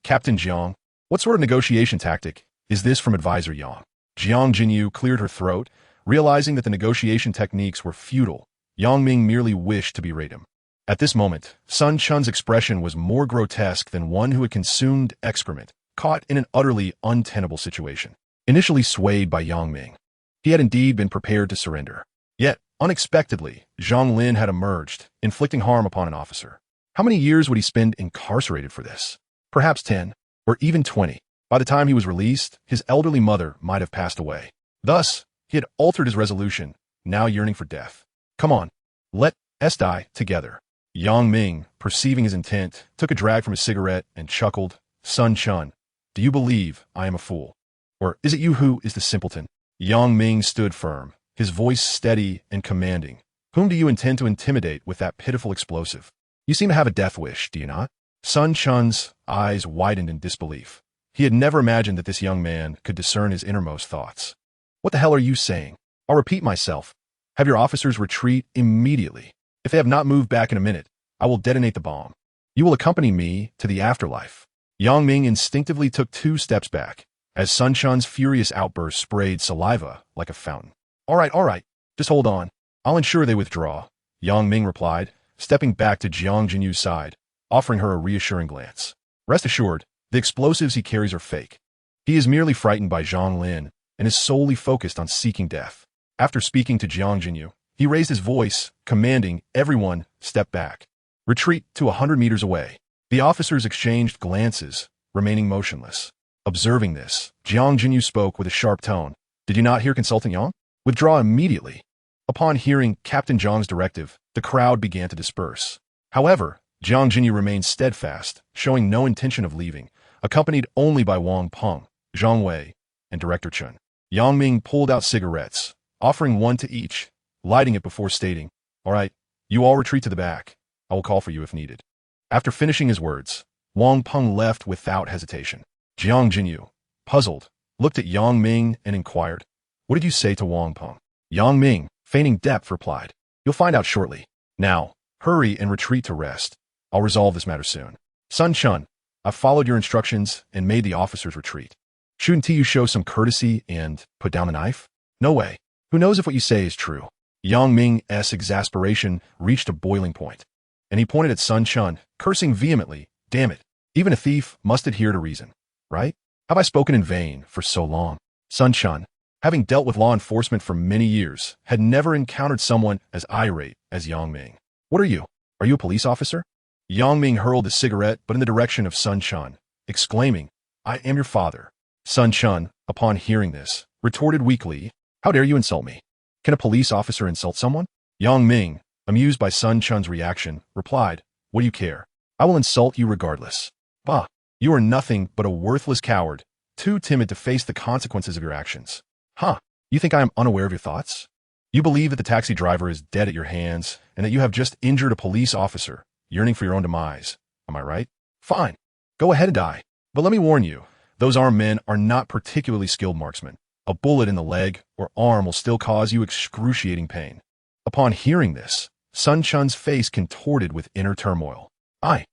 Captain Jiang, what sort of negotiation tactic is this from Advisor Yang?" Jiang Jinyu cleared her throat, realizing that the negotiation techniques were futile. Yang Ming merely wished to berate him. At this moment, Sun Shun's expression was more grotesque than one who had consumed excrement, caught in an utterly untenable situation. Initially swayed by Yang Ming, he had indeed been prepared to surrender. Yet, unexpectedly, Zhang Lin had emerged, inflicting harm upon an officer. How many years would he spend incarcerated for this? Perhaps 10, or even 20. By the time he was released, his elderly mother might have passed away. Thus, he had altered his resolution, now yearning for death. "Come on, let us die together." Yang Ming, perceiving his intent, took a drag from his cigarette and chuckled. "Sun Shun, do you believe I am a fool? Or is it you who is the simpleton?" Yang Ming stood firm, his voice steady and commanding. "Whom do you intend to intimidate with that pitiful explosive? You seem to have a death wish, do you not?" Sun Shun's eyes widened in disbelief. He had never imagined that this young man could discern his innermost thoughts. "What the hell are you saying? I'll repeat myself. Have your officers retreat immediately. If they have not moved back in a minute, I will detonate the bomb. You will accompany me to the afterlife." Yang Ming instinctively took 2 steps back, as Sun Shun's furious outburst sprayed saliva like a fountain. All right, just hold on. I'll ensure they withdraw," Yang Ming replied, stepping back to Jiang Jinyu's side, offering her a reassuring glance. "Rest assured, the explosives he carries are fake. He is merely frightened by Zhang Lin and is solely focused on seeking death." After speaking to Jiang Jinyu, he raised his voice, commanding everyone step back. Retreat to 100 meters away. The officers exchanged glances, remaining motionless. Observing this, Jiang Jinyu spoke with a sharp tone. "Did you not hear Consultant Yang? Withdraw immediately." Upon hearing Captain Zhang's directive, the crowd began to disperse. However, Jiang Jinyu remained steadfast, showing no intention of leaving, accompanied only by Wang Peng, Zhang Wei, and Director Chun. Yang Ming pulled out cigarettes, offering one to each, lighting it before stating, "All right, you all retreat to the back. I will call for you if needed." After finishing his words, Wang Peng left without hesitation. Jiang Jinyu, puzzled, looked at Yang Ming and inquired, "What did you say to Wang Peng?" Yang Ming, feigning depth, replied, "You'll find out shortly. Now, hurry and retreat to rest. I'll resolve this matter soon." "Sun Shun, I've followed your instructions and made the officers retreat. Shouldn't you show some courtesy and put down the knife?" "No way. Who knows if what you say is true?" Yang Ming's exasperation reached a boiling point, and he pointed at Sun Shun, cursing vehemently, "Damn it, even a thief must adhere to reason, right? Have I spoken in vain for so long?" Sun Shun, having dealt with law enforcement for many years, had never encountered someone as irate as Yang Ming. "What are you? Are you a police officer?" Yang Ming hurled the cigarette but in the direction of Sun Shun, exclaiming, "I am your father." Sun Shun, upon hearing this, retorted weakly, "How dare you insult me? Can a police officer insult someone?" Yang Ming, amused by Sun Shun's reaction, replied, "What do you care? I will insult you regardless. Bah, you are nothing but a worthless coward, too timid to face the consequences of your actions. Huh, you think I am unaware of your thoughts? You believe that the taxi driver is dead at your hands and that you have just injured a police officer, yearning for your own demise. Am I right? Fine. Go ahead and die. But let me warn you, those armed men are not particularly skilled marksmen. A bullet in the leg or arm will still cause you excruciating pain. Upon hearing this, Sun Chun's face contorted with inner turmoil. I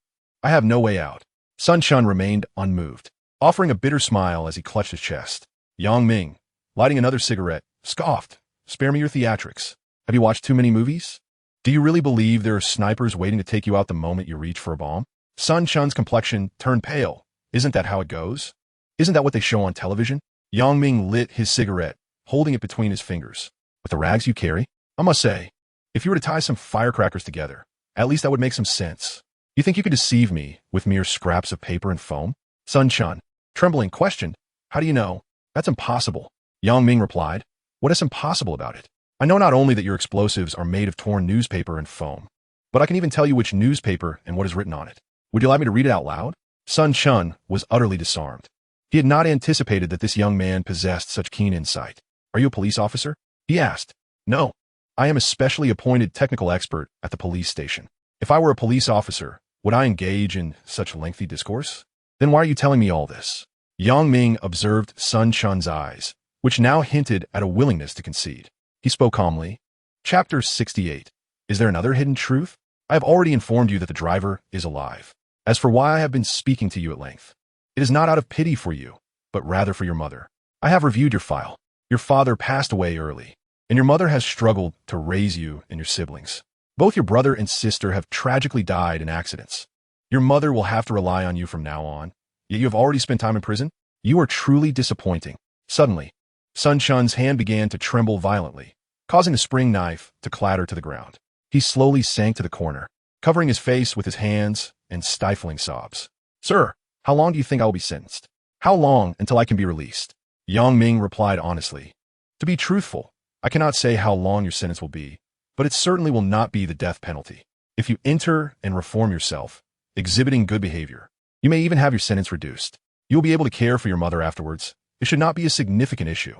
have no way out. Sun Chun remained unmoved, offering a bitter smile as he clutched his chest. Yang Ming, lighting another cigarette, scoffed. Spare me your theatrics. Have you watched too many movies? Do you really believe there are snipers waiting to take you out the moment you reach for a bomb? Sun Chun's complexion turned pale. Isn't that how it goes? Isn't that what they show on television? Yang Ming lit his cigarette, holding it between his fingers. With the rags you carry, I must say, if you were to tie some firecrackers together, at least that would make some sense. You think you could deceive me with mere scraps of paper and foam? Sun Chun, trembling, questioned, how do you know? That's impossible. Yang Ming replied, what is impossible about it? I know not only that your explosives are made of torn newspaper and foam, but I can even tell you which newspaper and what is written on it. Would you like me to read it out loud? Sun Chun was utterly disarmed. He had not anticipated that this young man possessed such keen insight. Are you a police officer? He asked. No. I am a specially appointed technical expert at the police station. If I were a police officer, would I engage in such lengthy discourse? Then why are you telling me all this? Yang Ming observed Sun Chun's eyes, which now hinted at a willingness to concede. He spoke calmly. Chapter 68. Is there another hidden truth? I have already informed you that the driver is alive. As for why I have been speaking to you at length, it is not out of pity for you, but rather for your mother. I have reviewed your file. Your father passed away early, and your mother has struggled to raise you and your siblings. Both your brother and sister have tragically died in accidents. Your mother will have to rely on you from now on, yet you have already spent time in prison? You are truly disappointing. Suddenly, Sun Chun's hand began to tremble violently, causing the spring knife to clatter to the ground. He slowly sank to the corner, covering his face with his hands and stifling sobs. Sir, how long do you think I will be sentenced? How long until I can be released? Yang Ming replied honestly. To be truthful, I cannot say how long your sentence will be, but it certainly will not be the death penalty. If you enter and reform yourself, exhibiting good behavior, you may even have your sentence reduced. You will be able to care for your mother afterwards. It should not be a significant issue.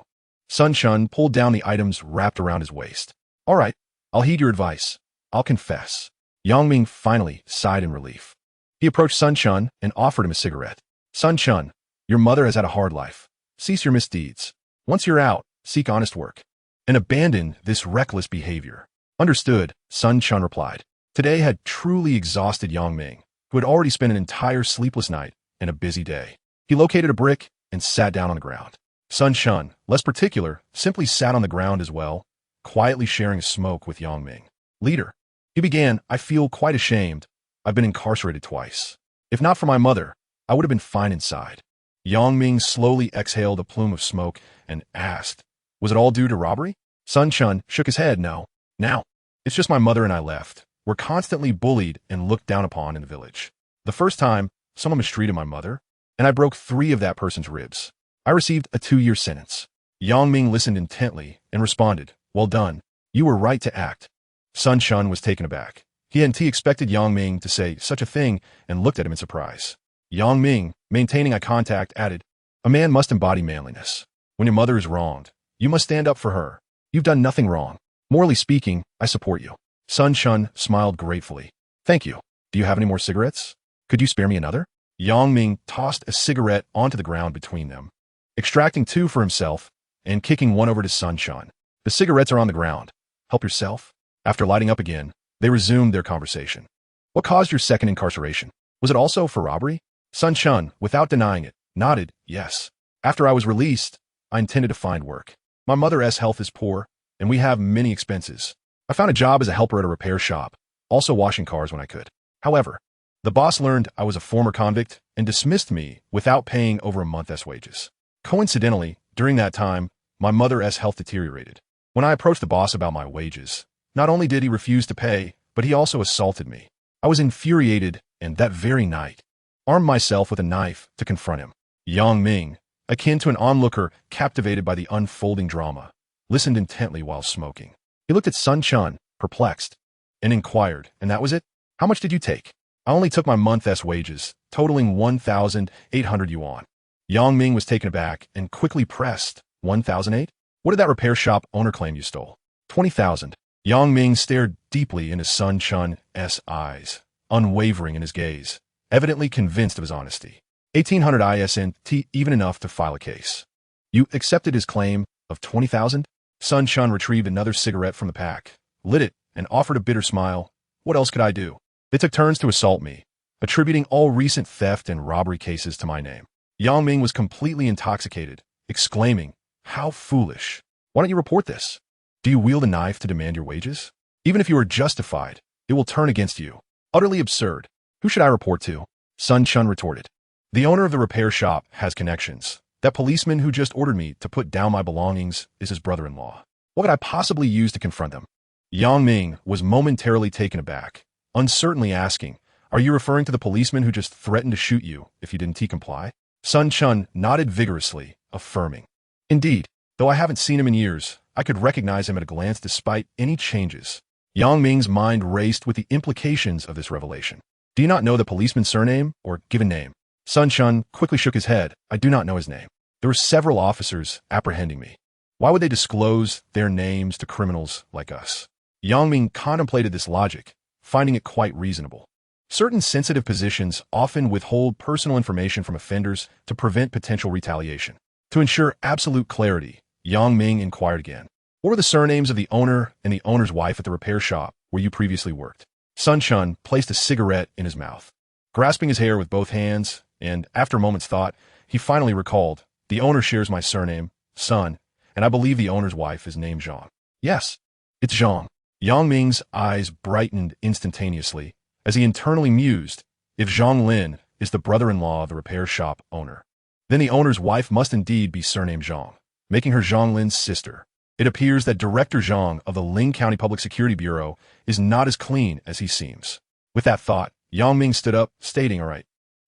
Sun Chun pulled down the items wrapped around his waist. All right, I'll heed your advice. I'll confess. Yang Ming finally sighed in relief. He approached Sun Chun and offered him a cigarette. Sun Chun, your mother has had a hard life. Cease your misdeeds. Once you're out, seek honest work. And abandon this reckless behavior. Understood, Sun Chun replied. Today had truly exhausted Yang Ming, who had already spent an entire sleepless night and a busy day. He located a brick and sat down on the ground. Sun Chun, less particular, simply sat on the ground as well, quietly sharing a smoke with Yang Ming. Leader, he began, I feel quite ashamed. I've been incarcerated twice. If not for my mother, I would have been fine inside. Yang Ming slowly exhaled a plume of smoke and asked, was it all due to robbery? Sun Chun shook his head, no. Now, it's just my mother and I left. We're constantly bullied and looked down upon in the village. The first time, someone mistreated my mother, and I broke 3 of that person's ribs. I received a 2-year sentence. Yang Ming listened intently and responded, well done. You were right to act. Sun Chun was taken aback. He expected Yang Ming to say such a thing and looked at him in surprise. Yang Ming, maintaining eye contact, added, a man must embody manliness. When your mother is wronged, you must stand up for her. You've done nothing wrong. Morally speaking, I support you. Sun Chun smiled gratefully. Thank you. Do you have any more cigarettes? Could you spare me another? Yang Ming tossed a cigarette onto the ground between them, extracting 2 for himself and kicking one over to Sun Chun. The cigarettes are on the ground. Help yourself. After lighting up again, they resumed their conversation. What caused your second incarceration? Was it also for robbery? Sun Chun, without denying it, nodded, yes. After I was released, I intended to find work. My mother's health is poor, and we have many expenses. I found a job as a helper at a repair shop, also washing cars when I could. However, the boss learned I was a former convict and dismissed me without paying over a month's wages. Coincidentally, during that time, my mother's health deteriorated. When I approached the boss about my wages, not only did he refuse to pay, but he also assaulted me. I was infuriated and that very night, armed myself with a knife to confront him. Yang Ming, akin to an onlooker captivated by the unfolding drama, listened intently while smoking. He looked at Sun Chun, perplexed, and inquired, and that was it? How much did you take? I only took my month's wages, totaling 1,800 yuan. Yang Ming was taken aback and quickly pressed, 1,008? What did that repair shop owner claim you stole? 20,000. Yang Ming stared deeply into Sun Chun's eyes, unwavering in his gaze, evidently convinced of his honesty. 1,800 ISNT, even enough to file a case. You accepted his claim of 20,000? Sun Chun retrieved another cigarette from the pack, lit it, and offered a bitter smile. What else could I do? They took turns to assault me, attributing all recent theft and robbery cases to my name. Yang Ming was completely intoxicated, exclaiming, "How foolish! Why don't you report this? Do you wield a knife to demand your wages? Even if you are justified, it will turn against you. Utterly absurd. Who should I report to?" Sun Chun retorted. "The owner of the repair shop has connections. That policeman who just ordered me to put down my belongings is his brother-in-law. What could I possibly use to confront him?" Yang Ming was momentarily taken aback, uncertainly asking, "Are you referring to the policeman who just threatened to shoot you if you didn't comply?" Sun Chun nodded vigorously, affirming, "Indeed, though I haven't seen him in years, I could recognize him at a glance despite any changes." Yang Ming's mind raced with the implications of this revelation. "Do you not know the policeman's surname or given name?" Sun Chun quickly shook his head. "I do not know his name. There were several officers apprehending me. Why would they disclose their names to criminals like us?" Yang Ming contemplated this logic, finding it quite reasonable. Certain sensitive positions often withhold personal information from offenders to prevent potential retaliation. To ensure absolute clarity, Yang Ming inquired again, "What were the surnames of the owner and the owner's wife at the repair shop where you previously worked?" Sun Chun placed a cigarette in his mouth, grasping his hair with both hands, and after a moment's thought, he finally recalled, "The owner shares my surname, Sun, and I believe the owner's wife is named Zhang." "Yes, it's Zhang." Yang Ming's eyes brightened instantaneously as he internally mused, if Zhang Lin is the brother-in-law of the repair shop owner, then the owner's wife must indeed be surnamed Zhang, making her Zhang Lin's sister. It appears that Director Zhang of the Ling County Public Security Bureau is not as clean as he seems. With that thought, Yang Ming stood up, stating, "All right,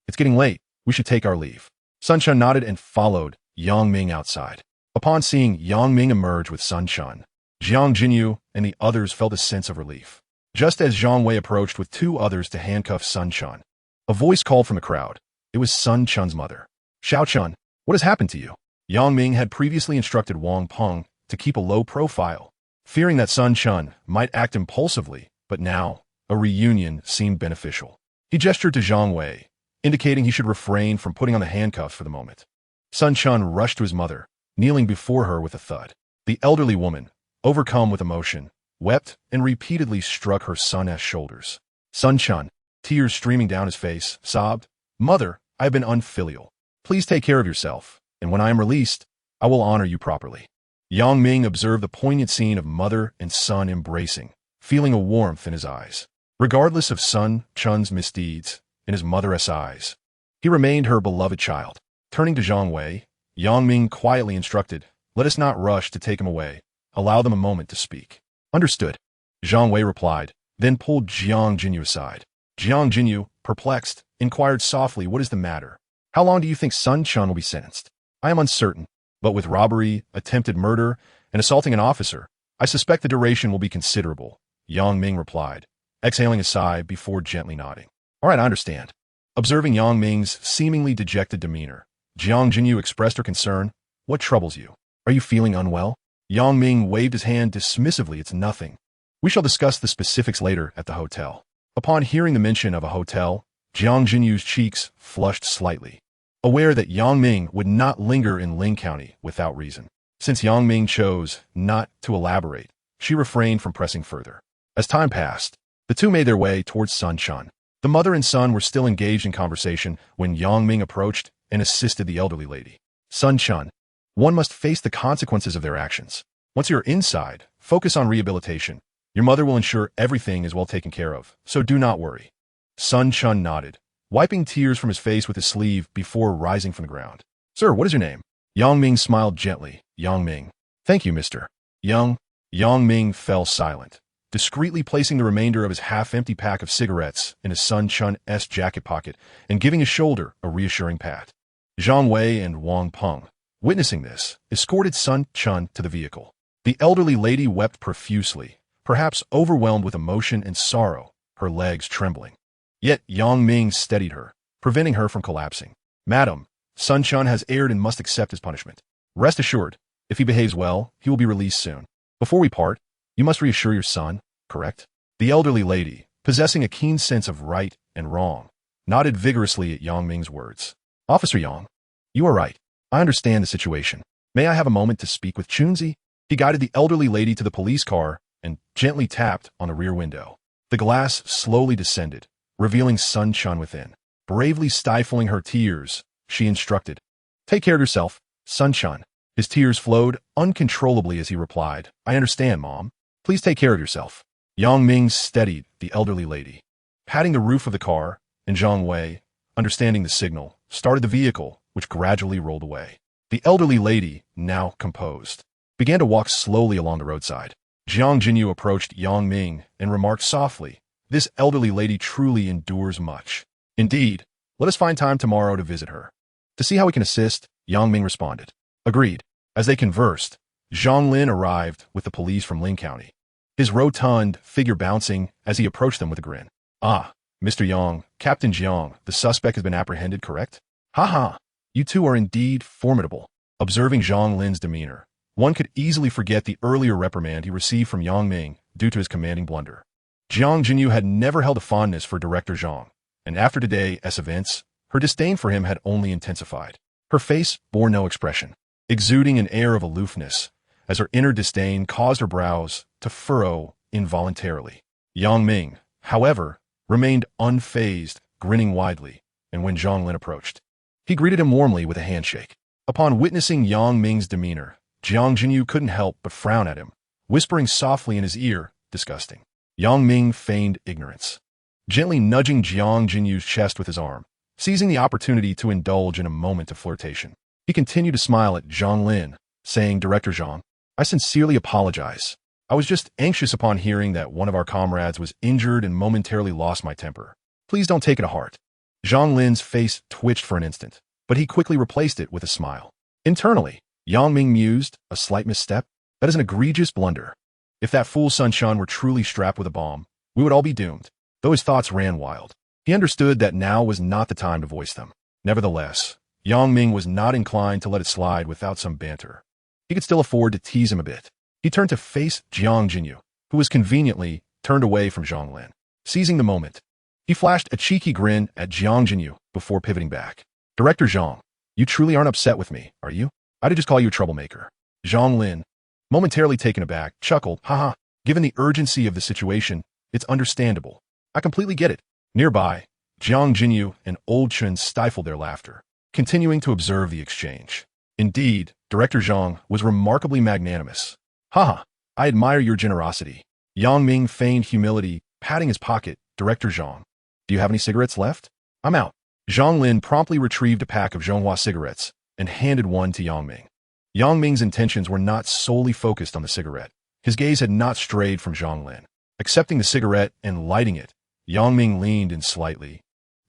it's getting late. We should take our leave." Sun Chun nodded and followed Yang Ming outside. Upon seeing Yang Ming emerge with Sun Chun, Jiang Jinyu and the others felt a sense of relief. Just as Zhang Wei approached with two others to handcuff Sun Chun, a voice called from the crowd. It was Sun Chun's mother. "Xiao Chun, what has happened to you?" Yang Ming had previously instructed Wang Peng to keep a low profile, fearing that Sun Chun might act impulsively, but now, a reunion seemed beneficial. He gestured to Zhang Wei, indicating he should refrain from putting on the handcuffs for the moment. Sun Chun rushed to his mother, kneeling before her with a thud. The elderly woman, overcome with emotion, wept and repeatedly struck her son's shoulders. Sun Chun, tears streaming down his face, sobbed, "Mother, I have been unfilial. Please take care of yourself, and when I am released, I will honor you properly." Yang Ming observed the poignant scene of mother and son embracing, feeling a warmth in his eyes. Regardless of Sun Chun's misdeeds in his mother's eyes, he remained her beloved child. Turning to Zhang Wei, Yang Ming quietly instructed, "Let us not rush to take him away. Allow them a moment to speak." "Understood," Zhang Wei replied, then pulled Jiang Jinyu aside. Jiang Jinyu, perplexed, inquired softly, "What is the matter? How long do you think Sun Chun will be sentenced?" "I am uncertain, but with robbery, attempted murder, and assaulting an officer, I suspect the duration will be considerable," Yang Ming replied, exhaling a sigh before gently nodding. "All right, I understand." Observing Yang Ming's seemingly dejected demeanor, Jiang Jinyu expressed her concern. "What troubles you? Are you feeling unwell?" Yang Ming waved his hand dismissively. "It's nothing. We shall discuss the specifics later at the hotel." Upon hearing the mention of a hotel, Jiang Jinyu's cheeks flushed slightly, aware that Yang Ming would not linger in Ling County without reason. Since Yang Ming chose not to elaborate, she refrained from pressing further. As time passed, the two made their way towards Sun Chun. The mother and son were still engaged in conversation when Yang Ming approached and assisted the elderly lady. "Sun Chun, one must face the consequences of their actions. Once you're inside, focus on rehabilitation. Your mother will ensure everything is well taken care of, so do not worry." Sun Chun nodded, wiping tears from his face with his sleeve before rising from the ground. "Sir, what is your name?" Yang Ming smiled gently. "Yang Ming." "Thank you, Mr. Yang." Yang Ming fell silent, discreetly placing the remainder of his half-empty pack of cigarettes in his Sun Chun's jacket pocket and giving his shoulder a reassuring pat. Zhang Wei and Wang Peng, witnessing this, escorted Sun Chun to the vehicle. The elderly lady wept profusely, perhaps overwhelmed with emotion and sorrow, her legs trembling. Yet Yang Ming steadied her, preventing her from collapsing. "Madam, Sun Chun has erred and must accept his punishment. Rest assured, if he behaves well, he will be released soon. Before we part, You must reassure your son, correct? The elderly lady, possessing a keen sense of right and wrong, nodded vigorously at Yang Ming's words. Officer Yang, you are right. I understand the situation. May I have a moment to speak with Chunzi? He guided the elderly lady to the police car and gently tapped on the rear window. The glass slowly descended, revealing Sun Chun within. Bravely stifling her tears, she instructed, "Take care of yourself, Sun Chun." His tears flowed uncontrollably as he replied, "I understand, Mom. Please take care of yourself." Yang Ming steadied the elderly lady, patting the roof of the car, and Zhang Wei, understanding the signal, started the vehicle, which gradually rolled away. The elderly lady, now composed, began to walk slowly along the roadside. Jiang Jinyu approached Yang Ming and remarked softly, "This elderly lady truly endures much. Indeed, let us find time tomorrow to visit her. To see how we can assist," Yang Ming responded. Agreed. As they conversed, Zhang Lin arrived with the police from Ling County, his rotund figure bouncing as he approached them with a grin. "Ah, Mr. Yang, Captain Jiang, the suspect has been apprehended, correct? Ha! You two are indeed formidable." Observing Zhang Lin's demeanor, one could easily forget the earlier reprimand he received from Yang Ming due to his commanding blunder. Jiang Jinyu had never held a fondness for Director Zhang, and after today's events, her disdain for him had only intensified. Her face bore no expression, exuding an air of aloofness, as her inner disdain caused her brows to furrow involuntarily. Yang Ming, however, remained unfazed, grinning widely, and when Zhang Lin approached, he greeted him warmly with a handshake. Upon witnessing Yang Ming's demeanor, Jiang Jinyu couldn't help but frown at him, whispering softly in his ear, "Disgusting." Yang Ming feigned ignorance, gently nudging Jiang Jinyu's chest with his arm, seizing the opportunity to indulge in a moment of flirtation. He continued to smile at Zhang Lin, saying, "Director Zhang, I sincerely apologize. I was just anxious upon hearing that one of our comrades was injured and momentarily lost my temper. Please don't take it to heart." Zhang Lin's face twitched for an instant, but he quickly replaced it with a smile. Internally, Yang Ming mused, "A slight misstep? That is an egregious blunder. If that fool Sun Chun were truly strapped with a bomb, we would all be doomed." Though his thoughts ran wild, he understood that now was not the time to voice them. Nevertheless, Yang Ming was not inclined to let it slide without some banter. He could still afford to tease him a bit. He turned to face Jiang Jinyu, who was conveniently turned away from Zhang Lin. Seizing the moment, he flashed a cheeky grin at Jiang Jinyu before pivoting back. "Director Zhang, you truly aren't upset with me, are you? I'd just call you a troublemaker." Zhang Lin, momentarily taken aback, chuckled, "Haha, given the urgency of the situation, it's understandable. I completely get it." Nearby, Jiang Jinyu and Old Chun stifled their laughter, continuing to observe the exchange. Indeed, Director Zhang was remarkably magnanimous. "Haha, I admire your generosity." Yang Ming feigned humility, patting his pocket. "Director Zhang, do you have any cigarettes left? I'm out." Zhang Lin promptly retrieved a pack of Zhonghua cigarettes and handed one to Yang Ming. Yang Ming's intentions were not solely focused on the cigarette. His gaze had not strayed from Zhang Lin. Accepting the cigarette and lighting it, Yang Ming leaned in slightly,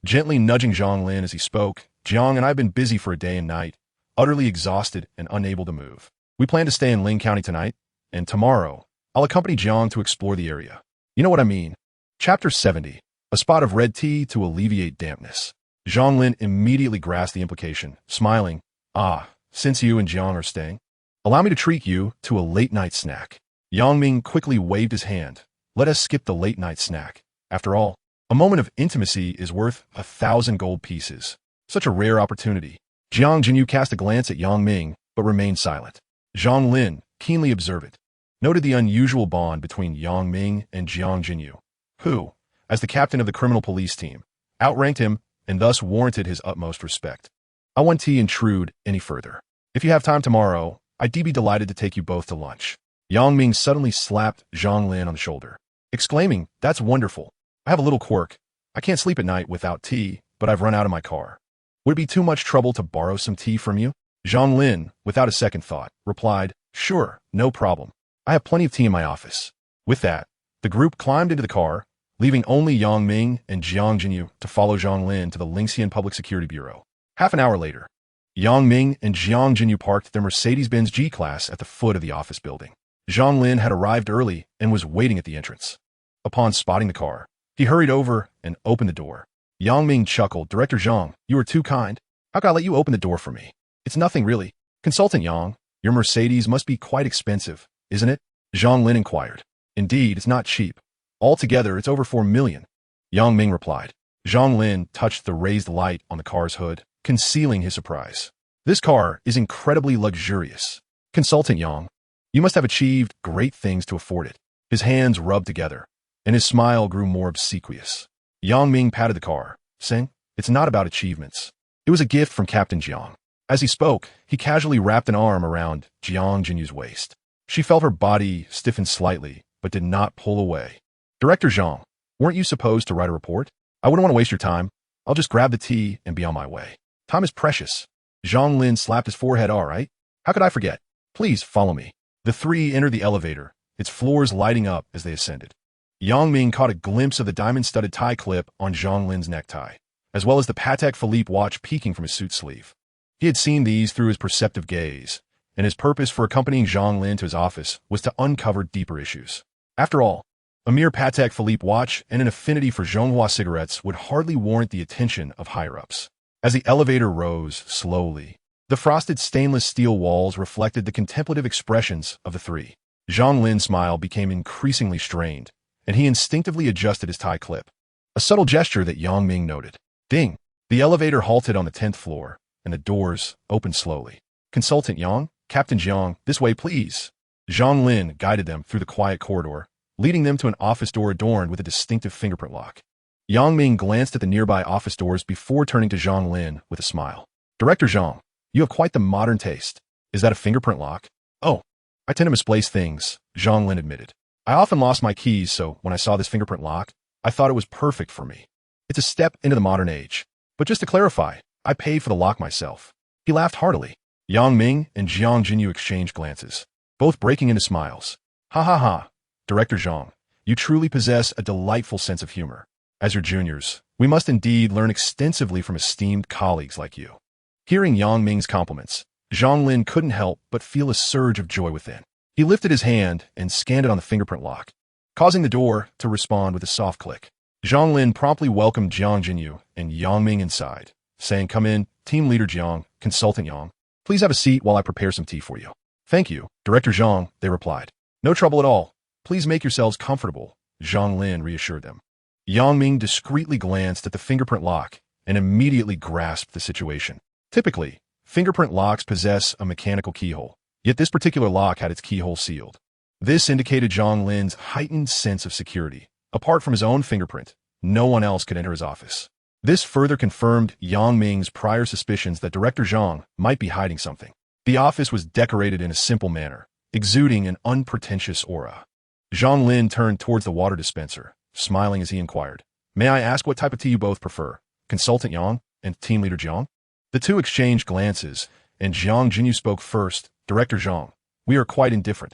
gently nudging Zhang Lin as he spoke. "Jiang and I have been busy for a day and night, utterly exhausted and unable to move. We plan to stay in Ling County tonight, and tomorrow, I'll accompany Jiang to explore the area. You know what I mean." Chapter 70. A spot of red tea to alleviate dampness. Zhang Lin immediately grasped the implication, smiling. "Ah, since you and Jiang are staying, allow me to treat you to a late-night snack." Yang Ming quickly waved his hand. "Let us skip the late-night snack. After all, a moment of intimacy is worth 1,000 gold pieces. Such a rare opportunity." Jiang Jinyu cast a glance at Yang Ming, but remained silent. Zhang Lin, keenly observant, noted the unusual bond between Yang Ming and Jiang Jinyu, who, as the captain of the criminal police team, outranked him and thus warranted his utmost respect. "I won't intrude any further. If you have time tomorrow, I'd be delighted to take you both to lunch." Yang Ming suddenly slapped Zhang Lin on the shoulder, exclaiming, "That's wonderful. I have a little quirk. I can't sleep at night without tea, but I've run out of my car. Would it be too much trouble to borrow some tea from you?" Zhang Lin, without a second thought, replied, "Sure, no problem. I have plenty of tea in my office." With that, the group climbed into the car, leaving only Yang Ming and Jiang Jinyu to follow Zhang Lin to the Lingxian Public Security Bureau. Half an hour later, Yang Ming and Jiang Jinyu parked their Mercedes-Benz G-Class at the foot of the office building. Zhang Lin had arrived early and was waiting at the entrance. Upon spotting the car, he hurried over and opened the door. Yang Ming chuckled, "Director Zhang, you are too kind. How can I let you open the door for me?" "It's nothing really. Consultant Yang, your Mercedes must be quite expensive, isn't it?" Zhang Lin inquired. Indeed, it's not cheap. Altogether, it's over 4 million. Yang Ming replied. Zhang Lin touched the raised light on the car's hood, concealing his surprise. This car is incredibly luxurious. Consultant Yang, you must have achieved great things to afford it. His hands rubbed together, and his smile grew more obsequious. Yang Ming patted the car, saying, it's not about achievements. It was a gift from Captain Jiang. As he spoke, he casually wrapped an arm around Jiang Jinyu's waist. She felt her body stiffen slightly, but did not pull away. Director Zhang, weren't you supposed to write a report? I wouldn't want to waste your time. I'll just grab the tea and be on my way. Time is precious. Zhang Lin slapped his forehead. All right. How could I forget? Please follow me. The three entered the elevator, its floors lighting up as they ascended. Yang Ming caught a glimpse of the diamond-studded tie clip on Zhang Lin's necktie, as well as the Patek Philippe watch peeking from his suit sleeve. He had seen these through his perceptive gaze, and his purpose for accompanying Zhang Lin to his office was to uncover deeper issues. After all, a mere Patek Philippe watch and an affinity for Zhonghua cigarettes would hardly warrant the attention of higher-ups. As the elevator rose slowly, the frosted stainless steel walls reflected the contemplative expressions of the three. Zhang Lin's smile became increasingly strained, and he instinctively adjusted his tie clip. A subtle gesture that Yang Ming noted. Ding! The elevator halted on the 10th floor, and the doors opened slowly. Consultant Yang, Captain Jiang, this way please. Zhang Lin guided them through the quiet corridor, leading them to an office door adorned with a distinctive fingerprint lock. Yang Ming glanced at the nearby office doors before turning to Zhang Lin with a smile. Director Zhang, you have quite the modern taste. Is that a fingerprint lock? Oh, I tend to misplace things, Zhang Lin admitted. I often lost my keys, so when I saw this fingerprint lock, I thought it was perfect for me. It's a step into the modern age. But just to clarify, I paid for the lock myself. He laughed heartily. Yang Ming and Jiang Jinyu exchanged glances, both breaking into smiles. Ha ha ha. Director Zhang, you truly possess a delightful sense of humor. As your juniors, we must indeed learn extensively from esteemed colleagues like you. Hearing Yang Ming's compliments, Zhang Lin couldn't help but feel a surge of joy within. He lifted his hand and scanned it on the fingerprint lock, causing the door to respond with a soft click. Zhang Lin promptly welcomed Jiang Jinyu and Yang Ming inside, saying, come in, Team Leader Jiang, Consultant Yang. Please have a seat while I prepare some tea for you. Thank you, Director Zhang, they replied. No trouble at all. Please make yourselves comfortable, Zhang Lin reassured them. Yang Ming discreetly glanced at the fingerprint lock and immediately grasped the situation. Typically, fingerprint locks possess a mechanical keyhole, yet this particular lock had its keyhole sealed. This indicated Zhang Lin's heightened sense of security. Apart from his own fingerprint, no one else could enter his office. This further confirmed Yang Ming's prior suspicions that Director Zhang might be hiding something. The office was decorated in a simple manner, exuding an unpretentious aura. Zhang Lin turned towards the water dispenser, smiling as he inquired, may I ask what type of tea you both prefer, Consultant Yang and Team Leader Jiang? The two exchanged glances, and Jiang Jinyu spoke first. Director Zhang, we are quite indifferent.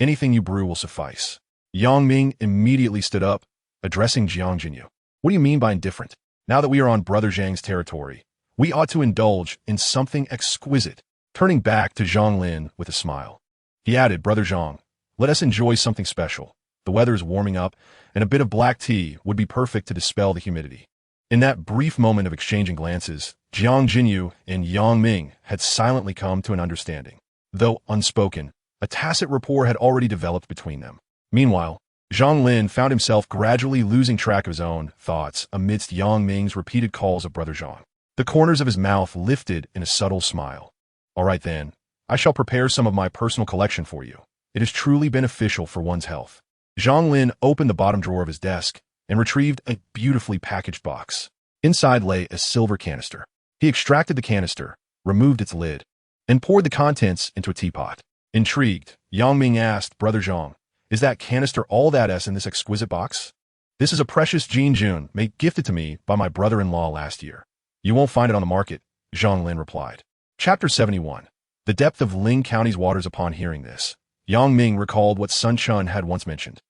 Anything you brew will suffice. Yang Ming immediately stood up, addressing Jiang Jinyu. What do you mean by indifferent? Now that we are on Brother Zhang's territory, we ought to indulge in something exquisite. Turning back to Zhang Lin with a smile, he added, Brother Zhang, let us enjoy something special. The weather is warming up, and a bit of black tea would be perfect to dispel the humidity. In that brief moment of exchanging glances, Jiang Jinyu and Yang Ming had silently come to an understanding. Though unspoken, a tacit rapport had already developed between them. Meanwhile, Zhang Lin found himself gradually losing track of his own thoughts amidst Yang Ming's repeated calls of Brother Zhang. The corners of his mouth lifted in a subtle smile. All right then, I shall prepare some of my personal collection for you. It is truly beneficial for one's health. Zhang Lin opened the bottom drawer of his desk and retrieved a beautifully packaged box. Inside lay a silver canister. He extracted the canister, removed its lid, and poured the contents into a teapot. Intrigued, Yang Ming asked, Brother Zhang, is that canister all that is in this exquisite box? This is a precious Jin Jun gifted to me by my brother-in-law last year. You won't find it on the market, Zhang Lin replied. Chapter 71. The depth of Ling County's waters. Upon hearing this, Yang Ming recalled what Sun Chun had once mentioned.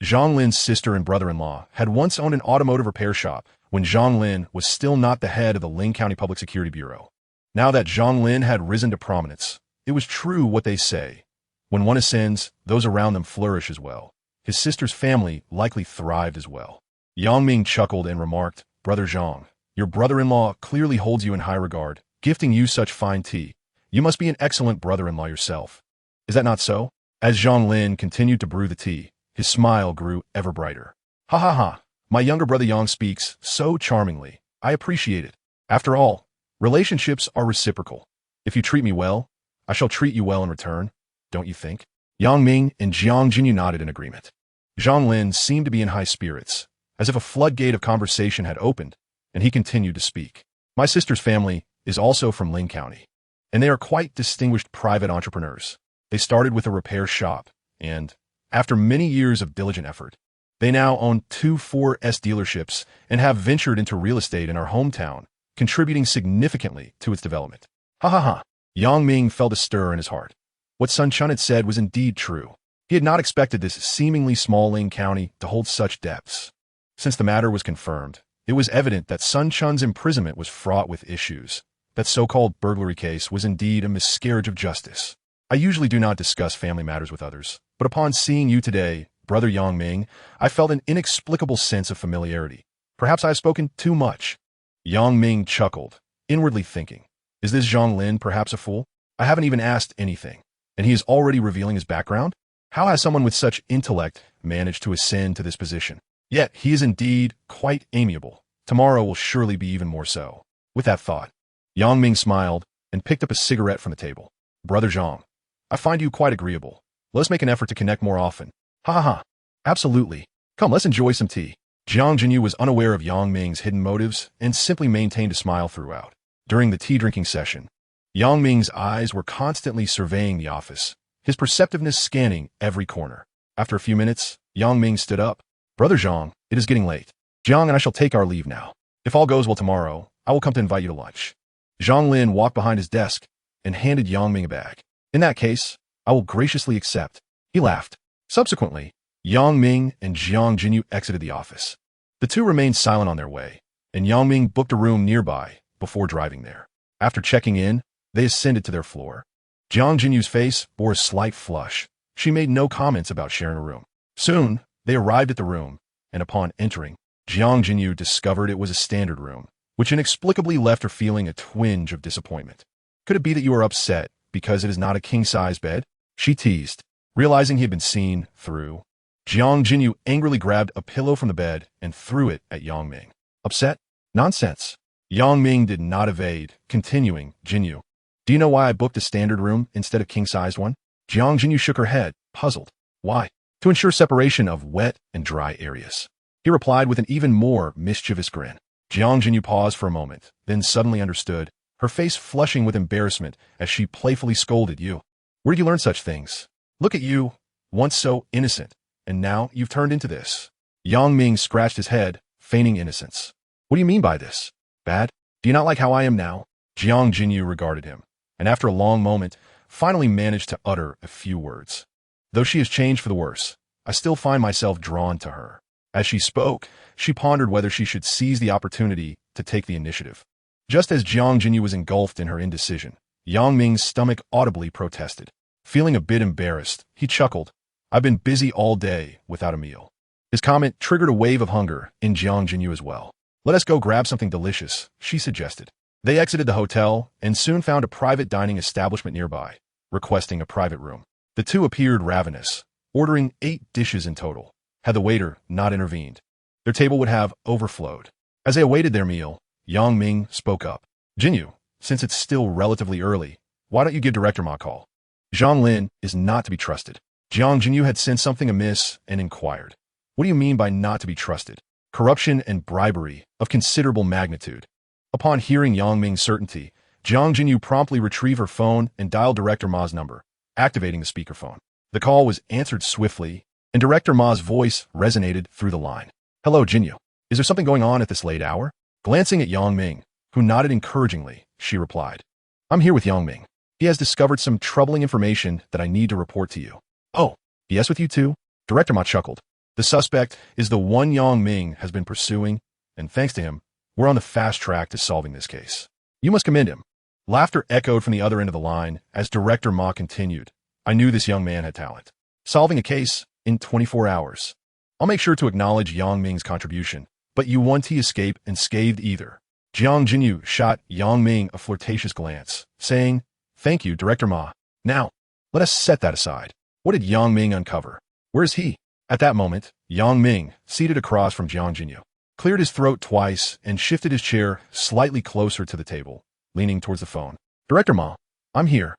Zhang Lin's sister and brother-in-law had once owned an automotive repair shop when Zhang Lin was still not the head of the Ling County Public Security Bureau. Now that Zhang Lin had risen to prominence, it was true what they say. When one ascends, those around them flourish as well. His sister's family likely thrived as well. Yang Ming chuckled and remarked, Brother Zhang, your brother-in-law clearly holds you in high regard, gifting you such fine tea. You must be an excellent brother-in-law yourself. Is that not so? As Zhang Lin continued to brew the tea, His smile grew ever brighter. Ha ha ha. My younger brother Yang speaks so charmingly. I appreciate it. After all, relationships are reciprocal. If you treat me well, I shall treat you well in return, don't you think? Yang Ming and Jiang Jinyu nodded in agreement. Zhang Lin seemed to be in high spirits, as if a floodgate of conversation had opened, and he continued to speak. My sister's family is also from Ling County, and they are quite distinguished private entrepreneurs. They started with a repair shop, and, after many years of diligent effort, they now own 2 4S dealerships and have ventured into real estate in our hometown, contributing significantly to its development. Ha ha ha. Yang Ming felt a stir in his heart. What Sun Chun had said was indeed true. He had not expected this seemingly small Ling County to hold such depths. Since the matter was confirmed, it was evident that Sun Chun's imprisonment was fraught with issues. That so-called burglary case was indeed a miscarriage of justice. I usually do not discuss family matters with others, but upon seeing you today, Brother Yang Ming, I felt an inexplicable sense of familiarity. Perhaps I have spoken too much. Yang Ming chuckled, inwardly thinking, is this Zhang Lin perhaps a fool? I haven't even asked anything, and he is already revealing his background? How has someone with such intellect managed to ascend to this position? Yet he is indeed quite amiable. Tomorrow will surely be even more so. With that thought, Yang Ming smiled and picked up a cigarette from the table. Brother Zhang, I find you quite agreeable. Let us make an effort to connect more often. Ha ha ha. Absolutely. Come, let's enjoy some tea. Jiang Jinyu was unaware of Yang Ming's hidden motives and simply maintained a smile throughout. During the tea-drinking session, Yang Ming's eyes were constantly surveying the office, his perceptiveness scanning every corner. After a few minutes, Yang Ming stood up. Brother Zhang, it is getting late. Jiang and I shall take our leave now. If all goes well tomorrow, I will come to invite you to lunch. Zhang Lin walked behind his desk and handed Yang Ming a bag. In that case, I will graciously accept. He laughed. Subsequently, Yang Ming and Jiang Jinyu exited the office. The two remained silent on their way, and Yang Ming booked a room nearby before driving there. After checking in, they ascended to their floor. Jiang Jinyu's face bore a slight flush. She made no comments about sharing a room. Soon, they arrived at the room, and upon entering, Jiang Jinyu discovered it was a standard room, which inexplicably left her feeling a twinge of disappointment. Could it be that you are upset because it is not a king-size bed? She teased, realizing he had been seen through. Jiang Jinyu angrily grabbed a pillow from the bed and threw it at Yang Ming. Upset? Nonsense. Yang Ming did not evade, continuing, Jinyu, do you know why I booked a standard room instead of king-sized one? Jiang Jinyu shook her head, puzzled. Why? To ensure separation of wet and dry areas. He replied with an even more mischievous grin. Jiang Jinyu paused for a moment, then suddenly understood, her face flushing with embarrassment as she playfully scolded, you. Where did you learn such things? Look at you, once so innocent, and now you've turned into this. Yang Ming scratched his head, feigning innocence. What do you mean by this? Bad? Do you not like how I am now? Jiang Jinyu regarded him, and after a long moment, finally managed to utter a few words. Though she has changed for the worse, I still find myself drawn to her. As she spoke, she pondered whether she should seize the opportunity to take the initiative. Just as Jiang Jinyu was engulfed in her indecision, Yang Ming's stomach audibly protested. Feeling a bit embarrassed, he chuckled. I've been busy all day without a meal. His comment triggered a wave of hunger in Jiang Jinyu as well. Let us go grab something delicious, she suggested. They exited the hotel and soon found a private dining establishment nearby, requesting a private room. The two appeared ravenous, ordering 8 dishes in total, had the waiter not intervened. Their table would have overflowed. As they awaited their meal, Yang Ming spoke up. Jinyu, since it's still relatively early, why don't you give Director Ma a call? Zhang Lin is not to be trusted. Jiang Jinyu had sensed something amiss and inquired. What do you mean by not to be trusted? Corruption and bribery of considerable magnitude. Upon hearing Yang Ming's certainty, Jiang Jinyu promptly retrieved her phone and dialed Director Ma's number, activating the speakerphone. The call was answered swiftly, and Director Ma's voice resonated through the line. Hello, Jinyu. Is there something going on at this late hour? Glancing at Yang Ming, who nodded encouragingly, she replied. I'm here with Yang Ming. He has discovered some troubling information that I need to report to you. Oh, yes, with you too? Director Ma chuckled. The suspect is the one Yang Ming has been pursuing, and thanks to him, we're on the fast track to solving this case. You must commend him. Laughter echoed from the other end of the line as Director Ma continued. I knew this young man had talent. Solving a case in 24 hours. I'll make sure to acknowledge Yang Ming's contribution, but you won't escape unscathed either. Jiang Jinyu shot Yang Ming a flirtatious glance, saying, Thank you, Director Ma. Now, let us set that aside. What did Yang Ming uncover? Where is he? At that moment, Ming, seated across from Jiang Jinyu, cleared his throat twice and shifted his chair slightly closer to the table, leaning towards the phone. Director Ma, I'm here.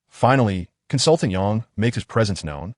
Finally, Consultant Yang makes his presence known.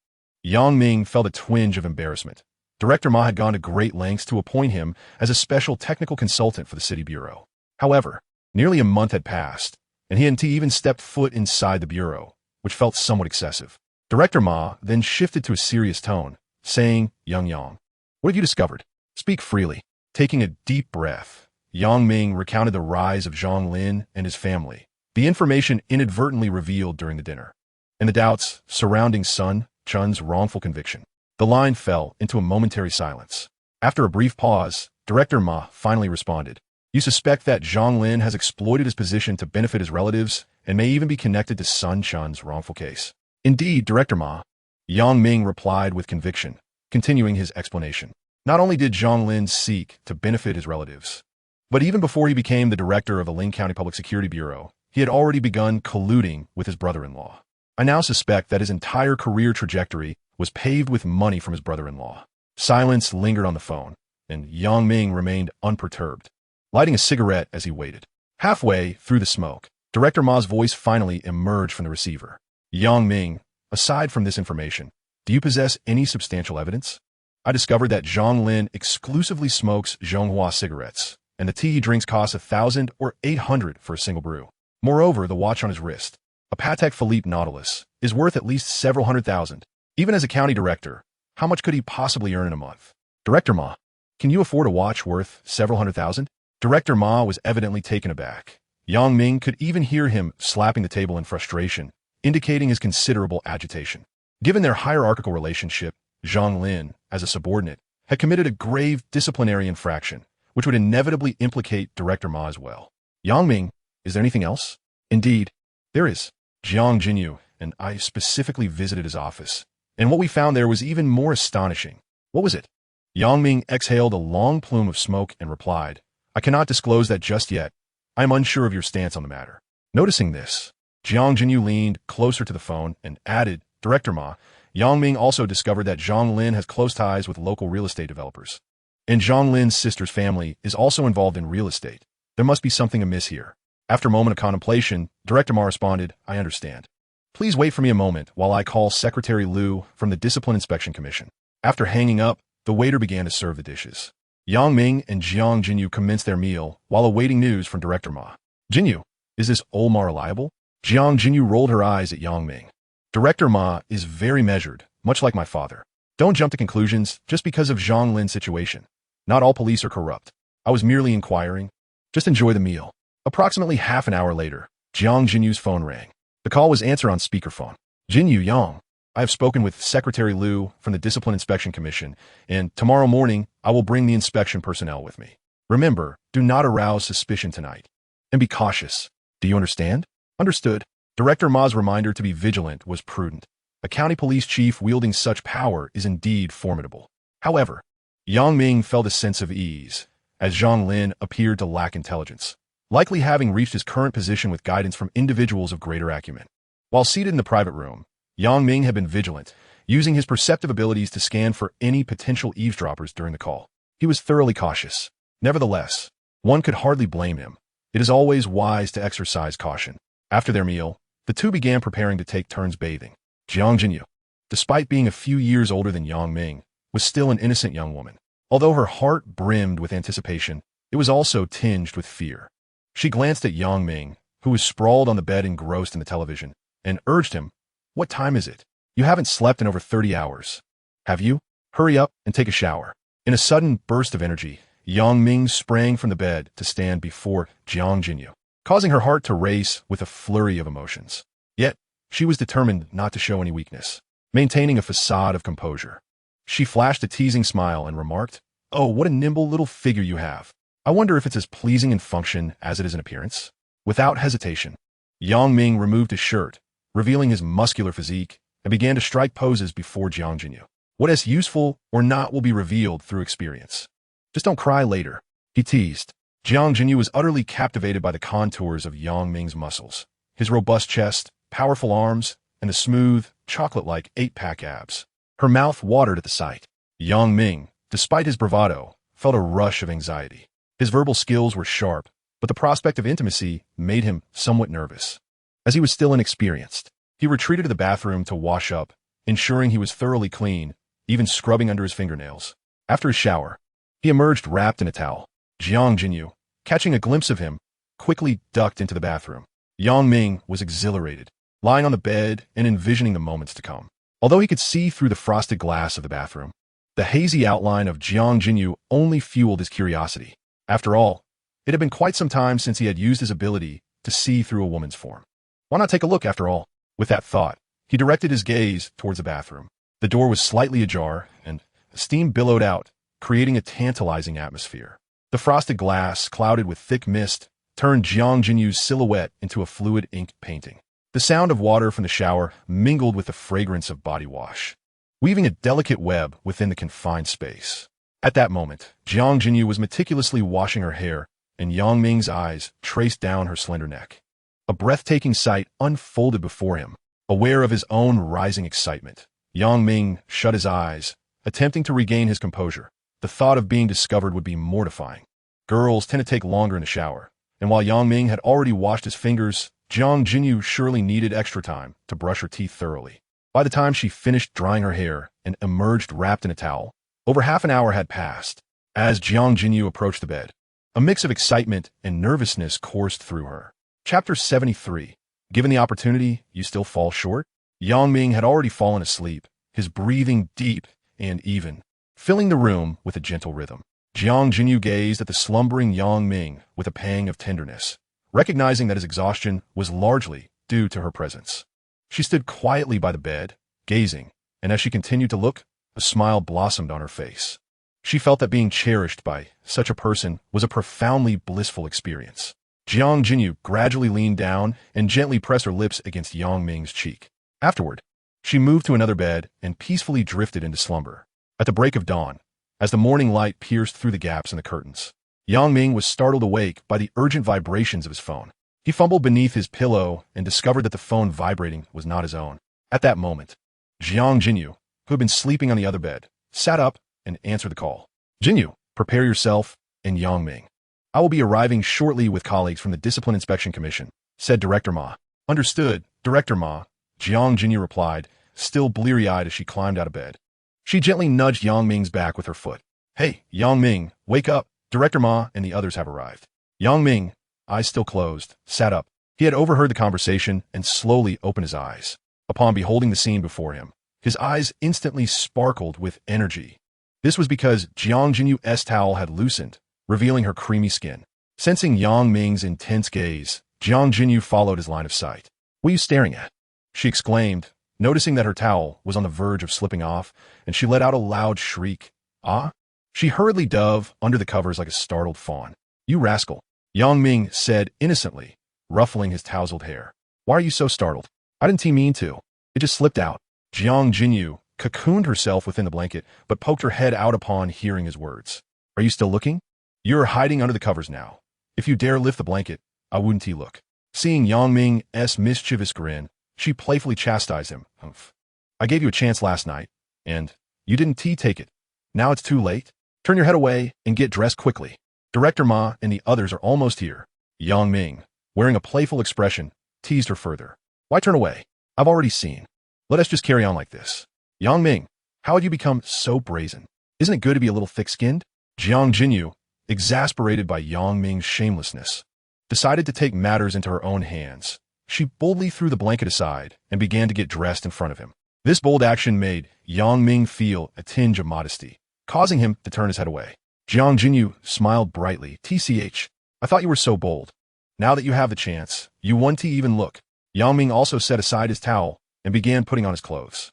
Ming felt a twinge of embarrassment. Director Ma had gone to great lengths to appoint him as a special technical consultant for the city bureau. However, nearly a month had passed, and he hadn't even stepped foot inside the bureau, which felt somewhat excessive. Director Ma then shifted to a serious tone, saying, Yang, what have you discovered? Speak freely. Taking a deep breath, Ming recounted the rise of Zhang Lin and his family, the information inadvertently revealed during the dinner, and the doubts surrounding Sun Chun's wrongful conviction. The line fell into a momentary silence. After a brief pause, Director Ma finally responded. You suspect that Zhang Lin has exploited his position to benefit his relatives and may even be connected to Sun Chun's wrongful case. Indeed, Director Ma, Ming replied with conviction, continuing his explanation. Not only did Zhang Lin seek to benefit his relatives, but even before he became the director of the Ling County Public Security Bureau, he had already begun colluding with his brother-in-law. I now suspect that his entire career trajectory was paved with money from his brother-in-law. Silence lingered on the phone, and Ming remained unperturbed, lighting a cigarette as he waited. Halfway through the smoke, Director Ma's voice finally emerged from the receiver. Ming, aside from this information, do you possess any substantial evidence? I discovered that Zhang Lin exclusively smokes Zhonghua cigarettes, and the tea he drinks costs 1,000 or 800 for a single brew. Moreover, the watch on his wrist, a Patek Philippe Nautilus, is worth at least several $100,000. Even as a county director, how much could he possibly earn in a month? Director Ma, can you afford a watch worth several $100,000? Director Ma was evidently taken aback. Ming could even hear him slapping the table in frustration, indicating his considerable agitation. Given their hierarchical relationship, Zhang Lin, as a subordinate, had committed a grave disciplinary infraction, which would inevitably implicate Director Ma as well. Ming, is there anything else? Indeed, there is. Jiang Jinyu and I specifically visited his office, and what we found there was even more astonishing. What was it? Ming exhaled a long plume of smoke and replied, I cannot disclose that just yet. I am unsure of your stance on the matter. Noticing this, Jiang Jinyu leaned closer to the phone and added, Director Ma, Ming also discovered that Zhang Lin has close ties with local real estate developers. And Zhang Lin's sister's family is also involved in real estate. There must be something amiss here. After a moment of contemplation, Director Ma responded, I understand. Please wait for me a moment while I call Secretary Liu from the Discipline Inspection Commission. After hanging up, the waiter began to serve the dishes. Ming and Jiang Jinyu commenced their meal while awaiting news from Director Ma. Jinyu, is this Olmar reliable? Jiang Jinyu rolled her eyes at Ming. Director Ma is very measured, much like my father. Don't jump to conclusions just because of Zhang Lin's situation. Not all police are corrupt. I was merely inquiring. Just enjoy the meal. Approximately half an hour later, Jiang Jinyu's phone rang. The call was answered on speakerphone. Jinyu Yang, I have spoken with Secretary Liu from the Discipline Inspection Commission, and tomorrow morning I will bring the inspection personnel with me. Remember, do not arouse suspicion tonight. And be cautious. Do you understand? Understood. Director Ma's reminder to be vigilant was prudent. A county police chief wielding such power is indeed formidable. However, Ming felt a sense of ease, as Zhang Lin appeared to lack intelligence, likely having reached his current position with guidance from individuals of greater acumen. While seated in the private room, Ming had been vigilant, using his perceptive abilities to scan for any potential eavesdroppers during the call. He was thoroughly cautious. Nevertheless, one could hardly blame him. It is always wise to exercise caution. After their meal, the two began preparing to take turns bathing. Jiang Jinyu, despite being a few years older than Ming, was still an innocent young woman. Although her heart brimmed with anticipation, it was also tinged with fear. She glanced at Ming, who was sprawled on the bed engrossed in the television, and urged him, What time is it? You haven't slept in over 30 hours. Have you? Hurry up and take a shower. In a sudden burst of energy, Ming sprang from the bed to stand before Jiang Jinyu, causing her heart to race with a flurry of emotions. Yet, she was determined not to show any weakness, maintaining a facade of composure. She flashed a teasing smile and remarked, Oh, what a nimble little figure you have. I wonder if it's as pleasing in function as it is in appearance. Without hesitation, Ming removed his shirt, revealing his muscular physique, and began to strike poses before Jiang Jinyu. What is useful or not will be revealed through experience. Just don't cry later, he teased. Jiang Jinyu was utterly captivated by the contours of Ming's muscles, his robust chest, powerful arms, and the smooth, chocolate-like 8-pack abs. Her mouth watered at the sight. Yang Ming, despite his bravado, felt a rush of anxiety. His verbal skills were sharp, but the prospect of intimacy made him somewhat nervous. As he was still inexperienced, he retreated to the bathroom to wash up, ensuring he was thoroughly clean, even scrubbing under his fingernails. After his shower, he emerged wrapped in a towel. Jiang Jinyu, catching a glimpse of him, quickly ducked into the bathroom. Yang Ming was exhilarated, lying on the bed and envisioning the moments to come. Although he could see through the frosted glass of the bathroom, the hazy outline of Jiang Jinyu only fueled his curiosity. After all, it had been quite some time since he had used his ability to see through a woman's form. Why not take a look after all? With that thought, he directed his gaze towards the bathroom. The door was slightly ajar, and steam billowed out, creating a tantalizing atmosphere. The frosted glass, clouded with thick mist, turned Jiang Jinyu's silhouette into a fluid ink painting. The sound of water from the shower mingled with the fragrance of body wash, weaving a delicate web within the confined space. At that moment, Jiang Jinyu was meticulously washing her hair, and Yang Ming's eyes traced down her slender neck. A breathtaking sight unfolded before him. Aware of his own rising excitement, Yang Ming shut his eyes, attempting to regain his composure. The thought of being discovered would be mortifying. Girls tend to take longer in the shower, and while Yang Ming had already washed his fingers, Jiang Jinyu surely needed extra time to brush her teeth thoroughly. By the time she finished drying her hair and emerged wrapped in a towel, over half an hour had passed. As Jiang Jinyu approached the bed, a mix of excitement and nervousness coursed through her. Chapter 73. Given the opportunity, you still fall short? Yang Ming had already fallen asleep, his breathing deep and even, filling the room with a gentle rhythm. Jiang Jinyu gazed at the slumbering Yang Ming with a pang of tenderness, recognizing that his exhaustion was largely due to her presence. She stood quietly by the bed, gazing, and as she continued to look, a smile blossomed on her face. She felt that being cherished by such a person was a profoundly blissful experience. Jiang Jinyu gradually leaned down and gently pressed her lips against Yang Ming's cheek. Afterward, she moved to another bed and peacefully drifted into slumber. At the break of dawn, as the morning light pierced through the gaps in the curtains, Yang Ming was startled awake by the urgent vibrations of his phone. He fumbled beneath his pillow and discovered that the phone vibrating was not his own. At that moment, Jiang Jinyu, who had been sleeping on the other bed, sat up and answered the call. Jinyu, prepare yourself, and Yang Ming. I will be arriving shortly with colleagues from the Discipline Inspection Commission, said Director Ma. Understood, Director Ma, Jiang Jinyu replied, still bleary-eyed as she climbed out of bed. She gently nudged Yang Ming's back with her foot. Hey, Yang Ming, wake up. Director Ma and the others have arrived. Yang Ming, eyes still closed, sat up. He had overheard the conversation and slowly opened his eyes. Upon beholding the scene before him, his eyes instantly sparkled with energy. This was because Jiang Jinyu's towel had loosened, revealing her creamy skin. Sensing Yang Ming's intense gaze, Jiang Jinyu followed his line of sight. What are you staring at? She exclaimed, noticing that her towel was on the verge of slipping off, and she let out a loud shriek. Ah? She hurriedly dove under the covers like a startled fawn. You rascal, Yang Ming said innocently, ruffling his tousled hair. Why are you so startled? I didn't mean to. It just slipped out. Jiang Jinyu cocooned herself within the blanket, but poked her head out upon hearing his words. Are you still looking? You're hiding under the covers now. If you dare lift the blanket, I wouldn't look. Seeing Yang Ming's mischievous grin, she playfully chastised him. Humph. I gave you a chance last night, and you didn't take it. Now it's too late. Turn your head away and get dressed quickly. Director Ma and the others are almost here. Yang Ming, wearing a playful expression, teased her further. Why turn away? I've already seen. Let us just carry on like this. Yang Ming, how had you become so brazen? Isn't it good to be a little thick-skinned? Jiang Jinyu, exasperated by Yang Ming's shamelessness, decided to take matters into her own hands. She boldly threw the blanket aside and began to get dressed in front of him. This bold action made Yang Ming feel a tinge of modesty, causing him to turn his head away. Jiang Jinyu smiled brightly. TCH, I thought you were so bold. Now that you have the chance, you want to even look. Yang Ming also set aside his towel and began putting on his clothes.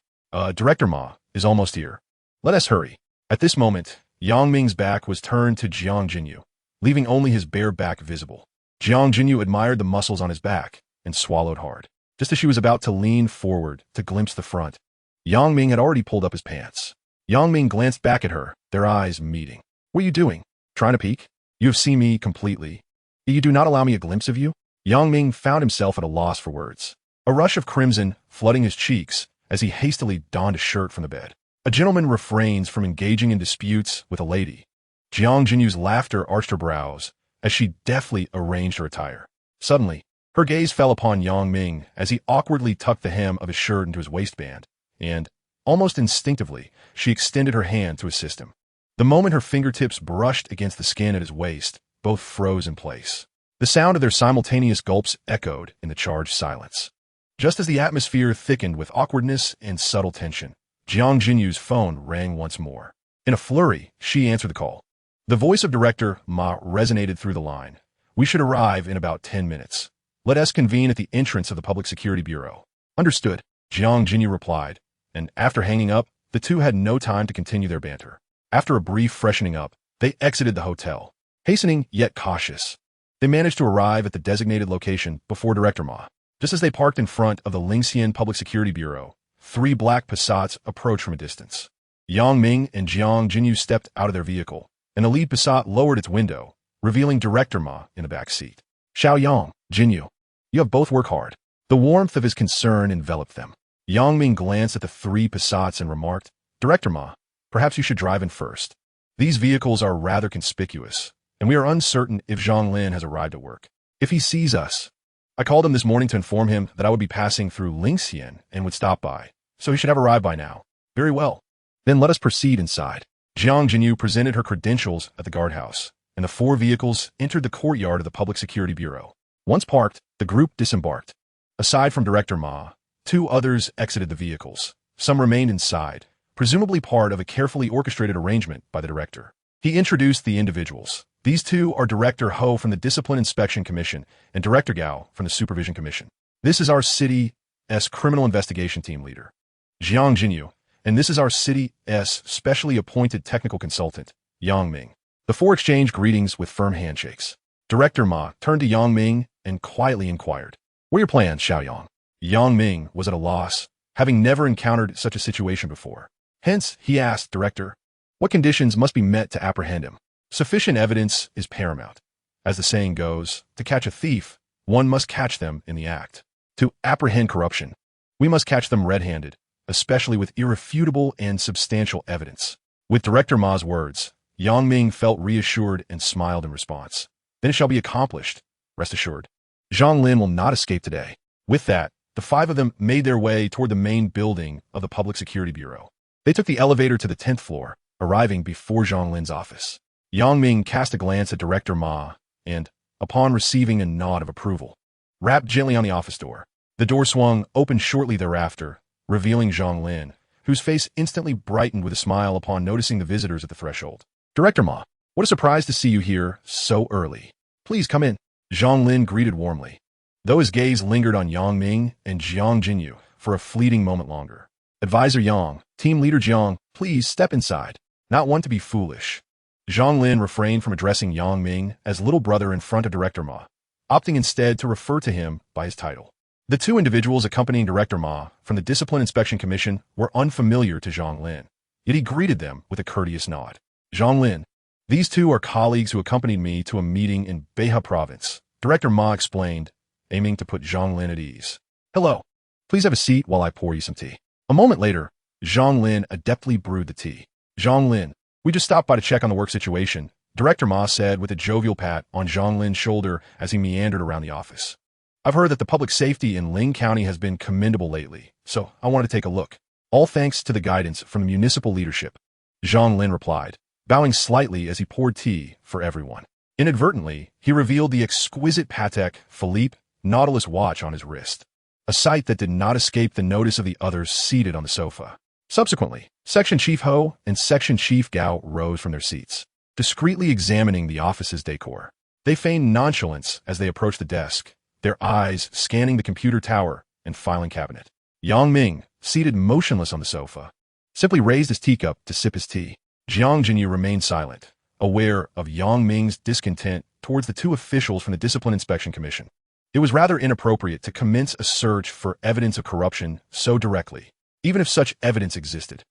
Director Ma is almost here. Let us hurry. At this moment, Yang Ming's back was turned to Jiang Jinyu, leaving only his bare back visible. Jiang Jinyu admired the muscles on his back and swallowed hard. Just as she was about to lean forward to glimpse the front, Yang Ming had already pulled up his pants. Yang Ming glanced back at her, their eyes meeting. What are you doing? Trying to peek? You have seen me completely. You do not allow me a glimpse of you? Yang Ming found himself at a loss for words. A rush of crimson flooding his cheeks as he hastily donned a shirt from the bed. A gentleman refrains from engaging in disputes with a lady. Jiang Jinyu's laughter arched her brows as she deftly arranged her attire. Suddenly, her gaze fell upon Yang Ming as he awkwardly tucked the hem of his shirt into his waistband, and, almost instinctively, she extended her hand to assist him. The moment her fingertips brushed against the skin at his waist, both froze in place. The sound of their simultaneous gulps echoed in the charged silence. Just as the atmosphere thickened with awkwardness and subtle tension, Jiang Jinyu's phone rang once more. In a flurry, she answered the call. The voice of Director Ma resonated through the line. "We should arrive in about 10 minutes. Let us convene at the entrance of the Public Security Bureau." "Understood," Jiang Jinyu replied, and after hanging up, the two had no time to continue their banter. After a brief freshening up, they exited the hotel. Hastening yet cautious, they managed to arrive at the designated location before Director Ma. Just as they parked in front of the Lingxian Public Security Bureau, 3 black Passats approached from a distance. Yang Ming and Jiang Jinyu stepped out of their vehicle, and the lead Passat lowered its window, revealing Director Ma in the back seat. "Xiaoyang, Jinyu, you have both worked hard." The warmth of his concern enveloped them. Yang Ming glanced at the 3 Passats and remarked, "Director Ma, perhaps you should drive in first. These vehicles are rather conspicuous, and we are uncertain if Zhang Lin has arrived at work. If he sees us, I called him this morning to inform him that I would be passing through Lingxian and would stop by, so he should have arrived by now." "Very well. Then let us proceed inside." Jiang Jinyu presented her credentials at the guardhouse, and the 4 vehicles entered the courtyard of the Public Security Bureau. Once parked, the group disembarked. Aside from Director Ma, 2 others exited the vehicles. Some remained inside, presumably part of a carefully orchestrated arrangement by the director. He introduced the individuals. "These 2 are Director Ho from the Discipline Inspection Commission and Director Gao from the Supervision Commission. This is our city's Criminal Investigation Team leader, Jiang Jinyu, and this is our city's specially appointed technical consultant, Yang Ming." The 4 exchanged greetings with firm handshakes. Director Ma turned to Yang Ming and quietly inquired, "What are your plans, Xiaoyang?" Yang Ming was at a loss, having never encountered such a situation before. Hence, he asked Director, "What conditions must be met to apprehend him?" "Sufficient evidence is paramount. As the saying goes, to catch a thief, one must catch them in the act. To apprehend corruption, we must catch them red-handed, especially with irrefutable and substantial evidence." With Director Ma's words, Yang Ming felt reassured and smiled in response. "Then it shall be accomplished, rest assured. Zhang Lin will not escape today." With that, the 5 of them made their way toward the main building of the Public Security Bureau. They took the elevator to the 10th floor, arriving before Zhang Lin's office. Yang Ming cast a glance at Director Ma and, upon receiving a nod of approval, rapped gently on the office door. The door swung open shortly thereafter, revealing Zhang Lin, whose face instantly brightened with a smile upon noticing the visitors at the threshold. "Director Ma, what a surprise to see you here so early. Please come in." Zhang Lin greeted warmly, though his gaze lingered on Yang Ming and Jiang Jinyu for a fleeting moment longer. "Advisor Yang, Team Leader Jiang, please step inside. Not one to be foolish." Zhang Lin refrained from addressing Yang Ming as little brother in front of Director Ma, opting instead to refer to him by his title. The 2 individuals accompanying Director Ma from the Discipline Inspection Commission were unfamiliar to Zhang Lin, yet he greeted them with a courteous nod. "Zhang Lin, these 2 are colleagues who accompanied me to a meeting in Beha Province," Director Ma explained, aiming to put Zhang Lin at ease. "Hello. Please have a seat while I pour you some tea." A moment later, Zhang Lin adeptly brewed the tea. "Zhang Lin, we just stopped by to check on the work situation," Director Ma said with a jovial pat on Zhang Lin's shoulder as he meandered around the office. "I've heard that the public safety in Ling County has been commendable lately, so I wanted to take a look. All thanks to the guidance from the municipal leadership," Zhang Lin replied, bowing slightly as he poured tea for everyone. Inadvertently, he revealed the exquisite Patek Philippe Nautilus watch on his wrist, a sight that did not escape the notice of the others seated on the sofa. Subsequently, Section Chief Ho and Section Chief Gao rose from their seats, discreetly examining the office's decor. They feigned nonchalance as they approached the desk, their eyes scanning the computer tower and filing cabinet. Yang Ming, seated motionless on the sofa, simply raised his teacup to sip his tea. Jiang Jinyu remained silent, aware of Yang Ming's discontent towards the 2 officials from the Discipline Inspection Commission. It was rather inappropriate to commence a search for evidence of corruption so directly, even if such evidence existed.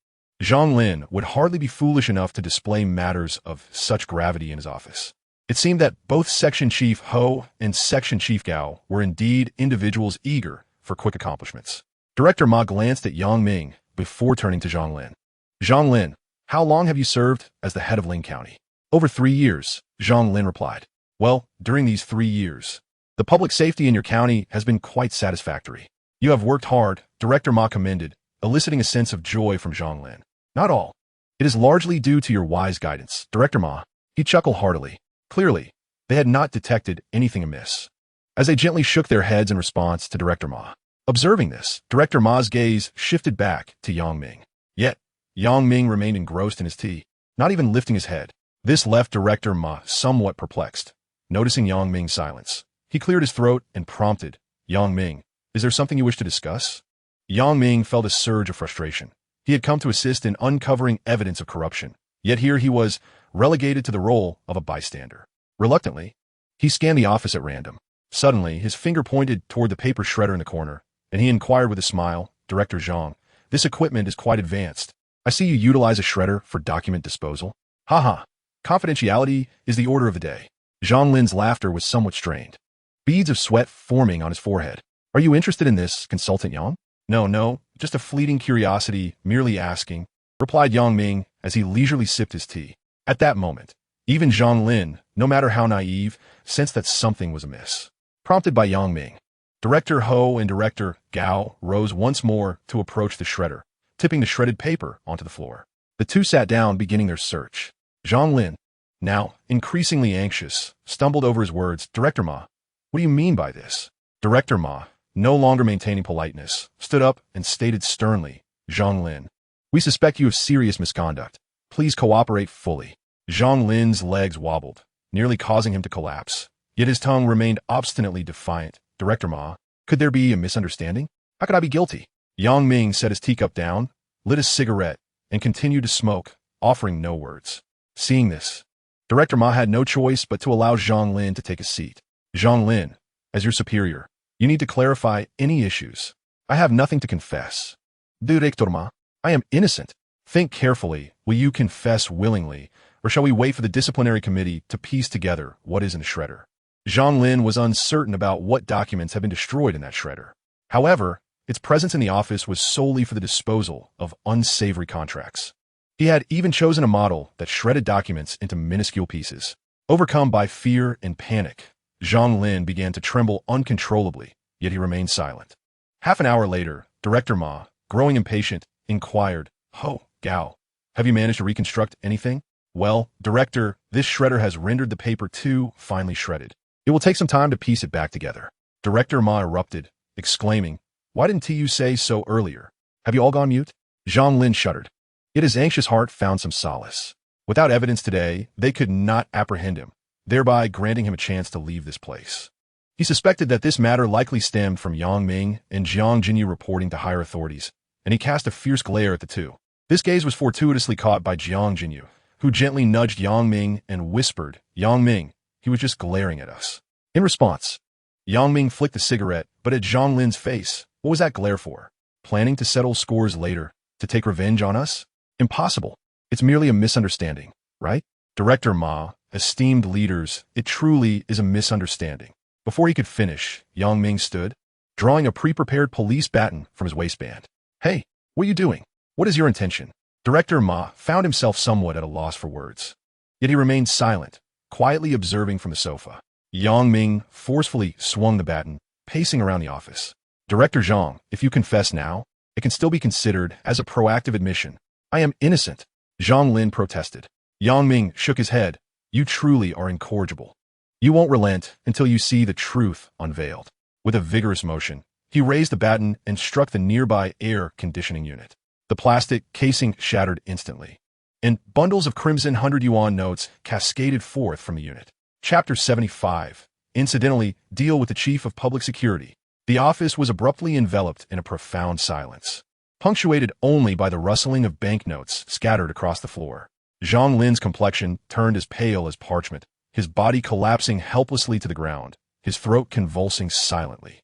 Zhang Lin would hardly be foolish enough to display matters of such gravity in his office. It seemed that both Section Chief Ho and Section Chief Gao were indeed individuals eager for quick accomplishments. Director Ma glanced at Yang Ming before turning to Zhang Lin. Zhang Lin, how long have you served as the head of Ling County? Over 3 years, Zhang Lin replied. Well, during these 3 years, the public safety in your county has been quite satisfactory. You have worked hard, Director Ma commended, eliciting a sense of joy from Zhang Lin. Not all. It is largely due to your wise guidance, Director Ma. He chuckled heartily. Clearly, they had not detected anything amiss. As they gently shook their heads in response to Director Ma. Observing this, Director Ma's gaze shifted back to Yang Ming. Yet, Yang Ming remained engrossed in his tea, not even lifting his head. This left Director Ma somewhat perplexed. Noticing Yang Ming's silence, he cleared his throat and prompted, Yang Ming, is there something you wish to discuss? Yang Ming felt a surge of frustration. He had come to assist in uncovering evidence of corruption, yet here he was relegated to the role of a bystander. Reluctantly, he scanned the office at random. Suddenly, his finger pointed toward the paper shredder in the corner, and he inquired with a smile, Director Zhang, this equipment is quite advanced. I see you utilize a shredder for document disposal. Haha, confidentiality is the order of the day. Zhang Lin's laughter was somewhat strained, beads of sweat forming on his forehead. Are you interested in this, Consultant Yang? No, just a fleeting curiosity, merely asking, replied Yang Ming as he leisurely sipped his tea. At that moment, even Zhang Lin, no matter how naive, sensed that something was amiss. Prompted by Yang Ming, Director Ho and Director Gao rose once more to approach the shredder, tipping the shredded paper onto the floor. The two sat down, beginning their search. Zhang Lin, now increasingly anxious, stumbled over his words. Director Ma, what do you mean by this? Director Ma, no longer maintaining politeness, stood up and stated sternly, Zhang Lin, we suspect you of serious misconduct. Please cooperate fully. Zhang Lin's legs wobbled, nearly causing him to collapse. Yet his tongue remained obstinately defiant. Director Ma, could there be a misunderstanding? How could I be guilty? Yang Ming set his teacup down, lit a cigarette, and continued to smoke, offering no words. Seeing this, Director Ma had no choice but to allow Zhang Lin to take a seat. Zhang Lin, as your superior, you need to clarify any issues. I have nothing to confess. Director Ma, I am innocent. Think carefully. Will you confess willingly, or shall we wait for the disciplinary committee to piece together what is in the shredder? Zhang Lin was uncertain about what documents had been destroyed in that shredder. However, its presence in the office was solely for the disposal of unsavory contracts. He had even chosen a model that shredded documents into minuscule pieces. Overcome by fear and panic, Zhang Lin began to tremble uncontrollably, yet he remained silent. Half an hour later, Director Ma, growing impatient, inquired, Ho, Gao, have you managed to reconstruct anything? Well, Director, this shredder has rendered the paper too finely shredded. It will take some time to piece it back together. Director Ma erupted, exclaiming, why didn't you say so earlier? Have you all gone mute? Zhang Lin shuddered. Yet his anxious heart found some solace. Without evidence today, they could not apprehend him, thereby granting him a chance to leave this place. He suspected that this matter likely stemmed from Yang Ming and Jiang Jinyu reporting to higher authorities, and he cast a fierce glare at the two. This gaze was fortuitously caught by Jiang Jinyu, who gently nudged Yang Ming and whispered, Yang Ming, he was just glaring at us. In response, Yang Ming flicked a cigarette, but at Zhang Lin's face, what was that glare for? Planning to settle scores later, to take revenge on us? Impossible. It's merely a misunderstanding, right? Director Ma, esteemed leaders, it truly is a misunderstanding. Before he could finish, Yang Ming stood, drawing a pre-prepared police baton from his waistband. Hey, what are you doing? What is your intention? Director Ma found himself somewhat at a loss for words. Yet he remained silent, quietly observing from the sofa. Yang Ming forcefully swung the baton, pacing around the office. Director Zhang, if you confess now, it can still be considered as a proactive admission. I am innocent, Zhang Lin protested. Yang Ming shook his head. You truly are incorrigible. You won't relent until you see the truth unveiled. With a vigorous motion, he raised the baton and struck the nearby air conditioning unit. The plastic casing shattered instantly, and bundles of crimson 100 yuan notes cascaded forth from the unit. Chapter 75. Incidentally, deal with the Chief of Public Security. The office was abruptly enveloped in a profound silence, punctuated only by the rustling of banknotes scattered across the floor. Zhang Lin's complexion turned as pale as parchment, his body collapsing helplessly to the ground, his throat convulsing silently.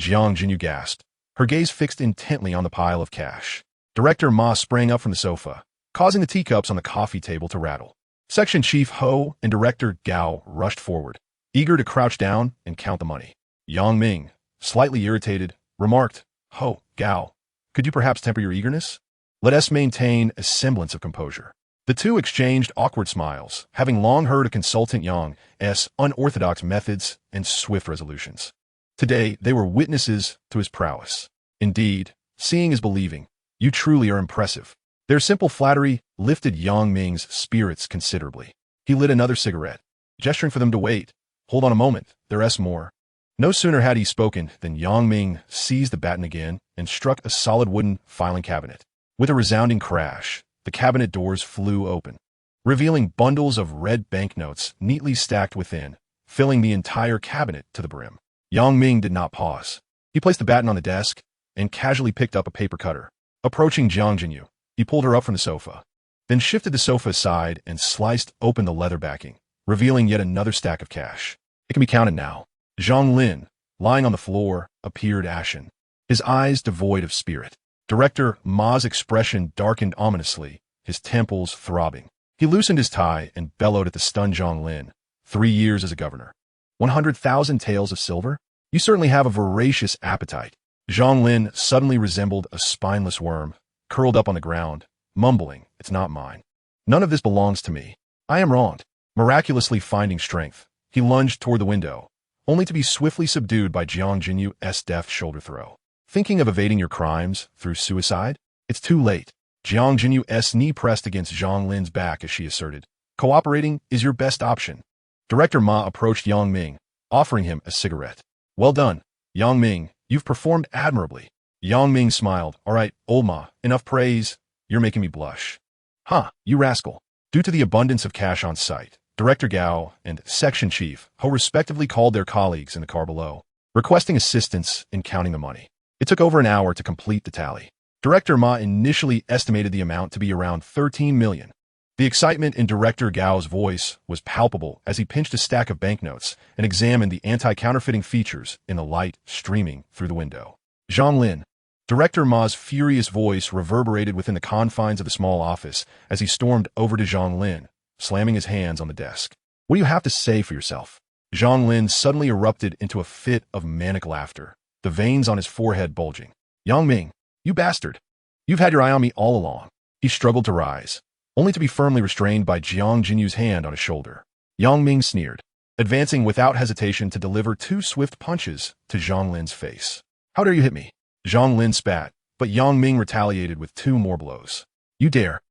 Jiang Jinyu gasped, her gaze fixed intently on the pile of cash. Director Ma sprang up from the sofa, causing the teacups on the coffee table to rattle. Section Chief Ho and Director Gao rushed forward, eager to crouch down and count the money. Yang Ming, slightly irritated, remarked, Ho, Gao, could you perhaps temper your eagerness? Let us maintain a semblance of composure. The two exchanged awkward smiles, having long heard of consultant Yang's unorthodox methods and swift resolutions. Today, they were witnesses to his prowess. Indeed, seeing is believing. You truly are impressive. Their simple flattery lifted Yang Ming's spirits considerably. He lit another cigarette, gesturing for them to wait. Hold on a moment, there's more. No sooner had he spoken than Yang Ming seized the baton again and struck a solid wooden filing cabinet. With a resounding crash, the cabinet doors flew open, revealing bundles of red banknotes neatly stacked within, filling the entire cabinet to the brim. Yang Ming did not pause. He placed the baton on the desk and casually picked up a paper cutter. Approaching Jiang Jinyu, he pulled her up from the sofa, then shifted the sofa aside and sliced open the leather backing, revealing yet another stack of cash. It can be counted now. Zhang Lin, lying on the floor, appeared ashen, his eyes devoid of spirit. Director Ma's expression darkened ominously, his temples throbbing. He loosened his tie and bellowed at the stunned Zhang Lin. 3 years as a governor. 100,000 taels of silver? You certainly have a voracious appetite. Zhang Lin suddenly resembled a spineless worm, curled up on the ground, mumbling, "It's not mine. None of this belongs to me. I am wronged." Miraculously finding strength, he lunged toward the window, only to be swiftly subdued by Jiang Jinyu's deft shoulder throw. Thinking of evading your crimes through suicide? It's too late. Jiang Jinyu's knee pressed against Zhang Lin's back as she asserted, "Cooperating is your best option." Director Ma approached Yang Ming, offering him a cigarette. "Well done, Yang Ming. You've performed admirably." Yang Ming smiled. "All right, old Ma, enough praise. You're making me blush." "Huh, you rascal." Due to the abundance of cash on site, Director Gao and Section Chief Ho respectively called their colleagues in the car below, requesting assistance in counting the money. It took over an hour to complete the tally. Director Ma initially estimated the amount to be around 13 million. The excitement in Director Gao's voice was palpable as he pinched a stack of banknotes and examined the anti-counterfeiting features in the light streaming through the window. Zhang Lin. Director Ma's furious voice reverberated within the confines of the small office as he stormed over to Zhang Lin, slamming his hands on the desk. "What do you have to say for yourself?" Zhang Lin suddenly erupted into a fit of manic laughter, the veins on his forehead bulging. "Yang Ming, you bastard! You've had your eye on me all along." He struggled to rise, only to be firmly restrained by Jiang Jinyu's hand on his shoulder. Yang Ming sneered, advancing without hesitation to deliver 2 swift punches to Zhang Lin's face. "How dare you hit me?" Zhang Lin spat, but Yang Ming retaliated with 2 more blows. "You dare."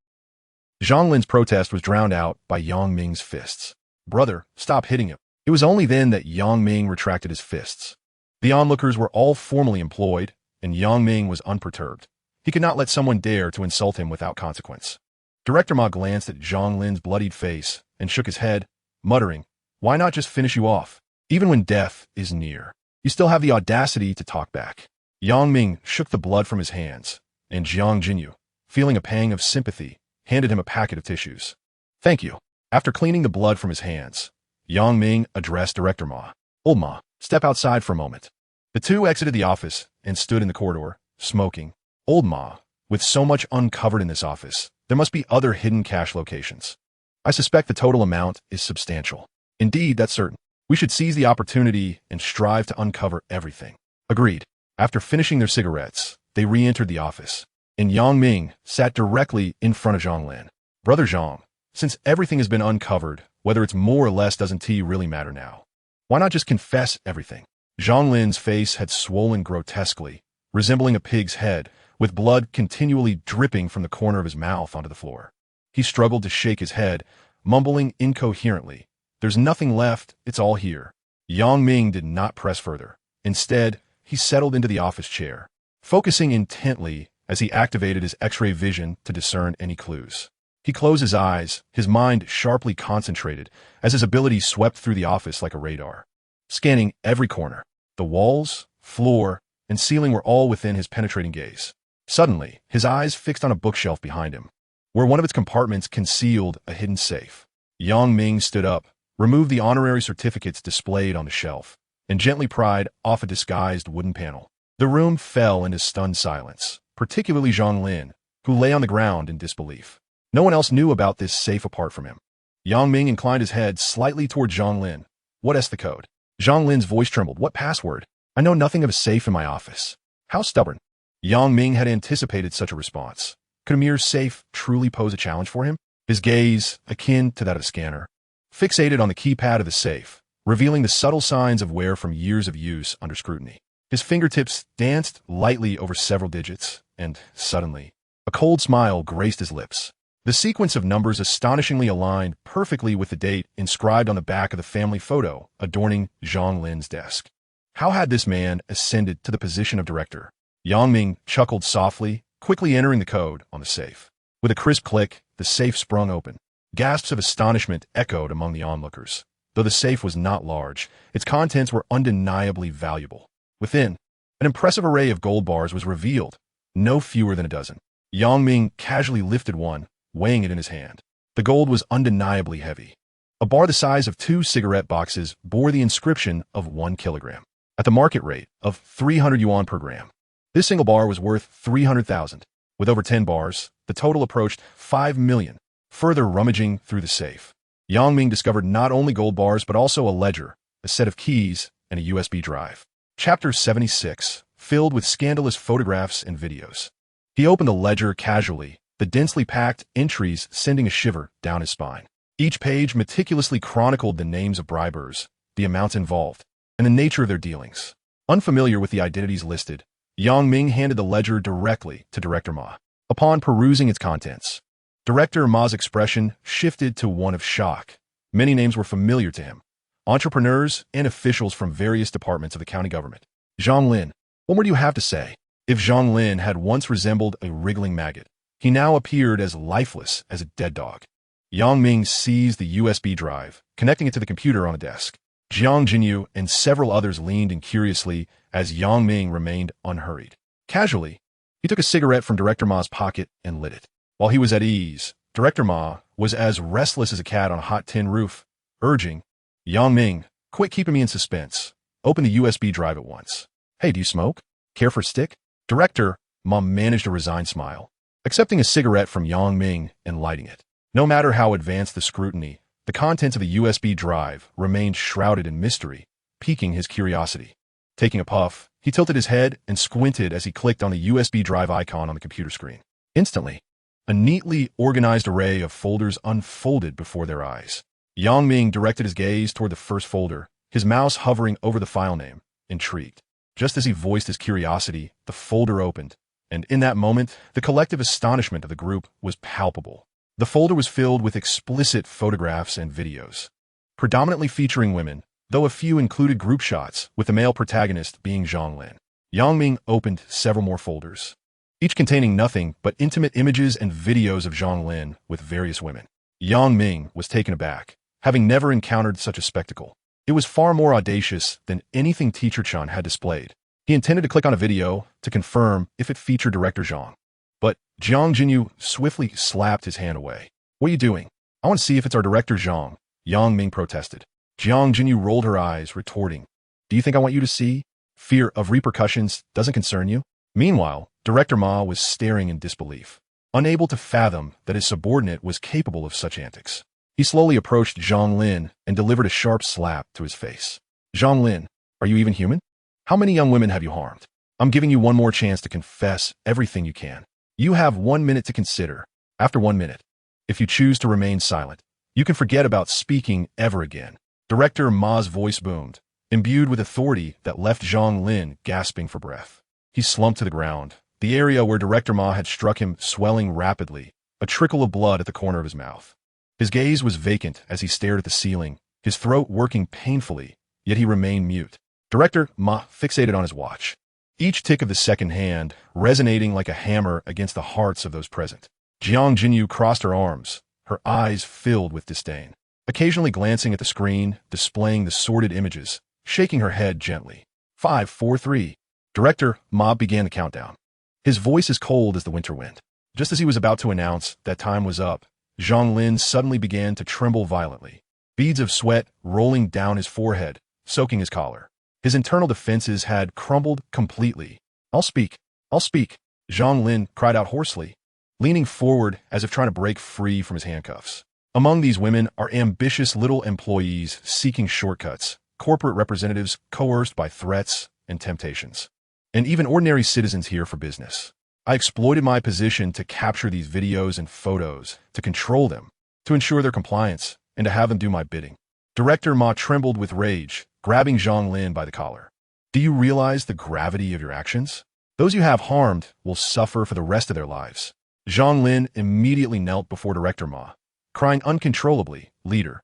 Zhang Lin's protest was drowned out by Yang Ming's fists. "Brother, stop hitting him." It was only then that Yang Ming retracted his fists. The onlookers were all formally employed, and Yang Ming was unperturbed. He could not let someone dare to insult him without consequence. Director Ma glanced at Zhang Lin's bloodied face and shook his head, muttering, "Why not just finish you off? Even when death is near, you still have the audacity to talk back." Yang Ming shook the blood from his hands, and Jiang Jinyu, feeling a pang of sympathy, handed him a packet of tissues. "Thank you." After cleaning the blood from his hands, Yang Ming addressed Director Ma. "Old Ma, step outside for a moment." The two exited the office and stood in the corridor, smoking. "Old Ma, with so much uncovered in this office, there must be other hidden cash locations. I suspect the total amount is substantial." "Indeed, that's certain. We should seize the opportunity and strive to uncover everything." "Agreed." After finishing their cigarettes, they re-entered the office, and Yang Ming sat directly in front of Zhang Lin. "Brother Zhang, since everything has been uncovered, whether it's more or less doesn't to you really matter now. Why not just confess everything?" Zhang Lin's face had swollen grotesquely, resembling a pig's head, with blood continually dripping from the corner of his mouth onto the floor. He struggled to shake his head, mumbling incoherently, "There's nothing left, it's all here." Yang Ming did not press further. Instead, he settled into the office chair, focusing intently as he activated his X-ray vision to discern any clues. He closed his eyes, his mind sharply concentrated, as his ability swept through the office like a radar, scanning every corner. The walls, floor, and ceiling were all within his penetrating gaze. Suddenly, his eyes fixed on a bookshelf behind him, where one of its compartments concealed a hidden safe. Yang Ming stood up, removed the honorary certificates displayed on the shelf, and gently pried off a disguised wooden panel. The room fell into stunned silence, particularly Zhang Lin, who lay on the ground in disbelief. No one else knew about this safe apart from him. Yang Ming inclined his head slightly toward Zhang Lin. "What's the code?" Zhang Lin's voice trembled. "What password? I know nothing of a safe in my office." "How stubborn." Yang Ming had anticipated such a response. Could a mere safe truly pose a challenge for him? His gaze, akin to that of a scanner, fixated on the keypad of the safe, revealing the subtle signs of wear from years of use under scrutiny. His fingertips danced lightly over several digits, and, suddenly, a cold smile graced his lips. The sequence of numbers astonishingly aligned perfectly with the date inscribed on the back of the family photo adorning Zhang Lin's desk. How had this man ascended to the position of director? Yang Ming chuckled softly, quickly entering the code on the safe. With a crisp click, the safe sprung open. Gasps of astonishment echoed among the onlookers. Though the safe was not large, its contents were undeniably valuable. Within, an impressive array of gold bars was revealed, no fewer than a dozen. Yang Ming casually lifted one, weighing it in his hand. The gold was undeniably heavy. A bar the size of 2 cigarette boxes bore the inscription of 1 kilogram, at the market rate of 300 yuan per gram. This single bar was worth 300,000. With over 10 bars, the total approached 5 million. Further rummaging through the safe, Yang Ming discovered not only gold bars but also a ledger, a set of keys, and a USB drive. Chapter 76, filled with scandalous photographs and videos. He opened the ledger casually, the densely packed entries sending a shiver down his spine. Each page meticulously chronicled the names of bribers, the amounts involved, and the nature of their dealings. Unfamiliar with the identities listed, Yang Ming handed the ledger directly to Director Ma. Upon perusing its contents, Director Ma's expression shifted to one of shock. Many names were familiar to him, entrepreneurs and officials from various departments of the county government. Zhang Lin. What more do you have to say? If Zhang Lin had once resembled a wriggling maggot, he now appeared as lifeless as a dead dog. Yang Ming seized the USB drive, connecting it to the computer on a desk. Jiang Jinyu and several others leaned in curiously as Yang Ming remained unhurried. Casually, he took a cigarette from Director Ma's pocket and lit it. While he was at ease, Director Ma was as restless as a cat on a hot tin roof, urging, Yang Ming, quit keeping me in suspense. Open the USB drive at once. Hey, do you smoke? Care for a stick? Director Ma managed a resigned smile, accepting a cigarette from Yang Ming and lighting it. No matter how advanced the scrutiny, the contents of the USB drive remained shrouded in mystery, piquing his curiosity. Taking a puff, he tilted his head and squinted as he clicked on the USB drive icon on the computer screen. Instantly, a neatly organized array of folders unfolded before their eyes. Yang Ming directed his gaze toward the first folder, his mouse hovering over the file name, intrigued. Just as he voiced his curiosity, the folder opened, and in that moment, the collective astonishment of the group was palpable. The folder was filled with explicit photographs and videos, predominantly featuring women, though a few included group shots, with the male protagonist being Zhang Lin. Yang Ming opened several more folders, each containing nothing but intimate images and videos of Zhang Lin with various women. Yang Ming was taken aback, having never encountered such a spectacle. It was far more audacious than anything Teacher Chan had displayed. He intended to click on a video to confirm if it featured Director Zhang. But Jiang Jinyu swiftly slapped his hand away. What are you doing? I want to see if it's our Director Zhang, Yang Ming protested. Jiang Jinyu rolled her eyes, retorting, Do you think I want you to see? Fear of repercussions doesn't concern you? Meanwhile, Director Ma was staring in disbelief, unable to fathom that his subordinate was capable of such antics. He slowly approached Zhang Lin and delivered a sharp slap to his face. Zhang Lin, are you even human? How many young women have you harmed? I'm giving you one more chance to confess everything you can. You have 1 minute to consider. After 1 minute, if you choose to remain silent, you can forget about speaking ever again. Director Ma's voice boomed, imbued with authority that left Zhang Lin gasping for breath. He slumped to the ground, the area where Director Ma had struck him swelling rapidly, a trickle of blood at the corner of his mouth. His gaze was vacant as he stared at the ceiling, his throat working painfully, yet he remained mute. Director Ma fixated on his watch, each tick of the second hand resonating like a hammer against the hearts of those present. Jiang Jinyu crossed her arms, her eyes filled with disdain, occasionally glancing at the screen, displaying the sordid images, shaking her head gently. 5, 4, 3. Director Ma began the countdown, his voice as cold as the winter wind. Just as he was about to announce that time was up, Zhang Lin suddenly began to tremble violently, beads of sweat rolling down his forehead, soaking his collar. His internal defenses had crumbled completely. I'll speak. Zhang Lin cried out hoarsely, leaning forward as if trying to break free from his handcuffs. Among these women are ambitious little employees seeking shortcuts, corporate representatives coerced by threats and temptations, and even ordinary citizens here for business. I exploited my position to capture these videos and photos, to control them, to ensure their compliance, and to have them do my bidding. Director Ma trembled with rage, grabbing Zhang Lin by the collar. Do you realize the gravity of your actions? Those you have harmed will suffer for the rest of their lives. Zhang Lin immediately knelt before Director Ma, crying uncontrollably, Leader,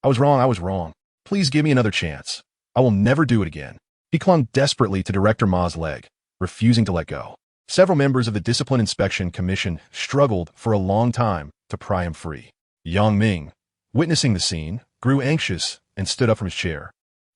I was wrong. Please give me another chance. I will never do it again. He clung desperately to Director Ma's leg, refusing to let go. Several members of the Discipline Inspection Commission struggled for a long time to pry him free. Yang Ming, witnessing the scene, grew anxious and stood up from his chair,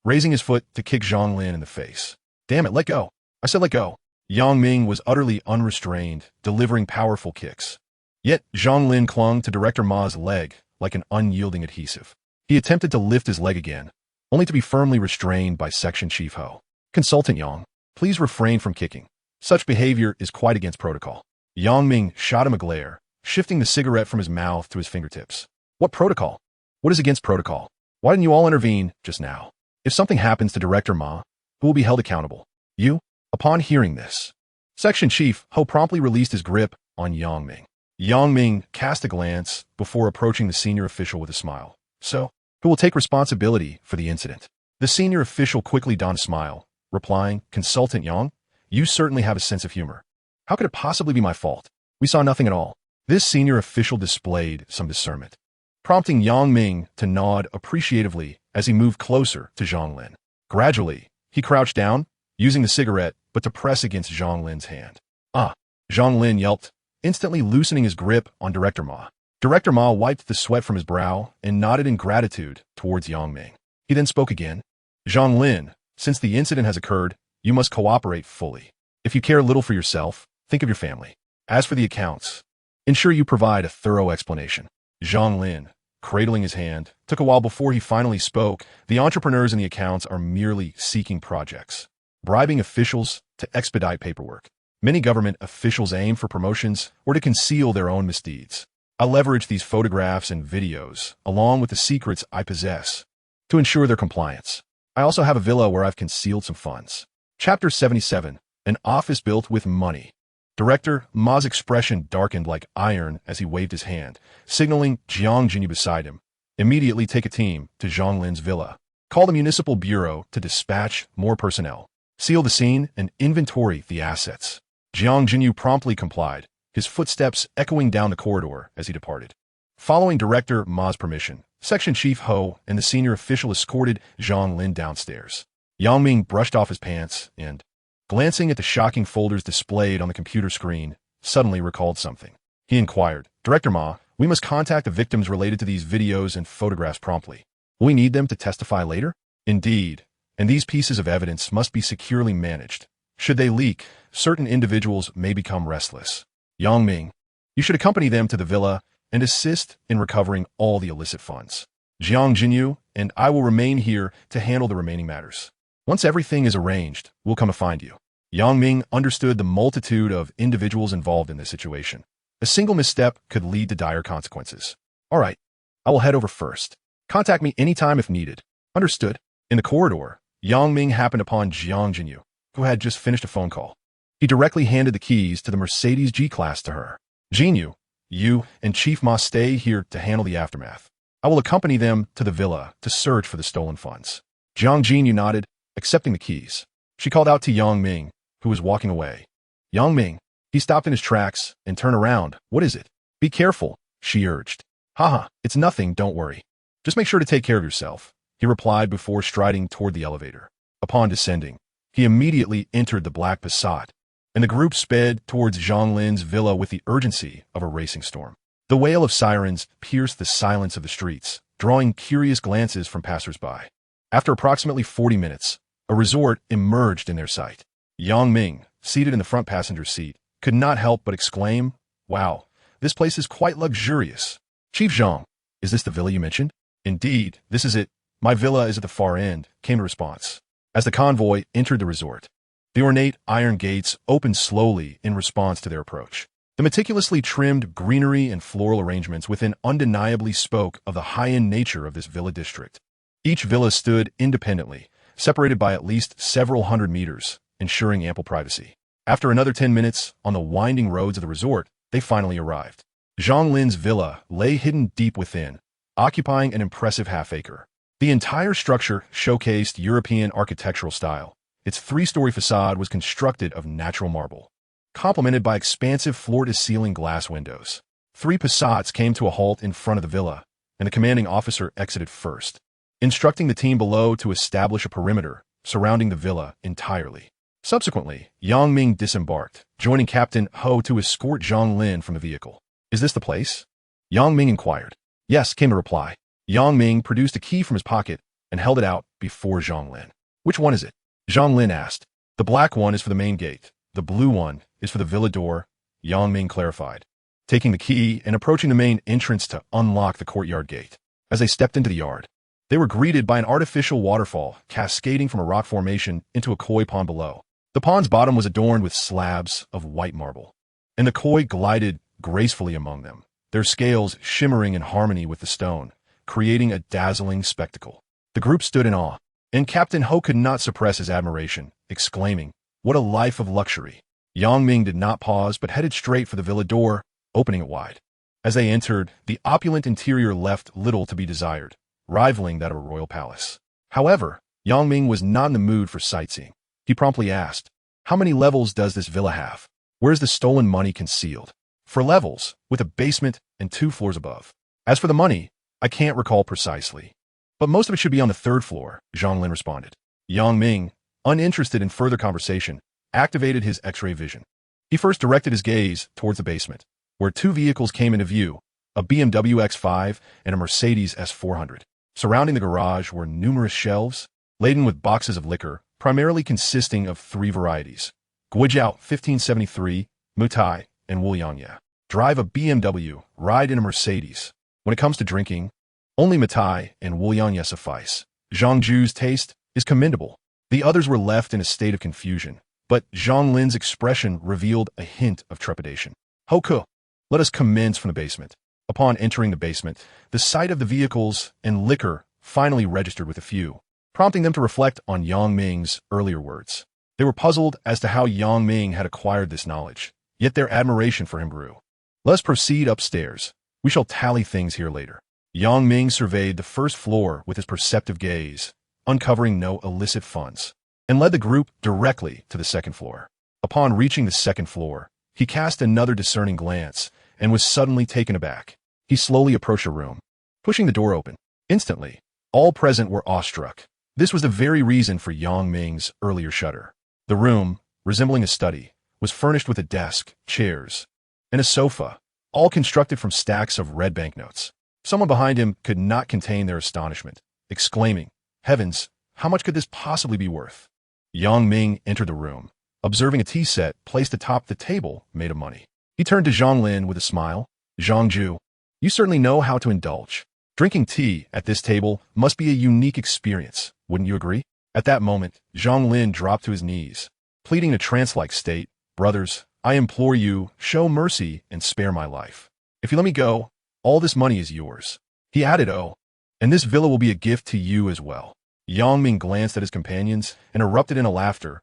raising his foot to kick Zhang Lin in the face. Damn it, let go. I said let go. Yang Ming was utterly unrestrained, delivering powerful kicks. Yet Zhang Lin clung to Director Ma's leg like an unyielding adhesive. He attempted to lift his leg again, only to be firmly restrained by Section Chief Ho. Consultant Yang, please refrain from kicking. Such behavior is quite against protocol. Yang Ming shot him a glare, shifting the cigarette from his mouth to his fingertips. What protocol? What is against protocol? Why didn't you all intervene just now? If something happens to Director Ma, who will be held accountable? You? Upon hearing this, Section Chief Ho promptly released his grip on Yang Ming. Yang Ming cast a glance before approaching the senior official with a smile. So, who will take responsibility for the incident? The senior official quickly donned a smile, replying, Consultant Yang, you certainly have a sense of humor. How could it possibly be my fault? We saw nothing at all. This senior official displayed some discernment, prompting Yang Ming to nod appreciatively as he moved closer to Zhang Lin. Gradually, he crouched down, using the cigarette but to press against Zhang Lin's hand. Ah! Zhang Lin yelped, instantly loosening his grip on Director Ma. Director Ma wiped the sweat from his brow and nodded in gratitude towards Yang Ming. He then spoke again. Zhang Lin, since the incident has occurred, you must cooperate fully. If you care little for yourself, think of your family. As for the accounts, ensure you provide a thorough explanation. Zhang Lin, cradling his hand, took a while before he finally spoke. The entrepreneurs in the accounts are merely seeking projects, bribing officials to expedite paperwork. Many government officials aim for promotions or to conceal their own misdeeds. I leverage these photographs and videos, along with the secrets I possess, to ensure their compliance. I also have a villa where I've concealed some funds. Chapter 77, an office built with money. Director Ma's expression darkened like iron as he waved his hand, signaling Jiang Jinyu beside him. Immediately take a team to Zhang Lin's villa. Call the municipal bureau to dispatch more personnel. Seal the scene and inventory the assets. Jiang Jinyu promptly complied, his footsteps echoing down the corridor as he departed. Following Director Ma's permission, Section Chief Ho and the senior official escorted Zhang Lin downstairs. Yang Ming brushed off his pants and, glancing at the shocking folders displayed on the computer screen, suddenly recalled something. He inquired, Director Ma, we must contact the victims related to these videos and photographs promptly. Will we need them to testify later? Indeed, and these pieces of evidence must be securely managed. Should they leak, certain individuals may become restless. Yang Ming, you should accompany them to the villa and assist in recovering all the illicit funds. Jiang Jinyu and I will remain here to handle the remaining matters. Once everything is arranged, we'll come to find you. Yang Ming understood the multitude of individuals involved in this situation. A single misstep could lead to dire consequences. All right, I will head over first. Contact me anytime if needed. Understood. In the corridor, Yang Ming happened upon Jiang Jinyu, who had just finished a phone call. He directly handed the keys to the Mercedes G-Class to her. Jinyu, you and Chief Ma stay here to handle the aftermath. I will accompany them to the villa to search for the stolen funds. Jiang Jinyu nodded, accepting the keys. She called out to Yang Ming, who was walking away. Yang Ming, he stopped in his tracks and turned around. What is it? Be careful, she urged. Haha, it's nothing, don't worry. Just make sure to take care of yourself, he replied before striding toward the elevator. Upon descending, he immediately entered the black Passat, and the group sped towards Zhang Lin's villa with the urgency of a racing storm. The wail of sirens pierced the silence of the streets, drawing curious glances from passers-by. After approximately 40 minutes, a resort emerged in their sight. Yang Ming, seated in the front passenger seat, could not help but exclaim, Wow, this place is quite luxurious. Chief Zhang, is this the villa you mentioned? Indeed, this is it. My villa is at the far end, came the response. As the convoy entered the resort, the ornate iron gates opened slowly in response to their approach. The meticulously trimmed greenery and floral arrangements within undeniably spoke of the high-end nature of this villa district. Each villa stood independently, separated by at least several hundred meters, ensuring ample privacy. After another 10 minutes on the winding roads of the resort, they finally arrived. Zhang Lin's villa lay hidden deep within, occupying an impressive half-acre. The entire structure showcased European architectural style. Its three-story facade was constructed of natural marble, complemented by expansive floor-to-ceiling glass windows. 3 Passats came to a halt in front of the villa, and the commanding officer exited first, instructing the team below to establish a perimeter surrounding the villa entirely. Subsequently, Yang Ming disembarked, joining Captain Ho to escort Zhang Lin from the vehicle. "Is this the place?" Yang Ming inquired. "Yes," came the reply. Yang Ming produced a key from his pocket and held it out before Zhang Lin. "Which one is it?" Zhang Lin asked. "The black one is for the main gate. The blue one is for the villa door," Yang Ming clarified, taking the key and approaching the main entrance to unlock the courtyard gate. As they stepped into the yard, they were greeted by an artificial waterfall cascading from a rock formation into a koi pond below. The pond's bottom was adorned with slabs of white marble, and the koi glided gracefully among them, their scales shimmering in harmony with the stone, creating a dazzling spectacle. The group stood in awe, and Captain Ho could not suppress his admiration, exclaiming, "What a life of luxury!" Yang Ming did not pause but headed straight for the villa door, opening it wide. As they entered, the opulent interior left little to be desired, rivaling that of a royal palace. However, Yang Ming was not in the mood for sightseeing. He promptly asked, "How many levels does this villa have? Where's the stolen money concealed?" "For levels, with a basement and 2 floors above. As for the money, I can't recall precisely. But most of it should be on the 3rd floor, Zhang Lin responded. Yang Ming, uninterested in further conversation, activated his X-ray vision. He first directed his gaze towards the basement, where 2 vehicles came into view, a BMW X5 and a Mercedes S400. Surrounding the garage were numerous shelves, laden with boxes of liquor, primarily consisting of 3 varieties: Guijiao 1573, Mutai, and Wulianya. Drive a BMW, ride in a Mercedes. When it comes to drinking, only Mutai and Wulianya suffice. Zhang Ju's taste is commendable. The others were left in a state of confusion, but Zhang Lin's expression revealed a hint of trepidation. "Hoku, let us commence from the basement." Upon entering the basement, the sight of the vehicles and liquor finally registered with a few, prompting them to reflect on Yang Ming's earlier words. They were puzzled as to how Yang Ming had acquired this knowledge, yet their admiration for him grew. "Let us proceed upstairs. We shall tally things here later." Yang Ming surveyed the 1st floor with his perceptive gaze, uncovering no illicit funds, and led the group directly to the 2nd floor. Upon reaching the 2nd floor, he cast another discerning glance and was suddenly taken aback. He slowly approached a room, pushing the door open. Instantly, all present were awestruck. This was the very reason for Yang Ming's earlier shudder. The room, resembling a study, was furnished with a desk, chairs, and a sofa, all constructed from stacks of red banknotes. Someone behind him could not contain their astonishment, exclaiming, "Heavens, how much could this possibly be worth?" Yang Ming entered the room, observing a tea set placed atop the table made of money. He turned to Zhang Lin with a smile. "Zhang Ju, you certainly know how to indulge. Drinking tea at this table must be a unique experience, wouldn't you agree?" At that moment, Zhang Lin dropped to his knees, pleading in a trance-like state, "Brothers, I implore you, show mercy and spare my life. If you let me go, all this money is yours." He added, "Oh, and this villa will be a gift to you as well." Yang Ming glanced at his companions and erupted into laughter.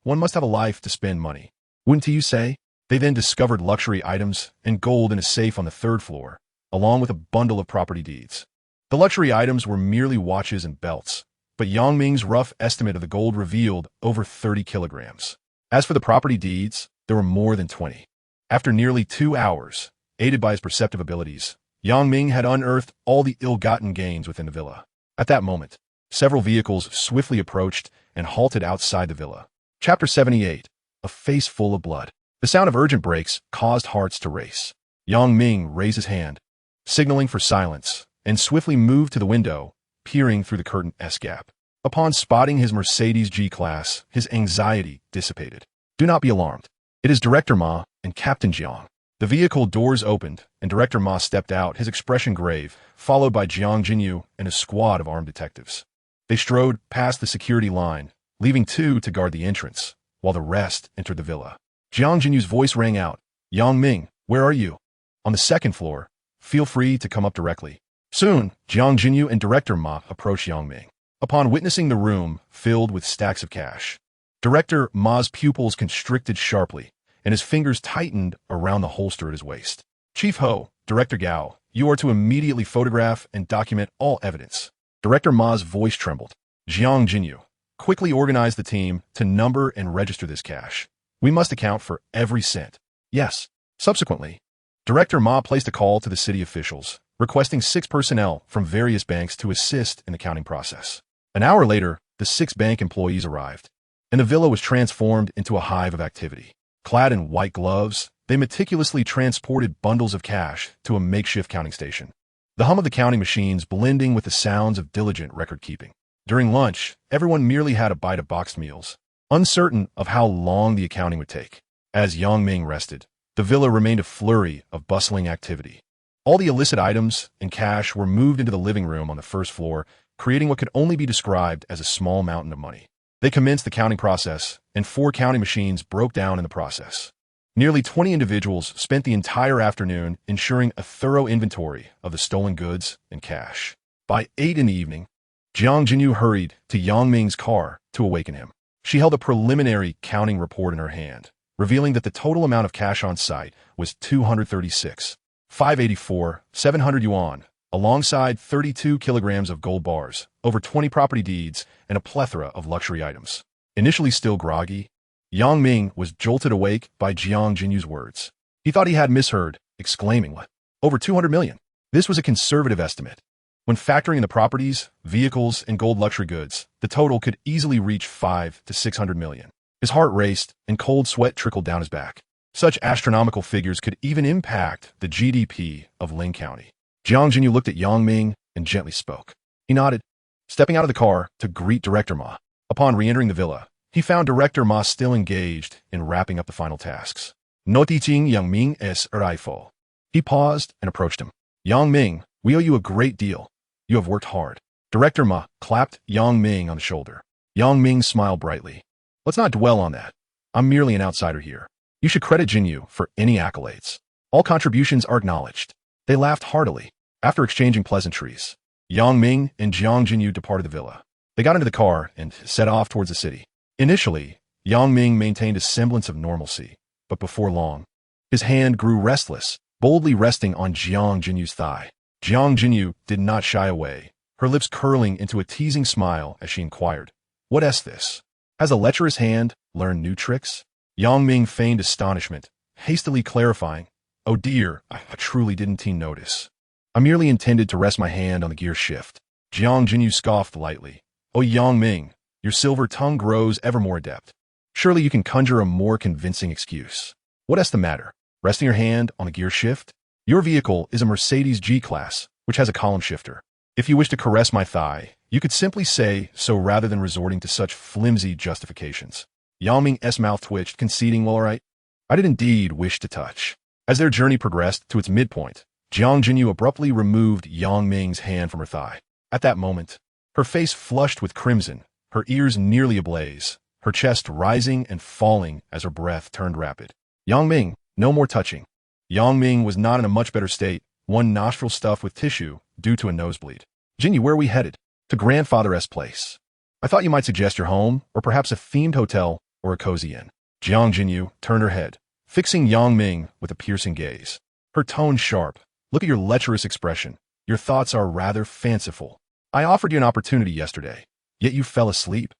One must have a life to spend money, wouldn't you say?" They then discovered luxury items and gold in a safe on the 3rd floor, along with a bundle of property deeds. The luxury items were merely watches and belts, but Yang Ming's rough estimate of the gold revealed over 30 kilograms. As for the property deeds, there were more than 20. After nearly 2 hours, aided by his perceptive abilities, Yang Ming had unearthed all the ill-gotten gains within the villa. At that moment, several vehicles swiftly approached and halted outside the villa. Chapter 78, A Face Full of Blood. The sound of urgent brakes caused hearts to race. Yang Ming raised his hand, signaling for silence, and swiftly moved to the window, peering through the curtain S-gap. Upon spotting his Mercedes G-Class, his anxiety dissipated. "Do not be alarmed. It is Director Ma and Captain Jiang." The vehicle doors opened, and Director Ma stepped out, his expression grave, followed by Jiang Jinyu and a squad of armed detectives. They strode past the security line, leaving 2 to guard the entrance, while the rest entered the villa. Jiang Jinyu's voice rang out, "Yang Ming, where are you?" "On the 2nd floor. Feel free to come up directly." Soon, Jiang Jinyu and Director Ma approached Yang Ming. Upon witnessing the room filled with stacks of cash, Director Ma's pupils constricted sharply, and his fingers tightened around the holster at his waist. Chief Ho, Director Gao, you are to immediately photograph and document all evidence. Director Ma's voice trembled. Jiang Jinyu, quickly organize the team to number and register this cash. We must account for every cent. Yes. Subsequently, Director Ma placed a call to the city officials, requesting 6 personnel from various banks to assist in the counting process. An hour later, the 6 bank employees arrived, and the villa was transformed into a hive of activity. Clad in white gloves, they meticulously transported bundles of cash to a makeshift counting station. The hum of the counting machines blending with the sounds of diligent record-keeping. During lunch, everyone merely had a bite of boxed meals, uncertain of how long the accounting would take. As Yang Ming rested, the villa remained a flurry of bustling activity. All the illicit items and cash were moved into the living room on the first floor, creating what could only be described as a small mountain of money. They commenced the counting process, and 4 counting machines broke down in the process. Nearly 20 individuals spent the entire afternoon ensuring a thorough inventory of the stolen goods and cash. By 8 in the evening, Jiang Jinyu hurried to Yang Ming's car to awaken him. She held a preliminary counting report in her hand, revealing that the total amount of cash on site was 236,584, 700 yuan, alongside 32 kilograms of gold bars, over 20 property deeds, and a plethora of luxury items. Initially still groggy, Yang Ming was jolted awake by Jiang Jinyu's words. He thought he had misheard, exclaiming, "What? Over 200 million? This was a conservative estimate. When factoring the properties, vehicles, and gold luxury goods, the total could easily reach 500 to 600 million. His heart raced, and cold sweat trickled down his back. Such astronomical figures could even impact the GDP of Ling County. Jiang Jinyu looked at Yang Ming and gently spoke. He nodded, stepping out of the car to greet Director Ma. Upon re-entering the villa, he found Director Ma still engaged in wrapping up the final tasks. Noticing Yang Ming es rifle. He paused and approached him. Yang Ming, we owe you a great deal. You have worked hard. Director Ma clapped Yang Ming on the shoulder. Yang Ming smiled brightly. Let's not dwell on that. I'm merely an outsider here. You should credit Jinyu for any accolades. All contributions are acknowledged. They laughed heartily. After exchanging pleasantries, Yang Ming and Jiang Jinyu departed the villa. They got into the car and set off towards the city. Initially, Yang Ming maintained a semblance of normalcy, but before long, his hand grew restless, boldly resting on Jiang Jinyu's thigh. Jiang Jinyu did not shy away, her lips curling into a teasing smile as she inquired, "What is this? Has a lecherous hand learned new tricks?" Yang Ming feigned astonishment, hastily clarifying, "Oh dear, I truly didn't notice. I merely intended to rest my hand on the gear shift." Jiang Jinyu scoffed lightly. "Oh Yang Ming, your silver tongue grows ever more adept. Surely you can conjure a more convincing excuse. What is the matter? Resting your hand on the gear shift? Your vehicle is a Mercedes G-Class, which has a column shifter. If you wish to caress my thigh, you could simply say so rather than resorting to such flimsy justifications." Yang Ming's mouth twitched, conceding, "Well, all right. I did indeed wish to touch." As their journey progressed to its midpoint, Jiang Jinyu abruptly removed Yang Ming's hand from her thigh. At that moment, her face flushed with crimson, her ears nearly ablaze, her chest rising and falling as her breath turned rapid. "Yang Ming, no more touching." Yang Ming was not in a much better state, one nostril stuffed with tissue due to a nosebleed. "Jinyu, where are we headed?" "To Grandfather's place. I thought you might suggest your home, or perhaps a themed hotel or a cozy inn." Jiang Jinyu turned her head, fixing Yang Ming with a piercing gaze. Her tone sharp. "Look at your lecherous expression. Your thoughts are rather fanciful. I offered you an opportunity yesterday, yet you fell asleep.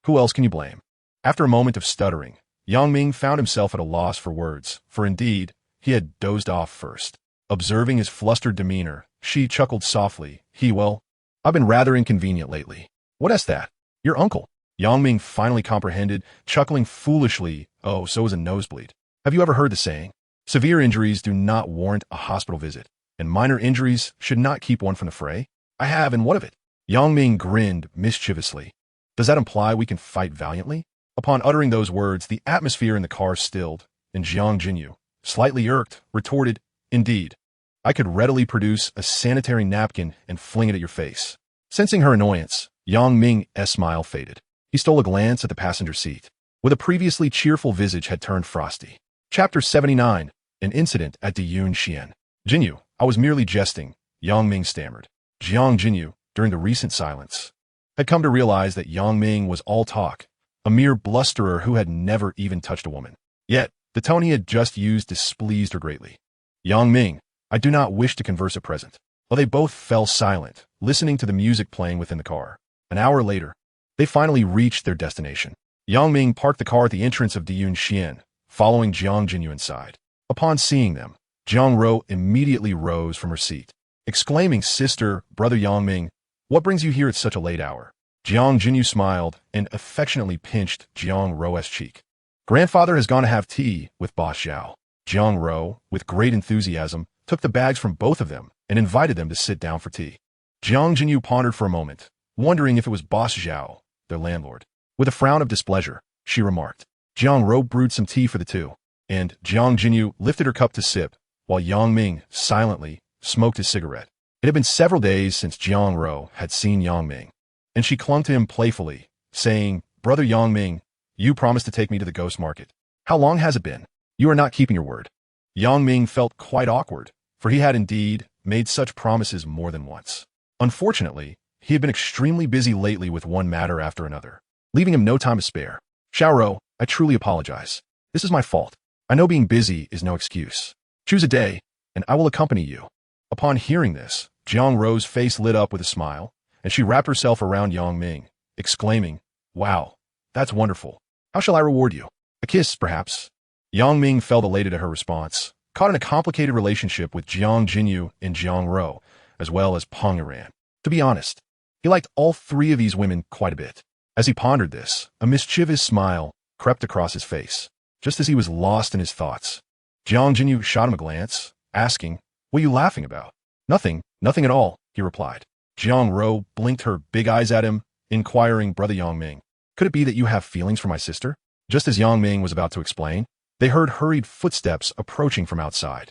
Who else can you blame?" After a moment of stuttering, Yang Ming found himself at a loss for words, for indeed, he had dozed off first. Observing his flustered demeanor, she chuckled softly. Well, I've been rather inconvenient lately." "What is that?" "Your uncle." Yang Ming finally comprehended, chuckling foolishly. "Oh, so is a nosebleed. Have you ever heard the saying? Severe injuries do not warrant a hospital visit, and minor injuries should not keep one from the fray?" "I have, and what of it?" Yang Ming grinned mischievously. "Does that imply we can fight valiantly?" Upon uttering those words, the atmosphere in the car stilled, and Jiang Jinyu, slightly irked, retorted, "Indeed. I could readily produce a sanitary napkin and fling it at your face." Sensing her annoyance, Yang Ming's smile faded. He stole a glance at the passenger seat, where the previously cheerful visage had turned frosty. Chapter 79, An Incident at Diyun Xian. "Jinyu, I was merely jesting," Yang Ming stammered. Jiang Jinyu, during the recent silence, had come to realize that Yang Ming was all talk, a mere blusterer who had never even touched a woman. Yet, the tone he had just used displeased her greatly. Yang Ming, I do not wish to converse at present. Well, they both fell silent, listening to the music playing within the car. An hour later, they finally reached their destination. Yang Ming parked the car at the entrance of Diyun Xian, following Jiang Jinyu inside. Upon seeing them, Jiang Ro immediately rose from her seat, exclaiming, "Sister, brother Yang Ming, what brings you here at such a late hour?" Jiang Jinyu smiled and affectionately pinched Jiang Ro's cheek. "Grandfather has gone to have tea with Boss Zhao." Jiang Ro, with great enthusiasm, took the bags from both of them and invited them to sit down for tea. Jiang Jinyu pondered for a moment, wondering if it was Boss Zhao, their landlord. With a frown of displeasure, she remarked. Jiang Ro brewed some tea for the two, and Jiang Jinyu lifted her cup to sip, while Yang Ming silently smoked his cigarette. It had been several days since Jiang Ro had seen Yang Ming, and she clung to him playfully, saying, "Brother Yang Ming, you promised to take me to the ghost market. How long has it been? You are not keeping your word." Yang Ming felt quite awkward, for he had indeed made such promises more than once. Unfortunately, he had been extremely busy lately with one matter after another, leaving him no time to spare. "Xiaoro, I truly apologize. This is my fault. I know being busy is no excuse. Choose a day, and I will accompany you." Upon hearing this, Jiang Ro's face lit up with a smile, and she wrapped herself around Yang Ming, exclaiming, "Wow, that's wonderful. How shall I reward you? A kiss, perhaps?" Yang Ming felt elated at her response, caught in a complicated relationship with Jiang Jinyu and Jiang Ro, as well as Peng Iran. To be honest, he liked all three of these women quite a bit. As he pondered this, a mischievous smile crept across his face. Just as he was lost in his thoughts, Jiang Jinyu shot him a glance, asking, "What are you laughing about?" "Nothing, nothing at all," he replied. Jiang Ro blinked her big eyes at him, inquiring, "Brother Yang Ming, could it be that you have feelings for my sister?" Just as Yang Ming was about to explain, they heard hurried footsteps approaching from outside.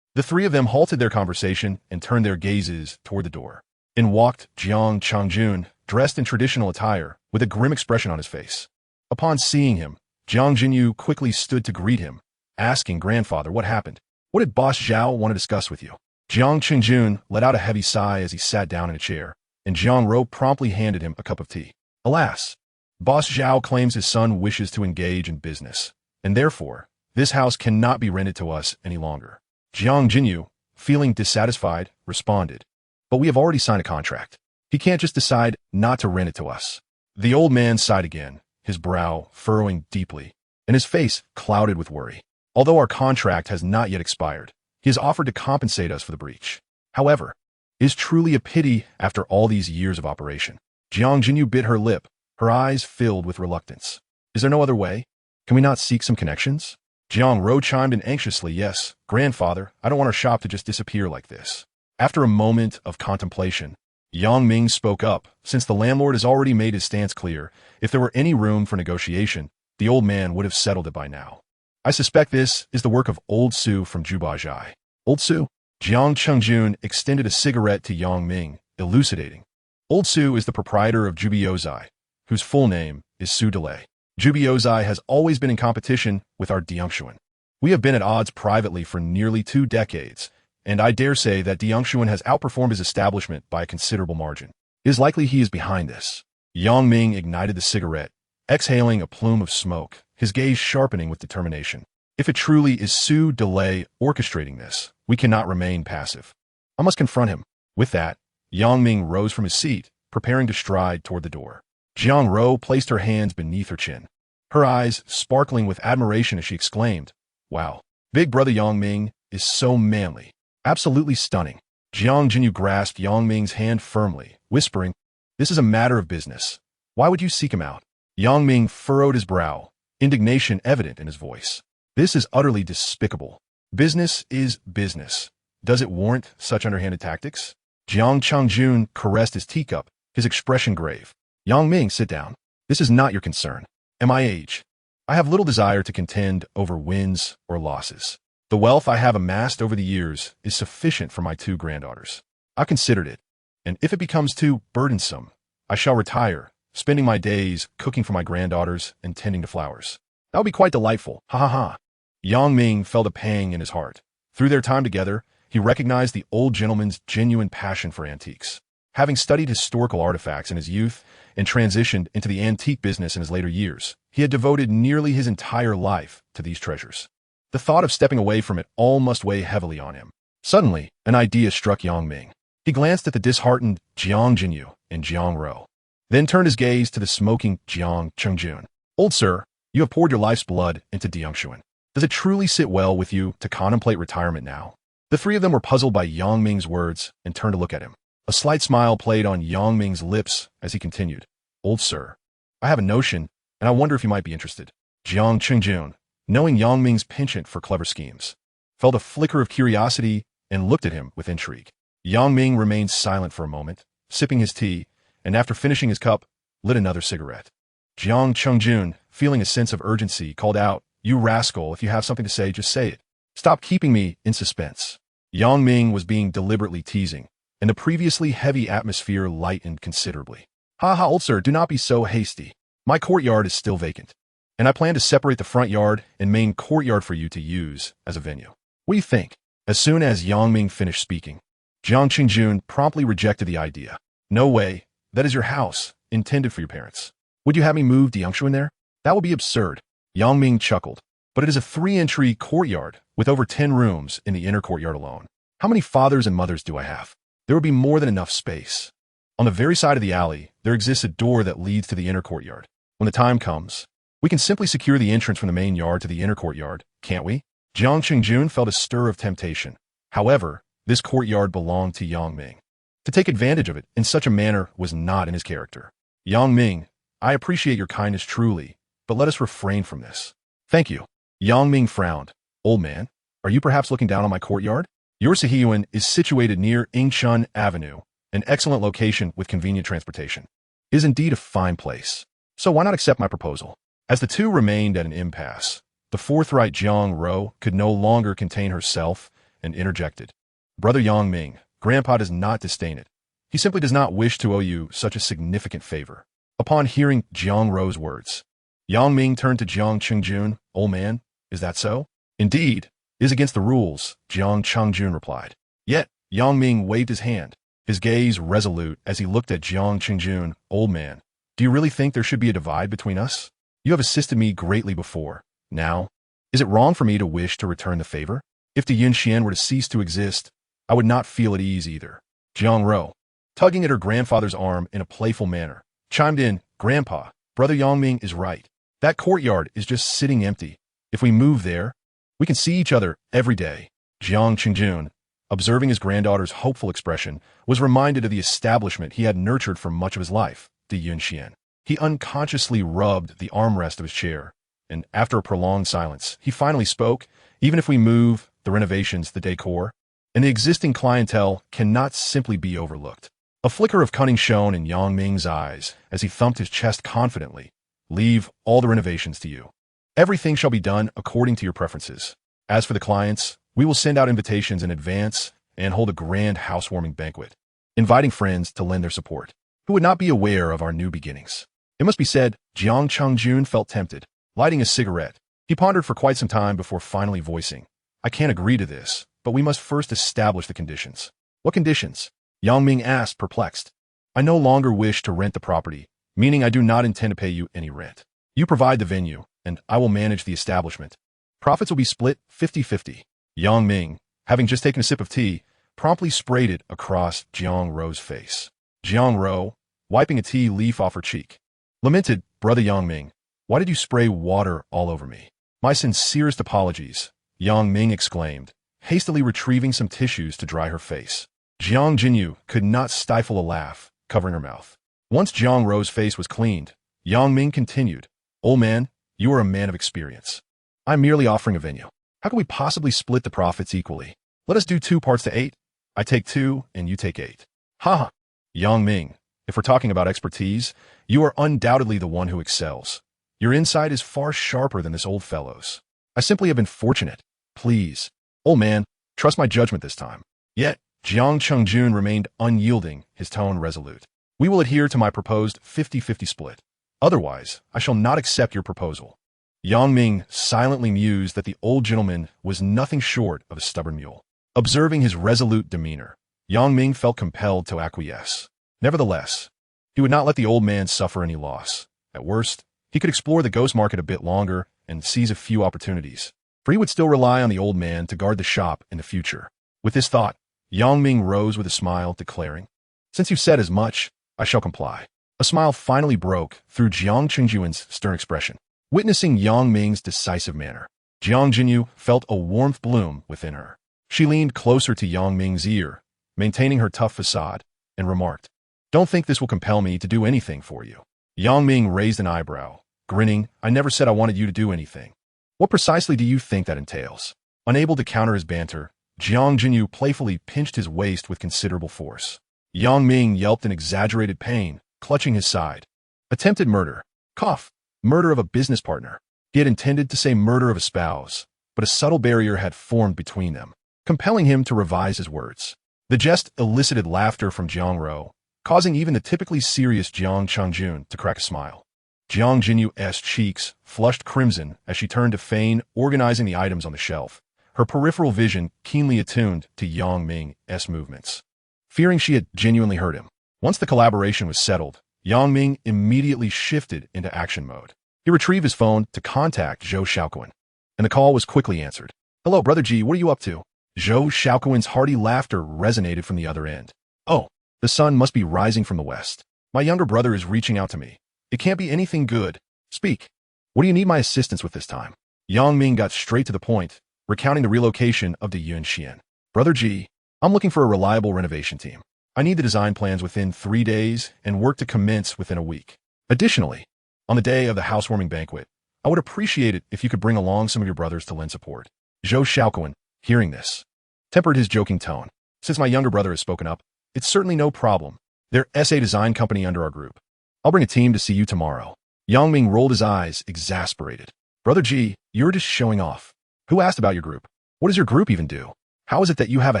The three of them halted their conversation and turned their gazes toward the door. In walked Jiang Changjun, dressed in traditional attire, with a grim expression on his face. Upon seeing him, Jiang Jinyu quickly stood to greet him, asking, "Grandfather, what happened? What did Boss Zhao want to discuss with you?" Jiang Changjun let out a heavy sigh as he sat down in a chair, and Jiang Ro promptly handed him a cup of tea. "Alas, Boss Zhao claims his son wishes to engage in business, and therefore, this house cannot be rented to us any longer." Jiang Jinyu, feeling dissatisfied, responded, "But we have already signed a contract. He can't just decide not to rent it to us." The old man sighed again, his brow furrowing deeply, and his face clouded with worry. "Although our contract has not yet expired, he has offered to compensate us for the breach. However, it is truly a pity after all these years of operation." Jiang Jinyu bit her lip, her eyes filled with reluctance. "Is there no other way? Can we not seek some connections?" Jiang Ro chimed in anxiously, "Yes, grandfather, I don't want our shop to just disappear like this." After a moment of contemplation, Yang Ming spoke up. Since the landlord has already made his stance clear, if there were any room for negotiation, the old man would have settled it by now. "I suspect this is the work of Old Su from Jubajai." "Old Su?" Jiang Chengjun extended a cigarette to Yang Ming, elucidating. "Old Su is the proprietor of Jubiozai, whose full name is Su Delay. Jubiozai has always been in competition with our Diangshuan. We have been at odds privately for nearly 2 decades, and I dare say that Diangshuan has outperformed his establishment by a considerable margin. It is likely he is behind this." Yang Ming ignited the cigarette, exhaling a plume of smoke, his gaze sharpening with determination. "If it truly is Su Delay orchestrating this, we cannot remain passive. I must confront him." With that, Yang Ming rose from his seat, preparing to stride toward the door. Jiang Ro placed her hands beneath her chin, her eyes sparkling with admiration as she exclaimed, "Wow, big brother Yang Ming is so manly. Absolutely stunning." Jiang Jinyu grasped Yang Ming's hand firmly, whispering, "This is a matter of business. Why would you seek him out?" Yang Ming furrowed his brow, indignation evident in his voice. "This is utterly despicable. Business is business. Does it warrant such underhanded tactics?" Jiang Changjun caressed his teacup, his expression grave. "Yang Ming, sit down. This is not your concern. At my age, I have little desire to contend over wins or losses. The wealth I have amassed over the years is sufficient for my 2 granddaughters. I've considered it, and if it becomes too burdensome, I shall retire, spending my days cooking for my granddaughters and tending to flowers. That would be quite delightful. Ha ha ha." Yang Ming felt a pang in his heart. Through their time together, he recognized the old gentleman's genuine passion for antiques. Having studied historical artifacts in his youth and transitioned into the antique business in his later years, he had devoted nearly his entire life to these treasures. The thought of stepping away from it all must weigh heavily on him. Suddenly, an idea struck Yang Ming. He glanced at the disheartened Jiang Jinyu and Jiang Ro, then turned his gaze to the smoking Jiang Chengjun. Old sir, you have poured your life's blood into Diangshuan. Does it truly sit well with you to contemplate retirement now? The three of them were puzzled by Yang Ming's words and turned to look at him. A slight smile played on Yang Ming's lips as he continued. Old sir, I have a notion, and I wonder if you might be interested. Jiang Chengjun, knowing Yang Ming's penchant for clever schemes, felt a flicker of curiosity and looked at him with intrigue. Yang Ming remained silent for a moment, sipping his tea, and after finishing his cup, lit another cigarette. Jiang Chengjun, feeling a sense of urgency, called out, You rascal, if you have something to say, just say it. Stop keeping me in suspense. Yang Ming was being deliberately teasing, and the previously heavy atmosphere lightened considerably. Ha ha, old sir, do not be so hasty. My courtyard is still vacant, and I plan to separate the front yard and main courtyard for you to use as a venue. What do you think? As soon as Yang Ming finished speaking, Jiang Chengjun promptly rejected the idea. No way. That is your house, intended for your parents. Would you have me move Diangshuan there? That would be absurd. Yang Ming chuckled. But it is a 3-entry courtyard with over 10 rooms in the inner courtyard alone. How many fathers and mothers do I have? There would be more than enough space. On the very side of the alley, there exists a door that leads to the inner courtyard. When the time comes, we can simply secure the entrance from the main yard to the inner courtyard, can't we? Jiang Chengjun felt a stir of temptation. However, this courtyard belonged to Yang Ming. To take advantage of it in such a manner was not in his character. Yang Ming, I appreciate your kindness truly, but let us refrain from this. Thank you. Yang Ming frowned. Old man, are you perhaps looking down on my courtyard? Your Sihiyuan is situated near Ingshun Avenue, an excellent location with convenient transportation. It is indeed a fine place. So why not accept my proposal? As the two remained at an impasse, the forthright Jiang Ro could no longer contain herself and interjected. Brother Yang Ming, Grandpa does not disdain it. He simply does not wish to owe you such a significant favor. Upon hearing Jiang Ro's words, Yang Ming turned to Jiang Chengjun. Old man, is that so? Indeed, it is against the rules, Jiang Chengjun replied. Yet, Yang Ming waved his hand, his gaze resolute as he looked at Jiang Chengjun. Old man, do you really think there should be a divide between us? You have assisted me greatly before. Now, is it wrong for me to wish to return the favor? If the Yunxian were to cease to exist, I would not feel at ease either. Jiang Ro, tugging at her grandfather's arm in a playful manner, chimed in, Grandpa, Brother Yang Ming is right. That courtyard is just sitting empty. If we move there, we can see each other every day. Jiang Chengjun, observing his granddaughter's hopeful expression, was reminded of the establishment he had nurtured for much of his life, the Yunxian. He unconsciously rubbed the armrest of his chair, and after a prolonged silence, he finally spoke, Even if we move, the renovations, the decor, and the existing clientele cannot simply be overlooked. A flicker of cunning shone in Yang Ming's eyes as he thumped his chest confidently. Leave all the renovations to you. Everything shall be done according to your preferences. As for the clients, we will send out invitations in advance and hold a grand housewarming banquet, inviting friends to lend their support, who would not be aware of our new beginnings. It must be said, Jiang Chengjun felt tempted. Lighting a cigarette, he pondered for quite some time before finally voicing, I can't agree to this, but we must first establish the conditions. What conditions? Yang Ming asked, perplexed. I no longer wish to rent the property, meaning I do not intend to pay you any rent. You provide the venue, and I will manage the establishment. Profits will be split 50-50. Yang Ming, having just taken a sip of tea, promptly sprayed it across Jiang Ro's face. Jiang Ro, wiping a tea leaf off her cheek, lamented, Brother Yang Ming, why did you spray water all over me? My sincerest apologies, Yang Ming exclaimed, hastily retrieving some tissues to dry her face. Jiang Jinyu could not stifle a laugh, covering her mouth. Once Jiang Ro's face was cleaned, Yang Ming continued, Old man, you are a man of experience. I'm merely offering a venue. How can we possibly split the profits equally? Let us do 2 parts to 8. I take 2 and you take 8. Ha ha. Yang Ming, if we're talking about expertise, you are undoubtedly the one who excels. Your insight is far sharper than this old fellow's. I simply have been fortunate. Please, old man, trust my judgment this time. Yet, Jiang Chengjun remained unyielding, his tone resolute. We will adhere to my proposed 50-50 split. Otherwise, I shall not accept your proposal. Yang Ming silently mused that the old gentleman was nothing short of a stubborn mule. Observing his resolute demeanor, Yang Ming felt compelled to acquiesce. Nevertheless, he would not let the old man suffer any loss. At worst, he could explore the ghost market a bit longer and seize a few opportunities, for he would still rely on the old man to guard the shop in the future. With this thought, Yang Ming rose with a smile, declaring, "Since you said as much, I shall comply." A smile finally broke through Jiang Qingjuan's stern expression. Witnessing Yang Ming's decisive manner, Jiang Jinyu felt a warmth bloom within her. She leaned closer to Yang Ming's ear, maintaining her tough facade, and remarked, "Don't think this will compel me to do anything for you." Yang Ming raised an eyebrow, grinning. "I never said I wanted you to do anything. What precisely do you think that entails?" Unable to counter his banter, Jiang Jinyu playfully pinched his waist with considerable force. Yang Ming yelped in exaggerated pain, clutching his side. Attempted murder. Cough. Murder of a business partner. He had intended to say murder of a spouse, but a subtle barrier had formed between them, compelling him to revise his words. The jest elicited laughter from Jiang Ro, causing even the typically serious Jiang Changjun to crack a smile. Jiang Jinyu's cheeks flushed crimson as she turned to feign organizing the items on the shelf, her peripheral vision keenly attuned to Yang Ming's movements. Fearing she had genuinely hurt him, once the collaboration was settled, Yang Ming immediately shifted into action mode. He retrieved his phone to contact Zhou Xiaoquan, and the call was quickly answered. "Hello, Brother G, what are you up to?" Zhou Xiaoquan's hearty laughter resonated from the other end. "Oh, the sun must be rising from the west. My younger brother is reaching out to me. It can't be anything good. Speak. What do you need my assistance with this time?" Yang Ming got straight to the point, recounting the relocation of the Yunxian. "Brother G, I'm looking for a reliable renovation team. I need the design plans within 3 days and work to commence within a week. Additionally, on the day of the housewarming banquet, I would appreciate it if you could bring along some of your brothers to lend support." Zhou Xiaoquan, hearing this, tempered his joking tone. "Since my younger brother has spoken up, it's certainly no problem. They're a design company under our group. I'll bring a team to see you tomorrow." Yang Ming rolled his eyes, exasperated. "Brother G, you're just showing off. Who asked about your group? What does your group even do? How is it that you have a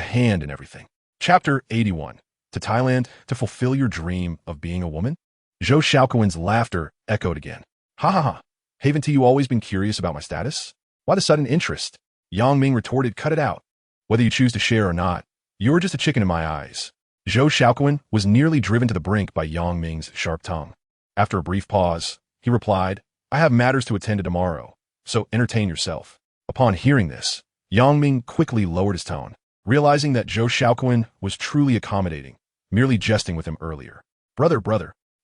hand in everything?" Chapter 81. To Thailand to fulfill your dream of being a woman? Zhou Xiaoquan's laughter echoed again. "Ha ha ha. Haven't you always been curious about my status? Why the sudden interest?" Yang Ming retorted, "Cut it out. Whether you choose to share or not, you're just a chicken in my eyes." Zhou Xiaoquan was nearly driven to the brink by Yang Ming's sharp tongue. After a brief pause, he replied, "I have matters to attend to tomorrow, so entertain yourself." Upon hearing this, Yang Ming quickly lowered his tone, realizing that Zhou Xiaoquan was truly accommodating, merely jesting with him earlier. Brother,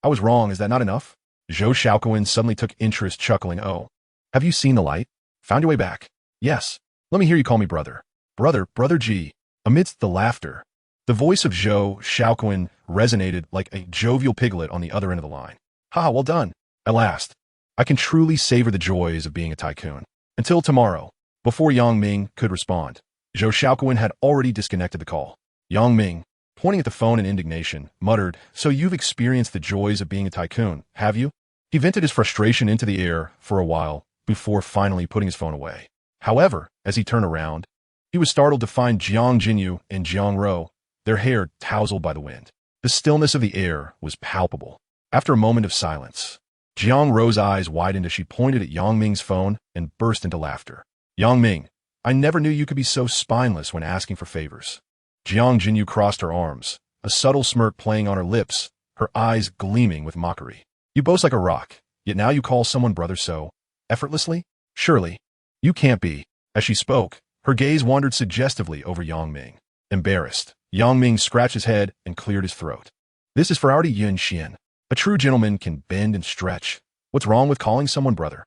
I was wrong, is that not enough?" Zhou Xiaoquan suddenly took interest, chuckling, "Oh, have you seen the light? Found your way back? Yes. Let me hear you call me brother. Brother G." Amidst the laughter, the voice of Zhou Xiaoquan resonated like a jovial piglet on the other end of the line. "Ha, well done. At last, I can truly savor the joys of being a tycoon." Until tomorrow. Before Yang Ming could respond, Zhou Xiaoquan had already disconnected the call. Yang Ming, pointing at the phone in indignation, muttered, "So you've experienced the joys of being a tycoon, have you?" He vented his frustration into the air for a while before finally putting his phone away. However, as he turned around, he was startled to find Jiang Jinyu and Jiang Ro, their hair tousled by the wind. The stillness of the air was palpable. After a moment of silence, Jiang Ro's eyes widened as she pointed at Yang Ming's phone and burst into laughter. "Yang Ming, I never knew you could be so spineless when asking for favors." Jiang Jinyu crossed her arms, a subtle smirk playing on her lips, her eyes gleaming with mockery. "You boast like a rock, yet now you call someone brother so effortlessly? Surely, you can't be." As she spoke, her gaze wandered suggestively over Yang Ming. Embarrassed, Yang Ming scratched his head and cleared his throat. "This is for our Yun Xian. A true gentleman can bend and stretch. What's wrong with calling someone brother?"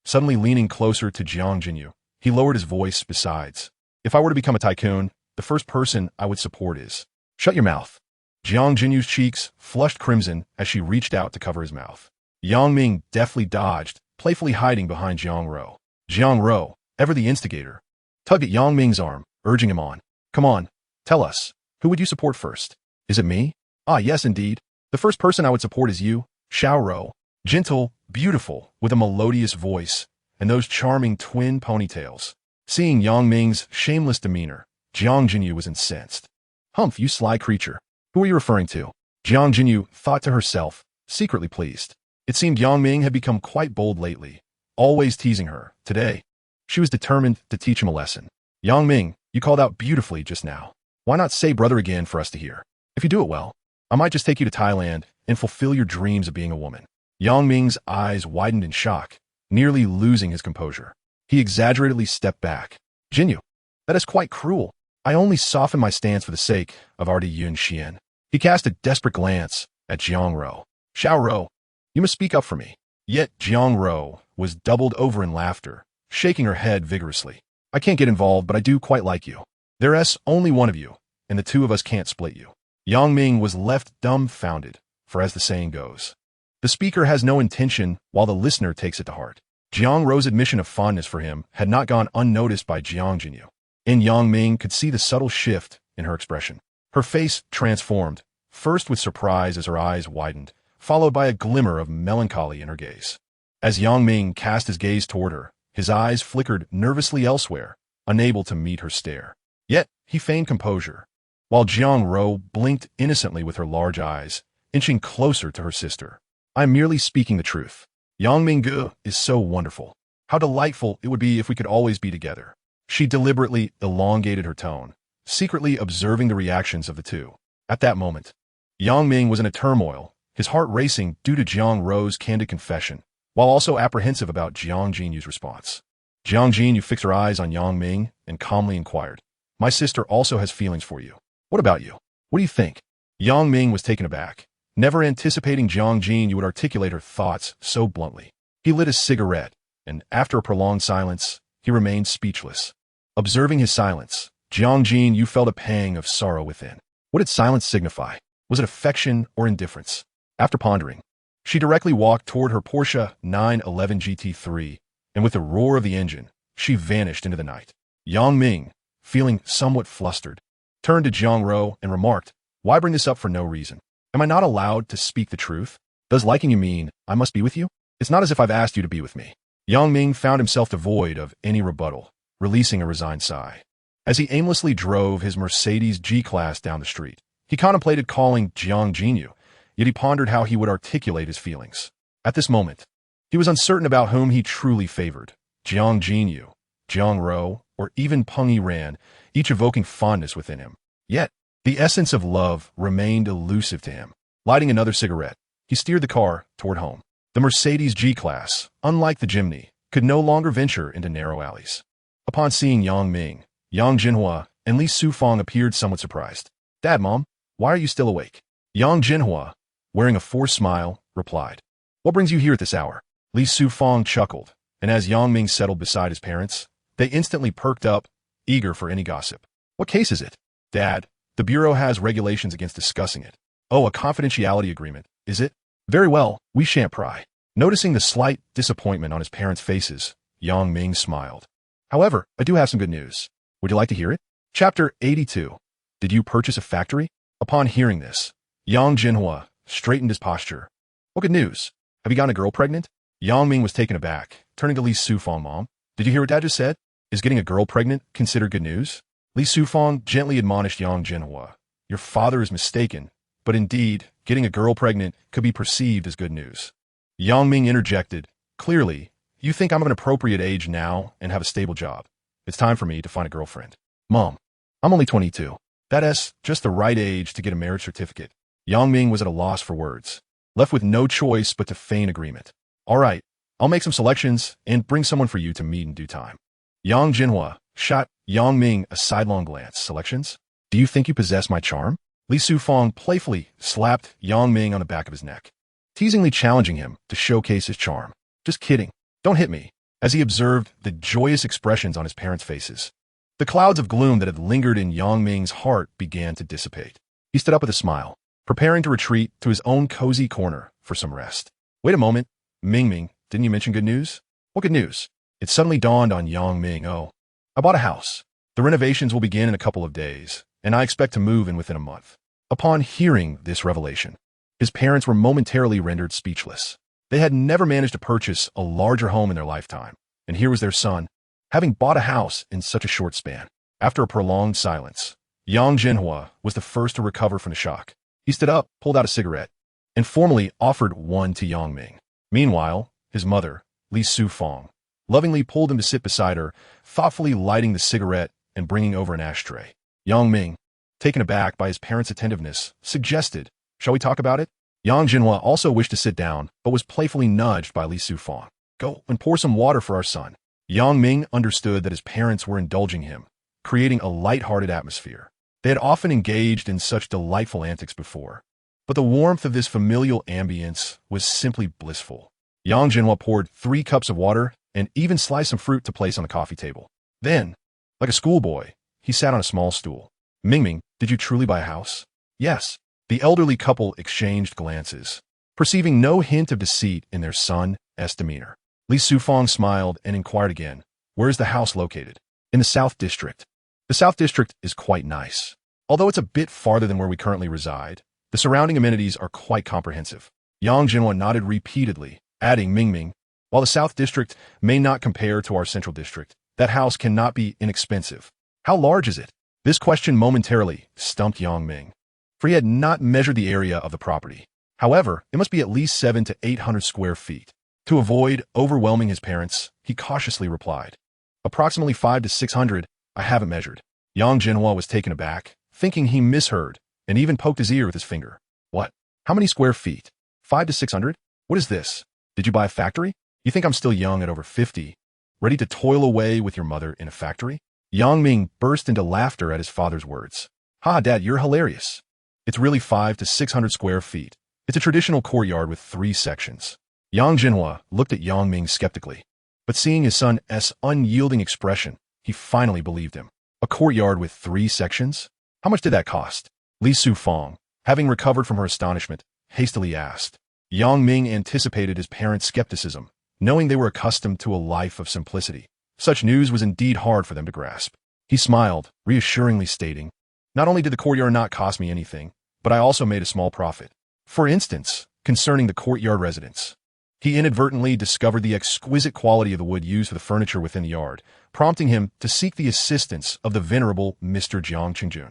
Suddenly leaning closer to Jiang Jinyu, he lowered his voice. "Besides, if I were to become a tycoon, the first person I would support is—" "Shut your mouth." Jiang Jinyu's cheeks flushed crimson as she reached out to cover his mouth. Yang Ming deftly dodged, playfully hiding behind Jiang Ro. Jiang Ro, ever the instigator, tugged at Yang Ming's arm, urging him on. "Come on, tell us, who would you support first? Is it me?" "Ah, yes, indeed. The first person I would support is you, Xiao Ro. Gentle, beautiful, with a melodious voice, and those charming twin ponytails." Seeing Yang Ming's shameless demeanor, Jiang Jinyu was incensed. "Humph, you sly creature. Who are you referring to?" Jiang Jinyu thought to herself, secretly pleased. It seemed Yang Ming had become quite bold lately, always teasing her. Today, she was determined to teach him a lesson. "Yang Ming, you called out beautifully just now. Why not say brother again for us to hear? If you do it well, I might just take you to Thailand and fulfill your dreams of being a woman. Yang Ming's eyes widened in shock, nearly losing his composure. He exaggeratedly stepped back. Jinyu, that is quite cruel. I only softened my stance for the sake of Artie Yun Xian. He cast a desperate glance at Jiang Ro. Xiao Ro, you must speak up for me. Yet Jiang Ro was doubled over in laughter, shaking her head vigorously. I can't get involved, but I do quite like you. There's only one of you, and the two of us can't split you. Yang Ming was left dumbfounded, for as the saying goes, the speaker has no intention while the listener takes it to heart. Jiang Ro's admission of fondness for him had not gone unnoticed by Jiang Jinyu, and Yang Ming could see the subtle shift in her expression. Her face transformed, first with surprise as her eyes widened, followed by a glimmer of melancholy in her gaze. As Yang Ming cast his gaze toward her, his eyes flickered nervously elsewhere, unable to meet her stare. Yet he feigned composure, while Jiang Ro blinked innocently with her large eyes, inching closer to her sister. I'm merely speaking the truth. Yang Ming is so wonderful. How delightful it would be if we could always be together. She deliberately elongated her tone, secretly observing the reactions of the two. At that moment, Yang Ming was in a turmoil, his heart racing due to Jiang Ro's candid confession, while also apprehensive about Jiang Jinyu's response. Jiang Jinyu fixed her eyes on Yang Ming and calmly inquired, my sister also has feelings for you. What about you? What do you think? Yang Ming was taken aback, never anticipating Jiang Jinyu would articulate her thoughts so bluntly. He lit his cigarette, and after a prolonged silence, he remained speechless. Observing his silence, Jiang Jinyu felt a pang of sorrow within. What did silence signify? Was it affection or indifference? After pondering, she directly walked toward her Porsche 911 GT3, and with a roar of the engine, she vanished into the night. Yang Ming, feeling somewhat flustered, turned to Jiang Ro and remarked, why bring this up for no reason? Am I not allowed to speak the truth? Does liking you mean I must be with you? It's not as if I've asked you to be with me. Yang Ming found himself devoid of any rebuttal, releasing a resigned sigh. As he aimlessly drove his Mercedes G-Class down the street, he contemplated calling Jiang Jinyu, yet he pondered how he would articulate his feelings. At this moment, he was uncertain about whom he truly favored, Jiang Jinyu, Jiang Ro, or even Peng Yiran, each evoking fondness within him. Yet, the essence of love remained elusive to him. Lighting another cigarette, he steered the car toward home. The Mercedes G-Class, unlike the Jimny, could no longer venture into narrow alleys. Upon seeing Yang Ming, Yang Jinhua and Li Sufang appeared somewhat surprised. Dad, Mom, why are you still awake? Yang Jinhua, wearing a forced smile, replied. What brings you here at this hour? Li Sufang chuckled, and as Yang Ming settled beside his parents, they instantly perked up, eager for any gossip. What case is it? Dad, the Bureau has regulations against discussing it. Oh, a confidentiality agreement, is it? Very well, we shan't pry. Noticing the slight disappointment on his parents' faces, Yang Ming smiled. However, I do have some good news. Would you like to hear it? Chapter 82. Did you purchase a factory? Upon hearing this, Yang Jinhua straightened his posture. What good news? Have you gotten a girl pregnant? Yang Ming was taken aback, turning to Li Sufang. Mom, did you hear what Dad just said? Is getting a girl pregnant considered good news? Li Sufang gently admonished Yang Jinhua. Your father is mistaken, but indeed, getting a girl pregnant could be perceived as good news. Yang Ming interjected, clearly, you think I'm of an appropriate age now and have a stable job. It's time for me to find a girlfriend. Mom, I'm only 22. That is just the right age to get a marriage certificate. Yang Ming was at a loss for words, left with no choice but to feign agreement. All right, I'll make some selections and bring someone for you to meet in due time. Yang Jinhua shot Yang Ming a sidelong glance. Selections? Do you think you possess my charm? Li Sufang playfully slapped Yang Ming on the back of his neck, teasingly challenging him to showcase his charm. Just kidding. Don't hit me. As he observed the joyous expressions on his parents' faces, the clouds of gloom that had lingered in Yang Ming's heart began to dissipate. He stood up with a smile, preparing to retreat to his own cozy corner for some rest. Wait a moment. Ming, didn't you mention good news? What good news? It suddenly dawned on Yang Ming. Oh, I bought a house. The renovations will begin in a couple of days, and I expect to move in within a month. Upon hearing this revelation, his parents were momentarily rendered speechless. They had never managed to purchase a larger home in their lifetime, and here was their son, having bought a house in such a short span. After a prolonged silence, Yang Jinhua was the first to recover from the shock. He stood up, pulled out a cigarette, and formally offered one to Yang Ming. Meanwhile, his mother, Li Sufang, lovingly pulled him to sit beside her, thoughtfully lighting the cigarette and bringing over an ashtray. Yang Ming, taken aback by his parents' attentiveness, suggested, Shall we talk about it? Yang Jinhua also wished to sit down, but was playfully nudged by Li Sufang. Go and pour some water for our son. Yang Ming understood that his parents were indulging him, creating a light-hearted atmosphere. They had often engaged in such delightful antics before, but the warmth of this familial ambience was simply blissful. Yang Jinhua poured 3 cups of water and even sliced some fruit to place on the coffee table. Then, like a schoolboy, he sat on a small stool. Ming, did you truly buy a house? Yes. The elderly couple exchanged glances, perceiving no hint of deceit in their son's demeanor. Li Sufang smiled and inquired again, where is the house located? In the South District. The South District is quite nice. Although it's a bit farther than where we currently reside, the surrounding amenities are quite comprehensive. Yang Jinhua nodded repeatedly, adding Ming, while the South District may not compare to our Central District, that house cannot be inexpensive. How large is it? This question momentarily stumped Yang Ming, for he had not measured the area of the property. However, it must be at least 700 to 800 square feet. To avoid overwhelming his parents, he cautiously replied, approximately 500 to 600, I haven't measured. Yang Jinhua was taken aback, thinking he misheard, and even poked his ear with his finger. What? How many square feet? 500 to 600? What is this? Did you buy a factory? You think I'm still young at over 50, ready to toil away with your mother in a factory? Yang Ming burst into laughter at his father's words. Ha, Dad, you're hilarious. It's really 500 to 600 square feet. It's a traditional courtyard with 3 sections. Yang Jinhua looked at Yang Ming skeptically, but seeing his son's unyielding expression, he finally believed him. A courtyard with 3 sections? How much did that cost? Li Sufang, having recovered from her astonishment, hastily asked. Yang Ming anticipated his parents' skepticism, knowing they were accustomed to a life of simplicity. Such news was indeed hard for them to grasp. He smiled, reassuringly stating, not only did the courtyard not cost me anything, but I also made a small profit. For instance, concerning the courtyard residence. He inadvertently discovered the exquisite quality of the wood used for the furniture within the yard, prompting him to seek the assistance of the venerable Mr. Jiang Qingjun.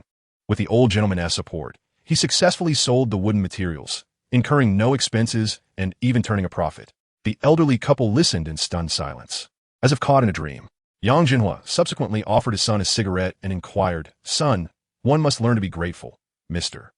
With the old gentleman's support, he successfully sold the wooden materials, incurring no expenses and even turning a profit. The elderly couple listened in stunned silence, as if caught in a dream. Yang Jinhua subsequently offered his son a cigarette and inquired, Son, one must learn to be grateful. Mr.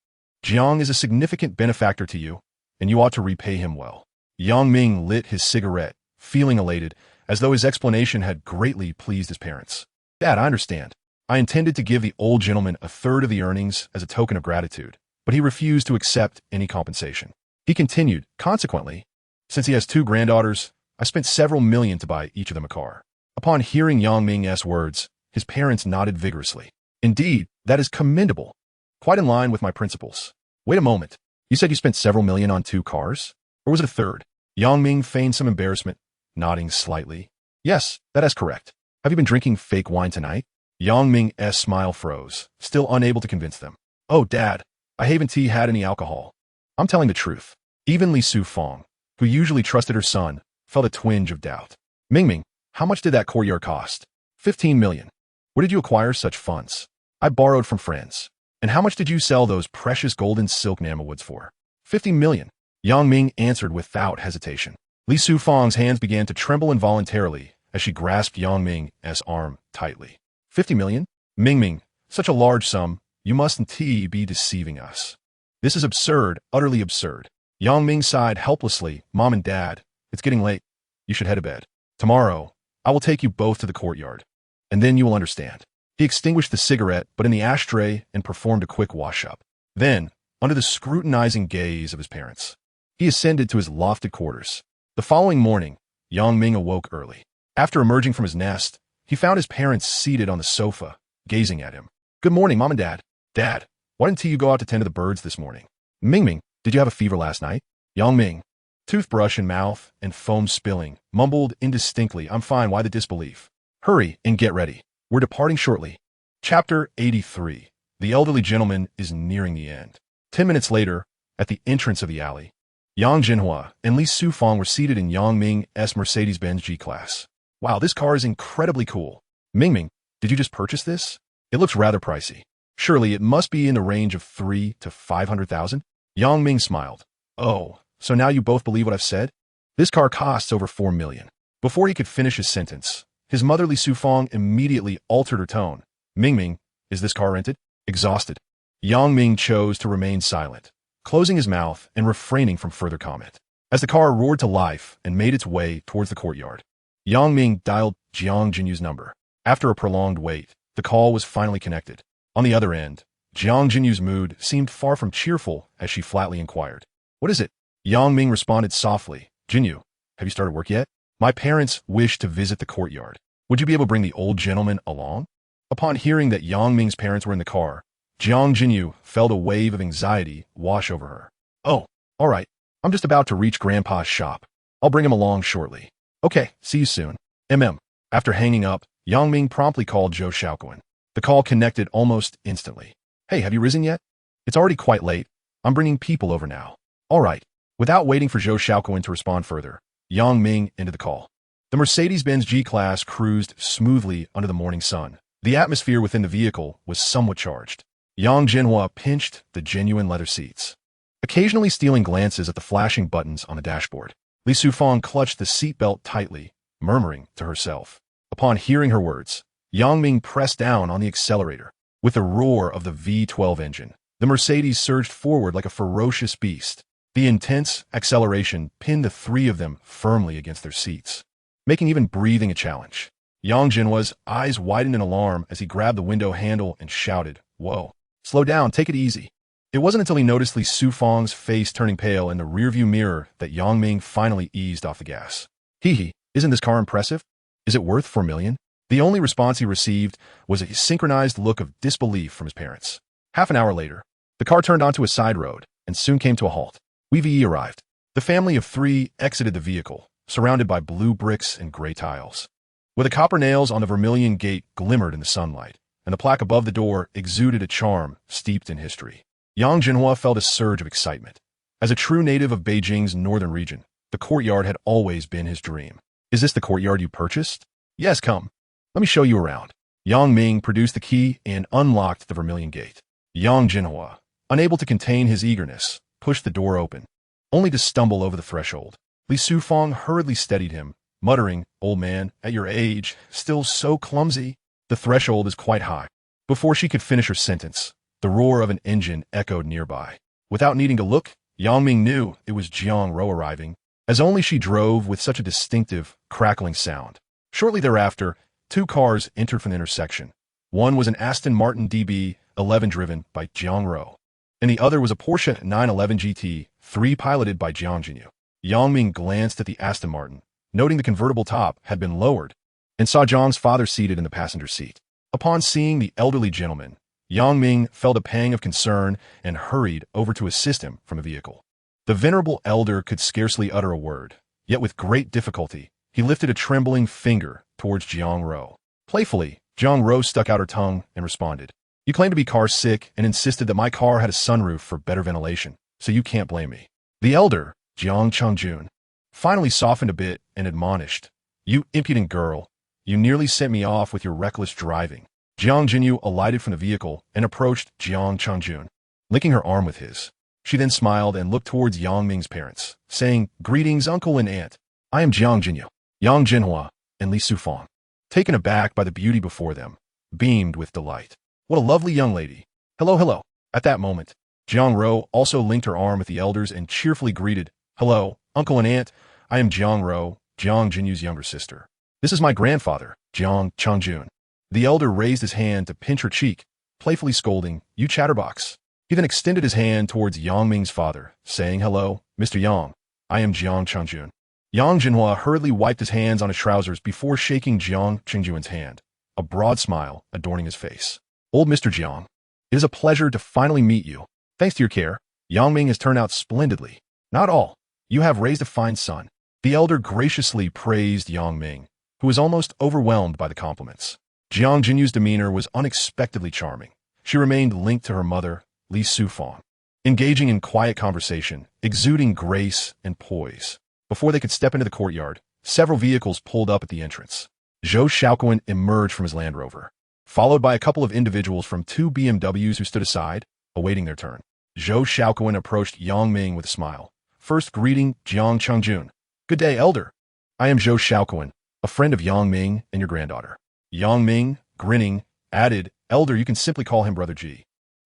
Jiang is a significant benefactor to you, and you ought to repay him well. Yang Ming lit his cigarette, feeling elated, as though his explanation had greatly pleased his parents. Dad, I understand. I intended to give the old gentleman a third of the earnings as a token of gratitude, but he refused to accept any compensation. He continued, consequently, since he has 2 granddaughters, I spent several million to buy each of them a car. Upon hearing Yang Ming's words, his parents nodded vigorously. Indeed, that is commendable. Quite in line with my principles. Wait a moment. You said you spent several million on 2 cars? Or was it a third? Yang Ming feigned some embarrassment, nodding slightly. Yes, that is correct. Have you been drinking fake wine tonight? Yang Ming's smile froze, still unable to convince them. Oh, Dad, I haven't had any alcohol. I'm telling the truth. Even Li Sufang, who usually trusted her son, felt a twinge of doubt. Ming, how much did that courtyard cost? 15 million. Where did you acquire such funds? I borrowed from friends. And how much did you sell those precious golden silk namawoods for? 50 million. Yang Ming answered without hesitation. Li Sufang's hands began to tremble involuntarily as she grasped Yang Ming's arm tightly. 50 million? Ming, such a large sum, you mustn't be deceiving us. This is absurd, utterly absurd. Yang Ming sighed helplessly. Mom and Dad, it's getting late. You should head to bed. Tomorrow, I will take you both to the courtyard, and then you will understand. He extinguished the cigarette, but in the ashtray, and performed a quick wash-up. Then, under the scrutinizing gaze of his parents, he ascended to his lofted quarters. The following morning, Yang Ming awoke early. After emerging from his nest, he found his parents seated on the sofa, gazing at him. Good morning, Mom and Dad. Dad, why didn't you go out to tend to the birds this morning? Ming, did you have a fever last night? Yang Ming, toothbrush in mouth and foam spilling, mumbled indistinctly, I'm fine, why the disbelief? Hurry and get ready. We're departing shortly. Chapter 83. The elderly gentleman is nearing the end. 10 minutes later, at the entrance of the alley, Yang Jinhua and Li Sufang were seated in Yang Ming's Mercedes-Benz G-Class. Wow, this car is incredibly cool. Ming, did you just purchase this? It looks rather pricey. Surely it must be in the range of 300,000 to 500,000? Yang Ming smiled. Oh, so now you both believe what I've said? This car costs over 4 million. Before he could finish his sentence, his mother Li Sufang immediately altered her tone. Ming, is this car rented? Exhausted. Yang Ming chose to remain silent, closing his mouth and refraining from further comment. As the car roared to life and made its way towards the courtyard, Yang Ming dialed Jiang Jinyu's number. After a prolonged wait, the call was finally connected. On the other end, Jiang Jinyu's mood seemed far from cheerful as she flatly inquired, "What is it?" Yang Ming responded softly, "Jinyu, have you started work yet? My parents wish to visit the courtyard. Would you be able to bring the old gentleman along?" Upon hearing that Yang Ming's parents were in the car, Jiang Jinyu felt a wave of anxiety wash over her. "Oh, all right. I'm just about to reach Grandpa's shop. I'll bring him along shortly. Okay, see you soon. MM." After hanging up, Yang Ming promptly called Zhou Xiaoquan. The call connected almost instantly. "Hey, have you risen yet? It's already quite late. I'm bringing people over now." "All right." Without waiting for Zhou Xiaoquan to respond further, Yang Ming ended the call. The Mercedes-Benz G-Class cruised smoothly under the morning sun. The atmosphere within the vehicle was somewhat charged. Yang Jinhua pinched the genuine leather seats, occasionally stealing glances at the flashing buttons on the dashboard. Li Sufang clutched the seatbelt tightly, murmuring to herself. Upon hearing her words, Yang Ming pressed down on the accelerator. With the roar of the V12 engine, the Mercedes surged forward like a ferocious beast. The intense acceleration pinned the three of them firmly against their seats, making even breathing a challenge. Yang Jinhua's eyes widened in alarm as he grabbed the window handle and shouted, "Whoa, slow down, take it easy." It wasn't until he noticed Li Sufang's face turning pale in the rearview mirror that Yang Ming finally eased off the gas. "Hee, isn't this car impressive? Is it worth 4 million?" The only response he received was a synchronized look of disbelief from his parents. Half an hour later, the car turned onto a side road and soon came to a halt. We've arrived. The family of three exited the vehicle, surrounded by blue bricks and gray tiles. Where the copper nails on the vermilion gate glimmered in the sunlight, and the plaque above the door exuded a charm steeped in history. Yang Jinhua felt a surge of excitement. As a true native of Beijing's northern region, the courtyard had always been his dream. "Is this the courtyard you purchased?" "Yes, come. Let me show you around." Yang Ming produced the key and unlocked the vermilion gate. Yang Jinhua, unable to contain his eagerness, pushed the door open, only to stumble over the threshold. Li Sufang hurriedly steadied him, muttering, "Old man, at your age, still so clumsy." The threshold is quite high. Before she could finish her sentence, the roar of an engine echoed nearby. Without needing to look, Yang Ming knew it was Jiang Ro arriving, as only she drove with such a distinctive, crackling sound. Shortly thereafter, two cars entered from the intersection. One was an Aston Martin DB11 driven by Jiang Ro, and the other was a Porsche 911 GT3 piloted by Jiang Jinyu. Yang Ming glanced at the Aston Martin, noting the convertible top had been lowered, and saw Jiang's father seated in the passenger seat. Upon seeing the elderly gentleman, Yang Ming felt a pang of concern and hurried over to assist him from the vehicle. The venerable elder could scarcely utter a word, yet with great difficulty, he lifted a trembling finger towards Jiang Ro. Playfully, Jiang Ro stuck out her tongue and responded, "You claim to be car sick and insisted that my car had a sunroof for better ventilation, so you can't blame me." The elder, Jiang Changjun, finally softened a bit and admonished, "You impudent girl, you nearly sent me off with your reckless driving." Jiang Jinyu alighted from the vehicle and approached Jiang Changjun, linking her arm with his. She then smiled and looked towards Yang Ming's parents, saying, "Greetings, uncle and aunt. I am Jiang Jinyu." Yang Jinhua and Li Sufang, taken aback by the beauty before them, beamed with delight. "What a lovely young lady. Hello, hello." At that moment, Jiang Ro also linked her arm with the elders and cheerfully greeted, "Hello, uncle and aunt. I am Jiang Ro, Jiang Jinyu's younger sister. This is my grandfather, Jiang Changjun." The elder raised his hand to pinch her cheek, playfully scolding, "You chatterbox." He then extended his hand towards Yang Ming's father, saying, "Hello, Mr. Yang. I am Jiang Changjun." Yang Jinhua hurriedly wiped his hands on his trousers before shaking Jiang Changjun's hand, a broad smile adorning his face. "Old Mr. Jiang, it is a pleasure to finally meet you. Thanks to your care, Yang Ming has turned out splendidly. Not all. You have raised a fine son." The elder graciously praised Yang Ming, who was almost overwhelmed by the compliments. Jiang Jinyu's demeanor was unexpectedly charming. She remained linked to her mother, Li Sufang, engaging in quiet conversation, exuding grace and poise. Before they could step into the courtyard, several vehicles pulled up at the entrance. Zhou Xiaoquan emerged from his Land Rover, followed by a couple of individuals from two BMWs who stood aside, awaiting their turn. Zhou Xiaoquan approached Yang Ming with a smile, first greeting Jiang Changjun. "Good day, elder. I am Zhou Xiaoquan, a friend of Yang Ming and your granddaughter." Yang Ming, grinning, added, "Elder, you can simply call him Brother G."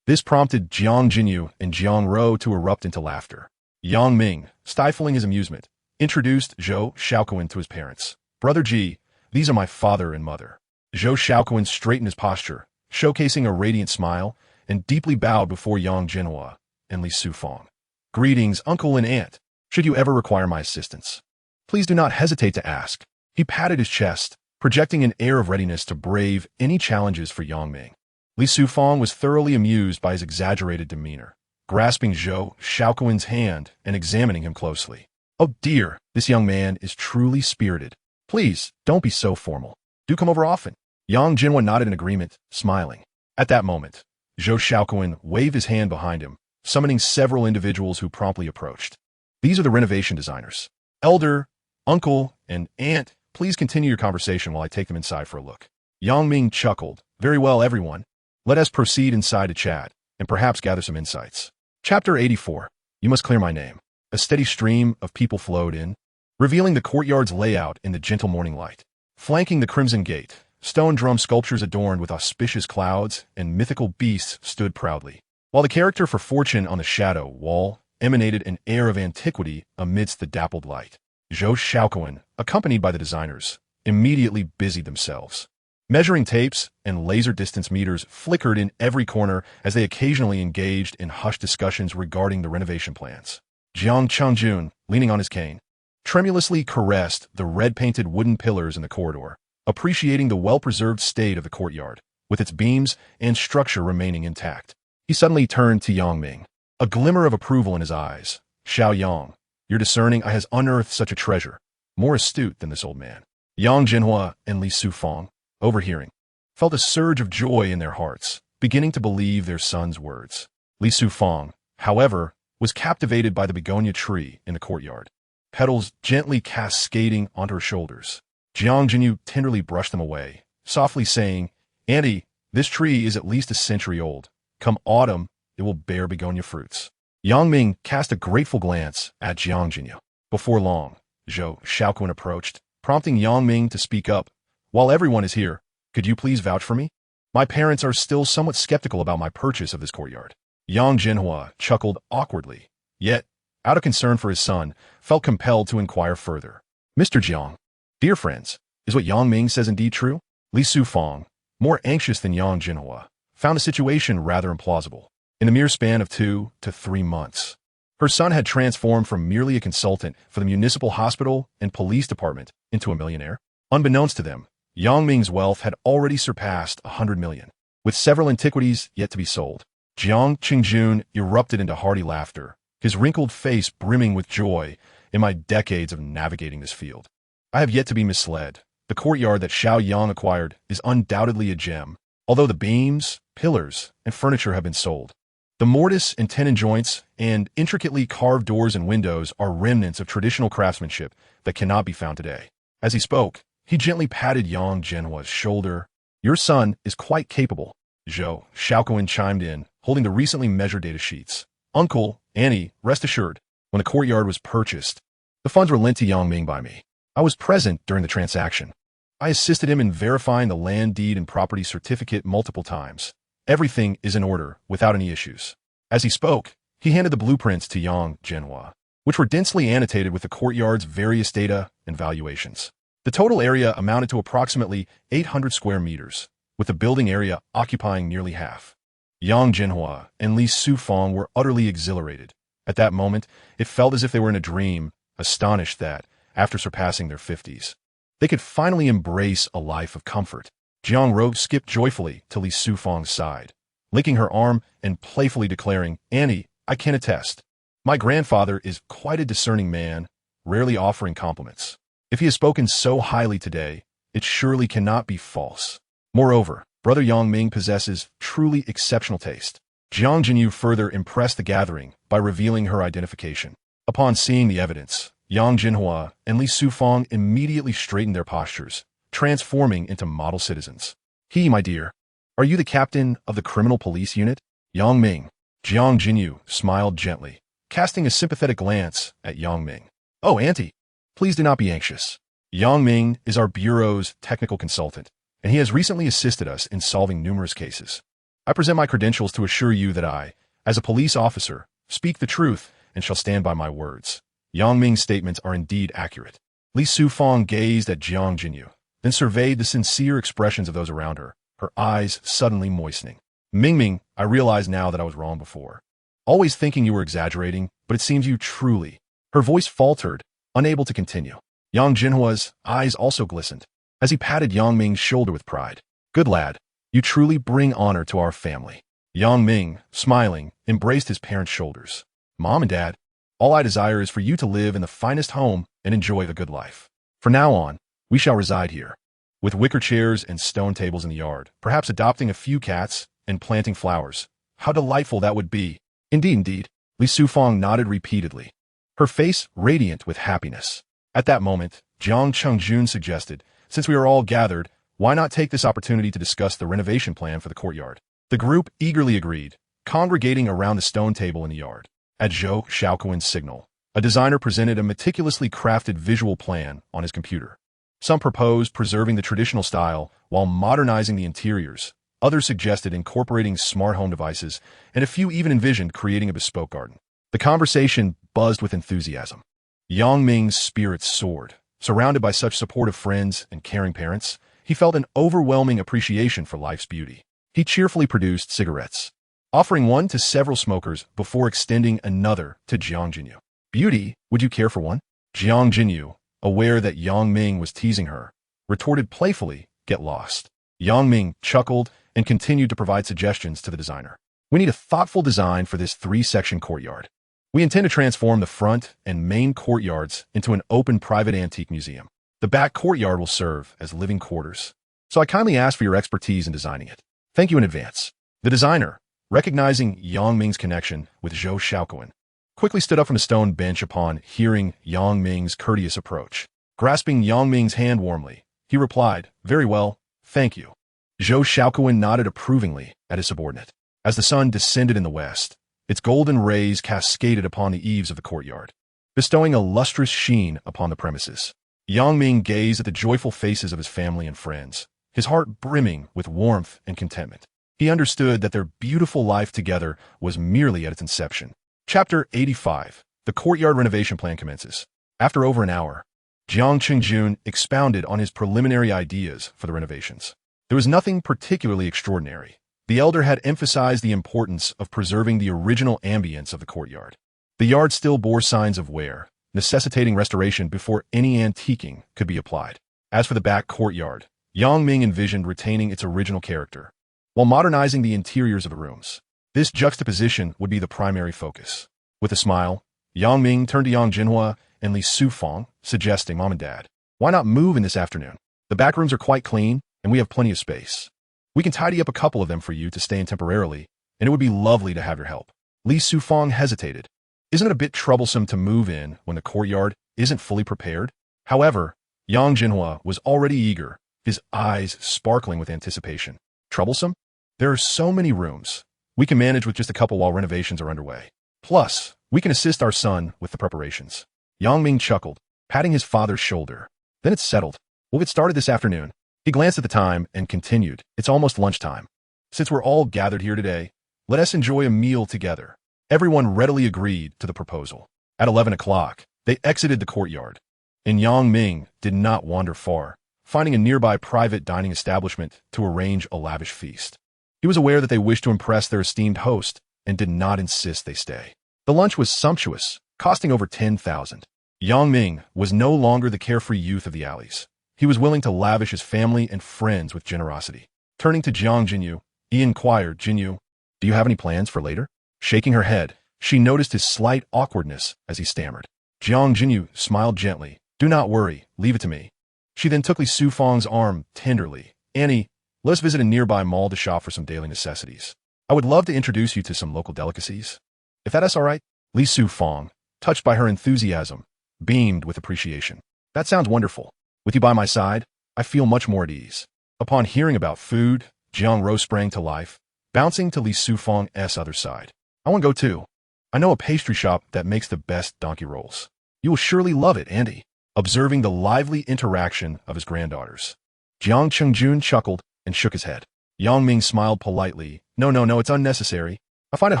This prompted Jiang Jinyu and Jiang Ro to erupt into laughter. Yang Ming, stifling his amusement, introduced Zhou Xiaoquan to his parents. Brother Ji, these are my father and mother. Zhou Xiaoquan straightened his posture, showcasing a radiant smile, and deeply bowed before Yang Jinhua and Li Sufang. Greetings, uncle and aunt. Should you ever require my assistance, please do not hesitate to ask. He patted his chest, projecting an air of readiness to brave any challenges for Yang Ming. Li Sufang was thoroughly amused by his exaggerated demeanor, grasping Zhou Xiaoquan's hand and examining him closely. Oh dear, this young man is truly spirited. Please, don't be so formal. Do come over often. Yang Jinhua nodded in agreement, smiling. At that moment, Zhou Xiaoquan waved his hand behind him, summoning several individuals who promptly approached. These are the renovation designers. Elder, uncle, and aunt, please continue your conversation while I take them inside for a look. Yang Ming chuckled. Very well, everyone. Let us proceed inside to chat, and perhaps gather some insights. Chapter 84. You must clear my name. A steady stream of people flowed in, revealing the courtyard's layout in the gentle morning light. Flanking the Crimson Gate, stone drum sculptures adorned with auspicious clouds and mythical beasts stood proudly, while the character for fortune on the shadow wall emanated an air of antiquity amidst the dappled light. Zhou Xiaoquan, accompanied by the designers, immediately busied themselves. Measuring tapes and laser distance meters flickered in every corner as they occasionally engaged in hushed discussions regarding the renovation plans. Jiang Changjun, leaning on his cane, tremulously caressed the red-painted wooden pillars in the corridor, appreciating the well-preserved state of the courtyard, with its beams and structure remaining intact. He suddenly turned to Yang Ming, a glimmer of approval in his eyes. Xiao Yang, your discerning eye has unearthed such a treasure, more astute than this old man. Yang Jinhua and Li Sufang, overhearing, felt a surge of joy in their hearts, beginning to believe their son's words. Li Sufang, however, was captivated by the begonia tree in the courtyard, petals gently cascading onto her shoulders. Jiang Jinyu tenderly brushed them away, softly saying, Auntie, this tree is at least a century old. Come autumn, it will bear begonia fruits. Yang Ming cast a grateful glance at Jiang Jinyu. Before long, Zhou Xiaoquan approached, prompting Yang Ming to speak up. While everyone is here, could you please vouch for me? My parents are still somewhat skeptical about my purchase of this courtyard. Yang Jinhua chuckled awkwardly, yet, out of concern for his son, felt compelled to inquire further. Mr. Jiang, dear friends, is what Yang Ming says indeed true? Li Sufang, more anxious than Yang Jinhua, found the situation rather implausible. In the mere span of 2 to 3 months, her son had transformed from merely a consultant for the municipal hospital and police department into a millionaire. Unbeknownst to them, Yang Ming's wealth had already surpassed 100 million, with several antiquities yet to be sold. Jiang Qingjun erupted into hearty laughter, his wrinkled face brimming with joy in my decades of navigating this field. I have yet to be misled. The courtyard that Xiao Yang acquired is undoubtedly a gem, although the beams, pillars, and furniture have been sold. The mortise and tenon joints and intricately carved doors and windows are remnants of traditional craftsmanship that cannot be found today. As he spoke, he gently patted Yang Jinhua's shoulder. Your son is quite capable. Zhou Xiaoquan chimed in, holding the recently measured data sheets. Uncle, Annie, rest assured, when the courtyard was purchased, the funds were lent to Yang Ming by me. I was present during the transaction. I assisted him in verifying the land deed and property certificate multiple times. Everything is in order, without any issues. As he spoke, he handed the blueprints to Yang Jinhua, which were densely annotated with the courtyard's various data and valuations. The total area amounted to approximately 800 square meters, with the building area occupying nearly half. Yang Jinhua and Li Sufang were utterly exhilarated. At that moment, it felt as if they were in a dream, astonished that, after surpassing their 50s, they could finally embrace a life of comfort. Jiang Ro skipped joyfully to Li Sufang's side, licking her arm and playfully declaring, Annie, I can attest. My grandfather is quite a discerning man, rarely offering compliments. If he has spoken so highly today, it surely cannot be false. Moreover, Brother Yang Ming possesses truly exceptional taste. Jiang Jinyu further impressed the gathering by revealing her identification. Upon seeing the evidence, Yang Jinhua and Li Sufang immediately straightened their postures, transforming into model citizens. My dear, are you the captain of the criminal police unit? Yang Ming. Jiang Jinyu smiled gently, casting a sympathetic glance at Yang Ming. Oh, Auntie, please do not be anxious. Yang Ming is our bureau's technical consultant, and he has recently assisted us in solving numerous cases. I present my credentials to assure you that I, as a police officer, speak the truth and shall stand by my words. Yang Ming's statements are indeed accurate. Li Sufang gazed at Jiang Jinyu, then surveyed the sincere expressions of those around her, her eyes suddenly moistening. Ming, I realize now that I was wrong before. Always thinking you were exaggerating, but it seems you truly. Her voice faltered, unable to continue. Yang Jinhua's eyes also glistened, as he patted Yang Ming's shoulder with pride. Good lad, you truly bring honor to our family. Yang Ming, smiling, embraced his parents' shoulders. Mom and Dad, all I desire is for you to live in the finest home and enjoy the good life. From now on, we shall reside here, with wicker chairs and stone tables in the yard, perhaps adopting a few cats and planting flowers. How delightful that would be. Indeed. Li Sufang nodded repeatedly, her face radiant with happiness. At that moment, Jiang Chengjun suggested, since we are all gathered, why not take this opportunity to discuss the renovation plan for the courtyard? The group eagerly agreed, congregating around the stone table in the yard. At Zhou Xiaokuan's signal, a designer presented a meticulously crafted visual plan on his computer. Some proposed preserving the traditional style while modernizing the interiors. Others suggested incorporating smart home devices, and a few even envisioned creating a bespoke garden. The conversation buzzed with enthusiasm. Yang Ming's spirits soared. Surrounded by such supportive friends and caring parents, he felt an overwhelming appreciation for life's beauty. He cheerfully produced cigarettes, offering one to several smokers before extending another to Jiang Jinyu. Beauty, would you care for one? Jiang Jinyu, aware that Yang Ming was teasing her, retorted playfully, get lost. Yang Ming chuckled and continued to provide suggestions to the designer. We need a thoughtful design for this 3-section courtyard. We intend to transform the front and main courtyards into an open private antique museum. The back courtyard will serve as living quarters. So I kindly ask for your expertise in designing it. Thank you in advance. The designer, recognizing Yang Ming's connection with Zhou Xiaokuan, quickly stood up from the stone bench upon hearing Yang Ming's courteous approach. Grasping Yang Ming's hand warmly, he replied, very well, thank you. Zhou Xiaokuan nodded approvingly at his subordinate. As the sun descended in the west, its golden rays cascaded upon the eaves of the courtyard, bestowing a lustrous sheen upon the premises. Yang Ming gazed at the joyful faces of his family and friends, his heart brimming with warmth and contentment. He understood that their beautiful life together was merely at its inception. Chapter 85. The courtyard renovation plan commences. After over an hour, Jiang Chengjun expounded on his preliminary ideas for the renovations. There was nothing particularly extraordinary. The elder had emphasized the importance of preserving the original ambience of the courtyard. The yard still bore signs of wear, necessitating restoration before any antiquing could be applied. As for the back courtyard, Yang Ming envisioned retaining its original character, while modernizing the interiors of the rooms. This juxtaposition would be the primary focus. With a smile, Yang Ming turned to Yang Jinhua and Li Sufang, suggesting, Mom and Dad, why not move in this afternoon? The back rooms are quite clean, and we have plenty of space. We can tidy up a couple of them for you to stay in temporarily, and it would be lovely to have your help. Li Sufang hesitated. Isn't it a bit troublesome to move in when the courtyard isn't fully prepared? However, Yang Jinhua was already eager, his eyes sparkling with anticipation. Troublesome? There are so many rooms. We can manage with just a couple while renovations are underway. Plus, we can assist our son with the preparations. Yang Ming chuckled, patting his father's shoulder. Then it's settled. We'll get started this afternoon. He glanced at the time and continued, it's almost lunchtime. Since we're all gathered here today, let us enjoy a meal together. Everyone readily agreed to the proposal. At 11 o'clock, they exited the courtyard, and Yang Ming did not wander far, finding a nearby private dining establishment to arrange a lavish feast. He was aware that they wished to impress their esteemed host and did not insist they stay. The lunch was sumptuous, costing over 10,000. Yang Ming was no longer the carefree youth of the alleys. He was willing to lavish his family and friends with generosity. Turning to Jiang Jinyu, he inquired, Jinyu, do you have any plans for later? Shaking her head, she noticed his slight awkwardness as he stammered. Jiang Jinyu smiled gently. Do not worry, leave it to me. She then took Li Sufang's arm tenderly. Annie, let us visit a nearby mall to shop for some daily necessities. I would love to introduce you to some local delicacies. If that is all right? Li Sufang, touched by her enthusiasm, beamed with appreciation. That sounds wonderful. With you by my side, I feel much more at ease. Upon hearing about food, Jiang Ro sprang to life, bouncing to Li Sufang's other side. I want to go too. I know a pastry shop that makes the best donkey rolls. You will surely love it, Andy. Observing the lively interaction of his granddaughters, Jiang Chengjun chuckled and shook his head. Yang Ming smiled politely. No, no, no, it's unnecessary. I find it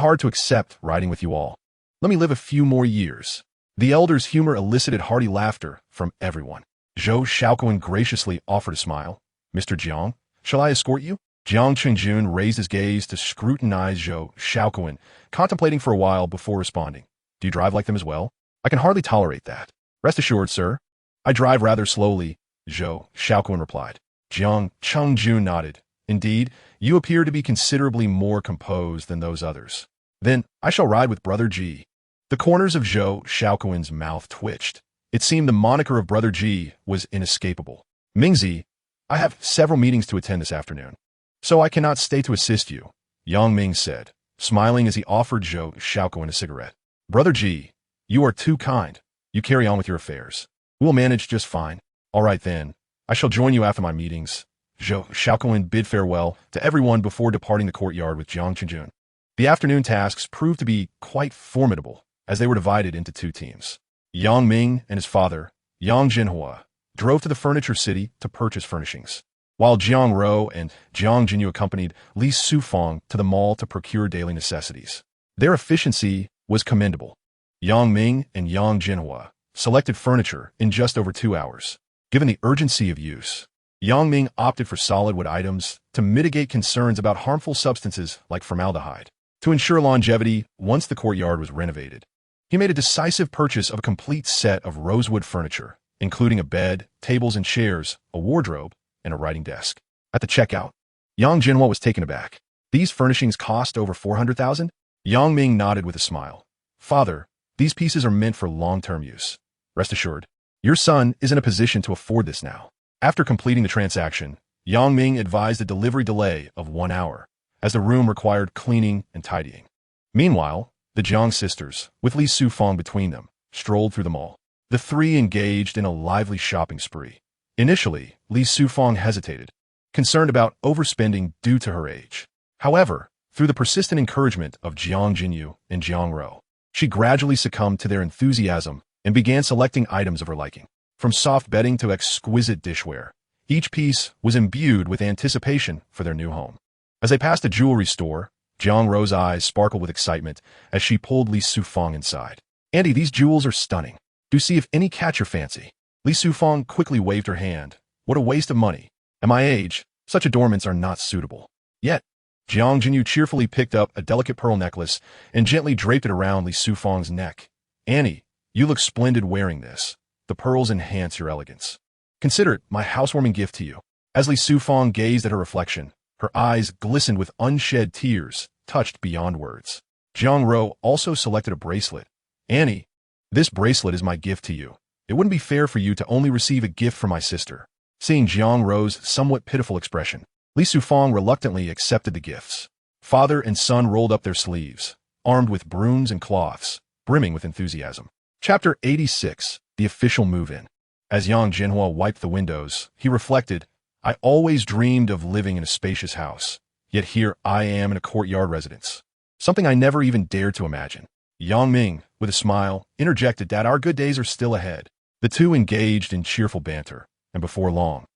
hard to accept riding with you all. Let me live a few more years. The elder's humor elicited hearty laughter from everyone. Zhou Xiaoquan graciously offered a smile. Mr. Jiang, shall I escort you? Jiang Qingjun raised his gaze to scrutinize Zhou Xiaoquan, contemplating for a while before responding. Do you drive like them as well? I can hardly tolerate that. Rest assured, sir. I drive rather slowly, Zhou Xiaoquan replied. Jiang Qingjun nodded. Indeed, you appear to be considerably more composed than those others. Then I shall ride with Brother Ji. The corners of Zhou Xiaoquan's mouth twitched. It seemed the moniker of Brother Ji was inescapable. Mingzi, I have several meetings to attend this afternoon, so I cannot stay to assist you, Yang Ming said, smiling as he offered Zhou Xiaoquan a cigarette. Brother Ji, you are too kind. You carry on with your affairs. We will manage just fine. All right then, I shall join you after my meetings. Zhou Xiaoquan bid farewell to everyone before departing the courtyard with Jiang Qingjun. The afternoon tasks proved to be quite formidable, as they were divided into two teams. Yang Ming and his father, Yang Jinhua, drove to the furniture city to purchase furnishings, while Jiang Rou and Jiang Jinyu accompanied Li Sufang to the mall to procure daily necessities. Their efficiency was commendable. Yang Ming and Yang Jinhua selected furniture in just over 2 hours. Given the urgency of use, Yang Ming opted for solid wood items to mitigate concerns about harmful substances like formaldehyde. To ensure longevity, once the courtyard was renovated, he made a decisive purchase of a complete set of rosewood furniture, including a bed, tables and chairs, a wardrobe, and a writing desk. At the checkout, Yang Jinhua was taken aback. These furnishings cost over 400,000? Yang Ming nodded with a smile. Father, these pieces are meant for long-term use. Rest assured, your son is in a position to afford this now. After completing the transaction, Yang Ming advised a delivery delay of 1 hour, as the room required cleaning and tidying. Meanwhile, the Jiang sisters, with Li Sufang between them, strolled through the mall. The three engaged in a lively shopping spree. Initially, Li Sufang hesitated, concerned about overspending due to her age. However, through the persistent encouragement of Jiang Jinyu and Jiang Rou, she gradually succumbed to their enthusiasm and began selecting items of her liking. From soft bedding to exquisite dishware, each piece was imbued with anticipation for their new home. As they passed a jewelry store, Jiang Rou's eyes sparkled with excitement as she pulled Li Sufang inside. Auntie, these jewels are stunning. Do see if any catch your fancy. Li Sufang quickly waved her hand. What a waste of money. At my age, such adornments are not suitable. Yet, Jiang Jinyu cheerfully picked up a delicate pearl necklace and gently draped it around Li Sufang's neck. Annie, you look splendid wearing this. The pearls enhance your elegance. Consider it my housewarming gift to you. As Li Sufang gazed at her reflection, her eyes glistened with unshed tears, touched beyond words. Jiang Rou also selected a bracelet. Annie, this bracelet is my gift to you. It wouldn't be fair for you to only receive a gift from my sister. Seeing Jiang Rou's somewhat pitiful expression, Li Sufang reluctantly accepted the gifts. Father and son rolled up their sleeves, armed with brooms and cloths, brimming with enthusiasm. Chapter 86, The Official Move-In. As Yang Jinhua wiped the windows, he reflected, I always dreamed of living in a spacious house, yet here I am in a courtyard residence. Something I never even dared to imagine. Yang Ming, with a smile, interjected that our good days are still ahead. The two engaged in cheerful banter, and before long,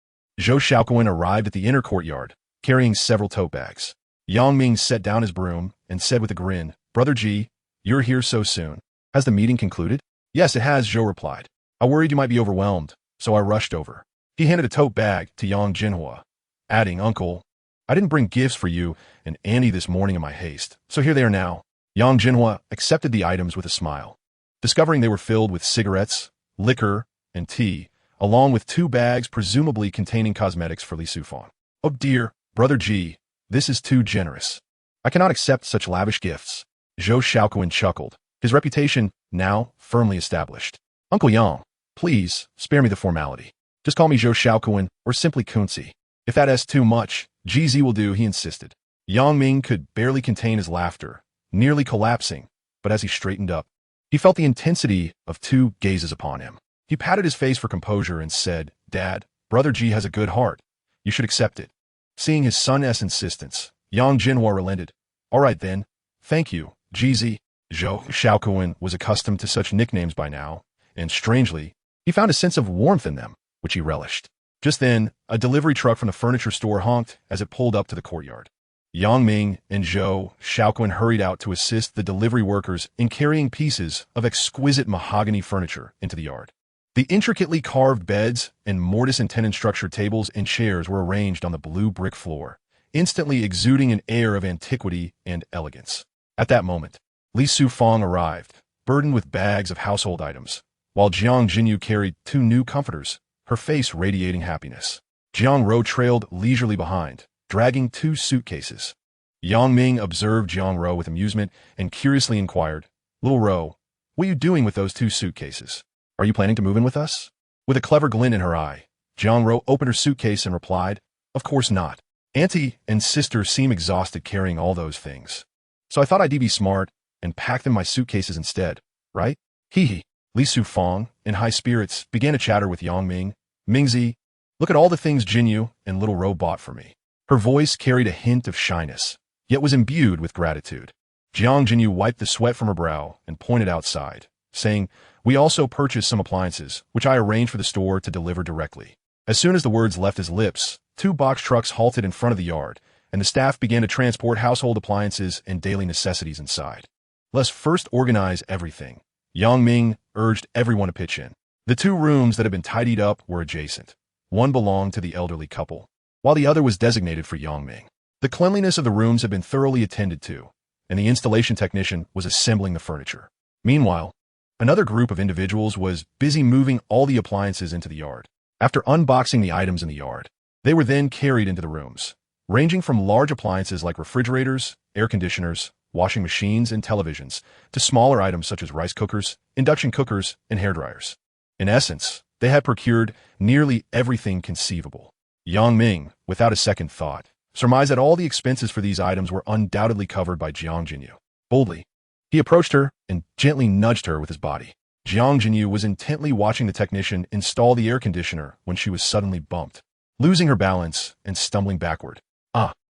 Zhou Xiaoquan arrived at the inner courtyard, carrying several tote bags. Yang Ming set down his broom and said with a grin, Brother Ji, you're here so soon. Has the meeting concluded? Yes, it has, Zhou replied. I worried you might be overwhelmed, so I rushed over. He handed a tote bag to Yang Jinhua, adding, Uncle, I didn't bring gifts for you and Annie this morning in my haste, so here they are now. Yang Jinhua accepted the items with a smile, discovering they were filled with cigarettes, liquor, and tea, along with 2 bags presumably containing cosmetics for Li Sufang. Oh dear, Brother Ji, this is too generous. I cannot accept such lavish gifts. Zhou Xiaoquan chuckled, his reputation now firmly established. Uncle Yang, please spare me the formality. Just call me Zhou Xiaoquan or simply Kunzi. If that is too much, GZ will do, he insisted. Yang Ming could barely contain his laughter, nearly collapsing, but as he straightened up, he felt the intensity of 2 gazes upon him. He patted his face for composure and said, Dad, Brother Ji has a good heart. You should accept it. Seeing his son's insistence, Yang Jinhua relented. All right then. Thank you, GZ. Zhou Xiaoquan was accustomed to such nicknames by now, and strangely, he found a sense of warmth in them, which he relished. Just then, a delivery truck from the furniture store honked as it pulled up to the courtyard. Yang Ming and Zhou Shaoquan hurried out to assist the delivery workers in carrying pieces of exquisite mahogany furniture into the yard. The intricately carved beds and mortise and tenon structured tables and chairs were arranged on the blue brick floor, instantly exuding an air of antiquity and elegance. At that moment, Li Sufang arrived, burdened with bags of household items, while Jiang Jinyu carried 2 new comforters, her face radiating happiness. Jiang Ro trailed leisurely behind, dragging 2 suitcases. Yang Ming observed Jiang Ro with amusement and curiously inquired, "Little Ro, what are you doing with those 2 suitcases? Are you planning to move in with us?" With a clever glint in her eye, Jiang Ro opened her suitcase and replied, "Of course not. Auntie and sister seem exhausted carrying all those things. So I thought I'd be smart and pack them in my suitcases instead, right?" Hee hee. Li Sufang, in high spirits, began to chatter with Yang Ming. "Mingzi, look at all the things Jinyu and Little Ro bought for me." Her voice carried a hint of shyness, yet was imbued with gratitude. Jiang Jinyu wiped the sweat from her brow and pointed outside, saying, "We also purchased some appliances, which I arranged for the store to deliver directly." As soon as the words left his lips, 2 box trucks halted in front of the yard, and the staff began to transport household appliances and daily necessities inside. "Let's first organize everything." Yang Ming urged everyone to pitch in. The 2 rooms that had been tidied up were adjacent. One belonged to the elderly couple, while the other was designated for Yang Ming. The cleanliness of the rooms had been thoroughly attended to, and the installation technician was assembling the furniture. Meanwhile, another group of individuals was busy moving all the appliances into the yard. After unboxing the items in the yard, they were then carried into the rooms, ranging from large appliances like refrigerators, air conditioners, washing machines, and televisions, to smaller items such as rice cookers, induction cookers, and hairdryers. In essence, they had procured nearly everything conceivable. Yang Ming, without a second thought, surmised that all the expenses for these items were undoubtedly covered by Jiang Jinyu. Boldly, he approached her and gently nudged her with his body. Jiang Jinyu was intently watching the technician install the air conditioner when she was suddenly bumped, losing her balance and stumbling backward.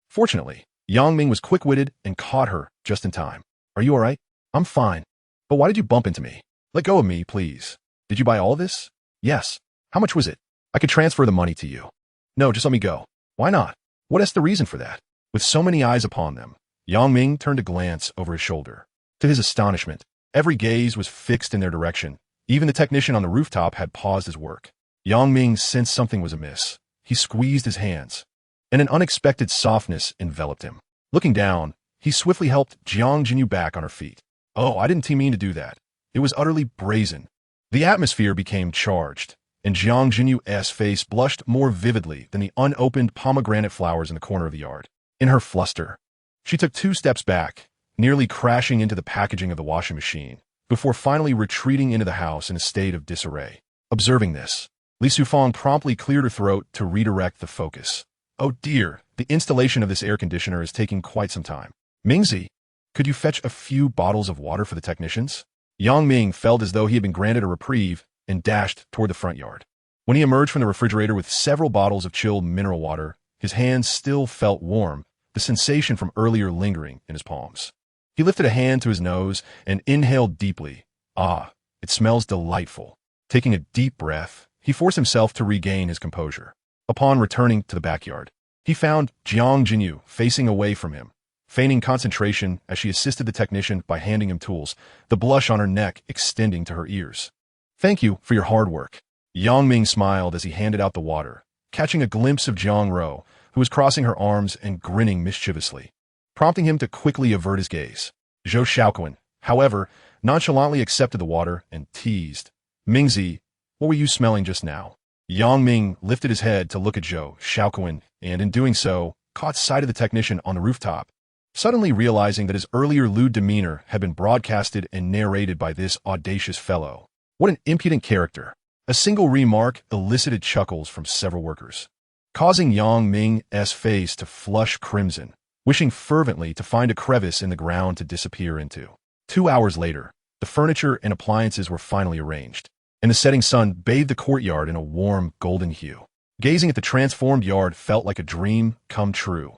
Fortunately, Yang Ming was quick-witted and caught her just in time. "Are you all right?" "I'm fine. But why did you bump into me?" "Let go of me, please. Did you buy all of this?" "Yes." "How much was it?" "I could transfer the money to you." "No, just let me go." "Why not? What is the reason for that?" With so many eyes upon them, Yang Ming turned to glance over his shoulder. To his astonishment, every gaze was fixed in their direction. Even the technician on the rooftop had paused his work. Yang Ming sensed something was amiss. He squeezed his hands, and an unexpected softness enveloped him. Looking down, he swiftly helped Jiang Jinyu back on her feet. "Oh, I didn't mean to do that." It was utterly brazen. The atmosphere became charged, and Jiang Jinyu's face blushed more vividly than the unopened pomegranate flowers in the corner of the yard. In her fluster, she took 2 steps back, nearly crashing into the packaging of the washing machine, before finally retreating into the house in a state of disarray. Observing this, Li Sufang promptly cleared her throat to redirect the focus. "Oh dear, the installation of this air conditioner is taking quite some time. Mingzi, could you fetch a few bottles of water for the technicians?" Yang Ming felt as though he had been granted a reprieve and dashed toward the front yard. When he emerged from the refrigerator with several bottles of chilled mineral water, his hands still felt warm, the sensation from earlier lingering in his palms. He lifted a hand to his nose and inhaled deeply. It smells delightful. Taking a deep breath, he forced himself to regain his composure. Upon returning to the backyard, he found Jiang Jinyu facing away from him, feigning concentration as she assisted the technician by handing him tools, the blush on her neck extending to her ears. "Thank you for your hard work." Yang Ming smiled as he handed out the water, catching a glimpse of Jiang Ro, who was crossing her arms and grinning mischievously, prompting him to quickly avert his gaze. Zhou Shaoquan, however, nonchalantly accepted the water and teased, "Mingzi, what were you smelling just now?" Yang Ming lifted his head to look at Zhou Shaoquan, and in doing so, caught sight of the technician on the rooftop, suddenly realizing that his earlier lewd demeanor had been broadcasted and narrated by this audacious fellow. What an impudent character. A single remark elicited chuckles from several workers, causing Yang Ming's face to flush crimson, wishing fervently to find a crevice in the ground to disappear into. 2 hours later, the furniture and appliances were finally arranged, and the setting sun bathed the courtyard in a warm golden hue. Gazing at the transformed yard felt like a dream come true.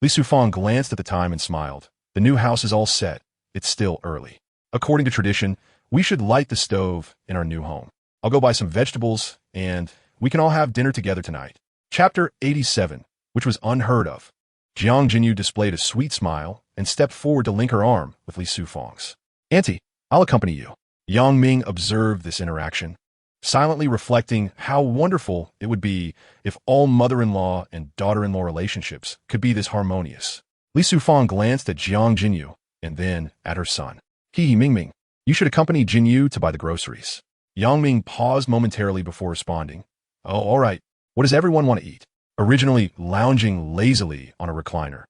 Li Sufang glanced at the time and smiled. "The new house is all set. It's still early. According to tradition, we should light the stove in our new home. I'll go buy some vegetables, and we can all have dinner together tonight. Chapter 87, which was unheard of. Jiang Jinyu displayed a sweet smile and stepped forward to link her arm with Li Sufang's. Auntie, I'll accompany you. Yang Ming observed this interaction, silently reflecting how wonderful it would be if all mother-in-law and daughter-in-law relationships could be this harmonious. Li Sufang glanced at Jiang Jinyu and then at her son. Ming, you should accompany Jinyu to buy the groceries. Yang Ming paused momentarily before responding. Oh, all right. What does everyone want to eat? Originally lounging lazily on a recliner,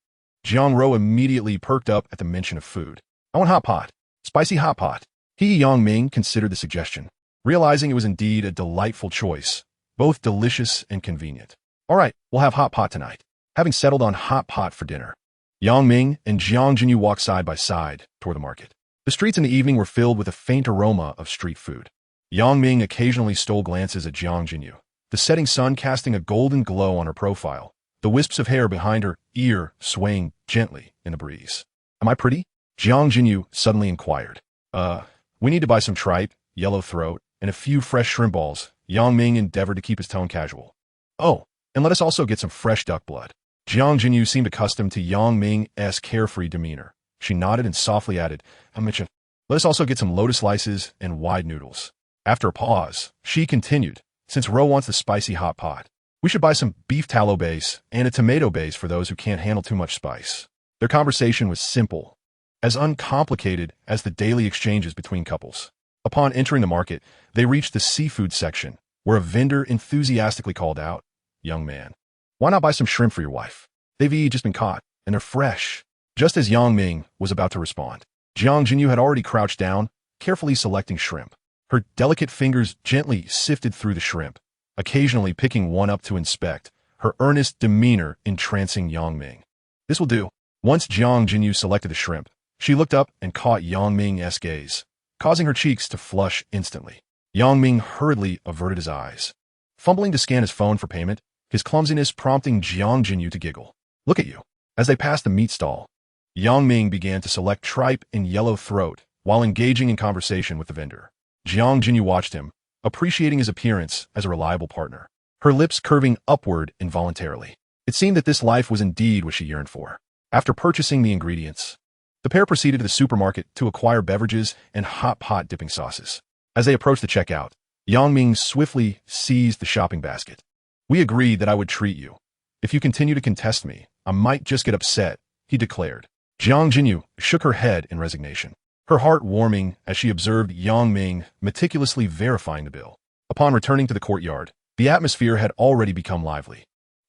Jiang Ro immediately perked up at the mention of food. I want hot pot. Spicy hot pot. Yang Ming considered the suggestion, realizing it was indeed a delightful choice, both delicious and convenient. All right, we'll have hot pot tonight. Having settled on hot pot for dinner, Yang Ming and Jiang Jinyu walked side by side toward the market. The streets in the evening were filled with a faint aroma of street food. Yang Ming occasionally stole glances at Jiang Jinyu, the setting sun casting a golden glow on her profile, the wisps of hair behind her ear swaying gently in the breeze. Am I pretty? Jiang Jinyu suddenly inquired. We need to buy some tripe, yellow throat, and a few fresh shrimp balls. Yang Ming endeavored to keep his tone casual. Oh, and let us also get some fresh duck blood. Jiang Jinyu seemed accustomed to Yang Ming's carefree demeanor. She nodded and softly added, let us also get some lotus slices and wide noodles. After a pause, she continued, since Ro wants the spicy hot pot, we should buy some beef tallow base and a tomato base for those who can't handle too much spice. Their conversation was simple, as uncomplicated as the daily exchanges between couples. Upon entering the market, they reached the seafood section, where a vendor enthusiastically called out, Young man, why not buy some shrimp for your wife? They've just been caught, and they're fresh. Just as Yang Ming was about to respond, Jiang Jinyu had already crouched down, carefully selecting shrimp. Her delicate fingers gently sifted through the shrimp, occasionally picking one up to inspect, her earnest demeanor entrancing Yang Ming. This will do. Once Jiang Jinyu selected the shrimp, she looked up and caught Yang Ming's gaze, causing her cheeks to flush instantly. Yang Ming hurriedly averted his eyes, fumbling to scan his phone for payment, his clumsiness prompting Jiang Jinyu to giggle. Look at you. As they passed the meat stall, Yang Ming began to select tripe and yellow throat while engaging in conversation with the vendor. Jiang Jinyu watched him, appreciating his appearance as a reliable partner, her lips curving upward involuntarily. It seemed that this life was indeed what she yearned for. After purchasing the ingredients, the pair proceeded to the supermarket to acquire beverages and hot pot dipping sauces. As they approached the checkout, Yang Ming swiftly seized the shopping basket. We agreed that I would treat you. If you continue to contest me, I might just get upset, he declared. Jiang Jinyu shook her head in resignation, her heart warming as she observed Yang Ming meticulously verifying the bill. Upon returning to the courtyard, the atmosphere had already become lively.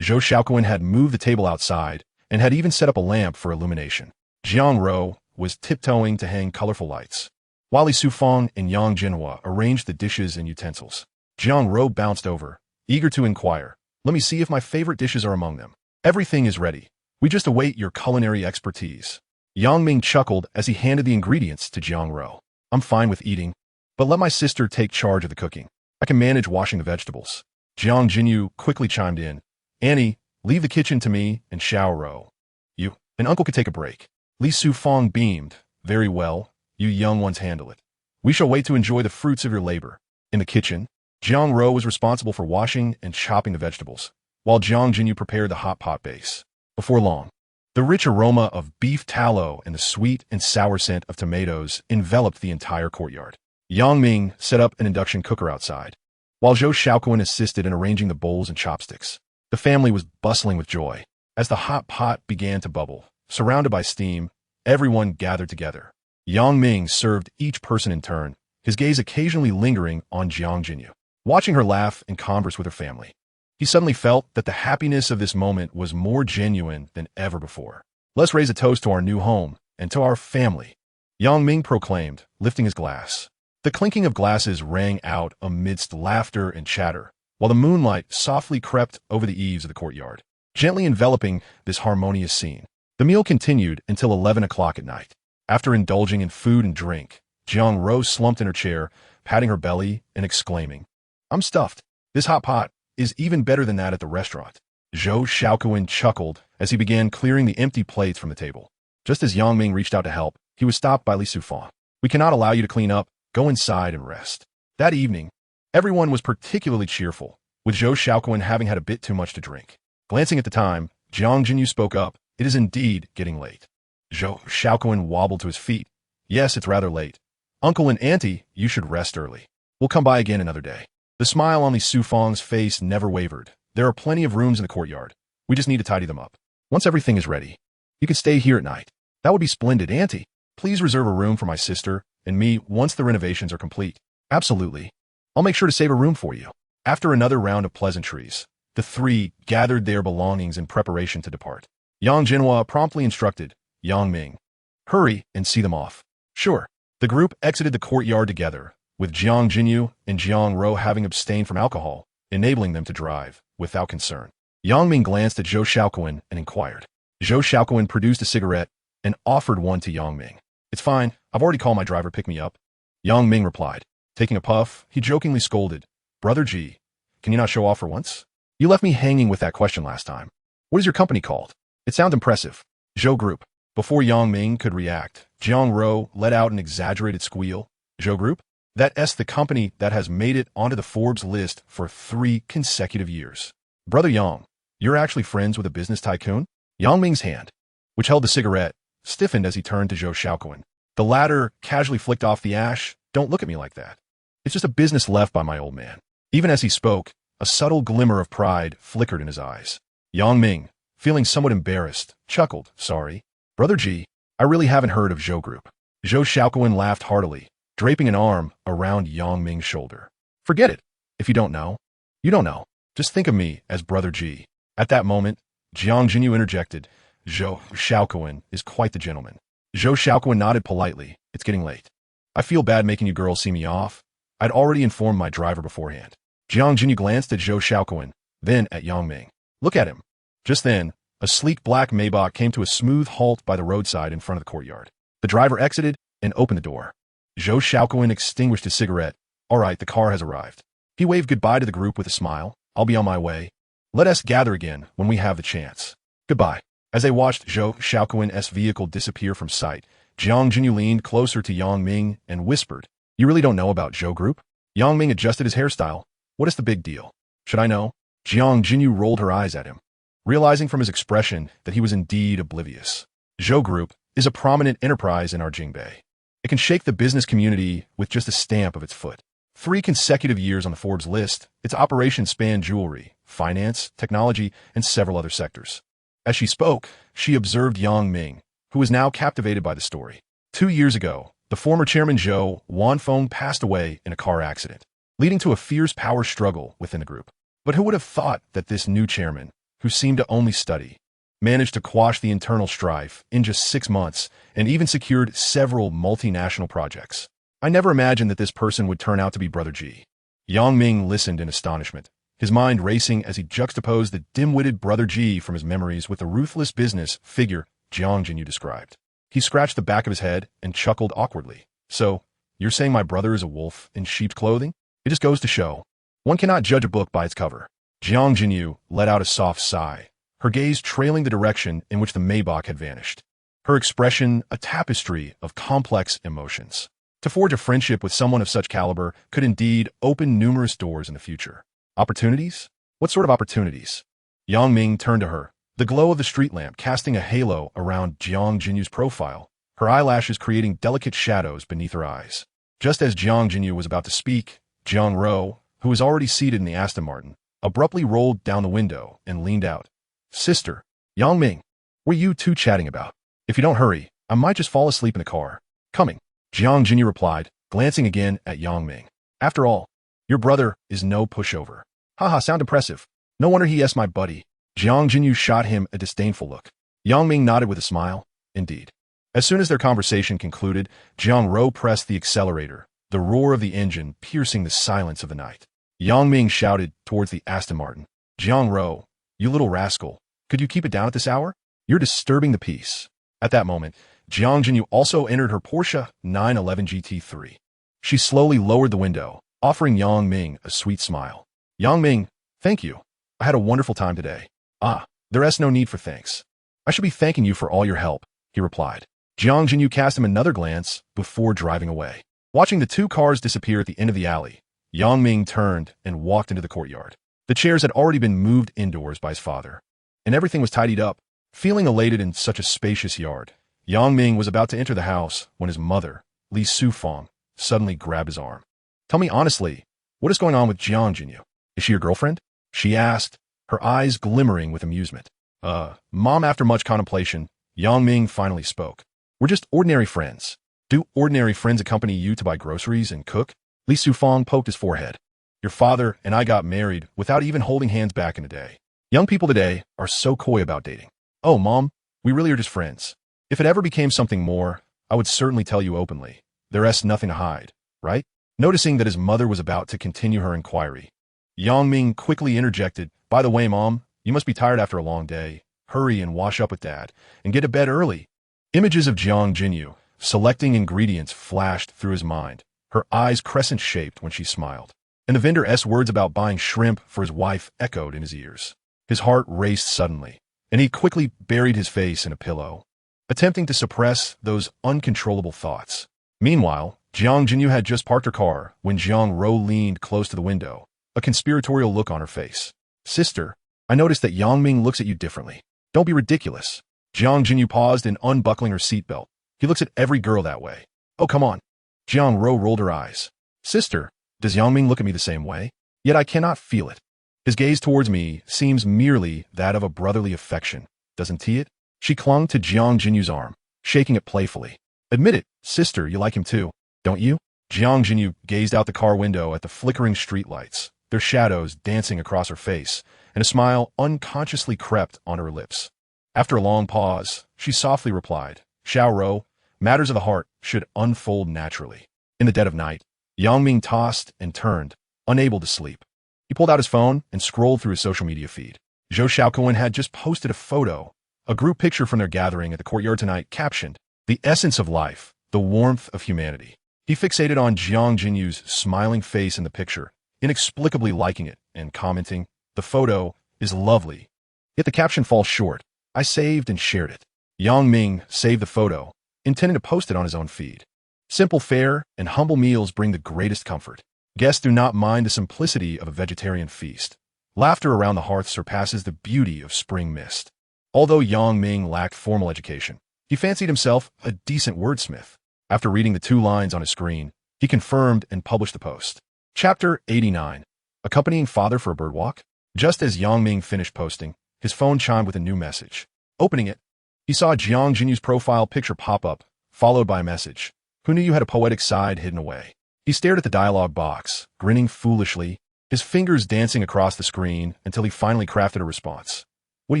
Zhou Xiaoquan had moved the table outside and had even set up a lamp for illumination. Jiang Ro was tiptoeing to hang colorful lights, while Li Sufang and Yang Jinhua arranged the dishes and utensils. Jiang Ro bounced over, eager to inquire, let me see if my favorite dishes are among them. Everything is ready. We just await your culinary expertise. Yang Ming chuckled as he handed the ingredients to Jiang Ro. I'm fine with eating, but let my sister take charge of the cooking. I can manage washing the vegetables. Jiang Jinyu quickly chimed in. Annie, leave the kitchen to me and Xiao Ro. You and Uncle could take a break. Li Sufang beamed. Very well, you young ones handle it. We shall wait to enjoy the fruits of your labor. In the kitchen, Jiang Ro was responsible for washing and chopping the vegetables, while Jiang Jinyu prepared the hot pot base. Before long, the rich aroma of beef tallow and the sweet and sour scent of tomatoes enveloped the entire courtyard. Yang Ming set up an induction cooker outside, while Zhou Xiaoquan assisted in arranging the bowls and chopsticks. The family was bustling with joy. As the hot pot began to bubble, surrounded by steam, everyone gathered together. Yang Ming served each person in turn, his gaze occasionally lingering on Jiang Jinyu, watching her laugh and converse with her family. He suddenly felt that the happiness of this moment was more genuine than ever before. Let's raise a toast to our new home and to our family, Yang Ming proclaimed, lifting his glass. The clinking of glasses rang out amidst laughter and chatter, while the moonlight softly crept over the eaves of the courtyard, gently enveloping this harmonious scene. The meal continued until 11 o'clock at night. After indulging in food and drink, Jiang Ro slumped in her chair, patting her belly and exclaiming, I'm stuffed. This hot pot is even better than that at the restaurant. Zhou Xiaoquan chuckled as he began clearing the empty plates from the table. Just as Yang Ming reached out to help, he was stopped by Li Sufang. We cannot allow you to clean up. Go inside and rest. That evening, everyone was particularly cheerful, with with Zhou Xiaoquan having had a bit too much to drink. Glancing at the time, Jiang Jinyu spoke up. It is indeed getting late. Zhou Xiaoquan wobbled to his feet. Yes, it's rather late. Uncle and Auntie, you should rest early. We'll come by again another day. The smile on Li Sufang's face never wavered. There are plenty of rooms in the courtyard. We just need to tidy them up. Once everything is ready, you can stay here at night. That would be splendid, Auntie. Please reserve a room for my sister and me once the renovations are complete. Absolutely. I'll make sure to save a room for you. After another round of pleasantries, the three gathered their belongings in preparation to depart. Yang Jinhua promptly instructed Yang Ming, hurry and see them off. Sure. The group exited the courtyard together, with Jiang Jinyu and Jiang Ro having abstained from alcohol, enabling them to drive without concern. Yang Ming glanced at Zhou Xiaoquan and inquired. Zhou Xiaoquan produced a cigarette and offered one to Yang Ming. It's fine. I've already called my driver pick me up. Yang Ming replied. Taking a puff, he jokingly scolded. Brother G, can you not show off for once? You left me hanging with that question last time. What is your company called? It sounds impressive. Zhou Group. Before Yang Ming could react, Jiang Ro let out an exaggerated squeal. Zhou Group? That's the company that has made it onto the Forbes list for 3 consecutive years. Brother Yang, you're actually friends with a business tycoon? Yang Ming's hand, which held the cigarette, stiffened as he turned to Zhou Xiaoquan. The latter casually flicked off the ash. Don't look at me like that. It's just a business left by my old man. Even as he spoke, a subtle glimmer of pride flickered in his eyes. Yang Ming, feeling somewhat embarrassed, chuckled. Sorry. Brother G, I really haven't heard of Zhou Group. Zhou Xiaoquan laughed heartily, draping an arm around Yang Ming's shoulder. Forget it. If you don't know, you don't know. Just think of me as Brother G. At that moment, Jiang Jinyu interjected. Zhou Xiaoquan is quite the gentleman. Zhou Xiaoquan nodded politely. It's getting late. I feel bad making you girls see me off. I'd already informed my driver beforehand. Jiang Jinyu glanced at Zhou Xiaoquan, then at Yang Ming. Look at him. Just then, a sleek black Maybach came to a smooth halt by the roadside in front of the courtyard. The driver exited and opened the door. Zhou Xiaoquan extinguished his cigarette. All right, the car has arrived. He waved goodbye to the group with a smile. I'll be on my way. Let us gather again when we have the chance. Goodbye. As they watched Zhou Xiaoquan's vehicle disappear from sight, Jiang Jinyu leaned closer to Yang Ming and whispered, You really don't know about Zhou Group? Yang Ming adjusted his hairstyle. What is the big deal? Should I know? Jiang Jinyu rolled her eyes at him, realizing from his expression that he was indeed oblivious. Zhou Group is a prominent enterprise in our Jingbei. It can shake the business community with just a stamp of its foot. 3 consecutive years on the Forbes list, its operations span jewelry, finance, technology, and several other sectors. As she spoke, she observed Yang Ming, who was now captivated by the story. 2 years ago, the former chairman Zhou Wanfeng passed away in a car accident, leading to a fierce power struggle within the group. But who would have thought that this new chairman, who seemed to only study, managed to quash the internal strife in just 6 months and even secured several multinational projects? I never imagined that this person would turn out to be Brother G. Yang Ming listened in astonishment, his mind racing as he juxtaposed the dim-witted Brother G from his memories with the ruthless business figure Jiang Jinyu described. He scratched the back of his head and chuckled awkwardly. So, you're saying my brother is a wolf in sheep's clothing? It just goes to show. One cannot judge a book by its cover. Jiang Jinyu let out a soft sigh, her gaze trailing the direction in which the Maybach had vanished. Her expression a tapestry of complex emotions. To forge a friendship with someone of such caliber could indeed open numerous doors in the future. Opportunities? What sort of opportunities? Yang Ming turned to her, the glow of the street lamp casting a halo around Jiang Jinyu's profile, her eyelashes creating delicate shadows beneath her eyes. Just as Jiang Jinyu was about to speak, Jiang Ro, who was already seated in the Aston Martin, abruptly rolled down the window and leaned out. Sister, Yang Ming, what are you two chatting about? If you don't hurry, I might just fall asleep in the car. Coming. Jiang Jinyu replied, glancing again at Yang Ming. After all, your brother is no pushover. Haha, sound impressive. No wonder he asked my buddy. Jiang Jinyu shot him a disdainful look. Yang Ming nodded with a smile. Indeed. As soon as their conversation concluded, Jiang Ro pressed the accelerator, the roar of the engine piercing the silence of the night. Yang Ming shouted towards the Aston Martin. Jiang Ro, you little rascal, could you keep it down at this hour? You're disturbing the peace. At that moment, Jiang Jinyu also entered her Porsche 911 GT3. She slowly lowered the window, offering Yang Ming a sweet smile. Yang Ming, thank you. I had a wonderful time today. Ah, there's no need for thanks. I should be thanking you for all your help, he replied. Jiang Jinyu cast him another glance before driving away. Watching the 2 cars disappear at the end of the alley, Yang Ming turned and walked into the courtyard. The chairs had already been moved indoors by his father, and everything was tidied up. Feeling elated in such a spacious yard, Yang Ming was about to enter the house when his mother, Li Sufang, suddenly grabbed his arm. "Tell me honestly, what is going on with Jiang Jinyu? Is she your girlfriend?" she asked, her eyes glimmering with amusement. Mom, after much contemplation, Yang Ming finally spoke. "We're just ordinary friends." "Do ordinary friends accompany you to buy groceries and cook?" Li Sufang poked his forehead. "Your father and I got married without even holding hands back in the day. Young people today are so coy about dating." "Oh, Mom, we really are just friends. If it ever became something more, I would certainly tell you openly. There's nothing to hide, right?" Noticing that his mother was about to continue her inquiry, Yang Ming quickly interjected, "By the way, Mom, you must be tired after a long day. Hurry and wash up with Dad, and get to bed early." Images of Jiang Jinyu, selecting ingredients, flashed through his mind, her eyes crescent-shaped when she smiled. And the vendor's words about buying shrimp for his wife echoed in his ears. His heart raced suddenly, and he quickly buried his face in a pillow, attempting to suppress those uncontrollable thoughts. Meanwhile, Jiang Jinyu had just parked her car when Jiang Ro leaned close to the window, a conspiratorial look on her face. "Sister, I noticed that Yang Ming looks at you differently. Don't be ridiculous." Jiang Jinyu paused in unbuckling her seatbelt. "He looks at every girl that way." "Oh, come on." Jiang Ro rolled her eyes. "Sister, does Yang Ming look at me the same way? Yet I cannot feel it. His gaze towards me seems merely that of a brotherly affection, doesn't he it?" She clung to Jiang Jinyu's arm, shaking it playfully. "Admit it, sister, you like him too, don't you?" Jiang Jinyu gazed out the car window at the flickering streetlights, their shadows dancing across her face, and a smile unconsciously crept onto her lips. After a long pause, she softly replied, "Xiao Ro, matters of the heart should unfold naturally." In the dead of night, Yang Ming tossed and turned, unable to sleep. He pulled out his phone and scrolled through his social media feed. Zhou Xiaokuan had just posted a photo, a group picture from their gathering at the courtyard tonight, captioned, "The essence of life, the warmth of humanity." He fixated on Jiang Jinyu's smiling face in the picture, inexplicably liking it and commenting, "The photo is lovely." Yet the caption falls short. "I saved and shared it." Yang Ming saved the photo, intending to post it on his own feed. Simple fare and humble meals bring the greatest comfort. Guests do not mind the simplicity of a vegetarian feast. Laughter around the hearth surpasses the beauty of spring mist. Although Yang Ming lacked formal education, he fancied himself a decent wordsmith. After reading the 2 lines on his screen, he confirmed and published the post. Chapter 89. Accompanying Father for a Bird Walk? Just as Yang Ming finished posting, his phone chimed with a new message. Opening it, he saw Jiang Jinyu's profile picture pop up, followed by a message. "Who knew you had a poetic side hidden away?" He stared at the dialogue box, grinning foolishly, his fingers dancing across the screen until he finally crafted a response. "What do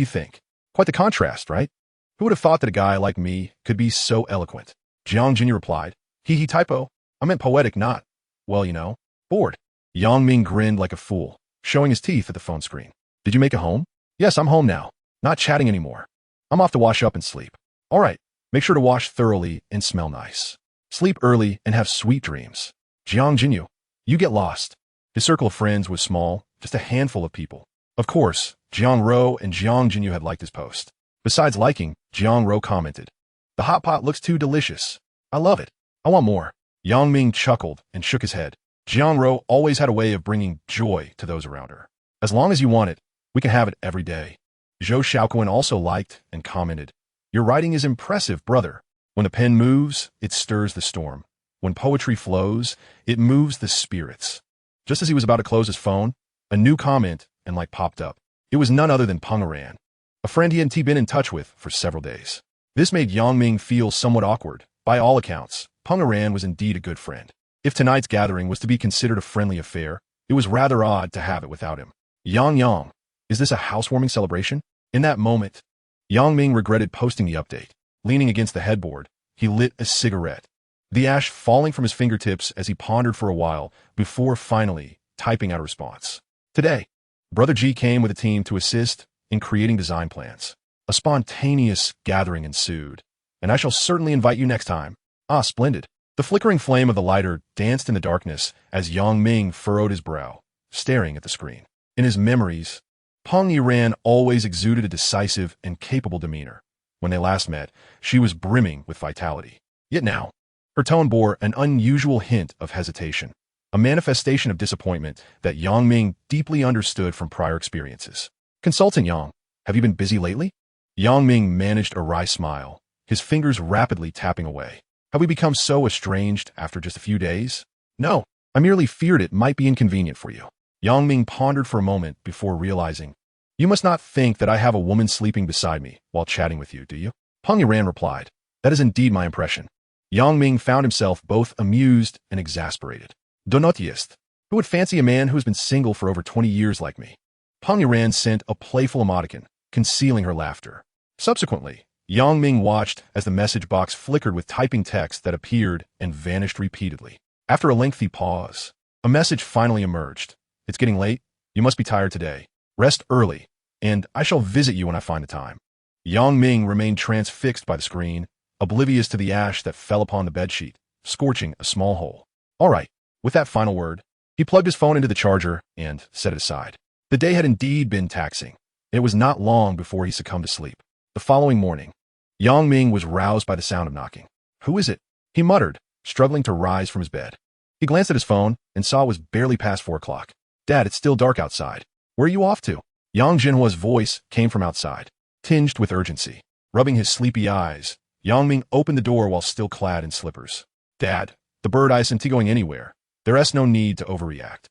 you think? Quite the contrast, right? Who would have thought that a guy like me could be so eloquent?" Jiang Jinyu replied, He typo. I meant poetic, not, well, bored." Yang Ming grinned like a fool, showing his teeth at the phone screen. "Did you make it home?" "Yes, I'm home now. Not chatting anymore. I'm off to wash up and sleep." "All right, make sure to wash thoroughly and smell nice. Sleep early and have sweet dreams." Jiang Jinyu, you get lost. His circle of friends was small, just a handful of people. Of course, Jiang Ro and Jiang Jinyu had liked his post. Besides liking, Jiang Ro commented, "The hot pot looks too delicious. I love it. I want more." Yang Ming chuckled and shook his head. Jiang Ro always had a way of bringing joy to those around her. "As long as you want it, we can have it every day." Zhou Xiaokuan also liked and commented, "Your writing is impressive, brother. When the pen moves, it stirs the storm. When poetry flows, it moves the spirits." Just as he was about to close his phone, a new comment and like popped up. It was none other than Pungaran, a friend he hadn't been in touch with for several days. This made Yang Ming feel somewhat awkward. By all accounts, Pungaran was indeed a good friend. If tonight's gathering was to be considered a friendly affair, it was rather odd to have it without him. Yang, is this a housewarming celebration?" In that moment, Yang Ming regretted posting the update. Leaning against the headboard, he lit a cigarette, the ash falling from his fingertips as he pondered for a while before finally typing out a response. "Today, Brother G came with a team to assist in creating design plans. A spontaneous gathering ensued, and I shall certainly invite you next time." "Ah, splendid." The flickering flame of the lighter danced in the darkness as Yang Ming furrowed his brow, staring at the screen. In his memories, Peng Yiran always exuded a decisive and capable demeanor. When they last met, she was brimming with vitality. Yet now, her tone bore an unusual hint of hesitation. a manifestation of disappointment that Yang Ming deeply understood from prior experiences. Consulting Yang, have you been busy lately? Yang Ming managed a wry smile, his fingers rapidly tapping away. Have we become so estranged after just a few days? No, I merely feared it might be inconvenient for you. Yang Ming pondered for a moment before realizing, you must not think that I have a woman sleeping beside me while chatting with you, do you? Peng Yuran replied, that is indeed my impression. Yang Ming found himself both amused and exasperated. Donotist, who would fancy a man who has been single for over 20 years like me? Peng Yuran sent a playful emoticon, concealing her laughter. Subsequently, Yang Ming watched as the message box flickered with typing text that appeared and vanished repeatedly. After a lengthy pause, a message finally emerged. It's getting late. You must be tired today. Rest early, and I shall visit you when I find the time. Yang Ming remained transfixed by the screen, oblivious to the ash that fell upon the bedsheet, scorching a small hole. All right, with that final word, he plugged his phone into the charger and set it aside. The day had indeed been taxing. It was not long before he succumbed to sleep. The following morning, Yang Ming was roused by the sound of knocking. Who is it? He muttered, struggling to rise from his bed. He glanced at his phone and saw it was barely past 4 o'clock. Dad, it's still dark outside. Where are you off to? Yang Jinhua's voice came from outside, tinged with urgency. Rubbing his sleepy eyes, Yang Ming opened the door while still clad in slippers. Dad, the bird isn't going anywhere. There's no need to overreact.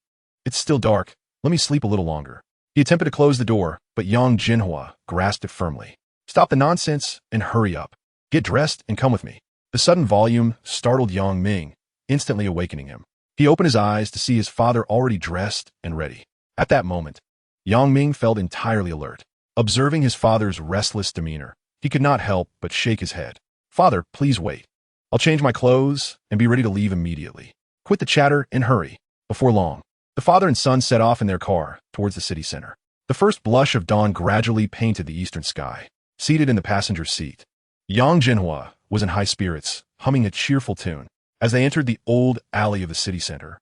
It's still dark. Let me sleep a little longer. He attempted to close the door, but Yang Jinhua grasped it firmly. Stop the nonsense and hurry up. Get dressed and come with me. The sudden volume startled Yang Ming, instantly awakening him. He opened his eyes to see his father already dressed and ready. At that moment, Yang Ming felt entirely alert. Observing his father's restless demeanor, he could not help but shake his head. Father, please wait. I'll change my clothes and be ready to leave immediately. Quit the chatter and hurry. Before long, the father and son set off in their car towards the city center. The first blush of dawn gradually painted the eastern sky. Seated in the passenger seat, Yang Jinhua was in high spirits, humming a cheerful tune. As they entered the old alley of the city center,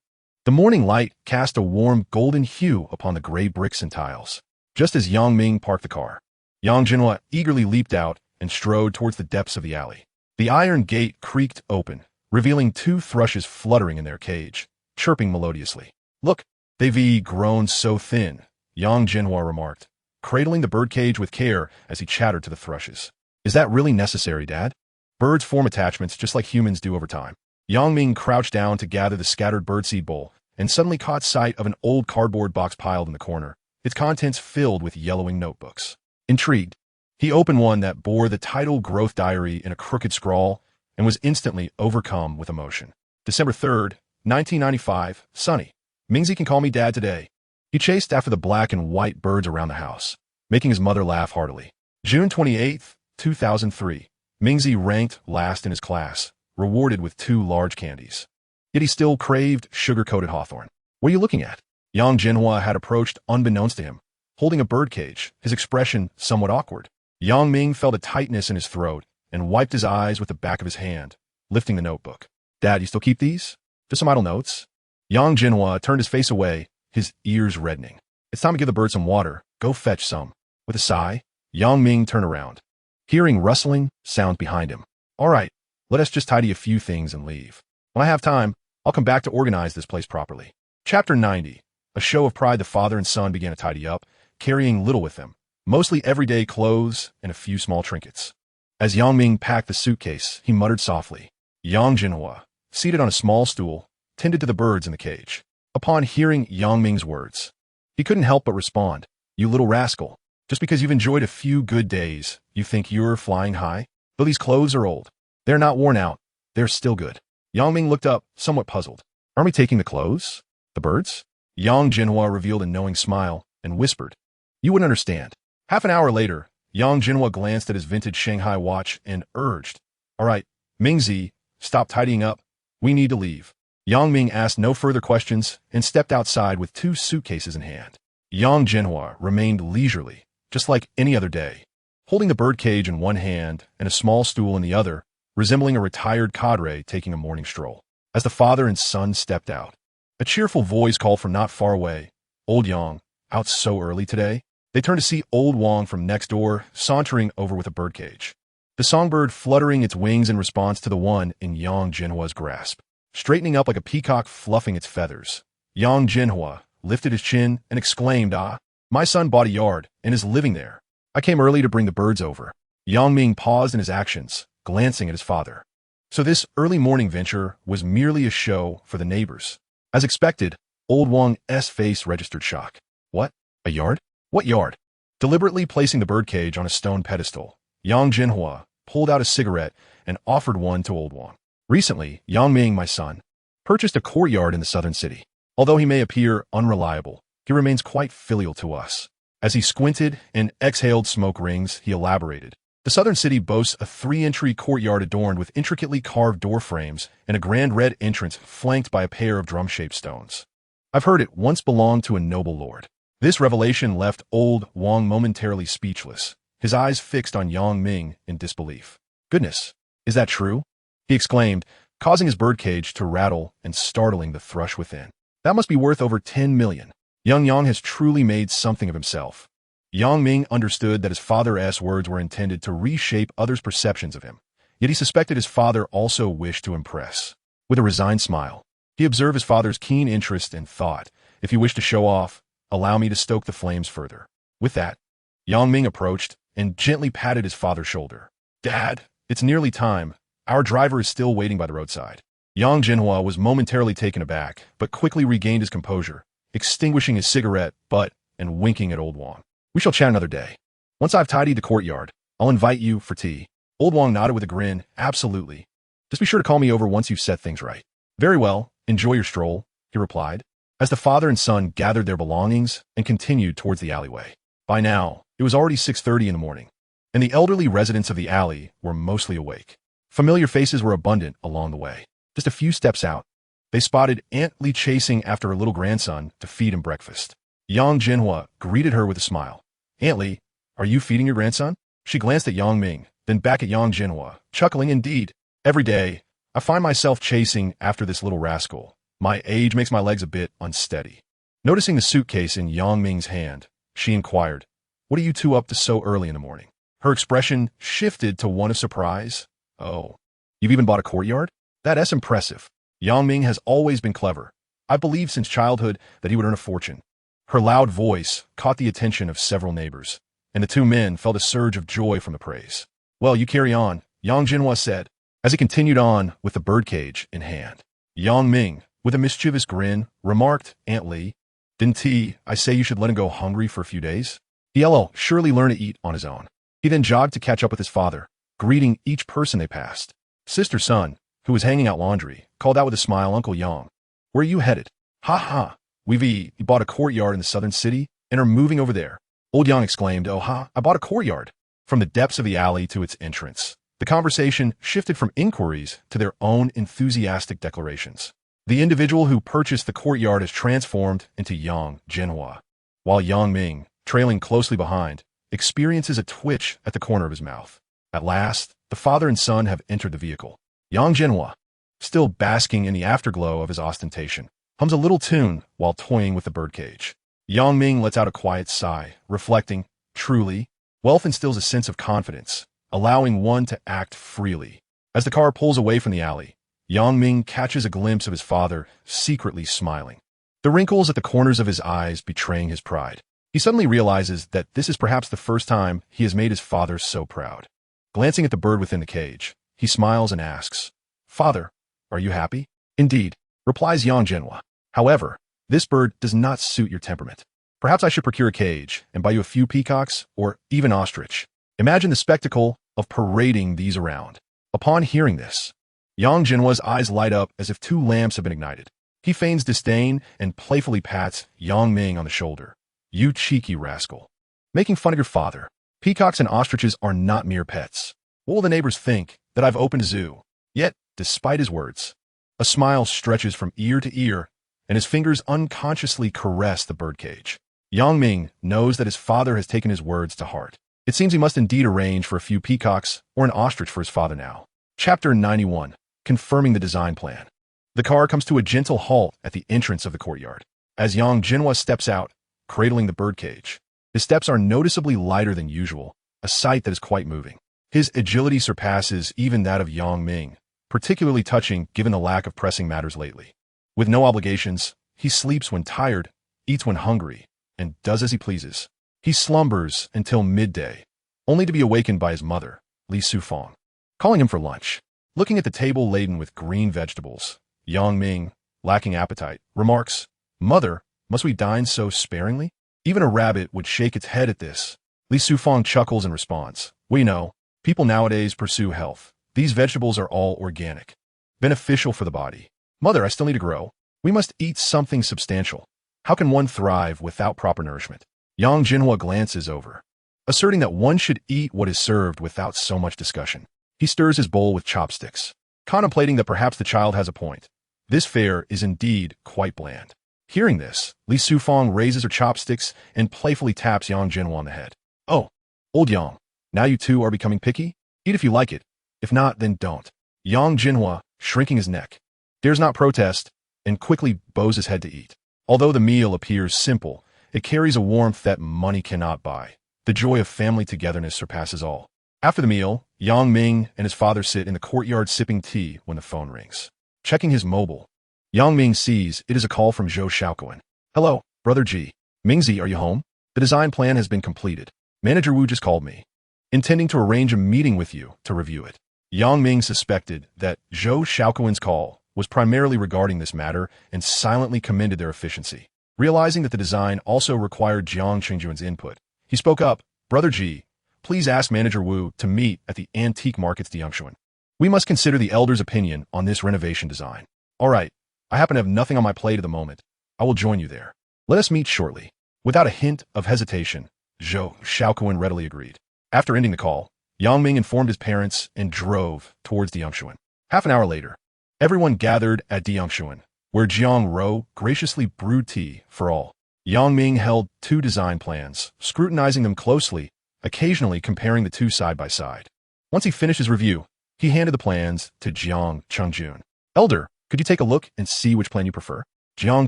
the morning light cast a warm golden hue upon the gray bricks and tiles. Just as Yang Ming parked the car, Yang Jinhua eagerly leaped out and strode towards the depths of the alley. The iron gate creaked open, revealing 2 thrushes fluttering in their cage, chirping melodiously. Look, they've grown so thin, Yang Jinhua remarked, cradling the birdcage with care as he chattered to the thrushes. Is that really necessary, Dad? Birds form attachments just like humans do over time. Yang Ming crouched down to gather the scattered birdseed bowl and suddenly caught sight of an old cardboard box piled in the corner, its contents filled with yellowing notebooks. Intrigued, he opened one that bore the title Growth Diary in a crooked scrawl and was instantly overcome with emotion. December 3rd, 1995, sunny. Mingzi can call me Dad today. He chased after the black and white birds around the house, making his mother laugh heartily. June 28th, 2003. Mingzi ranked last in his class, rewarded with 2 large candies. Yet he still craved sugar-coated hawthorn. What are you looking at? Yang Jinhua had approached unbeknownst to him, holding a birdcage, his expression somewhat awkward. Yang Ming felt a tightness in his throat and wiped his eyes with the back of his hand, lifting the notebook. Dad, you still keep these? Just some idle notes? Yang Jinhua turned his face away, his ears reddening. It's time to give the bird some water. Go fetch some. With a sigh, Yang Ming turned around, hearing rustling sounds behind him. All right, let us just tidy a few things and leave. When I have time, I'll come back to organize this place properly. Chapter 90. A show of pride, the father and son began to tidy up, carrying little with them, mostly everyday clothes and a few small trinkets. As Yang Ming packed the suitcase, he muttered softly. Yang Jinhua, seated on a small stool, tended to the birds in the cage. Upon hearing Yang Ming's words, he couldn't help but respond. You little rascal. Just because you've enjoyed a few good days, you think you're flying high? Though these clothes are old, they're not worn out. They're still good. Yang Ming looked up, somewhat puzzled. Aren't we taking the clothes? The birds? Yang Jinhua revealed a knowing smile and whispered. You wouldn't understand. Half an hour later, Yang Jinhua glanced at his vintage Shanghai watch and urged. All right, Mingzi, stop tidying up. We need to leave. Yang Ming asked no further questions and stepped outside with 2 suitcases in hand. Yang Jinhua remained leisurely, just like any other day, holding the birdcage in one hand and a small stool in the other, resembling a retired cadre taking a morning stroll. As the father and son stepped out, a cheerful voice called from not far away, Old Yang, out so early today? They turned to see Old Wang from next door, sauntering over with a birdcage, the songbird fluttering its wings in response to the one in Yang Jinhua's grasp. straightening up like a peacock fluffing its feathers. Yang Jinhua lifted his chin and exclaimed, "Ah, my son bought a yard and is living there. I came early to bring the birds over." Yang Ming paused in his actions, glancing at his father. So this early morning venture was merely a show for the neighbors. As expected, old Wang's face registered shock. "What? A yard? What yard?" Deliberately placing the birdcage on a stone pedestal, Yang Jinhua pulled out a cigarette and offered one to old Wang. "Recently, Yang Ming, my son, purchased a courtyard in the southern city. Although he may appear unreliable, he remains quite filial to us." As he squinted and exhaled smoke rings, he elaborated. The southern city boasts a 3-entry courtyard adorned with intricately carved door frames and a grand red entrance flanked by a pair of drum-shaped stones. I've heard it once belonged to a noble lord. This revelation left old Wang momentarily speechless, his eyes fixed on Yang Ming in disbelief. "Goodness, is that true?" he exclaimed, causing his birdcage to rattle and startling the thrush within. "That must be worth over 10 million. Yang has truly made something of himself." Yang Ming understood that his father's words were intended to reshape others' perceptions of him, yet he suspected his father also wished to impress. With a resigned smile, he observed his father's keen interest and thought, "If you wish to show off, allow me to stoke the flames further." With that, Yang Ming approached and gently patted his father's shoulder. "Dad, it's nearly time. Our driver is still waiting by the roadside." Yang Jinhua was momentarily taken aback, but quickly regained his composure, extinguishing his cigarette butt and winking at old Wang. "We shall chat another day. Once I've tidied the courtyard, I'll invite you for tea." Old Wang nodded with a grin. "Absolutely. Just be sure to call me over once you've set things right." "Very well. Enjoy your stroll," he replied, as the father and son gathered their belongings and continued towards the alleyway. By now, it was already 6:30 in the morning, and the elderly residents of the alley were mostly awake. Familiar faces were abundant along the way. Just a few steps out, they spotted Aunt Li chasing after her little grandson to feed him breakfast. Yang Jinhua greeted her with a smile. "Aunt Li, are you feeding your grandson?" She glanced at Yang Ming, then back at Yang Jinhua, chuckling indeed. "Every day, I find myself chasing after this little rascal. My age makes my legs a bit unsteady." Noticing the suitcase in Yang Ming's hand, she inquired, "What are you two up to so early in the morning?" Her expression shifted to one of surprise. "Oh, you've even bought a courtyard? That's impressive. Yang Ming has always been clever. I believed since childhood that he would earn a fortune." Her loud voice caught the attention of several neighbors, and the two men felt a surge of joy from the praise. "Well, you carry on," Yang Jinhua said, as he continued on with the birdcage in hand. Yang Ming, with a mischievous grin, remarked, "Aunt Li, didn't I say you should let him go hungry for a few days? He'll surely learn to eat on his own." He then jogged to catch up with his father, greeting each person they passed. Sister Sun, who was hanging out laundry, called out with a smile, "Uncle Yang, where are you headed?" "Ha ha, we've bought a courtyard in the southern city and are moving over there." Old Yang exclaimed, "Oh ha, I bought a courtyard." From the depths of the alley to its entrance, the conversation shifted from inquiries to their own enthusiastic declarations. The individual who purchased the courtyard has transformed into Yang Jinhua, while Yang Ming, trailing closely behind, experiences a twitch at the corner of his mouth. At last, the father and son have entered the vehicle. Yang Jinhua, still basking in the afterglow of his ostentation, hums a little tune while toying with the birdcage. Yang Ming lets out a quiet sigh, reflecting, "Truly, wealth instills a sense of confidence, allowing one to act freely." As the car pulls away from the alley, Yang Ming catches a glimpse of his father secretly smiling, the wrinkles at the corners of his eyes betraying his pride. He suddenly realizes that this is perhaps the first time he has made his father so proud. Glancing at the bird within the cage, he smiles and asks, "Father, are you happy?" "Indeed," replies Yang Jinhua. "However, this bird does not suit your temperament. Perhaps I should procure a cage and buy you a few peacocks or even ostrich. Imagine the spectacle of parading these around." Upon hearing this, Yang Jinhua's eyes light up as if two lamps have been ignited. He feigns disdain and playfully pats Yang Ming on the shoulder. "You cheeky rascal. Making fun of your father. Peacocks and ostriches are not mere pets. What will the neighbors think that I've opened a zoo?" Yet, despite his words, a smile stretches from ear to ear, and his fingers unconsciously caress the birdcage. Yang Ming knows that his father has taken his words to heart. It seems he must indeed arrange for a few peacocks or an ostrich for his father now. Chapter 91. Confirming the design plan. The car comes to a gentle halt at the entrance of the courtyard. As Yang Jinhua steps out, cradling the birdcage, his steps are noticeably lighter than usual, a sight that is quite moving. His agility surpasses even that of Yang Ming, particularly touching given the lack of pressing matters lately. With no obligations, he sleeps when tired, eats when hungry, and does as he pleases. He slumbers until midday, only to be awakened by his mother, Li Sufang, calling him for lunch. Looking at the table laden with green vegetables, Yang Ming, lacking appetite, remarks, "Mother, must we dine so sparingly?" Even a rabbit would shake its head at this. Li Sufang chuckles and responds, "We know. People nowadays pursue health. These vegetables are all organic, beneficial for the body. Mother, I still need to grow. We must eat something substantial. How can one thrive without proper nourishment?" Yang Jinhua glances over, asserting that one should eat what is served without so much discussion. He stirs his bowl with chopsticks, contemplating that perhaps the child has a point. This fare is indeed quite bland. Hearing this, Li Sufang raises her chopsticks and playfully taps Yang Jinhua on the head. "Oh, old Yang, now you too are becoming picky? Eat if you like it. If not, then don't." Yang Jinhua, shrinking his neck, dares not protest and quickly bows his head to eat. Although the meal appears simple, it carries a warmth that money cannot buy. The joy of family togetherness surpasses all. After the meal, Yang Ming and his father sit in the courtyard sipping tea when the phone rings. Checking his mobile, Yang Ming sees it is a call from Zhou Xiaoquan. "Hello, Brother G. Mingzi, are you home? The design plan has been completed. Manager Wu just called me, intending to arrange a meeting with you to review it." Yang Ming suspected that Zhou Xiaoquan's call was primarily regarding this matter and silently commended their efficiency. Realizing that the design also required Jiang Qingjun's input, he spoke up, "Brother G, please ask Manager Wu to meet at the Antique Markets Diangshuan. We must consider the elder's opinion on this renovation design." "All right, I happen to have nothing on my plate at the moment. I will join you there. Let us meet shortly." Without a hint of hesitation, Zhou Xiaoquan readily agreed. After ending the call, Yang Ming informed his parents and drove towards Diangshuan. Half an hour later, everyone gathered at Diangshuan, where Jiang Ro graciously brewed tea for all. Yang Ming held 2 design plans, scrutinizing them closely, occasionally comparing the 2 side by side. Once he finished his review, he handed the plans to Jiang Chengjun. "Elder, could you take a look and see which plan you prefer?" Jiang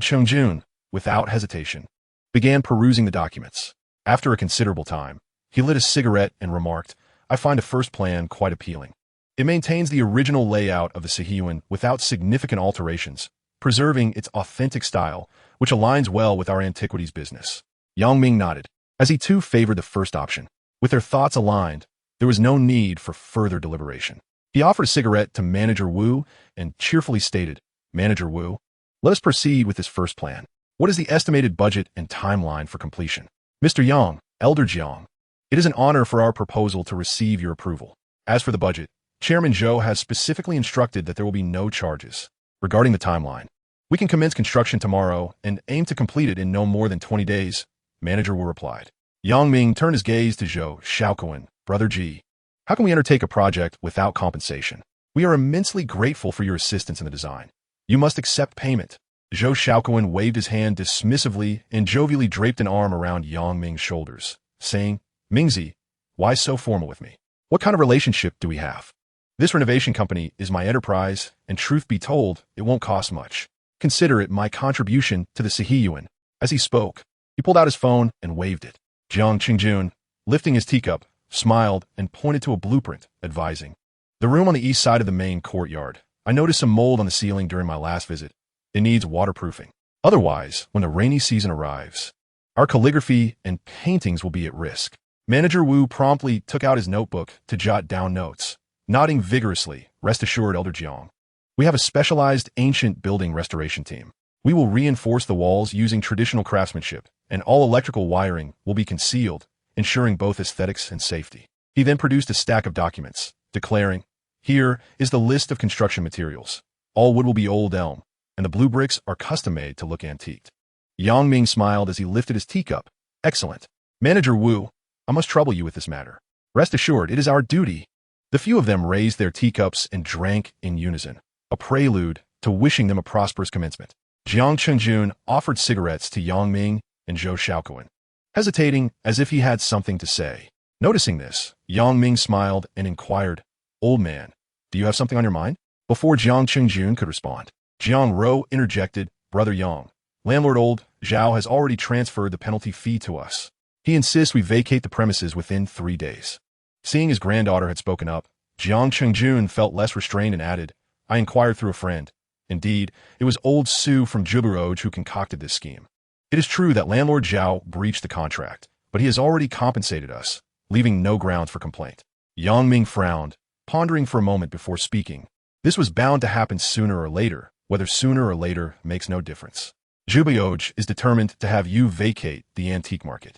Chengjun, without hesitation, began perusing the documents. After a considerable time, he lit a cigarette and remarked, "I find a first plan quite appealing. It maintains the original layout of the Sihiyuan without significant alterations, preserving its authentic style, which aligns well with our antiquities business." Yang Ming nodded, as he too favored the first option. With their thoughts aligned, there was no need for further deliberation. He offered a cigarette to Manager Wu and cheerfully stated, "Manager Wu, let us proceed with this first plan. What is the estimated budget and timeline for completion?" "Mr. Yang, Elder Jiang, it is an honor for our proposal to receive your approval. As for the budget, Chairman Zhou has specifically instructed that there will be no charges. Regarding the timeline, we can commence construction tomorrow and aim to complete it in no more than 20 days, Manager Wu replied. Yang Ming turned his gaze to Zhou Xiaoquan. "Brother G, how can we undertake a project without compensation? We are immensely grateful for your assistance in the design. You must accept payment." Zhou Xiaoquan waved his hand dismissively and jovially draped an arm around Yang Ming's shoulders, saying, "Mingzi, why so formal with me? What kind of relationship do we have? This renovation company is my enterprise, and truth be told, it won't cost much. Consider it my contribution to the Sihiyuan." As he spoke, he pulled out his phone and waved it. Jiang Qingjun, lifting his teacup, smiled and pointed to a blueprint, advising, "The room on the east side of the main courtyard. I noticed some mold on the ceiling during my last visit. It needs waterproofing. Otherwise, when the rainy season arrives, our calligraphy and paintings will be at risk." Manager Wu promptly took out his notebook to jot down notes, nodding vigorously. "Rest assured, Elder Jiang, we have a specialized ancient building restoration team. We will reinforce the walls using traditional craftsmanship, and all electrical wiring will be concealed, ensuring both aesthetics and safety." He then produced a stack of documents, declaring, "Here is the list of construction materials. All wood will be old elm, and the blue bricks are custom-made to look antiqued." Yang Ming smiled as he lifted his teacup. "Excellent. Manager Wu, I must trouble you with this matter. Rest assured, it is our duty." The few of them raised their teacups and drank in unison, a prelude to wishing them a prosperous commencement. Jiang Chengjun offered cigarettes to Yang Ming and Zhou Xiaoquan, hesitating as if he had something to say. Noticing this, Yang Ming smiled and inquired, "Old man, do you have something on your mind?" Before Jiang Chengjun could respond, Jiang Ro interjected, "Brother Yang, landlord old Zhao has already transferred the penalty fee to us. He insists we vacate the premises within 3 days." Seeing his granddaughter had spoken up, Jiang Chengjun felt less restrained and added, I inquired through a friend. Indeed, it was old Sue from Juberoj who concocted this scheme. It is true that landlord Zhao breached the contract, but he has already compensated us, leaving no grounds for complaint. Yang Ming frowned, pondering for a moment before speaking. This was bound to happen sooner or later. Whether sooner or later makes no difference. Juberoj is determined to have you vacate the antique market.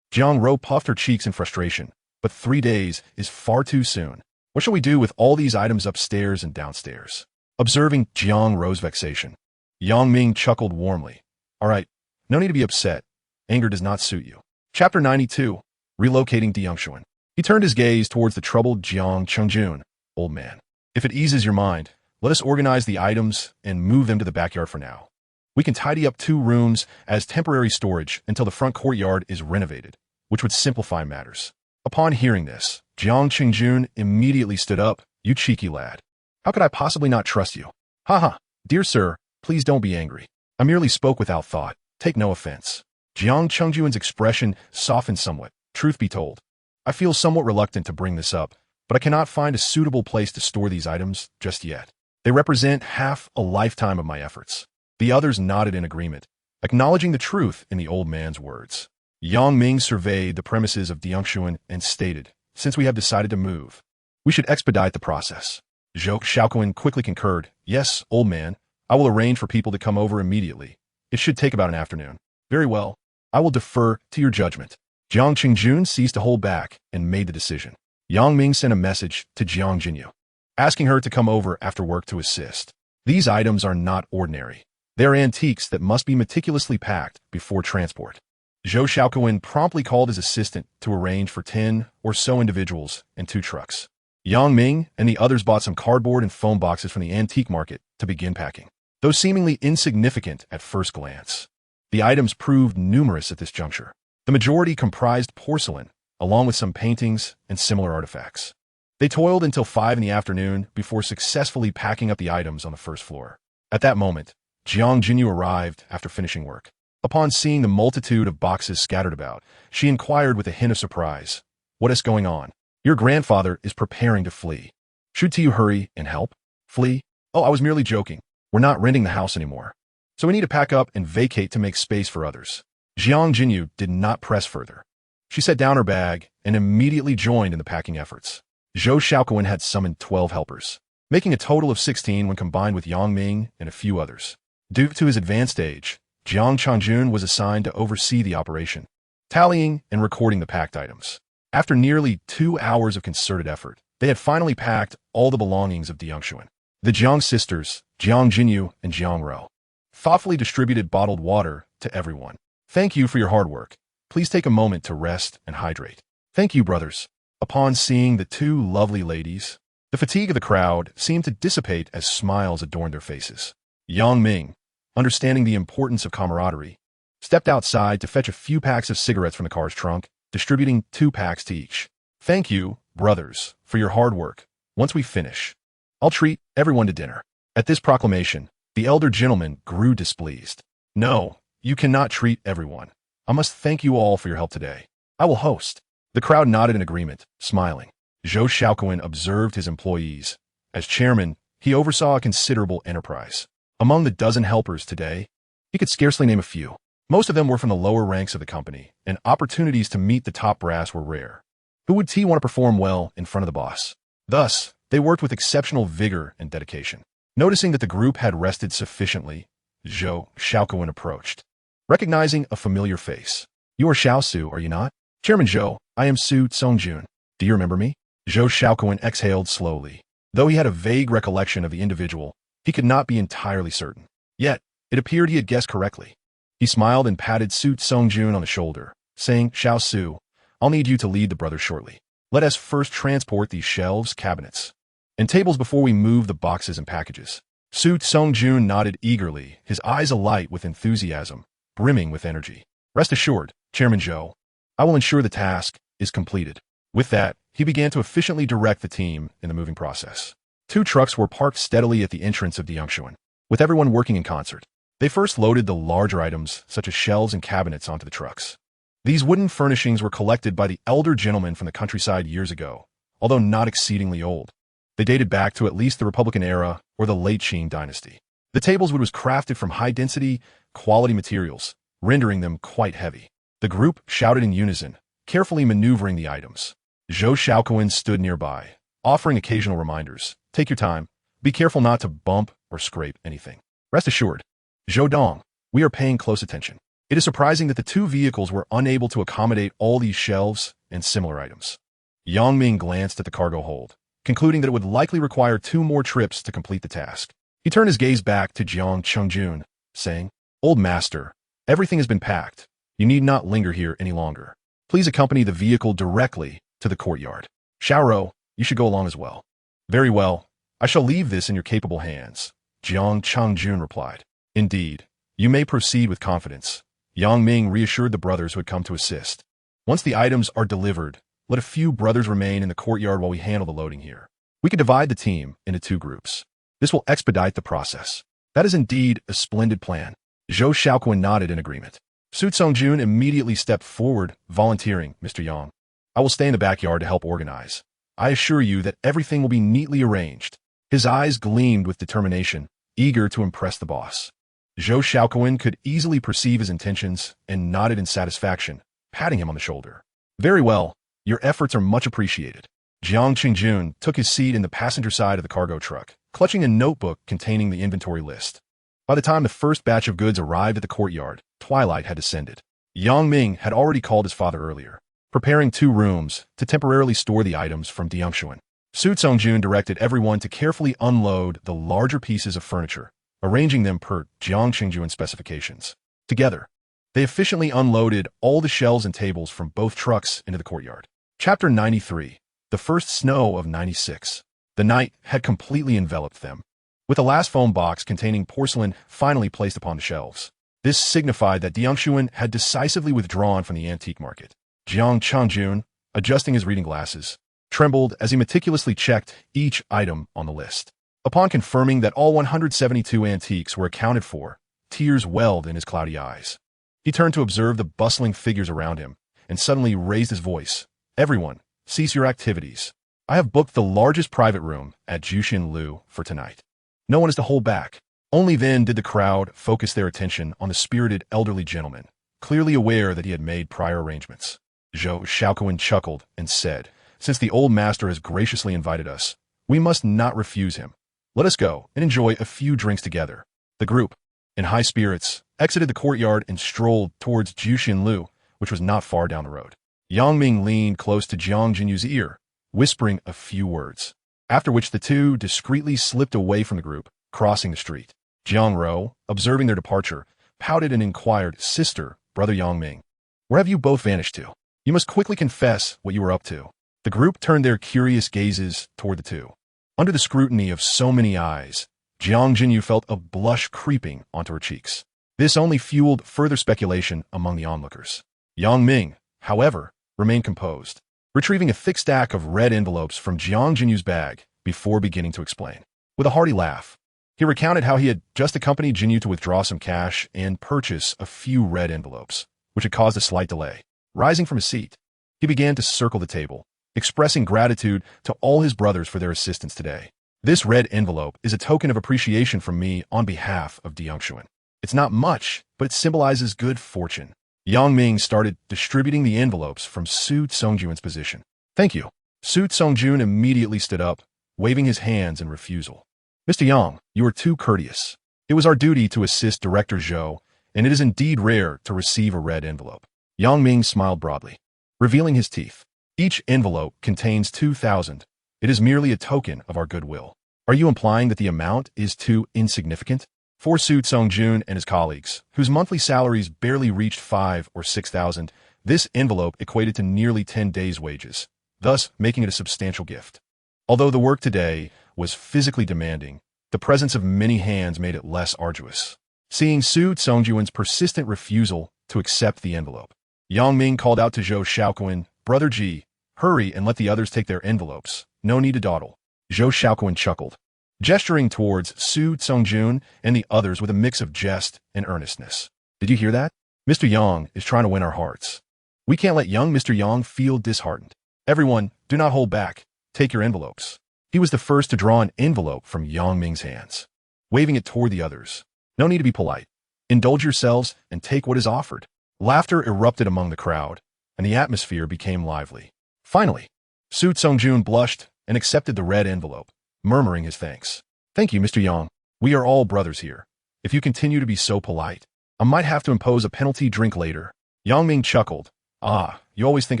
Jiang Ro puffed her cheeks in frustration, but 3 days is far too soon. What shall we do with all these items upstairs and downstairs? Observing Jiang Ro's vexation, Yang Ming chuckled warmly. All right, no need to be upset. Anger does not suit you. Chapter 92, Relocating Diyongshuan. He turned his gaze towards the troubled Jiang Chengjun. Old man, if it eases your mind, let us organize the items and move them to the backyard for now. We can tidy up 2 rooms as temporary storage until the front courtyard is renovated, which would simplify matters. Upon hearing this, Jiang Chengjun immediately stood up. You cheeky lad. How could I possibly not trust you? Haha, dear sir, please don't be angry. I merely spoke without thought. Take no offense. Jiang Chengjun's expression softened somewhat. Truth be told, I feel somewhat reluctant to bring this up, but I cannot find a suitable place to store these items just yet. They represent half a lifetime of my efforts. The others nodded in agreement, acknowledging the truth in the old man's words. Yang Ming surveyed the premises of Diyongshuan and stated, since we have decided to move, we should expedite the process. Zhou Xiaoquan quickly concurred, yes, old man, I will arrange for people to come over immediately. It should take about an afternoon. Very well, I will defer to your judgment. Jiang Chengjun ceased to hold back and made the decision. Yang Ming sent a message to Jiang Jinyu, asking her to come over after work to assist. These items are not ordinary. They are antiques that must be meticulously packed before transport. Zhou Xiaoquan promptly called his assistant to arrange for 10 or so individuals and 2 trucks. Yang Ming and the others bought some cardboard and foam boxes from the antique market to begin packing. Though seemingly insignificant at first glance, the items proved numerous at this juncture. The majority comprised porcelain, along with some paintings and similar artifacts. They toiled until 5 in the afternoon before successfully packing up the items on the first floor. At that moment, Jiang Jinyu arrived after finishing work. Upon seeing the multitude of boxes scattered about, she inquired with a hint of surprise, what is going on? Your grandfather is preparing to flee. Should you hurry and help? Flee? Oh, I was merely joking. We're not renting the house anymore. So we need to pack up and vacate to make space for others. Jiang Jinyu did not press further. She set down her bag and immediately joined in the packing efforts. Zhou Xiaoquan had summoned 12 helpers, making a total of 16 when combined with Yang Ming and a few others. Due to his advanced age, Jiang Chengjun was assigned to oversee the operation, tallying and recording the packed items. After nearly 2 hours of concerted effort, they had finally packed all the belongings of Diyongshuan. The Jiang sisters, Jiang Jinyu and Jiang Ro, thoughtfully distributed bottled water to everyone. Thank you for your hard work. Please take a moment to rest and hydrate. Thank you, brothers. Upon seeing the 2 lovely ladies, the fatigue of the crowd seemed to dissipate as smiles adorned their faces. Yang Ming, understanding the importance of camaraderie, stepped outside to fetch a few packs of cigarettes from the car's trunk, distributing 2 packs to each. Thank you, brothers, for your hard work. Once we finish, I'll treat everyone to dinner. At this proclamation, the elder gentleman grew displeased. No, you cannot treat everyone. I must thank you all for your help today. I will host. The crowd nodded in agreement, smiling. Zhou Xiaoquan observed his employees. As chairman, he oversaw a considerable enterprise. Among the dozen helpers today, he could scarcely name a few. Most of them were from the lower ranks of the company, and opportunities to meet the top brass were rare. Who would want to perform well in front of the boss? Thus, they worked with exceptional vigor and dedication. Noticing that the group had rested sufficiently, Zhou Xiaoquan approached, recognizing a familiar face. You are Xiao Su, are you not? Chairman Zhou, I am Su Songjun. Do you remember me? Zhou Xiaoquan exhaled slowly. Though he had a vague recollection of the individual, he could not be entirely certain. Yet, it appeared he had guessed correctly. He smiled and patted Su Songjun on the shoulder, saying, Xiao Su, I'll need you to lead the brothers shortly. Let us first transport these shelves, cabinets, and tables before we move the boxes and packages. Su Songjun nodded eagerly, his eyes alight with enthusiasm, brimming with energy. Rest assured, Chairman Zhou, I will ensure the task is completed. With that, he began to efficiently direct the team in the moving process. 2 trucks were parked steadily at the entrance of Diyongshuan, with everyone working in concert. They first loaded the larger items, such as shelves and cabinets, onto the trucks. These wooden furnishings were collected by the elder gentleman from the countryside years ago, although not exceedingly old. They dated back to at least the Republican era or the late Qing dynasty. The tablewood was crafted from high-density, quality materials, rendering them quite heavy. The group shouted in unison, carefully maneuvering the items. Zhou Xiaoquan stood nearby, offering occasional reminders. Take your time. Be careful not to bump or scrape anything. Rest assured, Zhou Dong, we are paying close attention. It is surprising that the two vehicles were unable to accommodate all these shelves and similar items. Yang Ming glanced at the cargo hold, concluding that it would likely require 2 more trips to complete the task. He turned his gaze back to Jiang Chengjun, saying, Old Master, everything has been packed. You need not linger here any longer. Please accompany the vehicle directly to the courtyard. Xiaoro, you should go along as well. Very well. I shall leave this in your capable hands, Jiang Chengjun replied. Indeed, you may proceed with confidence. Yang Ming reassured the brothers who had come to assist. Once the items are delivered, let a few brothers remain in the courtyard while we handle the loading here. We could divide the team into 2 groups. This will expedite the process. That is indeed a splendid plan. Zhou Xiaoquan nodded in agreement. Su Songjun immediately stepped forward, volunteering, Mr. Yang. I will stay in the backyard to help organize. I assure you that everything will be neatly arranged. His eyes gleamed with determination, eager to impress the boss. Zhou Xiaoquan could easily perceive his intentions and nodded in satisfaction, patting him on the shoulder. Very well, your efforts are much appreciated. Jiang Qingjun took his seat in the passenger side of the cargo truck, clutching a notebook containing the inventory list. By the time the first batch of goods arrived at the courtyard, twilight had descended. Yang Ming had already called his father earlier, preparing 2 rooms to temporarily store the items from Diangshuan. Su Songjun directed everyone to carefully unload the larger pieces of furniture, arranging them per Jiang Qingjun's specifications. Together, they efficiently unloaded all the shelves and tables from both trucks into the courtyard. Chapter 93. The First Snow of 96. The night had completely enveloped them, with the last foam box containing porcelain finally placed upon the shelves. This signified that Diangshuan had decisively withdrawn from the antique market. Jiang Chengjun, adjusting his reading glasses, trembled as he meticulously checked each item on the list. Upon confirming that all 172 antiques were accounted for, tears welled in his cloudy eyes. He turned to observe the bustling figures around him, and suddenly raised his voice. Everyone, cease your activities. I have booked the largest private room at Jushin Lu for tonight. No one is to hold back. Only then did the crowd focus their attention on the spirited elderly gentleman, clearly aware that he had made prior arrangements. Zhou Xiaoquan chuckled and said, Since the old master has graciously invited us, we must not refuse him. Let us go and enjoy a few drinks together. The group, in high spirits, exited the courtyard and strolled towards Jushin Lu, which was not far down the road. Yang Ming leaned close to Jiang Jinyu's ear, whispering a few words, after which the two discreetly slipped away from the group, crossing the street. Jiang Ro, observing their departure, pouted and inquired, Sister, Brother Yang Ming, where have you both vanished to? You must quickly confess what you were up to. The group turned their curious gazes toward the two. Under the scrutiny of so many eyes, Jiang Jinyu felt a blush creeping onto her cheeks. This only fueled further speculation among the onlookers. Yang Ming, however, remained composed, retrieving a thick stack of red envelopes from Jiang Jinyu's bag before beginning to explain. With a hearty laugh, he recounted how he had just accompanied Jinyu to withdraw some cash and purchase a few red envelopes, which had caused a slight delay. Rising from his seat, he began to circle the table, expressing gratitude to all his brothers for their assistance today. This red envelope is a token of appreciation from me on behalf of Diangshuan. It's not much, but it symbolizes good fortune. Yang Ming started distributing the envelopes from Su Songjun's position. Thank you. Su Songjun immediately stood up, waving his hands in refusal. Mr. Yang, you are too courteous. It was our duty to assist Director Zhou, and it is indeed rare to receive a red envelope. Yang Ming smiled broadly, revealing his teeth. Each envelope contains 2,000. It is merely a token of our goodwill. Are you implying that the amount is too insignificant? For Su Songjun and his colleagues, whose monthly salaries barely reached 5,000 or 6,000, this envelope equated to nearly 10 days' wages, thus making it a substantial gift. Although the work today was physically demanding, the presence of many hands made it less arduous. Seeing Su Songjun's persistent refusal to accept the envelope, Yang Ming called out to Zhou Xiaoquan, Brother Ji, hurry and let the others take their envelopes. No need to dawdle. Zhou Xiaoquan chuckled, gesturing towards Su Songjun and the others with a mix of jest and earnestness. Did you hear that? Mr. Yang is trying to win our hearts. We can't let young Mr. Yang feel disheartened. Everyone, do not hold back. Take your envelopes. He was the first to draw an envelope from Yang Ming's hands, waving it toward the others. No need to be polite. Indulge yourselves and take what is offered. Laughter erupted among the crowd, and the atmosphere became lively. Finally, Su Tsongjun blushed and accepted the red envelope, murmuring his thanks. Thank you, Mr. Yang. We are all brothers here. If you continue to be so polite, I might have to impose a penalty drink later. Yang Ming chuckled. Ah, you always think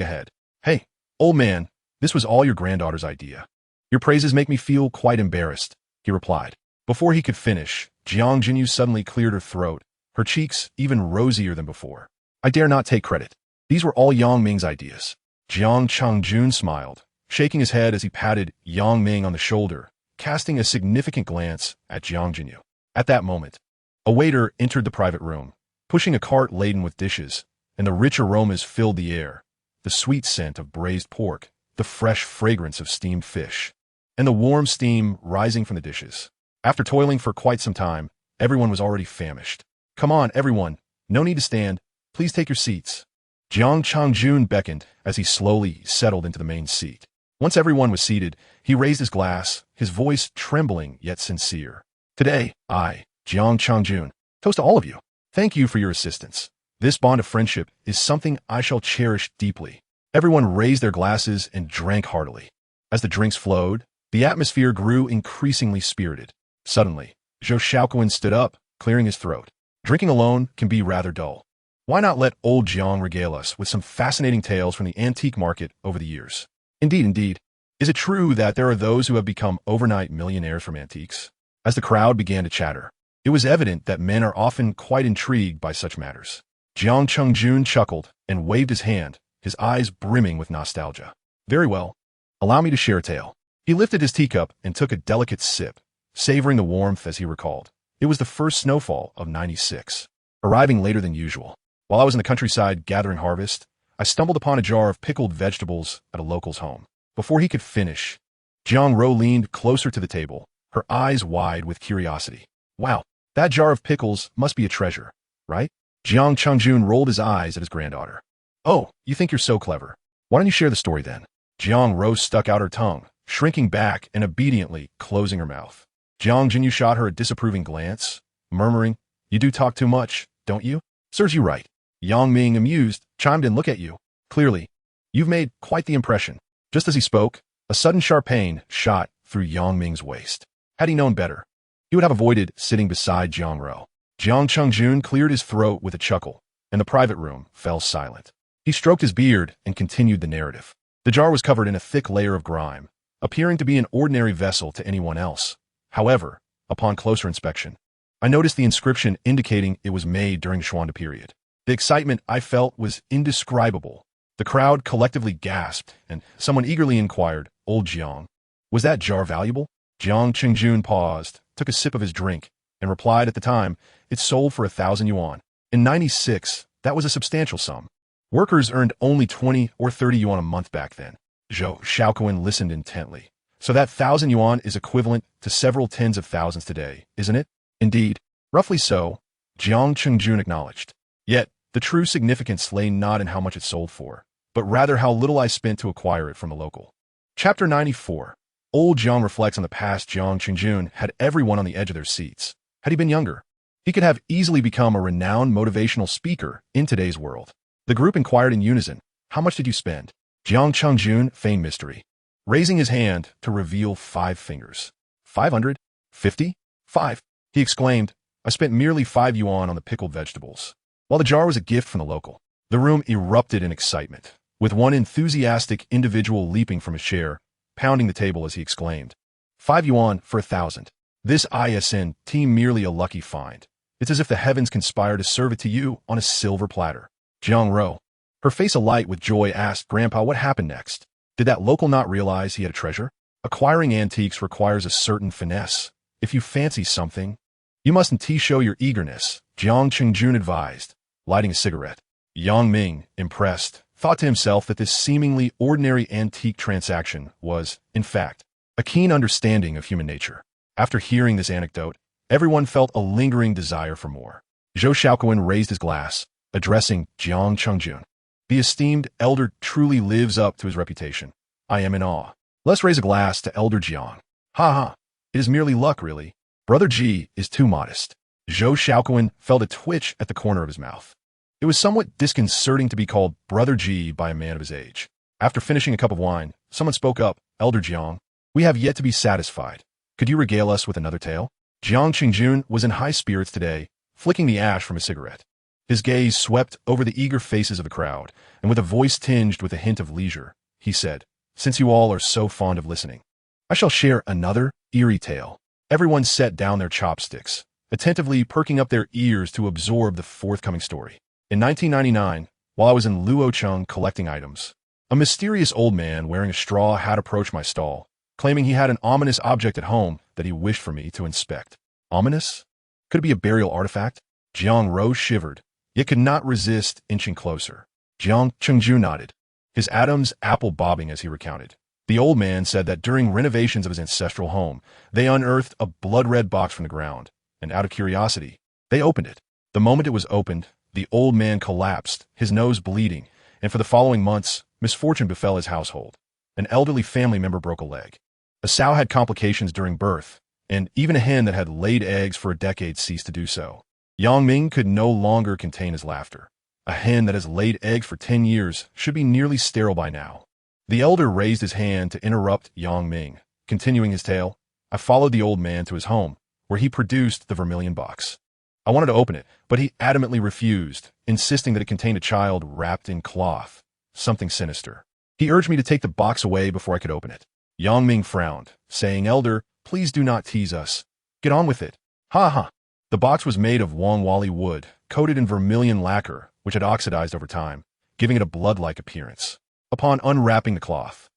ahead. Hey, old man, this was all your granddaughter's idea. Your praises make me feel quite embarrassed, he replied. Before he could finish, Jiang Jinyu suddenly cleared her throat, her cheeks even rosier than before. I dare not take credit. These were all Yang Ming's ideas. Jiang Changjun smiled, shaking his head as he patted Yang Ming on the shoulder, casting a significant glance at Jiang Jinyu. At that moment, a waiter entered the private room, pushing a cart laden with dishes, and the rich aromas filled the air, the sweet scent of braised pork, the fresh fragrance of steamed fish, and the warm steam rising from the dishes. After toiling for quite some time, everyone was already famished. Come on, everyone. No need to stand. Please take your seats. Jiang Changjun beckoned as he slowly settled into the main seat. Once everyone was seated, he raised his glass, his voice trembling yet sincere. Today, I, Jiang Changjun, toast to all of you. Thank you for your assistance. This bond of friendship is something I shall cherish deeply. Everyone raised their glasses and drank heartily. As the drinks flowed, the atmosphere grew increasingly spirited. Suddenly, Zhou Shaoquan stood up, clearing his throat. Drinking alone can be rather dull. Why not let old Jiang regale us with some fascinating tales from the antique market over the years? Indeed. Is it true that there are those who have become overnight millionaires from antiques? As the crowd began to chatter, it was evident that men are often quite intrigued by such matters. Jiang Changjun chuckled and waved his hand, his eyes brimming with nostalgia. Very well. Allow me to share a tale. He lifted his teacup and took a delicate sip, savoring the warmth as he recalled. It was the first snowfall of '96, arriving later than usual. While I was in the countryside gathering harvest, I stumbled upon a jar of pickled vegetables at a local's home. Before he could finish, Jiang Ro leaned closer to the table, her eyes wide with curiosity. Wow, that jar of pickles must be a treasure, right? Jiang Changjun rolled his eyes at his granddaughter. Oh, you think you're so clever. Why don't you share the story then? Jiang Ro stuck out her tongue, shrinking back and obediently closing her mouth. Jiang Jinyu shot her a disapproving glance, murmuring, You do talk too much, don't you? Serves you right. Yang Ming, amused, chimed in, Look at you. Clearly, you've made quite the impression. Just as he spoke, a sudden sharp pain shot through Yang Ming's waist. Had he known better, he would have avoided sitting beside Jiang Ro. Jiang Changjun cleared his throat with a chuckle, and the private room fell silent. He stroked his beard and continued the narrative. The jar was covered in a thick layer of grime, appearing to be an ordinary vessel to anyone else. However, upon closer inspection, I noticed the inscription indicating it was made during the Xuande period. The excitement I felt was indescribable. The crowd collectively gasped, and someone eagerly inquired, Old Jiang, was that jar valuable? Jiang Qingjun paused, took a sip of his drink, and replied at the time, it sold for 1,000 yuan. In '96, that was a substantial sum. Workers earned only 20 or 30 yuan a month back then. Zhou Shaoquan listened intently. So that 1,000 yuan is equivalent to several tens of thousands today, isn't it? Indeed, roughly so, Jiang Qingjun acknowledged. Yet, the true significance lay not in how much it sold for, but rather how little I spent to acquire it from the local. Chapter 94. Old Jiang reflects on the past. Jiang Qingjun had everyone on the edge of their seats. Had he been younger, he could have easily become a renowned motivational speaker in today's world. The group inquired in unison, How much did you spend? Jiang Qingjun feigned mystery, raising his hand to reveal 5 fingers. 500? 50? 5. He exclaimed, I spent merely 5 yuan on the pickled vegetables. While the jar was a gift from the local, the room erupted in excitement, with one enthusiastic individual leaping from his chair, pounding the table as he exclaimed, 5 yuan for 1,000. This ISN team merely a lucky find. It's as if the heavens conspire to serve it to you on a silver platter. Jiang Ro, her face alight with joy, asked, Grandpa, what happened next? Did that local not realize he had a treasure? Acquiring antiques requires a certain finesse. If you fancy something, you mustn't show your eagerness, Jiang Qingjun advised, lighting a cigarette. Yang Ming, impressed, thought to himself that this seemingly ordinary antique transaction was, in fact, a keen understanding of human nature. After hearing this anecdote, everyone felt a lingering desire for more. Zhou Shaoquan raised his glass, addressing Jiang Qingjun. The esteemed elder truly lives up to his reputation. I am in awe. Let's raise a glass to Elder Jiang. Ha ha. It is merely luck, really. Brother Ji is too modest. Zhou Xiaoquan felt a twitch at the corner of his mouth. It was somewhat disconcerting to be called Brother Ji by a man of his age. After finishing a cup of wine, someone spoke up. Elder Jiang, we have yet to be satisfied. Could you regale us with another tale? Jiang Qingjun was in high spirits today, flicking the ash from his cigarette. His gaze swept over the eager faces of the crowd, and with a voice tinged with a hint of leisure, he said, since you all are so fond of listening, I shall share another eerie tale. Everyone set down their chopsticks, attentively perking up their ears to absorb the forthcoming story. In 1999, while I was in Luocheng collecting items, a mysterious old man wearing a straw hat approached my stall, claiming he had an ominous object at home that he wished for me to inspect. Ominous? Could it be a burial artifact? Jiang Ro shivered, yet could not resist inching closer. Jiang Chengju nodded, his Adam's apple bobbing as he recounted. The old man said that during renovations of his ancestral home, they unearthed a blood-red box from the ground, and out of curiosity, they opened it. The moment it was opened, the old man collapsed, his nose bleeding, and for the following months, misfortune befell his household. An elderly family member broke a leg. A sow had complications during birth, and even a hen that had laid eggs for a decade ceased to do so. Yang Ming could no longer contain his laughter. A hen that has laid eggs for 10 years should be nearly sterile by now. The elder raised his hand to interrupt Yang Ming. Continuing his tale, I followed the old man to his home, where he produced the vermilion box. I wanted to open it, but he adamantly refused, insisting that it contained a child wrapped in cloth, something sinister. He urged me to take the box away before I could open it. Yang Ming frowned, saying, Elder, please do not tease us. Get on with it. Ha ha. The box was made of Wangwali wood, coated in vermilion lacquer, which had oxidized over time, giving it a blood-like appearance. Upon unwrapping the cloth,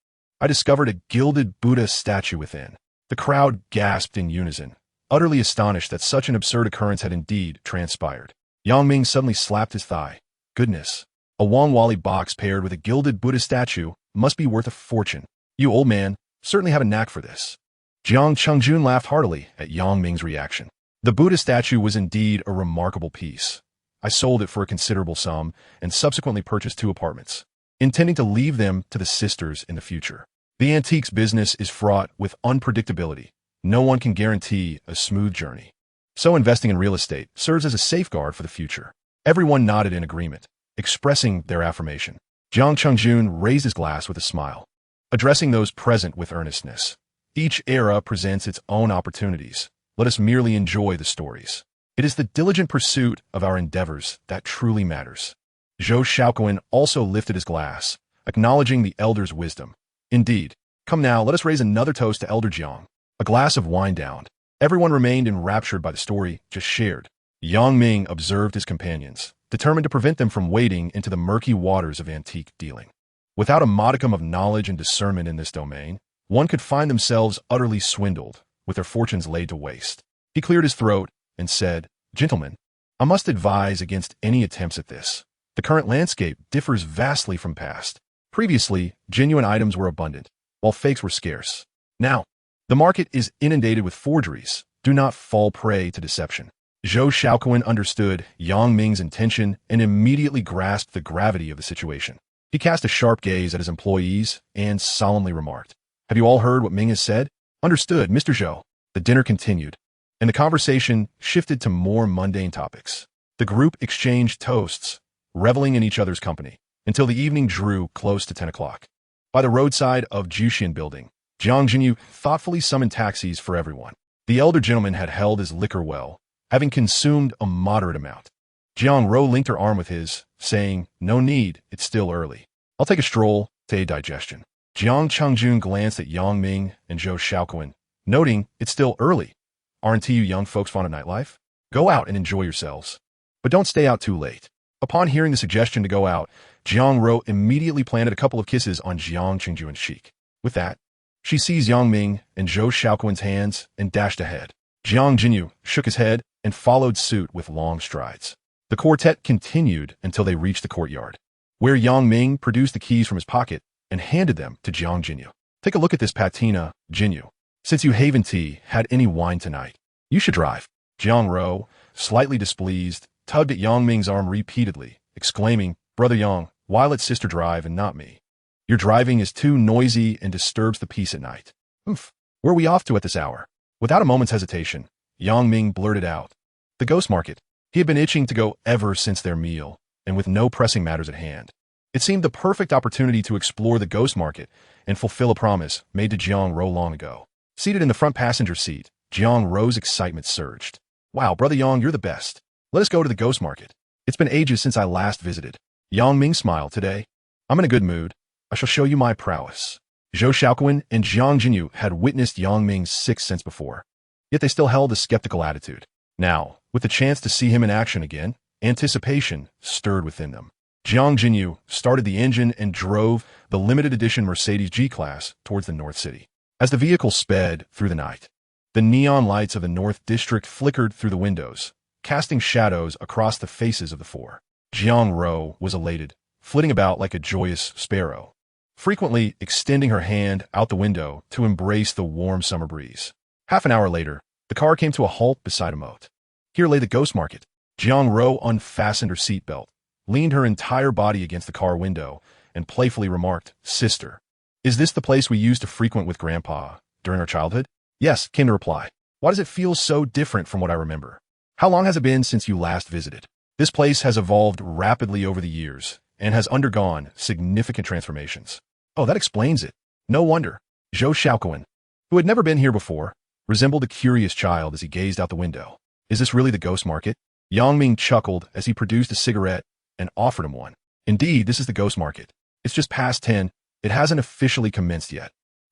I discovered a gilded Buddha statue within. The crowd gasped in unison, utterly astonished that such an absurd occurrence had indeed transpired. Yang Ming suddenly slapped his thigh. Goodness, a Wangwali box paired with a gilded Buddha statue must be worth a fortune. You old man certainly have a knack for this. Jiang Chengjun laughed heartily at Yang Ming's reaction. The Buddha statue was indeed a remarkable piece. I sold it for a considerable sum and subsequently purchased 2 apartments, intending to leave them to the sisters in the future. The antiques business is fraught with unpredictability. No one can guarantee a smooth journey. So investing in real estate serves as a safeguard for the future. Everyone nodded in agreement, expressing their affirmation. Jiang Chengjun raised his glass with a smile, addressing those present with earnestness. Each era presents its own opportunities. Let us merely enjoy the stories. It is the diligent pursuit of our endeavors that truly matters. Zhou Xiaoquan also lifted his glass, acknowledging the elder's wisdom. Indeed. Come now, let us raise another toast to Elder Jiang. A glass of wine downed. Everyone remained enraptured by the story just shared. Yang Ming observed his companions, determined to prevent them from wading into the murky waters of antique dealing. Without a modicum of knowledge and discernment in this domain, one could find themselves utterly swindled, with their fortunes laid to waste. He cleared his throat and said, Gentlemen, I must advise against any attempts at this. The current landscape differs vastly from past. Previously, genuine items were abundant, while fakes were scarce. Now, the market is inundated with forgeries. Do not fall prey to deception. Zhou Xiaoquan understood Yang Ming's intention and immediately grasped the gravity of the situation. He cast a sharp gaze at his employees and solemnly remarked, Have you all heard what Ming has said? Understood, Mr. Zhou. The dinner continued, and the conversation shifted to more mundane topics. The group exchanged toasts, reveling in each other's company, until the evening drew close to 10 o'clock. By the roadside of Juxian building, Jiang Jinyu thoughtfully summoned taxis for everyone. The elder gentleman had held his liquor well, having consumed a moderate amount. Jiang Ro linked her arm with his, saying, No need, it's still early. I'll take a stroll to aid digestion. Jiang Chengjun glanced at Yang Ming and Zhou Xiaoquan, noting, It's still early. Aren't you young folks fond of nightlife? Go out and enjoy yourselves. But don't stay out too late. Upon hearing the suggestion to go out, Jiang Ro immediately planted a couple of kisses on Jiang Chengjun's cheek. With that, she seized Yang Ming and Zhou Xiaoquan's hands and dashed ahead. Jiang Jinyu shook his head and followed suit with long strides. The quartet continued until they reached the courtyard, where Yang Ming produced the keys from his pocket and handed them to Jiang Jinyu. Take a look at this patina, Jinyu. Since you haven't had any wine tonight, you should drive. Jiang Ro, slightly displeased, tugged at Yang Ming's arm repeatedly, exclaiming, Brother Yang, why let sister drive and not me? Your driving is too noisy and disturbs the peace at night. Oof. Where are we off to at this hour? Without a moment's hesitation, Yang Ming blurted out. The ghost market. He had been itching to go ever since their meal, and with no pressing matters at hand. It seemed the perfect opportunity to explore the ghost market and fulfill a promise made to Jiang Ro long ago. Seated in the front passenger seat, Jiang Ro's excitement surged. Wow, Brother Yang, you're the best. Let us go to the ghost market. It's been ages since I last visited. Yang Ming smiled. Today, I'm in a good mood. I shall show you my prowess. Zhou Xiaoquan and Jiang Jinyu had witnessed Yang Ming's sixth sense before, yet they still held a skeptical attitude. Now, with the chance to see him in action again, anticipation stirred within them. Jiang Jinyu started the engine and drove the limited edition Mercedes G-Class towards the North City. As the vehicle sped through the night, the neon lights of the North District flickered through the windows, casting shadows across the faces of the four. Jiang Ro was elated, flitting about like a joyous sparrow, frequently extending her hand out the window to embrace the warm summer breeze. Half an hour later, the car came to a halt beside a moat. Here lay the ghost market. Jiang Ro unfastened her seatbelt, leaned her entire body against the car window, and playfully remarked, "Sister, is this the place we used to frequent with Grandpa during our childhood?" "Yes," came the reply. "Why does it feel so different from what I remember? How long has it been since you last visited?" "This place has evolved rapidly over the years and has undergone significant transformations." "Oh, that explains it. No wonder." Zhou Xiaoquan, who had never been here before, resembled a curious child as he gazed out the window. "Is this really the ghost market?" Yang Ming chuckled as he produced a cigarette and offered him one. "Indeed, this is the ghost market. It's just past 10. It hasn't officially commenced yet."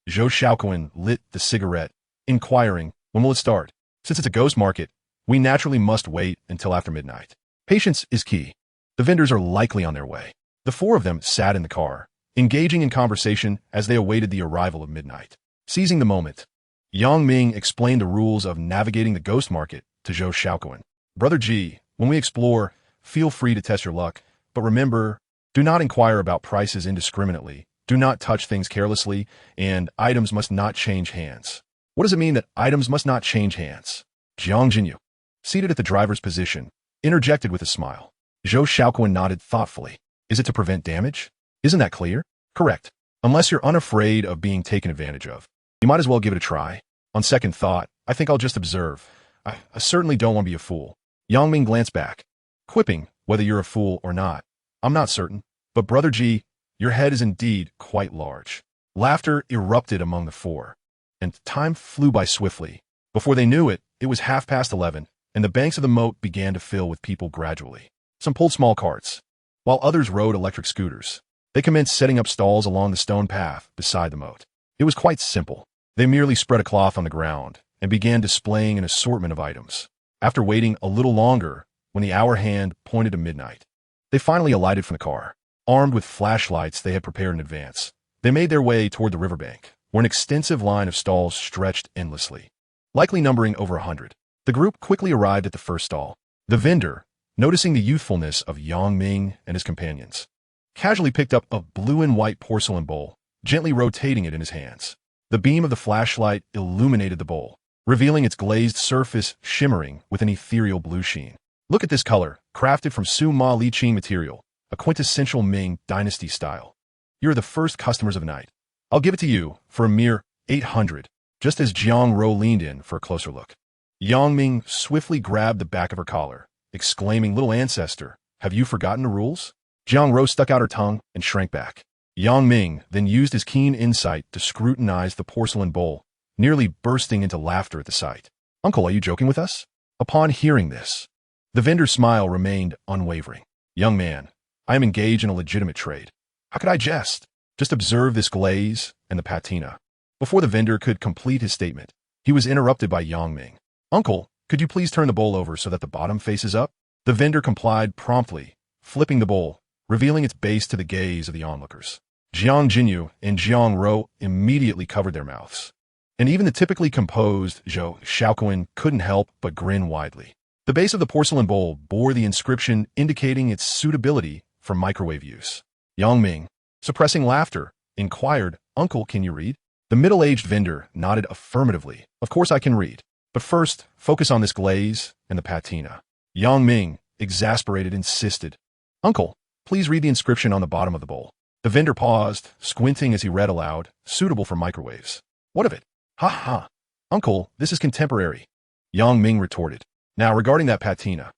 Zhou Xiaoquan lit the cigarette, inquiring, "When will it start?" "Since it's a ghost market, we naturally must wait until after midnight. Patience is key. The vendors are likely on their way." The four of them sat in the car, engaging in conversation as they awaited the arrival of midnight. Seizing the moment, Yang Ming explained the rules of navigating the ghost market to Zhou Xiaoquan. "Brother Ji, when we explore, feel free to test your luck, but remember, do not inquire about prices indiscriminately, do not touch things carelessly, and items must not change hands." "What does it mean that items must not change hands?" Jiang Jinyu, seated at the driver's position, interjected with a smile. Zhou Xiaoquan nodded thoughtfully. "Is it to prevent damage? Isn't that clear?" "Correct. Unless you're unafraid of being taken advantage of. You might as well give it a try. On second thought, I think I'll just observe. I certainly don't want to be a fool." Yang Ming glanced back, quipping, "Whether you're a fool or not, I'm not certain. But Brother Ji, your head is indeed quite large." Laughter erupted among the four, and time flew by swiftly. Before they knew it, it was 11:30, and the banks of the moat began to fill with people gradually. Some pulled small carts, while others rode electric scooters. They commenced setting up stalls along the stone path beside the moat. It was quite simple. They merely spread a cloth on the ground and began displaying an assortment of items. After waiting a little longer, when the hour hand pointed to midnight, they finally alighted from the car. Armed with flashlights they had prepared in advance, they made their way toward the riverbank, where an extensive line of stalls stretched endlessly, likely numbering over 100. The group quickly arrived at the first stall. The vendor, noticing the youthfulness of Yang Ming and his companions, casually picked up a blue and white porcelain bowl, gently rotating it in his hands. The beam of the flashlight illuminated the bowl, revealing its glazed surface shimmering with an ethereal blue sheen. "Look at this color, crafted from Su-Ma Li-Qing material, a quintessential Ming dynasty style. You're the first customers of the night. I'll give it to you for a mere 800, just as Jiang Ro leaned in for a closer look. Yang Ming swiftly grabbed the back of her collar, exclaiming, "Little ancestor, have you forgotten the rules?" Jiang Ro stuck out her tongue and shrank back. Yang Ming then used his keen insight to scrutinize the porcelain bowl, nearly bursting into laughter at the sight. "Uncle, are you joking with us?" Upon hearing this, the vendor's smile remained unwavering. "Young man, I am engaged in a legitimate trade. How could I jest? Just observe this glaze and the patina." Before the vendor could complete his statement, he was interrupted by Yang Ming. "Uncle, could you please turn the bowl over so that the bottom faces up?" The vendor complied promptly, flipping the bowl, revealing its base to the gaze of the onlookers. Jiang Jinyu and Jiang Ro immediately covered their mouths, and even the typically composed Zhou Xiaoquan couldn't help but grin widely. The base of the porcelain bowl bore the inscription indicating its suitability for microwave use. Yang Ming, suppressing laughter, inquired, "Uncle, can you read?" The middle-aged vendor nodded affirmatively. "Of course I can read. But first, focus on this glaze and the patina." Yang Ming, exasperated, insisted, "Uncle, please read the inscription on the bottom of the bowl." The vendor paused, squinting as he read aloud, suitable for microwaves. What of it? Ha ha. Uncle, this is contemporary. Yang Ming retorted. Now regarding that patina.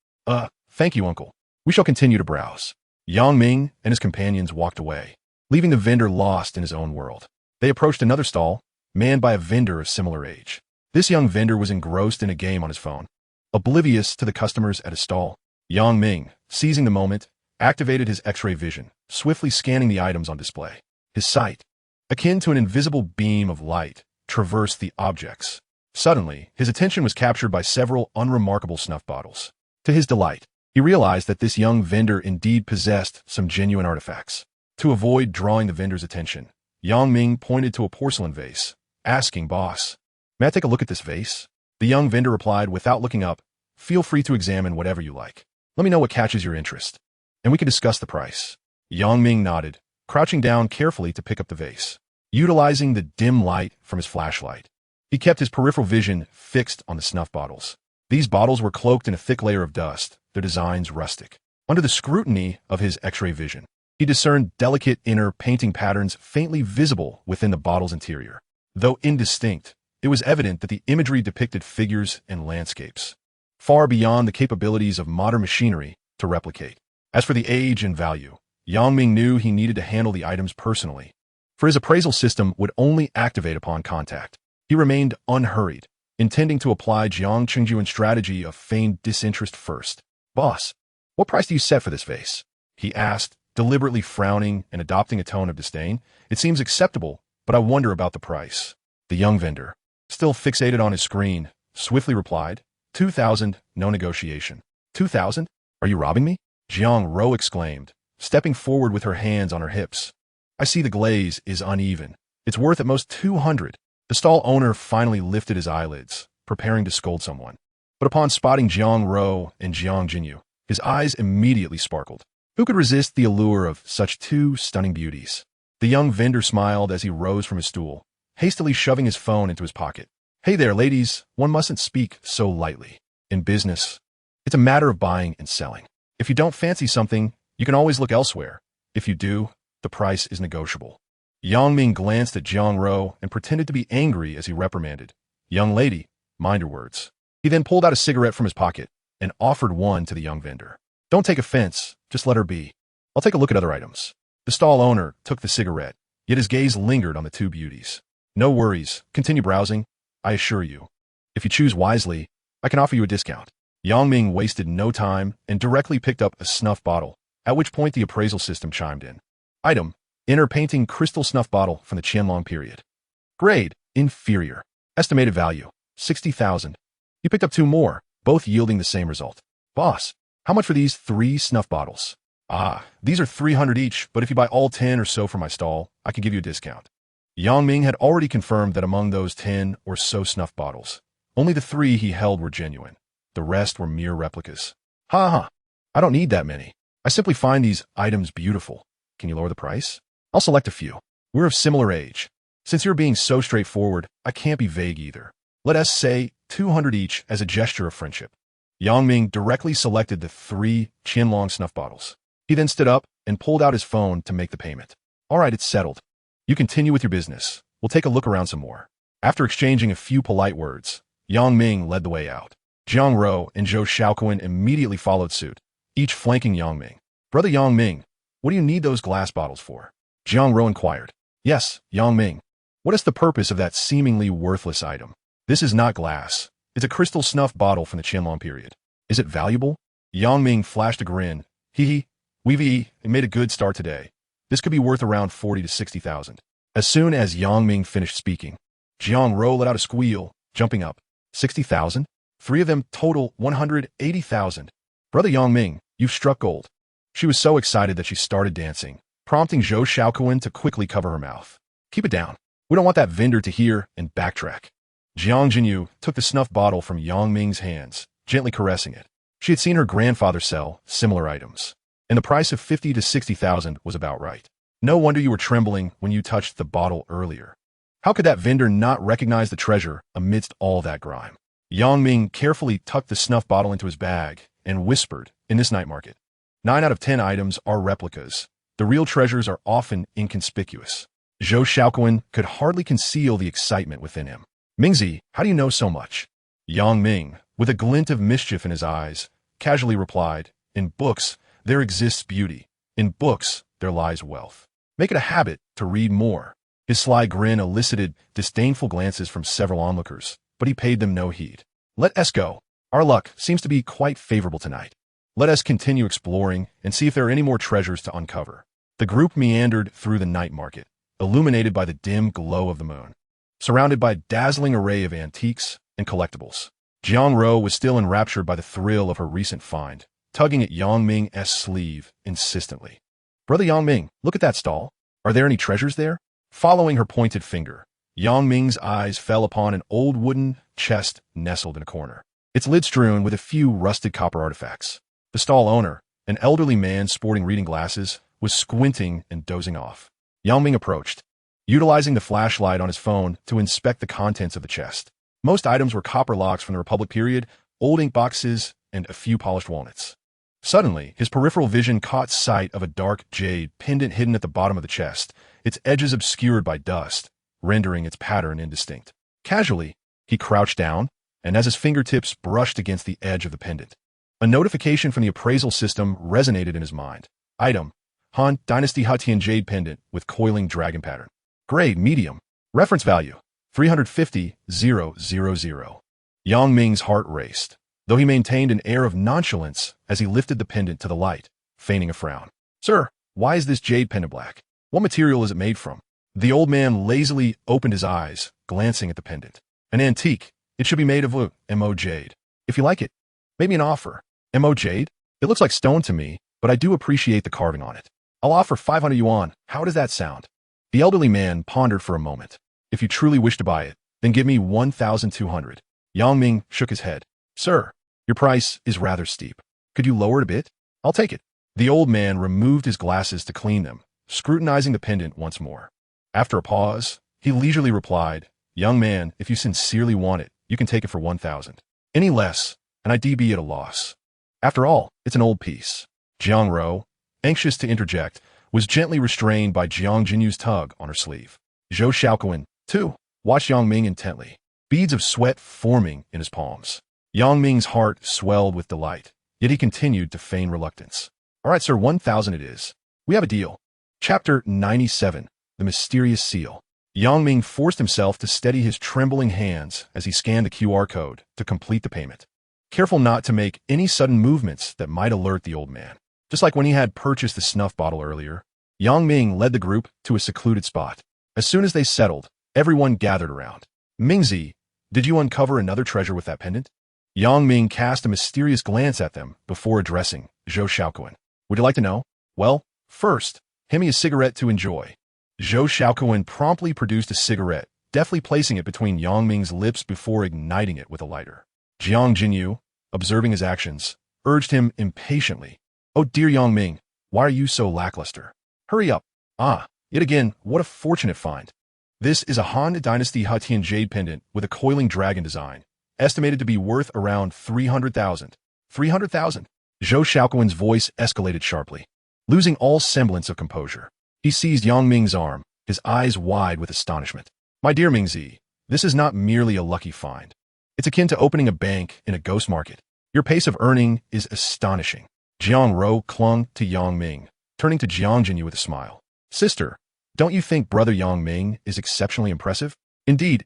Thank you, uncle. We shall continue to browse. Yang Ming and his companions walked away, leaving the vendor lost in his own world. They approached another stall, manned by a vendor of similar age. This young vendor was engrossed in a game on his phone, oblivious to the customers at his stall. Yang Ming, seizing the moment, activated his X-ray vision, swiftly scanning the items on display. His sight, akin to an invisible beam of light, traversed the objects. Suddenly, his attention was captured by several unremarkable snuff bottles. To his delight, he realized that this young vendor indeed possessed some genuine artifacts. To avoid drawing the vendor's attention, Yang Ming pointed to a porcelain vase, asking, "Boss, may I take a look at this vase?" The young vendor replied without looking up, "Feel free to examine whatever you like. Let me know what catches your interest, and we can discuss the price." Yang Ming nodded, crouching down carefully to pick up the vase. Utilizing the dim light from his flashlight, he kept his peripheral vision fixed on the snuff bottles. These bottles were cloaked in a thick layer of dust, their designs rustic. Under the scrutiny of his X-ray vision, he discerned delicate inner painting patterns faintly visible within the bottle's interior. Though indistinct, it was evident that the imagery depicted figures and landscapes, far beyond the capabilities of modern machinery to replicate. As for the age and value, Yang Ming knew he needed to handle the items personally, for his appraisal system would only activate upon contact. He remained unhurried, intending to apply Jiang Qingyuan's strategy of feigned disinterest first. "Boss, what price do you set for this vase?" he asked, deliberately frowning and adopting a tone of disdain. "It seems acceptable, but I wonder about the price." The young vendor, still fixated on his screen, swiftly replied, 2,000, no negotiation." 2,000? Are you robbing me? Jiang Ro exclaimed, stepping forward with her hands on her hips. "I see the glaze is uneven. It's worth at most 200. The stall owner finally lifted his eyelids, preparing to scold someone. But upon spotting Jiang Ro and Jiang Jinyu, his eyes immediately sparkled. Who could resist the allure of such two stunning beauties? The young vendor smiled as he rose from his stool, hastily shoving his phone into his pocket. "Hey there, ladies, one mustn't speak so lightly. In business, it's a matter of buying and selling. If you don't fancy something, you can always look elsewhere. If you do, the price is negotiable." Yang Ming glanced at Jiang Ro and pretended to be angry as he reprimanded, "Young lady, mind your words." He then pulled out a cigarette from his pocket and offered one to the young vendor. "Don't take offense, just let her be. I'll take a look at other items." The stall owner took the cigarette, yet his gaze lingered on the two beauties. "No worries, continue browsing. I assure you, if you choose wisely, I can offer you a discount." Yang Ming wasted no time and directly picked up a snuff bottle, at which point the appraisal system chimed in. Item: inner painting crystal snuff bottle from the Qianlong period. Grade: inferior. Estimated value: 60,000. You picked up two more, both yielding the same result. "Boss, how much for these 3 snuff bottles?" These are 300 each, but if you buy all 10 or so from my stall, I can give you a discount." Yang Ming had already confirmed that among those 10 or so snuff bottles, only the 3 he held were genuine. The rest were mere replicas. Ha! I don't need that many. I simply find these items beautiful. Can you lower the price? I'll select a few. We're of similar age. Since you're being so straightforward, I can't be vague either. Let us say 200 each as a gesture of friendship." Yang Ming directly selected the 3 Qianlong snuff bottles. He then stood up and pulled out his phone to make the payment. "All right, it's settled. You continue with your business. We'll take a look around some more." After exchanging a few polite words, Yang Ming led the way out. Jiang Ro and Zhou Shaoquan immediately followed suit, each flanking Yang Ming. "Brother Yang Ming, what do you need those glass bottles for?" Jiang Ro inquired. "Yes, Yang Ming. What is the purpose of that seemingly worthless item?" "This is not glass. It's a crystal snuff bottle from the Qianlong period." "Is it valuable?" Yang Ming flashed a grin. We've made a good start today. This could be worth around 40 to 60,000. As soon as Yang Ming finished speaking, Jiang Ro let out a squeal, jumping up. 60,000? 3 of them total 180,000. Brother Yang Ming, you've struck gold. She was so excited that she started dancing, prompting Zhou Shaoquan to quickly cover her mouth. "Keep it down. We don't want that vendor to hear and backtrack." Jiang Jinyu took the snuff bottle from Yang Ming's hands, gently caressing it. She had seen her grandfather sell similar items, and the price of 50 to 60,000 was about right. "No wonder you were trembling when you touched the bottle earlier. How could that vendor not recognize the treasure amidst all that grime?" Yang Ming carefully tucked the snuff bottle into his bag and whispered, "In this night market, 9 out of 10 items are replicas. The real treasures are often inconspicuous. Zhou Xiaoquan could hardly conceal the excitement within him. Mingzi, how do you know so much? Yang Ming, with a glint of mischief in his eyes, casually replied, in books, there exists beauty. In books, there lies wealth. Make it a habit to read more. His sly grin elicited disdainful glances from several onlookers, but he paid them no heed. Let us go. Our luck seems to be quite favorable tonight. Let us continue exploring and see if there are any more treasures to uncover. The group meandered through the night market, illuminated by the dim glow of the moon, surrounded by a dazzling array of antiques and collectibles. Jiang Ro was still enraptured by the thrill of her recent find, tugging at Yang Ming's sleeve insistently. Brother Yang Ming, look at that stall. Are there any treasures there? Following her pointed finger, Yang Ming's eyes fell upon an old wooden chest nestled in a corner, its lid strewn with a few rusted copper artifacts. The stall owner, an elderly man sporting reading glasses, was squinting and dozing off. Yang Ming approached, utilizing the flashlight on his phone to inspect the contents of the chest. Most items were copper locks from the Republic period, old ink boxes, and a few polished walnuts. Suddenly, his peripheral vision caught sight of a dark jade pendant hidden at the bottom of the chest, its edges obscured by dust, rendering its pattern indistinct. Casually, he crouched down, and as his fingertips brushed against the edge of the pendant, a notification from the appraisal system resonated in his mind. Item: Han Dynasty Hatian Jade Pendant with coiling dragon pattern. Grade: medium. Reference value: 350,000. Yang Ming's heart raced, though he maintained an air of nonchalance as he lifted the pendant to the light, feigning a frown. Sir, why is this jade pendant black? What material is it made from? The old man lazily opened his eyes, glancing at the pendant. An antique. It should be made of mo jade. If you like it, make me an offer. Mo jade? It looks like stone to me, but I do appreciate the carving on it. I'll offer 500 yuan. How does that sound? The elderly man pondered for a moment. If you truly wish to buy it, then give me 1,200. Yang Ming shook his head. Sir, your price is rather steep. Could you lower it a bit? I'll take it. The old man removed his glasses to clean them, scrutinizing the pendant once more. After a pause, he leisurely replied, Young man, if you sincerely want it, you can take it for 1,000. Any less, and I'd be at a loss. After all, it's an old piece. Jiang Ro, anxious to interject, was gently restrained by Jiang Jinyu's tug on her sleeve. Zhou Xiaoquan, too, watched Yang Ming intently, beads of sweat forming in his palms. Yang Ming's heart swelled with delight, yet he continued to feign reluctance. All right, sir, 1,000 it is. We have a deal. Chapter 97, The Mysterious Seal. Yang Ming forced himself to steady his trembling hands as he scanned the QR code to complete the payment, careful not to make any sudden movements that might alert the old man. Just like when he had purchased the snuff bottle earlier, Yang Ming led the group to a secluded spot. As soon as they settled, everyone gathered around. Mingzi, did you uncover another treasure with that pendant? Yang Ming cast a mysterious glance at them before addressing Zhou Xiaoquan. Would you like to know? Well, first, hand me a cigarette to enjoy. Zhou Xiaoquan promptly produced a cigarette, deftly placing it between Yang Ming's lips before igniting it with a lighter. Jiang Jinyu, observing his actions, urged him impatiently. Oh dear Yang Ming, why are you so lackluster? Hurry up. Ah, yet again, what a fortunate find. This is a Han Dynasty Hatian Jade Pendant with a coiling dragon design, estimated to be worth around 300,000. 300,000? Zhou Xiaoquan's voice escalated sharply. Losing all semblance of composure, he seized Yang Ming's arm, his eyes wide with astonishment. My dear Mingzi, this is not merely a lucky find. It's akin to opening a bank in a ghost market. Your pace of earning is astonishing. Jiang Ro clung to Yang Ming, turning to Jiang Jinyu with a smile. Sister, don't you think brother Yang Ming is exceptionally impressive? Indeed,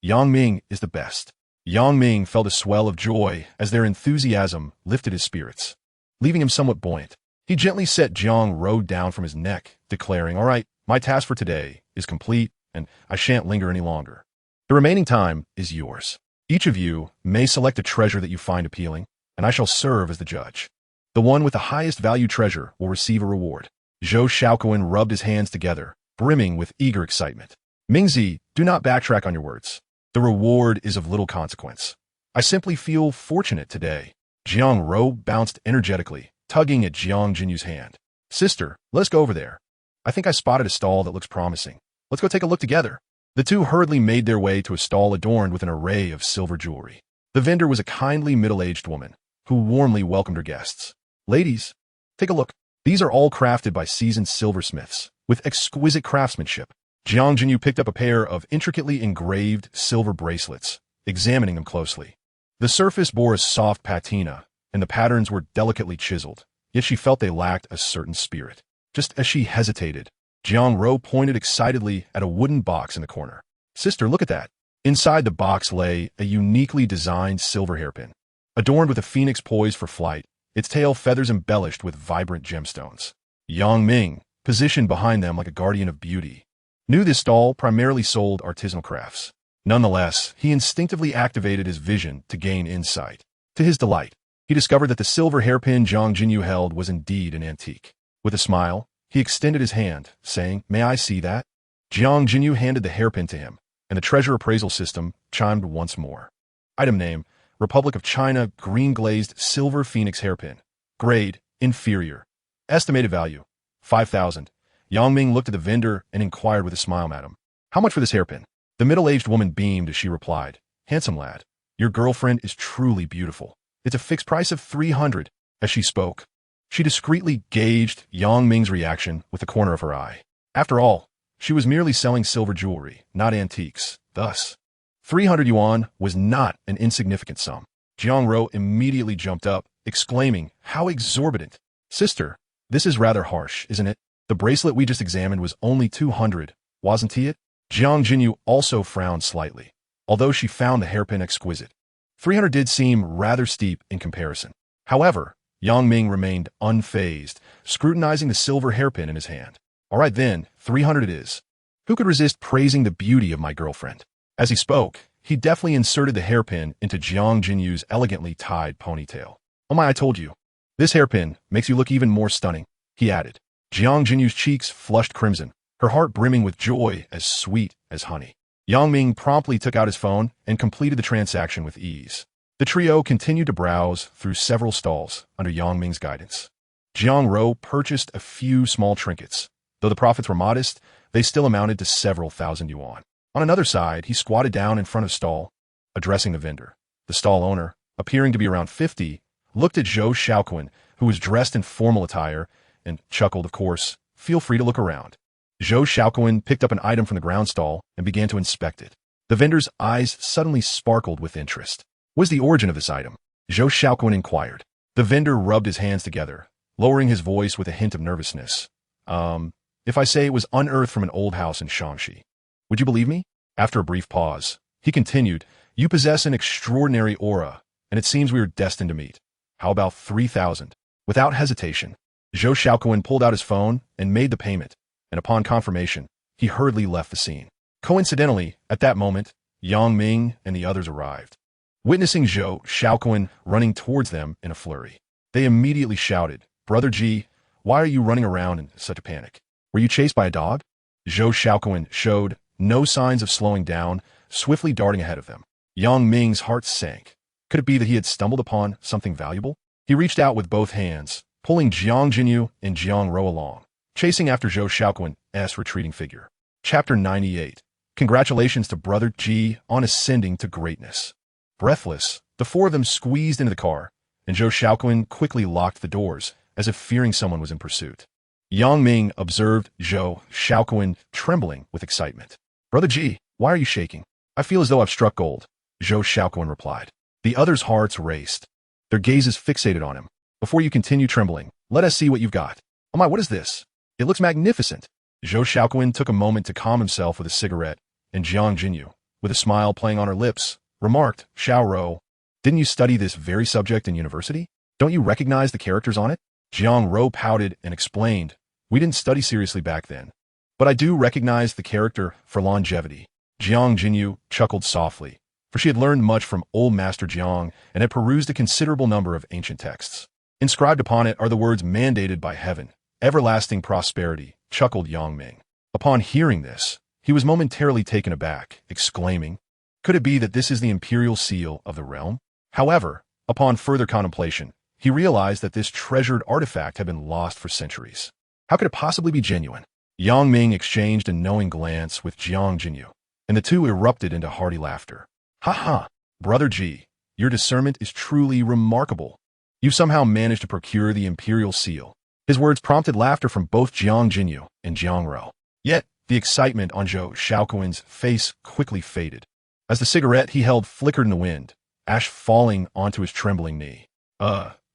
Yang Ming is the best. Yang Ming felt a swell of joy as their enthusiasm lifted his spirits, leaving him somewhat buoyant. He gently set Jiang Ro down from his neck, declaring, all right, my task for today is complete, and I shan't linger any longer. The remaining time is yours. Each of you may select a treasure that you find appealing, and I shall serve as the judge. The one with the highest value treasure will receive a reward. Zhou Xiaoquan rubbed his hands together, brimming with eager excitement. Mingzi, do not backtrack on your words. The reward is of little consequence. I simply feel fortunate today. Jiang Ro bounced energetically, tugging at Jiang Jinyu's hand. Sister, let us go over there. I think I spotted a stall that looks promising. Let's go take a look together. The two hurriedly made their way to a stall adorned with an array of silver jewelry. The vendor was a kindly middle-aged woman, who warmly welcomed her guests. Ladies, take a look. These are all crafted by seasoned silversmiths, with exquisite craftsmanship. Jiang Jinyu picked up a pair of intricately engraved silver bracelets, examining them closely. The surface bore a soft patina, and the patterns were delicately chiseled, yet she felt they lacked a certain spirit. Just as she hesitated, Jiang Ro pointed excitedly at a wooden box in the corner. "Sister, look at that." Inside the box lay a uniquely designed silver hairpin. Adorned with a phoenix poised for flight, its tail feathers embellished with vibrant gemstones. Yang Ming, positioned behind them like a guardian of beauty, knew this stall primarily sold artisanal crafts. Nonetheless, he instinctively activated his vision to gain insight. To his delight, he discovered that the silver hairpin Jiang Jinyu held was indeed an antique. With a smile, he extended his hand, saying, "May I see that?" Jiang Jinyu handed the hairpin to him, and the treasure appraisal system chimed once more. Item name: Republic of China green glazed silver phoenix hairpin. Grade: inferior. Estimated value: 5,000. Yang Ming looked at the vendor and inquired with a smile, "Madam, how much for this hairpin?" The middle-aged woman beamed as she replied, "Handsome lad, your girlfriend is truly beautiful. It's a fixed price of 300. As she spoke, she discreetly gauged Yang Ming's reaction with the corner of her eye. After all, she was merely selling silver jewelry, not antiques. Thus, 300 yuan was not an insignificant sum. Jiang Ro immediately jumped up, exclaiming, "How exorbitant! Sister, this is rather harsh, isn't it? The bracelet we just examined was only 200, wasn't it?" Jiang Jinyu also frowned slightly, although she found the hairpin exquisite. 300 did seem rather steep in comparison. However, Yang Ming remained unfazed, scrutinizing the silver hairpin in his hand. "All right then, 300 it is. Who could resist praising the beauty of my girlfriend?" As he spoke, he deftly inserted the hairpin into Jiang Jinyu's elegantly tied ponytail. "Oh my, I told you. This hairpin makes you look even more stunning," he added. Jiang Jinyu's cheeks flushed crimson, her heart brimming with joy as sweet as honey. Yang Ming promptly took out his phone and completed the transaction with ease. The trio continued to browse through several stalls under Yang Ming's guidance. Jiang Ro purchased a few small trinkets. Though the profits were modest, they still amounted to several thousand yuan. On another side, he squatted down in front of a stall, addressing the vendor. The stall owner, appearing to be around 50, looked at Zhou Shaoquan, who was dressed in formal attire, and chuckled, "Of course, feel free to look around." Zhou Shaoquan picked up an item from the ground stall and began to inspect it. The vendor's eyes suddenly sparkled with interest. "What is the origin of this item?" Zhou Shaoquan inquired. The vendor rubbed his hands together, lowering his voice with a hint of nervousness. If I say it was unearthed from an old house in Shaanxi, would you believe me?" After a brief pause, he continued, "You possess an extraordinary aura, and it seems we are destined to meet. How about 3,000? Without hesitation, Zhou Shaoquan pulled out his phone and made the payment, and upon confirmation, he hurriedly left the scene. Coincidentally, at that moment, Yang Ming and the others arrived. Witnessing Zhou Shaoquan running towards them in a flurry, they immediately shouted, "Brother Ji, why are you running around in such a panic? Were you chased by a dog?" Zhou Shaoquan showed no signs of slowing down, swiftly darting ahead of them. Yang Ming's heart sank. Could it be that he had stumbled upon something valuable? He reached out with both hands, pulling Jiang Jinyu and Jiang Ro along, chasing after Zhou Shaoquan's retreating figure. Chapter 98. Congratulations to Brother Ji on ascending to greatness. Breathless, the four of them squeezed into the car, and Zhou Shaoquan quickly locked the doors, as if fearing someone was in pursuit. Yang Ming observed Zhou Shaoquan trembling with excitement. "Brother Ji, why are you shaking?" "I feel as though I've struck gold," Zhou Shaoquan replied. The others' hearts raced, their gazes fixated on him. "Before you continue trembling, let us see what you've got." "Oh my, what is this? It looks magnificent." Zhou Shaoquan took a moment to calm himself with a cigarette, and Jiang Jinyu, with a smile playing on her lips, remarked, "Xiao Ro, didn't you study this very subject in university? Don't you recognize the characters on it?" Jiang Ro pouted and explained, "We didn't study seriously back then, but I do recognize the character for longevity." Jiang Jinyu chuckled softly, for she had learned much from old Master Jiang and had perused a considerable number of ancient texts. Inscribed upon it are the words mandated by heaven, "Everlasting prosperity," chuckled Yang Ming. Upon hearing this, he was momentarily taken aback, exclaiming, "Could it be that this is the imperial seal of the realm?" However, upon further contemplation, he realized that this treasured artifact had been lost for centuries. How could it possibly be genuine? Yang Ming exchanged a knowing glance with Jiang Jinyu, and the two erupted into hearty laughter. "Ha ha, Brother Ji, your discernment is truly remarkable. You've somehow managed to procure the imperial seal. His words prompted laughter from both Jiang Jinyu and Jiang Ro. Yet, the excitement on Zhou Xiaoquan's face quickly faded. As the cigarette he held flickered in the wind, ash falling onto his trembling knee.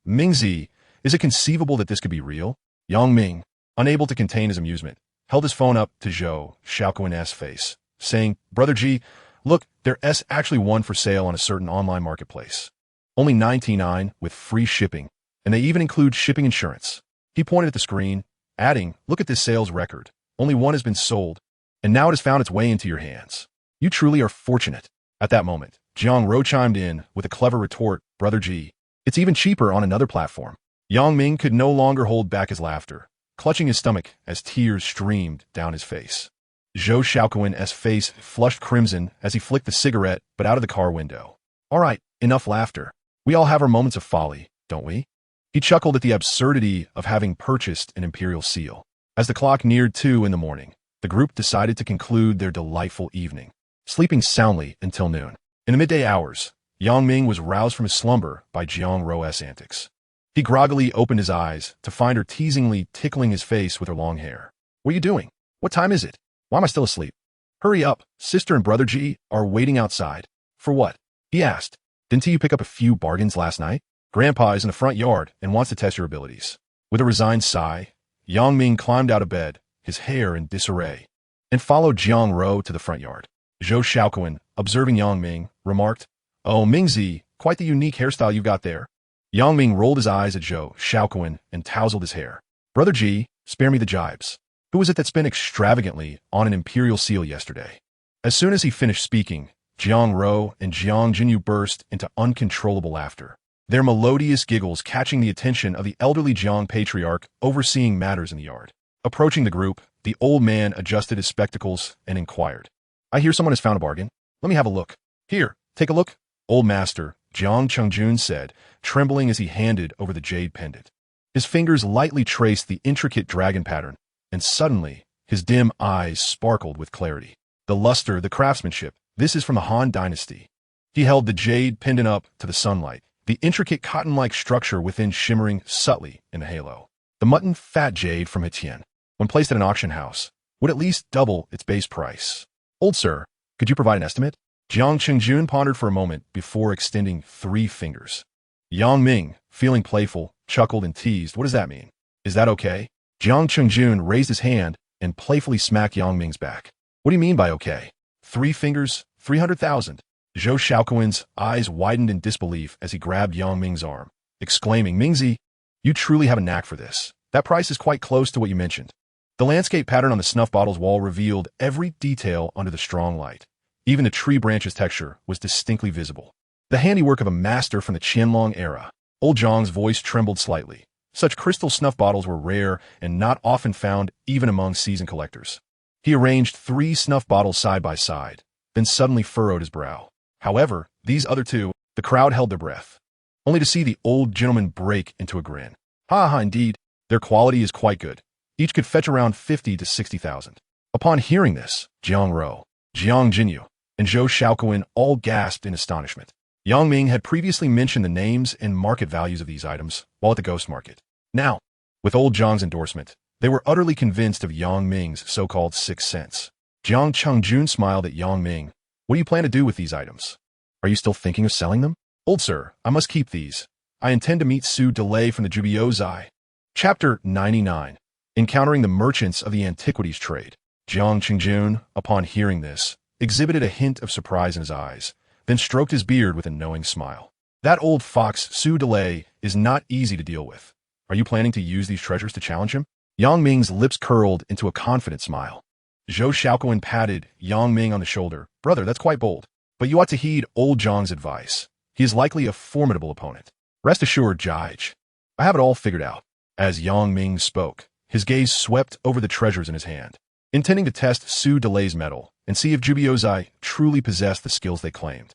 Mingzi, is it conceivable that this could be real? Yang Ming, unable to contain his amusement, held his phone up to Zhou Xiaoquan's face, saying, Brother G, look, there's actually one for sale on a certain online marketplace. Only $99 with free shipping, and they even include shipping insurance. He pointed at the screen, adding, look at this sales record. Only one has been sold, and now it has found its way into your hands. You truly are fortunate. At that moment, Jiang Ro chimed in with a clever retort, Brother G, it's even cheaper on another platform. Yang Ming could no longer hold back his laughter, clutching his stomach as tears streamed down his face. Zhou Xiaoquan's face flushed crimson as he flicked the cigarette but out of the car window. All right, enough laughter. We all have our moments of folly, don't we? He chuckled at the absurdity of having purchased an imperial seal. As the clock neared 2 in the morning, the group decided to conclude their delightful evening, sleeping soundly until noon. In the midday hours, Yang Ming was roused from his slumber by Jiang Ro's antics. He groggily opened his eyes to find her teasingly tickling his face with her long hair. What are you doing? What time is it? Why am I still asleep? Hurry up, sister and brother G are waiting outside. For what? He asked. Didn't you pick up a few bargains last night? Grandpa is in the front yard and wants to test your abilities. With a resigned sigh, Yang Ming climbed out of bed, his hair in disarray, and followed Jiang Ro to the front yard. Zhou Xiaoquan, observing Yang Ming, remarked, Oh, Mingzi, quite the unique hairstyle you've got there. Yang Ming rolled his eyes at Zhou Xiaoquan and tousled his hair. Brother G, spare me the jibes. Who was it that spent extravagantly on an imperial seal yesterday? As soon as he finished speaking, Jiang Ro and Jiang Jinyu burst into uncontrollable laughter, their melodious giggles catching the attention of the elderly Jiang patriarch overseeing matters in the yard. Approaching the group, the old man adjusted his spectacles and inquired, I hear someone has found a bargain. Let me have a look. Here, take a look. Old master, Jiang Chengjun said, trembling as he handed over the jade pendant. His fingers lightly traced the intricate dragon pattern, and suddenly, his dim eyes sparkled with clarity. The luster, the craftsmanship, this is from the Han Dynasty. He held the jade pendant up to the sunlight, the intricate cotton-like structure within shimmering subtly in the halo. The mutton-fat jade from Etienne, when placed at an auction house, would at least double its base price. Old sir, could you provide an estimate? Jiang Chengjun pondered for a moment before extending 3 fingers. Yang Ming, feeling playful, chuckled and teased, what does that mean? Is that okay? Jiang Chengjun raised his hand and playfully smacked Yang Ming's back. What do you mean by okay? 3 fingers, 300,000. Zhou Xiaoquan's eyes widened in disbelief as he grabbed Yang Ming's arm, exclaiming, Mingzi, you truly have a knack for this. That price is quite close to what you mentioned. The landscape pattern on the snuff bottle's wall revealed every detail under the strong light. Even the tree branch's texture was distinctly visible. The handiwork of a master from the Qianlong era. Old Zhang's voice trembled slightly. Such crystal snuff bottles were rare and not often found even among seasoned collectors. He arranged 3 snuff bottles side by side, then suddenly furrowed his brow. However, these other 2, the crowd held their breath, only to see the old gentleman break into a grin. Ha, indeed, their quality is quite good. Each could fetch around 50 to 60,000. Upon hearing this, Jiang Ro, Jiang Jinyu, and Zhou Xiaoquan all gasped in astonishment. Yang Ming had previously mentioned the names and market values of these items while at the ghost market. Now, with old Zhang's endorsement, they were utterly convinced of Yang Ming's so-called 6th sense. Jiang Chengjun smiled at Yang Ming. What do you plan to do with these items? Are you still thinking of selling them? Old sir, I must keep these. I intend to meet Su Delay from the Jubiozai. Chapter 99. Encountering the merchants of the antiquities trade. Jiang Chengjun, upon hearing this, exhibited a hint of surprise in his eyes, then stroked his beard with a knowing smile. That old fox Su Delay is not easy to deal with. Are you planning to use these treasures to challenge him? Yang Ming's lips curled into a confident smile. Zhou Xiaoquan patted Yang Ming on the shoulder. Brother, that's quite bold. But you ought to heed old Zhang's advice. He is likely a formidable opponent. Rest assured, Jige, I have it all figured out. As Yang Ming spoke, his gaze swept over the treasures in his hand, intending to test Su Delay's mettle and see if Jubiozai truly possessed the skills they claimed.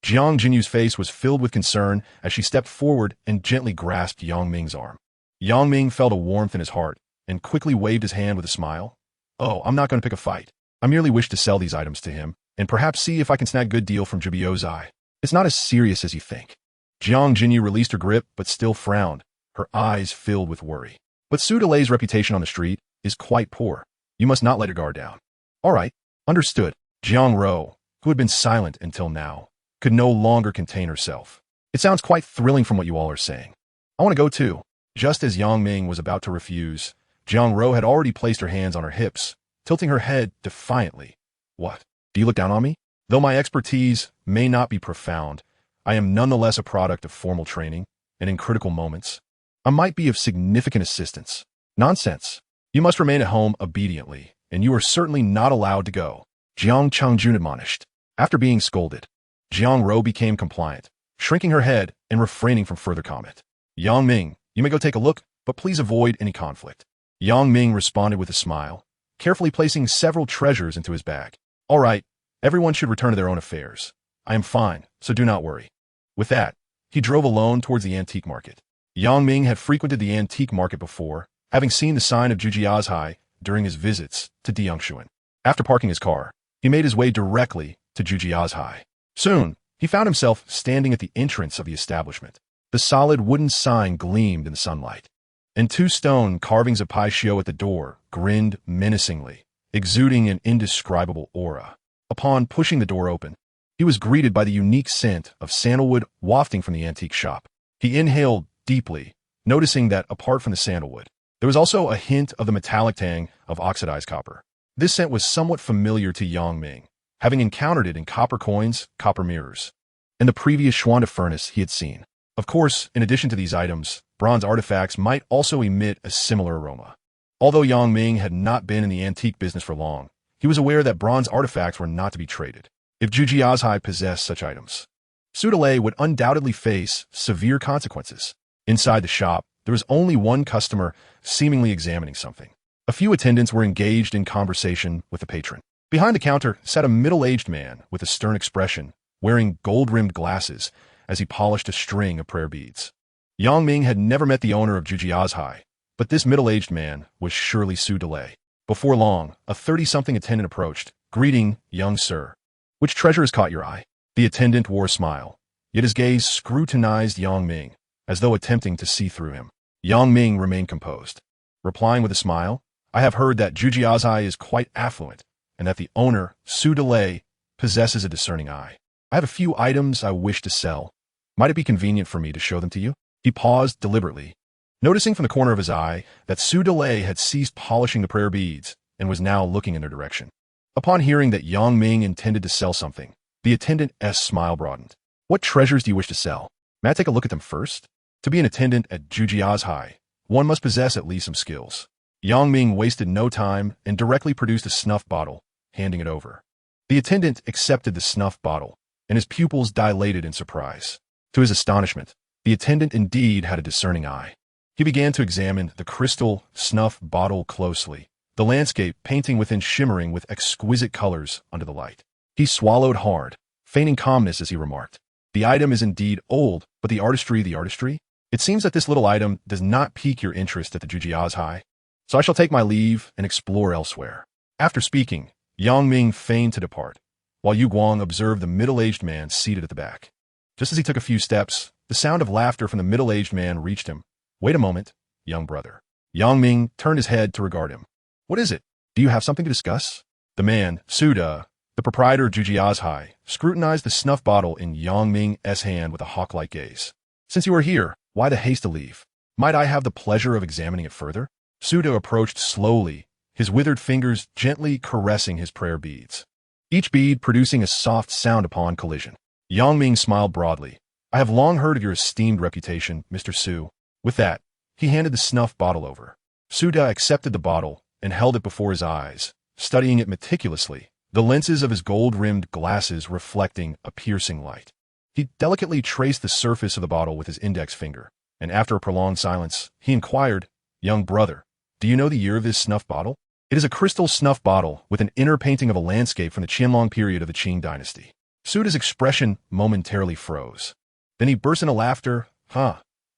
Jiang Jinyu's face was filled with concern as she stepped forward and gently grasped Yang Ming's arm. Yang Ming felt a warmth in his heart and quickly waved his hand with a smile. Oh, I'm not going to pick a fight. I merely wish to sell these items to him and perhaps see if I can snag a good deal from Jubiozai. It's not as serious as you think. Jiang Jinyu released her grip but still frowned, her eyes filled with worry. But Su Delay's reputation on the street is quite poor. You must not let your guard down. All right, understood. Jiang Ro, who had been silent until now, could no longer contain herself. It sounds quite thrilling from what you all are saying. I want to go too. Just as Yang Ming was about to refuse, Jiang Ro had already placed her hands on her hips, tilting her head defiantly. What? Do you look down on me? Though my expertise may not be profound, I am nonetheless a product of formal training, and in critical moments, I might be of significant assistance. Nonsense. You must remain at home obediently, and you are certainly not allowed to go. Jiang Changjun admonished. After being scolded, Jiang Ro became compliant, shrinking her head and refraining from further comment. Yang Ming, you may go take a look, but please avoid any conflict. Yang Ming responded with a smile, carefully placing several treasures into his bag. All right, everyone should return to their own affairs. I am fine, so do not worry. With that, he drove alone towards the antique market. Yang Ming had frequented the antique market before, having seen the sign of Jujiazhai during his visits to Diangshuan. After parking his car, he made his way directly to Jujiazhai. Soon, he found himself standing at the entrance of the establishment. The solid wooden sign gleamed in the sunlight, and two stone carvings of Pai Xiao at the door grinned menacingly, exuding an indescribable aura. Upon pushing the door open, he was greeted by the unique scent of sandalwood wafting from the antique shop. He inhaled deeply, noticing that apart from the sandalwood, there was also a hint of the metallic tang of oxidized copper. This scent was somewhat familiar to Yang Ming, having encountered it in copper coins, copper mirrors, and the previous Xuanda furnace he had seen. Of course, in addition to these items, bronze artifacts might also emit a similar aroma. Although Yang Ming had not been in the antique business for long, he was aware that bronze artifacts were not to be traded. If Jujiazhai possessed such items, Su Delay would undoubtedly face severe consequences. Inside the shop, there was only one customer seemingly examining something. A few attendants were engaged in conversation with the patron. Behind the counter sat a middle-aged man with a stern expression, wearing gold-rimmed glasses as he polished a string of prayer beads. Yang Ming had never met the owner of Jujiazhai, but this middle-aged man was surely Su Delay. Before long, a 30-something attendant approached, greeting, "Young sir. Which treasure has caught your eye?" The attendant wore a smile, yet his gaze scrutinized Yang Ming, as though attempting to see through him. Yang Ming remained composed, replying with a smile, "I have heard that Jujiazhai is quite affluent, and that the owner, Su Delay, possesses a discerning eye. I have a few items I wish to sell. Might it be convenient for me to show them to you?" He paused deliberately, noticing from the corner of his eye that Su Delay had ceased polishing the prayer beads and was now looking in their direction. Upon hearing that Yang Ming intended to sell something, the attendant's smile broadened. "What treasures do you wish to sell? May I take a look at them first?" To be an attendant at Jujiazhai, one must possess at least some skills. Yang Ming wasted no time and directly produced a snuff bottle, handing it over. The attendant accepted the snuff bottle, and his pupils dilated in surprise. To his astonishment, the attendant indeed had a discerning eye. He began to examine the crystal snuff bottle closely, the landscape painting within shimmering with exquisite colors under the light. He swallowed hard, feigning calmness as he remarked, "The item is indeed old, but the artistry? It seems that this little item does not pique your interest at the Jujiazhai, so I shall take my leave and explore elsewhere." After speaking, Yang Ming feigned to depart, while Yu Guang observed the middle-aged man seated at the back. Just as he took a few steps, the sound of laughter from the middle-aged man reached him. "Wait a moment, young brother." Yang Ming turned his head to regard him. "What is it? Do you have something to discuss?" The man, Suda, the proprietor of Jujiazhai, scrutinized the snuff bottle in Yang Ming's hand with a hawk-like gaze. "Since you are here, why the haste to leave? Might I have the pleasure of examining it further?" Suda approached slowly, his withered fingers gently caressing his prayer beads, each bead producing a soft sound upon collision. Yang Ming smiled broadly. "I have long heard of your esteemed reputation, Mr. Su." With that, he handed the snuff bottle over. Suda accepted the bottle and held it before his eyes, studying it meticulously, the lenses of his gold-rimmed glasses reflecting a piercing light. He delicately traced the surface of the bottle with his index finger, and after a prolonged silence, he inquired, "Young brother, do you know the year of this snuff bottle?" "It is a crystal snuff bottle with an inner painting of a landscape from the Qianlong period of the Qing dynasty." Suda's expression momentarily froze. Then he burst into laughter.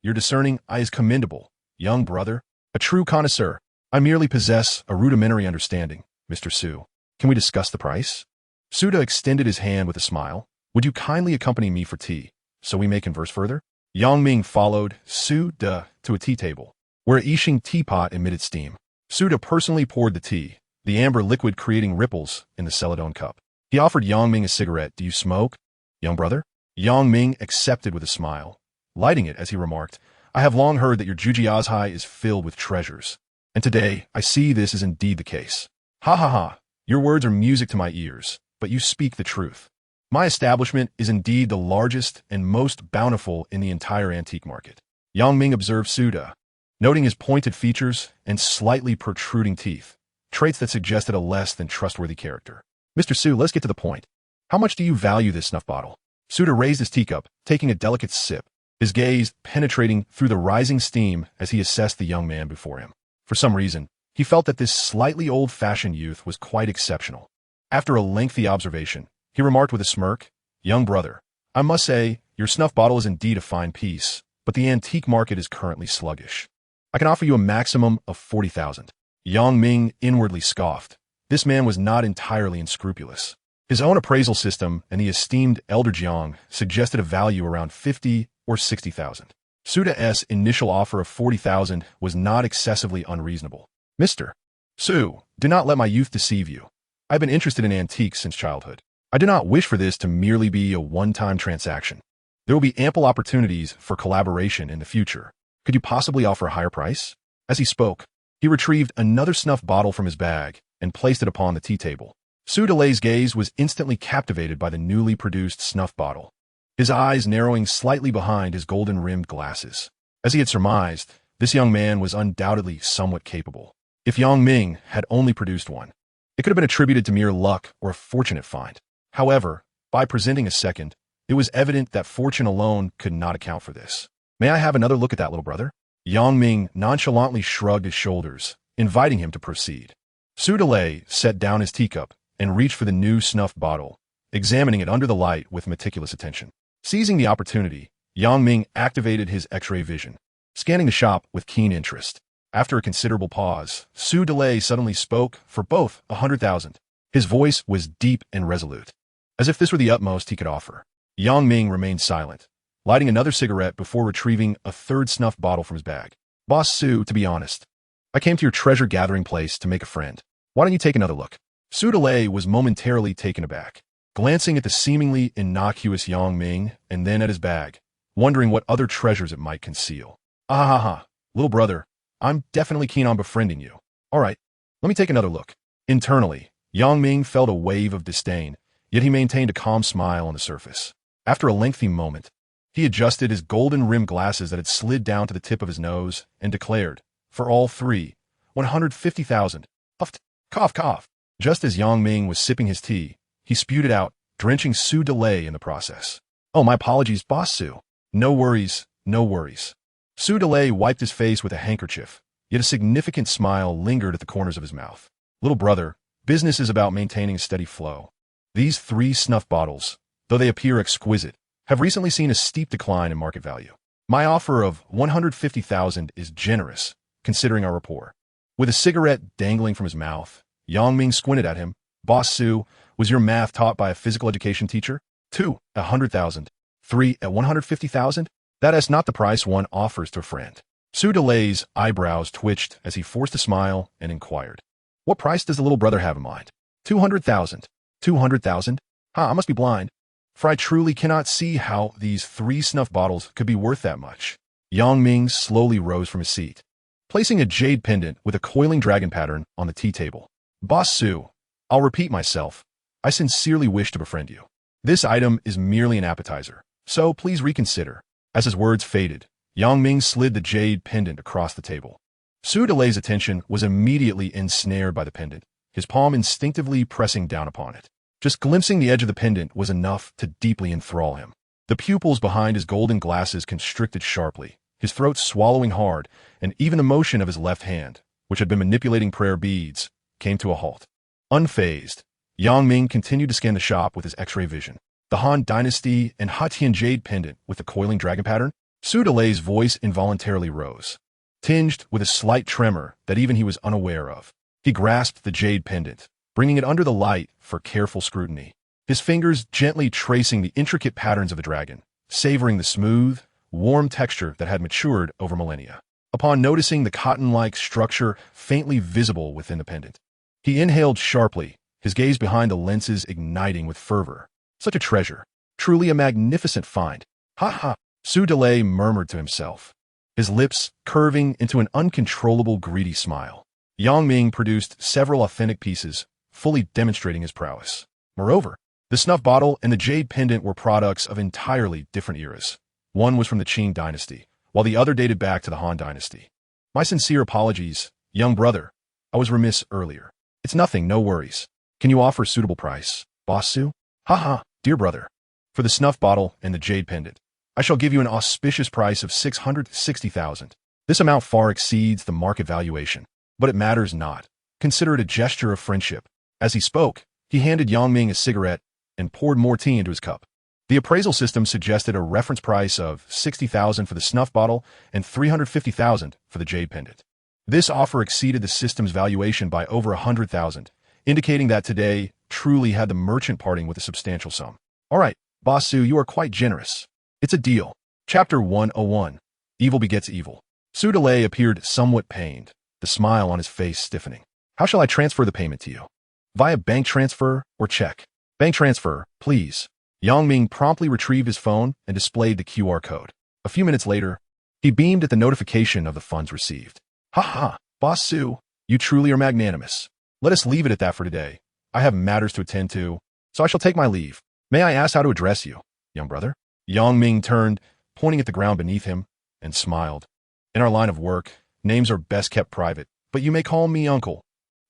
Your discerning eye is commendable, young brother. A true connoisseur. I merely possess a rudimentary understanding, Mr. Su. Can we discuss the price?" Suda extended his hand with a smile. "Would you kindly accompany me for tea, so we may converse further?" Yang Ming followed Suda to a tea table, where a Yixing teapot emitted steam. Suda personally poured the tea, the amber liquid creating ripples in the celadone cup. He offered Yang Ming a cigarette. Do you smoke, young brother? Yang Ming accepted with a smile, lighting it as he remarked, I have long heard that your Jujiazhai is filled with treasures, and today I see this is indeed the case. Ha ha ha, your words are music to my ears, but you speak the truth. My establishment is indeed the largest and most bountiful in the entire antique market. Yang Ming observed Suda, noting his pointed features and slightly protruding teeth, traits that suggested a less than trustworthy character. Mr. Su, let's get to the point. How much do you value this snuff bottle? Suda raised his teacup, taking a delicate sip, his gaze penetrating through the rising steam as he assessed the young man before him. For some reason, he felt that this slightly old-fashioned youth was quite exceptional. After a lengthy observation, he remarked with a smirk, Young brother, I must say, your snuff bottle is indeed a fine piece, but the antique market is currently sluggish. I can offer you a maximum of 40,000. Yang Ming inwardly scoffed. This man was not entirely unscrupulous. His own appraisal system and the esteemed Elder Jiang suggested a value around 50 or 60,000. Suda's initial offer of 40,000 was not excessively unreasonable. Mr. Su, do not let my youth deceive you. I've been interested in antiques since childhood. I do not wish for this to merely be a one-time transaction. There will be ample opportunities for collaboration in the future. Could you possibly offer a higher price? As he spoke, he retrieved another snuff bottle from his bag and placed it upon the tea table. Su Delay's gaze was instantly captivated by the newly produced snuff bottle, his eyes narrowing slightly behind his golden-rimmed glasses. As he had surmised, this young man was undoubtedly somewhat capable. If Yang Ming had only produced one, it could have been attributed to mere luck or a fortunate find. However, by presenting a second, it was evident that fortune alone could not account for this. May I have another look at that, little brother? Yang Ming nonchalantly shrugged his shoulders, inviting him to proceed. Su Delay set down his teacup and reached for the new snuff bottle, examining it under the light with meticulous attention. Seizing the opportunity, Yang Ming activated his X-ray vision, scanning the shop with keen interest. After a considerable pause, Su Delay suddenly spoke for both 100,000. His voice was deep and resolute, as if this were the utmost he could offer. Yang Ming remained silent, lighting another cigarette before retrieving a third snuff bottle from his bag. Boss Su, to be honest, I came to your treasure-gathering place to make a friend. Why don't you take another look? Su Delay was momentarily taken aback, glancing at the seemingly innocuous Yang Ming and then at his bag, wondering what other treasures it might conceal. Ah ha ha, little brother, I'm definitely keen on befriending you. All right, let me take another look. Internally, Yang Ming felt a wave of disdain, yet he maintained a calm smile on the surface. After a lengthy moment, he adjusted his golden-rimmed glasses that had slid down to the tip of his nose and declared, for all three, 150,000. Puffed, cough, cough. Just as Yang Ming was sipping his tea, he spewed it out, drenching Su Delay in the process. Oh, my apologies, Boss Su. No worries, no worries. Su Delay wiped his face with a handkerchief, yet a significant smile lingered at the corners of his mouth. Little brother, business is about maintaining a steady flow. These 3 snuff bottles, though they appear exquisite, have recently seen a steep decline in market value. My offer of 150,000 is generous, considering our rapport. With a cigarette dangling from his mouth, Yang Ming squinted at him. Boss Su, was your math taught by a physical education teacher? 2 at 100,000. 3 at 150,000? That is not the price one offers to a friend. Su Delay's eyebrows twitched as he forced a smile and inquired, what price does the little brother have in mind? 200,000. 200,000? I must be blind, for I truly cannot see how these 3 snuff bottles could be worth that much. Yang Ming slowly rose from his seat, placing a jade pendant with a coiling dragon pattern on the tea table. Boss Su, I'll repeat myself. I sincerely wish to befriend you. This item is merely an appetizer, so please reconsider. As his words faded, Yang Ming slid the jade pendant across the table. Su Delay's attention was immediately ensnared by the pendant, his palm instinctively pressing down upon it. Just glimpsing the edge of the pendant was enough to deeply enthrall him. The pupils behind his golden glasses constricted sharply, his throat swallowing hard, and even the motion of his left hand, which had been manipulating prayer beads, came to a halt. Unfazed, Yang Ming continued to scan the shop with his X-ray vision. The Han Dynasty and Hatian jade pendant with the coiling dragon pattern? Su Delay's voice involuntarily rose, tinged with a slight tremor that even he was unaware of. He grasped the jade pendant, bringing it under the light for careful scrutiny, his fingers gently tracing the intricate patterns of the dragon, savoring the smooth, warm texture that had matured over millennia. upon noticing the cotton-like structure faintly visible within the pendant. He inhaled sharply, his gaze behind the lenses igniting with fervor. Such a treasure. Truly a magnificent find. Ha ha, Su Delay murmured to himself, his lips curving into an uncontrollable greedy smile. Yang Ming produced several authentic pieces, fully demonstrating his prowess. Moreover, the snuff bottle and the jade pendant were products of entirely different eras. One was from the Qing dynasty, while the other dated back to the Han dynasty. My sincere apologies, young brother. I was remiss earlier. It's nothing, no worries. Can you offer a suitable price, Boss Su? Ha ha, dear brother. For the snuff bottle and the jade pendant, I shall give you an auspicious price of 660,000. This amount far exceeds the market valuation, but it matters not. Consider it a gesture of friendship. As he spoke, he handed Yang Ming a cigarette and poured more tea into his cup. The appraisal system suggested a reference price of 60,000 for the snuff bottle and 350,000 for the jade pendant. This offer exceeded the system's valuation by over 100,000, indicating that today truly had the merchant parting with a substantial sum. All right, Boss Su, you are quite generous. It's a deal. Chapter 101. Evil begets evil. Su Delay appeared somewhat pained, the smile on his face stiffening. How shall I transfer the payment to you? Via bank transfer or check? Bank transfer, please. Yang Ming promptly retrieved his phone and displayed the QR code. A few minutes later, he beamed at the notification of the funds received. Ha ha, Boss Su, you truly are magnanimous. Let us leave it at that for today. I have matters to attend to, so I shall take my leave. May I ask how to address you, young brother? Yang Ming turned, pointing at the ground beneath him, and smiled. In our line of work, names are best kept private, but you may call me uncle.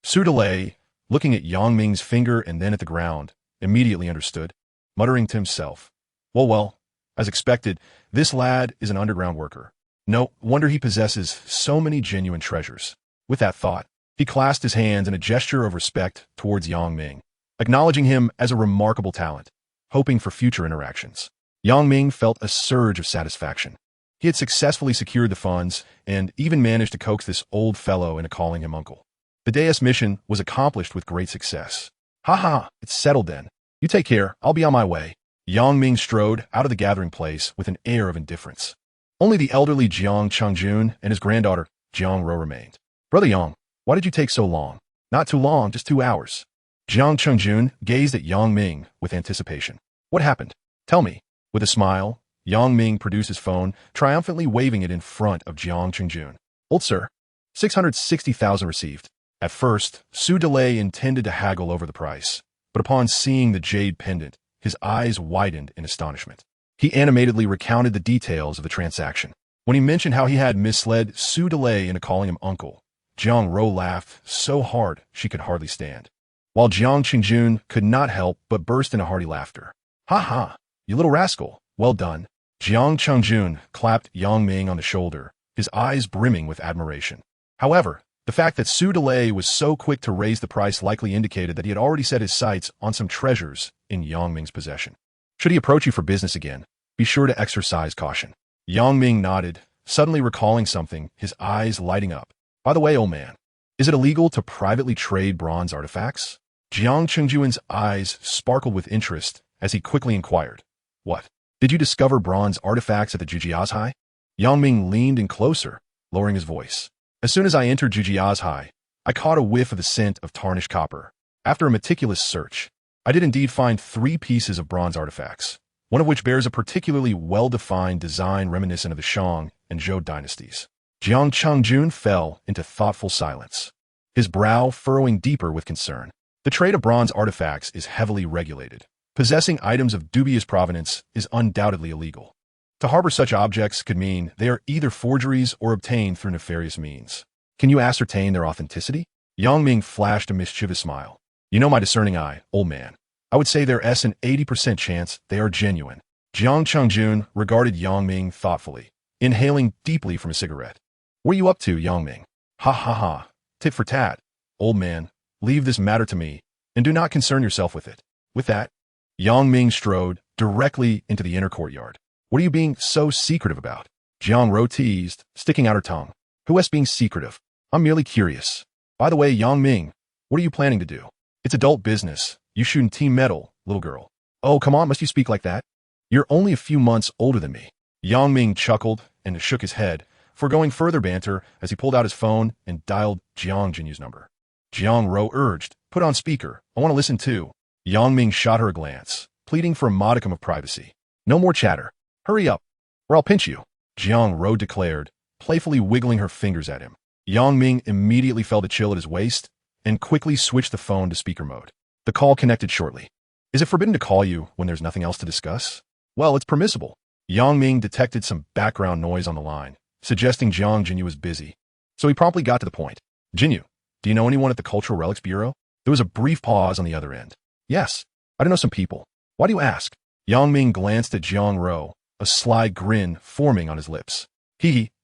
Su Delay, looking at Yang Ming's finger and then at the ground, immediately understood, muttering to himself, well, as expected, this lad is an underground worker. No wonder he possesses so many genuine treasures. With that thought, he clasped his hands in a gesture of respect towards Yang Ming, acknowledging him as a remarkable talent, hoping for future interactions. Yang Ming felt a surge of satisfaction. He had successfully secured the funds and even managed to coax this old fellow into calling him uncle. The day's mission was accomplished with great success. Ha ha, it's settled then. You take care, I'll be on my way. Yang Ming strode out of the gathering place with an air of indifference. Only the elderly Jiang Chengjun and his granddaughter, Jiang Ro, remained. Brother Yang, why did you take so long? Not too long, just 2 hours. Jiang Chengjun gazed at Yang Ming with anticipation. What happened? Tell me. With a smile, Yang Ming produced his phone, triumphantly waving it in front of Jiang Chengjun. Old sir, 660,000 received. At first, Su Delay intended to haggle over the price, but upon seeing the jade pendant, his eyes widened in astonishment. He animatedly recounted the details of the transaction. When he mentioned how he had misled Su Delay into calling him uncle, Jiang Ro laughed so hard she could hardly stand, while Jiang Chengjun could not help but burst into hearty laughter. Ha ha, you little rascal, well done. Jiang Chengjun clapped Yang Ming on the shoulder, his eyes brimming with admiration. However, the fact that Su Delay was so quick to raise the price likely indicated that he had already set his sights on some treasures in Yang Ming's possession. Should he approach you for business again, be sure to exercise caution. Yang Ming nodded, suddenly recalling something, his eyes lighting up. By the way, old man, is it illegal to privately trade bronze artifacts? Jiang Chengjun's eyes sparkled with interest as he quickly inquired. What? Did you discover bronze artifacts at the Jujiazhai? Yang Ming leaned in closer, lowering his voice. As soon as I entered Jujiazhai, I caught a whiff of the scent of tarnished copper. After a meticulous search, I did indeed find 3 pieces of bronze artifacts, one of which bears a particularly well-defined design reminiscent of the Shang and Zhou dynasties. Jiang Chengjun fell into thoughtful silence, his brow furrowing deeper with concern. The trade of bronze artifacts is heavily regulated. Possessing items of dubious provenance is undoubtedly illegal. To harbor such objects could mean they are either forgeries or obtained through nefarious means. Can you ascertain their authenticity? Yang Ming flashed a mischievous smile. You know my discerning eye, old man. I would say there's an 80% chance they are genuine. Jiang Chengjun regarded Yang Ming thoughtfully, inhaling deeply from a cigarette. What are you up to, Yang Ming? Ha ha ha. Tit for tat. Old man, leave this matter to me, and do not concern yourself with it. With that, Yang Ming strode directly into the inner courtyard. What are you being so secretive about? Jiang Ro teased, sticking out her tongue. Who is being secretive? I'm merely curious. By the way, Yang Ming, what are you planning to do? It's adult business. You shouldn't team meddle, little girl. Oh, come on, must you speak like that? You're only a few months older than me. Yang Ming chuckled and shook his head, foregoing further banter as he pulled out his phone and dialed Jiang Jinyu's number. Jiang Ro urged, "Put on speaker. I want to listen too." Yang Ming shot her a glance, pleading for a modicum of privacy. "No more chatter. Hurry up, or I'll pinch you," Jiang Ro declared, playfully wiggling her fingers at him. Yang Ming immediately felt a chill at his waist and quickly switched the phone to speaker mode. The call connected shortly. "Is it forbidden to call you when there's nothing else to discuss?" "Well, it's permissible." Yang Ming detected some background noise on the line, suggesting Jiang Jinyu was busy. So he promptly got to the point. "Jinyu, do you know anyone at the Cultural Relics Bureau?" There was a brief pause on the other end. "Yes, I know some people. Why do you ask?" Yang Ming glanced at Jiang Ro, a sly grin forming on his lips.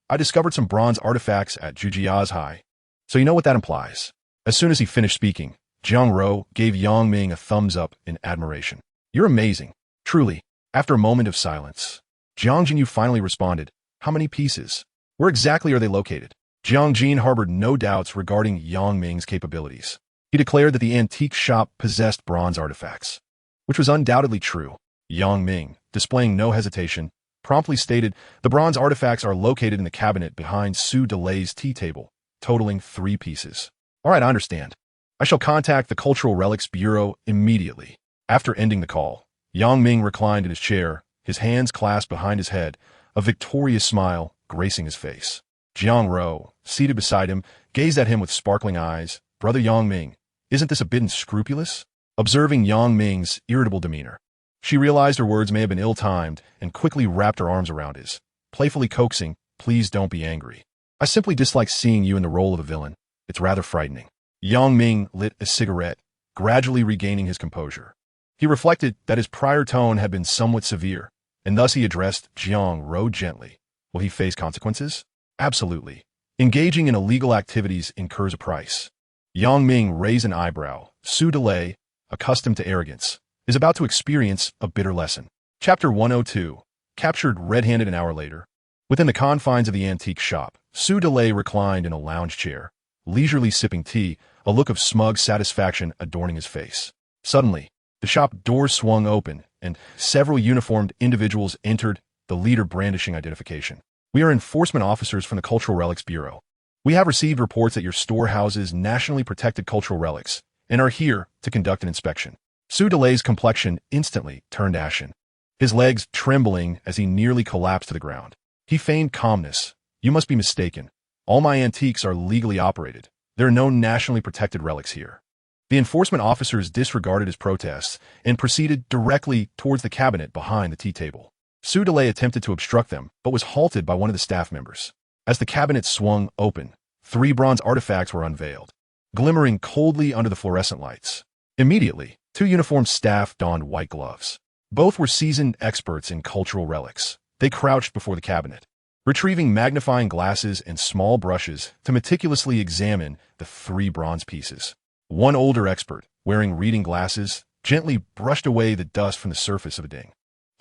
I discovered some bronze artifacts at Jujia's High. So you know what that implies." As soon as he finished speaking, Jiang Ro gave Yang Ming a thumbs up in admiration. "You're amazing, truly." After a moment of silence, Jiang Jinyu finally responded, "How many pieces? Where exactly are they located?" Jiang Jin harbored no doubts regarding Yang Ming's capabilities. He declared that the antique shop possessed bronze artifacts, which was undoubtedly true. Yang Ming, displaying no hesitation, promptly stated the bronze artifacts are located in the cabinet behind Su Delay's tea table, totaling 3 pieces. "All right, I understand. I shall contact the Cultural Relics Bureau immediately." After ending the call, Yang Ming reclined in his chair, his hands clasped behind his head, a victorious smile gracing his face. Jiang Ro, seated beside him, gazed at him with sparkling eyes. "Brother Yang Ming, isn't this a bit unscrupulous?" Observing Yang Ming's irritable demeanor, she realized her words may have been ill-timed and quickly wrapped her arms around his, playfully coaxing, "Please don't be angry. I simply dislike seeing you in the role of a villain. It's rather frightening." Yang Ming lit a cigarette, gradually regaining his composure. He reflected that his prior tone had been somewhat severe, and thus he addressed Jiang Ro gently. "Will he face consequences?" "Absolutely. Engaging in illegal activities incurs a price." Yang Ming raised an eyebrow. Su Delay, accustomed to arrogance, is about to experience a bitter lesson. Chapter 102. Captured red-handed an hour later. Within the confines of the antique shop, Su Delay reclined in a lounge chair, leisurely sipping tea, a look of smug satisfaction adorning his face. Suddenly, the shop door swung open, and several uniformed individuals entered, the leader brandishing identification. "We are enforcement officers from the Cultural Relics Bureau. We have received reports that your store houses nationally protected cultural relics, and are here to conduct an inspection." Su Delay's complexion instantly turned ashen, his legs trembling as he nearly collapsed to the ground. He feigned calmness. "You must be mistaken. All my antiques are legally operated. There are no nationally protected relics here." The enforcement officers disregarded his protests and proceeded directly towards the cabinet behind the tea table. Su Delay attempted to obstruct them, but was halted by one of the staff members. As the cabinet swung open, 3 bronze artifacts were unveiled, glimmering coldly under the fluorescent lights. Immediately, 2 uniformed staff donned white gloves. Both were seasoned experts in cultural relics. They crouched before the cabinet, retrieving magnifying glasses and small brushes to meticulously examine the 3 bronze pieces. One older expert, wearing reading glasses, gently brushed away the dust from the surface of a ding.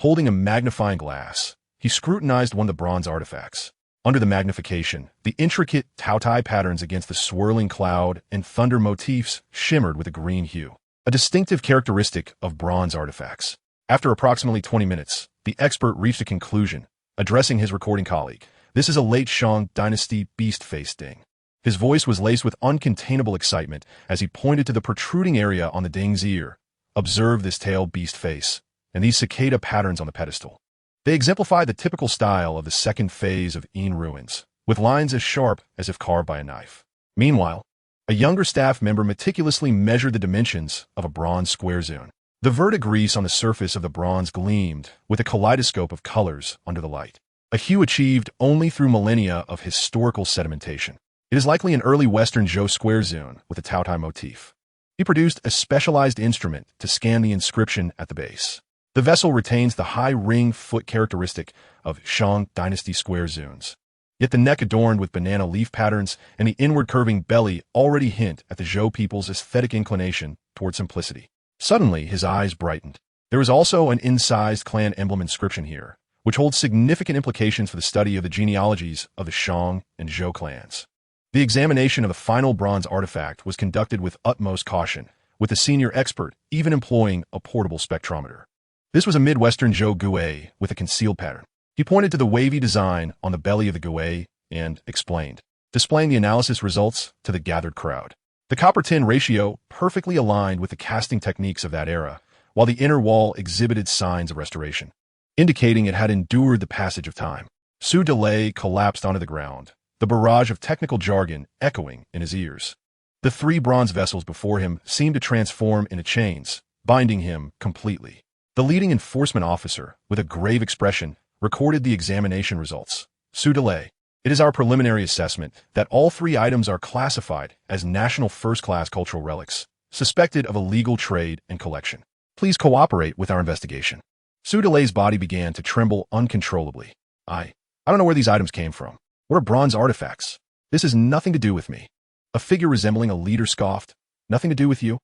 Holding a magnifying glass, he scrutinized one of the bronze artifacts. Under the magnification, the intricate Taotai patterns against the swirling cloud and thunder motifs shimmered with a green hue, a distinctive characteristic of bronze artifacts. After approximately 20 minutes, the expert reached a conclusion, addressing his recording colleague. "This is a late Shang Dynasty beast-faced ding." His voice was laced with uncontainable excitement as he pointed to the protruding area on the ding's ear. "Observe this tail beast face, and these cicada patterns on the pedestal. They exemplify the typical style of the second phase of Yin ruins, with lines as sharp as if carved by a knife." Meanwhile, a younger staff member meticulously measured the dimensions of a bronze square zone. The verdigris on the surface of the bronze gleamed with a kaleidoscope of colors under the light, a hue achieved only through millennia of historical sedimentation. It is likely an early Western Zhou square zone with a Taotai motif. He produced a specialized instrument to scan the inscription at the base. The vessel retains the high ring foot characteristic of Shang Dynasty square zones. Yet the neck adorned with banana leaf patterns and the inward curving belly already hint at the Zhou people's aesthetic inclination toward simplicity. Suddenly, his eyes brightened. There is also an incised clan emblem inscription here, which holds significant implications for the study of the genealogies of the Shang and Zhou clans. The examination of the final bronze artifact was conducted with utmost caution, with the senior expert even employing a portable spectrometer. This was a Midwestern Zhou Gouet with a concealed pattern. He pointed to the wavy design on the belly of the Gouet, and explained, displaying the analysis results to the gathered crowd. The copper-tin ratio perfectly aligned with the casting techniques of that era, while the inner wall exhibited signs of restoration, indicating it had endured the passage of time. Sue Delay collapsed onto the ground, the barrage of technical jargon echoing in his ears. The 3 bronze vessels before him seemed to transform into chains, binding him completely. The leading enforcement officer, with a grave expression, recorded the examination results. Sue Delay, it is our preliminary assessment that all 3 items are classified as national first-class cultural relics, suspected of illegal trade and collection. Please cooperate with our investigation. Sue Delay's body began to tremble uncontrollably. I don't know where these items came from. What are bronze artifacts? This has nothing to do with me. A figure resembling a leader scoffed. Nothing to do with you?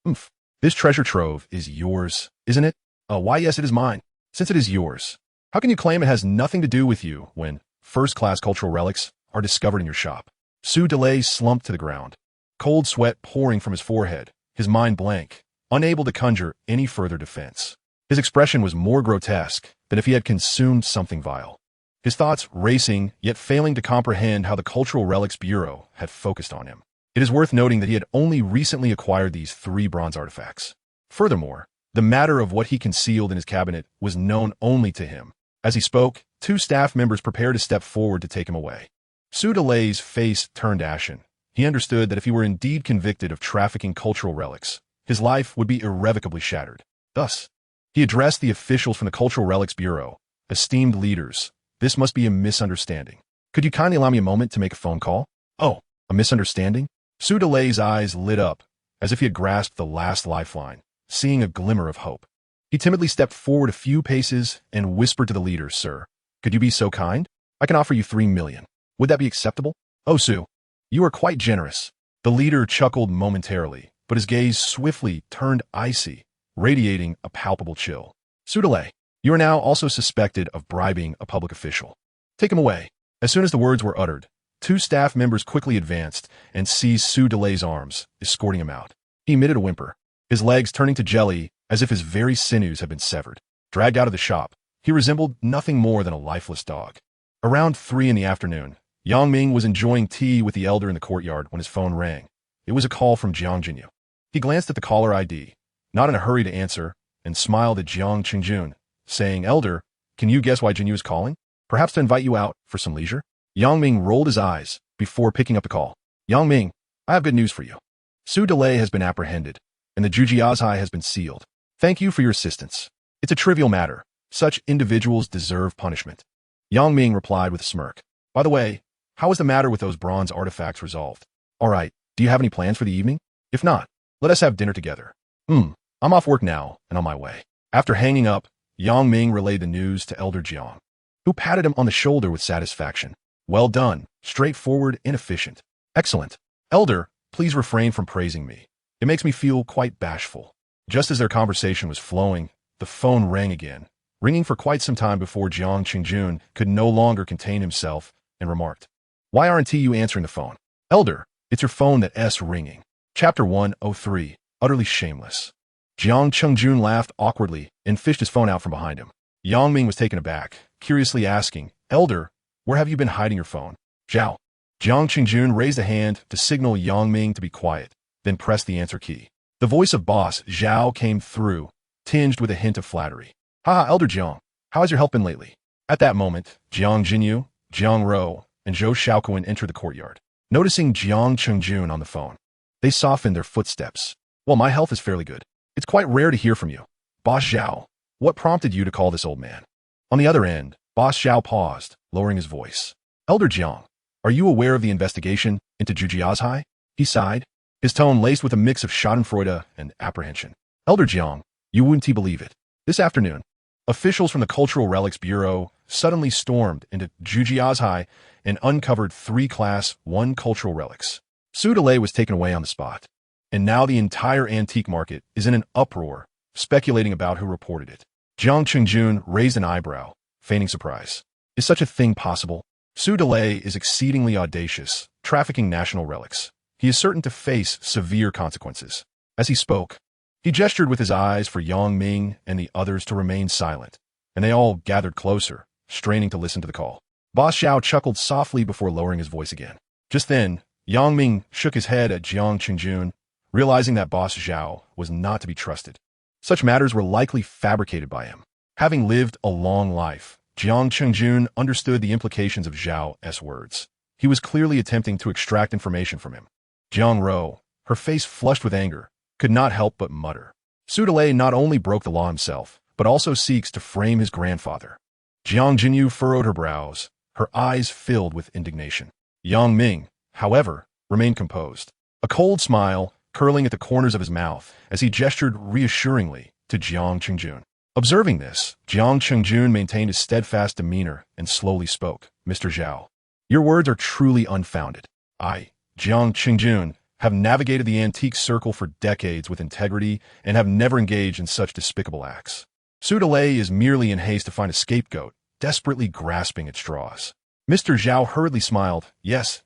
Oomph. This treasure trove is yours, isn't it? Why yes, it is mine. Since it is yours, how can you claim it has nothing to do with you when first-class cultural relics are discovered in your shop? Sue Delay slumped to the ground, cold sweat pouring from his forehead, his mind blank, unable to conjure any further defense. His expression was more grotesque than if he had consumed something vile. His thoughts racing, yet failing to comprehend how the Cultural Relics Bureau had focused on him. It is worth noting that he had only recently acquired these 3 bronze artifacts. Furthermore, the matter of what he concealed in his cabinet was known only to him. As he spoke, 2 staff members prepared to step forward to take him away. Sue Delay's face turned ashen. He understood that if he were indeed convicted of trafficking cultural relics, his life would be irrevocably shattered. Thus, he addressed the officials from the Cultural Relics Bureau. Esteemed leaders, this must be a misunderstanding. Could you kindly allow me a moment to make a phone call? Oh, a misunderstanding? Sue Delay's eyes lit up, as if he had grasped the last lifeline, seeing a glimmer of hope. He timidly stepped forward a few paces and whispered to the leader, Sir, could you be so kind? I can offer you 3 million. Would that be acceptable? Oh, Sue, you are quite generous. The leader chuckled momentarily, but his gaze swiftly turned icy, radiating a palpable chill. Sue Delay, you are now also suspected of bribing a public official. Take him away. As soon as the words were uttered, 2 staff members quickly advanced and seized Sue Delay's arms, escorting him out. He emitted a whimper, his legs turning to jelly as if his very sinews had been severed. Dragged out of the shop, he resembled nothing more than a lifeless dog. Around 3 in the afternoon, Ming was enjoying tea with the elder in the courtyard when his phone rang. It was a call from Jiang Jinyu. He glanced at the caller ID, not in a hurry to answer, and smiled at Jiang Qingjun, saying, Elder, can you guess why Jinyu is calling? Perhaps to invite you out for some leisure? Ming rolled his eyes before picking up the call. Ming, I have good news for you. Sue Delay has been apprehended, and the Jujiazhai has been sealed. Thank you for your assistance. It's a trivial matter. Such individuals deserve punishment. Ming replied with a smirk. By the way, how is the matter with those bronze artifacts resolved? All right, do you have any plans for the evening? If not, let us have dinner together. I'm off work now and on my way. After hanging up, Ming relayed the news to Elder Jiang, who patted him on the shoulder with satisfaction. Well done, straightforward and efficient. Excellent. Elder, please refrain from praising me. It makes me feel quite bashful. Just as their conversation was flowing, the phone rang again, ringing for quite some time before Jiang Qingjun could no longer contain himself and remarked, Why aren't you answering the phone? Elder, it's your phone that's ringing. Chapter 103, Utterly Shameless. Jiang Qingjun laughed awkwardly and fished his phone out from behind him. Ming was taken aback, curiously asking, Elder, where have you been hiding your phone? Zhao. Jiang Qingjun raised a hand to signal Ming to be quiet, then pressed the answer key. The voice of boss Zhao came through, tinged with a hint of flattery. Ha, Elder Jiang, how has your health been lately? At that moment, Jiang Jinyu, Jiang Ro, and Zhou Shaoquan entered the courtyard. Noticing Jiang Qingjun on the phone, they softened their footsteps. Well, my health is fairly good. It's quite rare to hear from you. Boss Zhao, what prompted you to call this old man? On the other end, Boss Zhao paused, lowering his voice. Elder Jiang, are you aware of the investigation into Jujiazhai? He sighed, his tone laced with a mix of schadenfreude and apprehension. Elder Jiang, you wouldn't believe it. This afternoon, officials from the Cultural Relics Bureau suddenly stormed into Jujiazhai and uncovered 3 Class 1 cultural relics. Sue Delay was taken away on the spot, and now the entire antique market is in an uproar, speculating about who reported it. Jiang Qingjun raised an eyebrow, feigning surprise. Is such a thing possible? Sue Delay is exceedingly audacious, trafficking national relics. He is certain to face severe consequences. As he spoke, he gestured with his eyes for Ming and the others to remain silent, and they all gathered closer, straining to listen to the call. Boss Xiao chuckled softly before lowering his voice again. Just then, Yang Ming shook his head at Jiang Qingjun, realizing that Boss Zhao was not to be trusted. Such matters were likely fabricated by him. Having lived a long life, Jiang Qingjun understood the implications of Zhao's words. He was clearly attempting to extract information from him. Jiang Ro, her face flushed with anger, could not help but mutter. Su Delay not only broke the law himself, but also seeks to frame his grandfather. Jiang Jinyu furrowed her brows, her eyes filled with indignation. Yang Ming, however, remained composed, a cold smile curling at the corners of his mouth as he gestured reassuringly to Jiang Qingjun. Observing this, Jiang Qingjun maintained his steadfast demeanor and slowly spoke. Mr. Zhao, your words are truly unfounded. I, Jiang Qingjun, have navigated the antique circle for decades with integrity and have never engaged in such despicable acts. Su Delay is merely in haste to find a scapegoat, desperately grasping at straws. Mr. Zhao hurriedly smiled. Yes,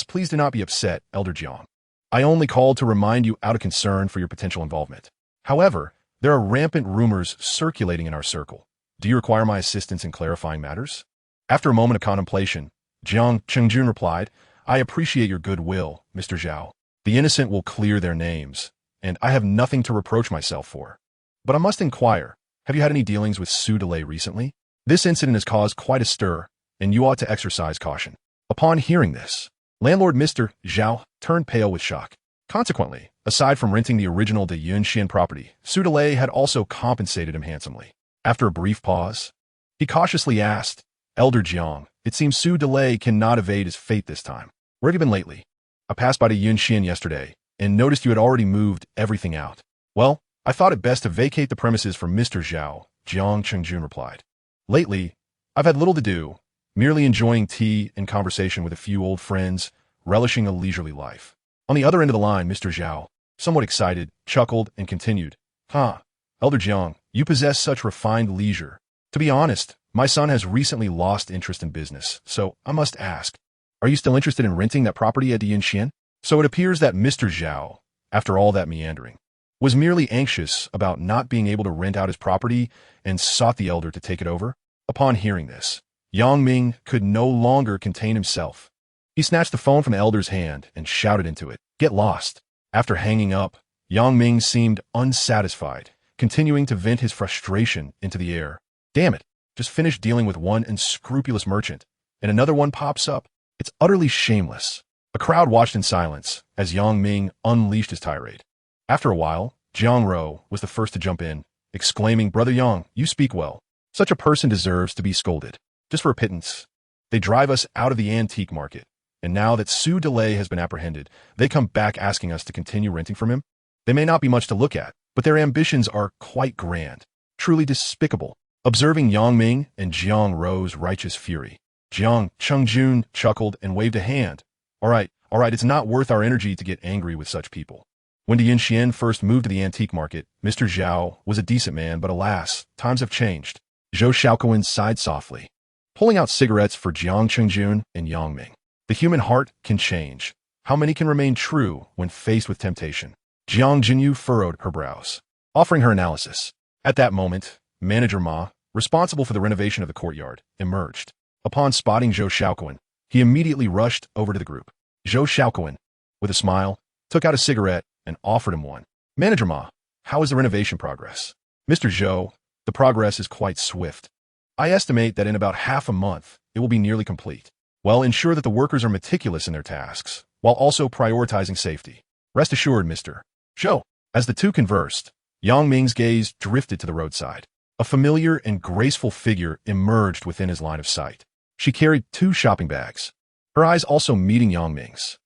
please do not be upset, Elder Jiang. I only called to remind you out of concern for your potential involvement. However, there are rampant rumors circulating in our circle. Do you require my assistance in clarifying matters? After a moment of contemplation, Jiang Qingjun replied, I appreciate your goodwill, Mr. Zhao. The innocent will clear their names, and I have nothing to reproach myself for. But I must inquire, have you had any dealings with Su Delay recently? This incident has caused quite a stir, and you ought to exercise caution. Upon hearing this, landlord Mr. Zhao turned pale with shock. Consequently, aside from renting the original De Yunxian property, Su Delay had also compensated him handsomely. After a brief pause, he cautiously asked, Elder Jiang, it seems Su Delay cannot evade his fate this time. Where have you been lately? I passed by De Yunxian yesterday and noticed you had already moved everything out. Well, I thought it best to vacate the premises for Mr. Zhao, Jiang Qingjun replied. Lately, I've had little to do, merely enjoying tea and conversation with a few old friends, relishing a leisurely life. On the other end of the line, Mr. Zhao, somewhat excited, chuckled and continued, Elder Jiang, you possess such refined leisure. To be honest, my son has recently lost interest in business, so I must ask, are you still interested in renting that property at Yunxian? So it appears that Mr. Zhao, after all that meandering, was merely anxious about not being able to rent out his property and sought the elder to take it over. Upon hearing this, Yang Ming could no longer contain himself. He snatched the phone from the elder's hand and shouted into it, Get lost. After hanging up, Yang Ming seemed unsatisfied, continuing to vent his frustration into the air. Damn it, just finished dealing with one unscrupulous merchant, and another one pops up. It's utterly shameless. A crowd watched in silence as Yang Ming unleashed his tirade. After a while, Jiang Ro was the first to jump in, exclaiming, Brother Yang, you speak well. Such a person deserves to be scolded. Just for a pittance. They drive us out of the antique market, and now that Su Delay has been apprehended, they come back asking us to continue renting from him. They may not be much to look at, but their ambitions are quite grand, truly despicable. Observing Yang Ming and Jiang Ro's righteous fury, Jiang Qingjun chuckled and waved a hand. All right, it's not worth our energy to get angry with such people. When De Yunxian first moved to the antique market, Mr. Zhao was a decent man, but alas, times have changed. Zhou Xiaoquan sighed softly, pulling out cigarettes for Jiang Qingjun and Yang Ming. The human heart can change. How many can remain true when faced with temptation? Jiang Jinyu furrowed her brows, offering her analysis. At that moment, Manager Ma, responsible for the renovation of the courtyard, emerged. Upon spotting Zhou Xiaoquan, he immediately rushed over to the group. Zhou Xiaoquan, with a smile, took out a cigarette and offered him one. Manager Ma, how is the renovation progress? Mr. Zhou, the progress is quite swift. I estimate that in about half a month, it will be nearly complete. Well, ensure that the workers are meticulous in their tasks, while also prioritizing safety. Rest assured, Mr. Zhou. As the two conversed, Yang Ming's gaze drifted to the roadside. A familiar and graceful figure emerged within his line of sight. She carried 2 shopping bags, her eyes also meeting Yang Ming's.